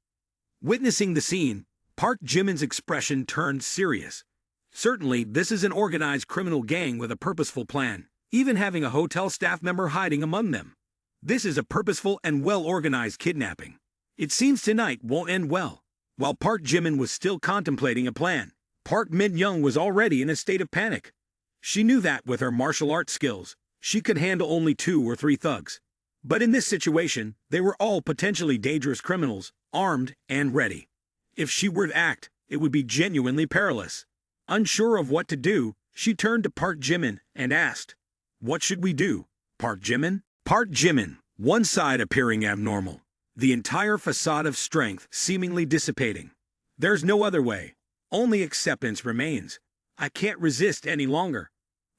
Witnessing the scene, Park Jimin's expression turned serious. Certainly, this is an organized criminal gang with a purposeful plan, even having a hotel staff member hiding among them. This is a purposeful and well-organized kidnapping. It seems tonight won't end well. While Park Jimin was still contemplating a plan, Park Min-young was already in a state of panic. She knew that with her martial arts skills, she could handle only 2 or 3 thugs. But in this situation, they were all potentially dangerous criminals, armed and ready. If she were to act, it would be genuinely perilous. Unsure of what to do, she turned to Park Jimin and asked, What should we do, Park Jimin? Park Jimin, one side appearing abnormal, the entire facade of strength seemingly dissipating. There's no other way. Only acceptance remains. I can't resist any longer.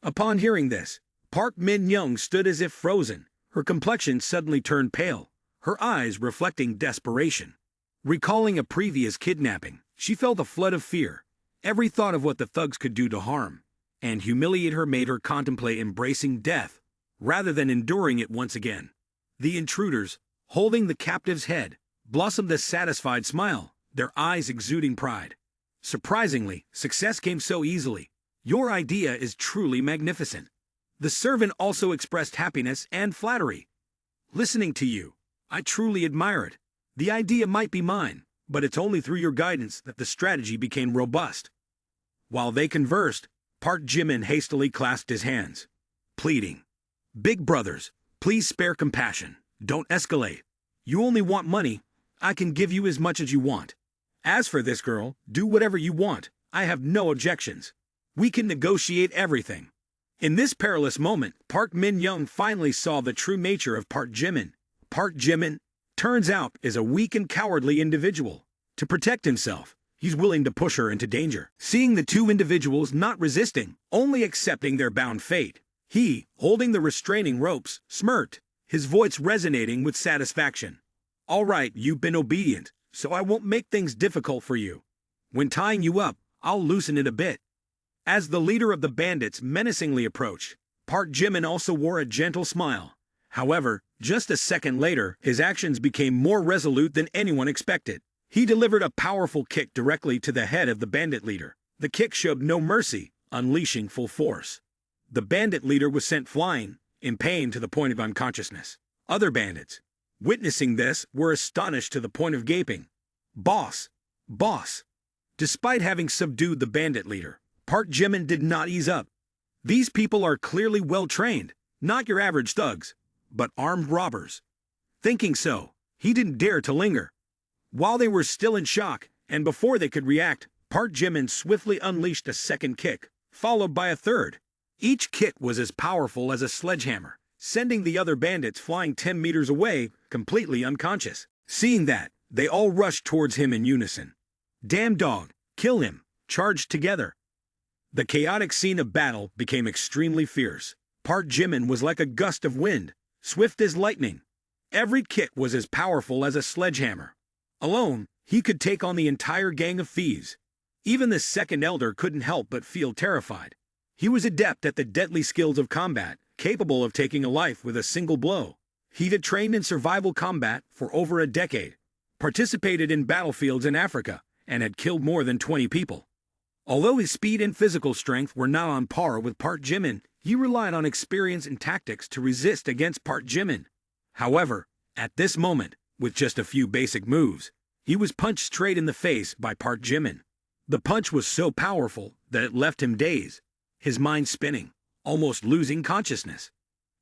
Upon hearing this, Park Min-young stood as if frozen. Her complexion suddenly turned pale, her eyes reflecting desperation. Recalling a previous kidnapping, she felt a flood of fear. Every thought of what the thugs could do to harm and humiliate her made her contemplate embracing death rather than enduring it once again. The intruders, holding the captive's head, blossomed a satisfied smile, their eyes exuding pride. Surprisingly, success came so easily. Your idea is truly magnificent. The servant also expressed happiness and flattery. Listening to you, I truly admire it. The idea might be mine, but it's only through your guidance that the strategy became robust. While they conversed, Park Jimin hastily clasped his hands, pleading, "Big brothers, please spare compassion. Don't escalate. You only want money. I can give you as much as you want. As for this girl, do whatever you want. I have no objections. We can negotiate everything." In this perilous moment, Park Min-young finally saw the true nature of Park Jimin. Park Jimin, turns out, is a weak and cowardly individual. To protect himself, he's willing to push her into danger. Seeing the two individuals not resisting, only accepting their bound fate, he, holding the restraining ropes, smirked, his voice resonating with satisfaction. "All right, you've been obedient, so I won't make things difficult for you. When tying you up, I'll loosen it a bit." As the leader of the bandits menacingly approached, Park Jimin also wore a gentle smile. However, just a second later, his actions became more resolute than anyone expected. He delivered a powerful kick directly to the head of the bandit leader. The kick showed no mercy, unleashing full force. The bandit leader was sent flying, in pain to the point of unconsciousness. Other bandits, witnessing this, were astonished to the point of gaping. "Boss! Boss!" Despite having subdued the bandit leader, Park Jimin did not ease up. These people are clearly well-trained, not your average thugs, but armed robbers. Thinking so, he didn't dare to linger. While they were still in shock, and before they could react, Park Jimin swiftly unleashed a second kick, followed by a third. Each kick was as powerful as a sledgehammer, sending the other bandits flying 10 meters away, completely unconscious. Seeing that, they all rushed towards him in unison. "Damn dog, kill him," charged together. The chaotic scene of battle became extremely fierce. Park Jimin was like a gust of wind, swift as lightning. Every kick was as powerful as a sledgehammer. Alone, he could take on the entire gang of thieves. Even the second elder couldn't help but feel terrified. He was adept at the deadly skills of combat, capable of taking a life with a single blow. He had trained in survival combat for over a decade, participated in battlefields in Africa, and had killed more than 20 people. Although his speed and physical strength were not on par with Park Jimin, he relied on experience and tactics to resist against Park Jimin. However, at this moment, with just a few basic moves, he was punched straight in the face by Park Jimin. The punch was so powerful that it left him dazed, his mind spinning, almost losing consciousness.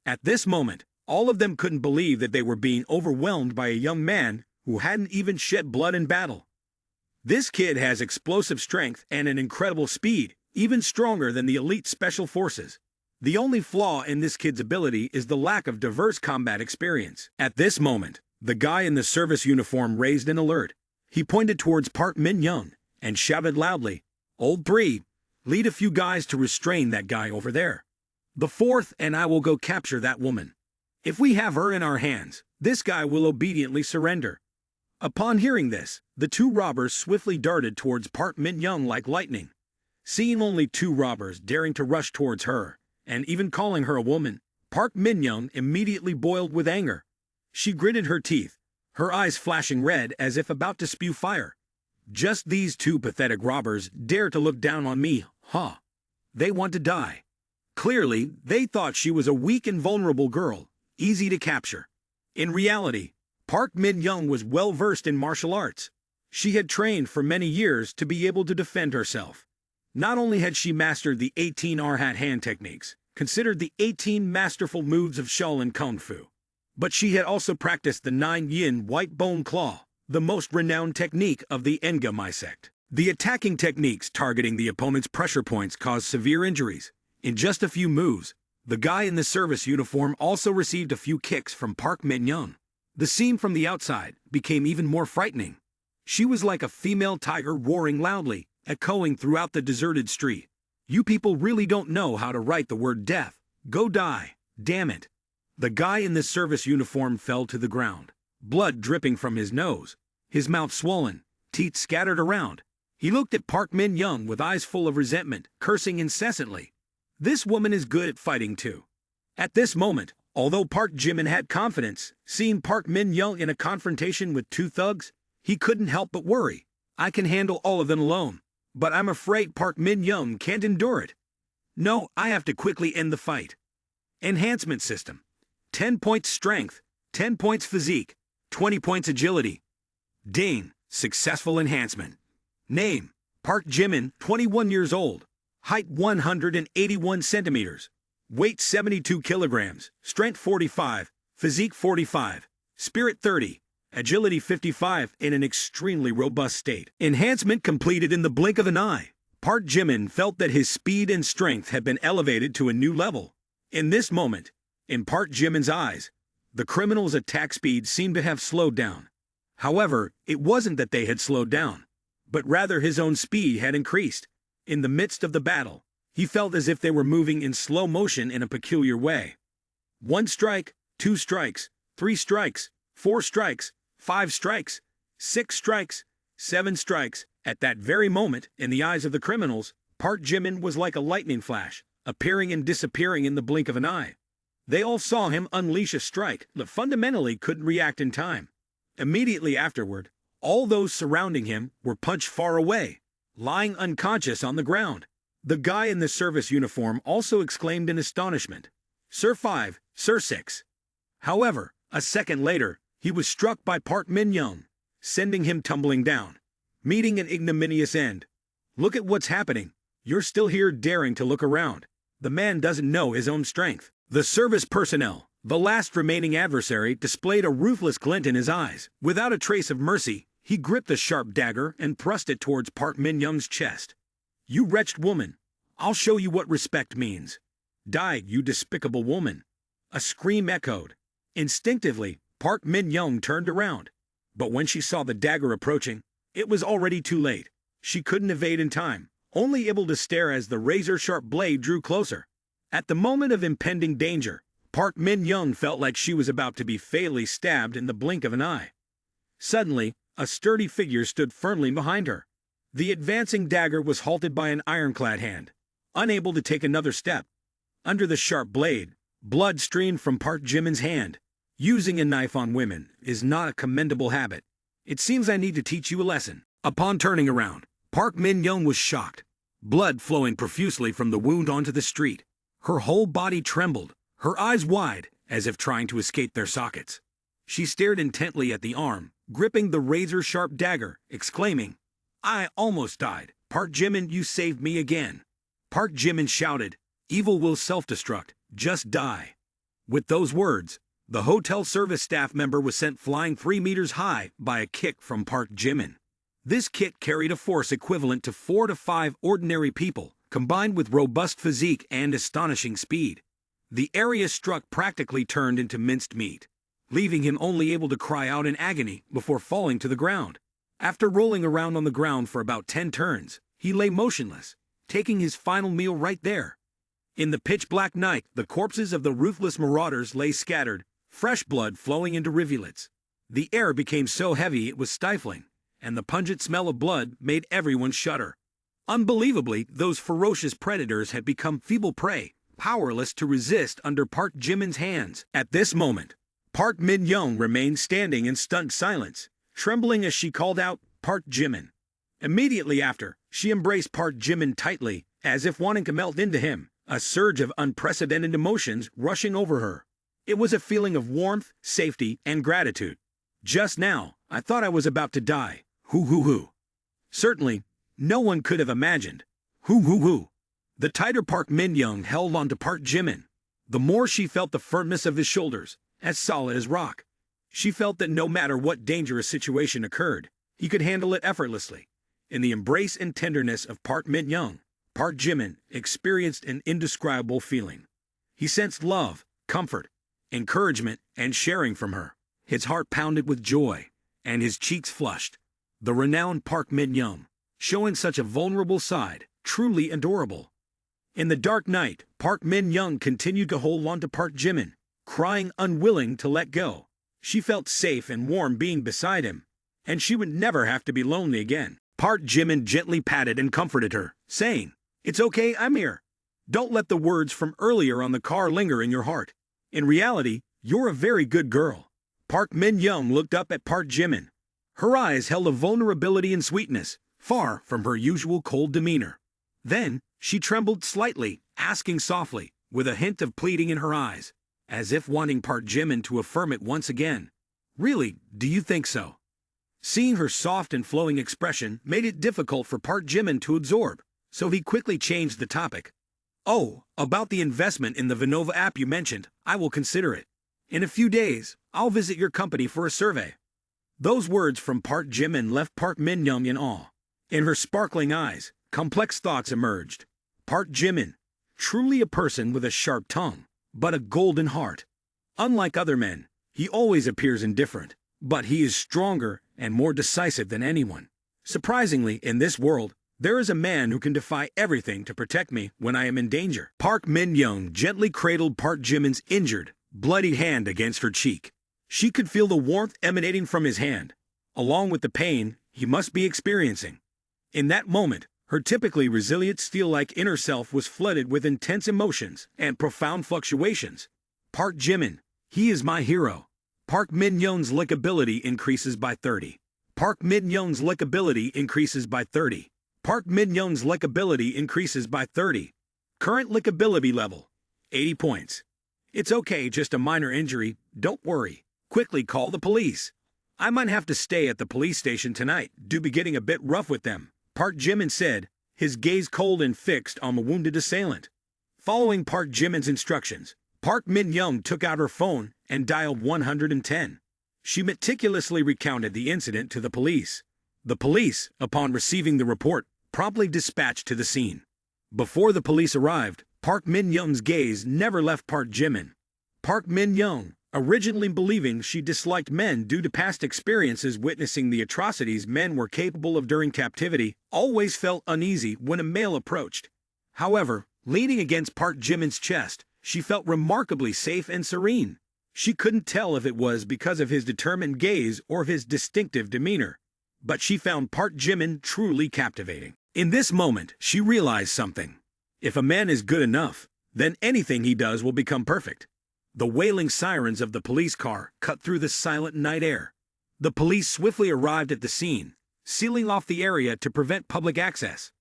At this moment, all of them couldn't believe that they were being overwhelmed by a young man who hadn't even shed blood in battle. This kid has explosive strength and an incredible speed, even stronger than the elite special forces. The only flaw in this kid's ability is the lack of diverse combat experience. At this moment, the guy in the service uniform raised an alert. He pointed towards Park Min-young and shouted loudly, "Old Three, lead a few guys to restrain that guy over there. The fourth and I will go capture that woman. If we have her in our hands, this guy will obediently surrender." Upon hearing this, the two robbers swiftly darted towards Park Min-young like lightning. Seeing only two robbers daring to rush towards her, and even calling her a woman, Park Min-young immediately boiled with anger. She gritted her teeth, her eyes flashing red as if about to spew fire. "Just these two pathetic robbers dare to look down on me, huh? They want to die." Clearly, they thought she was a weak and vulnerable girl, easy to capture. In reality, Park Min-young was well-versed in martial arts. She had trained for many years to be able to defend herself. Not only had she mastered the 18 Arhat hand techniques, considered the 18 masterful moves of Shaolin Kung Fu, but she had also practiced the 9 Yin White Bone Claw, the most renowned technique of the Engumai sect. The attacking techniques targeting the opponent's pressure points caused severe injuries. In just a few moves, the guy in the service uniform also received a few kicks from Park Min-young. The scene from the outside became even more frightening. She was like a female tiger roaring loudly, echoing throughout the deserted street. "You people really don't know how to write the word death. Go die, damn it." The guy in the service uniform fell to the ground, blood dripping from his nose. his mouth swollen, teeth scattered around. He looked at Park Min-young with eyes full of resentment, cursing incessantly. This woman is good at fighting too. At this moment, although Park Jimin had confidence, seeing Park Min-young in a confrontation with two thugs, he couldn't help but worry. I can handle all of them alone, but I'm afraid Park Min-young can't endure it. No, I have to quickly end the fight. Enhancement system. 10 points strength, 10 points physique, 20 points agility. Ding, successful enhancement. Name, Park Jimin, 21 years old. Height 181 centimeters. Weight 72 kilograms. Strength 45. Physique 45. Spirit 30. Agility 55 in an extremely robust state. Enhancement completed in the blink of an eye. Park Jimin felt that his speed and strength had been elevated to a new level. In this moment, in Park Jimin's eyes, the criminal's attack speed seemed to have slowed down. However, it wasn't that they had slowed down, but rather his own speed had increased. In the midst of the battle, he felt as if they were moving in slow motion in a peculiar way. 1 strike, 2 strikes, 3 strikes, 4 strikes, 5 strikes, 6 strikes, 7 strikes. At that very moment, in the eyes of the criminals, Park Jimin was like a lightning flash, appearing and disappearing in the blink of an eye. They all saw him unleash a strike, but fundamentally couldn't react in time. Immediately afterward, all those surrounding him were punched far away, lying unconscious on the ground. The guy in the service uniform also exclaimed in astonishment, "Sir 5, Sir 6. However, a second later, he was struck by Park Min-young, sending him tumbling down, meeting an ignominious end. Look at what's happening. You're still here daring to look around. The man doesn't know his own strength." The service personnel, the last remaining adversary, displayed a ruthless glint in his eyes. Without a trace of mercy, he gripped the sharp dagger and thrust it towards Park Min-young's chest. "You wretched woman, I'll show you what respect means. Die, you despicable woman." A scream echoed. Instinctively, Park Min-young turned around. But when she saw the dagger approaching, it was already too late. She couldn't evade in time, only able to stare as the razor-sharp blade drew closer. At the moment of impending danger, Park Min-young felt like she was about to be fatally stabbed in the blink of an eye. Suddenly, a sturdy figure stood firmly behind her. The advancing dagger was halted by an ironclad hand, unable to take another step. Under the sharp blade, blood streamed from Park Jimin's hand. Using a knife on women is not a commendable habit. It seems I need to teach you a lesson. Upon turning around, Park Min-young was shocked, blood flowing profusely from the wound onto the street. Her whole body trembled, her eyes wide, as if trying to escape their sockets. She stared intently at the arm, gripping the razor-sharp dagger, exclaiming, "I almost died. Park Jimin, you saved me again." Park Jimin shouted, "Evil will self-destruct. Just die." With those words, the hotel service staff member was sent flying 3 meters high by a kick from Park Jimin. This kick carried a force equivalent to 4 to 5 ordinary people, combined with robust physique and astonishing speed. The area struck practically turned into minced meat, leaving him only able to cry out in agony before falling to the ground. After rolling around on the ground for about 10 turns, he lay motionless, taking his final meal right there. In the pitch-black night, the corpses of the ruthless marauders lay scattered, fresh blood flowing into rivulets. The air became so heavy it was stifling, and the pungent smell of blood made everyone shudder. Unbelievably, those ferocious predators had become feeble prey, powerless to resist under Park Jimin's hands. At this moment, Park Min-young remained standing in stunned silence, trembling as she called out, "Park Jimin." Immediately after, she embraced Park Jimin tightly, as if wanting to melt into him, a surge of unprecedented emotions rushing over her. It was a feeling of warmth, safety, and gratitude. "Just now, I thought I was about to die. Hoo. Certainly, no one could have imagined. Hoo. The tighter Park Min-young held on to Park Jimin, the more she felt the firmness of his shoulders, as solid as rock. She felt that no matter what dangerous situation occurred, he could handle it effortlessly. In the embrace and tenderness of Park Min-young, Park Jimin experienced an indescribable feeling. He sensed love, comfort, encouragement, and sharing from her. His heart pounded with joy, and his cheeks flushed. The renowned Park Min-young, showing such a vulnerable side, truly adorable. In the dark night, Park Min-young continued to hold on to Park Jimin, crying unwilling to let go. She felt safe and warm being beside him. and she would never have to be lonely again. Park Jimin gently patted and comforted her, saying, "It's okay, I'm here. Don't let the words from earlier on the car linger in your heart. In reality, you're a very good girl." Park Min-young looked up at Park Jimin. Her eyes held a vulnerability and sweetness, far from her usual cold demeanor. Then, she trembled slightly, asking softly, with a hint of pleading in her eyes, as if wanting Park Jimin to affirm it once again. "Really, do you think so?" Seeing her soft and flowing expression made it difficult for Park Jimin to absorb, so he quickly changed the topic. "Oh, about the investment in the Vinova app you mentioned, I will consider it. In a few days, I'll visit your company for a survey." Those words from Park Jimin left Park Min-young in awe. In her sparkling eyes, complex thoughts emerged. Park Jimin, truly a person with a sharp tongue, but a golden heart. Unlike other men, he always appears indifferent, but he is stronger and more decisive than anyone. Surprisingly, in this world, there is a man who can defy everything to protect me when I am in danger. Park Min-young gently cradled Park Jimin's injured, bloodied hand against her cheek. She could feel the warmth emanating from his hand, along with the pain he must be experiencing. In that moment, her typically resilient steel-like inner self was flooded with intense emotions and profound fluctuations. Park Jimin, he is my hero. Park Min-young's lickability increases by 30. Park Min-young's lickability increases by 30. Park Min-young's lickability increases by 30. Current lickability level, 80 points. "It's okay, just a minor injury, don't worry. Quickly call the police. I might have to stay at the police station tonight, due be getting a bit rough with them," Park Jimin said, his gaze cold and fixed on the wounded assailant. Following Park Jimin's instructions, Park Min-young took out her phone and dialed 110. She meticulously recounted the incident to the police. The police, upon receiving the report, promptly dispatched to the scene. Before the police arrived, Park Min-young's gaze never left Park Jimin. Park Min-young, originally believing she disliked men due to past experiences witnessing the atrocities men were capable of during captivity, always felt uneasy when a male approached. However, leaning against Park Jimin's chest, she felt remarkably safe and serene. She couldn't tell if it was because of his determined gaze or of his distinctive demeanor, but she found Park Jimin truly captivating. In this moment, she realized something. If a man is good enough, then anything he does will become perfect. The wailing sirens of the police car cut through the silent night air. The police swiftly arrived at the scene, sealing off the area to prevent public access.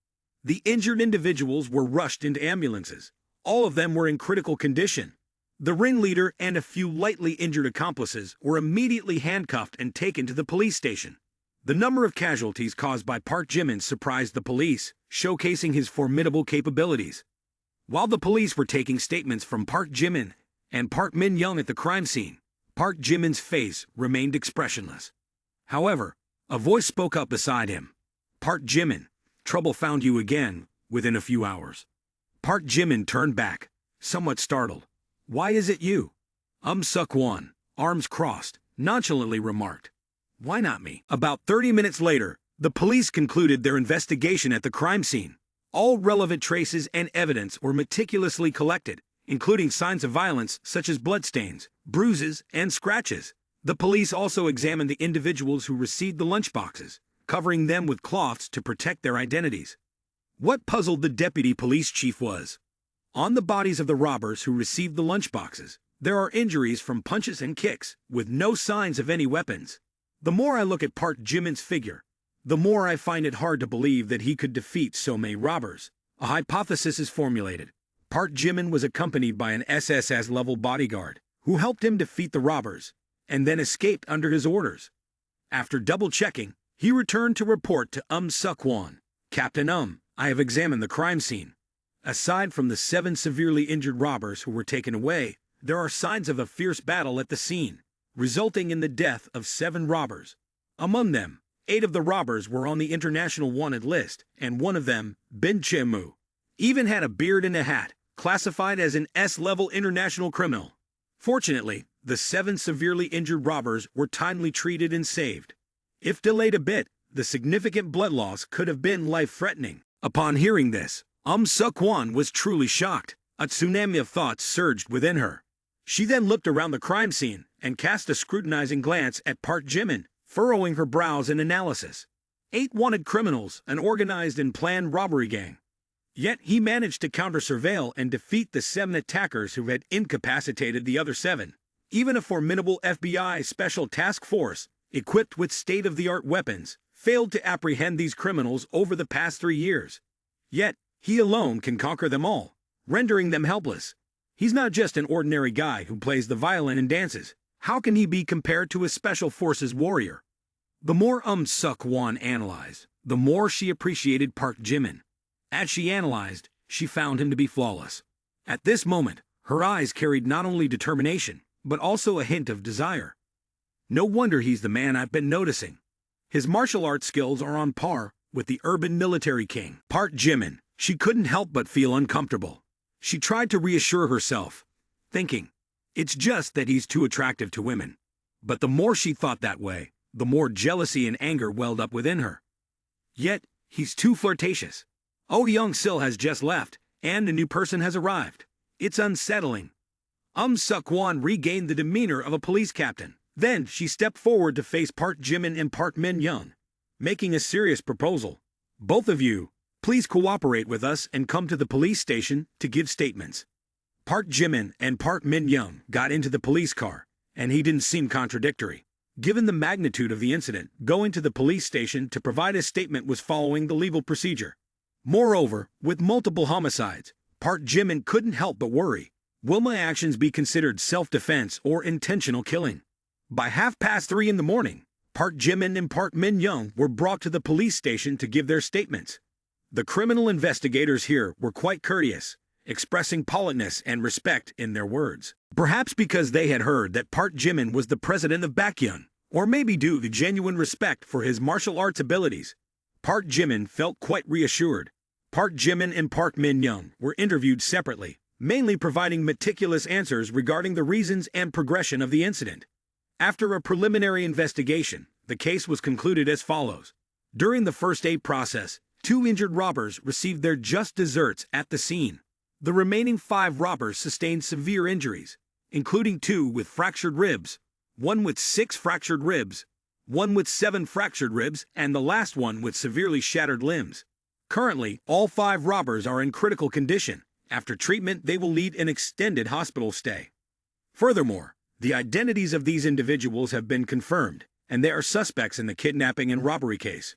The injured individuals were rushed into ambulances. All of them were in critical condition. The ringleader and a few lightly injured accomplices were immediately handcuffed and taken to the police station. The number of casualties caused by Park Jimin surprised the police, showcasing his formidable capabilities. While the police were taking statements from Park Jimin and Park Min-young at the crime scene, Park Jimin's face remained expressionless. However, a voice spoke up beside him. "Park Jimin, trouble found you again within a few hours." Park Jimin turned back, somewhat startled. "Why is it you?" Suk-won, arms crossed, nonchalantly remarked. "Why not me?" About 30 minutes later, the police concluded their investigation at the crime scene. All relevant traces and evidence were meticulously collected, including signs of violence such as bloodstains, bruises, and scratches. The police also examined the individuals who received the lunchboxes, covering them with cloths to protect their identities. What puzzled the deputy police chief was, on the bodies of the robbers who received the lunchboxes, there are injuries from punches and kicks, with no signs of any weapons. The more I look at Park Jimin's figure, the more I find it hard to believe that he could defeat so many robbers. A hypothesis is formulated. Park Jimin was accompanied by an SSS-level bodyguard, who helped him defeat the robbers, and then escaped under his orders. After double-checking, he returned to report to Suk-won. "Captain I have examined the crime scene. Aside from the 7 severely injured robbers who were taken away, there are signs of a fierce battle at the scene, resulting in the death of 7 robbers. Among them, 8 of the robbers were on the international wanted list, and one of them, Bin Chemu, even had a beard and a hat, classified as an S-level international criminal. Fortunately, the 7 severely injured robbers were timely treated and saved. If delayed a bit, the significant blood loss could have been life-threatening." Upon hearing this, Suk-won was truly shocked. A tsunami of thoughts surged within her. She then looked around the crime scene and cast a scrutinizing glance at Park Jimin, furrowing her brows in analysis. 8 wanted criminals, an organized and planned robbery gang. Yet he managed to counter-surveil and defeat the 7 attackers who had incapacitated the other 7. Even a formidable FBI special task force, equipped with state-of-the-art weapons, failed to apprehend these criminals over the past 3 years. Yet, he alone can conquer them all, rendering them helpless. He's not just an ordinary guy who plays the violin and dances. How can he be compared to a special forces warrior? The more Suk-won analyzed, the more she appreciated Park Jimin. As she analyzed, she found him to be flawless. At this moment, her eyes carried not only determination, but also a hint of desire. No wonder he's the man I've been noticing. His martial arts skills are on par with the urban military king, Park Jimin. She couldn't help but feel uncomfortable. She tried to reassure herself, thinking, it's just that he's too attractive to women. But the more she thought that way, the more jealousy and anger welled up within her. Yet, he's too flirtatious. Oh Young-sil has just left, and a new person has arrived. It's unsettling. Suk-won regained the demeanor of a police captain. Then she stepped forward to face Park Jimin and Park Min-young, making a serious proposal. Both of you, please cooperate with us and come to the police station to give statements. Park Jimin and Park Min-young got into the police car, and he didn't seem contradictory. Given the magnitude of the incident, going to the police station to provide a statement was following the legal procedure. Moreover, with multiple homicides, Park Jimin couldn't help but worry. Will my actions be considered self-defense or intentional killing? By 3:30 in the morning, Park Jimin and Park Min-young were brought to the police station to give their statements. The criminal investigators here were quite courteous, expressing politeness and respect in their words. Perhaps because they had heard that Park Jimin was the president of Baekhyun, or maybe due to genuine respect for his martial arts abilities, Park Jimin felt quite reassured. Park Jimin and Park Min-young were interviewed separately, mainly providing meticulous answers regarding the reasons and progression of the incident. After a preliminary investigation, the case was concluded as follows. During the first aid process, 2 injured robbers received their just desserts at the scene. The remaining 5 robbers sustained severe injuries, including 2 with fractured ribs, 1 with 6 fractured ribs, 1 with 7 fractured ribs, and the last one with severely shattered limbs. Currently, all 5 robbers are in critical condition. After treatment, they will need an extended hospital stay. Furthermore, the identities of these individuals have been confirmed, and they are suspects in the kidnapping and robbery case,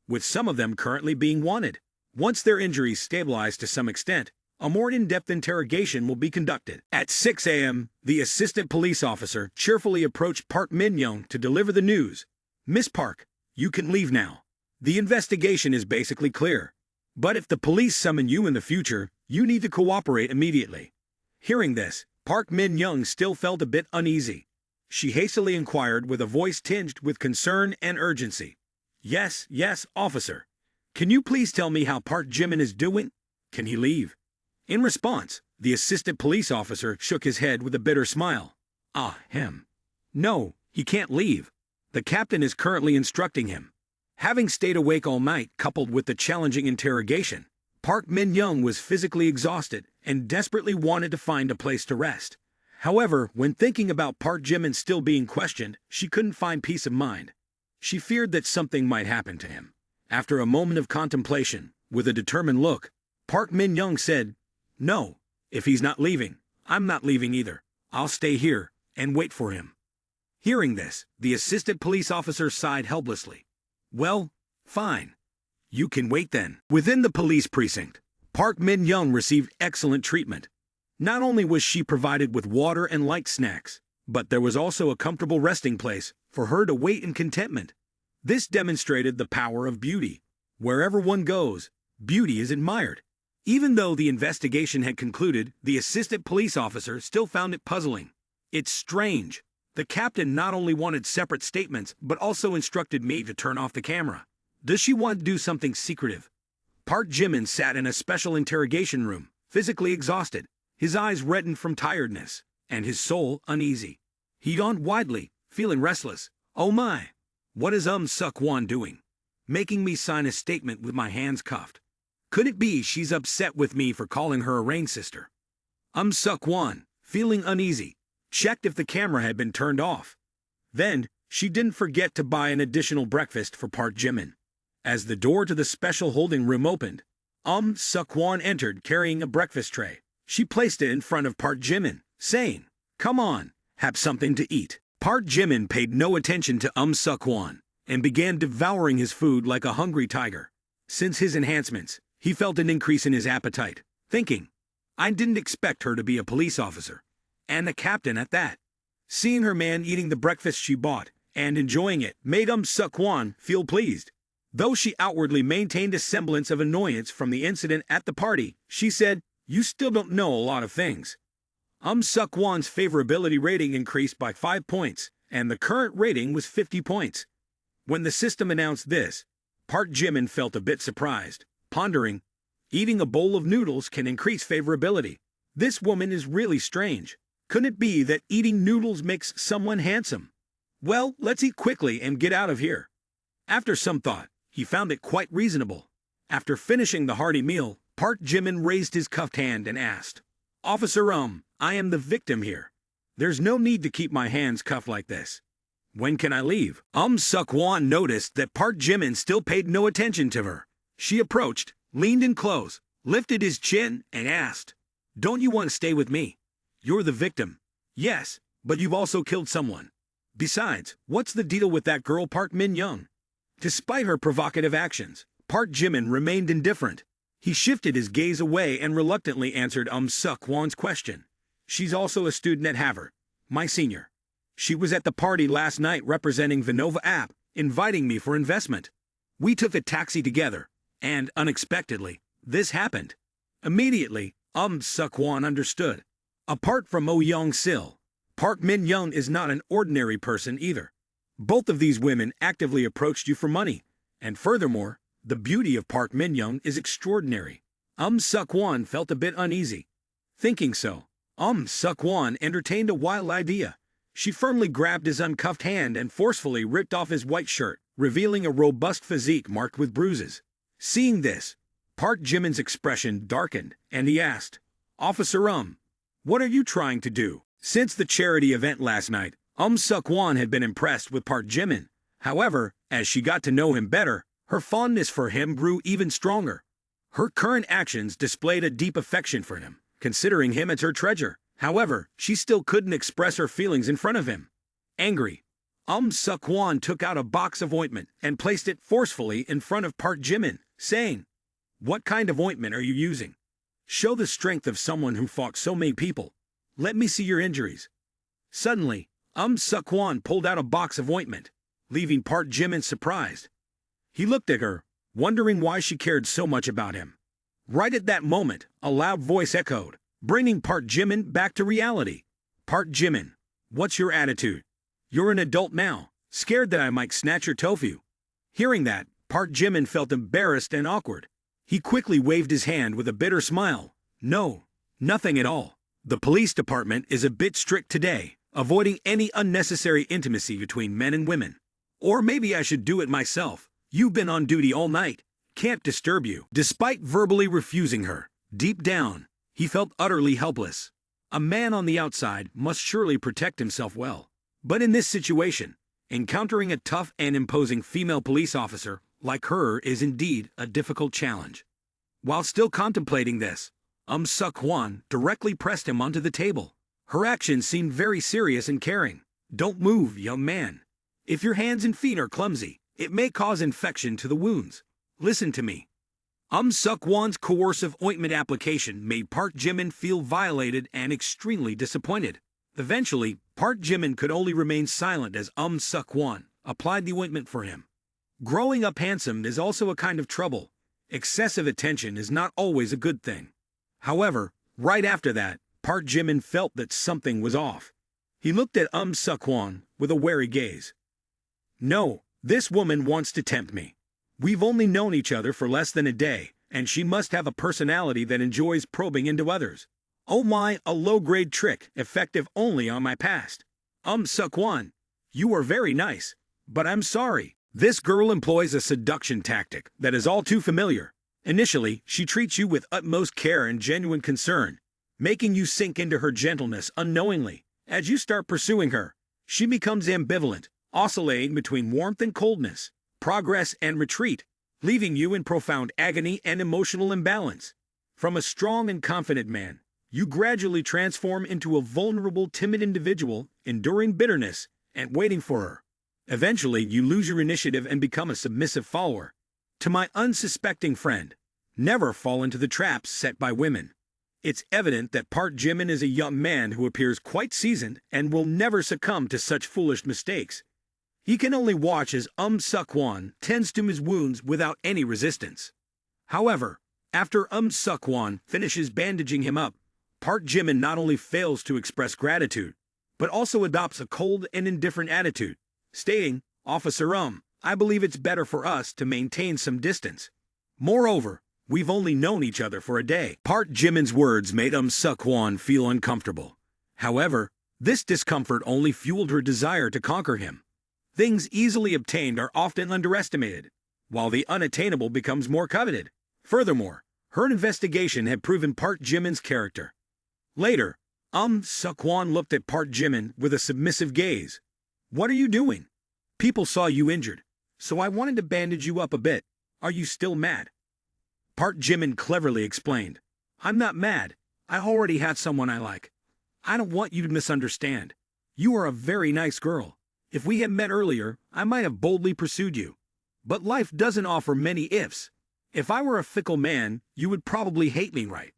with some of them currently being wanted. Once their injuries stabilize to some extent, a more in-depth interrogation will be conducted. At 6 a.m., the assistant police officer cheerfully approached Park Min-young to deliver the news. Miss Park, you can leave now. The investigation is basically clear. But if the police summon you in the future, you need to cooperate immediately. Hearing this, Park Min-young still felt a bit uneasy. She hastily inquired with a voice tinged with concern and urgency. Yes, officer. Can you please tell me how Park Jimin is doing? Can he leave? In response, the assistant police officer shook his head with a bitter smile. Him. No, he can't leave. The captain is currently instructing him. Having stayed awake all night coupled with the challenging interrogation, Park Min-young was physically exhausted and desperately wanted to find a place to rest. However, when thinking about Park Jimin still being questioned, she couldn't find peace of mind. She feared that something might happen to him. After a moment of contemplation, with a determined look, Park Min-young said, No, if he's not leaving, I'm not leaving either. I'll stay here and wait for him. Hearing this, the assistant police officer sighed helplessly. Well, fine. You can wait then. Within the police precinct, Park Min-young received excellent treatment. Not only was she provided with water and light snacks, but there was also a comfortable resting place for her to wait in contentment. This demonstrated the power of beauty. Wherever one goes, beauty is admired. Even though the investigation had concluded, the assistant police officer still found it puzzling. It's strange. The captain not only wanted separate statements, but also instructed me to turn off the camera. Does she want to do something secretive? Park Jimin sat in a special interrogation room, physically exhausted, his eyes reddened from tiredness, and his soul uneasy. He yawned widely, feeling restless. Oh my! What is Suk-won doing? Making me sign a statement with my hands cuffed. Could it be she's upset with me for calling her a rain sister? Suk-won, feeling uneasy, checked if the camera had been turned off. Then, She didn't forget to buy an additional breakfast for Park Jimin. As the door to the special holding room opened, Suk-won entered carrying a breakfast tray. She placed it in front of Park Jimin, saying, "Come on, have something to eat." Park Jimin paid no attention to Suk-won and began devouring his food like a hungry tiger. Since his enhancements, he felt an increase in his appetite, thinking, "I didn't expect her to be a police officer, and a captain at that." Seeing her man eating the breakfast she bought and enjoying it made Suk-won feel pleased. Though she outwardly maintained a semblance of annoyance from the incident at the party, she said, "You still don't know a lot of things." Suk-won's favorability rating increased by 5 points, and the current rating was 50 points. When the system announced this, Park Jimin felt a bit surprised, pondering, eating a bowl of noodles can increase favorability. This woman is really strange. Couldn't it be that eating noodles makes someone handsome? Well, let's eat quickly and get out of here. After some thought, he found it quite reasonable. After finishing the hearty meal, Park Jimin raised his cuffed hand and asked, "Officer, I am the victim here. There's no need to keep my hands cuffed like this. When can I leave?" Suk-won noticed that Park Jimin still paid no attention to her. She approached, leaned in close, lifted his chin, and asked, "Don't you want to stay with me? You're the victim." "Yes, but you've also killed someone. Besides, what's the deal with that girl Park Min-young?" Despite her provocative actions, Park Jimin remained indifferent. He shifted his gaze away and reluctantly answered Suk-won's question. "She's also a student at Harvard, my senior. She was at the party last night representing Vinova app, inviting me for investment. We took a taxi together, and unexpectedly, this happened." Immediately, Suk-won understood. Apart from Oh Young-sil, Park Min-young is not an ordinary person either. Both of these women actively approached you for money, and furthermore, the beauty of Park Min-young is extraordinary. Suk-won felt a bit uneasy. Thinking so, Suk-won entertained a wild idea. She firmly grabbed his uncuffed hand and forcefully ripped off his white shirt, revealing a robust physique marked with bruises. Seeing this, Park Jimin's expression darkened, and he asked, "Officer, what are you trying to do?" Since the charity event last night, Suk-won had been impressed with Park Jimin. However, as she got to know him better, her fondness for him grew even stronger. Her current actions displayed a deep affection for him, considering him as her treasure. However, she still couldn't express her feelings in front of him. Angry, Suk-won took out a box of ointment and placed it forcefully in front of Park Jimin, saying, "What kind of ointment are you using? Show the strength of someone who fought so many people. Let me see your injuries." Suddenly, Suk-won pulled out a box of ointment, leaving Park Jimin surprised. He looked at her, wondering why she cared so much about him. Right at that moment, a loud voice echoed, bringing Park Jimin back to reality. "Park Jimin, what's your attitude? You're an adult now, scared that I might snatch your tofu." Hearing that, Park Jimin felt embarrassed and awkward. He quickly waved his hand with a bitter smile. "No, nothing at all. The police department is a bit strict today, avoiding any unnecessary intimacy between men and women. Or maybe I should do it myself. You've been on duty all night. Can't disturb you." Despite verbally refusing her, deep down, he felt utterly helpless. A man on the outside must surely protect himself well. But in this situation, encountering a tough and imposing female police officer like her is indeed a difficult challenge. While still contemplating this, Suk-won directly pressed him onto the table. Her actions seemed very serious and caring. "Don't move, young man. If your hands and feet are clumsy, it may cause infection to the wounds. Listen to me." Suk-won's coercive ointment application made Park Jimin feel violated and extremely disappointed. Eventually, Park Jimin could only remain silent as Suk-won applied the ointment for him. Growing up handsome is also a kind of trouble. Excessive attention is not always a good thing. However, right after that, Park Jimin felt that something was off. He looked at Suk-won with a wary gaze. "No, this woman wants to tempt me. We've only known each other for less than a day, and she must have a personality that enjoys probing into others. Oh my, a low-grade trick, effective only on my past. Suk-won, you are very nice, but I'm sorry. This girl employs a seduction tactic that is all too familiar. Initially, she treats you with utmost care and genuine concern, making you sink into her gentleness unknowingly. As you start pursuing her, she becomes ambivalent, oscillating between warmth and coldness, progress and retreat, leaving you in profound agony and emotional imbalance. From a strong and confident man, you gradually transform into a vulnerable, timid individual, enduring bitterness and waiting for her. Eventually, you lose your initiative and become a submissive follower. To my unsuspecting friend, never fall into the traps set by women. It's evident that Park Jimin is a young man who appears quite seasoned and will never succumb to such foolish mistakes. He can only watch as Suk-won tends to his wounds without any resistance. However, after Suk-won finishes bandaging him up, Park Jimin not only fails to express gratitude, but also adopts a cold and indifferent attitude, stating, "Officer I believe it's better for us to maintain some distance. Moreover, we've only known each other for a day." Park Jimin's words made Suk-won feel uncomfortable. However, this discomfort only fueled her desire to conquer him. Things easily obtained are often underestimated, while the unattainable becomes more coveted. Furthermore, her investigation had proven Park Jimin's character. Later, Suk-won looked at Park Jimin with a submissive gaze. "What are you doing? People saw you injured, so I wanted to bandage you up a bit. Are you still mad?" Park Jimin cleverly explained, "I'm not mad. I already had someone I like. I don't want you to misunderstand. You are a very nice girl. If we had met earlier, I might have boldly pursued you. But life doesn't offer many ifs. If I were a fickle man, you would probably hate me, right?"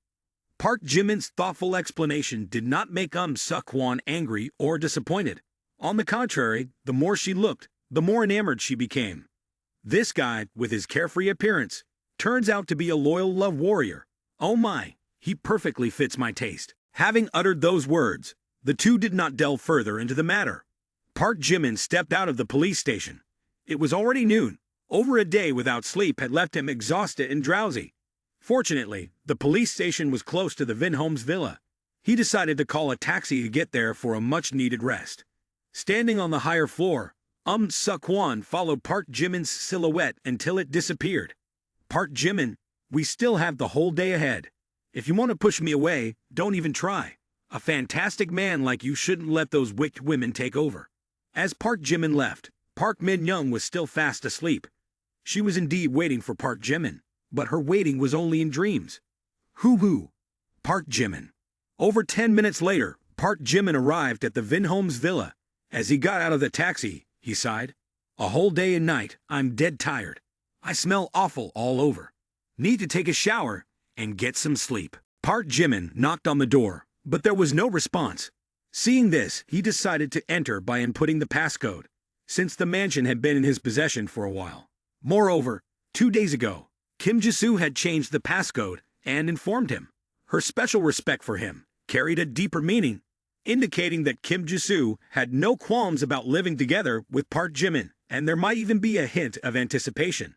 Park Jimin's thoughtful explanation did not make Suk-won angry or disappointed. On the contrary, the more she looked, the more enamored she became. This guy, with his carefree appearance, turns out to be a loyal love warrior. Oh my, he perfectly fits my taste. Having uttered those words, the two did not delve further into the matter. Park Jimin stepped out of the police station. It was already noon. Over a day without sleep had left him exhausted and drowsy. Fortunately, the police station was close to the Vinhome's villa. He decided to call a taxi to get there for a much-needed rest. Standing on the higher floor, Suk-won followed Park Jimin's silhouette until it disappeared. "Park Jimin, we still have the whole day ahead. If you want to push me away, don't even try. A fantastic man like you shouldn't let those wicked women take over." As Park Jimin left, Park Min-young was still fast asleep. She was indeed waiting for Park Jimin, but her waiting was only in dreams. Hoo-hoo! Park Jimin. Over 10 minutes later, Park Jimin arrived at the Vinhome's villa. As he got out of the taxi, he sighed. "A whole day and night, I'm dead tired. I smell awful all over. Need to take a shower and get some sleep." Park Jimin knocked on the door, but there was no response. Seeing this, he decided to enter by inputting the passcode, since the mansion had been in his possession for a while. Moreover, 2 days ago, Kim Ji-soo had changed the passcode and informed him. Her special respect for him carried a deeper meaning, indicating that Kim Ji-soo had no qualms about living together with Park Jimin, and there might even be a hint of anticipation.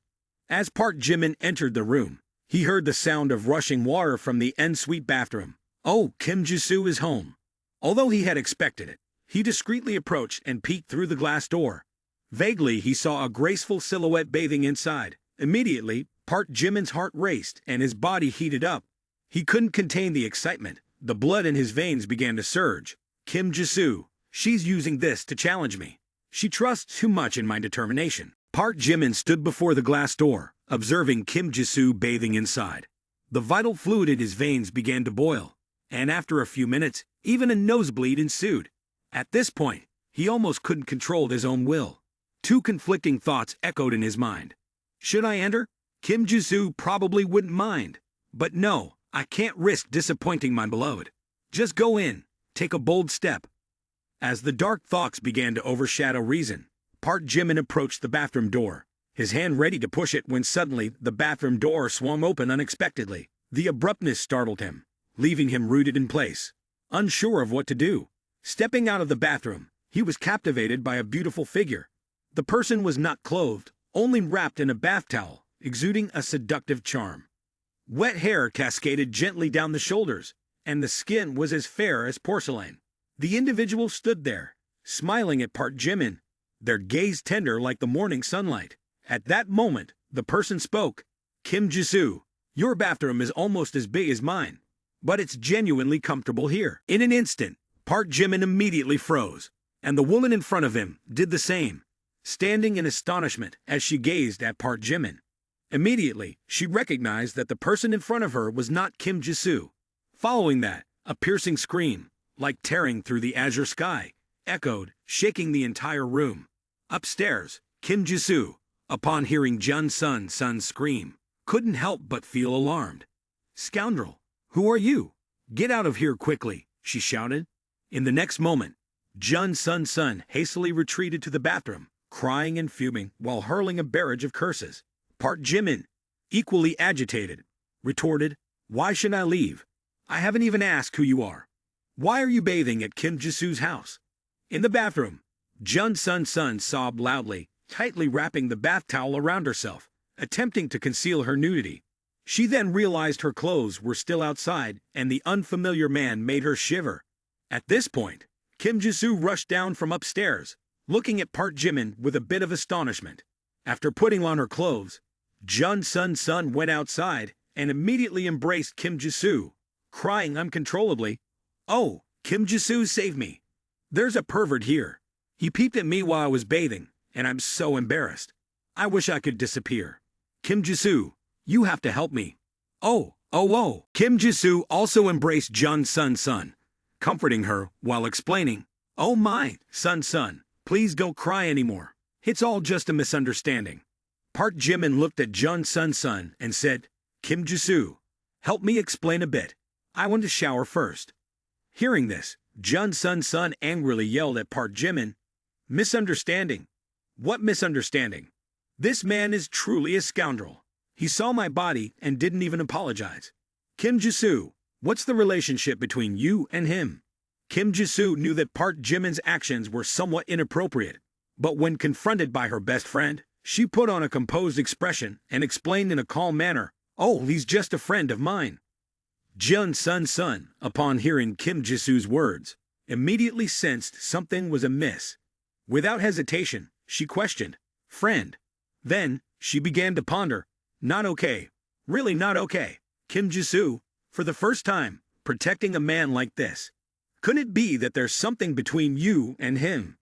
As Park Jimin entered the room, he heard the sound of rushing water from the en-suite bathroom. Oh, Kim Ji-soo is home. Although he had expected it, he discreetly approached and peeked through the glass door. Vaguely, he saw a graceful silhouette bathing inside. Immediately, Park Jimin's heart raced and his body heated up. He couldn't contain the excitement. The blood in his veins began to surge. "Kim Ji-soo, she's using this to challenge me. She trusts too much in my determination." Park Jimin stood before the glass door, observing Kim Ji-soo bathing inside. The vital fluid in his veins began to boil, and after a few minutes, even a nosebleed ensued. At this point, he almost couldn't control his own will. Two conflicting thoughts echoed in his mind. Should I enter? Kim Ji-soo probably wouldn't mind. But no, I can't risk disappointing my beloved. Just go in, take a bold step. As the dark thoughts began to overshadow reason, Park Jimin approached the bathroom door, his hand ready to push it when suddenly the bathroom door swung open unexpectedly. The abruptness startled him, leaving him rooted in place, unsure of what to do. Stepping out of the bathroom, he was captivated by a beautiful figure. The person was not clothed, only wrapped in a bath towel, exuding a seductive charm. Wet hair cascaded gently down the shoulders, and the skin was as fair as porcelain. The individual stood there, smiling at Park Jimin, their gaze tender like the morning sunlight. At that moment, the person spoke. "Kim Ji-soo, your bathroom is almost as big as mine, but it's genuinely comfortable here." In an instant, Park Jimin immediately froze, and the woman in front of him did the same. standing in astonishment as she gazed at Park Jimin. Immediately, she recognized that the person in front of her was not Kim Jisoo. Following that, a piercing scream, like tearing through the azure sky, echoed, shaking the entire room. Upstairs, Kim Jisoo, upon hearing Jun Sun's scream, couldn't help but feel alarmed. "Scoundrel! Who are you? Get out of here quickly!" she shouted. In the next moment, Jun Sun hastily retreated to the bathroom, crying and fuming while hurling a barrage of curses. Park Jimin, equally agitated, retorted, "Why should I leave? I haven't even asked who you are. Why are you bathing at Kim Jisoo's house?" In the bathroom, Jun Sun sobbed loudly, tightly wrapping the bath towel around herself, attempting to conceal her nudity. She then realized her clothes were still outside, and the unfamiliar man made her shiver. At this point, Kim Jisoo rushed down from upstairs, looking at Park Jimin with a bit of astonishment. After putting on her clothes, Jun Sun went outside and immediately embraced Kim Jisoo, crying uncontrollably, "Oh, Kim Jisoo, save me! There's a pervert here. He peeped at me while I was bathing, and I'm so embarrassed. I wish I could disappear. Kim Jisoo, you have to help me." Oh. Kim Jisoo also embraced Jun Sun, comforting her while explaining, "Oh my, Sun, please don't cry anymore. It's all just a misunderstanding." Park Jimin looked at Jun Sun and said, "Kim Jisoo, help me explain a bit. I want to shower first." Hearing this, Jun Sun angrily yelled at Park Jimin, "Misunderstanding? What misunderstanding? This man is truly a scoundrel. He saw my body and didn't even apologize. Kim Jisoo, what's the relationship between you and him?" Kim Jisoo knew that Park Jimin's actions were somewhat inappropriate, but when confronted by her best friend, she put on a composed expression and explained in a calm manner, "Oh, he's just a friend of mine." Jun Sun, upon hearing Kim Jisoo's words, immediately sensed something was amiss. Without hesitation, she questioned, "Friend?" Then, she began to ponder, "Not okay. Really not okay. Kim Jisoo, for the first time, protecting a man like this. Couldn't it be that there's something between you and him?"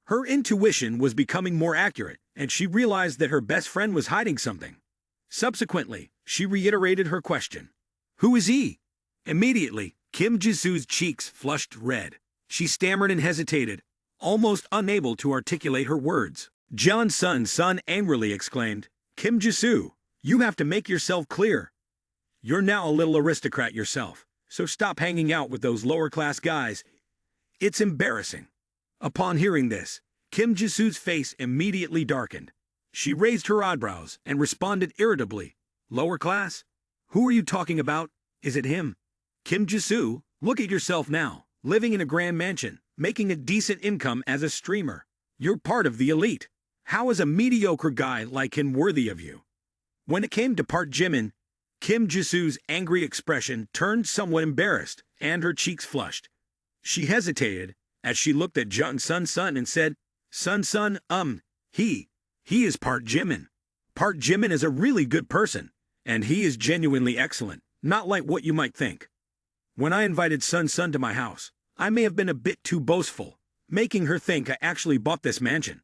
Her intuition was becoming more accurate, and she realized that her best friend was hiding something. Subsequently, she reiterated her question, "Who is he?" Immediately, Kim Jisoo's cheeks flushed red. She stammered and hesitated, almost unable to articulate her words. Jun Sun angrily exclaimed, "Kim Jisoo, you have to make yourself clear. You're now a little aristocrat yourself, so stop hanging out with those lower-class guys. It's embarrassing." Upon hearing this, Kim Jisoo's face immediately darkened. She raised her eyebrows and responded irritably, "Lower class? Who are you talking about? Is it him? Kim Jisoo, look at yourself now, living in a grand mansion, making a decent income as a streamer. You're part of the elite. How is a mediocre guy like him worthy of you?" When it came to Park Jimin, Kim Jisoo's angry expression turned somewhat embarrassed, and her cheeks flushed. She hesitated as she looked at Jun Sun and said, Sun, he is Park Jimin. Park Jimin is a really good person, and he is genuinely excellent, not like what you might think. When I invited Sun to my house, I may have been a bit too boastful, making her think I actually bought this mansion.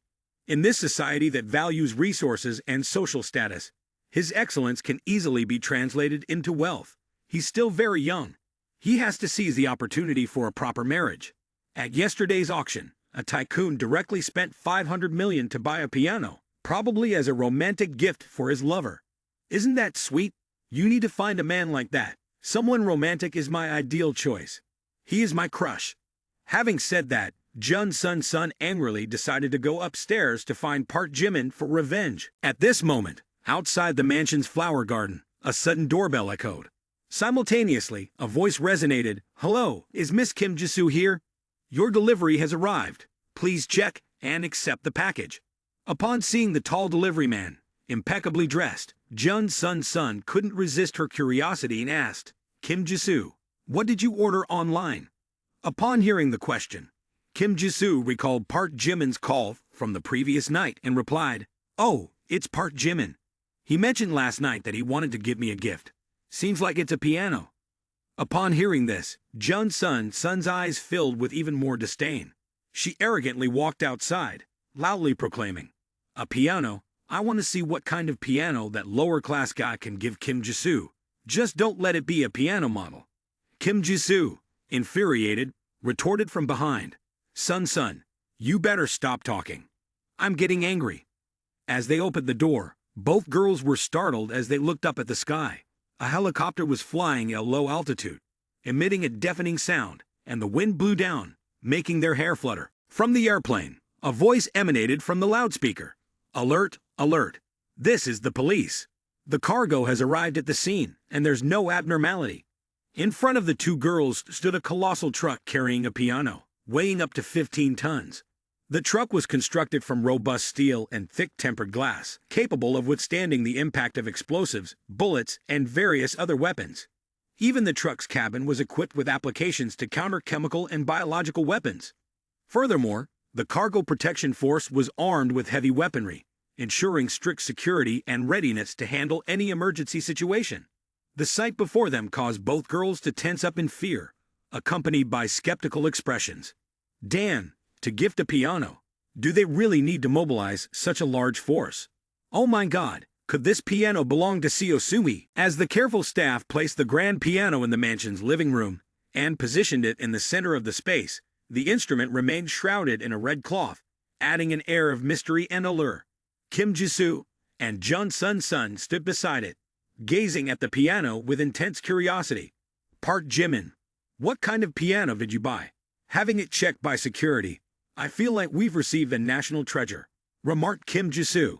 In this society that values resources and social status, his excellence can easily be translated into wealth. He's still very young. He has to seize the opportunity for a proper marriage. At yesterday's auction, a tycoon directly spent 500 million to buy a piano, probably as a romantic gift for his lover. Isn't that sweet? You need to find a man like that. Someone romantic is my ideal choice. He is my crush. Having said that, Jun Sun angrily decided to go upstairs to find Park Jimin for revenge. At this moment, outside the mansion's flower garden, a sudden doorbell echoed. Simultaneously, a voice resonated, "Hello, is Miss Kim Jisoo here? Your delivery has arrived. Please check and accept the package." Upon seeing the tall delivery man, impeccably dressed, Jun Sun couldn't resist her curiosity and asked, "Kim Jisoo, what did you order online?" Upon hearing the question, Kim Jisoo recalled Park Jimin's call from the previous night and replied, "Oh, it's Park Jimin. He mentioned last night that he wanted to give me a gift. Seems like it's a piano." Upon hearing this, Jun Sun's eyes filled with even more disdain. She arrogantly walked outside, loudly proclaiming, A piano? I want to see what kind of piano that lower-class guy can give Kim Jisoo. Just don't let it be a piano model. Kim Jisoo, infuriated, retorted from behind. Son, you better stop talking. I'm getting angry. As they opened the door, both girls were startled as they looked up at the sky. A helicopter was flying at a low altitude, emitting a deafening sound, and the wind blew down, making their hair flutter. From the airplane, a voice emanated from the loudspeaker. Alert, alert. This is the police. The cargo has arrived at the scene, and there's no abnormality. In front of the two girls stood a colossal truck carrying a piano, weighing up to 15 tons. The truck was constructed from robust steel and thick tempered glass, capable of withstanding the impact of explosives, bullets, and various other weapons. Even the truck's cabin was equipped with applications to counter chemical and biological weapons. Furthermore, the Cargo Protection Force was armed with heavy weaponry, ensuring strict security and readiness to handle any emergency situation. The sight before them caused both girls to tense up in fear, accompanied by skeptical expressions. Dan, to gift a piano. Do they really need to mobilize such a large force? Oh my God, could this piano belong to Seo? As the careful staff placed the grand piano in the mansion's living room and positioned it in the center of the space, the instrument remained shrouded in a red cloth, adding an air of mystery and allure. Kim Jisoo and Jun Sun stood beside it, gazing at the piano with intense curiosity. Park Jimin, what kind of piano did you buy? Having it checked by security, I feel like we've received a national treasure, remarked Kim Jisoo.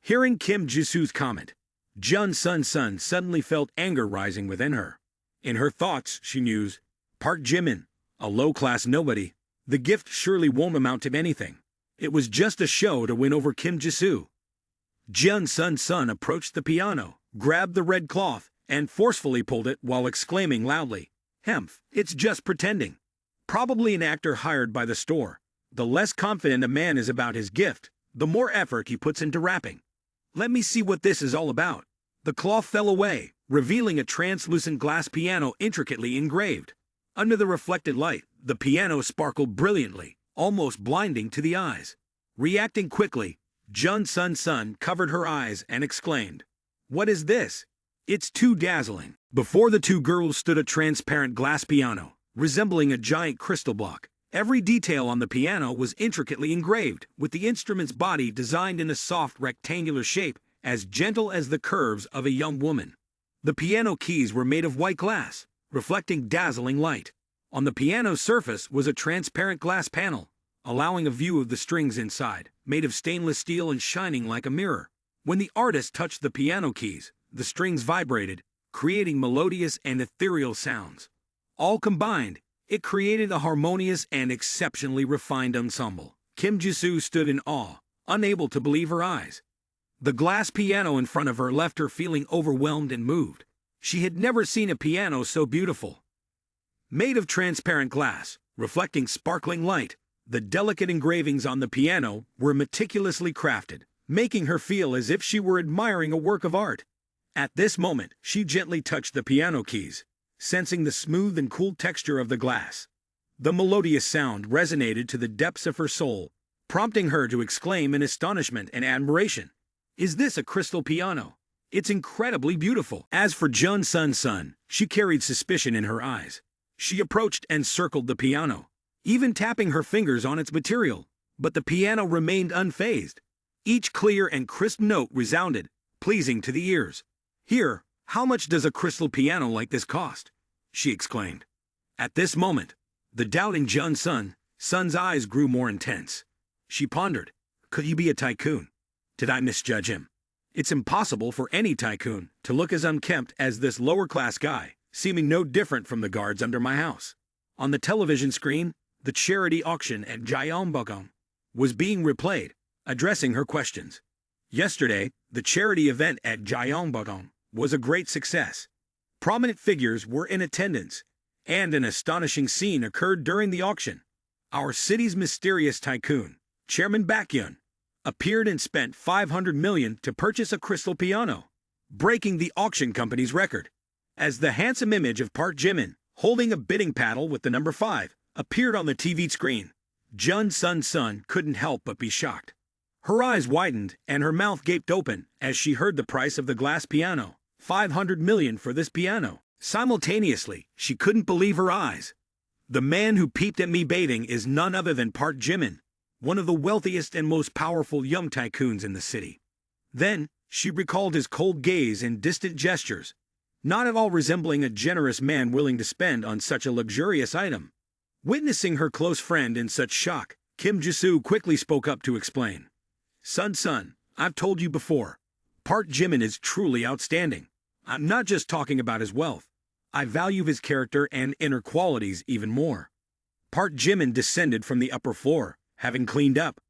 Hearing Kim Jisoo's comment, Jun Sun suddenly felt anger rising within her. In her thoughts, she mused, Park Jimin, a low-class nobody, the gift surely won't amount to anything. It was just a show to win over Kim Jisoo. Jun Sun approached the piano, grabbed the red cloth, and forcefully pulled it while exclaiming loudly, Hemph, it's just pretending. Probably an actor hired by the store. The less confident a man is about his gift, the more effort he puts into wrapping. Let me see what this is all about. The cloth fell away, revealing a translucent glass piano intricately engraved. Under the reflected light, the piano sparkled brilliantly, almost blinding to the eyes. Reacting quickly, Jun Sun covered her eyes and exclaimed, What is this? It's too dazzling. Before the two girls stood a transparent glass piano, resembling a giant crystal block. Every detail on the piano was intricately engraved, with the instrument's body designed in a soft rectangular shape, as gentle as the curves of a young woman. The piano keys were made of white glass, reflecting dazzling light. On the piano's surface was a transparent glass panel, allowing a view of the strings inside, made of stainless steel and shining like a mirror. When the artist touched the piano keys, the strings vibrated, creating melodious and ethereal sounds. All combined, it created a harmonious and exceptionally refined ensemble. Kim Jisoo stood in awe, unable to believe her eyes. The glass piano in front of her left her feeling overwhelmed and moved. She had never seen a piano so beautiful. Made of transparent glass, reflecting sparkling light, the delicate engravings on the piano were meticulously crafted, making her feel as if she were admiring a work of art. At this moment, she gently touched the piano keys, sensing the smooth and cool texture of the glass. The melodious sound resonated to the depths of her soul, prompting her to exclaim in astonishment and admiration, Is this a crystal piano? It's incredibly beautiful. As for Jun Sun, she carried suspicion in her eyes. She approached and circled the piano, even tapping her fingers on its material, but the piano remained unfazed. Each clear and crisp note resounded, pleasing to the ears. Here, how much does a crystal piano like this cost? She exclaimed. At this moment, the doubting Jun Sun's eyes grew more intense. She pondered, could he be a tycoon? Did I misjudge him? It's impossible for any tycoon to look as unkempt as this lower-class guy, seeming no different from the guards under my house. On the television screen, the charity auction at Gyeongbokgung was being replayed, addressing her questions. Yesterday, the charity event at Gyeongbokgung was a great success. Prominent figures were in attendance, and an astonishing scene occurred during the auction. Our city's mysterious tycoon, Chairman Baekhyun, appeared and spent 500 million to purchase a crystal piano, breaking the auction company's record. As the handsome image of Park Jimin, holding a bidding paddle with the number 5, appeared on the TV screen, Jun Sun couldn't help but be shocked. Her eyes widened and her mouth gaped open as she heard the price of the glass piano. 500 million for this piano. Simultaneously, she couldn't believe her eyes. The man who peeped at me bathing is none other than Park Jimin, one of the wealthiest and most powerful young tycoons in the city. Then, she recalled his cold gaze and distant gestures, not at all resembling a generous man willing to spend on such a luxurious item. Witnessing her close friend in such shock, Kim Jisoo quickly spoke up to explain. Son, I've told you before, Park Jimin is truly outstanding. I'm not just talking about his wealth. I value his character and inner qualities even more. Park Jimin descended from the upper floor, having cleaned up.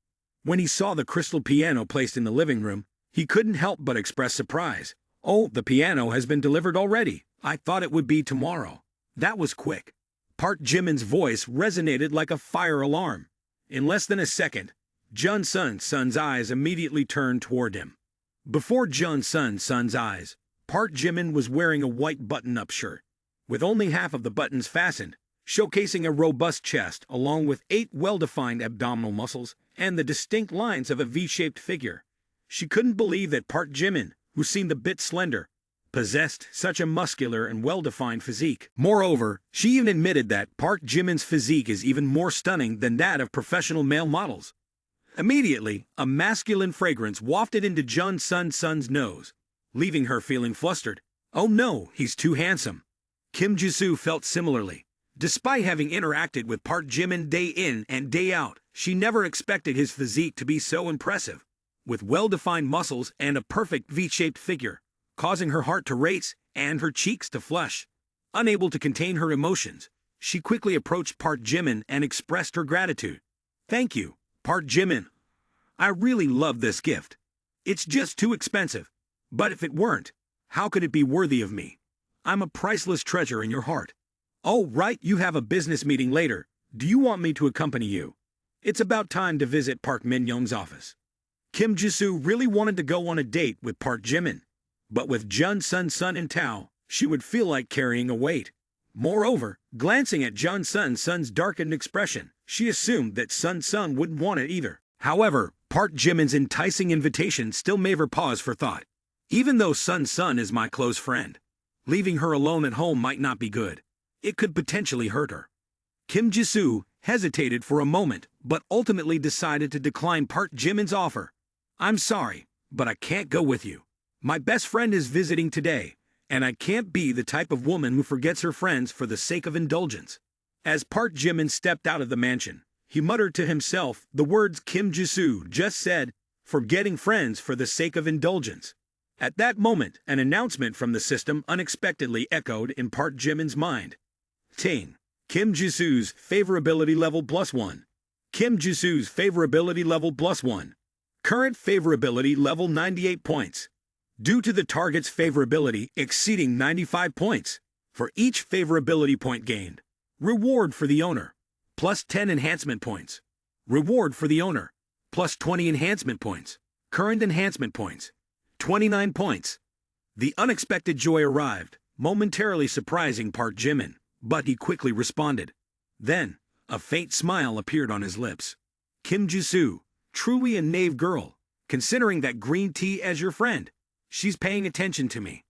When he saw the crystal piano placed in the living room, he couldn't help but express surprise. Oh, the piano has been delivered already. I thought it would be tomorrow. That was quick. Park Jimin's voice resonated like a fire alarm. In less than a second, Jun Sun's eyes immediately turned toward him. Before Jun Sun's eyes, Park Jimin was wearing a white button-up shirt, with only half of the buttons fastened, showcasing a robust chest along with 8 well-defined abdominal muscles and the distinct lines of a V-shaped figure. She couldn't believe that Park Jimin, who seemed a bit slender, possessed such a muscular and well-defined physique. Moreover, she even admitted that Park Jimin's physique is even more stunning than that of professional male models. Immediately, a masculine fragrance wafted into Jun Sun's nose, leaving her feeling flustered. Oh no, he's too handsome. Kim Jisoo felt similarly. Despite having interacted with Park Jimin day in and day out, she never expected his physique to be so impressive. With well-defined muscles and a perfect V-shaped figure, causing her heart to race and her cheeks to flush. Unable to contain her emotions, she quickly approached Park Jimin and expressed her gratitude. Thank you, Park Jimin. I really love this gift. It's just too expensive. But if it weren't, how could it be worthy of me? I'm a priceless treasure in your heart. Oh, right, you have a business meeting later. Do you want me to accompany you? It's about time to visit Park Min-young's office. Kim Jisoo really wanted to go on a date with Park Jimin, but with Jun Sun in tow, she would feel like carrying a weight. Moreover, glancing at Jun Sun's darkened expression, she assumed that Sun wouldn't want it either. However, Park Jimin's enticing invitation still made her pause for thought. Even though Sun is my close friend, leaving her alone at home might not be good. It could potentially hurt her. Kim Jisoo hesitated for a moment, but ultimately decided to decline Park Jimin's offer. I'm sorry, but I can't go with you. My best friend is visiting today, and I can't be the type of woman who forgets her friends for the sake of indulgence. As Park Jimin stepped out of the mansion, he muttered to himself the words Kim Jisoo just said, forgetting friends for the sake of indulgence. At that moment, an announcement from the system unexpectedly echoed in Park Jimin's mind. Ting. Kim Jisoo's favorability level +1. Kim Jisoo's favorability level +1. Current favorability level 98 points. Due to the target's favorability exceeding 95 points, for each favorability point gained, reward for the owner, +10 enhancement points. Reward for the owner, +20 enhancement points. Current enhancement points, 29 points. The unexpected joy arrived, momentarily surprising Park Jimin, but he quickly responded. Then, a faint smile appeared on his lips. Kim Jisoo, truly a knave girl, considering that green tea as your friend. She's paying attention to me.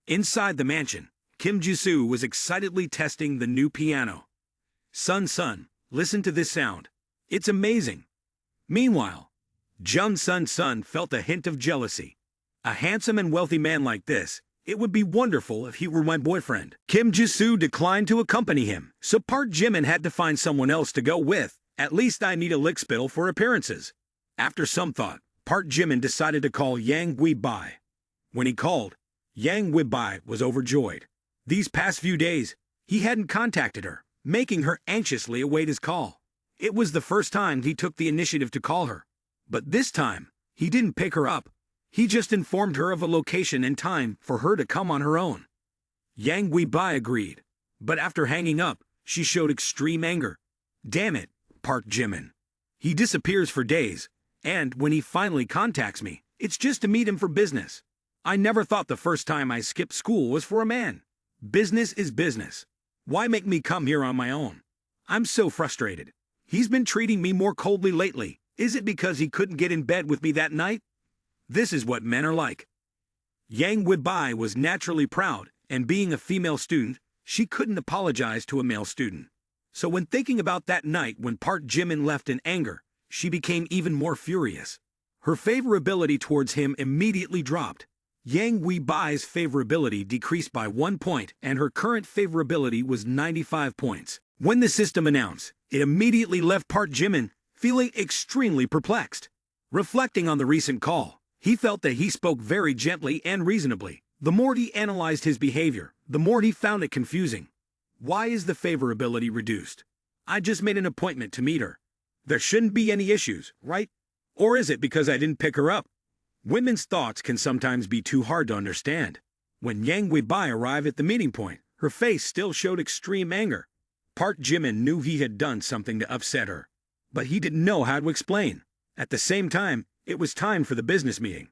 Inside the mansion, Kim Jisoo was excitedly testing the new piano. Sun, listen to this sound. It's amazing. Meanwhile, Jun Sun felt a hint of jealousy. A handsome and wealthy man like this, it would be wonderful if he were my boyfriend. Kim Jisoo declined to accompany him, so Park Jimin had to find someone else to go with. At least I need a lickspittle for appearances. After some thought, Park Jimin decided to call Yang Bai. When he called, Yang Bai was overjoyed. These past few days, he hadn't contacted her, making her anxiously await his call. It was the first time he took the initiative to call her. But this time, he didn't pick her up. He just informed her of a location and time for her to come on her own. Yang Bai agreed, but after hanging up, she showed extreme anger. Damn it, Park Jimin. He disappears for days, and when he finally contacts me, it's just to meet him for business. I never thought the first time I skipped school was for a man. Business is business. Why make me come here on my own? I'm so frustrated. He's been treating me more coldly lately. Is it because he couldn't get in bed with me that night? This is what men are like. Yang Weibai was naturally proud, and being a female student, she couldn't apologize to a male student. So when thinking about that night when Park Jimin left in anger, she became even more furious. Her favorability towards him immediately dropped. Yang Weibai's favorability decreased by 1 point, and her current favorability was 95 points. When the system announced, it immediately left Park Jimin feeling extremely perplexed. Reflecting on the recent call, he felt that he spoke very gently and reasonably. The more he analyzed his behavior, the more he found it confusing. Why is the favorability reduced? I just made an appointment to meet her. There shouldn't be any issues, right? Or is it because I didn't pick her up? Women's thoughts can sometimes be too hard to understand. When Yang Weibai arrived at the meeting point, her face still showed extreme anger. Park Jimin knew he had done something to upset her, but he didn't know how to explain. At the same time, it was time for the business meeting.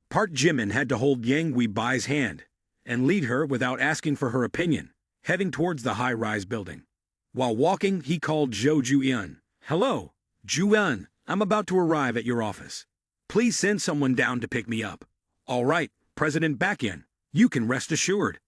Park Jimin had to hold Yang Weibai's hand and lead her without asking for her opinion, heading towards the high-rise building. While walking, he called Jo Ju-yeon. "Hello, Ju-yeon, I'm about to arrive at your office. Please send someone down to pick me up." "All right, President Baekhyun, you can rest assured."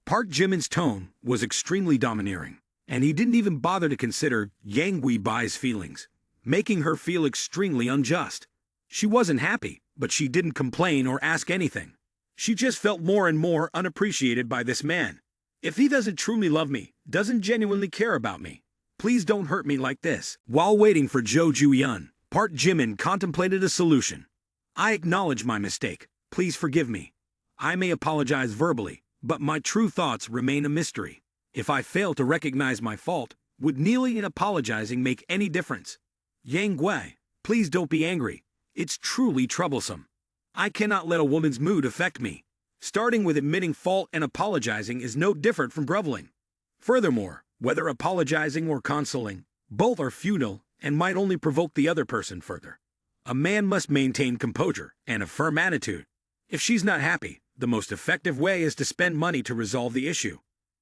Park Jimin's tone was extremely domineering, and he didn't even bother to consider Yang Weibai's feelings, making her feel extremely unjust. She wasn't happy, but she didn't complain or ask anything. She just felt more and more unappreciated by this man. If he doesn't truly love me, doesn't genuinely care about me, please don't hurt me like this. While waiting for Jo Ju-yeon, Park Jimin contemplated a solution. "I acknowledge my mistake. Please forgive me. I may apologize verbally, but my true thoughts remain a mystery. If I fail to recognize my fault, would kneeling and apologizing make any difference? Yang Gui, please don't be angry. It's truly troublesome. I cannot let a woman's mood affect me. Starting with admitting fault and apologizing is no different from groveling. Furthermore, whether apologizing or consoling, both are futile and might only provoke the other person further. A man must maintain composure and a firm attitude. If she's not happy, the most effective way is to spend money to resolve the issue.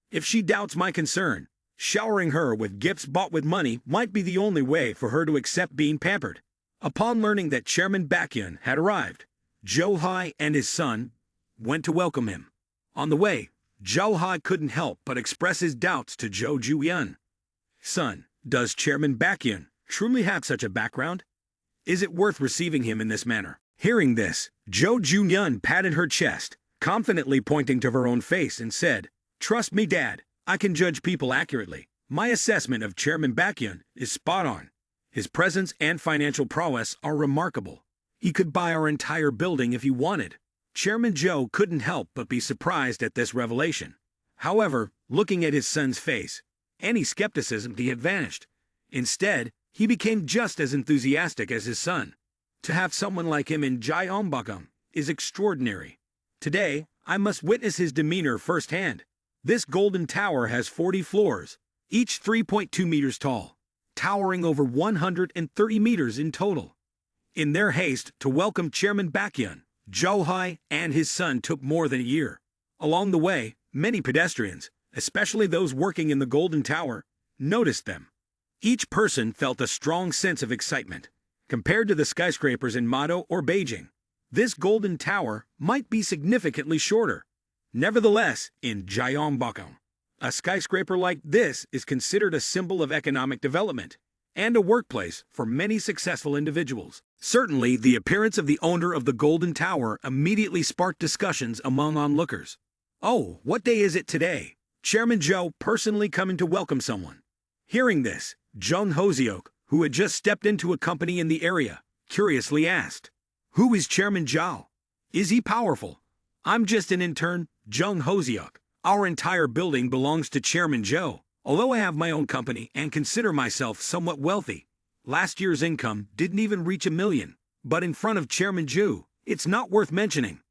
If she doubts my concern, showering her with gifts bought with money might be the only way for her to accept being pampered." Upon learning that Chairman Baekhyun had arrived, Jo Hai and his son went to welcome him. On the way, Jo Hai couldn't help but express his doubts to Jo Ju-yeon. "Son, does Chairman Baekhyun truly have such a background? Is it worth receiving him in this manner?" Hearing this, Jo Ju-yeon patted her chest, confidently pointing to her own face and said, "Trust me, Dad, I can judge people accurately. My assessment of Chairman Baekhyun is spot on. His presence and financial prowess are remarkable. He could buy our entire building if he wanted." Chairman Jo couldn't help but be surprised at this revelation. However, looking at his son's face, any skepticism had vanished. Instead, he became just as enthusiastic as his son. To have someone like him in Gyeongbokgung is extraordinary. Today, I must witness his demeanor firsthand. This golden tower has 40 floors, each 3.2 meters tall, towering over 130 meters in total. In their haste to welcome Chairman Baekhyun, Jo Hai and his son took more than a year. Along the way, many pedestrians, especially those working in the Golden Tower, noticed them. Each person felt a strong sense of excitement. Compared to the skyscrapers in Mado or Beijing, this Golden Tower might be significantly shorter. Nevertheless, in Gyeongbokgung, a skyscraper like this is considered a symbol of economic development and a workplace for many successful individuals. Certainly, the appearance of the owner of the Golden Tower immediately sparked discussions among onlookers. "Oh, what day is it today? Chairman Jo personally coming to welcome someone." Hearing this, Jung Hoseok, who had just stepped into a company in the area, curiously asked, "Who is Chairman Jo? Is he powerful?" "I'm just an intern, Jung Hoseok. Our entire building belongs to Chairman Jo. Although I have my own company and consider myself somewhat wealthy, last year's income didn't even reach 1 million. But in front of Chairman Jo, it's not worth mentioning."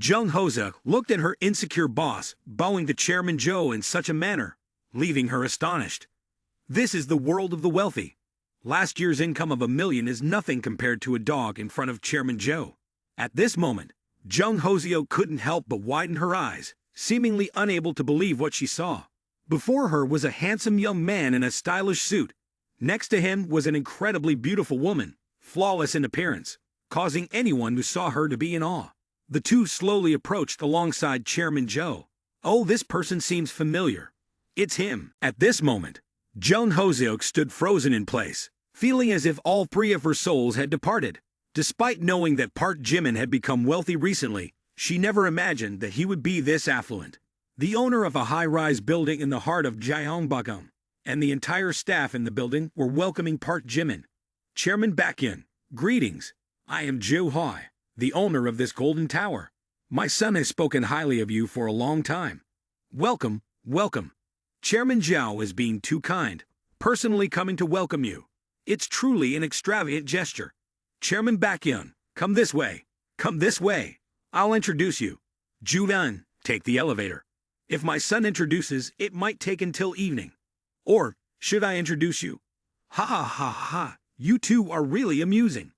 Jung Hoseok looked at her insecure boss, bowing to Chairman Jo in such a manner, leaving her astonished. This is the world of the wealthy. Last year's income of 1 million is nothing compared to a dog in front of Chairman Jo. At this moment, Jung Hoseok couldn't help but widen her eyes, seemingly unable to believe what she saw. Before her was a handsome young man in a stylish suit. Next to him was an incredibly beautiful woman, flawless in appearance, causing anyone who saw her to be in awe. The two slowly approached alongside Chairman Joe. Oh, this person seems familiar. It's him. At this moment, Jung Hoseok stood frozen in place, feeling as if all three of her souls had departed. Despite knowing that Park Jimin had become wealthy recently, she never imagined that he would be this affluent. The owner of a high-rise building in the heart of Gyeongbokgung, and the entire staff in the building were welcoming Park Jimin. Chairman Baekhyun, greetings. I am Jo Hai, the owner of this golden tower. My son has spoken highly of you for a long time. Welcome, welcome. Chairman Zhao is being too kind, personally coming to welcome you. It's truly an extravagant gesture. Chairman Baekhyun, come this way. Come this way. I'll introduce you. Julan, take the elevator. If my son introduces, it might take until evening. Or, should I introduce you? Ha ha ha ha, you two are really amusing.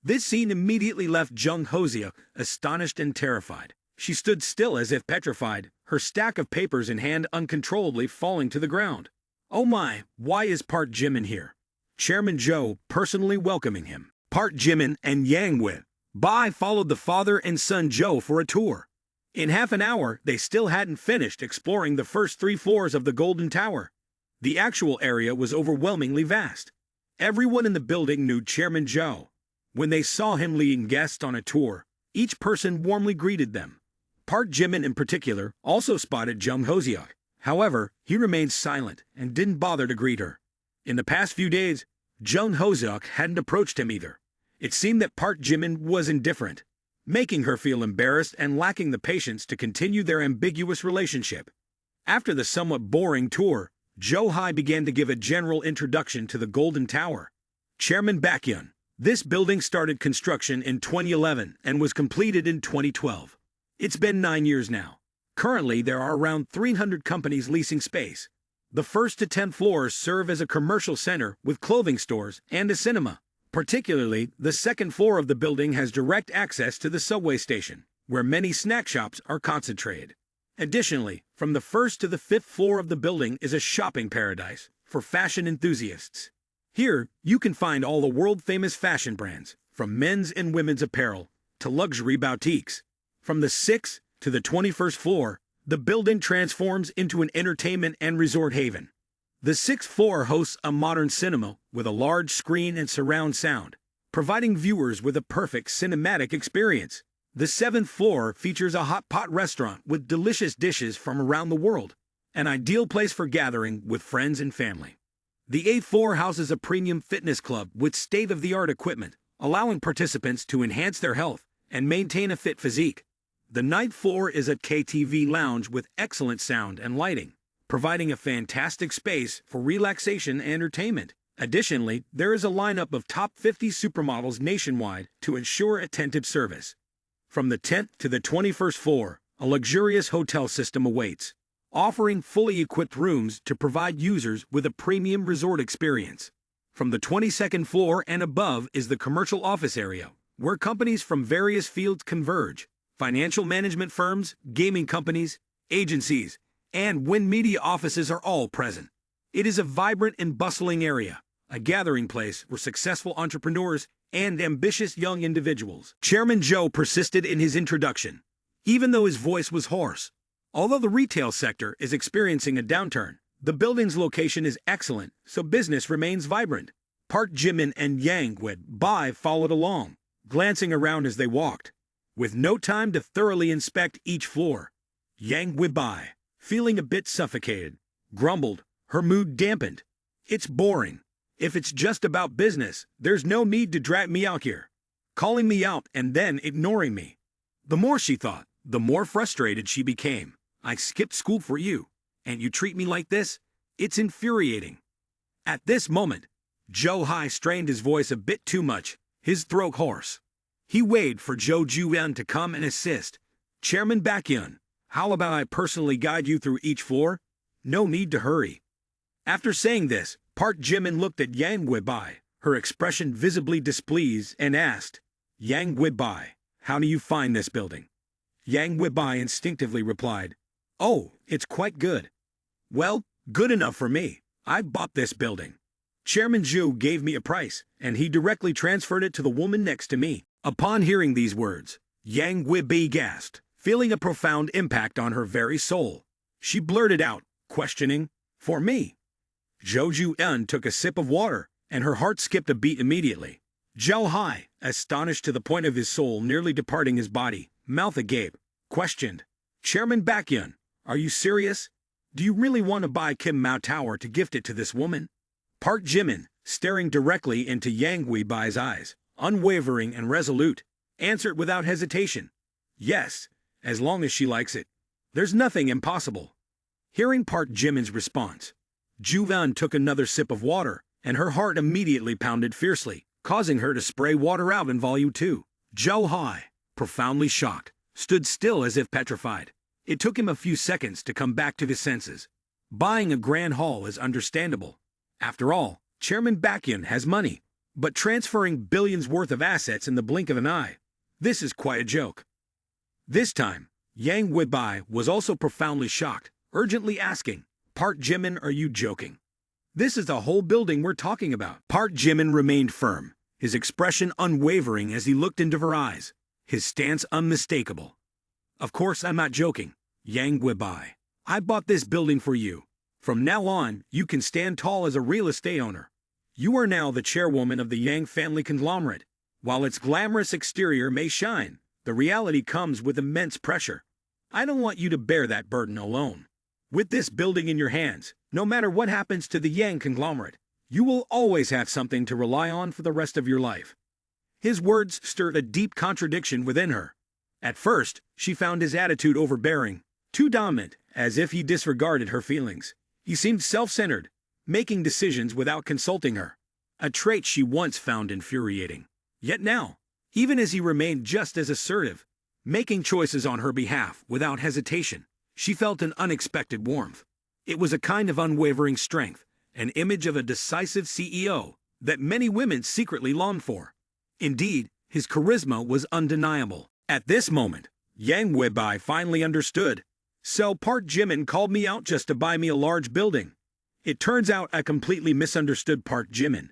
This scene immediately left Jung Hoseok astonished and terrified. She stood still as if petrified, her stack of papers in hand uncontrollably falling to the ground. Oh my, why is Park Jimin here? Chairman Joe personally welcoming him. Park Jimin and Yang Bai followed the father and son Joe for a tour. In half an hour, they still hadn't finished exploring the first 3 floors of the Golden Tower. The actual area was overwhelmingly vast. Everyone in the building knew Chairman Joe. When they saw him leading guests on a tour, each person warmly greeted them. Park Jimin in particular also spotted Jung Hoseok. However, he remained silent and didn't bother to greet her. In the past few days, Jung Hoseok hadn't approached him either. It seemed that Park Jimin was indifferent, making her feel embarrassed and lacking the patience to continue their ambiguous relationship. After the somewhat boring tour, Jo Hai began to give a general introduction to the Golden Tower. Chairman Baekhyun, this building started construction in 2011 and was completed in 2012. It's been 9 years now. Currently, there are around 300 companies leasing space. The first to 10 floors serve as a commercial center with clothing stores and a cinema. Particularly, the second floor of the building has direct access to the subway station, where many snack shops are concentrated. Additionally, from the first to the 5th floor of the building is a shopping paradise for fashion enthusiasts. Here, you can find all the world-famous fashion brands, from men's and women's apparel to luxury boutiques. From the 6th to the 21st floor, the building transforms into an entertainment and resort haven. The 6th floor hosts a modern cinema with a large screen and surround sound, providing viewers with a perfect cinematic experience. The 7th floor features a hot pot restaurant with delicious dishes from around the world, an ideal place for gathering with friends and family. The 8th floor houses a premium fitness club with state-of-the-art equipment, allowing participants to enhance their health and maintain a fit physique. The 9th floor is a KTV lounge with excellent sound and lighting, providing a fantastic space for relaxation and entertainment. Additionally, there is a lineup of top 50 supermodels nationwide to ensure attentive service. From the 10th to the 21st floor, a luxurious hotel system awaits, offering fully equipped rooms to provide users with a premium resort experience. From the 22nd floor and above is the commercial office area, where companies from various fields converge. Financial management firms, gaming companies, agencies, and Win Media offices are all present. It is a vibrant and bustling area, a gathering place where successful entrepreneurs and ambitious young individuals. Chairman Joe persisted in his introduction, even though his voice was hoarse. Although the retail sector is experiencing a downturn, the building's location is excellent, so business remains vibrant. Park Jimin and Yang Bai followed along, glancing around as they walked. With no time to thoroughly inspect each floor, Yang Bai, feeling a bit suffocated, grumbled, her mood dampened. It's boring. If it's just about business, there's no need to drag me out here, calling me out and then ignoring me. The more she thought, the more frustrated she became. I skipped school for you, and you treat me like this? It's infuriating. At this moment, Jo Hai strained his voice a bit too much, his throat hoarse. He waited for Jo Ju-eun to come and assist. Chairman Baekhyun, how about I personally guide you through each floor? No need to hurry. After saying this, Park Jimin looked at Yang Bai, her expression visibly displeased, and asked, Yang Bai, how do you find this building? Yang Bai instinctively replied, Oh, it's quite good. Well, good enough for me. I bought this building. Chairman Zhu gave me a price, and he directly transferred it to the woman next to me. Upon hearing these words, Yang Guibi gasped, feeling a profound impact on her very soul. She blurted out, questioning, "For me?" Zhou Juan took a sip of water, and her heart skipped a beat immediately. Zhao Hai, astonished to the point of his soul nearly departing his body, mouth agape, questioned, "Chairman Baekhyun, are you serious? Do you really want to buy Kim Mao Tower to gift it to this woman?" Park Jimin, staring directly into Yang Guibai's eyes, unwavering and resolute, answered without hesitation, "Yes, as long as she likes it. There's nothing impossible." Hearing Park Jimin's response, Juvan took another sip of water, and her heart immediately pounded fiercely, causing her to spray water out in volume 2. Zhao Hai, profoundly shocked, stood still as if petrified. It took him a few seconds to come back to his senses. Buying a grand hall is understandable. After all, Chairman Baekhyun has money, but transferring billions worth of assets in the blink of an eye, this is quite a joke. This time, Yang Guibai was also profoundly shocked, urgently asking, "Park Jimin, are you joking? This is the whole building we're talking about." Park Jimin remained firm, his expression unwavering as he looked into her eyes, his stance unmistakable. "Of course I'm not joking, Yang Guibai. I bought this building for you. From now on, you can stand tall as a real estate owner. You are now the chairwoman of the Yang family conglomerate. While its glamorous exterior may shine, the reality comes with immense pressure. I don't want you to bear that burden alone. With this building in your hands, no matter what happens to the Yang conglomerate, you will always have something to rely on for the rest of your life." His words stirred a deep contradiction within her. At first, she found his attitude overbearing, too dominant, as if he disregarded her feelings. He seemed self-centered, making decisions without consulting her, a trait she once found infuriating. Yet now, even as he remained just as assertive, making choices on her behalf without hesitation, she felt an unexpected warmth. It was a kind of unwavering strength, an image of a decisive CEO that many women secretly longed for. Indeed, his charisma was undeniable. At this moment, Yang Guibai finally understood. "So Park Jimin called me out just to buy me a large building. It turns out I completely misunderstood Park Jimin.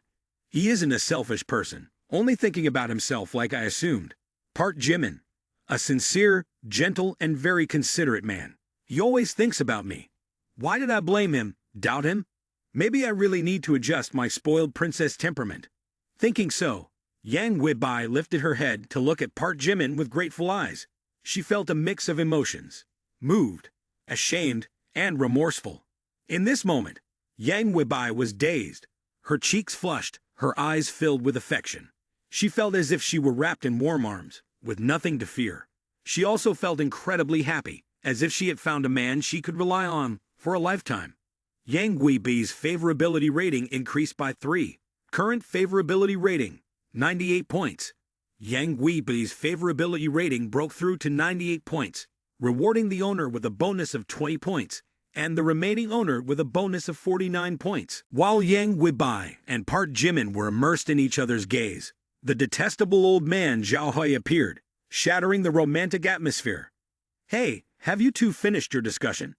He isn't a selfish person, only thinking about himself like I assumed. Park Jimin, a sincere, gentle, and very considerate man. He always thinks about me. Why did I blame him, doubt him? Maybe I really need to adjust my spoiled princess temperament." Thinking so, Yang Guibai lifted her head to look at Park Jimin with grateful eyes. She felt a mix of emotions, moved, ashamed, and remorseful. In this moment, Yang Guibai was dazed, her cheeks flushed, her eyes filled with affection. She felt as if she were wrapped in warm arms, with nothing to fear. She also felt incredibly happy, as if she had found a man she could rely on for a lifetime. Yang Guibai's favorability rating increased by 3. Current favorability rating, 98 points. Yang Guibai's favorability rating broke through to 98 points, rewarding the owner with a bonus of 20 points, and the remaining owner with a bonus of 49 points. While Yang Guibai and Park Jimin were immersed in each other's gaze, the detestable old man Zhao Hui appeared, shattering the romantic atmosphere. "Hey, have you two finished your discussion?"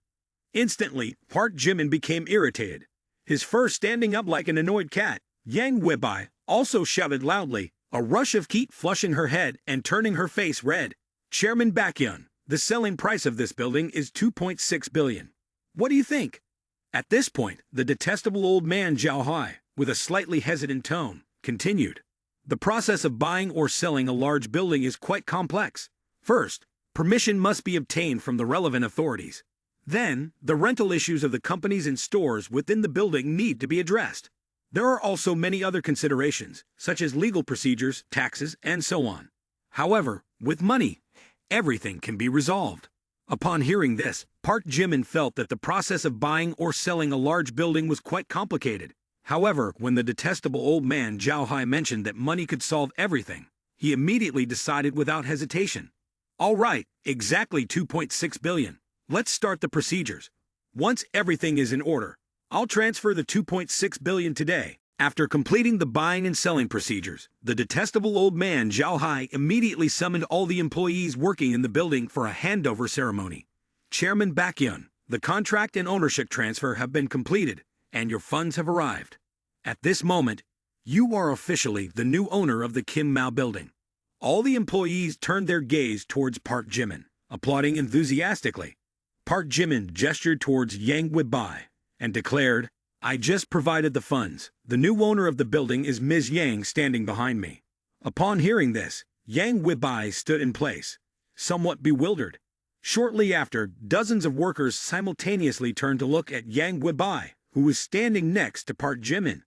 Instantly, Park Jimin became irritated, his fur standing up like an annoyed cat. Yang Guibai also shouted loudly, a rush of heat flushing her head and turning her face red. "Chairman Baekhyun, the selling price of this building is 2.6 billion. What do you think?" At this point, the detestable old man Zhao Hui, with a slightly hesitant tone, continued. "The process of buying or selling a large building is quite complex. First, permission must be obtained from the relevant authorities. Then, the rental issues of the companies and stores within the building need to be addressed. There are also many other considerations, such as legal procedures, taxes, and so on. However, with money, everything can be resolved." Upon hearing this, Park Jimin felt that the process of buying or selling a large building was quite complicated. However, when the detestable old man Zhao Hai mentioned that money could solve everything, he immediately decided without hesitation. "All right, exactly 2.6 billion. Let's start the procedures. Once everything is in order, I'll transfer the 2.6 billion today." After completing the buying and selling procedures, the detestable old man Zhao Hai immediately summoned all the employees working in the building for a handover ceremony. "Chairman Baekhyun, the contract and ownership transfer have been completed, and your funds have arrived. At this moment, you are officially the new owner of the Kim Mao building. All the employees turned their gaze towards Park Jimin, applauding enthusiastically. Park Jimin gestured towards Yang Weibai and declared, I just provided the funds. The new owner of the building is Ms. Yang standing behind me. Upon hearing this, Yang Weibai stood in place, somewhat bewildered. Shortly after, dozens of workers simultaneously turned to look at Yang Weibai, who was standing next to Park Jimin.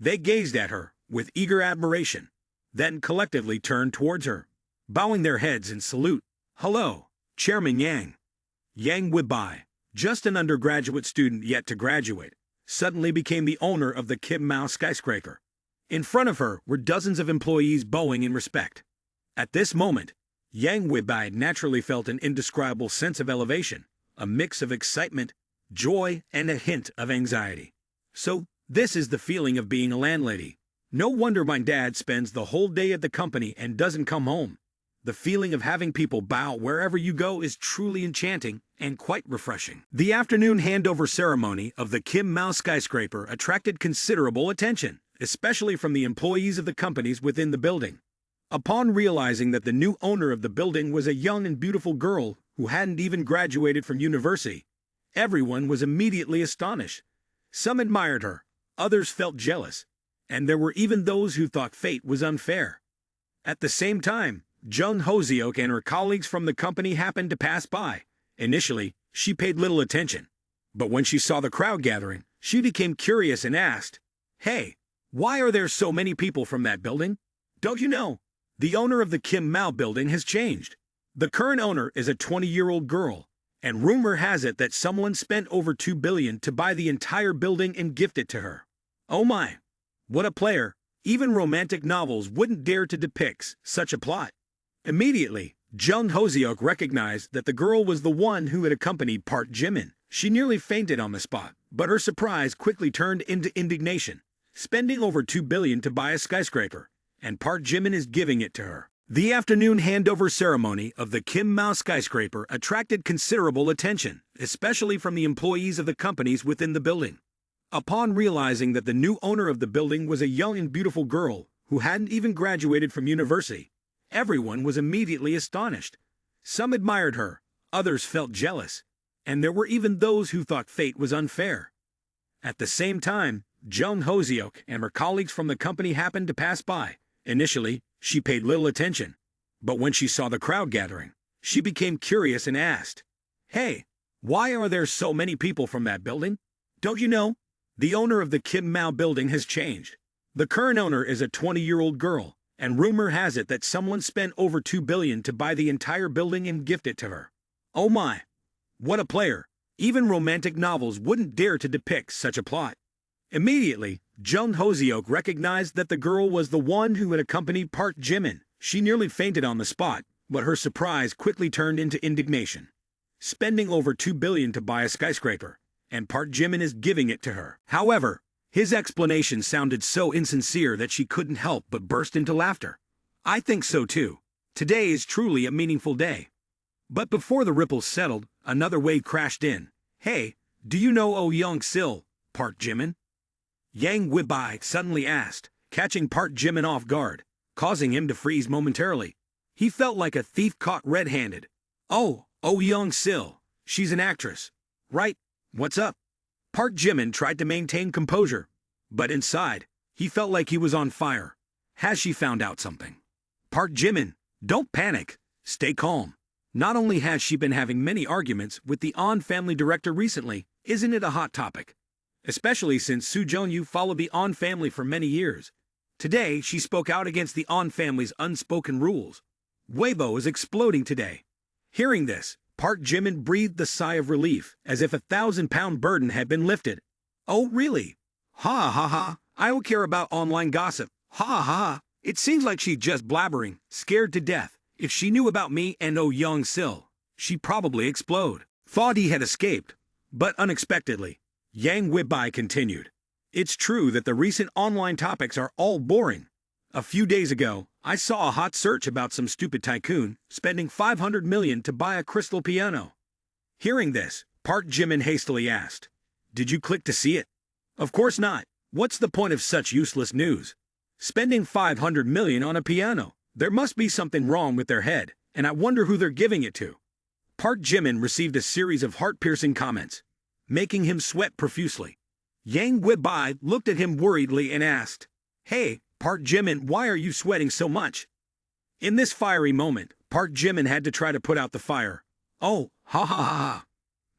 They gazed at her with eager admiration, then collectively turned towards her, bowing their heads in salute. Hello, Chairman Yang. Yang Weibai, just an undergraduate student yet to graduate, suddenly became the owner of the Kim Mao skyscraper. In front of her were dozens of employees bowing in respect. At this moment, Yang Weibai naturally felt an indescribable sense of elevation, a mix of excitement, joy, and a hint of anxiety. So, this is the feeling of being a landlady. No wonder my dad spends the whole day at the company and doesn't come home. The feeling of having people bow wherever you go is truly enchanting and quite refreshing. The afternoon handover ceremony of the Kim Mao skyscraper attracted considerable attention, especially from the employees of the companies within the building. Upon realizing that the new owner of the building was a young and beautiful girl who hadn't even graduated from university, everyone was immediately astonished. Some admired her, others felt jealous, and there were even those who thought fate was unfair. At the same time, Jung Hoseok and her colleagues from the company happened to pass by. Initially, she paid little attention, but when she saw the crowd gathering, she became curious and asked, Hey, why are there so many people from that building? Don't you know? The owner of the Kim Mao building has changed. The current owner is a 20-year-old girl, and rumor has it that someone spent over $2 billion to buy the entire building and gift it to her. Oh my! What a player! Even romantic novels wouldn't dare to depict such a plot. Immediately, Jung Hoseok recognized that the girl was the one who had accompanied Park Jimin. She nearly fainted on the spot, but her surprise quickly turned into indignation. Spending over $2 billion to buy a skyscraper, and Park Jimin is giving it to her. The afternoon handover ceremony of the Kim Mao skyscraper attracted considerable attention, especially from the employees of the companies within the building. Upon realizing that the new owner of the building was a young and beautiful girl who hadn't even graduated from university, everyone was immediately astonished. Some admired her, others felt jealous, and there were even those who thought fate was unfair. At the same time, Jung Hoseok and her colleagues from the company happened to pass by. Initially, she paid little attention, but when she saw the crowd gathering, she became curious and asked, Hey, why are there so many people from that building? Don't you know? The owner of the Kim Mao building has changed. The current owner is a 20-year-old girl, and rumor has it that someone spent over $2 billion to buy the entire building and gift it to her. Oh my! What a player! Even romantic novels wouldn't dare to depict such a plot. Immediately, Jung Hoseok recognized that the girl was the one who had accompanied Park Jimin. She nearly fainted on the spot, but her surprise quickly turned into indignation. Spending over $2 billion to buy a skyscraper, and Park Jimin is giving it to her. However, his explanation sounded so insincere that she couldn't help but burst into laughter. I think so too. Today is truly a meaningful day. But before the ripples settled, another wave crashed in. Hey, do you know Oh Young-sil, Park Jimin? Yang Weibai suddenly asked, catching Park Jimin off guard, causing him to freeze momentarily. He felt like a thief caught red-handed. Oh Young-sil, she's an actress, right? What's up? Park Jimin tried to maintain composure, but inside, he felt like he was on fire. Has she found out something? Park Jimin, don't panic. Stay calm. Not only has she been having many arguments with the On family director recently, isn't it a hot topic? Especially since Soo Jong-yu followed the On family for many years. Today, she spoke out against the On family's unspoken rules. Weibo is exploding today. Hearing this, Park Jimin breathed a sigh of relief, as if a 1,000-pound burden had been lifted. Oh, really? Ha ha ha, I don't care about online gossip. Ha ha ha, it seems like she's just blabbering, scared to death. If she knew about me and Oh Young-sil, she'd probably explode. Thought he had escaped, but unexpectedly. Yang Weibai continued. It's true that the recent online topics are all boring. A few days ago, I saw a hot search about some stupid tycoon spending $500 million to buy a crystal piano. Hearing this, Park Jimin hastily asked, Did you click to see it? Of course not. What's the point of such useless news? Spending 500 million on a piano. There must be something wrong with their head, and I wonder who they're giving it to. Park Jimin received a series of heart-piercing comments, making him sweat profusely. Yang Webai looked at him worriedly and asked, "Hey, Park Jimin, why are you sweating so much?" In this fiery moment, Park Jimin had to try to put out the fire. "Oh, ha ha ha ha.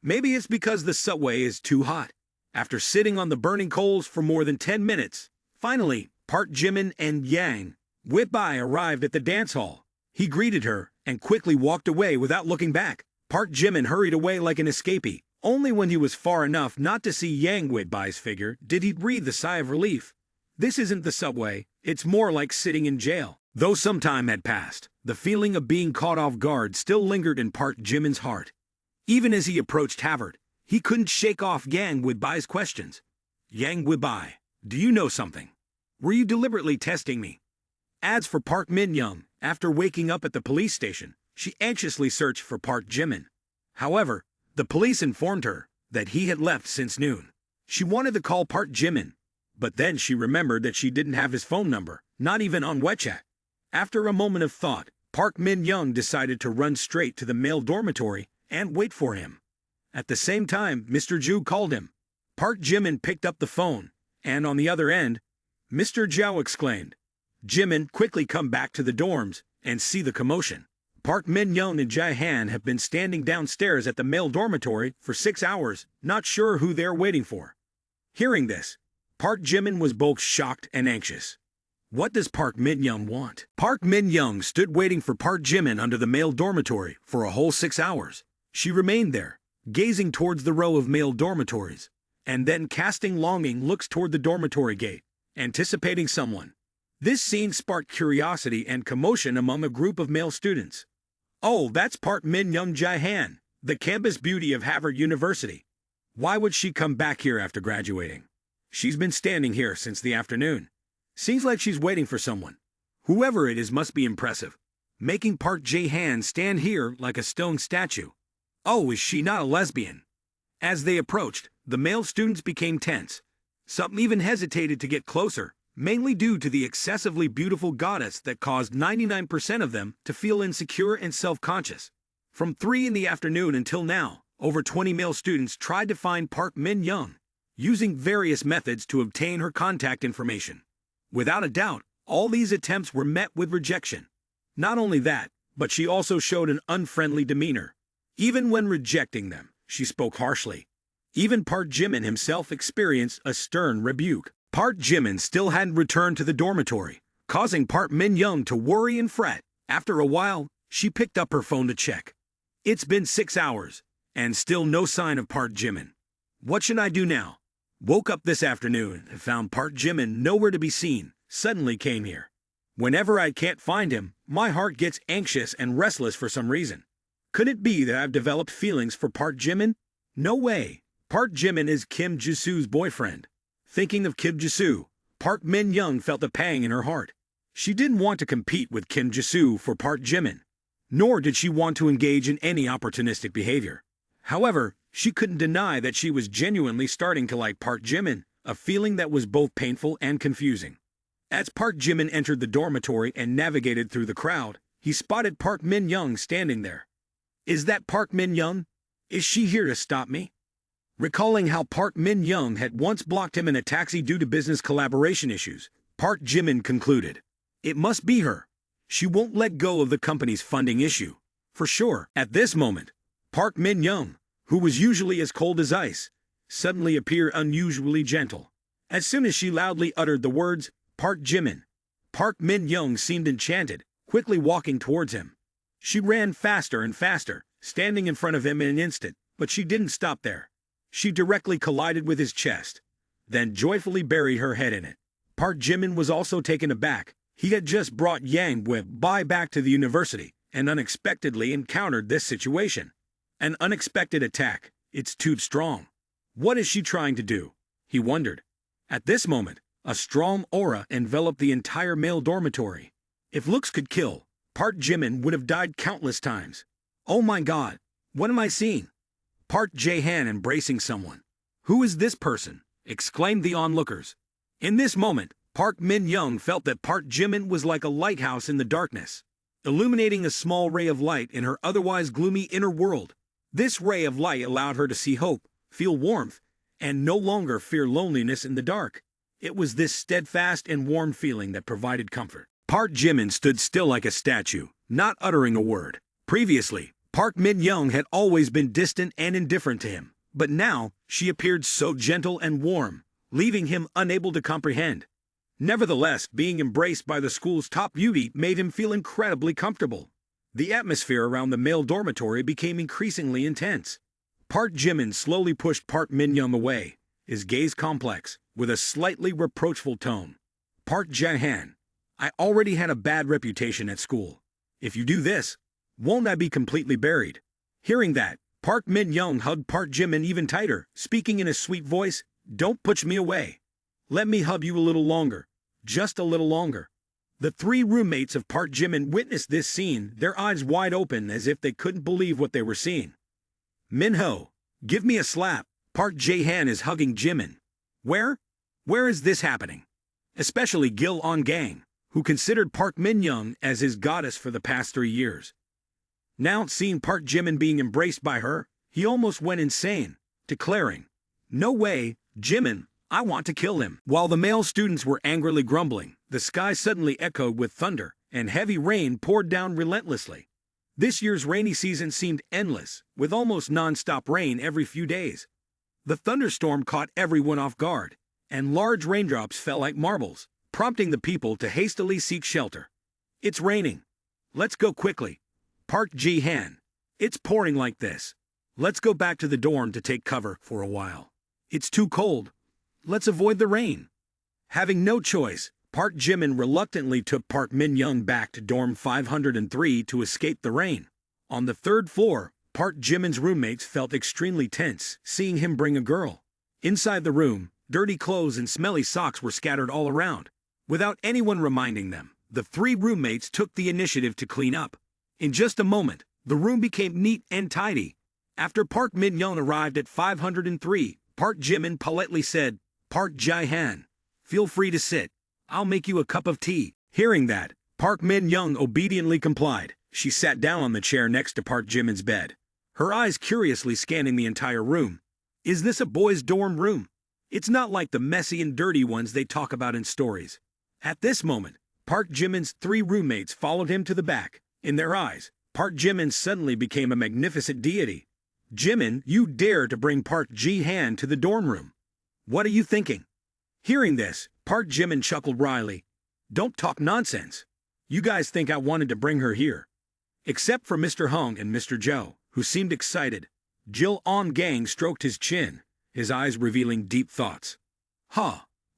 Maybe it's because the subway is too hot." After sitting on the burning coals for more than 10 minutes, finally, Park Jimin and Yang Webai arrived at the dance hall. He greeted her and quickly walked away without looking back. Park Jimin hurried away like an escapee. Only when he was far enough not to see Yang Weibai's figure did he breathe a sigh of relief. This isn't the subway, it's more like sitting in jail. Though some time had passed, the feeling of being caught off guard still lingered in Park Jimin's heart. Even as he approached Harvard, he couldn't shake off Yang Weibai's questions. "Yang Weibai, do you know something? Were you deliberately testing me?" As for Park Min-young, after waking up at the police station, she anxiously searched for Park Jimin. However, the police informed her that he had left since noon. She wanted to call Park Jimin, but then she remembered that she didn't have his phone number, not even on WeChat. After a moment of thought, Park Min-young decided to run straight to the male dormitory and wait for him. At the same time, Mr. Zhu called him. Park Jimin picked up the phone, and on the other end, Mr. Zhao exclaimed, "Jimin, quickly come back to the dorms and see the commotion." Park Min-young and Jae-han have been standing downstairs at the male dormitory for 6 hours, not sure who they're waiting for. Hearing this, Park Jimin was both shocked and anxious. What does Park Min-young want? Park Min-young stood waiting for Park Jimin under the male dormitory for a whole 6 hours. She remained there, gazing towards the row of male dormitories, and then casting longing looks toward the dormitory gate, anticipating someone. This scene sparked curiosity and commotion among a group of male students. "Oh, that's Park Min-young Jae-han, the campus beauty of Harvard University. Why would she come back here after graduating? She's been standing here since the afternoon. Seems like she's waiting for someone. Whoever it is must be impressive, making Park Jae-han stand here like a stone statue. Oh, is she not a lesbian?" As they approached, the male students became tense. Some even hesitated to get closer, mainly due to the excessively beautiful goddess that caused 99% of them to feel insecure and self-conscious. From 3 in the afternoon until now, over 20 male students tried to find Park Min-young, using various methods to obtain her contact information. Without a doubt, all these attempts were met with rejection. Not only that, but she also showed an unfriendly demeanor. Even when rejecting them, she spoke harshly. Even Park Jimin himself experienced a stern rebuke. Park Jimin still hadn't returned to the dormitory, causing Park Min-young to worry and fret. After a while, she picked up her phone to check. It's been 6 hours, and still no sign of Park Jimin. What should I do now? Woke up this afternoon and found Park Jimin nowhere to be seen. Suddenly came here. Whenever I can't find him, my heart gets anxious and restless for some reason. Could it be that I've developed feelings for Park Jimin? No way. Park Jimin is Kim Jisoo's boyfriend. Thinking of Kim Jisoo, Park Min-young felt a pang in her heart. She didn't want to compete with Kim Jisoo for Park Jimin, nor did she want to engage in any opportunistic behavior. However, she couldn't deny that she was genuinely starting to like Park Jimin, a feeling that was both painful and confusing. As Park Jimin entered the dormitory and navigated through the crowd, he spotted Park Min-young standing there. Is that Park Min-young? Is she here to stop me? Recalling how Park Min-young had once blocked him in a taxi due to business collaboration issues, Park Jimin concluded, it must be her. She won't let go of the company's funding issue. For sure, at this moment, Park Min-young, who was usually as cold as ice, suddenly appeared unusually gentle. As soon as she loudly uttered the words, Park Jimin, Park Min-young seemed enchanted, quickly walking towards him. She ran faster and faster, standing in front of him in an instant, but she didn't stop there. She directly collided with his chest, then joyfully buried her head in it. Park Jimin was also taken aback. He had just brought Yang Webai back to the university and unexpectedly encountered this situation. An unexpected attack. It's too strong. What is she trying to do? He wondered. At this moment, a strong aura enveloped the entire male dormitory. If looks could kill, Park Jimin would have died countless times. Oh my god, what am I seeing? Park Jae-han embracing someone. Who is this person? Exclaimed the onlookers. In this moment, Park Min-young felt that Park Jimin was like a lighthouse in the darkness, illuminating a small ray of light in her otherwise gloomy inner world. This ray of light allowed her to see hope, feel warmth, and no longer fear loneliness in the dark. It was this steadfast and warm feeling that provided comfort. Park Jimin stood still like a statue, not uttering a word. Previously, Park Min-young had always been distant and indifferent to him, but now she appeared so gentle and warm, leaving him unable to comprehend. Nevertheless, being embraced by the school's top beauty made him feel incredibly comfortable. The atmosphere around the male dormitory became increasingly intense. Park Jimin slowly pushed Park Min-young away, his gaze complex, with a slightly reproachful tone. Park Jae-han, I already had a bad reputation at school. If you do this, won't I be completely buried? Hearing that, Park Min-young hugged Park Jimin even tighter, speaking in a sweet voice, Don't push me away. Let me hug you a little longer. Just a little longer. The three roommates of Park Jimin witnessed this scene, their eyes wide open as if they couldn't believe what they were seeing. Minho, give me a slap. Park Jae-han is hugging Jimin. Where is this happening? Especially Gil On-gang, who considered Park Min-young as his goddess for the past 3 years. Now, seeing Park Jimin being embraced by her, he almost went insane, declaring, No way, Jimin, I want to kill him. While the male students were angrily grumbling, the sky suddenly echoed with thunder, and heavy rain poured down relentlessly. This year's rainy season seemed endless, with almost non-stop rain every few days. The thunderstorm caught everyone off guard, and large raindrops fell like marbles, prompting the people to hastily seek shelter. It's raining. Let's go quickly. Park Ji-han. It's pouring like this. Let's go back to the dorm to take cover for a while. It's too cold. Let's avoid the rain. Having no choice, Park Jimin reluctantly took Park Min-young back to dorm 503 to escape the rain. On the 3rd floor, Park Jimin's roommates felt extremely tense, seeing him bring a girl. Inside the room, dirty clothes and smelly socks were scattered all around. Without anyone reminding them, the 3 roommates took the initiative to clean up. In just a moment, the room became neat and tidy. After Park Min-young arrived at 503, Park Jimin politely said, Park Jae-han, feel free to sit. I'll make you a cup of tea. Hearing that, Park Min-young obediently complied. She sat down on the chair next to Park Jimin's bed, her eyes curiously scanning the entire room. Is this a boys' dorm room? It's not like the messy and dirty ones they talk about in stories. At this moment, Park Jimin's 3 roommates followed him to the back. In their eyes, Park Jimin suddenly became a magnificent deity. Jimin, you dare to bring Park Ji-han to the dorm room. What are you thinking? Hearing this, Park Jimin chuckled wryly. Don't talk nonsense. You guys think I wanted to bring her here. Except for Mr. Hung and Mr. Joe, who seemed excited. Gil On-gang stroked his chin, his eyes revealing deep thoughts.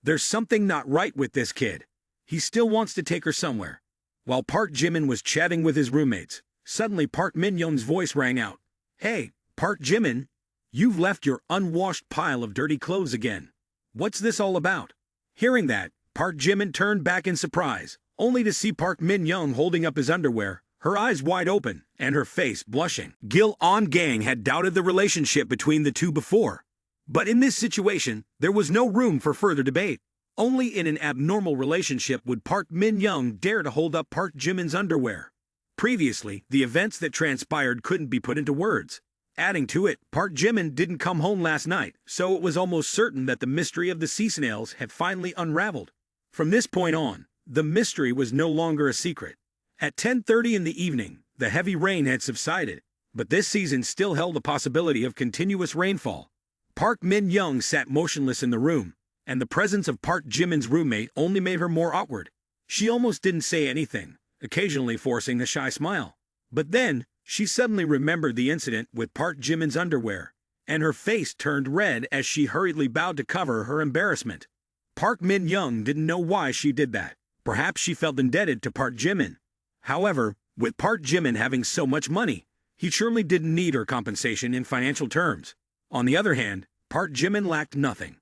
There's something not right with this kid. He still wants to take her somewhere. While Park Jimin was chatting with his roommates, suddenly Park Min-young's voice rang out. Hey, Park Jimin, you've left your unwashed pile of dirty clothes again. What's this all about? Hearing that, Park Jimin turned back in surprise, only to see Park Min-young holding up his underwear, her eyes wide open, and her face blushing. Gil On-gang had doubted the relationship between the two before. But in this situation, there was no room for further debate. Only in an abnormal relationship would Park Min-young dare to hold up Park Jimin's underwear. Previously, the events that transpired couldn't be put into words. Adding to it, Park Jimin didn't come home last night, so it was almost certain that the mystery of the sea snails had finally unraveled. From this point on, the mystery was no longer a secret. At 10:30 in the evening, the heavy rain had subsided, but this season still held the possibility of continuous rainfall. Park Min-young sat motionless in the room, and the presence of Park Jimin's roommate only made her more awkward. She almost didn't say anything, occasionally forcing a shy smile. But then, she suddenly remembered the incident with Park Jimin's underwear, and her face turned red as she hurriedly bowed to cover her embarrassment. Park Min-young didn't know why she did that. Perhaps she felt indebted to Park Jimin. However, with Park Jimin having so much money, he surely didn't need her compensation in financial terms. On the other hand, Park Jimin lacked nothing.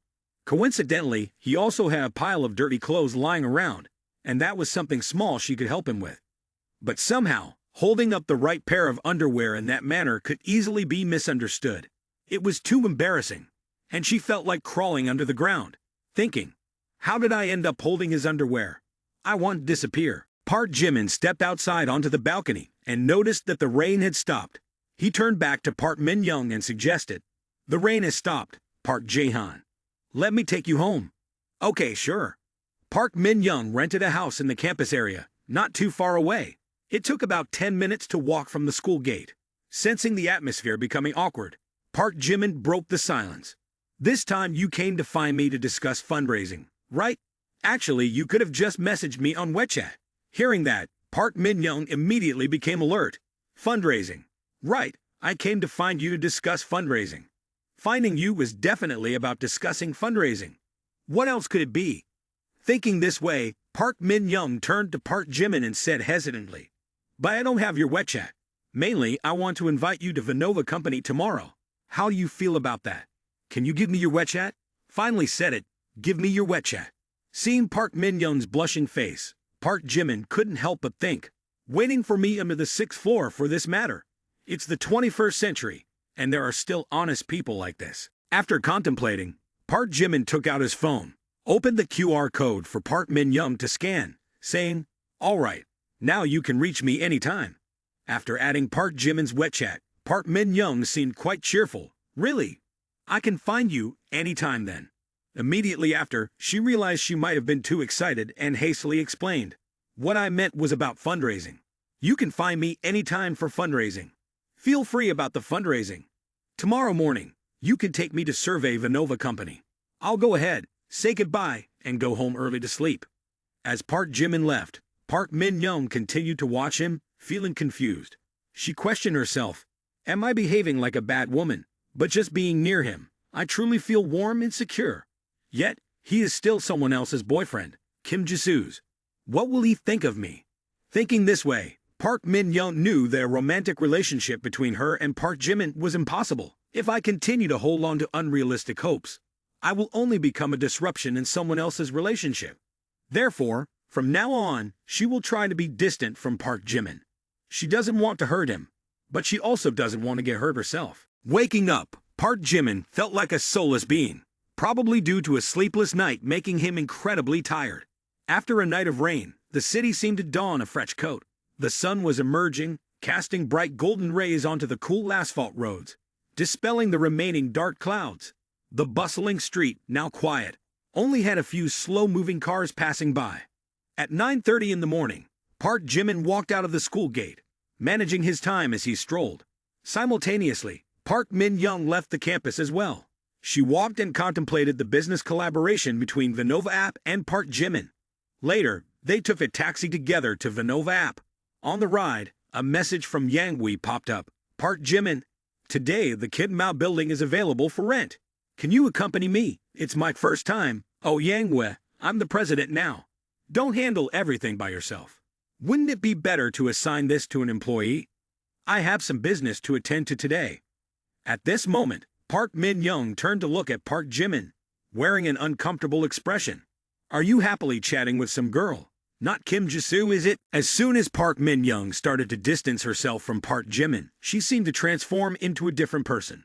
Coincidentally, he also had a pile of dirty clothes lying around, and that was something small she could help him with. But somehow, holding up the right pair of underwear in that manner could easily be misunderstood. It was too embarrassing, and she felt like crawling under the ground, thinking, How did I end up holding his underwear? I want to disappear. Park Jimin stepped outside onto the balcony and noticed that the rain had stopped. He turned back to Park Min Young and suggested, "The rain has stopped, Park Jae-han. Let me take you home." "Okay, sure." Park Min Young rented a house in the campus area, not too far away. It took about 10 minutes to walk from the school gate. Sensing the atmosphere becoming awkward, Park Jimin broke the silence. "This time you came to find me to discuss fundraising, right? Actually, you could have just messaged me on WeChat." Hearing that, Park Min Young immediately became alert. "Fundraising. Right, I came to find you to discuss fundraising." Finding you was definitely about discussing fundraising. What else could it be? Thinking this way, Park Min Young turned to Park Jimin and said hesitantly, "But I don't have your WeChat. Mainly, I want to invite you to Vanova Company tomorrow. How do you feel about that? Can you give me your WeChat?" Finally said it, "Give me your WeChat." Seeing Park Min Young's blushing face, Park Jimin couldn't help but think, "Waiting for me under the 6th floor for this matter. It's the 21st century, and there are still honest people like this." After contemplating, Park Jimin took out his phone, opened the QR code for Park Min Young to scan, saying, "All right, now you can reach me anytime." After adding Park Jimin's WeChat, Park Min Young seemed quite cheerful. "Really? I can find you anytime then." Immediately after, she realized she might have been too excited and hastily explained, "What I meant was about fundraising. You can find me anytime for fundraising. Feel free about the fundraising. Tomorrow morning, you can take me to survey Vanova Company. I'll go ahead, say goodbye, and go home early to sleep." As Park Jimin left, Park Min Young continued to watch him, feeling confused. She questioned herself, "Am I behaving like a bad woman? But just being near him, I truly feel warm and secure. Yet, he is still someone else's boyfriend, Kim Jisoo's. What will he think of me?" Thinking this way, Park Min Young knew that a romantic relationship between her and Park Jimin was impossible. "If I continue to hold on to unrealistic hopes, I will only become a disruption in someone else's relationship. Therefore, from now on, she will try to be distant from Park Jimin. She doesn't want to hurt him, but she also doesn't want to get hurt herself." Waking up, Park Jimin felt like a soulless being, probably due to a sleepless night making him incredibly tired. After a night of rain, the city seemed to don a fresh coat. The sun was emerging, casting bright golden rays onto the cool asphalt roads, dispelling the remaining dark clouds. The bustling street, now quiet, only had a few slow-moving cars passing by. At 9:30 in the morning, Park Jimin walked out of the school gate, managing his time as he strolled. Simultaneously, Park Min Young left the campus as well. She walked and contemplated the business collaboration between Vanova App and Park Jimin. Later, they took a taxi together to Vanova App. On the ride, a message from Yangwei popped up. "Park Jimin, today the Kid Mao building is available for rent. Can you accompany me? It's my first time." "Oh Yangwei, I'm the president now. Don't handle everything by yourself. Wouldn't it be better to assign this to an employee? I have some business to attend to today." At this moment, Park Min Young turned to look at Park Jimin, wearing an uncomfortable expression. "Are you happily chatting with some girl? Not Kim Jisoo, is it?" As soon as Park Min Young started to distance herself from Park Jimin, she seemed to transform into a different person.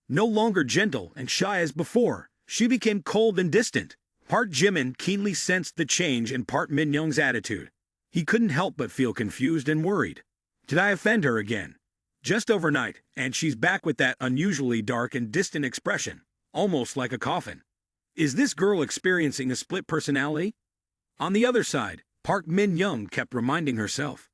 No longer gentle and shy as before, she became cold and distant. Park Jimin keenly sensed the change in Park Min Young's attitude. He couldn't help but feel confused and worried. Did I offend her again? Just overnight, and she's back with that unusually dark and distant expression, almost like a coffin. Is this girl experiencing a split personality? On the other side, Park Min Young kept reminding herself,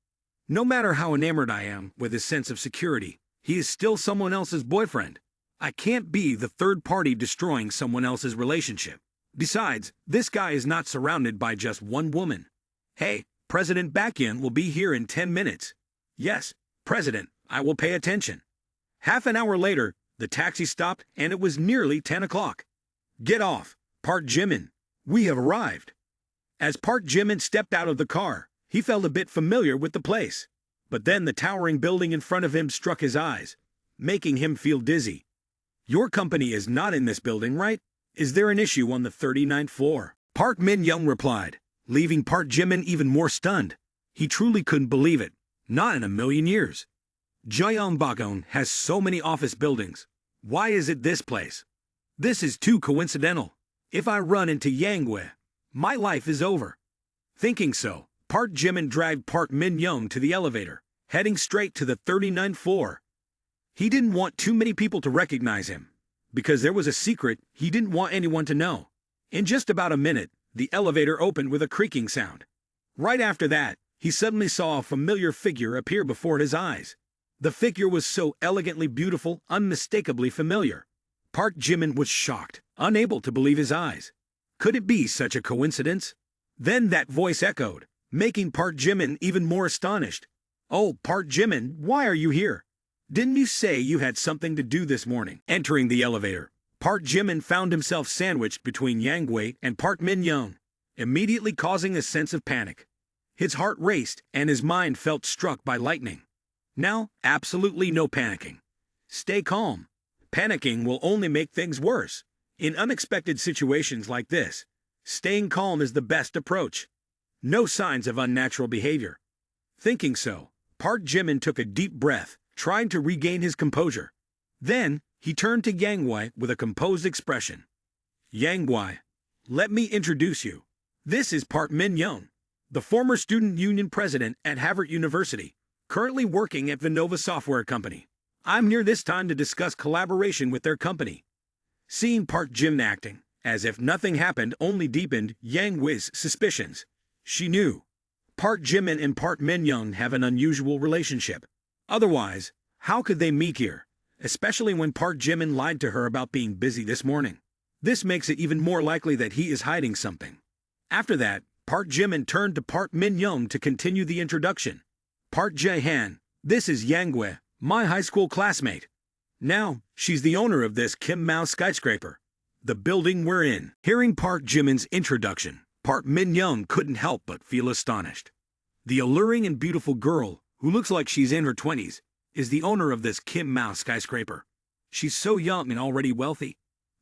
"No matter how enamored I am with his sense of security, he is still someone else's boyfriend. I can't be the third party destroying someone else's relationship. Besides, this guy is not surrounded by just one woman. Hey, President Baekhyun will be here in 10 minutes. Yes, President, I will pay attention." Half an hour later, the taxi stopped and it was nearly 10 o'clock. "Get off, Park Jimin. We have arrived." As Park Jimin stepped out of the car, he felt a bit familiar with the place. But then the towering building in front of him struck his eyes, making him feel dizzy. "Your company is not in this building, right? Is there an issue on the 39th floor?" Park Min Young replied, leaving Park Jimin even more stunned. He truly couldn't believe it. Not in a million years. Jeongbokgung has so many office buildings. Why is it this place? This is too coincidental. If I run into Yangwei, My life is over. Thinking so, Park Jimin dragged Park Min-young to the elevator, heading straight to the 39th floor. He didn't want too many people to recognize him, because there was a secret he didn't want anyone to know. In just about a minute, the elevator opened with a creaking sound. Right after that, he suddenly saw a familiar figure appear before his eyes. The figure was so elegantly beautiful, unmistakably familiar. Park Jimin was shocked, unable to believe his eyes. Could it be such a coincidence? Then that voice echoed, making Park Jimin even more astonished. "Oh, Park Jimin, why are you here? Didn't you say you had something to do this morning?" Entering the elevator, Park Jimin found himself sandwiched between Yang Wei and Park Min-young, immediately causing a sense of panic. His heart raced and his mind felt struck by lightning. Now, absolutely no panicking. Stay calm. Panicking will only make things worse. In unexpected situations like this, staying calm is the best approach. No signs of unnatural behavior. Thinking so, Park Jimin took a deep breath, trying to regain his composure. Then, he turned to Yang Wei with a composed expression. "Yang Wei, let me introduce you. This is Park Min-young, the former student union president at Harvard University, currently working at Vinova Software Company. I'm here this time to discuss collaboration with their company." Seeing Park Jimin acting as if nothing happened only deepened Yang Wei's suspicions. She knew Park Jimin and Park Min-young have an unusual relationship. Otherwise, how could they meet here, especially when Park Jimin lied to her about being busy this morning? This makes it even more likely that he is hiding something. After that, Park Jimin turned to Park Min-young to continue the introduction. "Park Jae-han, this is Yang Wei, my high school classmate. Now, she's the owner of this Kim Mao skyscraper, the building we're in." Hearing Park Jimin's introduction, Park Min-young couldn't help but feel astonished. The alluring and beautiful girl, who looks like she's in her 20s, is the owner of this Kim Mao skyscraper. She's so young and already wealthy.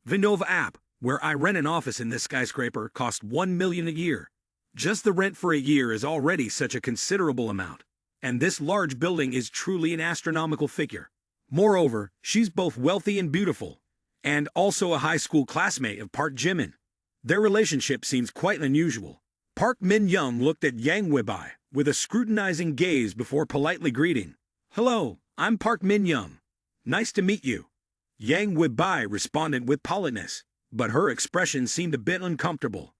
Vinova app, where I rent an office in this skyscraper, costs $1 million a year. Just the rent for a year is already such a considerable amount. And this large building is truly an astronomical figure. Moreover, she's both wealthy and beautiful, and also a high school classmate of Park Jimin. Their relationship seems quite unusual. Park Min-young looked at Yang Wei with a scrutinizing gaze before politely greeting. "Hello, I'm Park Min-young. Nice to meet you." Yang Wei responded with politeness, but her expression seemed a bit uncomfortable.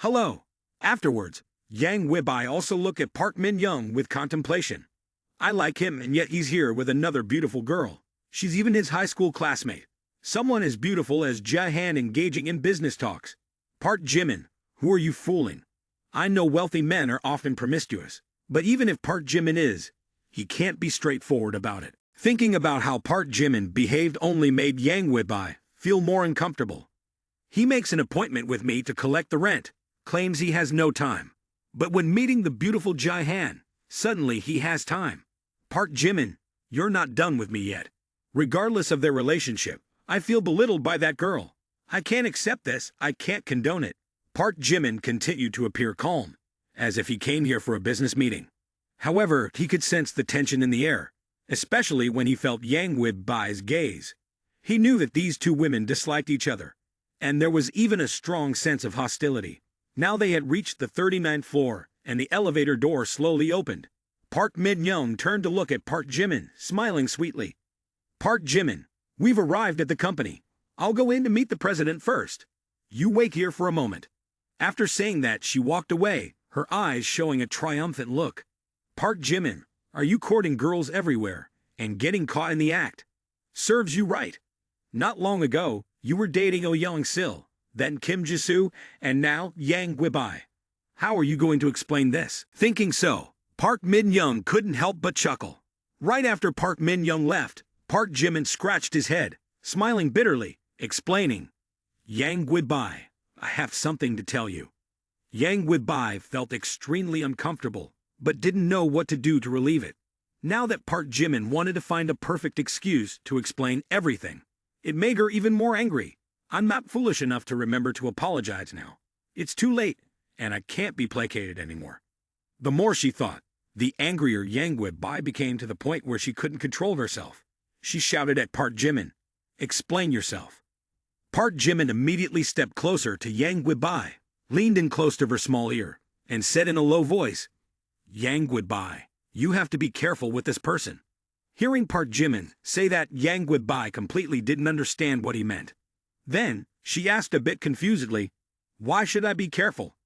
"Hello." Afterwards, Yang Wei also looked at Park Min-young with contemplation. "I like him, and yet he's here with another beautiful girl. She's even his high school classmate. Someone as beautiful as Jae-han engaging in business talks. Park Jimin, who are you fooling? I know wealthy men are often promiscuous, but even if Park Jimin is, he can't be straightforward about it." Thinking about how Park Jimin behaved only made Yang Wei feel more uncomfortable. He makes an appointment with me to collect the rent, claims he has no time. But when meeting the beautiful Jae-han, suddenly he has time. Park Jimin, you're not done with me yet. Regardless of their relationship, I feel belittled by that girl. I can't accept this, I can't condone it. Park Jimin continued to appear calm, as if he came here for a business meeting. However, he could sense the tension in the air, especially when he felt Yang Wei's gaze. He knew that these two women disliked each other, and there was even a strong sense of hostility. Now they had reached the 39th floor, and the elevator door slowly opened. Park Min-young turned to look at Park Jimin, smiling sweetly. "Park Jimin, we've arrived at the company. I'll go in to meet the president first. You wait here for a moment." After saying that, she walked away, her eyes showing a triumphant look. "Park Jimin, are you courting girls everywhere and getting caught in the act? Serves you right. Not long ago, you were dating Oh Young-sil, then Kim Jisoo, and now Yang Wei. How are you going to explain this?" Thinking so, Park Min-young couldn't help but chuckle. Right after Park Min-young left, Park Jimin scratched his head, smiling bitterly, explaining, "Yang Wei, I have something to tell you." Yang Wei felt extremely uncomfortable, but didn't know what to do to relieve it. Now that Park Jimin wanted to find a perfect excuse to explain everything, it made her even more angry. "I'm not foolish enough to remember to apologize now. It's too late, and I can't be placated anymore." The more she thought, the angrier Yang Wei became, to the point where she couldn't control herself. She shouted at Park Jimin, "Explain yourself." Park Jimin immediately stepped closer to Yang Wei, leaned in close to her small ear, and said in a low voice, "Yang goodbye. You have to be careful with this person." Hearing Park Jimin say that, Yang goodbye completely didn't understand what he meant. Then, she asked a bit confusedly, "Why should I be careful?"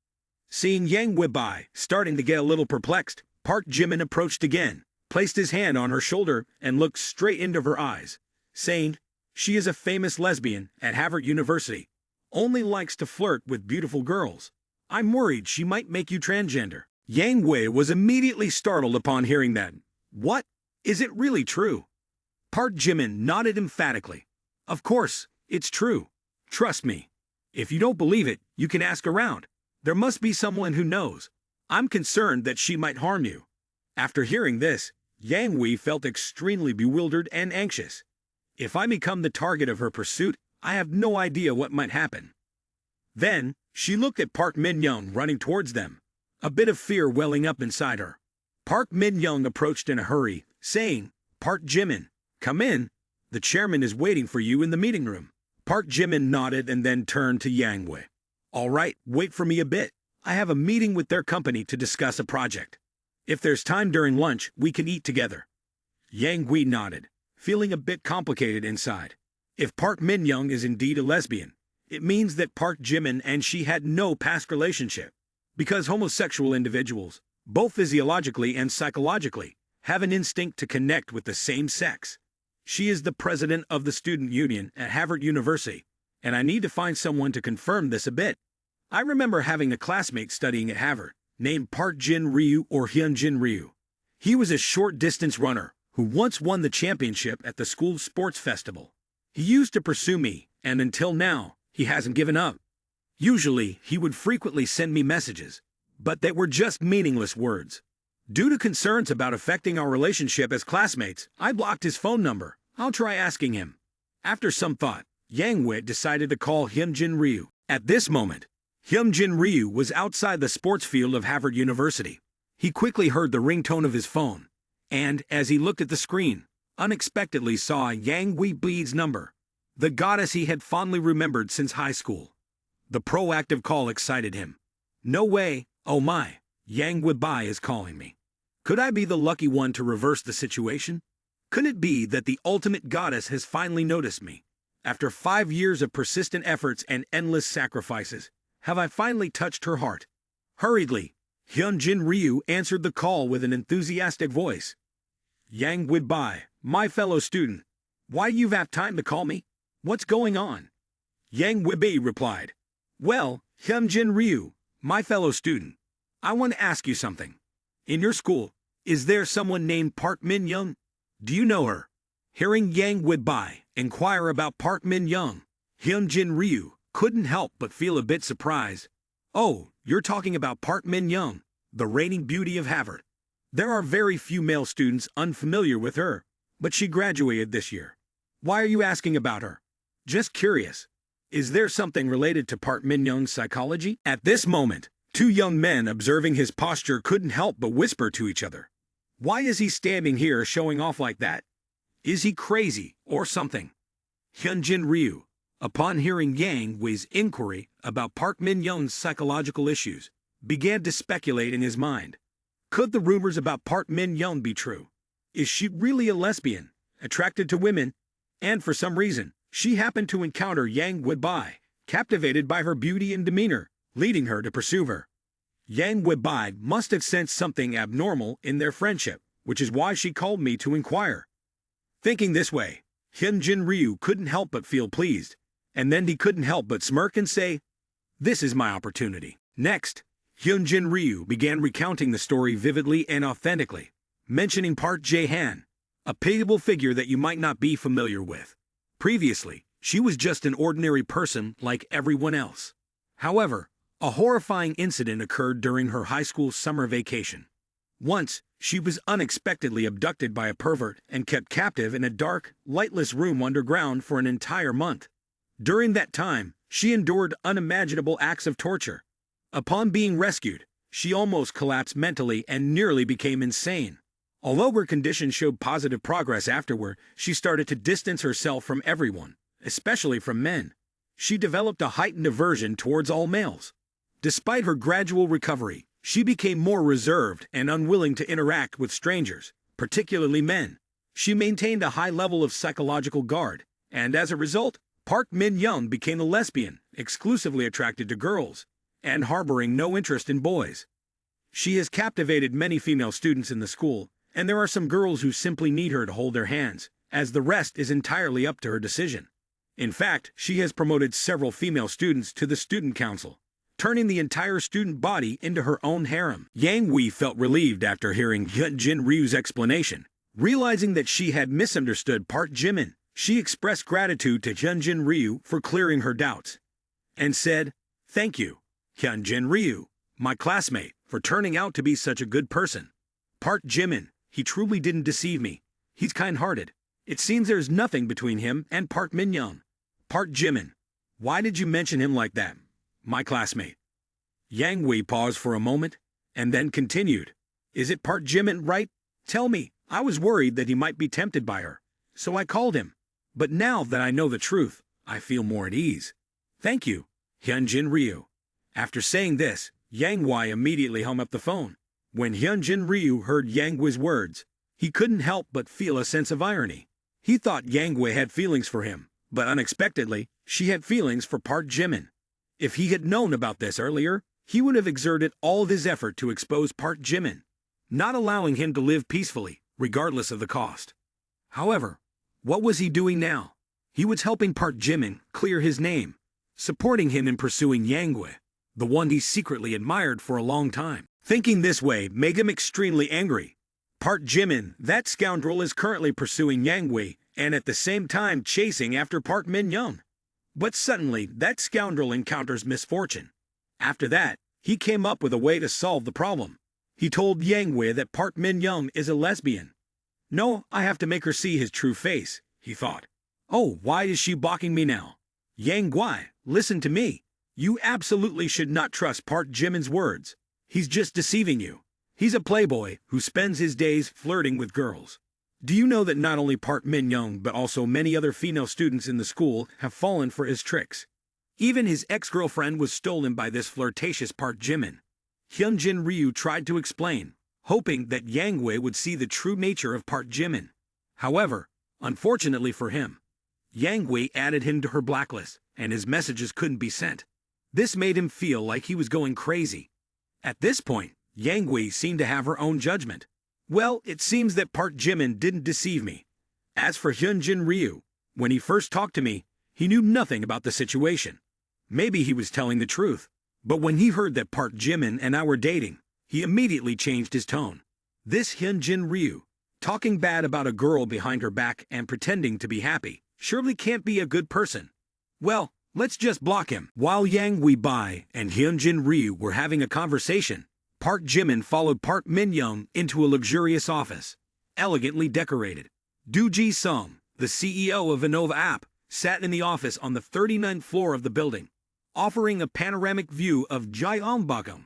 Seeing Yang goodbye starting to get a little perplexed, Park Jimin approached again, placed his hand on her shoulder, and looked straight into her eyes, saying, "She is a famous lesbian at Harvard University, only likes to flirt with beautiful girls. I'm worried she might make you transgender." Yang Wei was immediately startled upon hearing that. "What? Is it really true?" Park Jimin nodded emphatically. "Of course, it's true. Trust me. If you don't believe it, you can ask around. There must be someone who knows. I'm concerned that she might harm you." After hearing this, Yang Wei felt extremely bewildered and anxious. If I become the target of her pursuit, I have no idea what might happen. Then, she looked at Park Min-young running towards them, a bit of fear welling up inside her. Park Min-young approached in a hurry, saying, "Park Jimin, come in. The chairman is waiting for you in the meeting room." Park Jimin nodded and then turned to Yang Wei. "All right, wait for me a bit. I have a meeting with their company to discuss a project. If there's time during lunch, we can eat together." Yang Wei nodded, feeling a bit complicated inside. If Park Min-young is indeed a lesbian, it means that Park Jimin and she had no past relationship. Because homosexual individuals, both physiologically and psychologically, have an instinct to connect with the same sex. She is the president of the student union at Harvard University, and I need to find someone to confirm this a bit. I remember having a classmate studying at Harvard, named Park Jin Ryu or Hyun Jin Ryu. He was a short-distance runner who once won the championship at the school's sports festival. He used to pursue me, and until now, he hasn't given up. Usually, he would frequently send me messages, but they were just meaningless words. Due to concerns about affecting our relationship as classmates, I blocked his phone number. I'll try asking him. After some thought, Yang Wei decided to call Hyun Jin Ryu. At this moment, Hyun Jin Ryu was outside the sports field of Harvard University. He quickly heard the ringtone of his phone, and, as he looked at the screen, unexpectedly saw Yang Wei's number, the goddess he had fondly remembered since high school. The proactive call excited him. "No way, oh my, Yang Wei is calling me. Could I be the lucky one to reverse the situation? Could it be that the ultimate goddess has finally noticed me? After 5 years of persistent efforts and endless sacrifices, have I finally touched her heart?" Hurriedly, Hyun Jin Ryu answered the call with an enthusiastic voice. "Yang Wei, my fellow student, why you've have time to call me? What's going on?" Yang Wei replied, "Well, Hyun Jin Ryu, my fellow student, I want to ask you something. In your school, is there someone named Park Min-young? Do you know her?" Hearing Yang Wei inquire about Park Min-young, Hyun Jin Ryu couldn't help but feel a bit surprised. "Oh, you're talking about Park Min-young, the reigning beauty of Harvard. There are very few male students unfamiliar with her, but she graduated this year. Why are you asking about her?" "Just curious. Is there something related to Park Min-young's psychology?" At this moment, two young men observing his posture couldn't help but whisper to each other. "Why is he standing here showing off like that? Is he crazy or something?" Hyun Jin Ryu, upon hearing Yang Wei's inquiry about Park Min-young's psychological issues, began to speculate in his mind. Could the rumors about Park Min-young be true? Is she really a lesbian, attracted to women? And for some reason, she happened to encounter Yang Wei, captivated by her beauty and demeanor, leading her to pursue her. Yang Wei must have sensed something abnormal in their friendship, which is why she called me to inquire. Thinking this way, Hyun Jin Ryu couldn't help but feel pleased, and then he couldn't help but smirk and say, "This is my opportunity." Next, Hyun Jin Ryu began recounting the story vividly and authentically, mentioning Park Jae-han, a pitiable figure that you might not be familiar with. Previously, she was just an ordinary person like everyone else. However, a horrifying incident occurred during her high school summer vacation. Once, she was unexpectedly abducted by a pervert and kept captive in a dark, lightless room underground for an entire month. During that time, she endured unimaginable acts of torture. Upon being rescued, she almost collapsed mentally and nearly became insane. Although her condition showed positive progress afterward, she started to distance herself from everyone, especially from men. She developed a heightened aversion towards all males. Despite her gradual recovery, she became more reserved and unwilling to interact with strangers, particularly men. She maintained a high level of psychological guard, and as a result, Park Min-young became a lesbian, exclusively attracted to girls, and harboring no interest in boys. She has captivated many female students in the school, and there are some girls who simply need her to hold their hands, as the rest is entirely up to her decision. In fact, she has promoted several female students to the student council, turning the entire student body into her own harem. Yang Wei felt relieved after hearing Hyunjin Ryu's explanation. Realizing that she had misunderstood Park Jimin, she expressed gratitude to Hyunjin Ryu for clearing her doubts, and said, "Thank you, Hyunjin Ryu, my classmate, for turning out to be such a good person. Park Jimin, he truly didn't deceive me. He's kind-hearted. It seems there's nothing between him and Park Min-young." Park Jimin, why did you mention him like that, my classmate? Yang Wei paused for a moment, and then continued. Is it Park Jimin, right? Tell me, I was worried that he might be tempted by her, so I called him. But now that I know the truth, I feel more at ease. Thank you, Hyunjin Ryu. After saying this, Yang Wei immediately hung up the phone. When Hyunjin Ryu heard Yang Wei's words, he couldn't help but feel a sense of irony. He thought Yang Wei had feelings for him, but unexpectedly, she had feelings for Park Jimin. If he had known about this earlier, he would have exerted all of his effort to expose Park Jimin, not allowing him to live peacefully, regardless of the cost. However, what was he doing now? He was helping Park Jimin clear his name, supporting him in pursuing Yang Wei, the one he secretly admired for a long time. Thinking this way made him extremely angry. Park Jimin, that scoundrel, is currently pursuing Yang Wei and at the same time chasing after Park Min-young. But suddenly, that scoundrel encounters misfortune. After that, he came up with a way to solve the problem. He told Yang Wei that Park Min-young is a lesbian. No, I have to make her see his true face, he thought. Oh, why is she balking me now? Yang Wei, listen to me. You absolutely should not trust Park Jimin's words. He's just deceiving you. He's a playboy who spends his days flirting with girls. Do you know that not only Park Min-young but also many other female students in the school have fallen for his tricks? Even his ex-girlfriend was stolen by this flirtatious Park Jimin. Hyunjin Ryu tried to explain, hoping that Yang Wei would see the true nature of Park Jimin. However, unfortunately for him, Yang Wei added him to her blacklist, and his messages couldn't be sent. This made him feel like he was going crazy. At this point, Yang Wei seemed to have her own judgment. Well, it seems that Park Jimin didn't deceive me. As for Hyunjin Ryu, when he first talked to me, he knew nothing about the situation. Maybe he was telling the truth, but when he heard that Park Jimin and I were dating, he immediately changed his tone. This Hyunjin Ryu, talking bad about a girl behind her back and pretending to be happy, surely can't be a good person. Well, let's just block him. While Yang Wei and Hyunjin Ryu were having a conversation, Park Jimin followed Park Min-young into a luxurious office, elegantly decorated. Do Ji-sung, the CEO of Innova App, sat in the office on the 39th floor of the building, offering a panoramic view of Gyeongbokgung,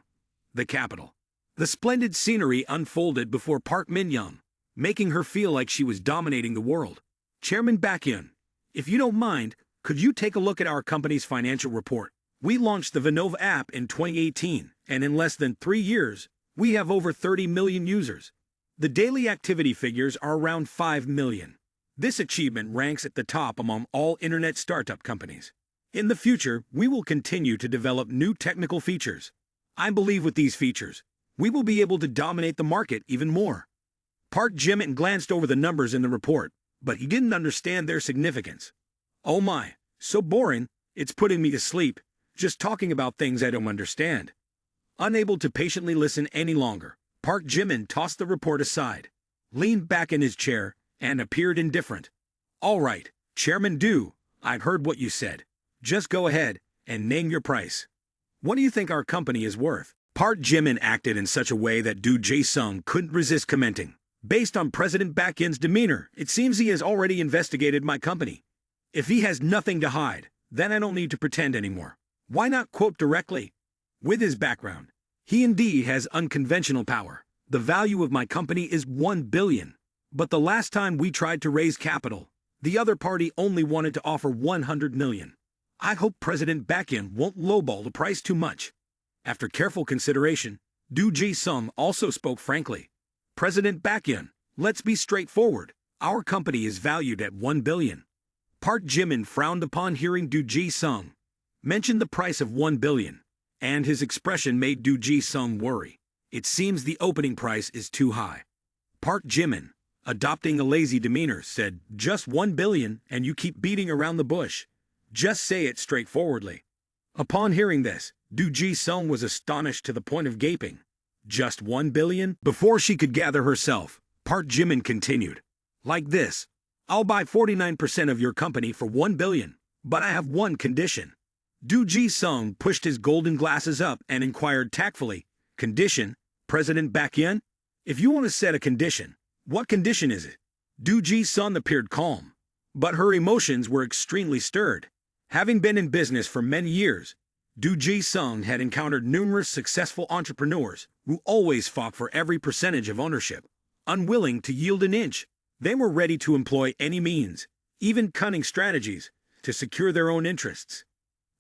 the capital. The splendid scenery unfolded before Park Min-young, making her feel like she was dominating the world. Chairman Baekhyun, if you don't mind, could you take a look at our company's financial report? We launched the Innova app in 2018, and in less than 3 years, we have over 30 million users. The daily activity figures are around 5 million. This achievement ranks at the top among all internet startup companies. In the future, we will continue to develop new technical features. I believe with these features, we will be able to dominate the market even more. Park Jimin glanced over the numbers in the report, but he didn't understand their significance. Oh my, so boring, it's putting me to sleep, just talking about things I don't understand. Unable to patiently listen any longer, Park Jimin tossed the report aside, leaned back in his chair, and appeared indifferent. All right, Chairman Do, I've heard what you said. Just go ahead and name your price. What do you think our company is worth? Park Jimin acted in such a way that Do Jae-sung couldn't resist commenting. Based on President Baekhyun's demeanor, it seems he has already investigated my company. If he has nothing to hide, then I don't need to pretend anymore. Why not quote directly? With his background, he indeed has unconventional power. The value of my company is 1 billion. But the last time we tried to raise capital, the other party only wanted to offer 100 million. I hope President Baekhyun won't lowball the price too much. After careful consideration, Do Ji-sung also spoke frankly. President Baekhyun, let's be straightforward. Our company is valued at 1 billion. Park Jimin frowned upon hearing Do Ji-sung mention the price of 1 billion, and his expression made Do Ji-sung worry. It seems the opening price is too high. Park Jimin, adopting a lazy demeanor, said, just 1 billion and you keep beating around the bush. Just say it straightforwardly. Upon hearing this, Do Ji-sung was astonished to the point of gaping. Just 1 billion? Before she could gather herself, Park Jimin continued. Like this, I'll buy 49% of your company for 1 billion, but I have one condition. Do Ji-sung pushed his golden glasses up and inquired tactfully, condition, President Baekhyun? If you want to set a condition, what condition is it? Do Ji-sung appeared calm, but her emotions were extremely stirred. Having been in business for many years, Do Ji-sung had encountered numerous successful entrepreneurs who always fought for every percentage of ownership, unwilling to yield an inch. They were ready to employ any means, even cunning strategies, to secure their own interests.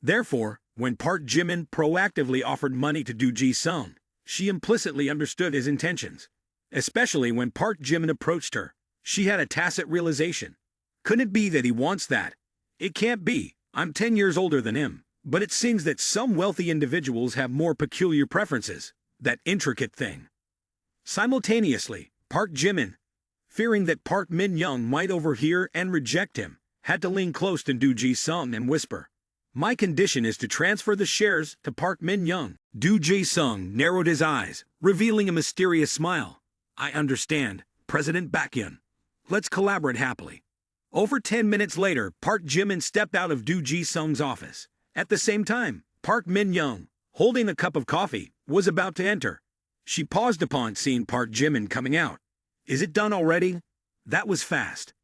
Therefore, when Park Jimin proactively offered money to Do Ji-sung, she implicitly understood his intentions. Especially when Park Jimin approached her, she had a tacit realization. Couldn't it be that he wants that? It can't be. I'm 10 years older than him. But it seems that some wealthy individuals have more peculiar preferences, that intricate thing. Simultaneously, Park Jimin, fearing that Park Min-young might overhear and reject him, had to lean close to Do Ji-sung and whisper, my condition is to transfer the shares to Park Min-young. Do Ji-sung narrowed his eyes, revealing a mysterious smile. I understand, President Baekhyun. Let's collaborate happily. Over 10 minutes later, Park Jimin stepped out of Do Ji-sung's office. At the same time, Park Min-young, holding a cup of coffee, was about to enter. She paused upon seeing Park Jimin coming out. Is it done already? That was fast.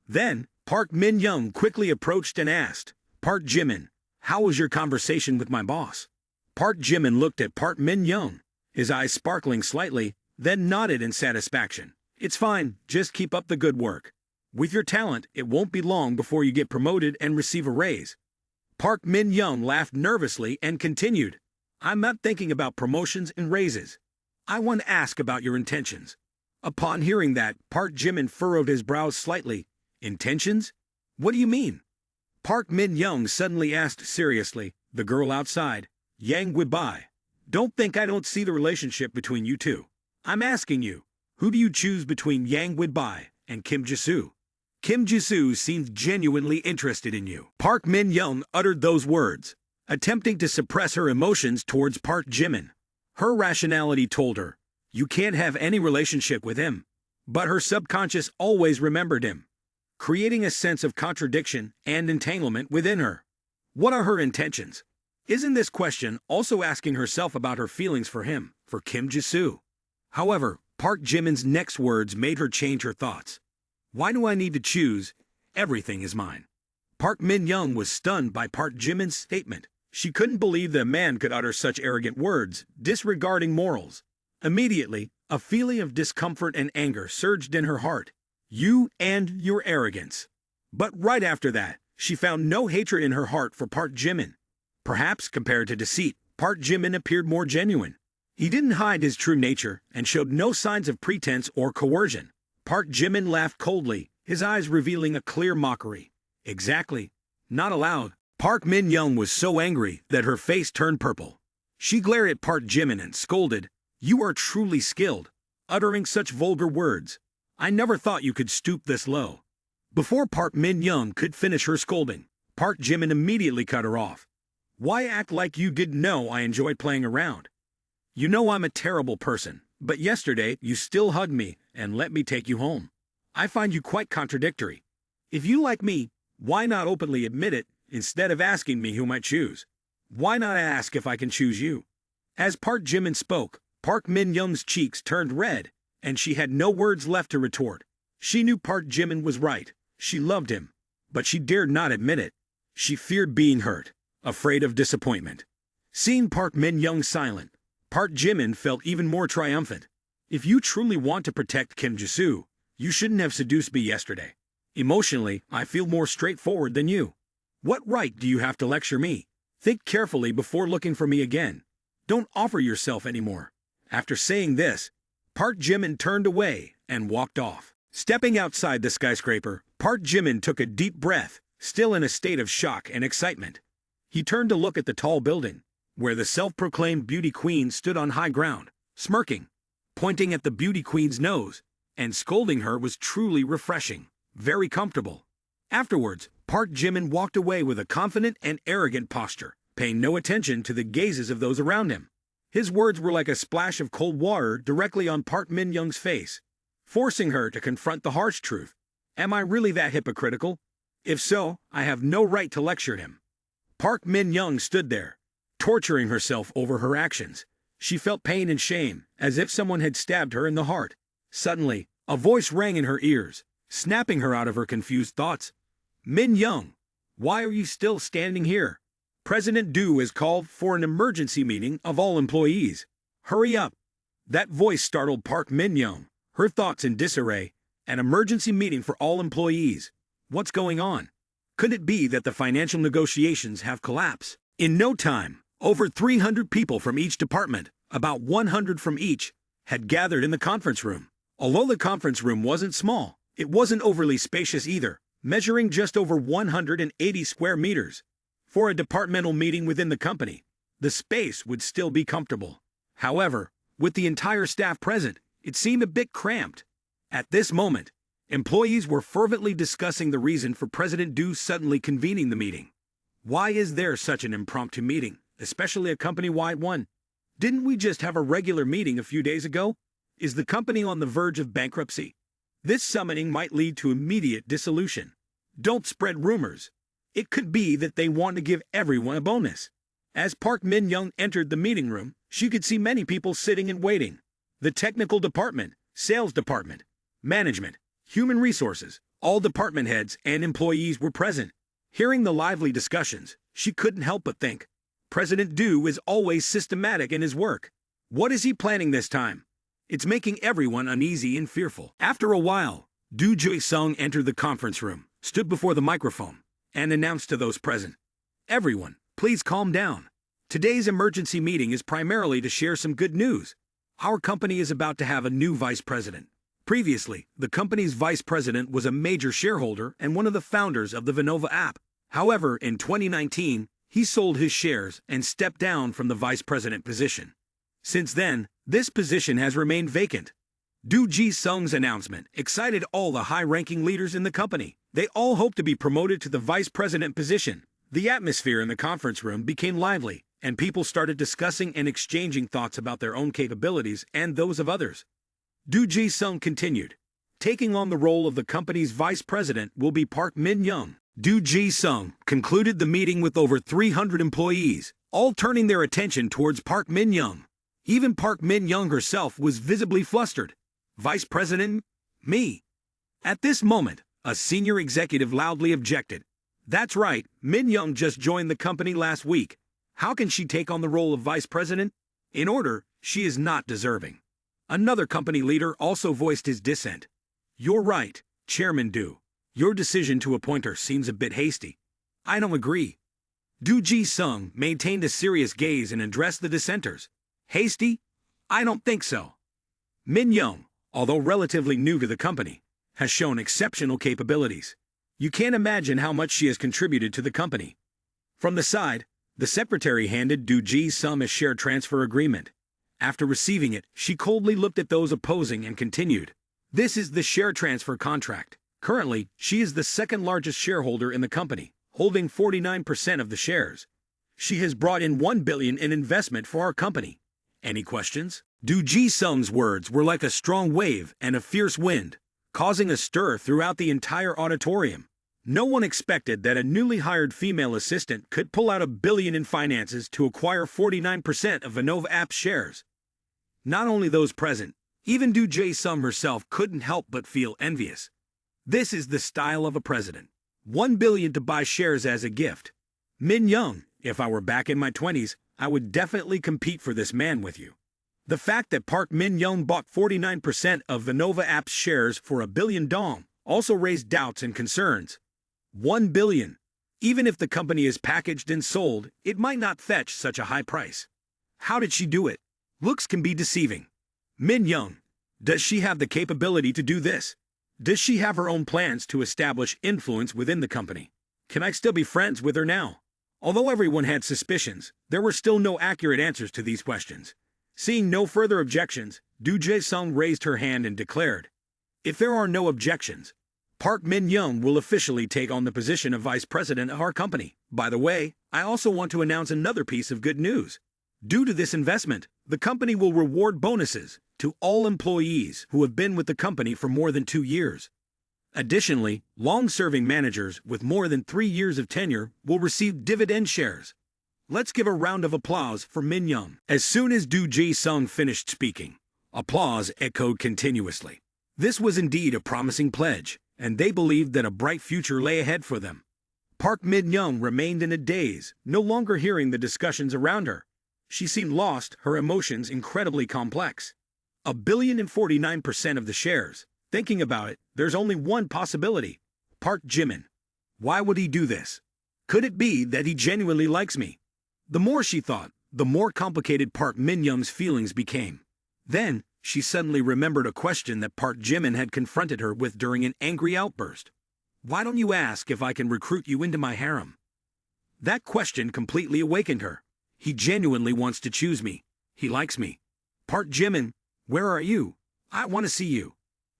Then, Park Min-young quickly approached and asked, Park Jimin, how was your conversation with my boss? Park Jimin looked at Park Min-young, his eyes sparkling slightly, then nodded in satisfaction. It's fine, just keep up the good work. With your talent, it won't be long before you get promoted and receive a raise. Park Min-young laughed nervously and continued, I'm not thinking about promotions and raises. I want to ask about your intentions. Upon hearing that, Park Jimin furrowed his brows slightly. Intentions? What do you mean? Park Min-young suddenly asked seriously, the girl outside, Yang Wi-bai. Don't think I don't see the relationship between you two. I'm asking you, who do you choose between Yang Wi-bai and Kim Ji-soo? Kim Ji-soo seems genuinely interested in you. Park Min-young uttered those words, attempting to suppress her emotions towards Park Jimin. Her rationality told her, you can't have any relationship with him. But her subconscious always remembered him, creating a sense of contradiction and entanglement within her. What are her intentions? Isn't this question also asking herself about her feelings for him, for Kim Ji-soo? However, Park Jimin's next words made her change her thoughts. Why do I need to choose? Everything is mine. Park Min-young was stunned by Park Jimin's statement. She couldn't believe that a man could utter such arrogant words, disregarding morals. Immediately, a feeling of discomfort and anger surged in her heart. You and your arrogance. But right after that, she found no hatred in her heart for Park Jimin. Perhaps, compared to deceit, Park Jimin appeared more genuine. He didn't hide his true nature and showed no signs of pretense or coercion. Park Jimin laughed coldly, his eyes revealing a clear mockery. Exactly. Not allowed. Park Min-young was so angry that her face turned purple. She glared at Park Jimin and scolded, you are truly skilled, uttering such vulgar words. I never thought you could stoop this low. Before Park Min-young could finish her scolding, Park Jimin immediately cut her off. Why act like you didn't know I enjoyed playing around? You know I'm a terrible person, but yesterday you still hugged me and let me take you home. I find you quite contradictory. If you like me, why not openly admit it instead of asking me whom I choose? Why not ask if I can choose you? As Park Jimin spoke, Park Min-young's cheeks turned red, and she had no words left to retort. She knew Park Jimin was right. She loved him, but she dared not admit it. She feared being hurt, afraid of disappointment. Seeing Park Min-young silent, Park Jimin felt even more triumphant. If you truly want to protect Kim Ji-soo, you shouldn't have seduced me yesterday. Emotionally, I feel more straightforward than you. What right do you have to lecture me? Think carefully before looking for me again. Don't offer yourself anymore." After saying this, Park Jimin turned away and walked off. Stepping outside the skyscraper, Park Jimin took a deep breath, still in a state of shock and excitement. He turned to look at the tall building, where the self-proclaimed beauty queen stood on high ground, smirking, pointing at the beauty queen's nose, and scolding her was truly refreshing, very comfortable. Afterwards, Park Jimin walked away with a confident and arrogant posture, paying no attention to the gazes of those around him. His words were like a splash of cold water directly on Park Min-young's face, forcing her to confront the harsh truth. Am I really that hypocritical? If so, I have no right to lecture him. Park Min-young stood there, torturing herself over her actions. She felt pain and shame, as if someone had stabbed her in the heart. Suddenly, a voice rang in her ears, snapping her out of her confused thoughts. "Min-young, why are you still standing here? President Du has called for an emergency meeting of all employees. Hurry up." That voice startled Park Min-young, her thoughts in disarray. An emergency meeting for all employees. What's going on? Could it be that the financial negotiations have collapsed? In no time, over 300 people from each department, about 100 from each, had gathered in the conference room. Although the conference room wasn't small, it wasn't overly spacious either, measuring just over 180 square meters. For a departmental meeting within the company, the space would still be comfortable. However, with the entire staff present, it seemed a bit cramped. At this moment, employees were fervently discussing the reason for President Du suddenly convening the meeting. Why is there such an impromptu meeting, especially a company-wide one? Didn't we just have a regular meeting a few days ago? Is the company on the verge of bankruptcy? This summoning might lead to immediate dissolution. Don't spread rumors. It could be that they want to give everyone a bonus. As Park Min-young entered the meeting room, she could see many people sitting and waiting. The technical department, sales department, management, human resources, all department heads and employees were present. Hearing the lively discussions, she couldn't help but think, President Du is always systematic in his work. What is he planning this time? It's making everyone uneasy and fearful. After a while, Du Jae-sung entered the conference room, stood before the microphone, and announced to those present, "Everyone, please calm down. Today's emergency meeting is primarily to share some good news. Our company is about to have a new vice president. Previously, the company's vice president was a major shareholder and one of the founders of the Vanova app. However, in 2019, he sold his shares and stepped down from the vice president position. Since then, this position has remained vacant." Du Ji-sung's announcement excited all the high-ranking leaders in the company. They all hoped to be promoted to the vice president position. The atmosphere in the conference room became lively, and people started discussing and exchanging thoughts about their own capabilities and those of others. Du Ji-sung continued, "Taking on the role of the company's vice president will be Park Min-young." Du Ji-sung concluded the meeting with over 300 employees, all turning their attention towards Park Min-young. Even Park Min-young herself was visibly flustered. "Vice President? Me?" At this moment, a senior executive loudly objected. "That's right, Min-young just joined the company last week. How can she take on the role of vice president? In order, she is not deserving." Another company leader also voiced his dissent. "You're right, Chairman Du. Your decision to appoint her seems a bit hasty." "I don't agree." Du Ji-sung maintained a serious gaze and addressed the dissenters. "Hasty? I don't think so. Min-young, although relatively new to the company, has shown exceptional capabilities. You can't imagine how much she has contributed to the company." From the side, the secretary handed Du Ji-sung a share transfer agreement. After receiving it, she coldly looked at those opposing and continued, "This is the share transfer contract. Currently, she is the second largest shareholder in the company, holding 49% of the shares. She has brought in 1 billion in investment for our company. Any questions?" Du Ji-sung's words were like a strong wave and a fierce wind, causing a stir throughout the entire auditorium. No one expected that a newly hired female assistant could pull out 1 billion in finances to acquire 49% of Vanova app's shares. Not only those present, even Du Jae-sung herself couldn't help but feel envious. This is the style of a president. 1 billion to buy shares as a gift. Min-young, if I were back in my 20s, I would definitely compete for this man with you. The fact that Park Min-young bought 49% of Vanova app's shares for 1 billion dong also raised doubts and concerns. 1 billion. Even if the company is packaged and sold, it might not fetch such a high price. How did she do it? Looks can be deceiving. Min Young. Does she have the capability to do this? Does she have her own plans to establish influence within the company? Can I still be friends with her now? Although everyone had suspicions, there were still no accurate answers to these questions. Seeing no further objections, Do Jae-sung raised her hand and declared, "If there are no objections, Park Min-young will officially take on the position of vice president of our company. By the way, I also want to announce another piece of good news. Due to this investment, the company will reward bonuses to all employees who have been with the company for more than 2 years. Additionally, long-serving managers with more than 3 years of tenure will receive dividend shares." Let's give a round of applause for Min Young. As soon as Do Jae-sung finished speaking, applause echoed continuously. This was indeed a promising pledge, and they believed that a bright future lay ahead for them. Park Min Young remained in a daze, no longer hearing the discussions around her. She seemed lost, her emotions incredibly complex. 1,049% of the shares. Thinking about it, there's only one possibility. Park Jimin. Why would he do this? Could it be that he genuinely likes me? The more she thought, the more complicated Park Min Young's feelings became. Then, she suddenly remembered a question that Park Jimin had confronted her with during an angry outburst. "Why don't you ask if I can recruit you into my harem?" That question completely awakened her. He genuinely wants to choose me. He likes me. "Park Jimin, where are you? I want to see you."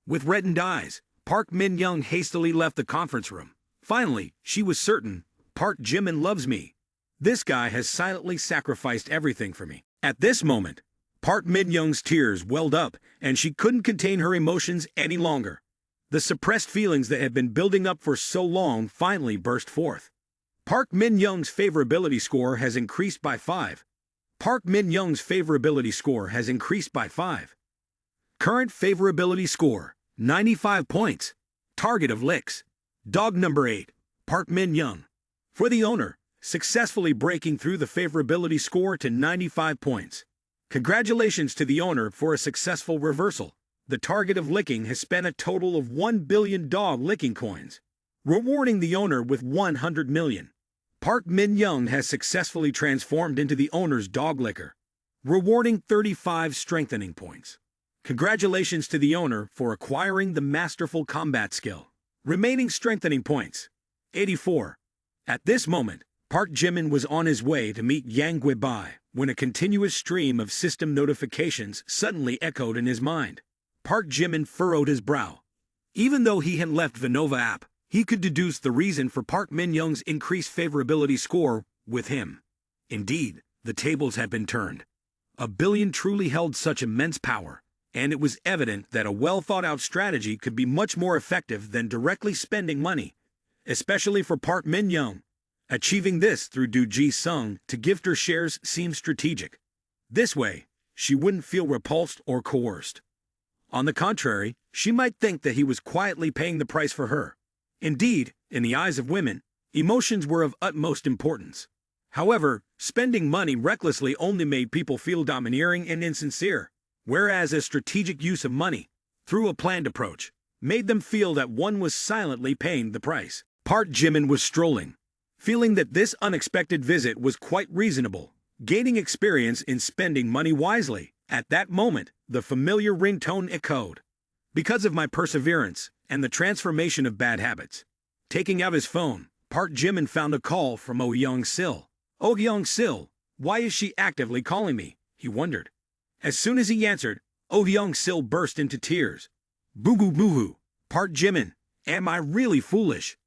With reddened eyes, Park Min Young hastily left the conference room. Finally, she was certain, Park Jimin loves me. This guy has silently sacrificed everything for me. At this moment, Park Min Young's tears welled up, and she couldn't contain her emotions any longer. The suppressed feelings that had been building up for so long finally burst forth. Park Min Young's favorability score has increased by 5. Park Min Young's favorability score has increased by 5. Current favorability score, 95 points. Target of licks. Dog number 8, Park Min Young. For the owner, successfully breaking through the favorability score to 95 points. Congratulations to the owner for a successful reversal. The target of licking has spent a total of 1 billion dog licking coins, rewarding the owner with 100 million. Park Min Young has successfully transformed into the owner's dog licker, rewarding 35 strengthening points. Congratulations to the owner for acquiring the masterful combat skill. Remaining strengthening points, 84. At this moment, Park Jimin was on his way to meet Yang Guibai when a continuous stream of system notifications suddenly echoed in his mind. Park Jimin furrowed his brow. Even though he had left Vinova app, he could deduce the reason for Park Min Young's increased favorability score with him. Indeed, the tables had been turned. 1 billion truly held such immense power, and it was evident that a well-thought-out strategy could be much more effective than directly spending money, especially for Park Min Young. Achieving this through Do Jae-sung to gift her shares seemed strategic. This way, she wouldn't feel repulsed or coerced. On the contrary, she might think that he was quietly paying the price for her. Indeed, in the eyes of women, emotions were of utmost importance. However, spending money recklessly only made people feel domineering and insincere, whereas a strategic use of money, through a planned approach, made them feel that one was silently paying the price. Park Jimin was strolling, feeling that this unexpected visit was quite reasonable, gaining experience in spending money wisely. At that moment, the familiar ringtone echoed. Because of my perseverance and the transformation of bad habits. Taking out his phone, Park Jimin found a call from Oh Young-sil. "Oh Young-sil, why is she actively calling me?" he wondered. As soon as he answered, Oh Young-sil burst into tears. "Boo-boo boo-hoo, Park Jimin, am I really foolish?"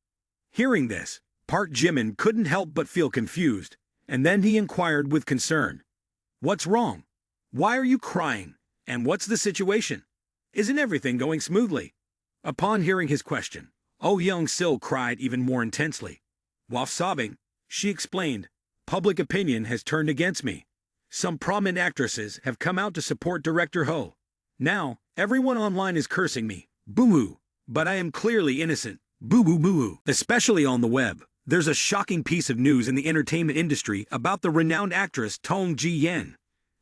Hearing this, Park Jimin couldn't help but feel confused, and then he inquired with concern. "What's wrong? Why are you crying? And what's the situation? Isn't everything going smoothly?" Upon hearing his question, Oh Young-sil cried even more intensely. While sobbing, she explained, "Public opinion has turned against me. Some prominent actresses have come out to support director Ho. Now, everyone online is cursing me. Boo-hoo. But I am clearly innocent. Boo-boo boo-hoo." Especially on the web, there's a shocking piece of news in the entertainment industry about the renowned actress Tong Ji-yen.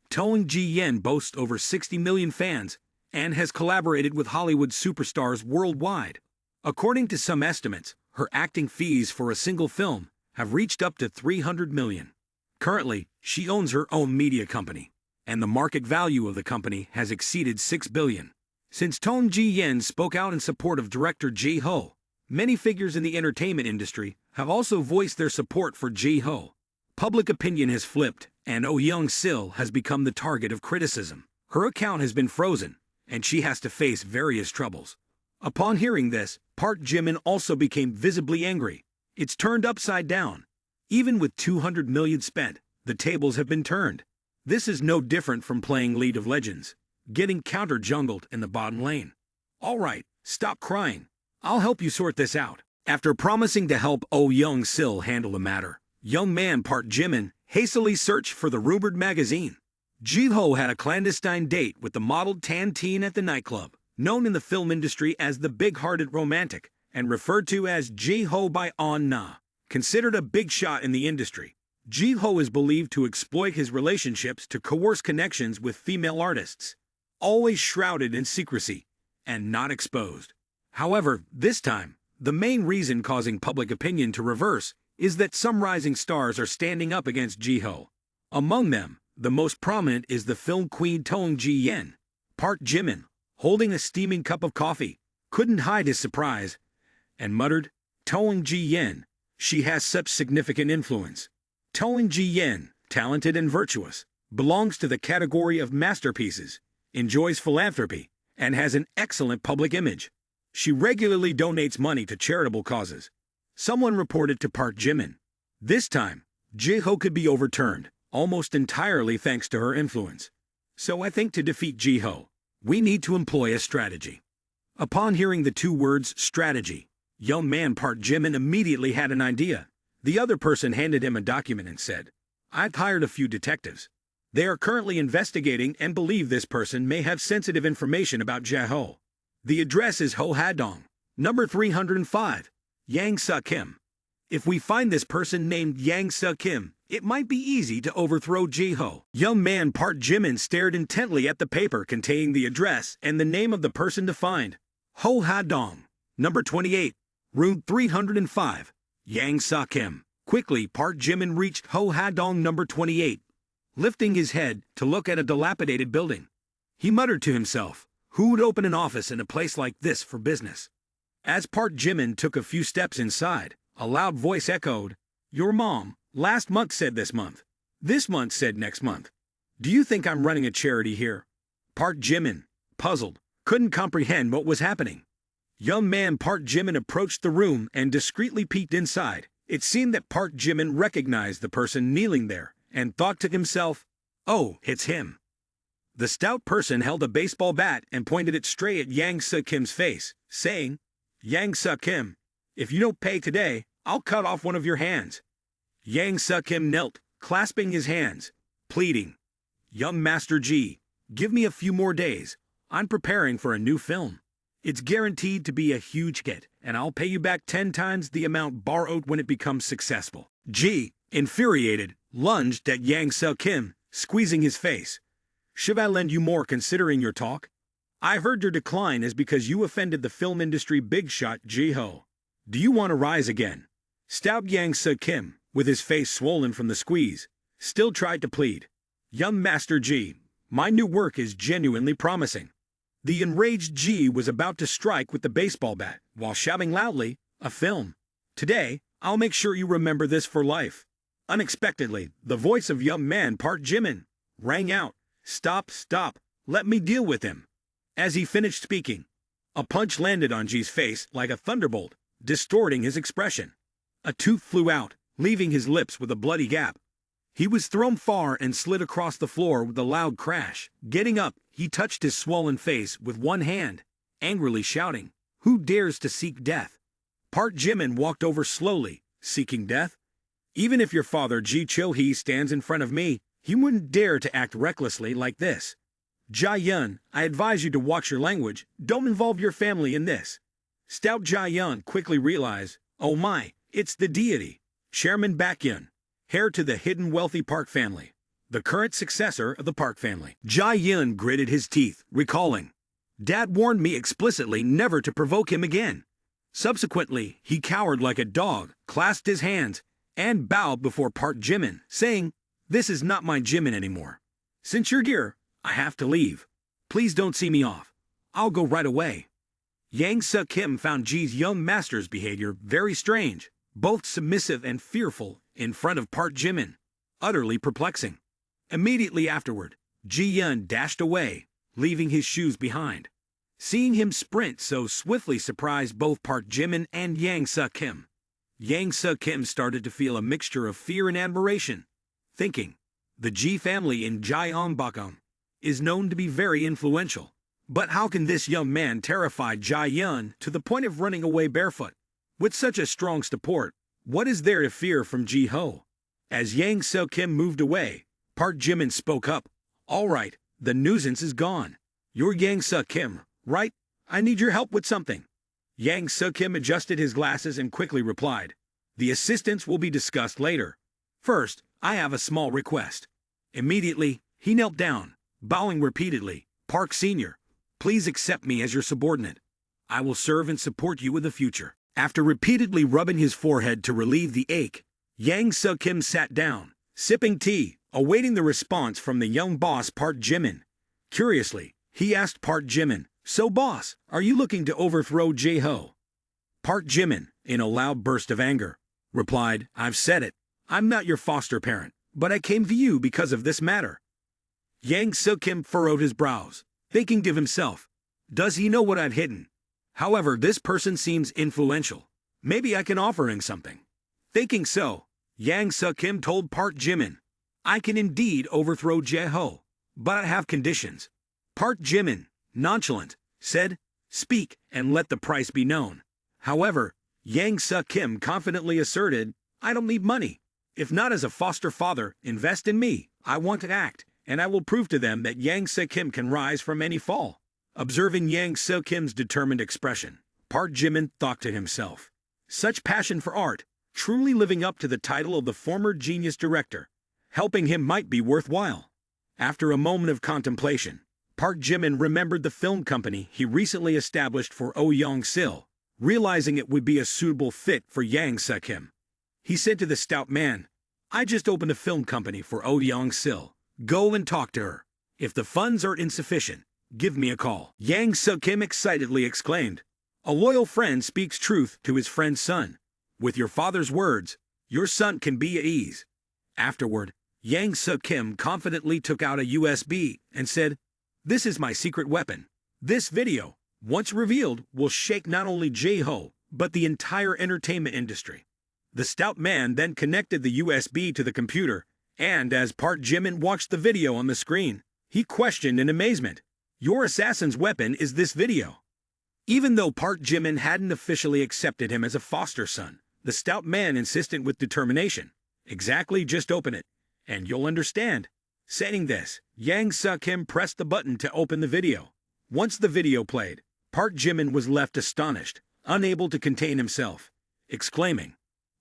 Tong Ji-yen boasts over 60 million fans and has collaborated with Hollywood superstars worldwide. According to some estimates, her acting fees for a single film have reached up to 300 million. Currently, She owns her own media company, and the market value of the company has exceeded 6 billion. Since Tong Ji-yen spoke out in support of director Ji-ho, many figures in the entertainment industry have also voiced their support for Ji-ho. Public opinion has flipped, and Oh Young-sil has become the target of criticism. Her account has been frozen, and she has to face various troubles. Upon hearing this, Park Jimin also became visibly angry. It's turned upside down. Even with 200 million spent, the tables have been turned. This is no different from playing League of Legends, getting counter-jungled in the bottom lane. Alright, stop crying. I'll help you sort this out. After promising to help Oh Young-sil handle the matter, young man Park Jimin hastily searched for the rumored magazine. Ji-ho had a clandestine date with the model Tan Teen at the nightclub, known in the film industry as the big-hearted romantic, and referred to as Ji-ho by On-na. Considered a big shot in the industry, Ji-ho is believed to exploit his relationships to coerce connections with female artists, always shrouded in secrecy and not exposed. However, this time, the main reason causing public opinion to reverse is that some rising stars are standing up against Ji-ho. Among them, the most prominent is the film queen Tong Ji-yen. Park Jimin, holding a steaming cup of coffee, couldn't hide his surprise and muttered, "Tong Ji-yen, she has such significant influence." Tong Ji-yen, talented and virtuous, belongs to the category of masterpieces, enjoys philanthropy, and has an excellent public image. She regularly donates money to charitable causes. Someone reported to Park Jimin. This time, Ji-ho could be overturned, almost entirely thanks to her influence. So I think to defeat Ji-ho, we need to employ a strategy. Upon hearing the two words strategy, young man Park Jimin immediately had an idea. The other person handed him a document and said, "I've hired a few detectives. They are currently investigating and believe this person may have sensitive information about Ji-ho. The address is Ho-ha-dong, number 305, Yangsa-kim. If we find this person named Yangsa-kim, it might be easy to overthrow Ji-ho." Young man Park Jimin stared intently at the paper containing the address and the name of the person to find. Ho-ha-dong, number 28, room 305, Yangsa-kim. Quickly, Park Jimin reached Ho-ha-dong number 28, lifting his head to look at a dilapidated building. He muttered to himself, who would open an office in a place like this for business? As Park Jimin took a few steps inside, a loud voice echoed, "Your mom, last month said this month. This month said next month. Do you think I'm running a charity here?" Park Jimin, puzzled, couldn't comprehend what was happening. Young man Park Jimin approached the room and discreetly peeked inside. It seemed that Park Jimin recognized the person kneeling there and thought to himself, "Oh, it's him." The stout person held a baseball bat and pointed it straight at Yang Se-kim's face, saying, "Yang Se-kim, if you don't pay today, I'll cut off one of your hands." Yang Se-kim knelt, clasping his hands, pleading, "Young Master Ji, give me a few more days. I'm preparing for a new film. It's guaranteed to be a huge hit, and I'll pay you back 10 times the amount borrowed when it becomes successful." Ji, infuriated, lunged at Yang Se-kim, squeezing his face. "Should I lend you more considering your talk? I heard your decline is because you offended the film industry big shot Ji-ho. Do you want to rise again?" Stout Yang Se-kim, with his face swollen from the squeeze, still tried to plead. "Young Master Ji, my new work is genuinely promising." The enraged Ji was about to strike with the baseball bat, while shouting loudly, "A film. Today, I'll make sure you remember this for life." Unexpectedly, the voice of young man Park Jimin rang out, "Stop, stop, let me deal with him." As he finished speaking, a punch landed on Ji's face like a thunderbolt, distorting his expression. A tooth flew out, leaving his lips with a bloody gap. He was thrown far and slid across the floor with a loud crash. Getting up, he touched his swollen face with one hand, angrily shouting, "Who dares to seek death?" Park Jimin walked over slowly, seeking death. "Even if your father Ji Cho-hee stands in front of me, he wouldn't dare to act recklessly like this. Jia-yun, I advise you to watch your language. Don't involve your family in this." Stout Jia-yun quickly realized, "Oh my, it's the deity, Chairman Baek-yun, heir to the hidden wealthy Park family, the current successor of the Park family." Jia-yun gritted his teeth, recalling, "Dad warned me explicitly never to provoke him again." Subsequently, he cowered like a dog, clasped his hands, and bowed before Park Jimin, saying, This is not my Jimin anymore. Since you're here, I have to leave. Please don't see me off. I'll go right away. Yang Suk-kim found Ji's young master's behavior very strange, both submissive and fearful in front of Park Jimin, utterly perplexing. Immediately afterward, Ji-yeon dashed away, leaving his shoes behind. Seeing him sprint so swiftly surprised both Park Jimin and Yang Suk-kim. Yang Suk-kim started to feel a mixture of fear and admiration, thinking, the Ji family in Gyeongbokgung is known to be very influential. But how can this young man terrify Ji-yeon to the point of running away barefoot? With such a strong support, what is there to fear from Ji-ho? As Yang Suk-kim moved away, Park Jimin spoke up. All right, the nuisance is gone. You're Yang Suk-kim, right? I need your help with something. Yang Suk-kim adjusted his glasses and quickly replied. The assistance will be discussed later. First, I have a small request. Immediately, he knelt down, bowing repeatedly. Park Sr., please accept me as your subordinate. I will serve and support you in the future. After repeatedly rubbing his forehead to relieve the ache, Yang Suk-kim sat down, sipping tea, awaiting the response from the young boss Park Jimin. Curiously, he asked Park Jimin, so boss, are you looking to overthrow Ji-ho? Park Jimin, in a loud burst of anger, replied, I've said it. I'm not your foster parent, but I came to you because of this matter. Yang Suk-kim furrowed his brows, thinking to himself, does he know what I've hidden? However, this person seems influential. Maybe I can offer him something. Thinking so, Yang Suk-kim told Park Jimin, I can indeed overthrow Ji-ho, but I have conditions. Park Jimin, nonchalant, said, speak and let the price be known. However, Yang Suk-kim confidently asserted, I don't need money. If not as a foster father, invest in me. I want to act, and I will prove to them that Yang Suk-kim can rise from any fall. Observing Yang Suk-kim's determined expression, Park Jimin thought to himself, such passion for art, truly living up to the title of the former genius director, helping him might be worthwhile. After a moment of contemplation, Park Jimin remembered the film company he recently established for Oyeong-sil, realizing it would be a suitable fit for Yang Suk-kim. He said to the stout man, I just opened a film company for Oyeong-sil. Go and talk to her. If the funds are insufficient, give me a call. Yang Suk-kim excitedly exclaimed, a loyal friend speaks truth to his friend's son. With your father's words, your son can be at ease. Afterward, Yang Suk-kim confidently took out a USB and said, this is my secret weapon. This video, once revealed, will shake not only Ji-ho, but the entire entertainment industry. The stout man then connected the USB to the computer, and as Park Jimin watched the video on the screen, he questioned in amazement, your assassin's weapon is this video. Even though Park Jimin hadn't officially accepted him as a foster son, the stout man insisted with determination, exactly, just open it, and you'll understand. Saying this, Yang Suk-kim pressed the button to open the video. Once the video played, Park Jimin was left astonished, unable to contain himself, exclaiming,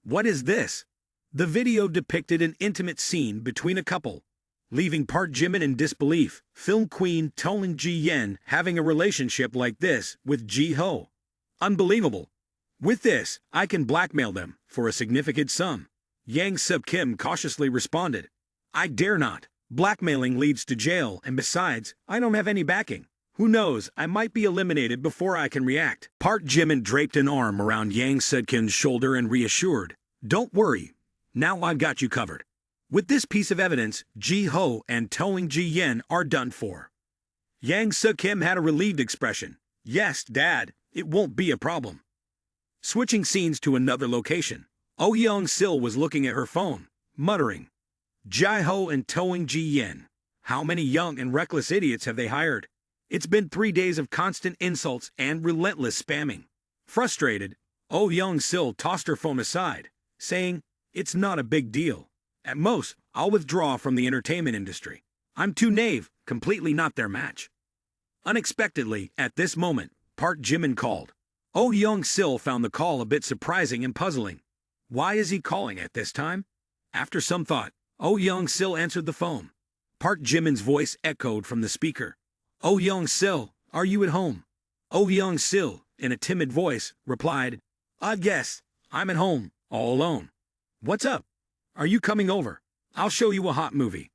what is this? The video depicted an intimate scene between a couple, leaving Park Jimin in disbelief. Film queen Toling Ji-yeon having a relationship like this with Ji-ho. Unbelievable. With this, I can blackmail them for a significant sum. Yang Suk-kim cautiously responded, I dare not. Blackmailing leads to jail, and besides, I don't have any backing. Who knows, I might be eliminated before I can react. Park Jimin draped an arm around Yang Suk-kim's shoulder and reassured, don't worry, now I've got you covered. With this piece of evidence, Ji-ho and Toling Ji-yeon are done for. Yang Suk-kim had a relieved expression. Yes, Dad, it won't be a problem. Switching scenes to another location, Oyeong-sil was looking at her phone, muttering, Ji-ho and Toling Ji-yeon. How many young and reckless idiots have they hired? It's been 3 days of constant insults and relentless spamming. Frustrated, Oyeong-sil tossed her phone aside, saying, it's not a big deal. At most, I'll withdraw from the entertainment industry. I'm too naive, completely not their match. Unexpectedly, at this moment, Park Jimin called. Oyeong-sil found the call a bit surprising and puzzling. Why is he calling at this time? After some thought, Oyeong-sil answered the phone. Park Jimin's voice echoed from the speaker. Oyeong-sil, are you at home? Oyeong-sil, in a timid voice, replied, yes, I'm at home, all alone. What's up? Are you coming over? I'll show you a hot movie.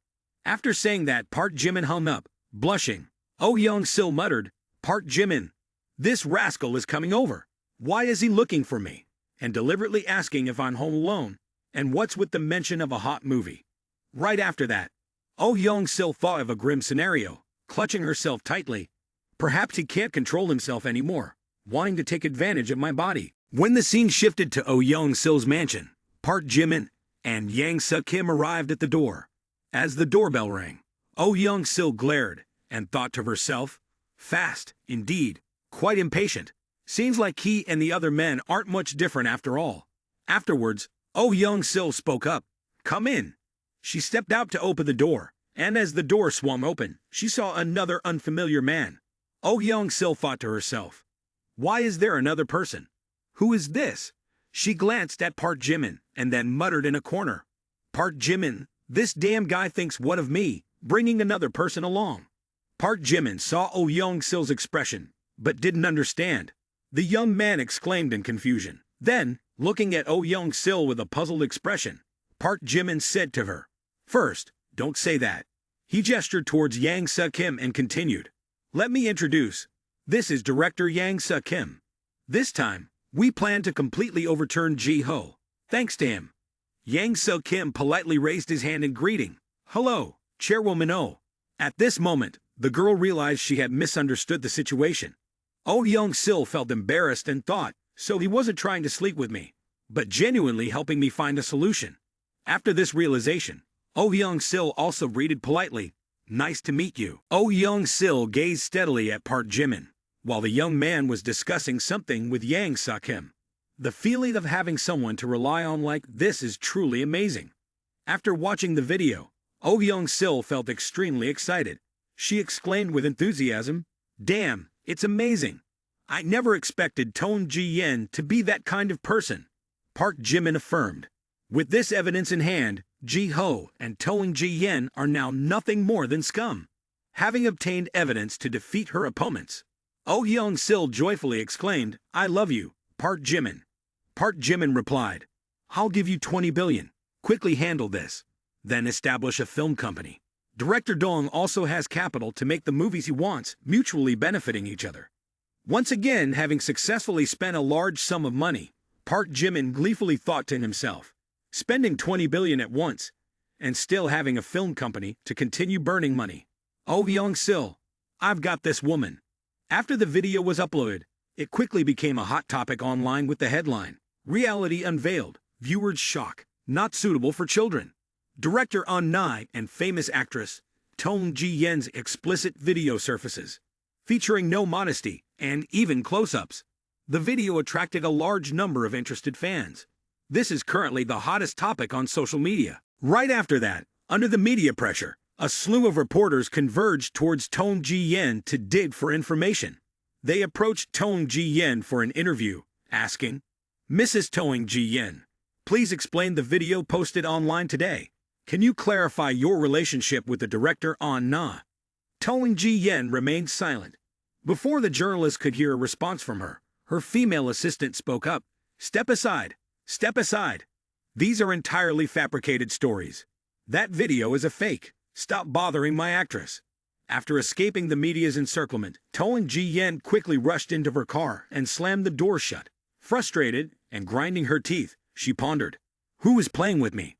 After saying that, Park Jimin hung up, blushing. Oh Young-sil muttered, Park Jimin, this rascal is coming over. Why is he looking for me? And deliberately asking if I'm home alone, and what's with the mention of a hot movie. Right after that, Oh Young-sil thought of a grim scenario, clutching herself tightly. Perhaps he can't control himself anymore, wanting to take advantage of my body. When the scene shifted to Oh Young-sil's mansion, Park Jimin and Yang Suk-kim arrived at the door. As the doorbell rang, Oh Young-sil glared and thought to herself, fast, indeed, quite impatient. Seems like he and the other men aren't much different after all. Afterwards, Oh Young-sil spoke up. Come in. She stepped out to open the door, and as the door swung open, she saw another unfamiliar man. Oh Young-sil thought to herself, why is there another person? Who is this? She glanced at Park Jimin and then muttered in a corner, Park Jimin, this damn guy thinks what of me, bringing another person along. Park Jimin saw Oh Young-sil's expression, but didn't understand. The young man exclaimed in confusion. Then, looking at Oh Young-sil with a puzzled expression, Park Jimin said to her, first, don't say that. He gestured towards Yang Suk-kim and continued, let me introduce. This is director Yang Suk-kim. This time, we plan to completely overturn Ji-ho. Thanks to him. Yang Suk-kim politely raised his hand in greeting. Hello, Chairwoman Oh. At this moment, the girl realized she had misunderstood the situation. Oh Young-sil felt embarrassed and thought, so he wasn't trying to sleep with me, but genuinely helping me find a solution. After this realization, Oh Young-sil also greeted politely, nice to meet you. Oh Young-sil gazed steadily at Park Jimin, while the young man was discussing something with Yang Suk-kim. The feeling of having someone to rely on like this is truly amazing. After watching the video, Oh Young-sil felt extremely excited. She exclaimed with enthusiasm, damn, it's amazing. I never expected Tong Ji-yen to be that kind of person. Park Jimin affirmed. With this evidence in hand, Ji-ho and Tong Ji-yen are now nothing more than scum. Having obtained evidence to defeat her opponents, Oh Young-sil joyfully exclaimed, I love you, Park Jimin. Park Jimin replied, I'll give you 20 billion. Quickly handle this. Then establish a film company. Director Dong also has capital to make the movies he wants, mutually benefiting each other. Once again, having successfully spent a large sum of money, Park Jimin gleefully thought to himself, spending 20 billion at once, and still having a film company to continue burning money. Oh Young-sil, I've got this woman. After the video was uploaded, it quickly became a hot topic online with the headline, Reality Unveiled, Viewers Shock, Not Suitable for Children. Director An Na and famous actress Tong Ji-yen's explicit video surfaces, featuring no modesty and even close-ups. The video attracted a large number of interested fans. This is currently the hottest topic on social media. Right after that, under the media pressure, a slew of reporters converged towards Tong Ji-yen to dig for information. They approached Tong Ji-yen for an interview, asking, Mrs. Tong Ji-yen, please explain the video posted online today. Can you clarify your relationship with the director An Na? Tong Ji-yen remained silent. Before the journalist could hear a response from her, her female assistant spoke up. Step aside. Step aside. These are entirely fabricated stories. That video is a fake. Stop bothering my actress. After escaping the media's encirclement, Tong Ji-yen quickly rushed into her car and slammed the door shut. Frustrated and grinding her teeth, she pondered, who is playing with me?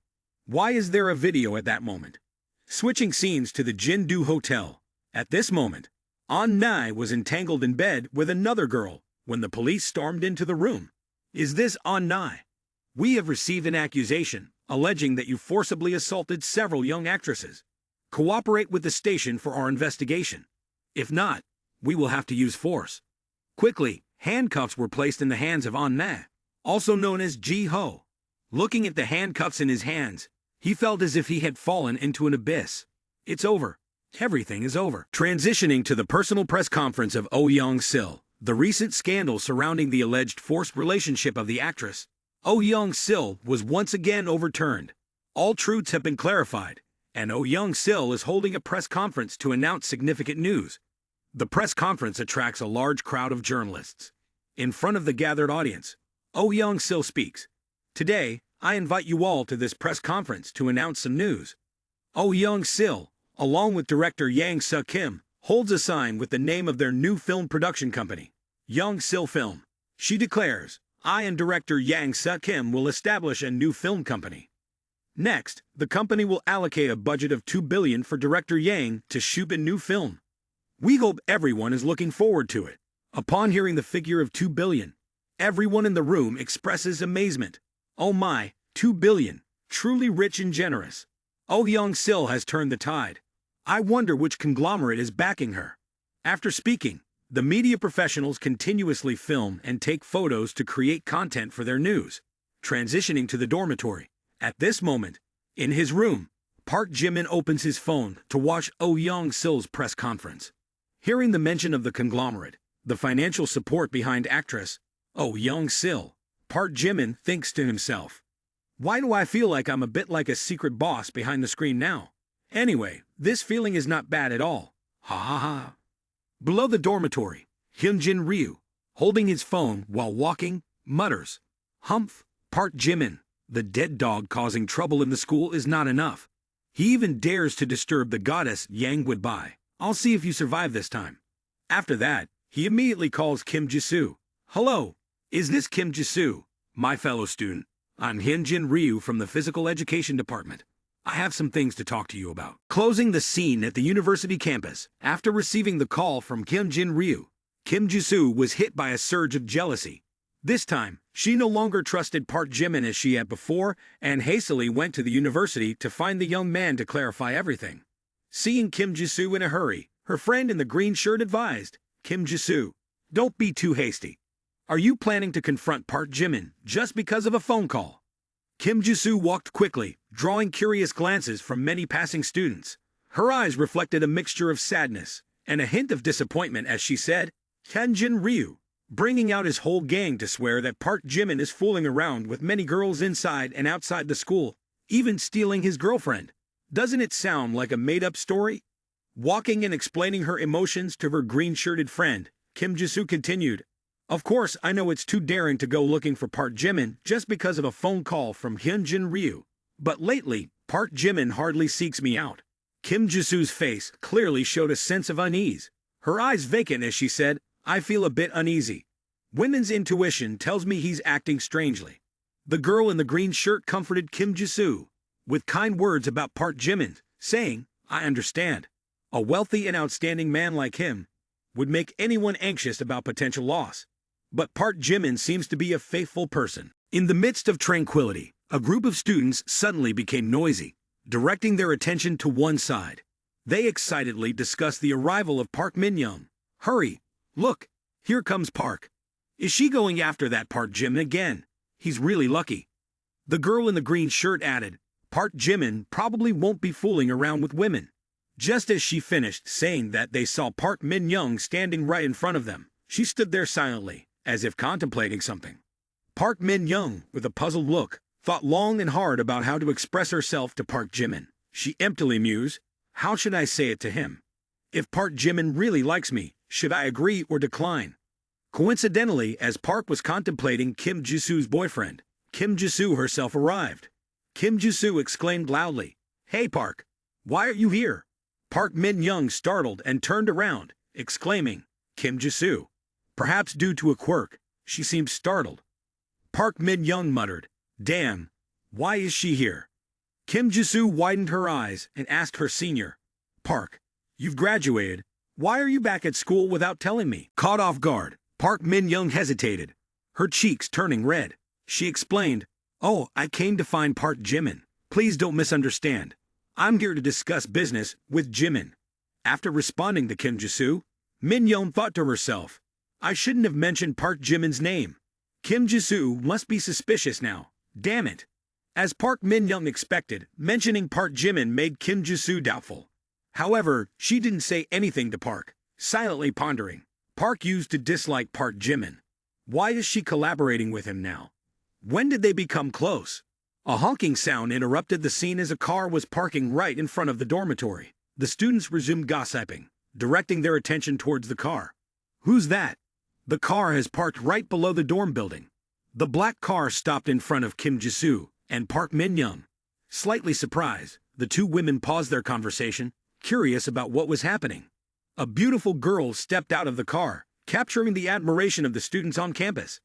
Why is there a video at that moment? Switching scenes to the Jindu Hotel. At this moment, An Na was entangled in bed with another girl when the police stormed into the room. Is this An Na? We have received an accusation alleging that you forcibly assaulted several young actresses. Cooperate with the station for our investigation. If not, we will have to use force. Quickly, handcuffs were placed in the hands of An Na, also known as Ji-ho. Looking at the handcuffs in his hands, he felt as if he had fallen into an abyss. It's over. Everything is over. Transitioning to the personal press conference of Oh Young-sil, the recent scandal surrounding the alleged forced relationship of the actress, Oh Young-sil was once again overturned. All truths have been clarified, and Oh Young-sil is holding a press conference to announce significant news. The press conference attracts a large crowd of journalists. In front of the gathered audience, Oh Young-sil speaks. Today, I invite you all to this press conference to announce some news. Oh Young-sil, along with director Yang Suk-kim, holds a sign with the name of their new film production company, Young-sil Film. She declares, I and director Yang Suk-kim will establish a new film company. Next, the company will allocate a budget of 2 billion for director Yang to shoot a new film. We hope everyone is looking forward to it. Upon hearing the figure of 2 billion, everyone in the room expresses amazement. Oh my, 2 billion, truly rich and generous. Oh Young-sil has turned the tide. I wonder which conglomerate is backing her. After speaking, the media professionals continuously film and take photos to create content for their news. Transitioning to the dormitory. At this moment, in his room, Park Jimin opens his phone to watch Oh Young-sil's press conference. Hearing the mention of the conglomerate, the financial support behind actress Oh Young-sil, Park Jimin thinks to himself, why do I feel like I'm a bit like a secret boss behind the screen now? Anyway, this feeling is not bad at all. Ha ha ha. Below the dormitory, Hyunjin Ryu, holding his phone while walking, mutters, Humph, Park Jimin, the dead dog causing trouble in the school is not enough. He even dares to disturb the goddess Yang goodbye. I'll see if you survive this time. After that, he immediately calls Kim Jisoo. Hello, is this Kim Jisoo, my fellow student? I'm Hyunjin Ryu from the Physical Education Department. I have some things to talk to you about. Closing the scene at the university campus, after receiving the call from Hyunjin Ryu, Kim Jisoo was hit by a surge of jealousy. This time, she no longer trusted Park Jimin as she had before and hastily went to the university to find the young man to clarify everything. Seeing Kim Jisoo in a hurry, her friend in the green shirt advised, Kim Jisoo, don't be too hasty. Are you planning to confront Park Jimin just because of a phone call? Kim Jisoo walked quickly, drawing curious glances from many passing students. Her eyes reflected a mixture of sadness and a hint of disappointment as she said, Hyunjin Ryu, bringing out his whole gang to swear that Park Jimin is fooling around with many girls inside and outside the school, even stealing his girlfriend. Doesn't it sound like a made-up story? Walking and explaining her emotions to her green-shirted friend, Kim Jisoo continued, of course, I know it's too daring to go looking for Park Jimin just because of a phone call from Hyunjin Ryu. But lately, Park Jimin hardly seeks me out. Kim Jisoo's face clearly showed a sense of unease. Her eyes vacant as she said, I feel a bit uneasy. Women's intuition tells me he's acting strangely. The girl in the green shirt comforted Kim Jisoo with kind words about Park Jimin, saying, I understand. A wealthy and outstanding man like him would make anyone anxious about potential loss. But Park Jimin seems to be a faithful person. In the midst of tranquility, a group of students suddenly became noisy, directing their attention to one side. They excitedly discussed the arrival of Park Min-young. Hurry! Look! Here comes Park. Is she going after that Park Jimin again? He's really lucky. The girl in the green shirt added, Park Jimin probably won't be fooling around with women. Just as she finished saying that, they saw Park Min-young standing right in front of them. She stood there silently, as if contemplating something. Park Min-young, with a puzzled look, thought long and hard about how to express herself to Park Jimin. She emptily mused, how should I say it to him? If Park Jimin really likes me, should I agree or decline? Coincidentally, as Park was contemplating Kim Jisoo's boyfriend, Kim Jisoo herself arrived. Kim Jisoo exclaimed loudly, Hey Park, why are you here? Park Min-young startled and turned around, exclaiming, Kim Jisoo. Perhaps due to a quirk, she seemed startled. Park Min-young muttered, Damn, why is she here? Kim Jisoo widened her eyes and asked her senior, Park, you've graduated. Why are you back at school without telling me? Caught off guard, Park Min-young hesitated, her cheeks turning red. She explained, Oh, I came to find Park Jimin. Please don't misunderstand. I'm here to discuss business with Jimin. After responding to Kim Jisoo, Min-young thought to herself, I shouldn't have mentioned Park Jimin's name. Kim Jisoo must be suspicious now. Damn it. As Park Min-young expected, mentioning Park Jimin made Kim Jisoo doubtful. However, she didn't say anything to Park, silently pondering. Park used to dislike Park Jimin. Why is she collaborating with him now? When did they become close? A honking sound interrupted the scene as a car was parking right in front of the dormitory. The students resumed gossiping, directing their attention towards the car. Who's that? The car has parked right below the dorm building. The black car stopped in front of Kim Jisoo, and Park Min-young. Slightly surprised, the two women paused their conversation, curious about what was happening. A beautiful girl stepped out of the car, capturing the admiration of the students on campus.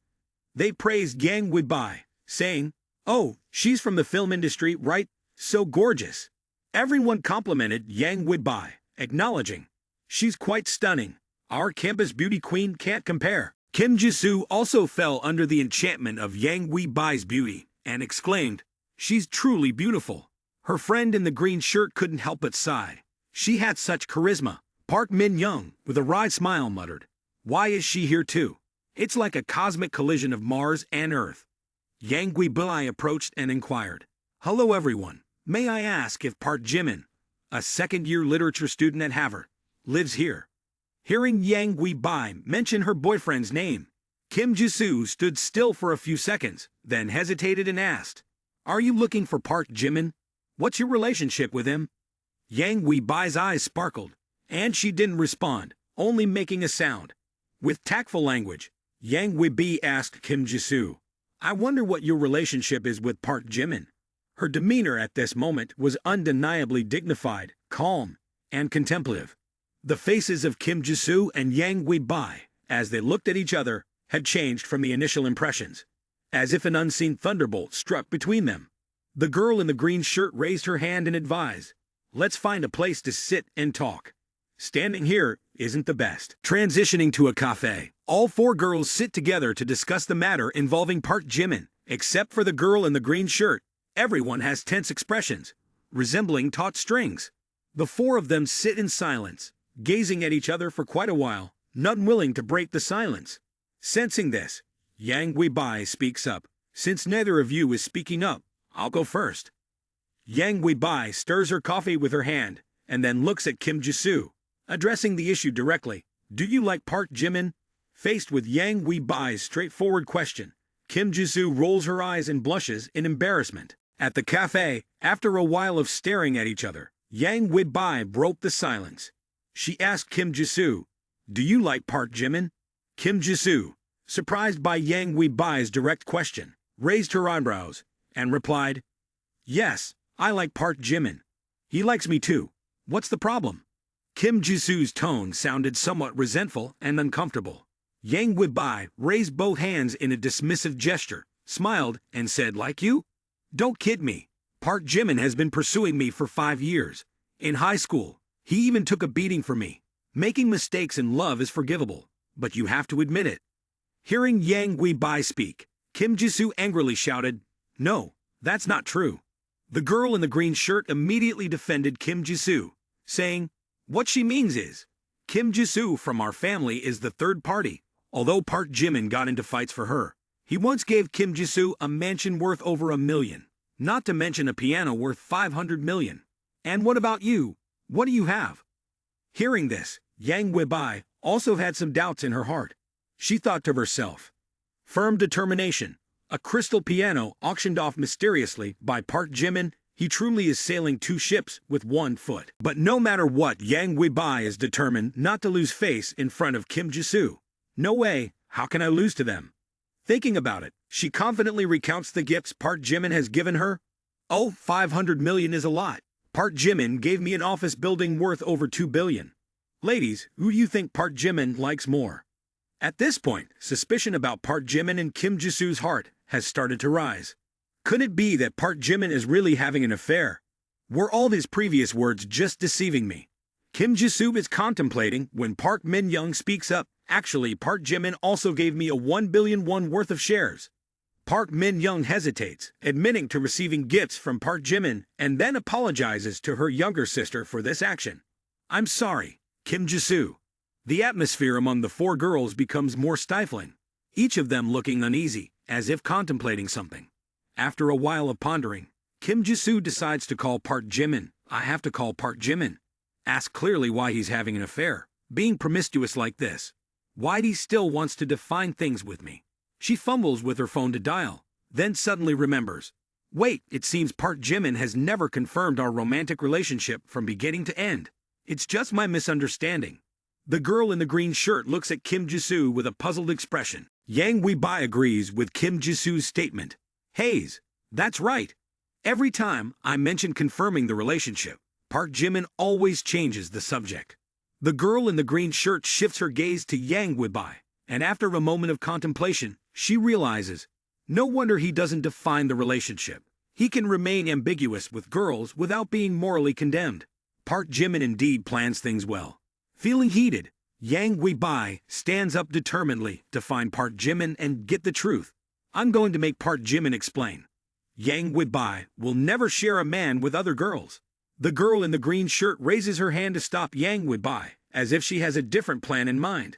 They praised Yang Weibai, saying, "Oh, she's from the film industry, right? So gorgeous." Everyone complimented Yang Weibai, acknowledging, "She's quite stunning. Our campus beauty queen can't compare." Kim Jisoo also fell under the enchantment of Yang Weibai's beauty and exclaimed, "She's truly beautiful." Her friend in the green shirt couldn't help but sigh. She had such charisma. Park Min-young, with a wry smile, muttered, "Why is she here too? It's like a cosmic collision of Mars and Earth." Yang Weibai approached and inquired, "Hello everyone, may I ask if Park Jimin, a second-year literature student at Harvard, lives here?" Hearing Yang Weibai mention her boyfriend's name, Kim Jisoo stood still for a few seconds, then hesitated and asked, "Are you looking for Park Jimin? What's your relationship with him?" Yang Weibai's eyes sparkled, and she didn't respond, only making a sound. With tactful language, Yang Weibai asked Kim Jisoo, "I wonder what your relationship is with Park Jimin." Her demeanor at this moment was undeniably dignified, calm, and contemplative. The faces of Kim Jisoo and Yang Weibai, as they looked at each other, had changed from the initial impressions, as if an unseen thunderbolt struck between them. The girl in the green shirt raised her hand and advised, "Let's find a place to sit and talk. Standing here isn't the best." Transitioning to a cafe, all four girls sit together to discuss the matter involving Park Jimin. Except for the girl in the green shirt, everyone has tense expressions, resembling taut strings. The four of them sit in silence, gazing at each other for quite a while, none willing to break the silence. Sensing this, Yang Weibai speaks up. "Since neither of you is speaking up, I'll go first." Yang Weibai stirs her coffee with her hand, and then looks at Kim Jisoo, addressing the issue directly. "Do you like Park Jimin?" Faced with Yang Weibai's straightforward question, Kim Jisoo rolls her eyes and blushes in embarrassment. At the cafe, after a while of staring at each other, Yang Weibai broke the silence. She asked Kim Jisoo, "Do you like Park Jimin?" Kim Jisoo, surprised by Yang Weibai's direct question, raised her eyebrows and replied, "Yes, I like Park Jimin. He likes me too. What's the problem?" Kim Jisoo's tone sounded somewhat resentful and uncomfortable. Yang Weibai raised both hands in a dismissive gesture, smiled, and said, "Like you? Don't kid me. Park Jimin has been pursuing me for 5 years. In high school, he even took a beating for me. Making mistakes in love is forgivable, but you have to admit it." Hearing Yang Weibai speak, Kim Jisoo angrily shouted, "No, that's not true." The girl in the green shirt immediately defended Kim Jisoo, saying, "What she means is, Kim Jisoo from our family is the third party. Although Park Jimin got into fights for her, he once gave Kim Jisoo a mansion worth over $1 million, not to mention a piano worth $500 million. And what about you? What do you have?" Hearing this, Yang Weibai also had some doubts in her heart. She thought to herself, "Firm determination, a crystal piano auctioned off mysteriously by Park Jimin. He truly is sailing 2 ships with 1 foot." But no matter what, Yang Weibai is determined not to lose face in front of Kim Jisoo. "No way, how can I lose to them?" Thinking about it, she confidently recounts the gifts Park Jimin has given her. "Oh, $500 million is a lot. Park Jimin gave me an office building worth over $2 billion. Ladies, who do you think Park Jimin likes more?" At this point, suspicion about Park Jimin in Kim Jisoo's heart has started to rise. Could it be that Park Jimin is really having an affair? Were all his previous words just deceiving me? Kim Jisoo is contemplating when Park Min-young speaks up. "Actually, Park Jimin also gave me a $1 billion worth of shares." Park Min-young hesitates, admitting to receiving gifts from Park Jimin, and then apologizes to her younger sister for this action. "I'm sorry, Kim Jisoo." The atmosphere among the 4 girls becomes more stifling, each of them looking uneasy, as if contemplating something. After a while of pondering, Kim Jisoo decides to call Park Jimin. "I have to call Park Jimin. Ask clearly why he's having an affair, being promiscuous like this. Why he still wants to define things with me." She fumbles with her phone to dial, then suddenly remembers. Wait, it seems Park Jimin has never confirmed our romantic relationship from beginning to end. It's just my misunderstanding. The girl in the green shirt looks at Kim Jisoo with a puzzled expression. Yang Weibai agrees with Kim Jisoo's statement. "Hayes, That's right. Every time I mention confirming the relationship, Park Jimin always changes the subject. The girl in the green shirt shifts her gaze to Yang Webai, and after a moment of contemplation, she realizes, no wonder he doesn't define the relationship. He can remain ambiguous with girls without being morally condemned. Park Jimin indeed plans things well. Feeling heated, Yang Webai stands up determinedly to find Park Jimin and get the truth. I'm going to make Park Jimin explain. Yang Webai will never share a man with other girls. The girl in the green shirt raises her hand to stop Yang Webai, as if she has a different plan in mind.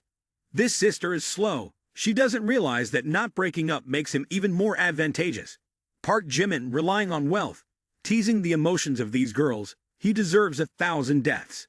This sister is slow. She doesn't realize that not breaking up makes him even more advantageous. Park Jimin relying on wealth, teasing the emotions of these girls, he deserves 1,000 deaths.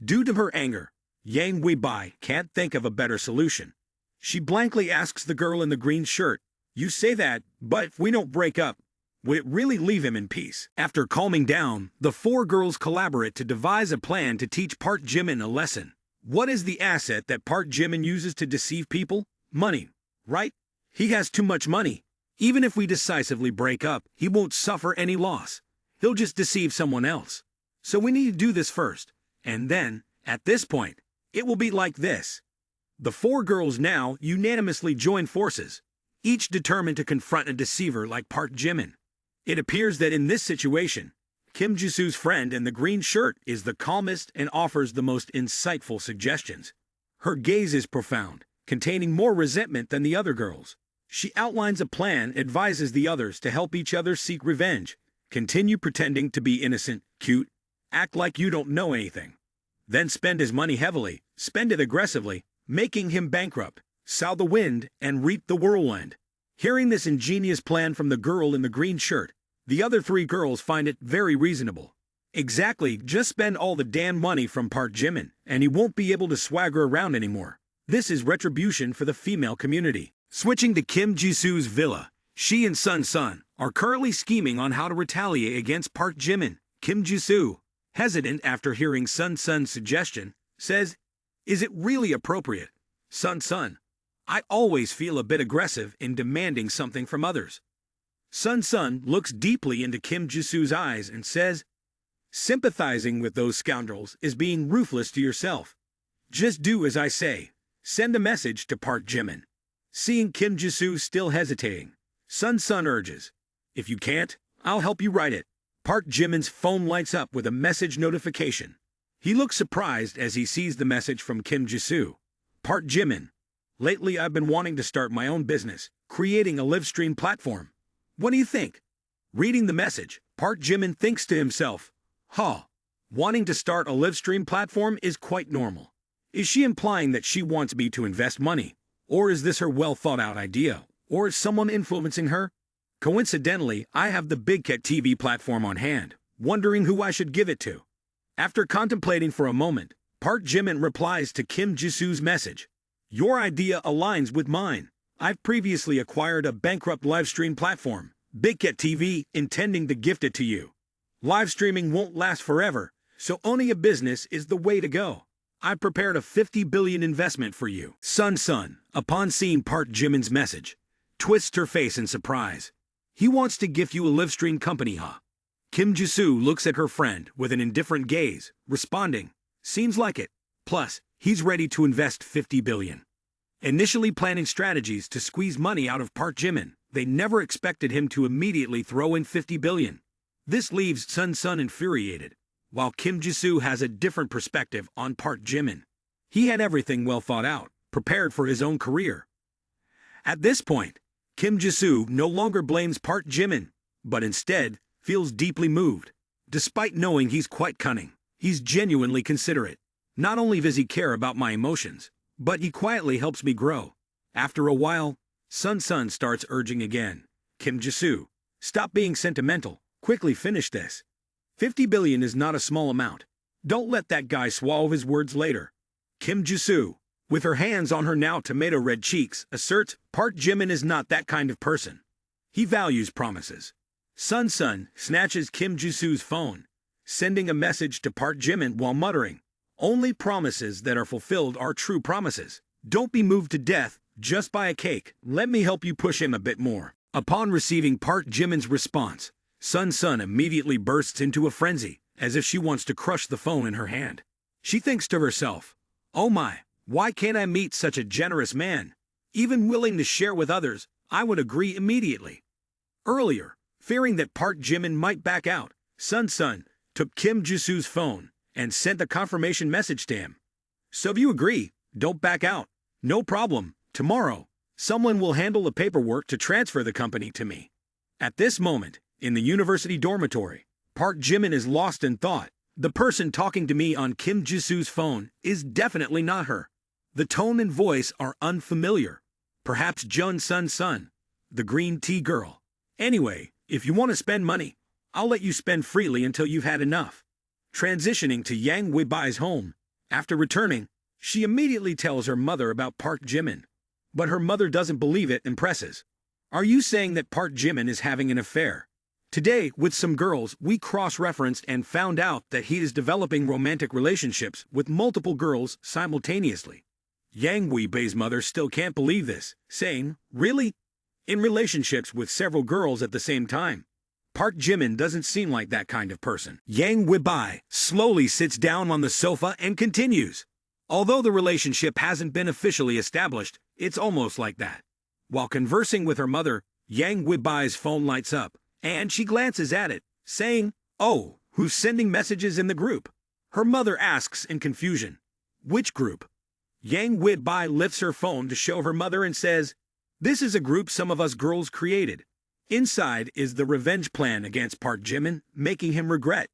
Due to her anger, Yang Webai can't think of a better solution. She blankly asks the girl in the green shirt, "You say that, but if we don't break up, would it really leave him in peace?" After calming down, the four girls collaborate to devise a plan to teach Park Jimin a lesson. What is the asset that Park Jimin uses to deceive people? Money, right? He has too much money. Even if we decisively break up, he won't suffer any loss. He'll just deceive someone else. So we need to do this first, and then, at this point, it will be like this. The four girls now unanimously join forces, each determined to confront a deceiver like Park Jimin. It appears that in this situation, Kim Jisoo's friend in the green shirt is the calmest and offers the most insightful suggestions. Her gaze is profound, containing more resentment than the other girls. She outlines a plan, advises the others to help each other seek revenge, continue pretending to be innocent, cute, act like you don't know anything. Then spend his money heavily, spend it aggressively, making him bankrupt, sow the wind, and reap the whirlwind. Hearing this ingenious plan from the girl in the green shirt, the other three girls find it very reasonable. Exactly, just spend all the damn money from Park Jimin, and he won't be able to swagger around anymore. This is retribution for the female community. Switching to Kim Jisoo's villa, she and Sun are currently scheming on how to retaliate against Park Jimin. Kim Jisoo, hesitant after hearing Sun's suggestion, says, "Is it really appropriate? Sun, I always feel a bit aggressive in demanding something from others." Sun looks deeply into Kim Jisoo's eyes and says, "Sympathizing with those scoundrels is being ruthless to yourself. Just do as I say. Send a message to Park Jimin." Seeing Kim Jisoo still hesitating, Sun urges, "If you can't, I'll help you write it." Park Jimin's phone lights up with a message notification. He looks surprised as he sees the message from Kim Jisoo. "Park Jimin, lately I've been wanting to start my own business, creating a live stream platform. What do you think?" Reading the message, Park Jimin thinks to himself, wanting to start a live stream platform is quite normal. Is she implying that she wants me to invest money? Or is this her well-thought-out idea? Or is someone influencing her? Coincidentally, I have the Big Cat TV platform on hand, wondering who I should give it to. After contemplating for a moment, Park Jimin replies to Kim Jisoo's message. "Your idea aligns with mine. I've previously acquired a bankrupt livestream platform, Big Cat TV, intending to gift it to you. Live streaming won't last forever, so owning a business is the way to go. I've prepared a 50 billion investment for you." Sun, upon seeing Park Jimin's message, twists her face in surprise. "He wants to gift you a live stream company, huh?" Kim Jisoo looks at her friend with an indifferent gaze, responding, "Seems like it. Plus, he's ready to invest 50 billion. Initially planning strategies to squeeze money out of Park Jimin, they never expected him to immediately throw in 50 billion. This leaves Sun infuriated, while Kim Jisoo has a different perspective on Park Jimin. He had everything well thought out, prepared for his own career. At this point, Kim Jisoo no longer blames Park Jimin, but instead feels deeply moved. Despite knowing he's quite cunning, he's genuinely considerate. Not only does he care about my emotions, but he quietly helps me grow. After a while, Sun starts urging again. "Kim Jisoo, stop being sentimental, quickly finish this. 50 billion is not a small amount. Don't let that guy swallow his words later." Kim Jisoo, with her hands on her now tomato-red cheeks, asserts Park Jimin is not that kind of person. He values promises. Sun snatches Kim Jisoo's phone, sending a message to Park Jimin while muttering, "Only promises that are fulfilled are true promises. Don't be moved to death just by a cake. Let me help you push him a bit more." Upon receiving Park Jimin's response, Sun Sun immediately bursts into a frenzy, as if she wants to crush the phone in her hand. She thinks to herself, "Oh my, why can't I meet such a generous man? Even willing to share with others, I would agree immediately." Earlier, fearing that Park Jimin might back out, Sun Sun took Kim Jisoo's phone and sent a confirmation message to him. "So if you agree, don't back out. No problem. Tomorrow, someone will handle the paperwork to transfer the company to me." At this moment, in the university dormitory, Park Jimin is lost in thought. The person talking to me on Kim Jisoo's phone is definitely not her. The tone and voice are unfamiliar. Perhaps Jun Sun Sun, the green tea girl. Anyway, if you want to spend money, I'll let you spend freely until you've had enough. Transitioning to Yang Weibai's home, after returning, she immediately tells her mother about Park Jimin. But her mother doesn't believe it and presses. "Are you saying that Park Jimin is having an affair? Today, with some girls, we cross-referenced and found out that he is developing romantic relationships with multiple girls simultaneously." Yang Weibai's mother still can't believe this, saying, "Really? In relationships with several girls at the same time? Park Jimin doesn't seem like that kind of person." Yang Weibai slowly sits down on the sofa and continues. "Although the relationship hasn't been officially established, it's almost like that." While conversing with her mother, Yang Weibai's phone lights up, and she glances at it, saying, "Oh, who's sending messages in the group?" Her mother asks in confusion, "Which group?" Yang Weibai lifts her phone to show her mother and says, "This is a group some of us girls created. Inside is the revenge plan against Park Jimin, making him regret."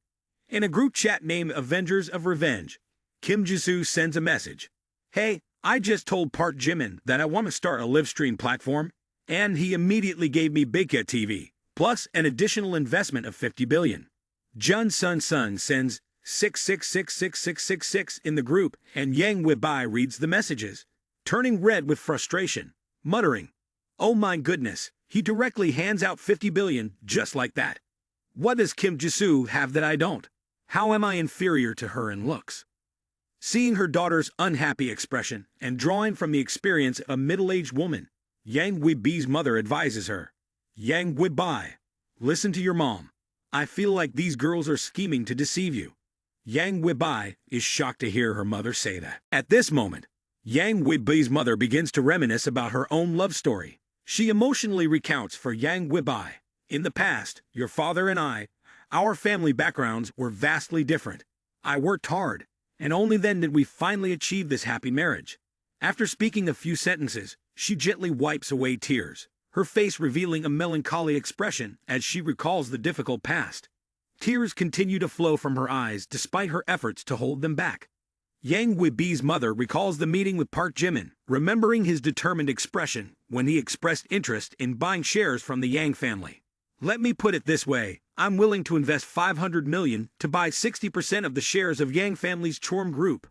In a group chat named Avengers of Revenge, Kim Jisoo sends a message. "Hey, I just told Park Jimin that I want to start a live stream platform, and he immediately gave me Bigga TV, plus an additional investment of 50 billion. Jun Sun Sun sends 6666666 in the group, and Yang Weibai reads the messages, turning red with frustration, muttering, "Oh my goodness, he directly hands out 50 billion just like that. What does Kim Jisoo have that I don't? How am I inferior to her in looks?" Seeing her daughter's unhappy expression and drawing from the experience of a middle-aged woman, Yang Weibai's mother advises her, "Yang Weibai, listen to your mom. I feel like these girls are scheming to deceive you." Yang Weibai is shocked to hear her mother say that. At this moment, Yang Weibai's mother begins to reminisce about her own love story. She emotionally recounts for Yang Weibai, "In the past, your father and I, our family backgrounds were vastly different. I worked hard, and only then did we finally achieve this happy marriage." After speaking a few sentences, she gently wipes away tears, her face revealing a melancholy expression as she recalls the difficult past. Tears continue to flow from her eyes despite her efforts to hold them back. Yang Weibai's mother recalls the meeting with Park Jimin, remembering his determined expression when he expressed interest in buying shares from the Yang family. "Let me put it this way, I'm willing to invest 500 million to buy 60% of the shares of Yang family's Chorm Group."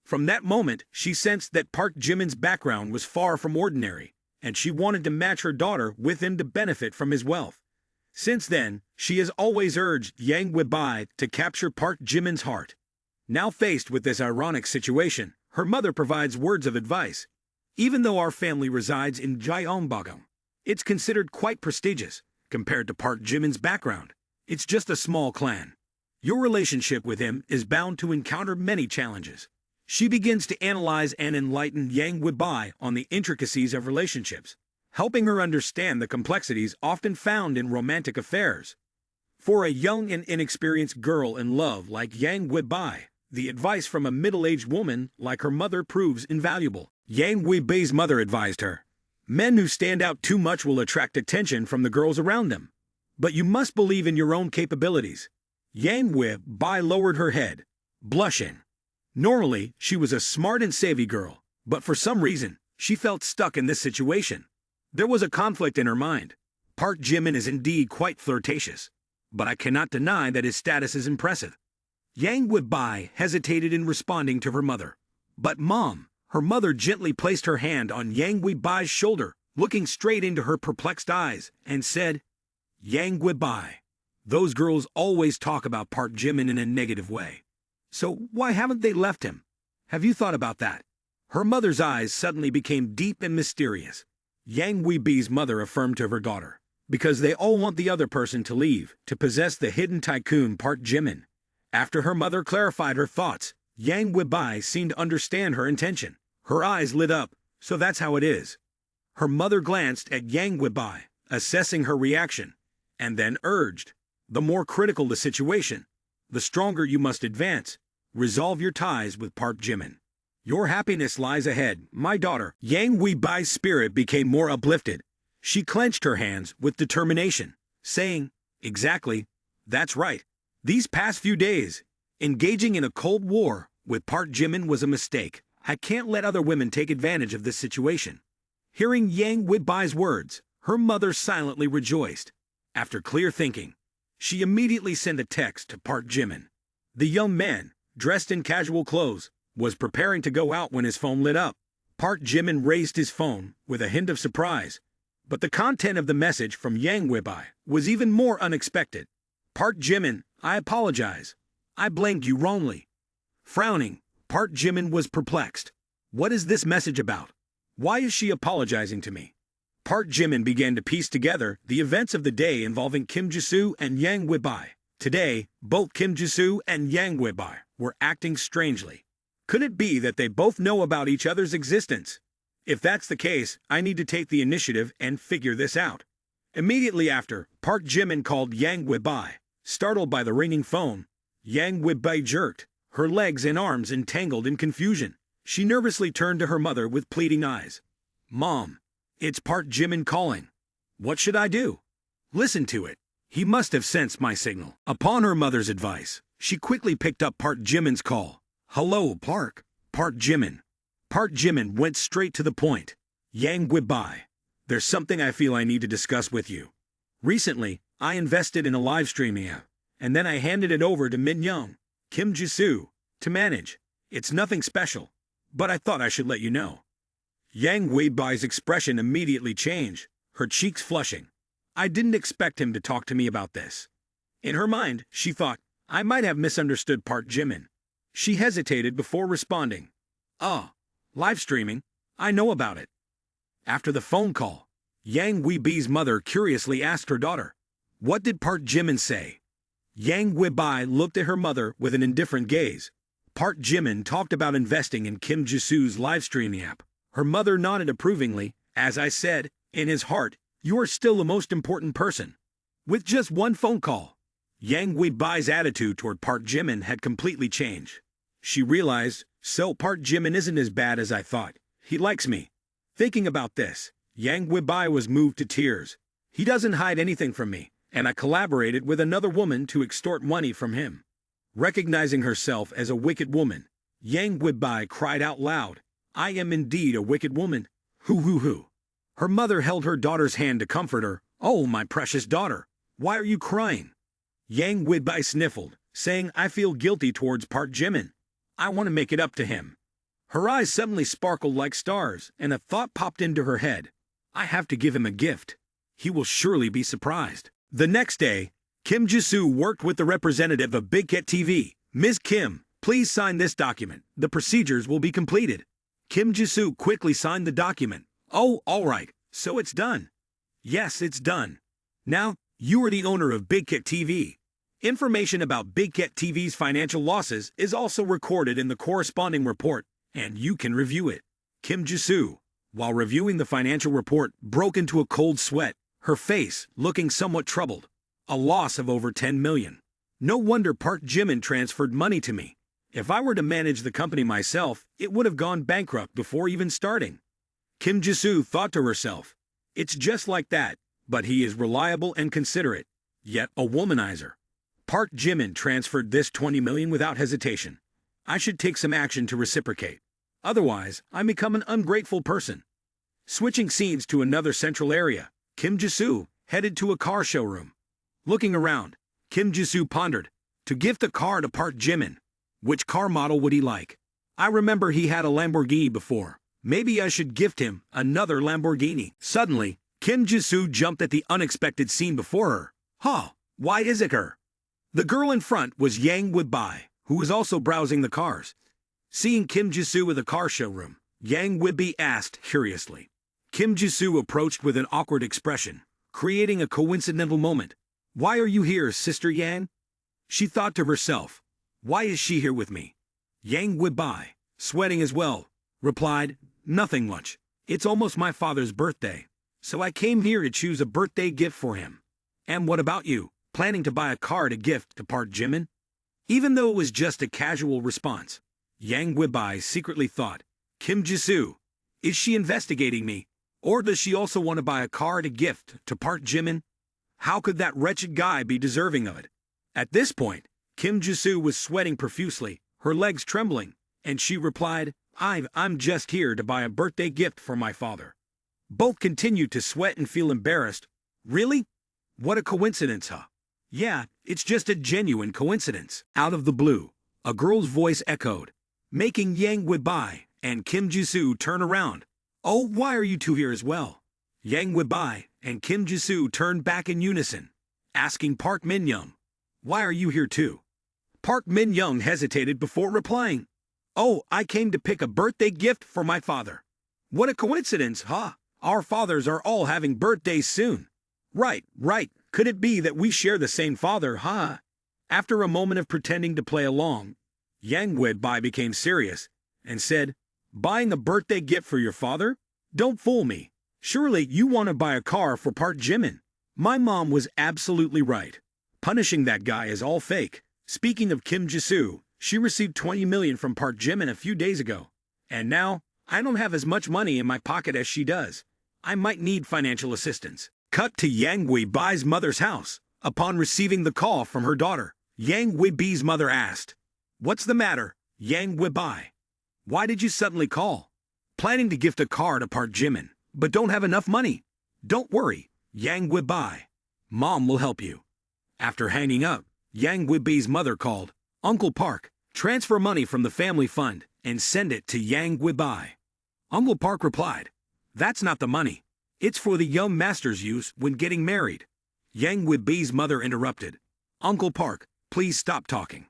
From that moment, she sensed that Park Jimin's background was far from ordinary, and she wanted to match her daughter with him to benefit from his wealth. Since then, she has always urged Yang Weibai to capture Park Jimin's heart. Now faced with this ironic situation, her mother provides words of advice. "Even though our family resides in Gyeongbokgung, it's considered quite prestigious compared to Park Jimin's background. It's just a small clan. Your relationship with him is bound to encounter many challenges." She begins to analyze and enlighten Yang Weibai on the intricacies of relationships, helping her understand the complexities often found in romantic affairs. For a young and inexperienced girl in love like Yang Weibai, the advice from a middle-aged woman like her mother proves invaluable. Yang Weibai's mother advised her, "Men who stand out too much will attract attention from the girls around them. But you must believe in your own capabilities." Yang Weibai lowered her head, blushing. Normally, she was a smart and savvy girl, but for some reason, she felt stuck in this situation. There was a conflict in her mind. Park Jimin is indeed quite flirtatious, but I cannot deny that his status is impressive. Yang Weibai hesitated in responding to her mother. "But Mom," her mother gently placed her hand on Yang Weibai's shoulder, looking straight into her perplexed eyes, and said, "Yang Weibai, those girls always talk about Park Jimin in a negative way. So why haven't they left him? Have you thought about that?" Her mother's eyes suddenly became deep and mysterious. Yang Weibai's mother affirmed to her daughter, because they all want the other person to leave, to possess the hidden tycoon Park Jimin. After her mother clarified her thoughts, Yang Weibai seemed to understand her intention. Her eyes lit up. So that's how it is. Her mother glanced at Yang Weibai, assessing her reaction, and then urged, the more critical the situation, the stronger you must advance. Resolve your ties with Park Jimin. Your happiness lies ahead, my daughter. Yang Weibai's spirit became more uplifted. She clenched her hands with determination, saying, exactly, that's right. These past few days, engaging in a cold war with Park Jimin was a mistake. I can't let other women take advantage of this situation. Hearing Yang Weibai's words, her mother silently rejoiced. After clear thinking, she immediately sent a text to Park Jimin. The young man, dressed in casual clothes, was preparing to go out when his phone lit up. Park Jimin raised his phone with a hint of surprise, but the content of the message from Yang Weibai was even more unexpected. Park Jimin, I apologize. I blamed you wrongly. Frowning, Park Jimin was perplexed. What is this message about? Why is she apologizing to me? Park Jimin began to piece together the events of the day involving Kim Jisoo and Yang Weibai. Today, both Kim Jisoo and Yang Weibai were acting strangely. Could it be that they both know about each other's existence? If that's the case, I need to take the initiative and figure this out. Immediately after, Park Jimin called Yang Weibai. Startled by the ringing phone, Yang Weibai jerked, her legs and arms entangled in confusion. She nervously turned to her mother with pleading eyes. Mom, it's Park Jimin calling. What should I do? Listen to it. He must have sensed my signal. Upon her mother's advice, she quickly picked up Park Jimin's call. Hello, Park. Park Jimin. Park Jimin went straight to the point. Yang Weibai, there's something I feel I need to discuss with you. Recently, I invested in a live streaming app, and then I handed it over to Min Young, Kim Jisoo, to manage. It's nothing special, but I thought I should let you know. Yang Weibai's expression immediately changed, her cheeks flushing. I didn't expect him to talk to me about this. In her mind, she thought, I might have misunderstood Park Jimin. She hesitated before responding. Live streaming? I know about it. After the phone call, Yang Weibai's mother curiously asked her daughter, what did Park Jimin say? Yang Weibai looked at her mother with an indifferent gaze. Park Jimin talked about investing in Kim Jisoo's live streaming app. Her mother nodded approvingly. As I said, in his heart, you are still the most important person. With just one phone call, Yang Weibai's attitude toward Park Jimin had completely changed. She realized, so Park Jimin isn't as bad as I thought. He likes me. Thinking about this, Yang Weibai was moved to tears. He doesn't hide anything from me, and I collaborated with another woman to extort money from him. Recognizing herself as a wicked woman, Yang Weibai cried out loud, I am indeed a wicked woman. Hoo. Her mother held her daughter's hand to comfort her. Oh, my precious daughter, why are you crying? Yang Weibai sniffled, saying, I feel guilty towards Park Jimin. I want to make it up to him. Her eyes suddenly sparkled like stars, and a thought popped into her head. I have to give him a gift. He will surely be surprised. The next day, Kim Jisoo worked with the representative of Big Cat TV. Ms. Kim, please sign this document. The procedures will be completed. Kim Jisoo quickly signed the document. Oh, all right, so it's done. Yes, it's done. Now, you are the owner of Big Cat TV. Information about Big Cat TV's financial losses is also recorded in the corresponding report, and you can review it. Kim Jisoo, while reviewing the financial report, broke into a cold sweat, her face looking somewhat troubled. A loss of over 10 million. No wonder Park Jimin transferred money to me. If I were to manage the company myself, it would have gone bankrupt before even starting. Kim Jisoo thought to herself, it's just like that, but he is reliable and considerate, yet a womanizer. Park Jimin transferred this 20 million without hesitation. I should take some action to reciprocate. Otherwise, I become an ungrateful person. Switching scenes to another central area, Kim Jisoo headed to a car showroom. Looking around, Kim Jisoo pondered, to gift a car to Park Jimin. Which car model would he like? I remember he had a Lamborghini before. Maybe I should gift him another Lamborghini. Suddenly, Kim Jisoo jumped at the unexpected scene before her. Why is it her? The girl in front was Yang Weibai, who was also browsing the cars. Seeing Kim Jisoo at the car showroom, Yang Weibai asked curiously. Kim Jisoo approached with an awkward expression. creating a coincidental moment. Why are you here, Sister Yang? She thought to herself. Why is she here with me? Yang Weibai, sweating as well, replied, nothing much. It's almost my father's birthday, so I came here to choose a birthday gift for him. And what about you? Planning to buy a car to gift to Park Jimin? Even though it was just a casual response, Yang Weibai secretly thought, Kim Jisoo, is she investigating me? Or does she also want to buy a car to gift to Park Jimin? How could that wretched guy be deserving of it? At this point, Kim Jisoo was sweating profusely, her legs trembling, and she replied, I'm just here to buy a birthday gift for my father. Both continued to sweat and feel embarrassed. Really? What a coincidence, huh? Yeah, it's just a genuine coincidence. Out of the blue, a girl's voice echoed, making Yang Weibai and Kim Jisoo turn around. Oh, why are you two here as well? Yang Weibai and Kim Jisoo turned back in unison, asking Park Min-young, why are you here too? Park Min-young hesitated before replying, oh, I came to pick a birthday gift for my father. What a coincidence, huh? Our fathers are all having birthdays soon. Right. Could it be that we share the same father, huh? After a moment of pretending to play along, Yang Weibai became serious and said, buying a birthday gift for your father? Don't fool me. Surely you want to buy a car for Park Jimin. My mom was absolutely right. Punishing that guy is all fake. Speaking of Kim Jisoo, she received 20 million from Park Jimin a few days ago. And now, I don't have as much money in my pocket as she does. I might need financial assistance. Cut to Yang Weibai's mother's house. Upon receiving the call from her daughter, Yang Weibai's mother asked, what's the matter, Yang Weibai? Why did you suddenly call? Planning to gift a car to Park Jimin, but don't have enough money. Don't worry, Yang Weibai. Mom will help you. After hanging up, Yang Weibai's mother called, Uncle Park, transfer money from the family fund and send it to Yang Weibai. Uncle Park replied, that's not the money. It's for the young master's use when getting married. Yang Weibai's mother interrupted. Uncle Park, please stop talking.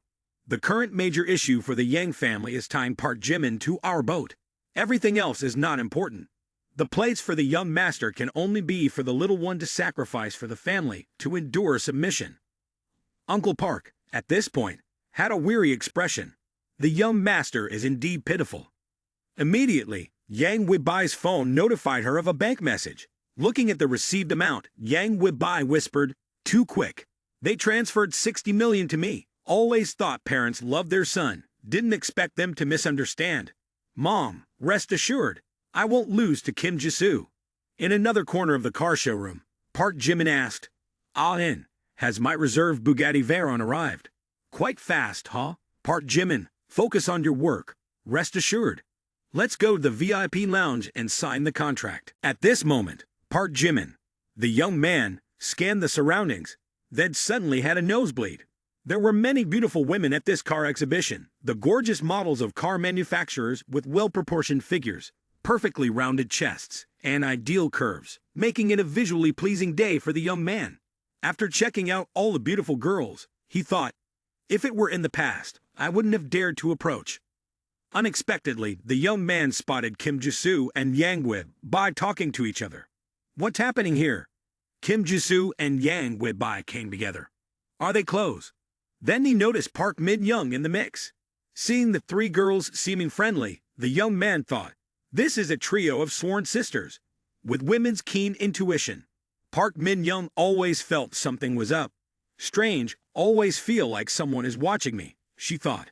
The current major issue for the Yang family is tying Park Jimin to our boat. Everything else is not important. The place for the young master can only be for the little one to sacrifice for the family to endure submission. Uncle Park, at this point, had a weary expression. The young master is indeed pitiful. Immediately, Yang Weibai's phone notified her of a bank message. Looking at the received amount, Yang Weibai whispered, too quick. They transferred 60 million to me. Always thought parents loved their son. Didn't expect them to misunderstand. Mom, rest assured, I won't lose to Kim Jisoo. In another corner of the car showroom, Park Jimin asked, has my reserved Bugatti Veyron arrived? Quite fast, huh? Park Jimin, focus on your work. Rest assured. Let's go to the VIP lounge and sign the contract. At this moment, Park Jimin, the young man, scanned the surroundings, then suddenly had a nosebleed. There were many beautiful women at this car exhibition, the gorgeous models of car manufacturers with well-proportioned figures, perfectly rounded chests, and ideal curves, making it a visually pleasing day for the young man. After checking out all the beautiful girls, he thought, if it were in the past, I wouldn't have dared to approach. Unexpectedly, the young man spotted Kim Jisoo and Yang Weibai talking to each other. What's happening here? Kim Jisoo and Yang Weibai came together. Are they close? Then he noticed Park Min-young in the mix. Seeing the three girls seeming friendly, the young man thought, this is a trio of sworn sisters. With women's keen intuition, Park Min-young always felt something was up. Strange, always feel like someone is watching me, she thought.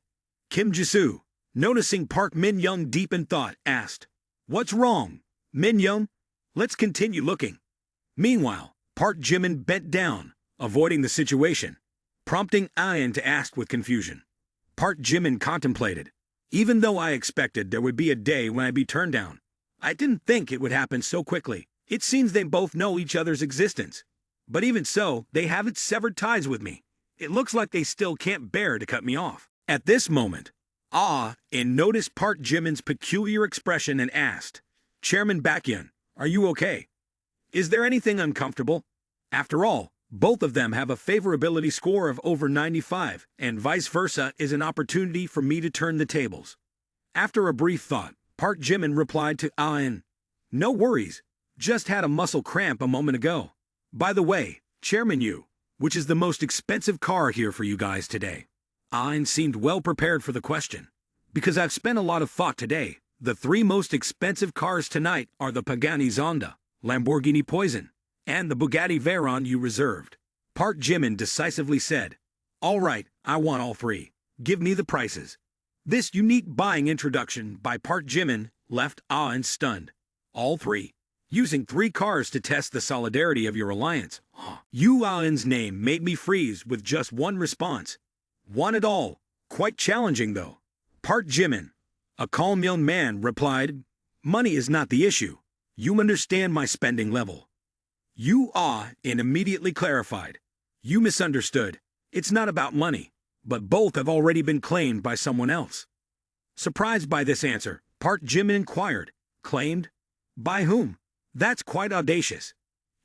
Kim Jisoo, noticing Park Min-young deep in thought, asked, what's wrong, Min-young? Let's continue looking. Meanwhile, Park Jimin bent down, avoiding the situation, prompting Ayan to ask with confusion. Park Jimin contemplated. Even though I expected there would be a day when I'd be turned down, I didn't think it would happen so quickly. It seems they both know each other's existence. But even so, they haven't severed ties with me. It looks like they still can't bear to cut me off. At this moment, In noticed Park Jimin's peculiar expression and asked, Chairman Baekhyun, are you okay? Is there anything uncomfortable? After all, both of them have a favorability score of over 95, and vice versa is an opportunity for me to turn the tables. After a brief thought, Park Jimin replied to Ayan, no worries, just had a muscle cramp a moment ago. By the way, Chairman Yu, which is the most expensive car here for you guys today? Ayn seemed well prepared for the question. Because I've spent a lot of thought today. The three most expensive cars tonight are the Pagani Zonda, Lamborghini Poison, and the Bugatti Veyron you reserved. Park Jimin decisively said, "All right, I want all three. Give me the prices." This unique buying introduction by Park Jimin left Ayn stunned. All three. Using three cars to test the solidarity of your alliance. Yu Ayn's name made me freeze with just one response. One at all. Quite challenging though. Park Jimin, a calm young man, replied, "Money is not the issue. You understand my spending level." Yu Ayn immediately clarified. "You misunderstood. It's not about money, but both have already been claimed by someone else." Surprised by this answer, Park Jimin inquired, "Claimed? By whom? That's quite audacious."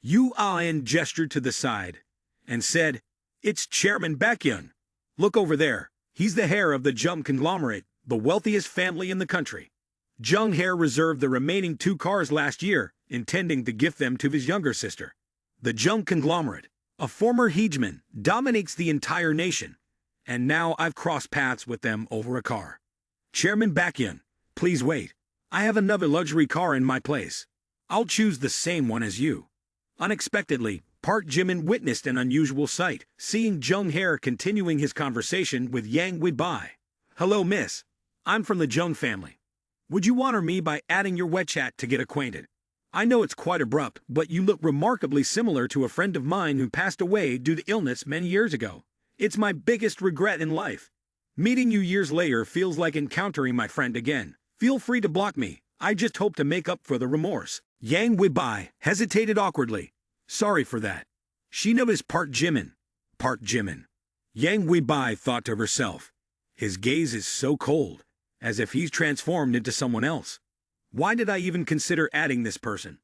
Yu Ayn gestured to the side and said, "It's Chairman Baekhyun. Look over there. He's the heir of the Jung conglomerate, the wealthiest family in the country. Jung Hair reserved the remaining two cars last year, intending to gift them to his younger sister. The Jung conglomerate, a former hegemon, dominates the entire nation, and now I've crossed paths with them over a car. Chairman Baekhyun, please wait. I have another luxury car in my place. I'll choose the same one as you." Unexpectedly, Park Jimin witnessed an unusual sight, seeing Jung Hair continuing his conversation with Yang Weibai. "Hello, miss. I'm from the Jung family. Would you honor me by adding your WeChat to get acquainted? I know it's quite abrupt, but you look remarkably similar to a friend of mine who passed away due to illness many years ago. It's my biggest regret in life. Meeting you years later feels like encountering my friend again. Feel free to block me. I just hope to make up for the remorse." Yang Weibai hesitated awkwardly. "Sorry for that." She noticed Park Jimin. Park Jimin. Yang Weibai thought to herself. His gaze is so cold, as if he's transformed into someone else. Why did I even consider adding this person?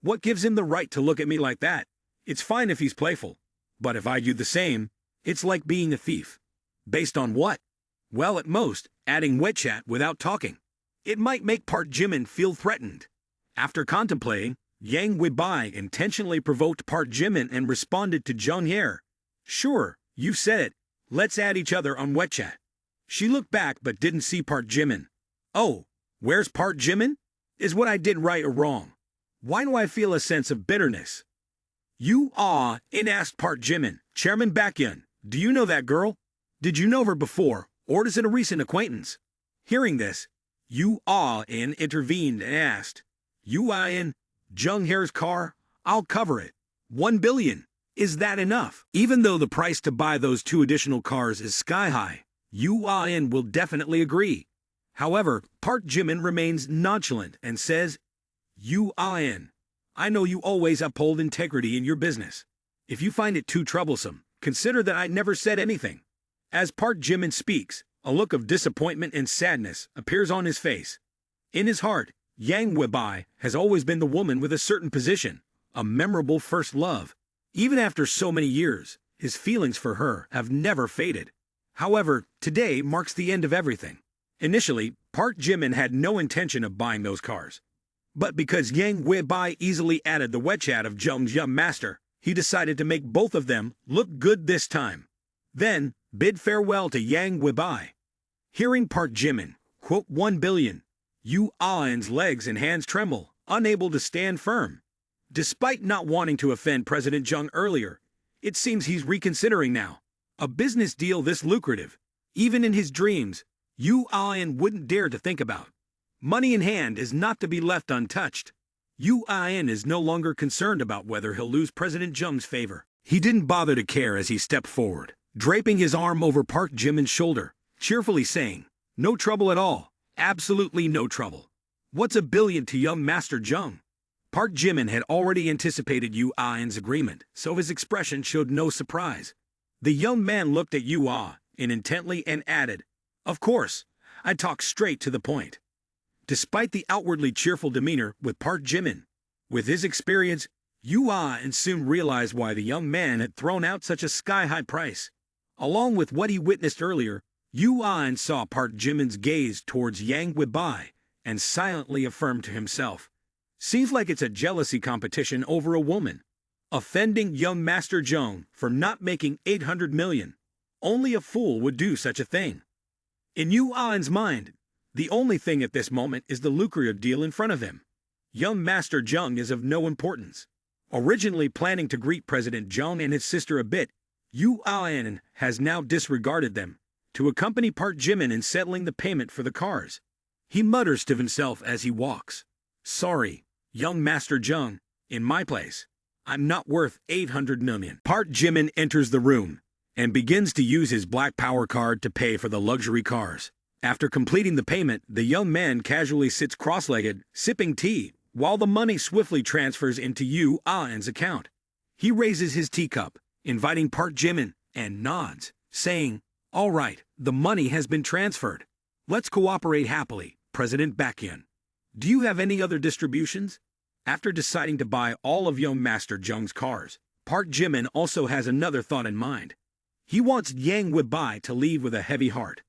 What gives him the right to look at me like that? It's fine if he's playful, but if I do the same, it's like being a thief. Based on what? Well, at most, adding WeChat without talking. It might make Park Jimin feel threatened. After contemplating, Yang Weibai intentionally provoked Park Jimin and responded to Jung Hair. "Sure, you said it. Let's add each other on WeChat." She looked back but didn't see Park Jimin. "Oh, where's Park Jimin? Is what I did right or wrong? Why do I feel a sense of bitterness?" "You asked Park Jimin. Chairman Baekhyun, do you know that girl? Did you know her before, or is it a recent acquaintance?" Hearing this, Yu In intervened and asked, "Yu In, Jung Hair's car? I'll cover it. 1 billion. Is that enough?" Even though the price to buy those two additional cars is sky high, Yu In will definitely agree. However, Park Jimin remains nonchalant and says, "Yu In, I know you always uphold integrity in your business. If you find it too troublesome, consider that I never said anything." As Park Jimin speaks, a look of disappointment and sadness appears on his face. In his heart, Yang Weibai has always been the woman with a certain position, a memorable first love. Even after so many years, his feelings for her have never faded. However, today marks the end of everything. Initially, Park Jimin had no intention of buying those cars. But because Yang Weibai easily added the WeChat of Jung's young master, he decided to make both of them look good this time. Then, bid farewell to Yang Weibai. Hearing Park Jimin quote 1 billion, Yu In's legs and hands tremble, unable to stand firm. Despite not wanting to offend President Jung earlier, it seems he's reconsidering now. A business deal this lucrative, even in his dreams, Yu In wouldn't dare to think about. Money in hand is not to be left untouched. Yu In is no longer concerned about whether he'll lose President Jung's favor. He didn't bother to care as he stepped forward, draping his arm over Park Jimin's shoulder, cheerfully saying, "No trouble at all. Absolutely no trouble. What's a billion to young Master Jung?" Park Jimin had already anticipated Yu In's agreement, so his expression showed no surprise. The young man looked at Yu In intently and added, "Of course, I talk straight to the point." Despite the outwardly cheerful demeanor with Park Jimin, with his experience, Yu In soon realized why the young man had thrown out such a sky-high price. Along with what he witnessed earlier, Yu In saw Park Jimin's gaze towards Yang Weibai and silently affirmed to himself, "Seems like it's a jealousy competition over a woman. offending young Master Jung for not making 800 million. Only a fool would do such a thing. In Yu An's mind, the only thing at this moment is the lucrative deal in front of him. Young Master Jung is of no importance. Originally planning to greet President Jung and his sister a bit, Yu An has now disregarded them to accompany Park Jimin in settling the payment for the cars. He mutters to himself as he walks. Sorry, young Master Jung, in my place, I'm not worth 800 million. Park Jimin enters the room and begins to use his Black Power card to pay for the luxury cars. After completing the payment, the young man casually sits cross-legged, sipping tea, while the money swiftly transfers into Yu An's account. He raises his teacup, inviting Park Jimin, and nods, saying, "All right, the money has been transferred. Let's cooperate happily, President Baekhyun. Do you have any other distributions?" After deciding to buy all of young Master Jung's cars, Park Jimin also has another thought in mind. He wants Yang Webai to leave with a heavy heart.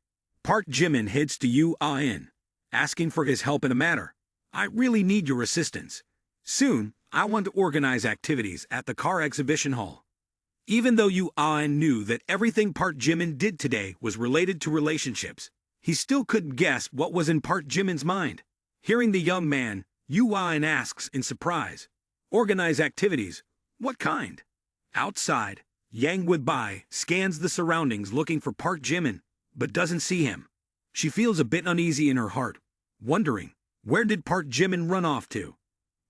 Park Jimin heads to Yu An, asking for his help in the matter. I really need your assistance. Soon, I want to organize activities at the car exhibition hall. Even though Yu An knew that everything Park Jimin did today was related to relationships, he still couldn't guess what was in Park Jimin's mind. Hearing the young man, Yu An asks in surprise, "Organize activities? What kind?" Outside, Yang Webai scans the surroundings looking for Park Jimin, but doesn't see him. She feels a bit uneasy in her heart, wondering, where did Park Jimin run off to?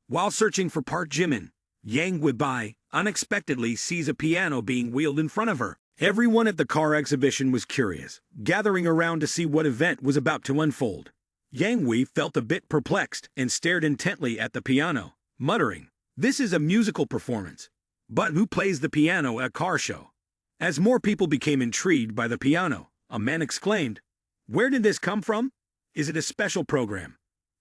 While searching for Park Jimin, Yang Webai unexpectedly sees a piano being wheeled in front of her. Everyone at the car exhibition was curious, gathering around to see what event was about to unfold. Yang Wei felt a bit perplexed and stared intently at the piano, muttering, "This is a musical performance. But who plays the piano at a car show?" As more people became intrigued by the piano, a man exclaimed, "Where did this come from? Is it a special program?"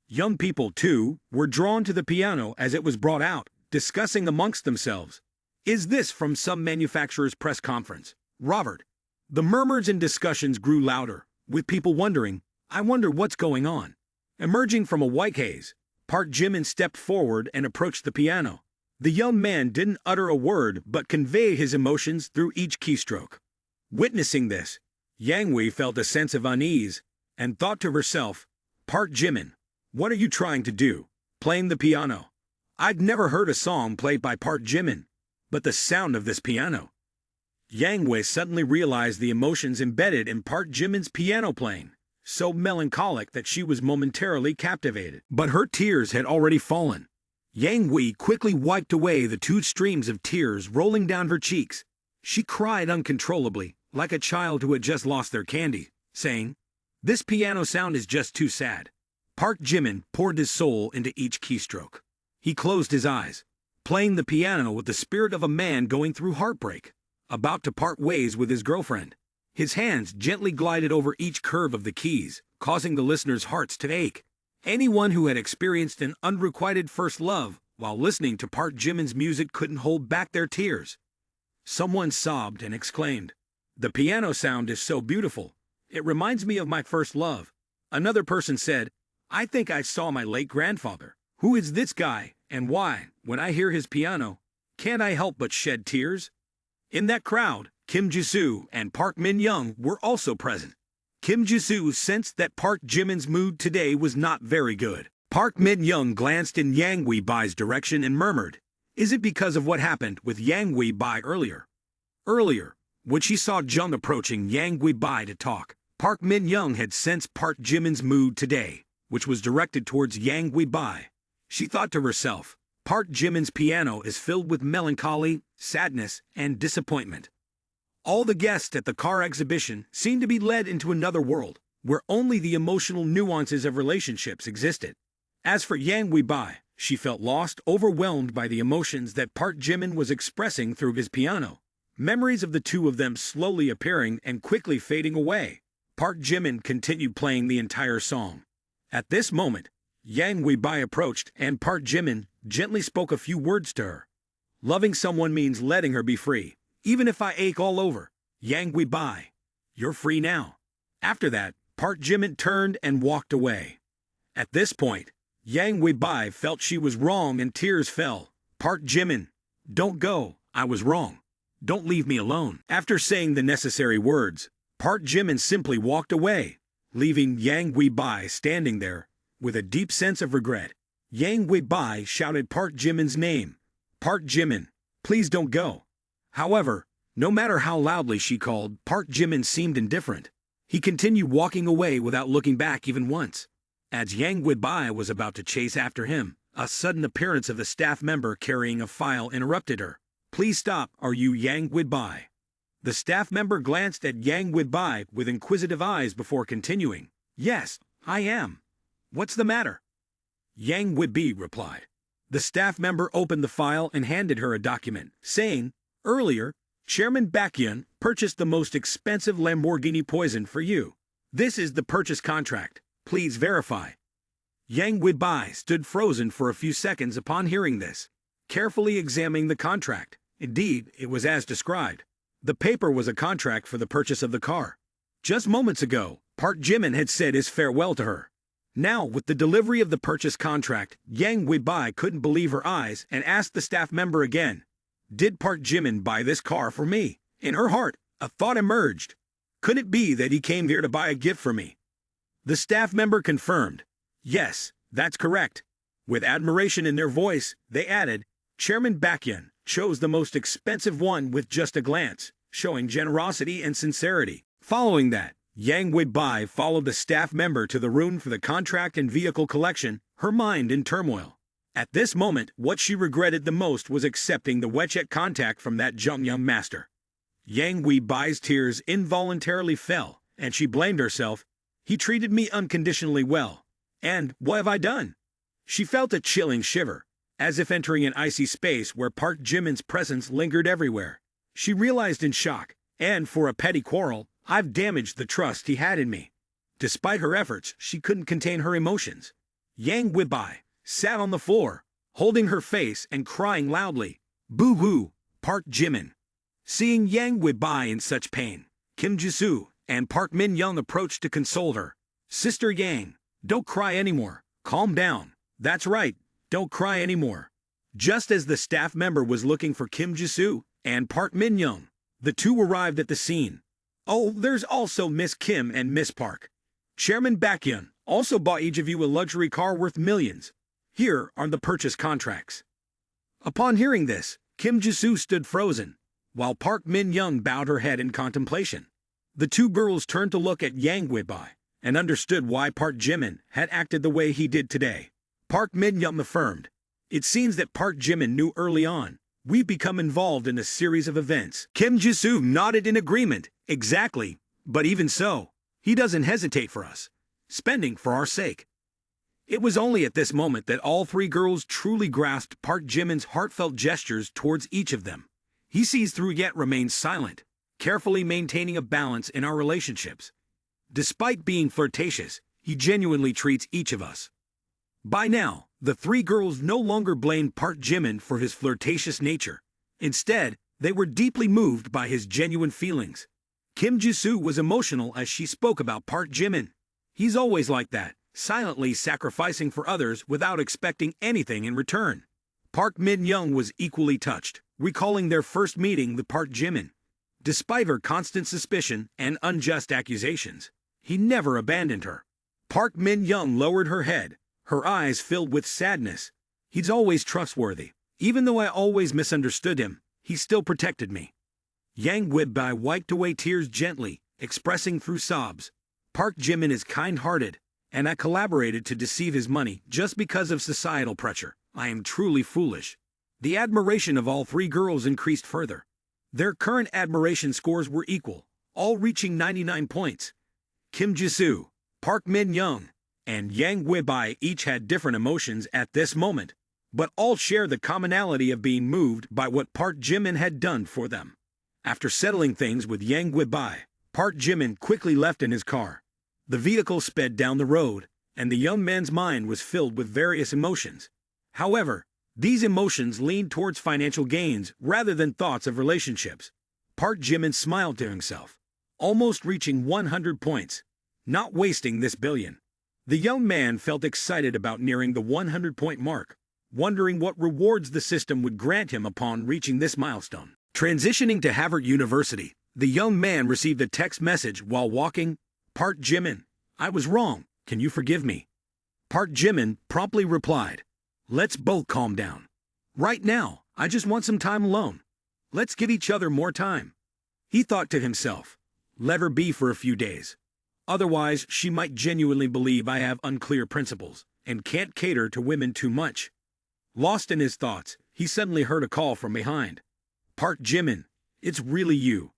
Young people, too, were drawn to the piano as it was brought out, discussing amongst themselves, "Is this from some manufacturer's press conference? Robert?" The murmurs and discussions grew louder, with people wondering, "I wonder what's going on." Emerging from a white haze, Park Jimin stepped forward and approached the piano. The young man didn't utter a word but convey his emotions through each keystroke. Witnessing this, Yang Wei felt a sense of unease and thought to herself, "Park Jimin, what are you trying to do, playing the piano? I've never heard a song played by Park Jimin, but the sound of this piano." Yang Wei suddenly realized the emotions embedded in Park Jimin's piano playing, so melancholic that she was momentarily captivated. But her tears had already fallen. Yang Wei quickly wiped away the 2 streams of tears rolling down her cheeks. She cried uncontrollably, like a child who had just lost their candy, saying, "This piano sound is just too sad." Park Jimin poured his soul into each keystroke. He closed his eyes, playing the piano with the spirit of a man going through heartbreak, about to part ways with his girlfriend. His hands gently glided over each curve of the keys, causing the listeners' hearts to ache. Anyone who had experienced an unrequited first love while listening to Park Jimin's music couldn't hold back their tears. Someone sobbed and exclaimed, "The piano sound is so beautiful. It reminds me of my first love." Another person said, "I think I saw my late grandfather. Who is this guy, and why, when I hear his piano, can't I help but shed tears?" In that crowd, Kim Jisoo and Park Min Young were also present. Kim Jisoo sensed that Park Jimin's mood today was not very good. Park Min Young glanced in Yang Weibai's direction and murmured, "Is it because of what happened with Yang Weibai earlier?" Earlier, when she saw Jung approaching Yang Weibai to talk, Park Min Young had sensed Park Jimin's mood today, which was directed towards Yang Weibai. She thought to herself, Park Jimin's piano is filled with melancholy, sadness, and disappointment. All the guests at the car exhibition seemed to be led into another world, where only the emotional nuances of relationships existed. As for Yang Weibai, she felt lost, overwhelmed by the emotions that Park Jimin was expressing through his piano. Memories of the two of them slowly appearing and quickly fading away. Park Jimin continued playing the entire song. At this moment, Yang Weibai approached and Park Jimin gently spoke a few words to her. "Loving someone means letting her be free, even if I ache all over. Yang Weibai, you're free now." After that, Park Jimin turned and walked away. At this point, Yang Weibai felt she was wrong and tears fell. "Park Jimin, Don't go, I was wrong. Don't leave me alone. After saying the necessary words, Park Jimin simply walked away, leaving Yang Bai standing there with a deep sense of regret. Yang Bai shouted Park Jimin's name. Park Jimin, please don't go. However, no matter how loudly she called, Park Jimin seemed indifferent. He continued walking away without looking back even once. As Yang Bai was about to chase after him, a sudden appearance of a staff member carrying a file interrupted her. Please stop, are you Yang Bai? The staff member glanced at Yang Bai with inquisitive eyes before continuing. Yes, I am. What's the matter? Yang Bai replied. The staff member opened the file and handed her a document, saying, earlier, Chairman Baekhyun purchased the most expensive Lamborghini poison for you. This is the purchase contract. Please verify. Yang Bai stood frozen for a few seconds upon hearing this, carefully examining the contract. Indeed, it was as described. The paper was a contract for the purchase of the car. Just moments ago, Park Jimin had said his farewell to her. Now, with the delivery of the purchase contract, Yang Bai couldn't believe her eyes and asked the staff member again, did Park Jimin buy this car for me? In her heart, a thought emerged. Could it be that he came here to buy a gift for me? The staff member confirmed. Yes, that's correct. With admiration in their voice, they added, Chairman Baekhyun chose the most expensive one with just a glance, showing generosity and sincerity. Following that, Yang Bai followed the staff member to the room for the contract and vehicle collection, her mind in turmoil. At this moment, what she regretted the most was accepting the WeChat contact from that young master. Yang Bai's tears involuntarily fell, and she blamed herself. He treated me unconditionally well. And what have I done? She felt a chilling shiver, as if entering an icy space where Park Jimin's presence lingered everywhere. She realized in shock, and for a petty quarrel, I've damaged the trust he had in me. Despite her efforts, she couldn't contain her emotions. Yang Bai sat on the floor, holding her face and crying loudly. Boo-hoo, Park Jimin. Seeing Yang Bai in such pain, Kim Jisoo and Park Min Young approached to console her. Sister Yang, don't cry anymore. Calm down. That's right, don't cry anymore. Just as the staff member was looking for Kim Jisoo and Park Min Young, the two arrived at the scene. Oh, there's also Miss Kim and Miss Park. Chairman Baekhyun also bought each of you a luxury car worth millions. Here are the purchase contracts. Upon hearing this, Kim Jisoo stood frozen, while Park Min Young bowed her head in contemplation. The two girls turned to look at Yang Bai and understood why Park Jimin had acted the way he did today. Park Min Young affirmed, it seems that Park Jimin knew early on we've become involved in a series of events. Kim Jisoo nodded in agreement. Exactly, but even so, he doesn't hesitate for us, spending for our sake. It was only at this moment that all three girls truly grasped Park Jimin's heartfelt gestures towards each of them. He sees through yet remains silent, carefully maintaining a balance in our relationships. Despite being flirtatious, he genuinely treats each of us. By now, the three girls no longer blamed Park Jimin for his flirtatious nature. Instead, they were deeply moved by his genuine feelings. Kim Jisoo was emotional as she spoke about Park Jimin. He's always like that, silently sacrificing for others without expecting anything in return. Park Min Young was equally touched, recalling their first meeting with Park Jimin. Despite her constant suspicion and unjust accusations, he never abandoned her. Park Min Young lowered her head, her eyes filled with sadness. He's always trustworthy. Even though I always misunderstood him, he still protected me. Yang Bai wiped away tears gently, expressing through sobs. Park Jimin is kind-hearted, and I collaborated to deceive his money just because of societal pressure. I am truly foolish. The admiration of all three girls increased further. Their current admiration scores were equal, all reaching 99 points. Kim Jisoo, Park Min Young, and Yang Bai each had different emotions at this moment, but all share the commonality of being moved by what Park Jimin had done for them. After settling things with Yang Bai, Park Jimin quickly left in his car. The vehicle sped down the road, and the young man's mind was filled with various emotions. However, these emotions leaned towards financial gains rather than thoughts of relationships. Park Jimin smiled to himself, almost reaching 100 points, not wasting this billion. The young man felt excited about nearing the 100-point mark. wondering what rewards the system would grant him upon reaching this milestone. Transitioning to Harvard University, the young man received a text message while walking. Part Jimin, I was wrong. Can you forgive me? Part Jimin promptly replied, let's both calm down. Right now, I just want some time alone. Let's give each other more time. He thought to himself, let her be for a few days. Otherwise, she might genuinely believe I have unclear principles and can't cater to women too much. Lost in his thoughts, he suddenly heard a call from behind. Part Jimin, it's really you.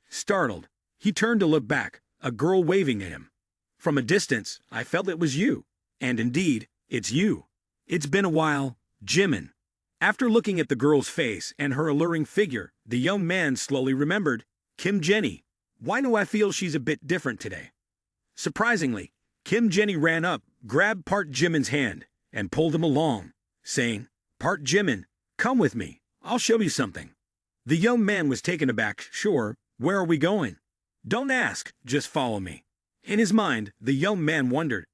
Startled, he turned to look back, a girl waving at him. From a distance, I felt it was you. And indeed, it's you. It's been a while, Jimin. After looking at the girl's face and her alluring figure, the young man slowly remembered, Kim Jenny. Why do I feel she's a bit different today? Surprisingly, Kim Jenny ran up, grabbed Part Jimin's hand, and pulled him along, saying, Part Jimin, come with me, I'll show you something. The young man was taken aback. Sure, where are we going? Don't ask, just follow me. In his mind, the young man wondered,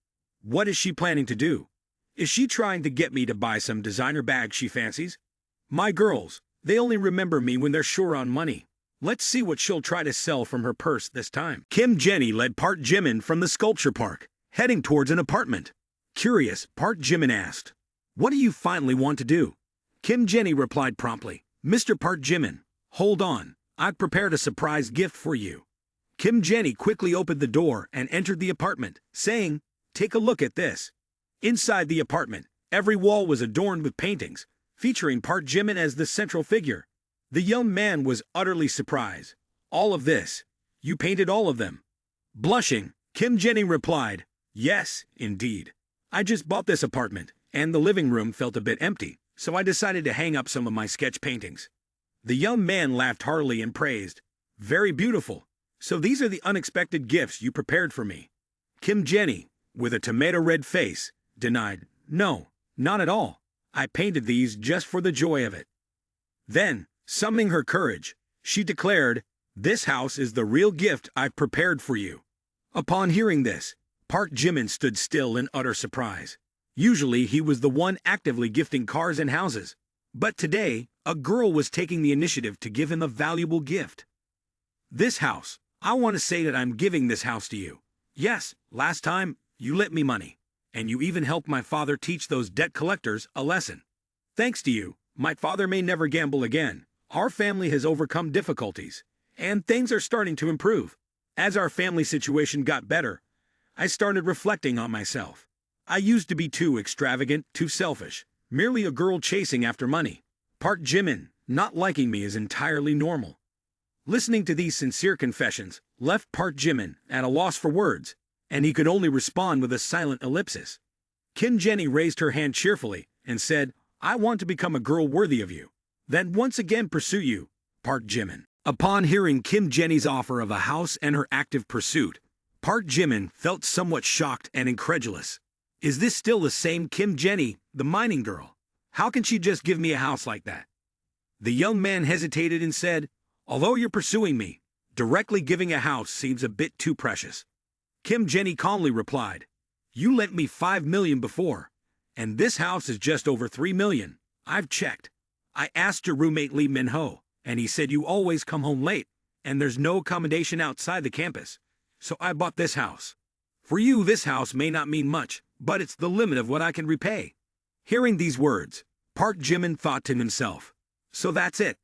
what is she planning to do? Is she trying to get me to buy some designer bag she fancies? My girls, they only remember me when they're short on money. Let's see what she'll try to sell from her purse this time. Kim Jenny led Part Jimin from the sculpture park, heading towards an apartment. Curious, Part Jimin asked, what do you finally want to do? Kim Jenny replied promptly, Mr. Part Jimin, hold on, I've prepared a surprise gift for you. Kim Jenny quickly opened the door and entered the apartment, saying, take a look at this. Inside the apartment, every wall was adorned with paintings, featuring Part Jimin as the central figure. The young man was utterly surprised. All of this? You painted all of them? Blushing, Kim Jenny replied, yes, indeed. I just bought this apartment, and the living room felt a bit empty, so I decided to hang up some of my sketch paintings. The young man laughed heartily and praised, very beautiful. So these are the unexpected gifts you prepared for me. Kim Jenny, with a tomato-red face, denied, no, not at all. I painted these just for the joy of it. Then, summoning her courage, she declared, this house is the real gift I've prepared for you. Upon hearing this, Part Jimin stood still in utter surprise. Usually he was the one actively gifting cars and houses, but today, a girl was taking the initiative to give him a valuable gift. This house, I want to say that I'm giving this house to you. Yes, last time, you lent me money, and you even helped my father teach those debt collectors a lesson. Thanks to you, my father may never gamble again. Our family has overcome difficulties, and things are starting to improve. As our family situation got better, I started reflecting on myself. I used to be too extravagant, too selfish, merely a girl chasing after money. Part Jimin, not liking me is entirely normal. Listening to these sincere confessions left Part Jimin at a loss for words, and he could only respond with a silent ellipsis. Kim Jenny raised her hand cheerfully and said, I want to become a girl worthy of you, then once again pursue you, Part Jimin. Upon hearing Kim Jenny's offer of a house and her active pursuit, Part Jimin felt somewhat shocked and incredulous. Is this still the same Kim Jenny, the mining girl? How can she just give me a house like that? The young man hesitated and said, although you're pursuing me, directly giving a house seems a bit too precious. Kim Jenny calmly replied, you lent me $5 million before, and this house is just over $3 million. I've checked. I asked your roommate Lee Min-ho, and he said you always come home late, and there's no accommodation outside the campus. So I bought this house. For you, this house may not mean much, but it's the limit of what I can repay. Hearing these words, Part Jimin thought to himself, so that's it.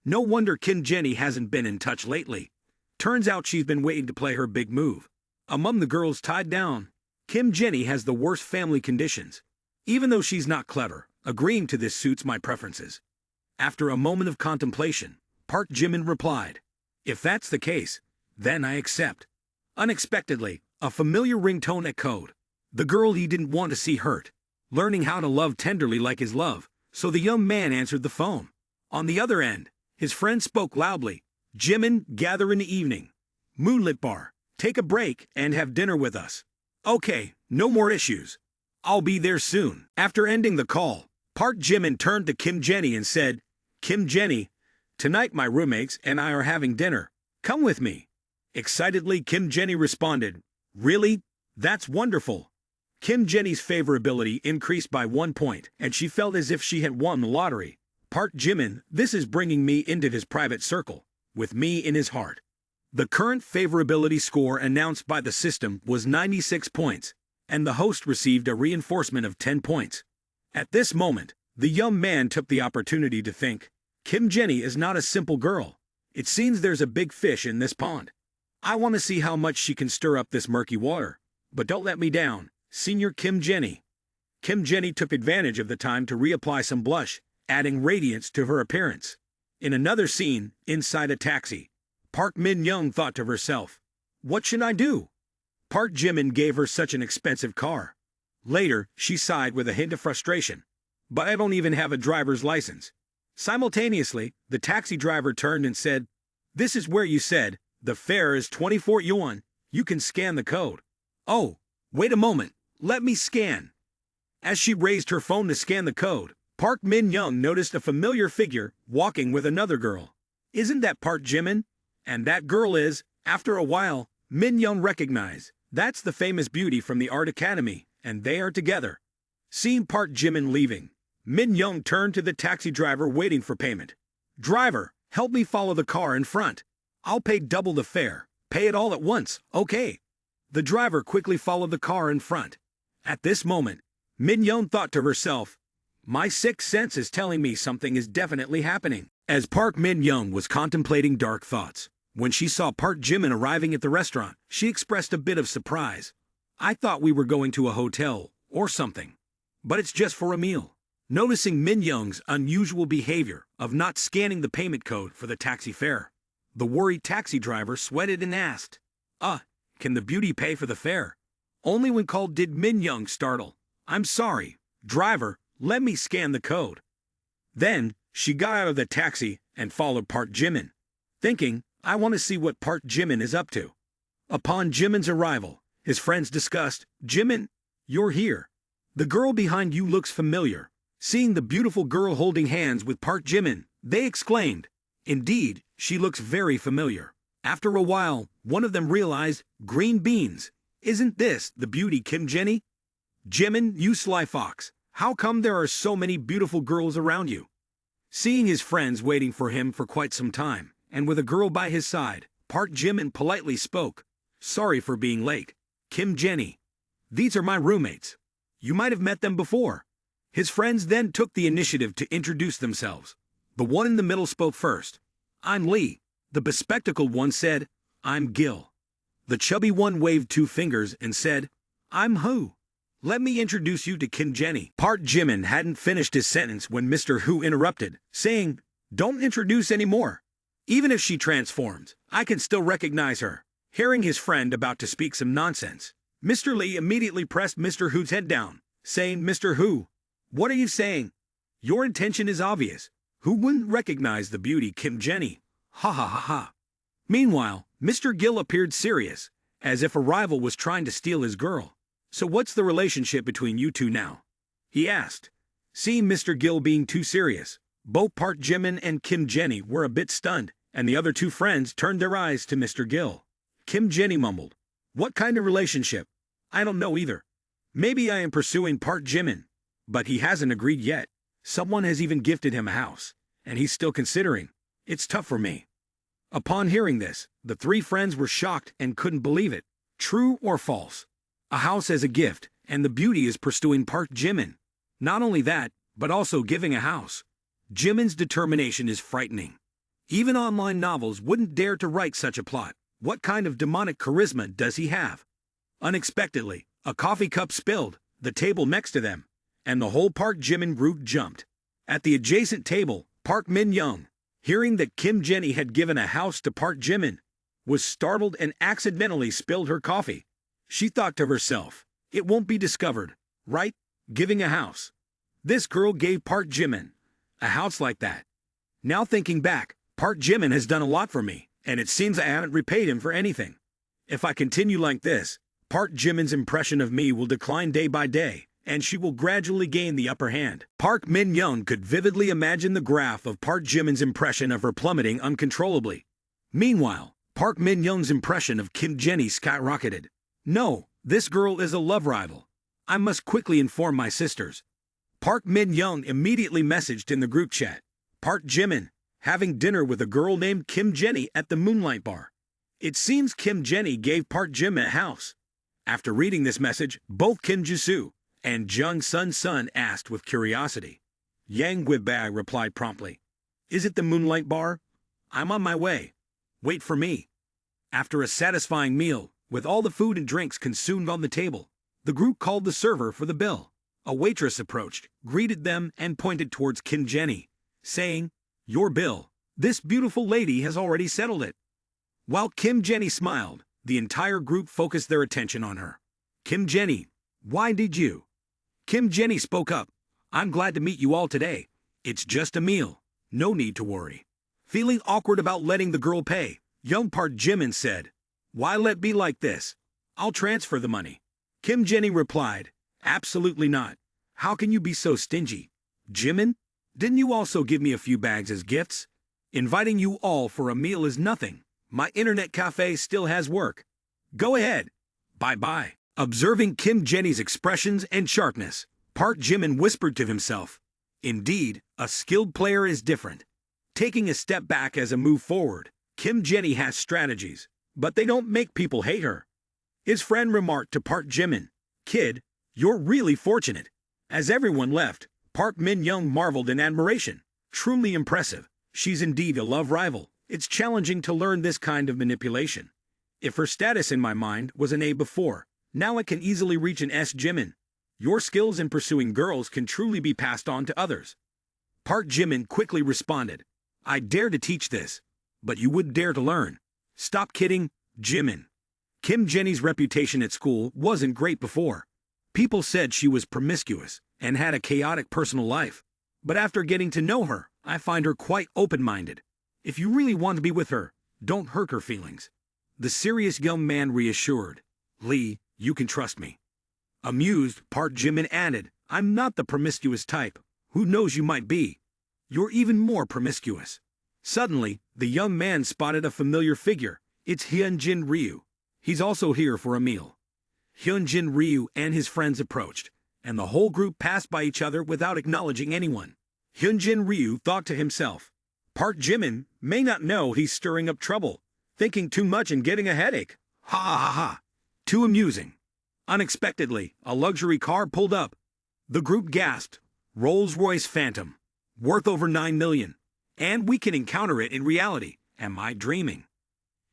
No wonder Kim Jenny hasn't been in touch lately. Turns out she's been waiting to play her big move. Among the girls tied down, Kim Jenny has the worst family conditions. Even though she's not clever, agreeing to this suits my preferences. After a moment of contemplation, Part Jimin replied, if that's the case, then I accept. Unexpectedly, a familiar ringtone echoed. The girl he didn't want to see hurt, learning how to love tenderly like his love, so the young man answered the phone. On the other end, his friend spoke loudly, Jimin, gather in the evening. Moonlit bar, take a break and have dinner with us. Okay, no more issues. I'll be there soon. After ending the call, Part Jimin turned to Kim Jenny and said, Kim Jenny, tonight my roommates and I are having dinner. Come with me. Excitedly, Kim Jenny responded, really? That's wonderful. Kim Jenny's favorability increased by 1 point, and she felt as if she had won the lottery. Park Jimin, this is bringing me into his private circle, with me in his heart. The current favorability score announced by the system was 96 points, and the host received a reinforcement of 10 points. At this moment, the young man took the opportunity to think, Kim Jenny is not a simple girl. It seems there's a big fish in this pond. I want to see how much she can stir up this murky water. But don't let me down, Senior Kim Jenny. Kim Jenny took advantage of the time to reapply some blush, adding radiance to her appearance. In another scene, inside a taxi, Park Min-young thought to herself, what should I do? Park Jimin gave her such an expensive car. Later, she sighed with a hint of frustration. But I don't even have a driver's license. Simultaneously, the taxi driver turned and said, this is where you said, the fare is 24 yuan, you can scan the code. Oh, wait a moment, let me scan. As she raised her phone to scan the code, Park Min-young noticed a familiar figure walking with another girl. Isn't that Park Jimin? And that girl is, after a while, Min-young recognized. That's the famous beauty from the art academy, and they are together. Seeing Park Jimin leaving, Min-young turned to the taxi driver waiting for payment. Driver, help me follow the car in front. I'll pay double the fare. Pay it all at once, okay? The driver quickly followed the car in front. At this moment, Min-young thought to herself, my sixth sense is telling me something is definitely happening. As Park Min-young was contemplating dark thoughts, when she saw Park Jimin arriving at the restaurant, she expressed a bit of surprise. I thought we were going to a hotel or something. But it's just for a meal. Noticing Min-young's unusual behavior of not scanning the payment code for the taxi fare, the worried taxi driver sweated and asked, can the beauty pay for the fare? Only when called did Min-young startle. I'm sorry, driver, let me scan the code. Then, she got out of the taxi and followed Park Jimin, thinking, I want to see what Park Jimin is up to. Upon Jimin's arrival, his friends discussed, Jimin, you're here. The girl behind you looks familiar. Seeing the beautiful girl holding hands with Park Jimin, they exclaimed, indeed, she looks very familiar. After a while, one of them realized, green beans. Isn't this the beauty Kim Jenny? Jimin, you sly fox, how come there are so many beautiful girls around you? Seeing his friends waiting for him for quite some time, and with a girl by his side, Park Jimin politely spoke, sorry for being late. Kim Jenny. These are my roommates. You might have met them before. His friends then took the initiative to introduce themselves. The one in the middle spoke first. I'm Lee. The bespectacled one said, I'm Gil. The chubby one waved 2 fingers and said, I'm Hu. Let me introduce you to Kim Jenny. Park Jimin hadn't finished his sentence when Mr. Hu interrupted, saying, don't introduce anymore. Even if she transforms, I can still recognize her. Hearing his friend about to speak some nonsense, Mr. Lee immediately pressed Mr. Hu's head down, saying, Mr. Hu, what are you saying? Your intention is obvious. Who wouldn't recognize the beauty Kim Jenny? Ha ha ha ha. Meanwhile, Mr. Gil appeared serious, as if a rival was trying to steal his girl. So what's the relationship between you two now? He asked. Seeing Mr. Gil being too serious, both Park Jimin and Kim Jenny were a bit stunned, and the other 2 friends turned their eyes to Mr. Gil. Kim Jenny mumbled, what kind of relationship? I don't know either. Maybe I am pursuing Park Jimin, but he hasn't agreed yet. Someone has even gifted him a house, and he's still considering. It's tough for me. Upon hearing this, the 3 friends were shocked and couldn't believe it. True or false? A house as a gift, and the beauty is pursuing Park Jimin. Not only that, but also giving a house. Jimin's determination is frightening. Even online novels wouldn't dare to write such a plot. What kind of demonic charisma does he have? Unexpectedly, a coffee cup spilled, the table next to them, and the whole Park Jimin group jumped. At the adjacent table, Park Min-young, hearing that Kim Jenny had given a house to Park Jimin, was startled and accidentally spilled her coffee. She thought to herself, it won't be discovered, right? Giving a house. This girl gave Park Jimin a house like that. Now thinking back, Park Jimin has done a lot for me, and it seems I haven't repaid him for anything. If I continue like this, Park Jimin's impression of me will decline day by day, and she will gradually gain the upper hand. Park Min-young could vividly imagine the graph of Park Jimin's impression of her plummeting uncontrollably. Meanwhile, Park Min-young's impression of Kim Jenny skyrocketed. No, this girl is a love rival. I must quickly inform my sisters. Park Min-young immediately messaged in the group chat. Park Jimin, having dinner with a girl named Kim Jenny at the Moonlight Bar. It seems Kim Jenny gave Park Jim a house. After reading this message, both Kim Jisoo and Jung Sun asked with curiosity. Yang Guibai replied promptly. Is it the Moonlight Bar? I'm on my way. Wait for me. After a satisfying meal, with all the food and drinks consumed on the table, the group called the server for the bill. A waitress approached, greeted them, and pointed towards Kim Jenny, saying, Your bill. This beautiful lady has already settled it. While Kim Jenny smiled, the entire group focused their attention on her. Kim Jenny, why did you? Kim Jenny spoke up. I'm glad to meet you all today. It's just a meal. No need to worry. Feeling awkward about letting the girl pay, young Park Jimin said, Why let be like this? I'll transfer the money. Kim Jenny replied, Absolutely not. How can you be so stingy? Jimin, didn't you also give me a few bags as gifts? Inviting you all for a meal is nothing. My internet cafe still has work. Go ahead. Bye-bye. Observing Kim Jenny's expressions and sharpness, Park Jimin whispered to himself, Indeed, a skilled player is different. Taking a step back as a move forward, Kim Jenny has strategies, but they don't make people hate her. His friend remarked to Park Jimin, Kid, you're really fortunate. As everyone left, Park Min-young marveled in admiration. Truly impressive. She's indeed a love rival. It's challenging to learn this kind of manipulation. If her status in my mind was an A before, now it can easily reach an S. Jimin. Your skills in pursuing girls can truly be passed on to others. Park Jimin quickly responded, I dare to teach this, but you wouldn't dare to learn. Stop kidding, Jimin. Kim Jenny's reputation at school wasn't great before. People said she was promiscuous and had a chaotic personal life. But after getting to know her, I find her quite open-minded. If you really want to be with her, don't hurt her feelings. The serious young man reassured, Lee, you can trust me. Amused, Park Jimin added, I'm not the promiscuous type. Who knows, you might be. You're even more promiscuous. Suddenly, the young man spotted a familiar figure. It's Hyunjin Ryu. He's also here for a meal. Hyunjin Ryu and his friends approached, and the whole group passed by each other without acknowledging anyone. Hyunjin Ryu thought to himself, Park Jimin may not know he's stirring up trouble, thinking too much and getting a headache. Ha ha ha. Too amusing. Unexpectedly, a luxury car pulled up. The group gasped, Rolls-Royce Phantom, worth over 9 million. And we can encounter it in reality. Am I dreaming?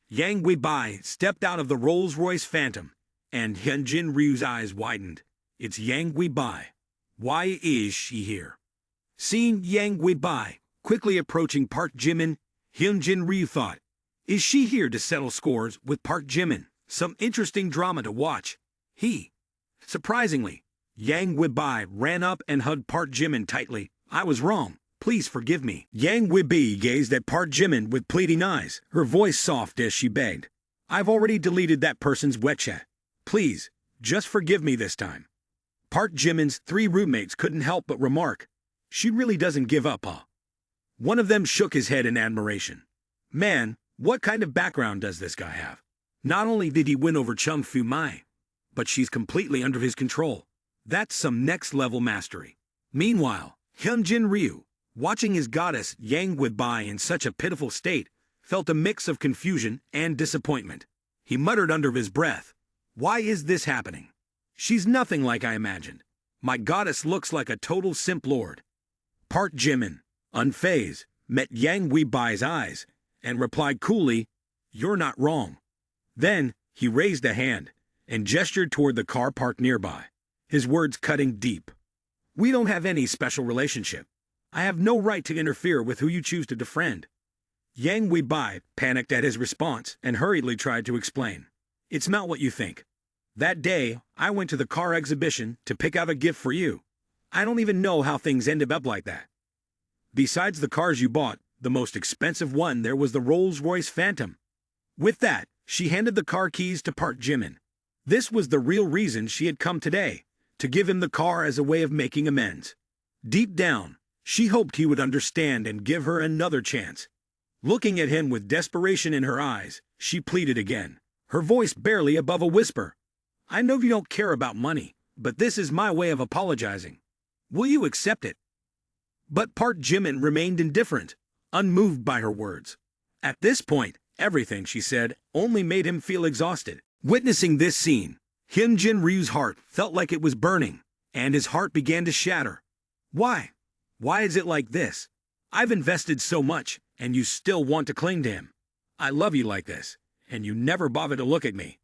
Yang Guibai stepped out of the Rolls-Royce Phantom, and Hyunjin Ryu's eyes widened. It's Yang Guibai. Why is she here? Seeing Yang Guibai quickly approaching Park Jimin, Hyunjin Ryu thought, Is she here to settle scores with Park Jimin? Some interesting drama to watch. Surprisingly, Yang Guibai ran up and hugged Park Jimin tightly. I was wrong. Please forgive me. Yang Guibai gazed at Park Jimin with pleading eyes, her voice soft as she begged. I've already deleted that person's WeChat. Please, just forgive me this time. Park Jimin's 3 roommates couldn't help but remark, She really doesn't give up, huh? One of them shook his head in admiration. Man, what kind of background does this guy have? Not only did he win over Chung Fu Mai, but she's completely under his control. That's some next-level mastery. Meanwhile, Hyunjin Ryu, watching his goddess Yang Guibai in such a pitiful state, felt a mix of confusion and disappointment. He muttered under his breath, Why is this happening? She's nothing like I imagined. My goddess looks like a total simp lord. Park Jimin, unfazed, met Yang Guibai's eyes and replied coolly, You're not wrong. Then, he raised a hand and gestured toward the car parked nearby, his words cutting deep. We don't have any special relationship. I have no right to interfere with who you choose to befriend. Yang Guibai panicked at his response and hurriedly tried to explain. It's not what you think. That day, I went to the car exhibition to pick out a gift for you. I don't even know how things ended up like that. Besides the cars you bought, the most expensive one there was the Rolls-Royce Phantom. With that, she handed the car keys to Park Jimin. This was the real reason she had come today, to give him the car as a way of making amends. Deep down, she hoped he would understand and give her another chance. Looking at him with desperation in her eyes, she pleaded again, her voice barely above a whisper. I know you don't care about money, but this is my way of apologizing. Will you accept it?" But Park Jimin remained indifferent, unmoved by her words. At this point, everything she said only made him feel exhausted. Witnessing this scene, Hyunjin Ryu's heart felt like it was burning, and his heart began to shatter. Why? Why is it like this? I've invested so much, and you still want to cling to him. I love you like this, and you never bother to look at me.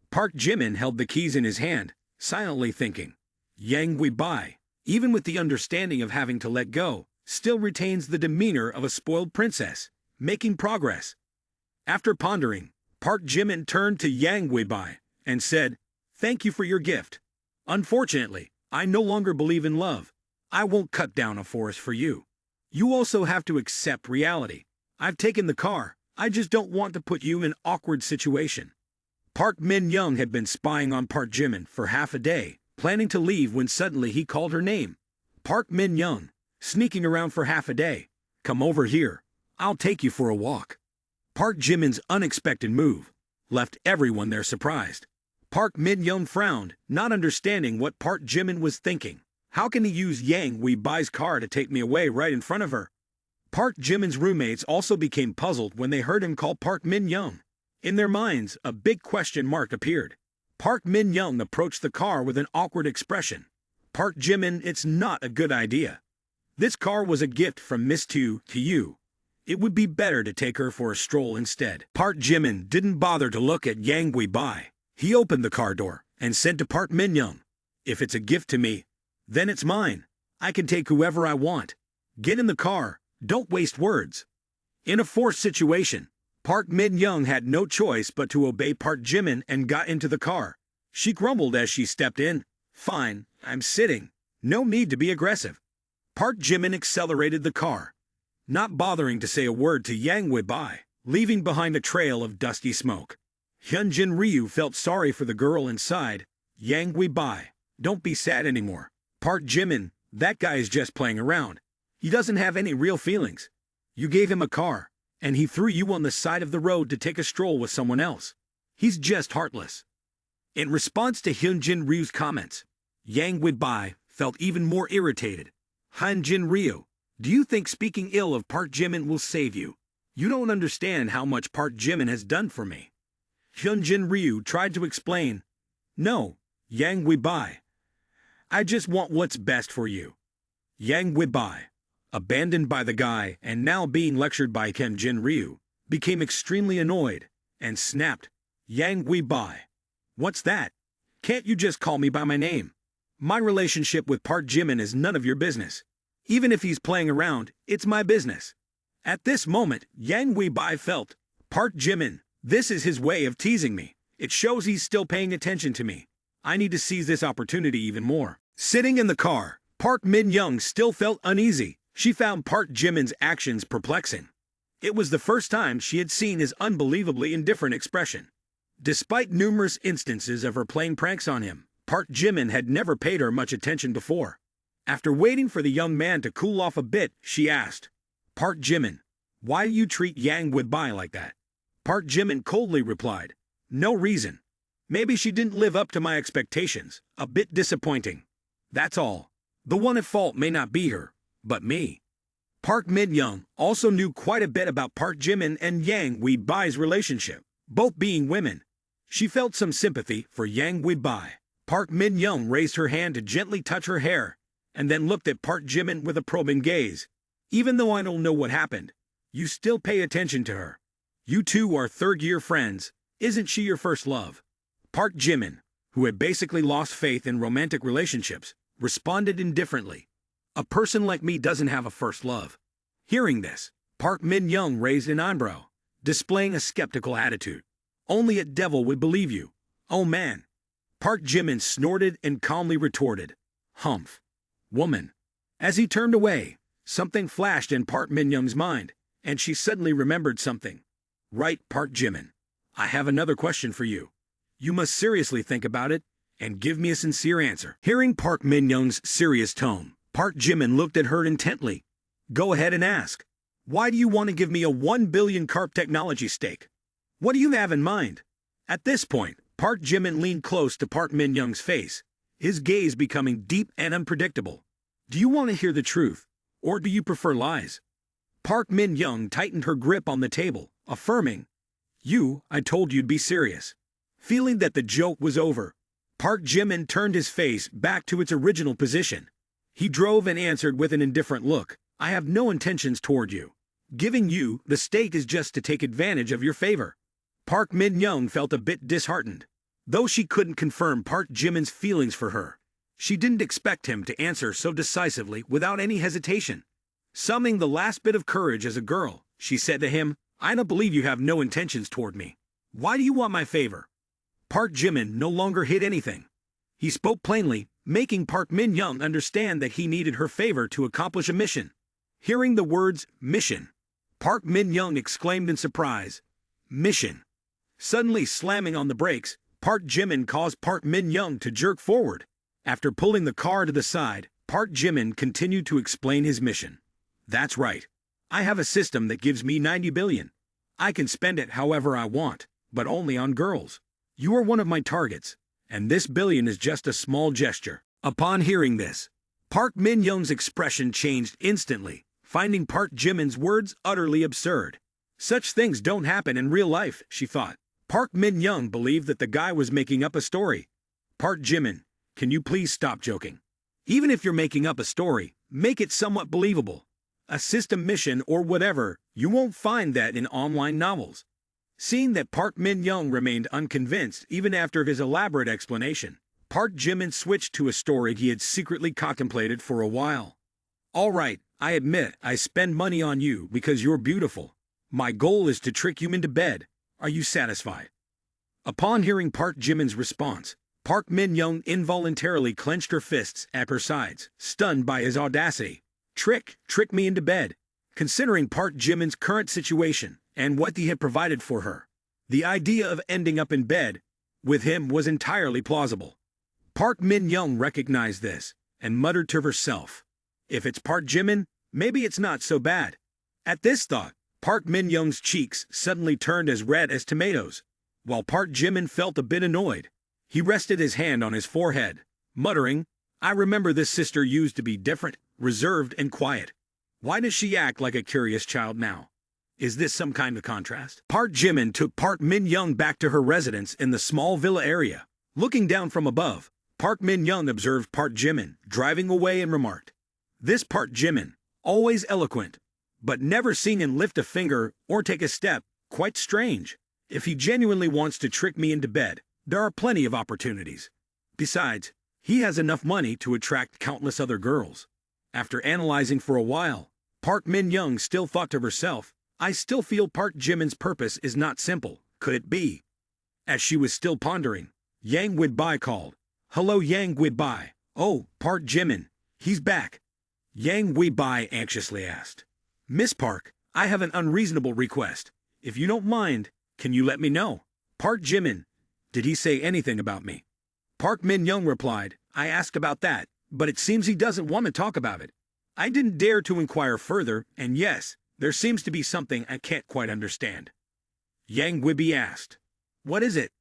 Park Jimin held the keys in his hand, silently thinking. Yang Guibai, even with the understanding of having to let go, still retains the demeanor of a spoiled princess, making progress. After pondering, Park Jimin turned to Yang Guibai and said, "Thank you for your gift. Unfortunately, I no longer believe in love. I won't cut down a forest for you. You also have to accept reality. I've taken the car. I just don't want to put you in an awkward situation." Park Min-young had been spying on Park Jimin for half a day, planning to leave when suddenly he called her name. "Park Min-young, sneaking around for half a day. Come over here. I'll take you for a walk." Park Jimin's unexpected move left everyone there surprised. Park Min-young frowned, not understanding what Park Jimin was thinking. How can he use Yang Guibai's car to take me away right in front of her? Park Jimin's roommates also became puzzled when they heard him call Park Min-young. In their minds, a big question mark appeared. Park Min-young approached the car with an awkward expression. "Park Jimin, it's not a good idea. This car was a gift from Miss Tu to you. It would be better to take her for a stroll instead." Park Jimin didn't bother to look at Yang Guibai. He opened the car door and said to Park Min-young, "If it's a gift to me, then it's mine. I can take whoever I want. Get in the car. Don't waste words." In a forced situation, Park Min-young had no choice but to obey Park Jimin and got into the car. She grumbled as she stepped in. "Fine, I'm sitting. No need to be aggressive." Park Jimin accelerated the car, not bothering to say a word to Yang Guibai, leaving behind a trail of dusty smoke. Hyunjin Ryu felt sorry for the girl and sighed. "Yang Guibai, don't be sad anymore. Park Jimin, that guy is just playing around. He doesn't have any real feelings. You gave him a car, and he threw you on the side of the road to take a stroll with someone else. He's just heartless." In response to Hyunjin Ryu's comments, Yang Guibai felt even more irritated. "Hyunjin Ryu, do you think speaking ill of Park Jimin will save you? You don't understand how much Park Jimin has done for me." Hyunjin Ryu tried to explain. "No, Yang Guibai. I just want what's best for you." Yang Guibai, abandoned by the guy and now being lectured by Hyunjin Ryu, became extremely annoyed and snapped. "Yang Guibai, what's that? Can't you just call me by my name? My relationship with Park Jimin is none of your business. Even if he's playing around, it's my business." At this moment, Yang Guibai felt, "Park Jimin, this is his way of teasing me. It shows he's still paying attention to me. I need to seize this opportunity even more." Sitting in the car, Park Min-young still felt uneasy. She found Park Jimin's actions perplexing. It was the first time she had seen his unbelievably indifferent expression. Despite numerous instances of her playing pranks on him, Park Jimin had never paid her much attention before. After waiting for the young man to cool off a bit, she asked, "Park Jimin, why do you treat Yang Guibai like that?" Park Jimin coldly replied, "No reason. Maybe she didn't live up to my expectations. A bit disappointing. That's all. The one at fault may not be her, but me." Park Min-young also knew quite a bit about Park Jimin and Yang Guibai's relationship, both being women. She felt some sympathy for Yang Guibai. Park Min-young raised her hand to gently touch her hair, and then looked at Park Jimin with a probing gaze. "Even though I don't know what happened, you still pay attention to her. You two are third-year friends. Isn't she your first love?" Park Jimin, who had basically lost faith in romantic relationships, responded indifferently. "A person like me doesn't have a first love." Hearing this, Park Min-young raised an eyebrow, displaying a skeptical attitude. "Only a devil would believe you. Oh man." Park Jimin snorted and calmly retorted, "Humph. Woman." As he turned away, something flashed in Park Min-young's mind, and she suddenly remembered something. "Right, Park Jimin. I have another question for you. You must seriously think about it and give me a sincere answer." Hearing Park Min-young's serious tone, Park Jimin looked at her intently. "Go ahead and ask. Why do you want to give me a 1 billion carp technology stake? What do you have in mind?" At this point, Park Jimin leaned close to Park Min-young's face. his gaze becoming deep and unpredictable. Do you want to hear the truth, or do you prefer lies? Park Min-young tightened her grip on the table, affirming, I told you'd be serious. Feeling that the joke was over, Park Jimin turned his face back to its original position. He drove and answered with an indifferent look, I have no intentions toward you. Giving you the stake is just to take advantage of your favor. Park Min-young felt a bit disheartened. Though she couldn't confirm Park Jimin's feelings for her, she didn't expect him to answer so decisively without any hesitation. Summoning the last bit of courage as a girl, she said to him, I don't believe you have no intentions toward me. Why do you want my favor? Park Jimin no longer hid anything. He spoke plainly, making Park Min-young understand that he needed her favor to accomplish a mission. Hearing the words, mission, Park Min-young exclaimed in surprise, mission. Suddenly slamming on the brakes, Park Jimin caused Park Min-young to jerk forward. After pulling the car to the side, Park Jimin continued to explain his mission. That's right. I have a system that gives me 90 billion. I can spend it however I want, but only on girls. You are one of my targets, and this billion is just a small gesture. Upon hearing this, Park Min-young's expression changed instantly, finding Park Jimin's words utterly absurd. Such things don't happen in real life, she thought. Park Min-young believed that the guy was making up a story. Park Jimin, can you please stop joking? Even if you're making up a story, make it somewhat believable. A system mission or whatever, you won't find that in online novels. Seeing that Park Min-young remained unconvinced even after his elaborate explanation, Park Jimin switched to a story he had secretly contemplated for a while. All right, I admit I spend money on you because you're beautiful. My goal is to trick you into bed. Are you satisfied? Upon hearing Park Jimin's response, Park Min-young involuntarily clenched her fists at her sides, stunned by his audacity. Trick me into bed. Considering Park Jimin's current situation and what he had provided for her, the idea of ending up in bed with him was entirely plausible. Park Min-young recognized this and muttered to herself, if it's Park Jimin, maybe it's not so bad. At this thought, Park Min-young's cheeks suddenly turned as red as tomatoes. While Park Jimin felt a bit annoyed, he rested his hand on his forehead, muttering, I remember this sister used to be different, reserved and quiet. Why does she act like a curious child now? Is this some kind of contrast? Park Jimin took Park Min-young back to her residence in the small villa area. Looking down from above, Park Min-young observed Park Jimin driving away and remarked, this Park Jimin, always eloquent, but never seen him lift a finger or take a step, quite strange. If he genuinely wants to trick me into bed, there are plenty of opportunities. Besides, he has enough money to attract countless other girls. After analyzing for a while, Park Min-young still thought to herself, I still feel Park Jimin's purpose is not simple, could it be? As she was still pondering, Yang Widbai called. Hello Yang Widbai. Oh, Park Jimin, he's back. Yang Widbai anxiously asked. Miss Park, I have an unreasonable request. If you don't mind, can you let me know? Park Jimin, did he say anything about me? Park Min-young replied, I asked about that, but it seems he doesn't want to talk about it. I didn't dare to inquire further, and yes, there seems to be something I can't quite understand. Yang Widbai asked, what is it?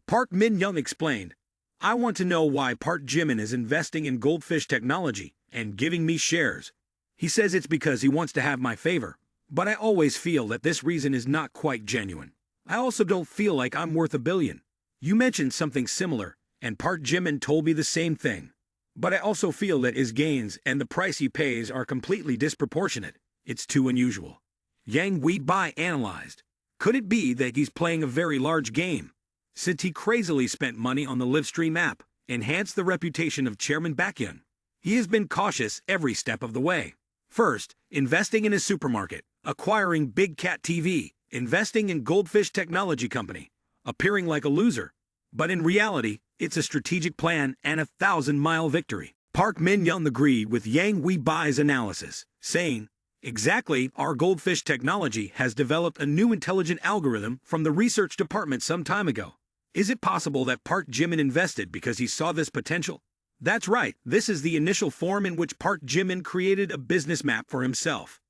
Park Min-young explained, I want to know why Park Jimin is investing in goldfish technology and giving me shares. He says it's because he wants to have my favor, but I always feel that this reason is not quite genuine. I also don't feel like I'm worth $1 billion. You mentioned something similar, and Park Jimin told me the same thing. But I also feel that his gains and the price he pays are completely disproportionate. It's too unusual. Yang Widbai analyzed. Could it be that he's playing a very large game? Since he crazily spent money on the Livestream app, enhanced the reputation of Chairman Baekhyun. He has been cautious every step of the way. First, investing in a supermarket, acquiring Big Cat TV, investing in Goldfish Technology Company, appearing like a loser. But in reality, it's a strategic plan and a 1,000-mile victory. Park Min-young agreed with Yang Widbai's analysis, saying, exactly, our Goldfish Technology has developed a new intelligent algorithm from the research department some time ago. Is it possible that Park Jimin invested because he saw this potential? That's right, this is the initial form in which Park Jimin created a business map for himself.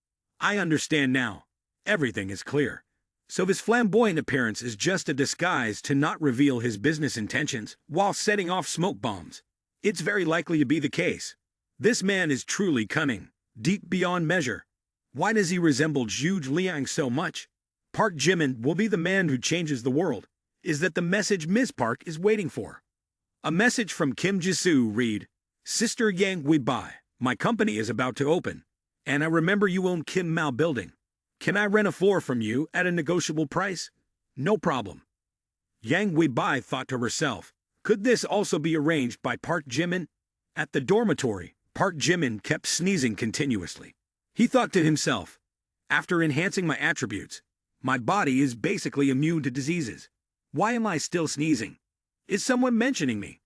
I understand now. Everything is clear. So his flamboyant appearance is just a disguise to not reveal his business intentions while setting off smoke bombs. It's very likely to be the case. This man is truly cunning, deep beyond measure. Why does he resemble Zhuge Liang so much? Park Jimin will be the man who changes the world. Is that the message Miss Park is waiting for? A message from Kim Jisoo read, Sister Yang Webai, my company is about to open, and I remember you own Kim Mao Building. Can I rent a floor from you at a negotiable price? No problem. Yang Webai thought to herself, could this also be arranged by Park Jimin? At the dormitory, Park Jimin kept sneezing continuously. He thought to himself, after enhancing my attributes, my body is basically immune to diseases. Why am I still sneezing? Is someone mentioning me?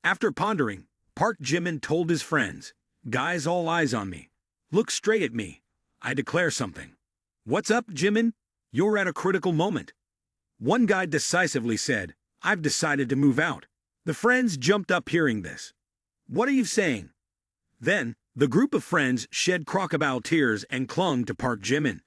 After pondering, Park Jimin told his friends, guys, all eyes on me. Look straight at me. I declare something. What's up, Jimin? You're at a critical moment. One guy decisively said, I've decided to move out. The friends jumped up hearing this. What are you saying? Then, the group of friends shed crocodile tears and clung to Park Jimin,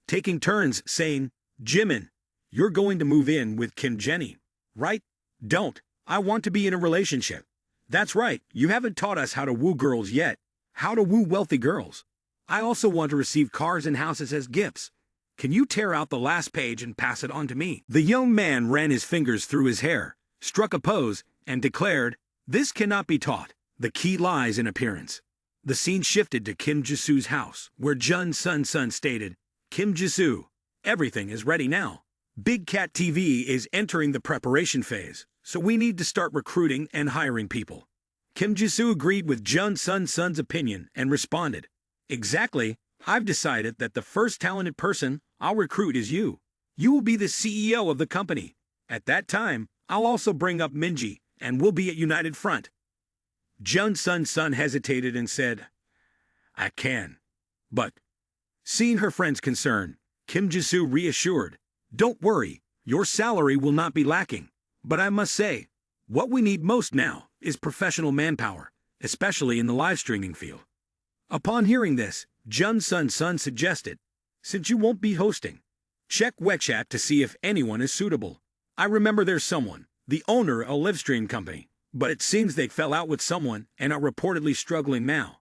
taking turns saying, Jimin, you're going to move in with Kim Jenny, right? Don't. I want to be in a relationship. That's right, you haven't taught us how to woo girls yet. How to woo wealthy girls. I also want to receive cars and houses as gifts. Can you tear out the last page and pass it on to me? The young man ran his fingers through his hair, struck a pose, and declared, this cannot be taught. The key lies in appearance. The scene shifted to Kim Jisoo's house, where Jun Sun Sun stated, Kim Jisoo, everything is ready now. Big Cat TV is entering the preparation phase, so we need to start recruiting and hiring people. Kim Jisoo agreed with Jun Sun Sun's opinion and responded, exactly, I've decided that the first talented person I'll recruit is you. You will be the CEO of the company. At that time, I'll also bring up Minji, and we'll be at United Front. Jun Sun Sun hesitated and said, I can. But, seeing her friend's concern, Kim Jisoo reassured, don't worry, your salary will not be lacking. But I must say, what we need most now is professional manpower, especially in the live streaming field. Upon hearing this, Jun Sun Sun suggested, since you won't be hosting, check WeChat to see if anyone is suitable. I remember there's someone, the owner of a live stream company, but it seems they fell out with someone and are reportedly struggling now.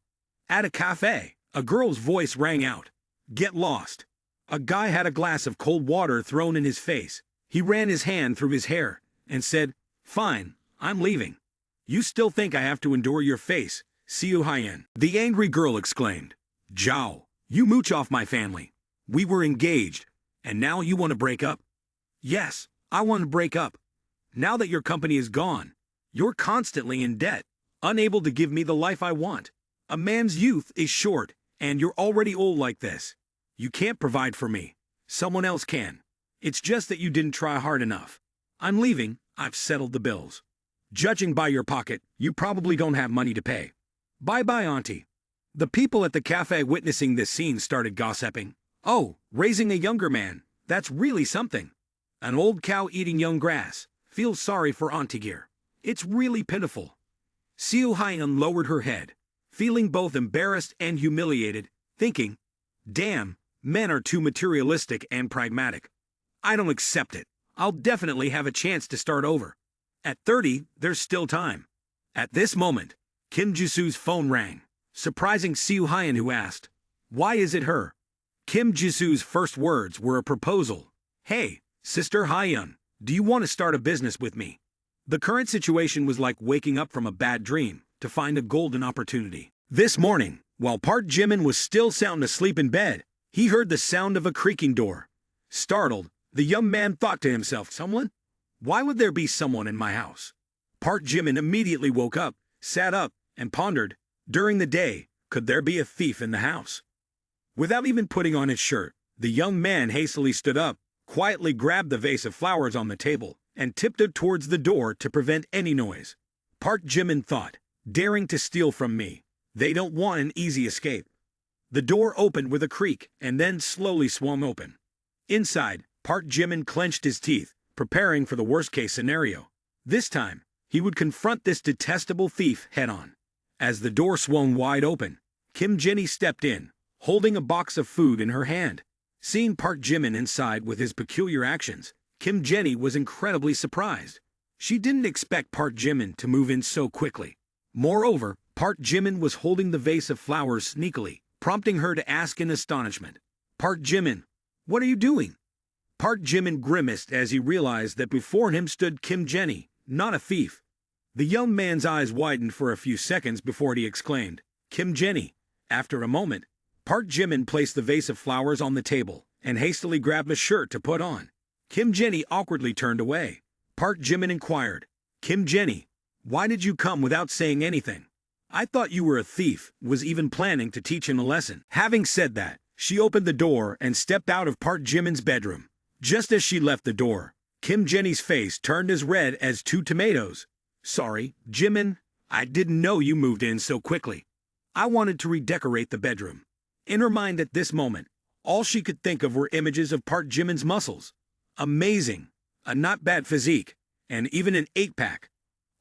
At a cafe, a girl's voice rang out, get lost. A guy had a glass of cold water thrown in his face. He ran his hand through his hair and said, fine, I'm leaving. You still think I have to endure your face, Siu Hyen? The angry girl exclaimed, Zhao, you mooch off my family. We were engaged, and now you want to break up? Yes, I want to break up. Now that your company is gone, you're constantly in debt, unable to give me the life I want. A man's youth is short, and you're already old like this. You can't provide for me. Someone else can. It's just that you didn't try hard enough. I'm leaving. I've settled the bills. Judging by your pocket, you probably don't have money to pay. Bye-bye, auntie. The people at the cafe witnessing this scene started gossiping. Oh, raising a younger man. That's really something. An old cow eating young grass. Feels sorry for Auntie Gear. It's really pitiful. Siu Hyen lowered her head, feeling both embarrassed and humiliated, thinking, damn, men are too materialistic and pragmatic. I don't accept it. I'll definitely have a chance to start over. At 30, there's still time. At this moment, Kim Jisoo's phone rang, surprising Siu Hyen, who asked, why is it her? Kim Jisoo's first words were a proposal. Hey, Sister Hyen, do you want to start a business with me? The current situation was like waking up from a bad dream to find a golden opportunity. This morning, while Park Jimin was still sound asleep in bed, he heard the sound of a creaking door. Startled, the young man thought to himself, someone? Why would there be someone in my house? Park Jimin immediately woke up, sat up, and pondered, during the day, could there be a thief in the house? Without even putting on his shirt, the young man hastily stood up, quietly grabbed the vase of flowers on the table, and tiptoed towards the door to prevent any noise. Park Jimin thought, daring to steal from me. They don't want an easy escape. The door opened with a creak and then slowly swung open. Inside, Park Jimin clenched his teeth, preparing for the worst-case scenario. This time, he would confront this detestable thief head-on. As the door swung wide open, Kim Jenny stepped in, holding a box of food in her hand. Seeing Park Jimin inside with his peculiar actions, Kim Jenny was incredibly surprised. She didn't expect Park Jimin to move in so quickly. Moreover, Park Jimin was holding the vase of flowers sneakily, prompting her to ask in astonishment, "Park Jimin, what are you doing?" Park Jimin grimaced as he realized that before him stood Kim Jenny, not a thief. The young man's eyes widened for a few seconds before he exclaimed, "Kim Jenny." After a moment, Park Jimin placed the vase of flowers on the table and hastily grabbed a shirt to put on. Kim Jenny awkwardly turned away. Park Jimin inquired, "Kim Jenny, why did you come without saying anything? I thought you were a thief," was even planning to teach him a lesson. Having said that, she opened the door and stepped out of Park Jimin's bedroom. Just as she left the door, Kim Jenny's face turned as red as two tomatoes. "Sorry, Jimin, I didn't know you moved in so quickly. I wanted to redecorate the bedroom." In her mind at this moment, all she could think of were images of Park Jimin's muscles. Amazing, a not bad physique, and even an 8-pack.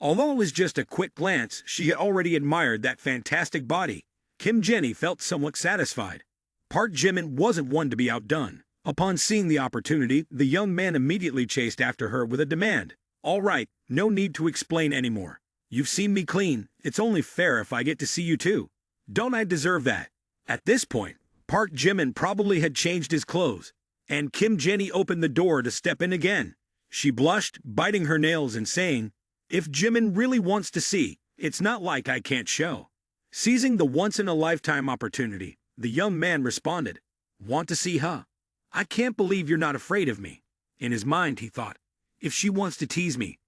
Although it was just a quick glance, she had already admired that fantastic body. Kim Jenny felt somewhat satisfied. Park Jimin wasn't one to be outdone. Upon seeing the opportunity, the young man immediately chased after her with a demand. "All right, no need to explain anymore. You've seen me clean, it's only fair if I get to see you too. Don't I deserve that?" At this point, Park Jimin probably had changed his clothes, and Kim Jenny opened the door to step in again. She blushed, biting her nails and saying, "If Jimin really wants to see, it's not like I can't show." Seizing the once-in-a-lifetime opportunity, the young man responded, "Want to see, huh? I can't believe you're not afraid of me." In his mind, he thought, "If she wants to tease me,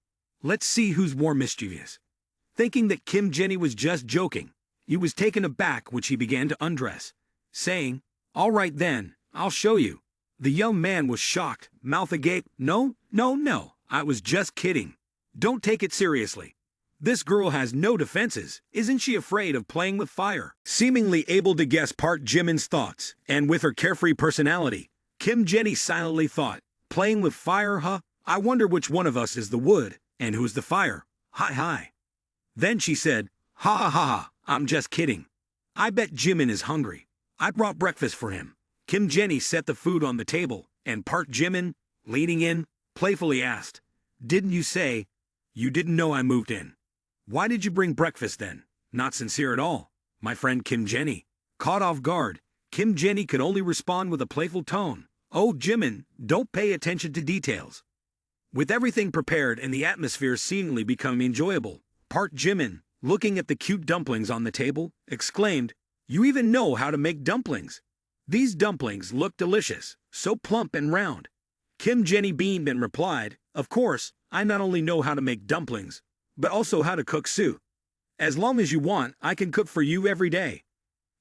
let's see who's more mischievous." Thinking that Kim Jenny was just joking, he was taken aback, which he began to undress, saying, "All right then, I'll show you." The young man was shocked, mouth agape. No, I was just kidding. Don't take it seriously. This girl has no defenses. Isn't she afraid of playing with fire?" Seemingly able to guess Park Jimin's thoughts, and with her carefree personality, Kim Jenny silently thought, "Playing with fire, huh? I wonder which one of us is the wood, and who's the fire. Hi. Then she said, Ha, I'm just kidding. I bet Jimin is hungry. I brought breakfast for him." Kim Jenny set the food on the table, and Park Jimin, leaning in, playfully asked, "Didn't you say you didn't know I moved in? Why did you bring breakfast then?" Not sincere at all, my friend Kim Jenny. Caught off guard, Kim Jenny could only respond with a playful tone. "Oh, Jimin, don't pay attention to details." With everything prepared and the atmosphere seemingly becoming enjoyable, Park Jimin, looking at the cute dumplings on the table, exclaimed, "You even know how to make dumplings. These dumplings look delicious, so plump and round." Kim Jenny beamed and replied, "Of course, I not only know how to make dumplings, but also how to cook soup. As long as you want, I can cook for you every day."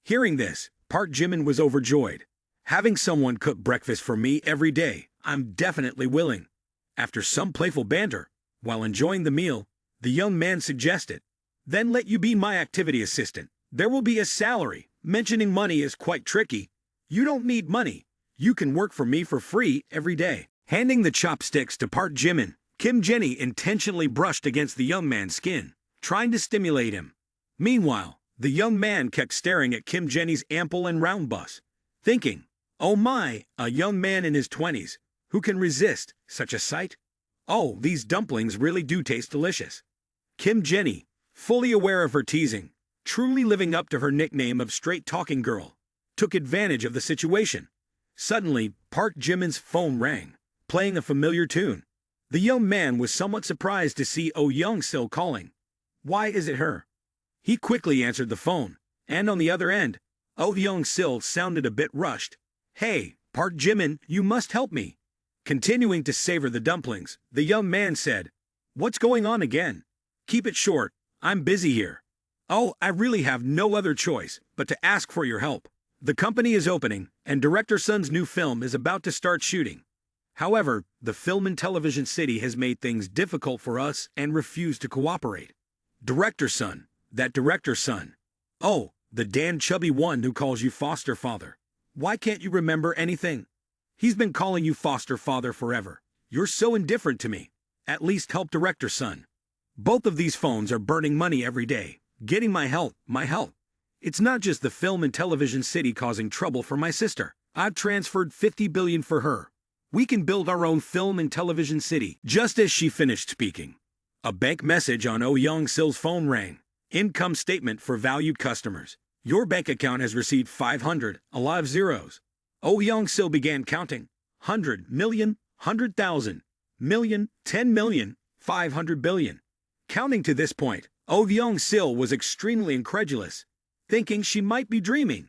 Hearing this, Park Jimin was overjoyed. "Having someone cook breakfast for me every day, I'm definitely willing." After some playful banter, while enjoying the meal, the young man suggested, "Then let you be my activity assistant. There will be a salary. Mentioning money is quite tricky. You don't need money. You can work for me for free every day." Handing the chopsticks to Park Jimin, Kim Jenny intentionally brushed against the young man's skin, trying to stimulate him. Meanwhile, the young man kept staring at Kim Jenny's ample and round bust, thinking, "Oh my, a young man in his 20s. Who can resist such a sight? Oh, these dumplings really do taste delicious." Kim Jenny, fully aware of her teasing, truly living up to her nickname of straight-talking girl, took advantage of the situation. Suddenly, Park Jimin's phone rang, playing a familiar tune. The young man was somewhat surprised to see Oh Young-sil calling. Why is it her? He quickly answered the phone, and on the other end, Oh Young-sil sounded a bit rushed. "Hey, Park Jimin, you must help me." Continuing to savor the dumplings, the young man said, "What's going on again? Keep it short, I'm busy here." "Oh, I really have no other choice but to ask for your help. The company is opening, and Director Sun's new film is about to start shooting. However, the Film and Television City has made things difficult for us and refused to cooperate." Director Sun, that Director Sun. Oh, the Dan Chubby one who calls you foster father. Why can't you remember anything? He's been calling you foster father forever. You're so indifferent to me. At least help Director Sun. Both of these phones are burning money every day, getting my help. It's not just the Film and Television City causing trouble for my sister. I've transferred 50 billion for her. We can build our own Film and Television City. Just as she finished speaking, a bank message on Oh Young-sil's phone rang. Income statement for valued customers. Your bank account has received 500, a lot of zeros. Oh Young-sil began counting. 100 million, 100,000, million, 10 million, 500 billion. Counting to this point, Oh Young-sil was extremely incredulous, thinking she might be dreaming.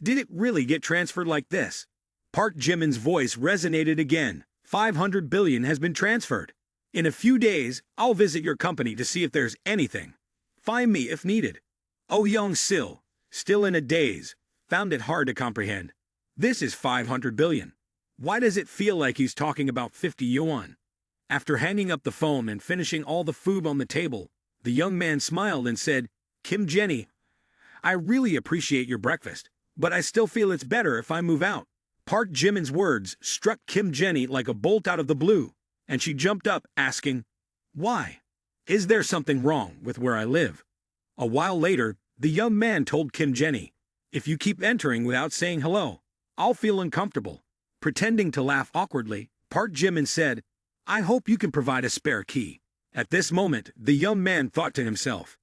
Did it really get transferred like this? Park Jimin's voice resonated again. 500 billion has been transferred. In a few days, I'll visit your company to see if there's anything. Find me if needed. Oh Young-sil, still in a daze, found it hard to comprehend. This is 500 billion. Why does it feel like he's talking about 50 yuan? After hanging up the phone and finishing all the food on the table, the young man smiled and said, Kim Jenny, I really appreciate your breakfast, but I still feel it's better if I move out. Park Jimin's words struck Kim Jenny like a bolt out of the blue, and she jumped up, asking, Why? Is there something wrong with where I live? A while later, the young man told Kim Jenny, If you keep entering without saying hello, I'll feel uncomfortable. Pretending to laugh awkwardly, Park Jimin said, I hope you can provide a spare key. At this moment, the young man thought to himself,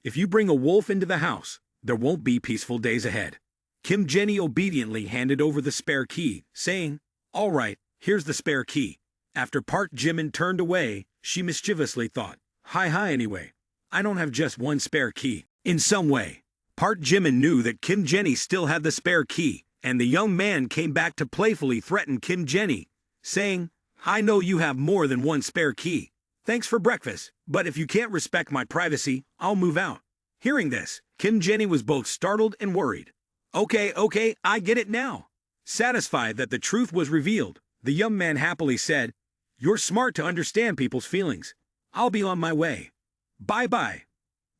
If you bring a wolf into the house, there won't be peaceful days ahead. Kim Jenny obediently handed over the spare key, saying, All right, here's the spare key. After Park Jimin turned away, she mischievously thought, Hi anyway. I don't have just one spare key. In some way, Park Jimin knew that Kim Jenny still had the spare key, and the young man came back to playfully threaten Kim Jenny, saying, I know you have more than one spare key. Thanks for breakfast, but if you can't respect my privacy, I'll move out. Hearing this, Kim Jenny was both startled and worried. Okay, I get it now. Satisfied that the truth was revealed, the young man happily said, You're smart to understand people's feelings. I'll be on my way. Bye-bye.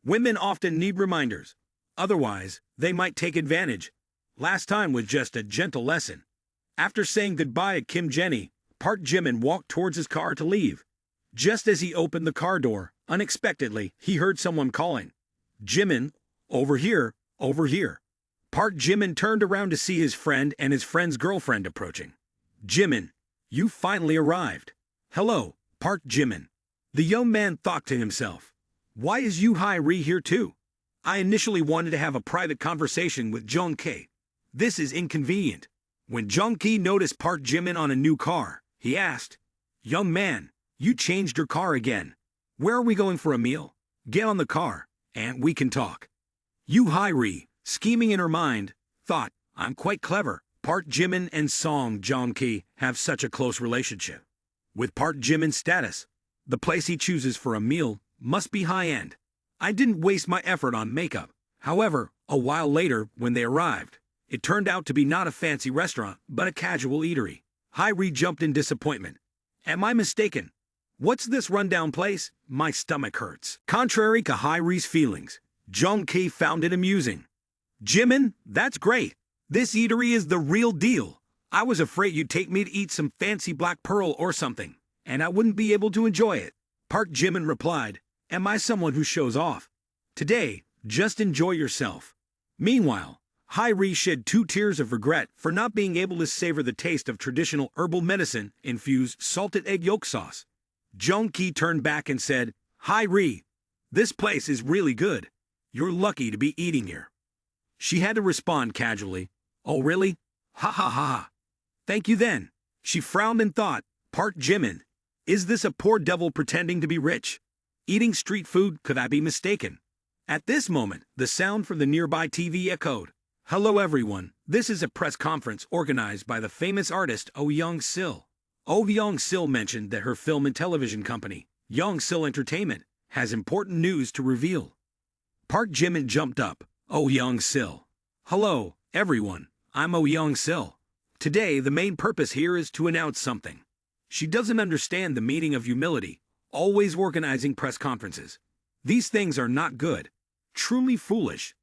Women often need reminders. Otherwise, they might take advantage. Last time was just a gentle lesson. After saying goodbye to Kim Jenny, Park Jimin walked towards his car to leave. Just as he opened the car door, unexpectedly, he heard someone calling, Jimin, over here, over here. Park Jimin turned around to see his friend and his friend's girlfriend approaching. Jimin, you finally arrived. Hello, Park Jimin. The young man thought to himself, Why is Yu Hai-ri here too? I initially wanted to have a private conversation with Jong-ki. This is inconvenient. When Jong-ki noticed Park Jimin on a new car, he asked, Young man, you changed your car again. Where are we going for a meal? Get on the car, and we can talk. Yu Hai-ri, scheming in her mind, thought, I'm quite clever. Park Jimin and Song Jong-ki have such a close relationship. With Park Jimin's status, the place he chooses for a meal must be high-end. I didn't waste my effort on makeup. However, a while later, when they arrived, it turned out to be not a fancy restaurant, but a casual eatery. Hai-ri jumped in disappointment. Am I mistaken? What's this rundown place? My stomach hurts. Contrary to Hai-ri's feelings, Jong-ki found it amusing. Jimin, that's great. This eatery is the real deal. I was afraid you'd take me to eat some fancy black pearl or something, and I wouldn't be able to enjoy it. Park Jimin replied, Am I someone who shows off? Today, just enjoy yourself. Meanwhile, Hai-ri shed 2 tears of regret for not being able to savor the taste of traditional herbal medicine-infused salted egg yolk sauce. Jong-ki turned back and said, Hai-ri, this place is really good. You're lucky to be eating here. She had to respond casually, Oh really? Ha ha ha ha. Thank you then. She frowned and thought, Park Jimin, is this a poor devil pretending to be rich? Eating street food, could I be mistaken? At this moment, the sound from the nearby TV echoed. Hello everyone, this is a press conference organized by the famous artist Oh Young-sil. Oh Young-sil mentioned that her film and television company, Young-sil Entertainment, has important news to reveal. Park Jimin jumped up. Oh Young-sil. Hello, everyone, I'm Oh Young-sil. Today, the main purpose here is to announce something. She doesn't understand the meaning of humility, always organizing press conferences. These things are not good. Truly foolish.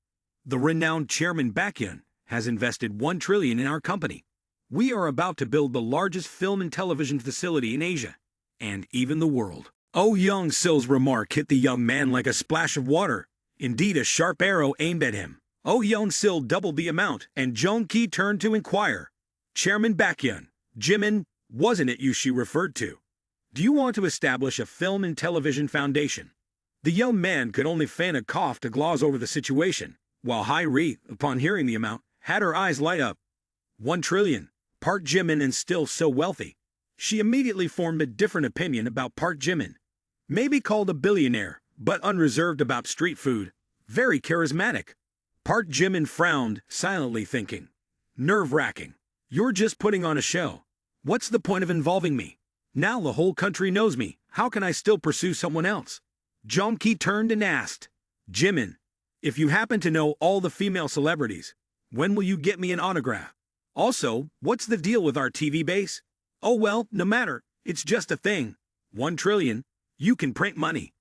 The renowned Chairman Baekhyun has invested 1 trillion in our company. We are about to build the largest film and television facility in Asia, and even the world. Oh Young-sil's remark hit the young man like a splash of water, indeed a sharp arrow aimed at him. Oh Young-sil doubled the amount, and Jong-ki turned to inquire. Chairman Baekhyun, Jimin, wasn't it you she referred to? Do you want to establish a film and television foundation? The young man could only feign a cough to gloss over the situation, while Hai-ri, upon hearing the amount, had her eyes light up. 1 trillion. Park Jimin is still so wealthy. She immediately formed a different opinion about Park Jimin. Maybe called a billionaire, but unreserved about street food. Very charismatic. Park Jimin frowned, silently thinking. Nerve-wracking. You're just putting on a show. What's the point of involving me? Now the whole country knows me. How can I still pursue someone else? Jong-ki turned and asked, Jimin, if you happen to know all the female celebrities, when will you get me an autograph? Also, what's the deal with our TV base? Oh well, no matter, it's just a thing. 1 trillion. You can print money.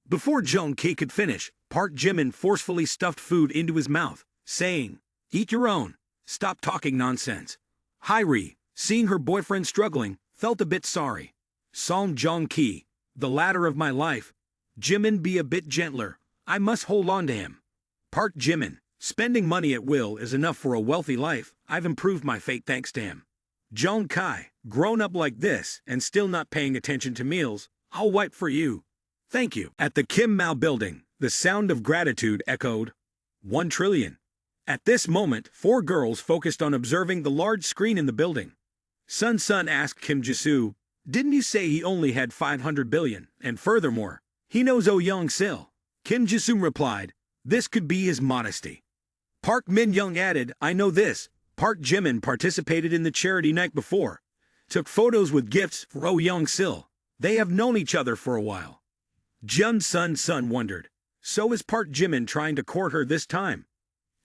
Before Jong-ki could finish, Park Jimin forcefully stuffed food into his mouth, saying, Eat your own. Stop talking nonsense. Hai-ri, seeing her boyfriend struggling, felt a bit sorry. Song Jong-ki, the ladder of my life. Jimin, be a bit gentler. I must hold on to him. Park Jimin, spending money at will is enough for a wealthy life. I've improved my fate thanks to him. Jong-kai, grown up like this and still not paying attention to meals, I'll wipe for you. Thank you. At the Kim Mao building, the sound of gratitude echoed. 1 trillion. At this moment, 4 girls focused on observing the large screen in the building. Sun asked Kim Jisoo, didn't you say he only had 500 billion, and furthermore, he knows Oh Young-sil? Kim Jisoo replied, this could be his modesty. Park Min-young added, I know this. Park Jimin participated in the charity night before. Took photos with gifts for Oh Young-sil. They have known each other for a while. Jun Sun wondered, so is Park Jimin trying to court her this time?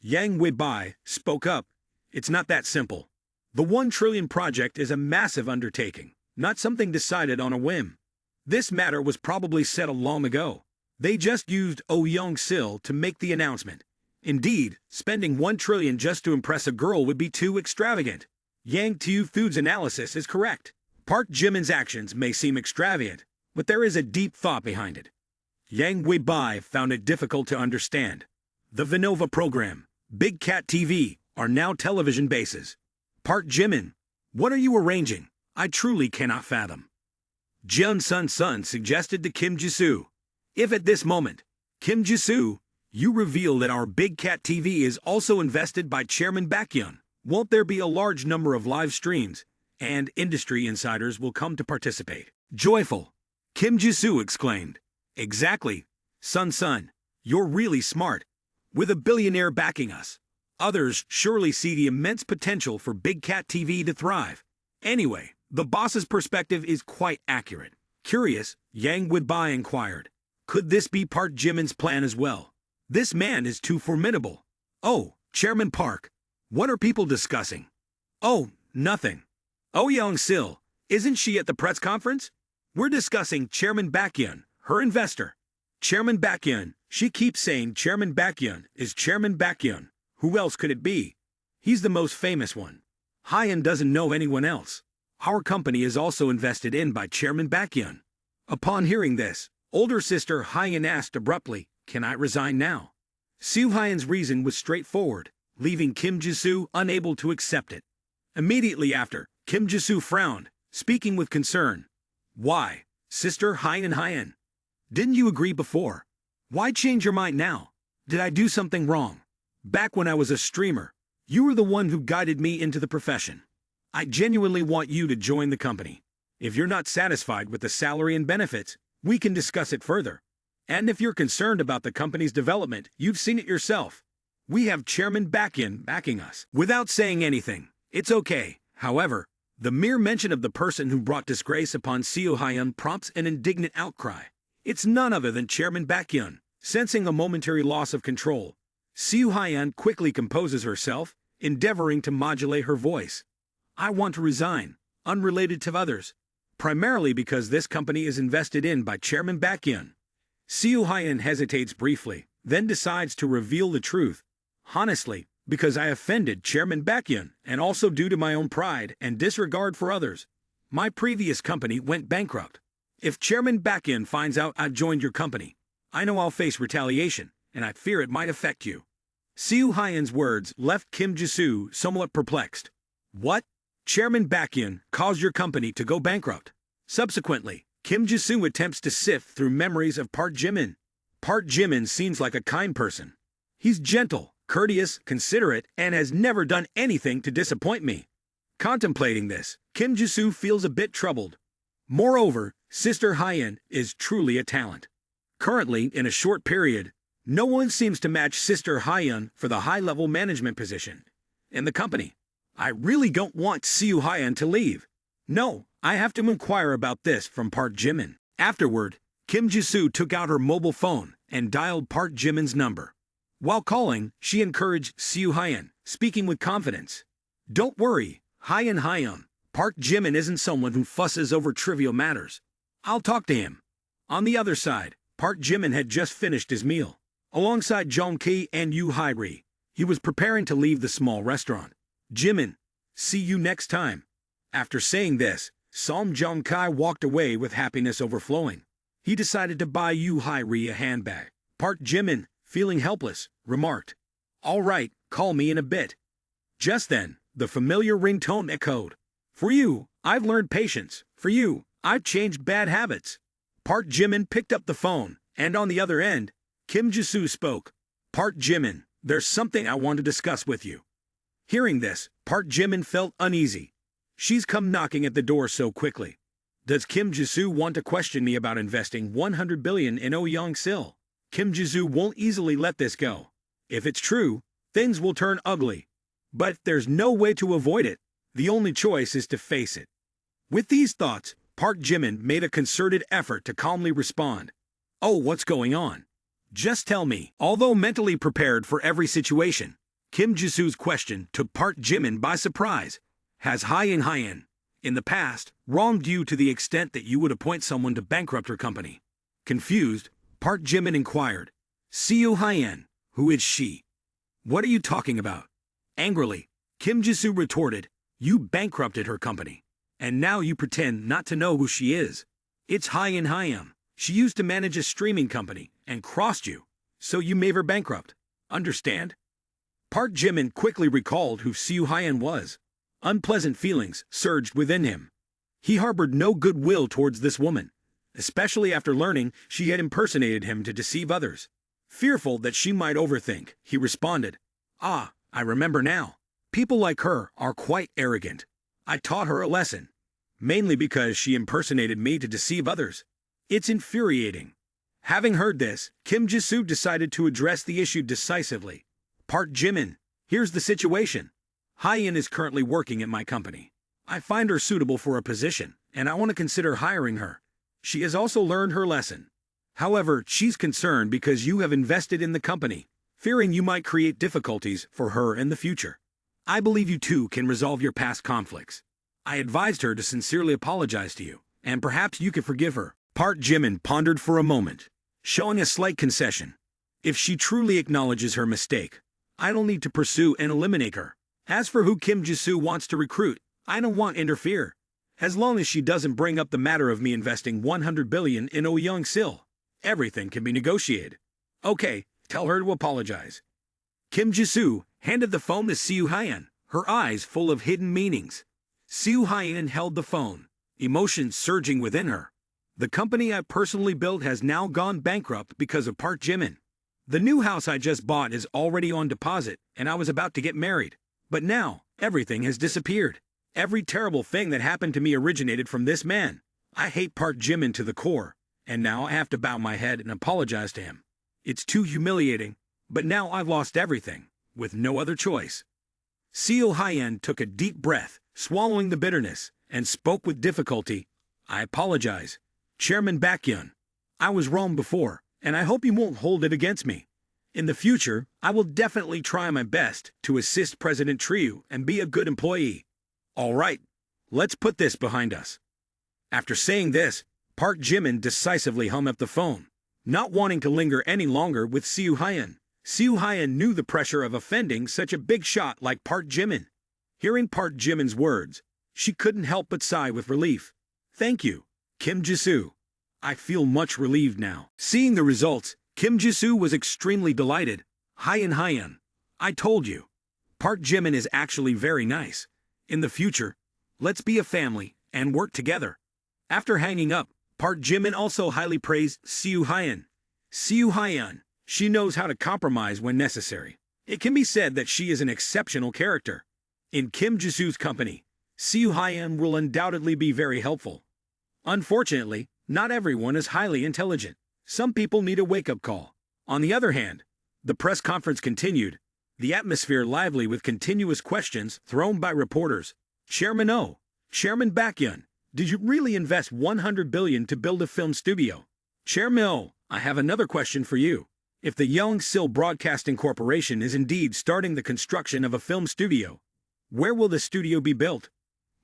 Yang Wei-bai spoke up, it's not that simple. The 1 trillion project is a massive undertaking, not something decided on a whim. This matter was probably settled long ago. They just used Oh Young-sil to make the announcement. Indeed, spending 1 trillion just to impress a girl would be too extravagant. Yang Tu Food's analysis is correct. Park Jimin's actions may seem extravagant, but there is a deep thought behind it. Yang Wei-bai found it difficult to understand. The Vinova program, Big Cat TV, are now television bases. Park Jimin, what are you arranging? I truly cannot fathom. Jun Sun suggested to Kim Jisoo. If at this moment, Kim Jisoo, you reveal that our Big Cat TV is also invested by Chairman Baekhyun, won't there be a large number of live streams, and industry insiders will come to participate? Joyful, Kim Jisoo exclaimed. Exactly, Sun, you're really smart. With a billionaire backing us, others surely see the immense potential for Big Cat TV to thrive. Anyway, the boss's perspective is quite accurate. Curious, Yang Wei-bai inquired. Could this be Park Jimin's plan as well? This man is too formidable. Oh, Chairman Park, what are people discussing? Oh, nothing. Oh Young-sil, isn't she at the press conference? We're discussing Chairman Baekhyun, her investor. Chairman Baekhyun, she keeps saying Chairman Baekhyun is Chairman Baekhyun. Who else could it be? He's the most famous one. Hyen doesn't know anyone else. Our company is also invested in by Chairman Baekhyun. Upon hearing this, older sister Hyen asked abruptly, can I resign now? Soo Hyen's reason was straightforward, leaving Kim Jisoo unable to accept it. Immediately after, Kim Jisoo frowned, speaking with concern. Why, sister Hyen? Didn't you agree before? Why change your mind now? Did I do something wrong? Back when I was a streamer, you were the one who guided me into the profession. I genuinely want you to join the company. If you're not satisfied with the salary and benefits, we can discuss it further. And if you're concerned about the company's development, you've seen it yourself. We have Chairman Baekhyun backing us. Without saying anything, it's okay. However, the mere mention of the person who brought disgrace upon Seo Hyun prompts an indignant outcry. It's none other than Chairman Baekhyun. Sensing a momentary loss of control, Seo Hyun quickly composes herself, endeavoring to modulate her voice. I want to resign, unrelated to others, primarily because this company is invested in by Chairman Baekhyun. Seo Hyun hesitates briefly, then decides to reveal the truth. Honestly, because I offended Chairman Baekhyun, and also due to my own pride and disregard for others. My previous company went bankrupt. If Chairman Baekhyun finds out I joined your company, I know I'll face retaliation, and I fear it might affect you. Seo Hyun's words left Kim Jisoo somewhat perplexed. What? Chairman Baekhyun caused your company to go bankrupt? Subsequently, Kim Jisoo attempts to sift through memories of Park Jimin. Park Jimin seems like a kind person. He's gentle, courteous, considerate, and has never done anything to disappoint me. Contemplating this, Kim Jisoo feels a bit troubled. Moreover, Sister Hyen is truly a talent. Currently, in a short period, no one seems to match Sister Hyen for the high-level management position in the company. I really don't want Siu Hyen to leave. No, I have to inquire about this from Park Jimin. Afterward, Kim Jisoo took out her mobile phone and dialed Park Jimin's number. While calling, she encouraged Siu Hyen, speaking with confidence. Don't worry, Hyen. Park Jimin isn't someone who fusses over trivial matters. I'll talk to him. On the other side, Park Jimin had just finished his meal. Alongside Jong Ki and Yu Hai-ri, he was preparing to leave the small restaurant. Jimin, see you next time. After saying this, Som Jong Kai walked away with happiness overflowing. He decided to buy Yu Hai-ri a handbag. Park Jimin, feeling helpless, remarked, "All right, call me in a bit." Just then, the familiar ringtone echoed. "For you, I've learned patience. For you, I've changed bad habits." Park Jimin picked up the phone, and on the other end, Kim Jisoo spoke. "Park Jimin, there's something I want to discuss with you." Hearing this, Park Jimin felt uneasy. She's come knocking at the door so quickly. Does Kim Jisoo want to question me about investing 100 billion in Oyeong-sil? Kim Jisoo won't easily let this go. If it's true, things will turn ugly. But there's no way to avoid it. The only choice is to face it. With these thoughts, Park Jimin made a concerted effort to calmly respond. "Oh, what's going on? Just tell me." Although mentally prepared for every situation, Kim Jisoo's question took Park Jimin by surprise. Has Hyen, in the past, wronged you to the extent that you would appoint someone to bankrupt her company? Confused, Park Jimin inquired. Siu Hyen, who is she? What are you talking about? Angrily, Kim Jisoo retorted, you bankrupted her company. And now you pretend not to know who she is. It's Hyen. She used to manage a streaming company and crossed you, so you made her bankrupt. Understand? Park Jimin quickly recalled who Siu Hyen was. Unpleasant feelings surged within him. He harbored no goodwill towards this woman, especially after learning she had impersonated him to deceive others. Fearful that she might overthink, he responded, "Ah, I remember now. People like her are quite arrogant. I taught her a lesson, mainly because she impersonated me to deceive others. It's infuriating." Having heard this, Kim Jisoo decided to address the issue decisively. Park Jimin, here's the situation. Hyen is currently working at my company. I find her suitable for a position, and I want to consider hiring her. She has also learned her lesson. However, she's concerned because you have invested in the company, fearing you might create difficulties for her in the future. I believe you two can resolve your past conflicts. I advised her to sincerely apologize to you, and perhaps you could forgive her. Park Jimin pondered for a moment, showing a slight concession. If she truly acknowledges her mistake, I don't need to pursue and eliminate her. As for who Kim Jisoo wants to recruit, I don't want to interfere. As long as she doesn't bring up the matter of me investing 100 billion in Oyeong-sil, everything can be negotiated. Okay, tell her to apologize. Kim Jisoo handed the phone to Siu Hyen, her eyes full of hidden meanings. Siu Hyen held the phone, emotions surging within her. The company I personally built has now gone bankrupt because of Park Jimin. The new house I just bought is already on deposit, and I was about to get married. But now, everything has disappeared. Every terrible thing that happened to me originated from this man. I hate Park Jimin to the core, and now I have to bow my head and apologize to him. It's too humiliating, but now I've lost everything, with no other choice. Siu Hyen took a deep breath, swallowing the bitterness, and spoke with difficulty. I apologize, Chairman Baekhyun. I was wrong before, and I hope you won't hold it against me. In the future, I will definitely try my best to assist President Trieu and be a good employee. All right, let's put this behind us. After saying this, Park Jimin decisively hung up the phone, not wanting to linger any longer with Siu Hyen. Siu Hyen knew the pressure of offending such a big shot like Park Jimin. Hearing Park Jimin's words, she couldn't help but sigh with relief. Thank you, Kim Jisoo. I feel much relieved now. Seeing the results, Kim Jisoo was extremely delighted. Hyen, I told you. Park Jimin is actually very nice. In the future, let's be a family and work together. After hanging up, Park Jimin also highly praised Siu Hyen. Seo Hyun, she knows how to compromise when necessary. It can be said that she is an exceptional character. In Kim Jisoo's company, Seo Hyun will undoubtedly be very helpful. Unfortunately, not everyone is highly intelligent. Some people need a wake-up call. On the other hand, the press conference continued, the atmosphere lively with continuous questions thrown by reporters. Chairman O, Chairman Baekhyun, did you really invest 100 billion to build a film studio? Chairman O, I have another question for you. If the Young-sil Broadcasting Corporation is indeed starting the construction of a film studio, where will the studio be built?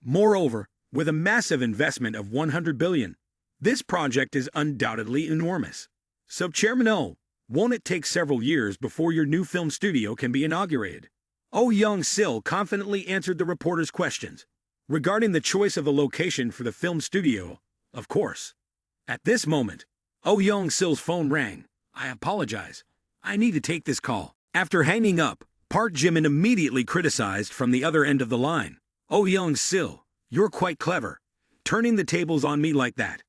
Moreover, with a massive investment of 100 billion, this project is undoubtedly enormous. So Chairman O, won't it take several years before your new film studio can be inaugurated? Oh Young-sil confidently answered the reporter's questions. Regarding the choice of a location for the film studio, of course. At this moment, Oh Young-sil's phone rang. I apologize. I need to take this call. After hanging up, Park Jimin immediately criticized from the other end of the line. Oh Young-sil, you're quite clever, turning the tables on me like that.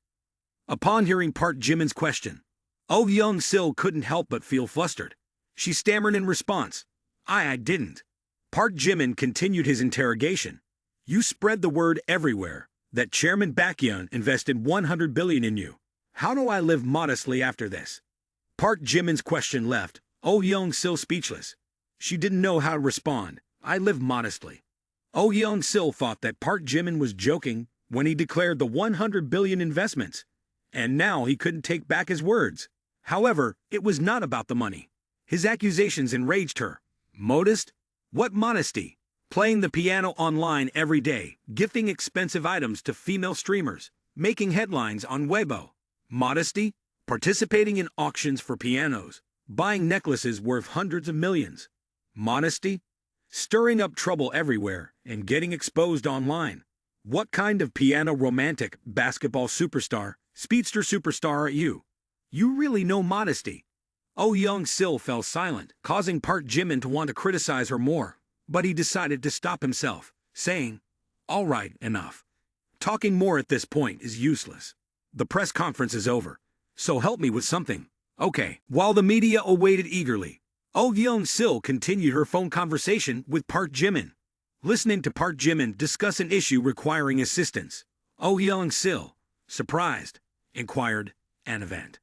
Upon hearing Park Jimin's question, Oh Young-sil couldn't help but feel flustered. She stammered in response. I didn't. Park Jimin continued his interrogation. You spread the word everywhere that Chairman Baekhyun invested 100 billion in you. How do I live modestly after this? Park Jimin's question left Oh Young-sil speechless. She didn't know how to respond. I live modestly. Oh Young-sil thought that Park Jimin was joking when he declared the 100 billion investments, and now he couldn't take back his words. However, it was not about the money. His accusations enraged her. Modest? What modesty? Playing the piano online every day, gifting expensive items to female streamers, making headlines on Weibo. Modesty? Participating in auctions for pianos, buying necklaces worth hundreds of millions. Modesty? Stirring up trouble everywhere and getting exposed online. What kind of piano romantic, basketball superstar, speedster superstar are you? You really know modesty. Oh Young-sil fell silent, causing Park Jimin to want to criticize her more, but he decided to stop himself, saying, All right, enough. Talking more at this point is useless. The press conference is over, so help me with something. Okay. While the media awaited eagerly, Oh Young-sil continued her phone conversation with Park Jimin. Listening to Park Jimin discuss an issue requiring assistance, Oh Young-sil, surprised, inquired, an event.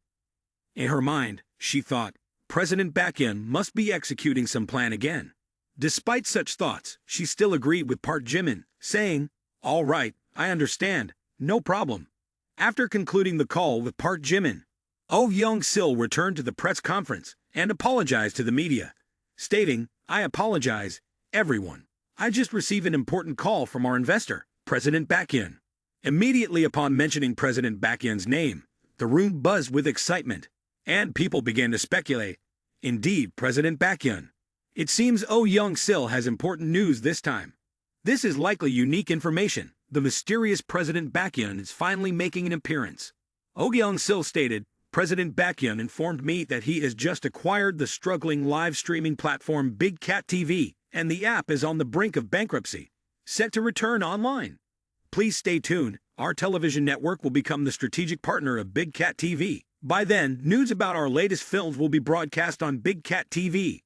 In her mind, she thought, President Baekhyun must be executing some plan again. Despite such thoughts, she still agreed with Park Jimin, saying, All right, I understand, no problem. After concluding the call with Park Jimin, Oh Young-sil returned to the press conference and apologized to the media, stating, I apologize, everyone. I just received an important call from our investor, President Baekhyun. Immediately upon mentioning President Baekhyun's name, the room buzzed with excitement, and people began to speculate. Indeed, President Baekhyun. It seems Oh Young-sil has important news this time. This is likely unique information. The mysterious President Baekhyun is finally making an appearance. Oh Young-sil stated, President Baekhyun informed me that he has just acquired the struggling live streaming platform Big Cat TV, and the app is on the brink of bankruptcy, set to return online. Please stay tuned. Our television network will become the strategic partner of Big Cat TV. By then, news about our latest films will be broadcast on Big Cat TV.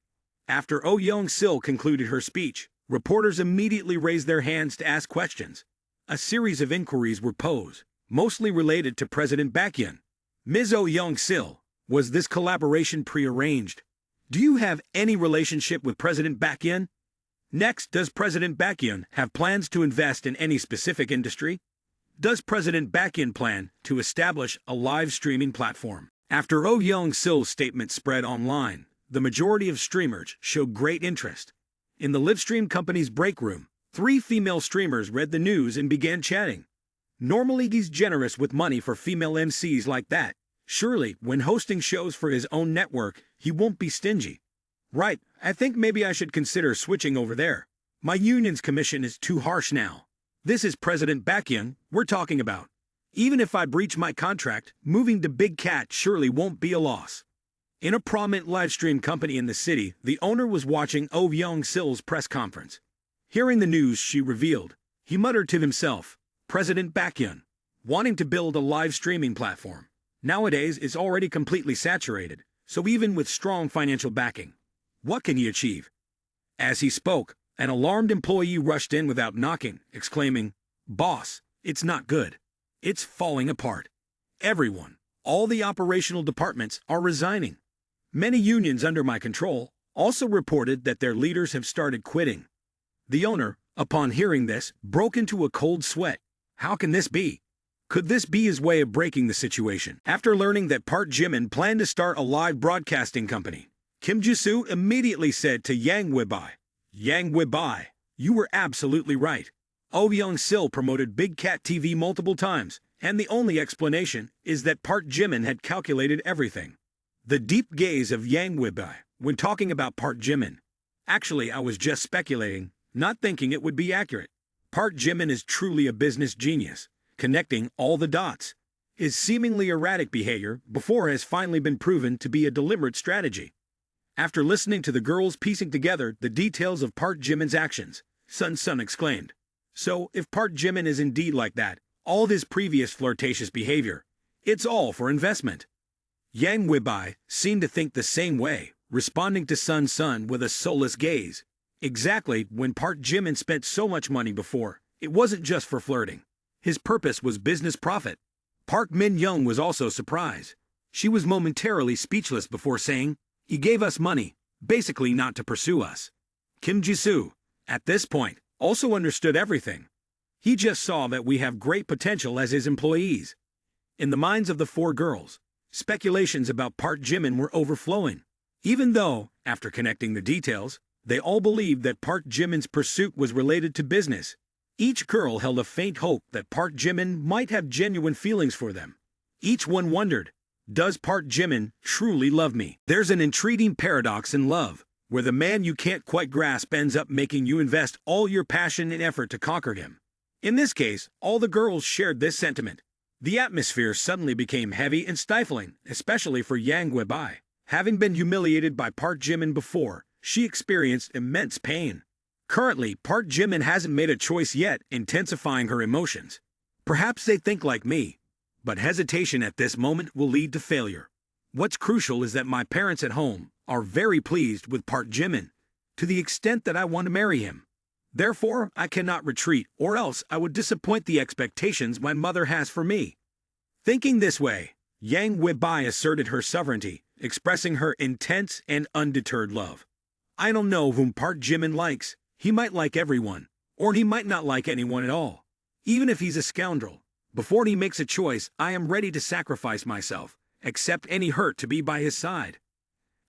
After Oh Young-sil concluded her speech, reporters immediately raised their hands to ask questions. A series of inquiries were posed, mostly related to President Baekhyun. Ms. Oh Young-sil, was this collaboration prearranged? Do you have any relationship with President Baekhyun? Next, does President Baekhyun have plans to invest in any specific industry? Does President Baekhyun plan to establish a live streaming platform? After Oh Young-sil's statement spread online, the majority of streamers showed great interest. In the livestream company's break room, 3 female streamers read the news and began chatting. Normally he's generous with money for female MCs like that. Surely, when hosting shows for his own network, he won't be stingy. Right, I think maybe I should consider switching over there. My union's commission is too harsh now. This is President Baekhyun we're talking about. Even if I breach my contract, moving to Big Cat surely won't be a loss. In a prominent livestream company in the city, the owner was watching Oh Young-sil's press conference. Hearing the news she revealed, he muttered to himself, President Baekhyun, wanting to build a live streaming platform. Nowadays, it's already completely saturated, so even with strong financial backing, what can he achieve? As he spoke, an alarmed employee rushed in without knocking, exclaiming, "Boss, it's not good. It's falling apart. Everyone, all the operational departments are resigning. Many unions under my control also reported that their leaders have started quitting." The owner, upon hearing this, broke into a cold sweat. How can this be? Could this be his way of breaking the situation? After learning that Park Jimin planned to start a live broadcasting company, Kim Jisoo immediately said to Yang Webai, "Yang Webai, you were absolutely right. Oh Young-sil promoted Big Cat TV multiple times, and the only explanation is that Park Jimin had calculated everything." The deep gaze of Yang Webai when talking about Park Jimin. "Actually, I was just speculating, not thinking it would be accurate. Park Jimin is truly a business genius, connecting all the dots. His seemingly erratic behavior before has finally been proven to be a deliberate strategy." After listening to the girls piecing together the details of Park Jimin's actions, Sun exclaimed, "So, if Park Jimin is indeed like that, all of his previous flirtatious behavior, it's all for investment." Yang Webai seemed to think the same way, responding to Sun with a soulless gaze. Exactly, when Park Jimin spent so much money before, it wasn't just for flirting. His purpose was business profit. Park Min-young was also surprised. She was momentarily speechless before saying, "He gave us money, basically not to pursue us." Kim Jisoo, at this point, also understood everything. He just saw that we have great potential as his employees. In the minds of the four girls, speculations about Park Jimin were overflowing. Even though, after connecting the details, they all believed that Park Jimin's pursuit was related to business, each girl held a faint hope that Park Jimin might have genuine feelings for them. Each one wondered, does Park Jimin truly love me? There's an intriguing paradox in love, where the man you can't quite grasp ends up making you invest all your passion and effort to conquer him. In this case, all the girls shared this sentiment. The atmosphere suddenly became heavy and stifling, especially for Yang Webai. Having been humiliated by Park Jimin before, she experienced immense pain. Currently, Park Jimin hasn't made a choice yet, intensifying her emotions. Perhaps they think like me, but hesitation at this moment will lead to failure. What's crucial is that my parents at home are very pleased with Park Jimin, to the extent that I want to marry him. Therefore, I cannot retreat, or else I would disappoint the expectations my mother has for me. Thinking this way, Yang Webai asserted her sovereignty, expressing her intense and undeterred love. I don't know whom Park Jimin likes. He might like everyone, or he might not like anyone at all. Even if he's a scoundrel, before he makes a choice, I am ready to sacrifice myself, accept any hurt to be by his side.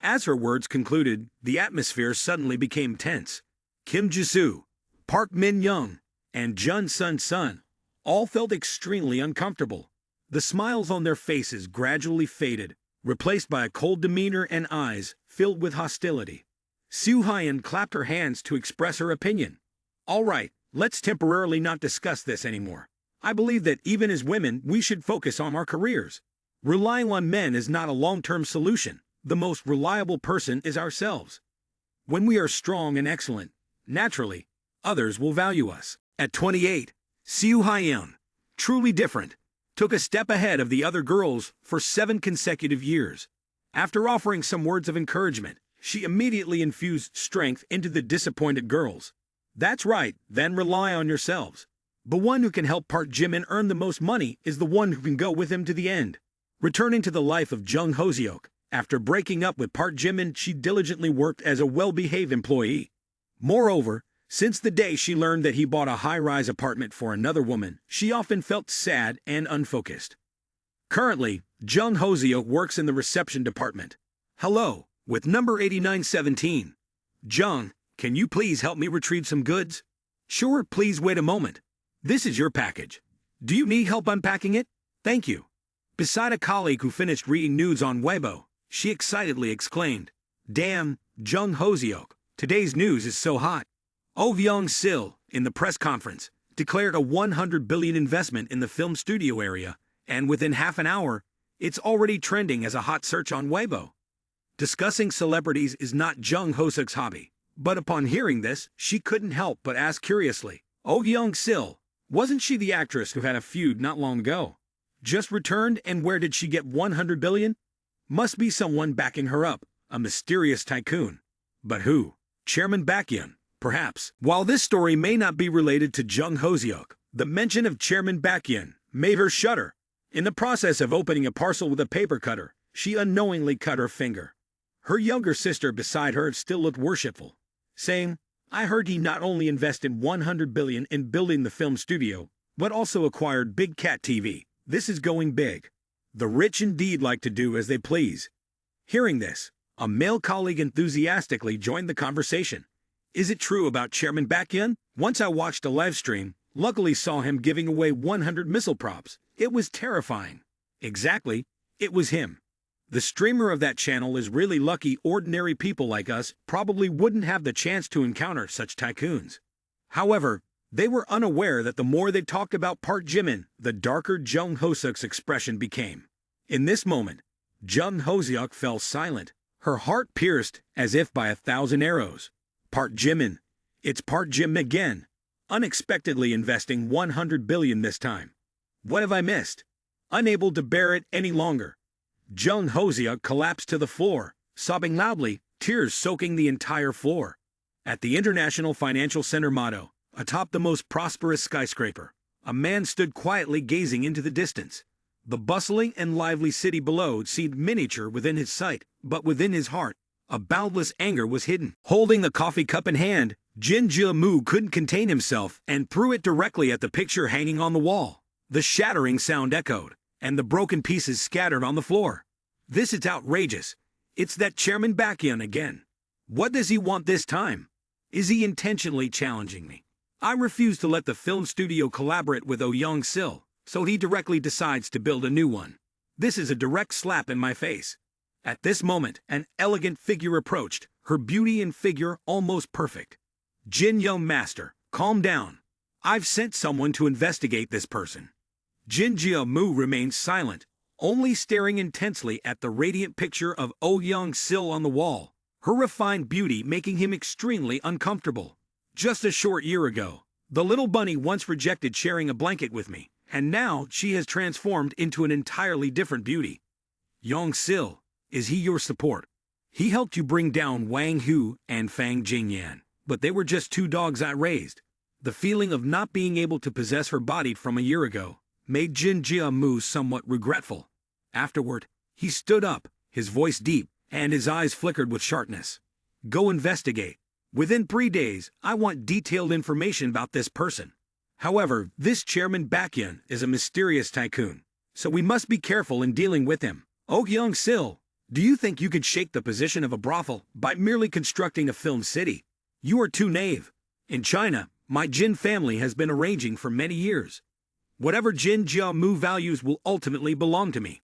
As her words concluded, the atmosphere suddenly became tense. Kim Jisoo, Park Min-young, and Jun Sun all felt extremely uncomfortable. The smiles on their faces gradually faded, replaced by a cold demeanor and eyes filled with hostility. Soo Hyun clapped her hands to express her opinion. All right, let's temporarily not discuss this anymore. I believe that even as women, we should focus on our careers. Relying on men is not a long-term solution. The most reliable person is ourselves. When we are strong and excellent, naturally, others will value us. At 28, Soo Hyun, truly different, took a step ahead of the other girls for 7 consecutive years. After offering some words of encouragement, she immediately infused strength into the disappointed girls. That's right, then rely on yourselves. The one who can help Park Jimin earn the most money is the one who can go with him to the end. Returning to the life of Jung Hoseok, after breaking up with Park Jimin, she diligently worked as a well-behaved employee. Moreover, since the day she learned that he bought a high-rise apartment for another woman, she often felt sad and unfocused. Currently, Jung Hoseok works in the reception department. Hello, with number 8917. Jung, can you please help me retrieve some goods? Sure, please wait a moment. This is your package. Do you need help unpacking it? Thank you. Beside a colleague who finished reading news on Weibo, she excitedly exclaimed, Damn, Jung Hoseok, today's news is so hot. Oh Young-sil, in the press conference, declared a 100 billion investment in the film studio area, and within half an hour, it's already trending as a hot search on Weibo. Discussing celebrities is not Jung Hoseok's hobby, but upon hearing this, she couldn't help but ask curiously, Oh Young-sil, wasn't she the actress who had a feud not long ago? Just returned, and where did she get 100 billion? Must be someone backing her up, a mysterious tycoon. But who? Chairman Baekhyun, perhaps. While this story may not be related to Jung Ho-seok, the mention of Chairman Baekhyun made her shudder. In the process of opening a parcel with a paper cutter, she unknowingly cut her finger. Her younger sister beside her still looked worshipful, saying, "I heard he not only invested 100 billion in building the film studio, but also acquired Big Cat TV. This is going big." The rich indeed like to do as they please. Hearing this, a male colleague enthusiastically joined the conversation. "Is it true about Chairman Baekhyun? Once I watched a live stream, luckily saw him giving away 100 missile props. It was terrifying." Exactly, it was him. The streamer of that channel is really lucky. Ordinary people like us probably wouldn't have the chance to encounter such tycoons. However, they were unaware that the more they talked about Park Jimin, the darker Jung Ho-seok's expression became. In this moment, Jung Ho-seok fell silent, her heart pierced as if by 1,000 arrows. Park Jimin. It's Park Jim again, unexpectedly investing 100 billion this time. What have I missed? Unable to bear it any longer, Jung Ho-seok collapsed to the floor, sobbing loudly, tears soaking the entire floor. At the International Financial Center motto, atop the most prosperous skyscraper, a man stood quietly gazing into the distance. The bustling and lively city below seemed miniature within his sight, but within his heart, a boundless anger was hidden. Holding the coffee cup in hand, Jin Jia-mu couldn't contain himself and threw it directly at the picture hanging on the wall. The shattering sound echoed, and the broken pieces scattered on the floor. "This is outrageous. It's that Chairman Baekhyun again. What does he want this time? Is he intentionally challenging me? I refuse to let the film studio collaborate with Oh Young-sil, so he directly decides to build a new one. This is a direct slap in my face." At this moment, an elegant figure approached, her beauty and figure almost perfect. "Jin Young Master, calm down. I've sent someone to investigate this person." Jin Jia-mu remained silent, only staring intensely at the radiant picture of Oh Young-sil on the wall, her refined beauty making him extremely uncomfortable. Just a short year ago, the little bunny once rejected sharing a blanket with me, and now she has transformed into an entirely different beauty. Young-sil, is he your support? He helped you bring down Wang Hu and Fang Jingyan, but they were just two dogs I raised. The feeling of not being able to possess her body from a year ago made Jin Jia-mu somewhat regretful. Afterward, he stood up, his voice deep, and his eyes flickered with sharpness. "Go investigate. Within 3 days, I want detailed information about this person. However, this Chairman Baekhyun is a mysterious tycoon, so we must be careful in dealing with him. Oh Young-sil, do you think you could shake the position of a brothel by merely constructing a film city? You are too naive. In China, my Jin family has been arranging for many years. Whatever Jin Jia-mu values will ultimately belong to me.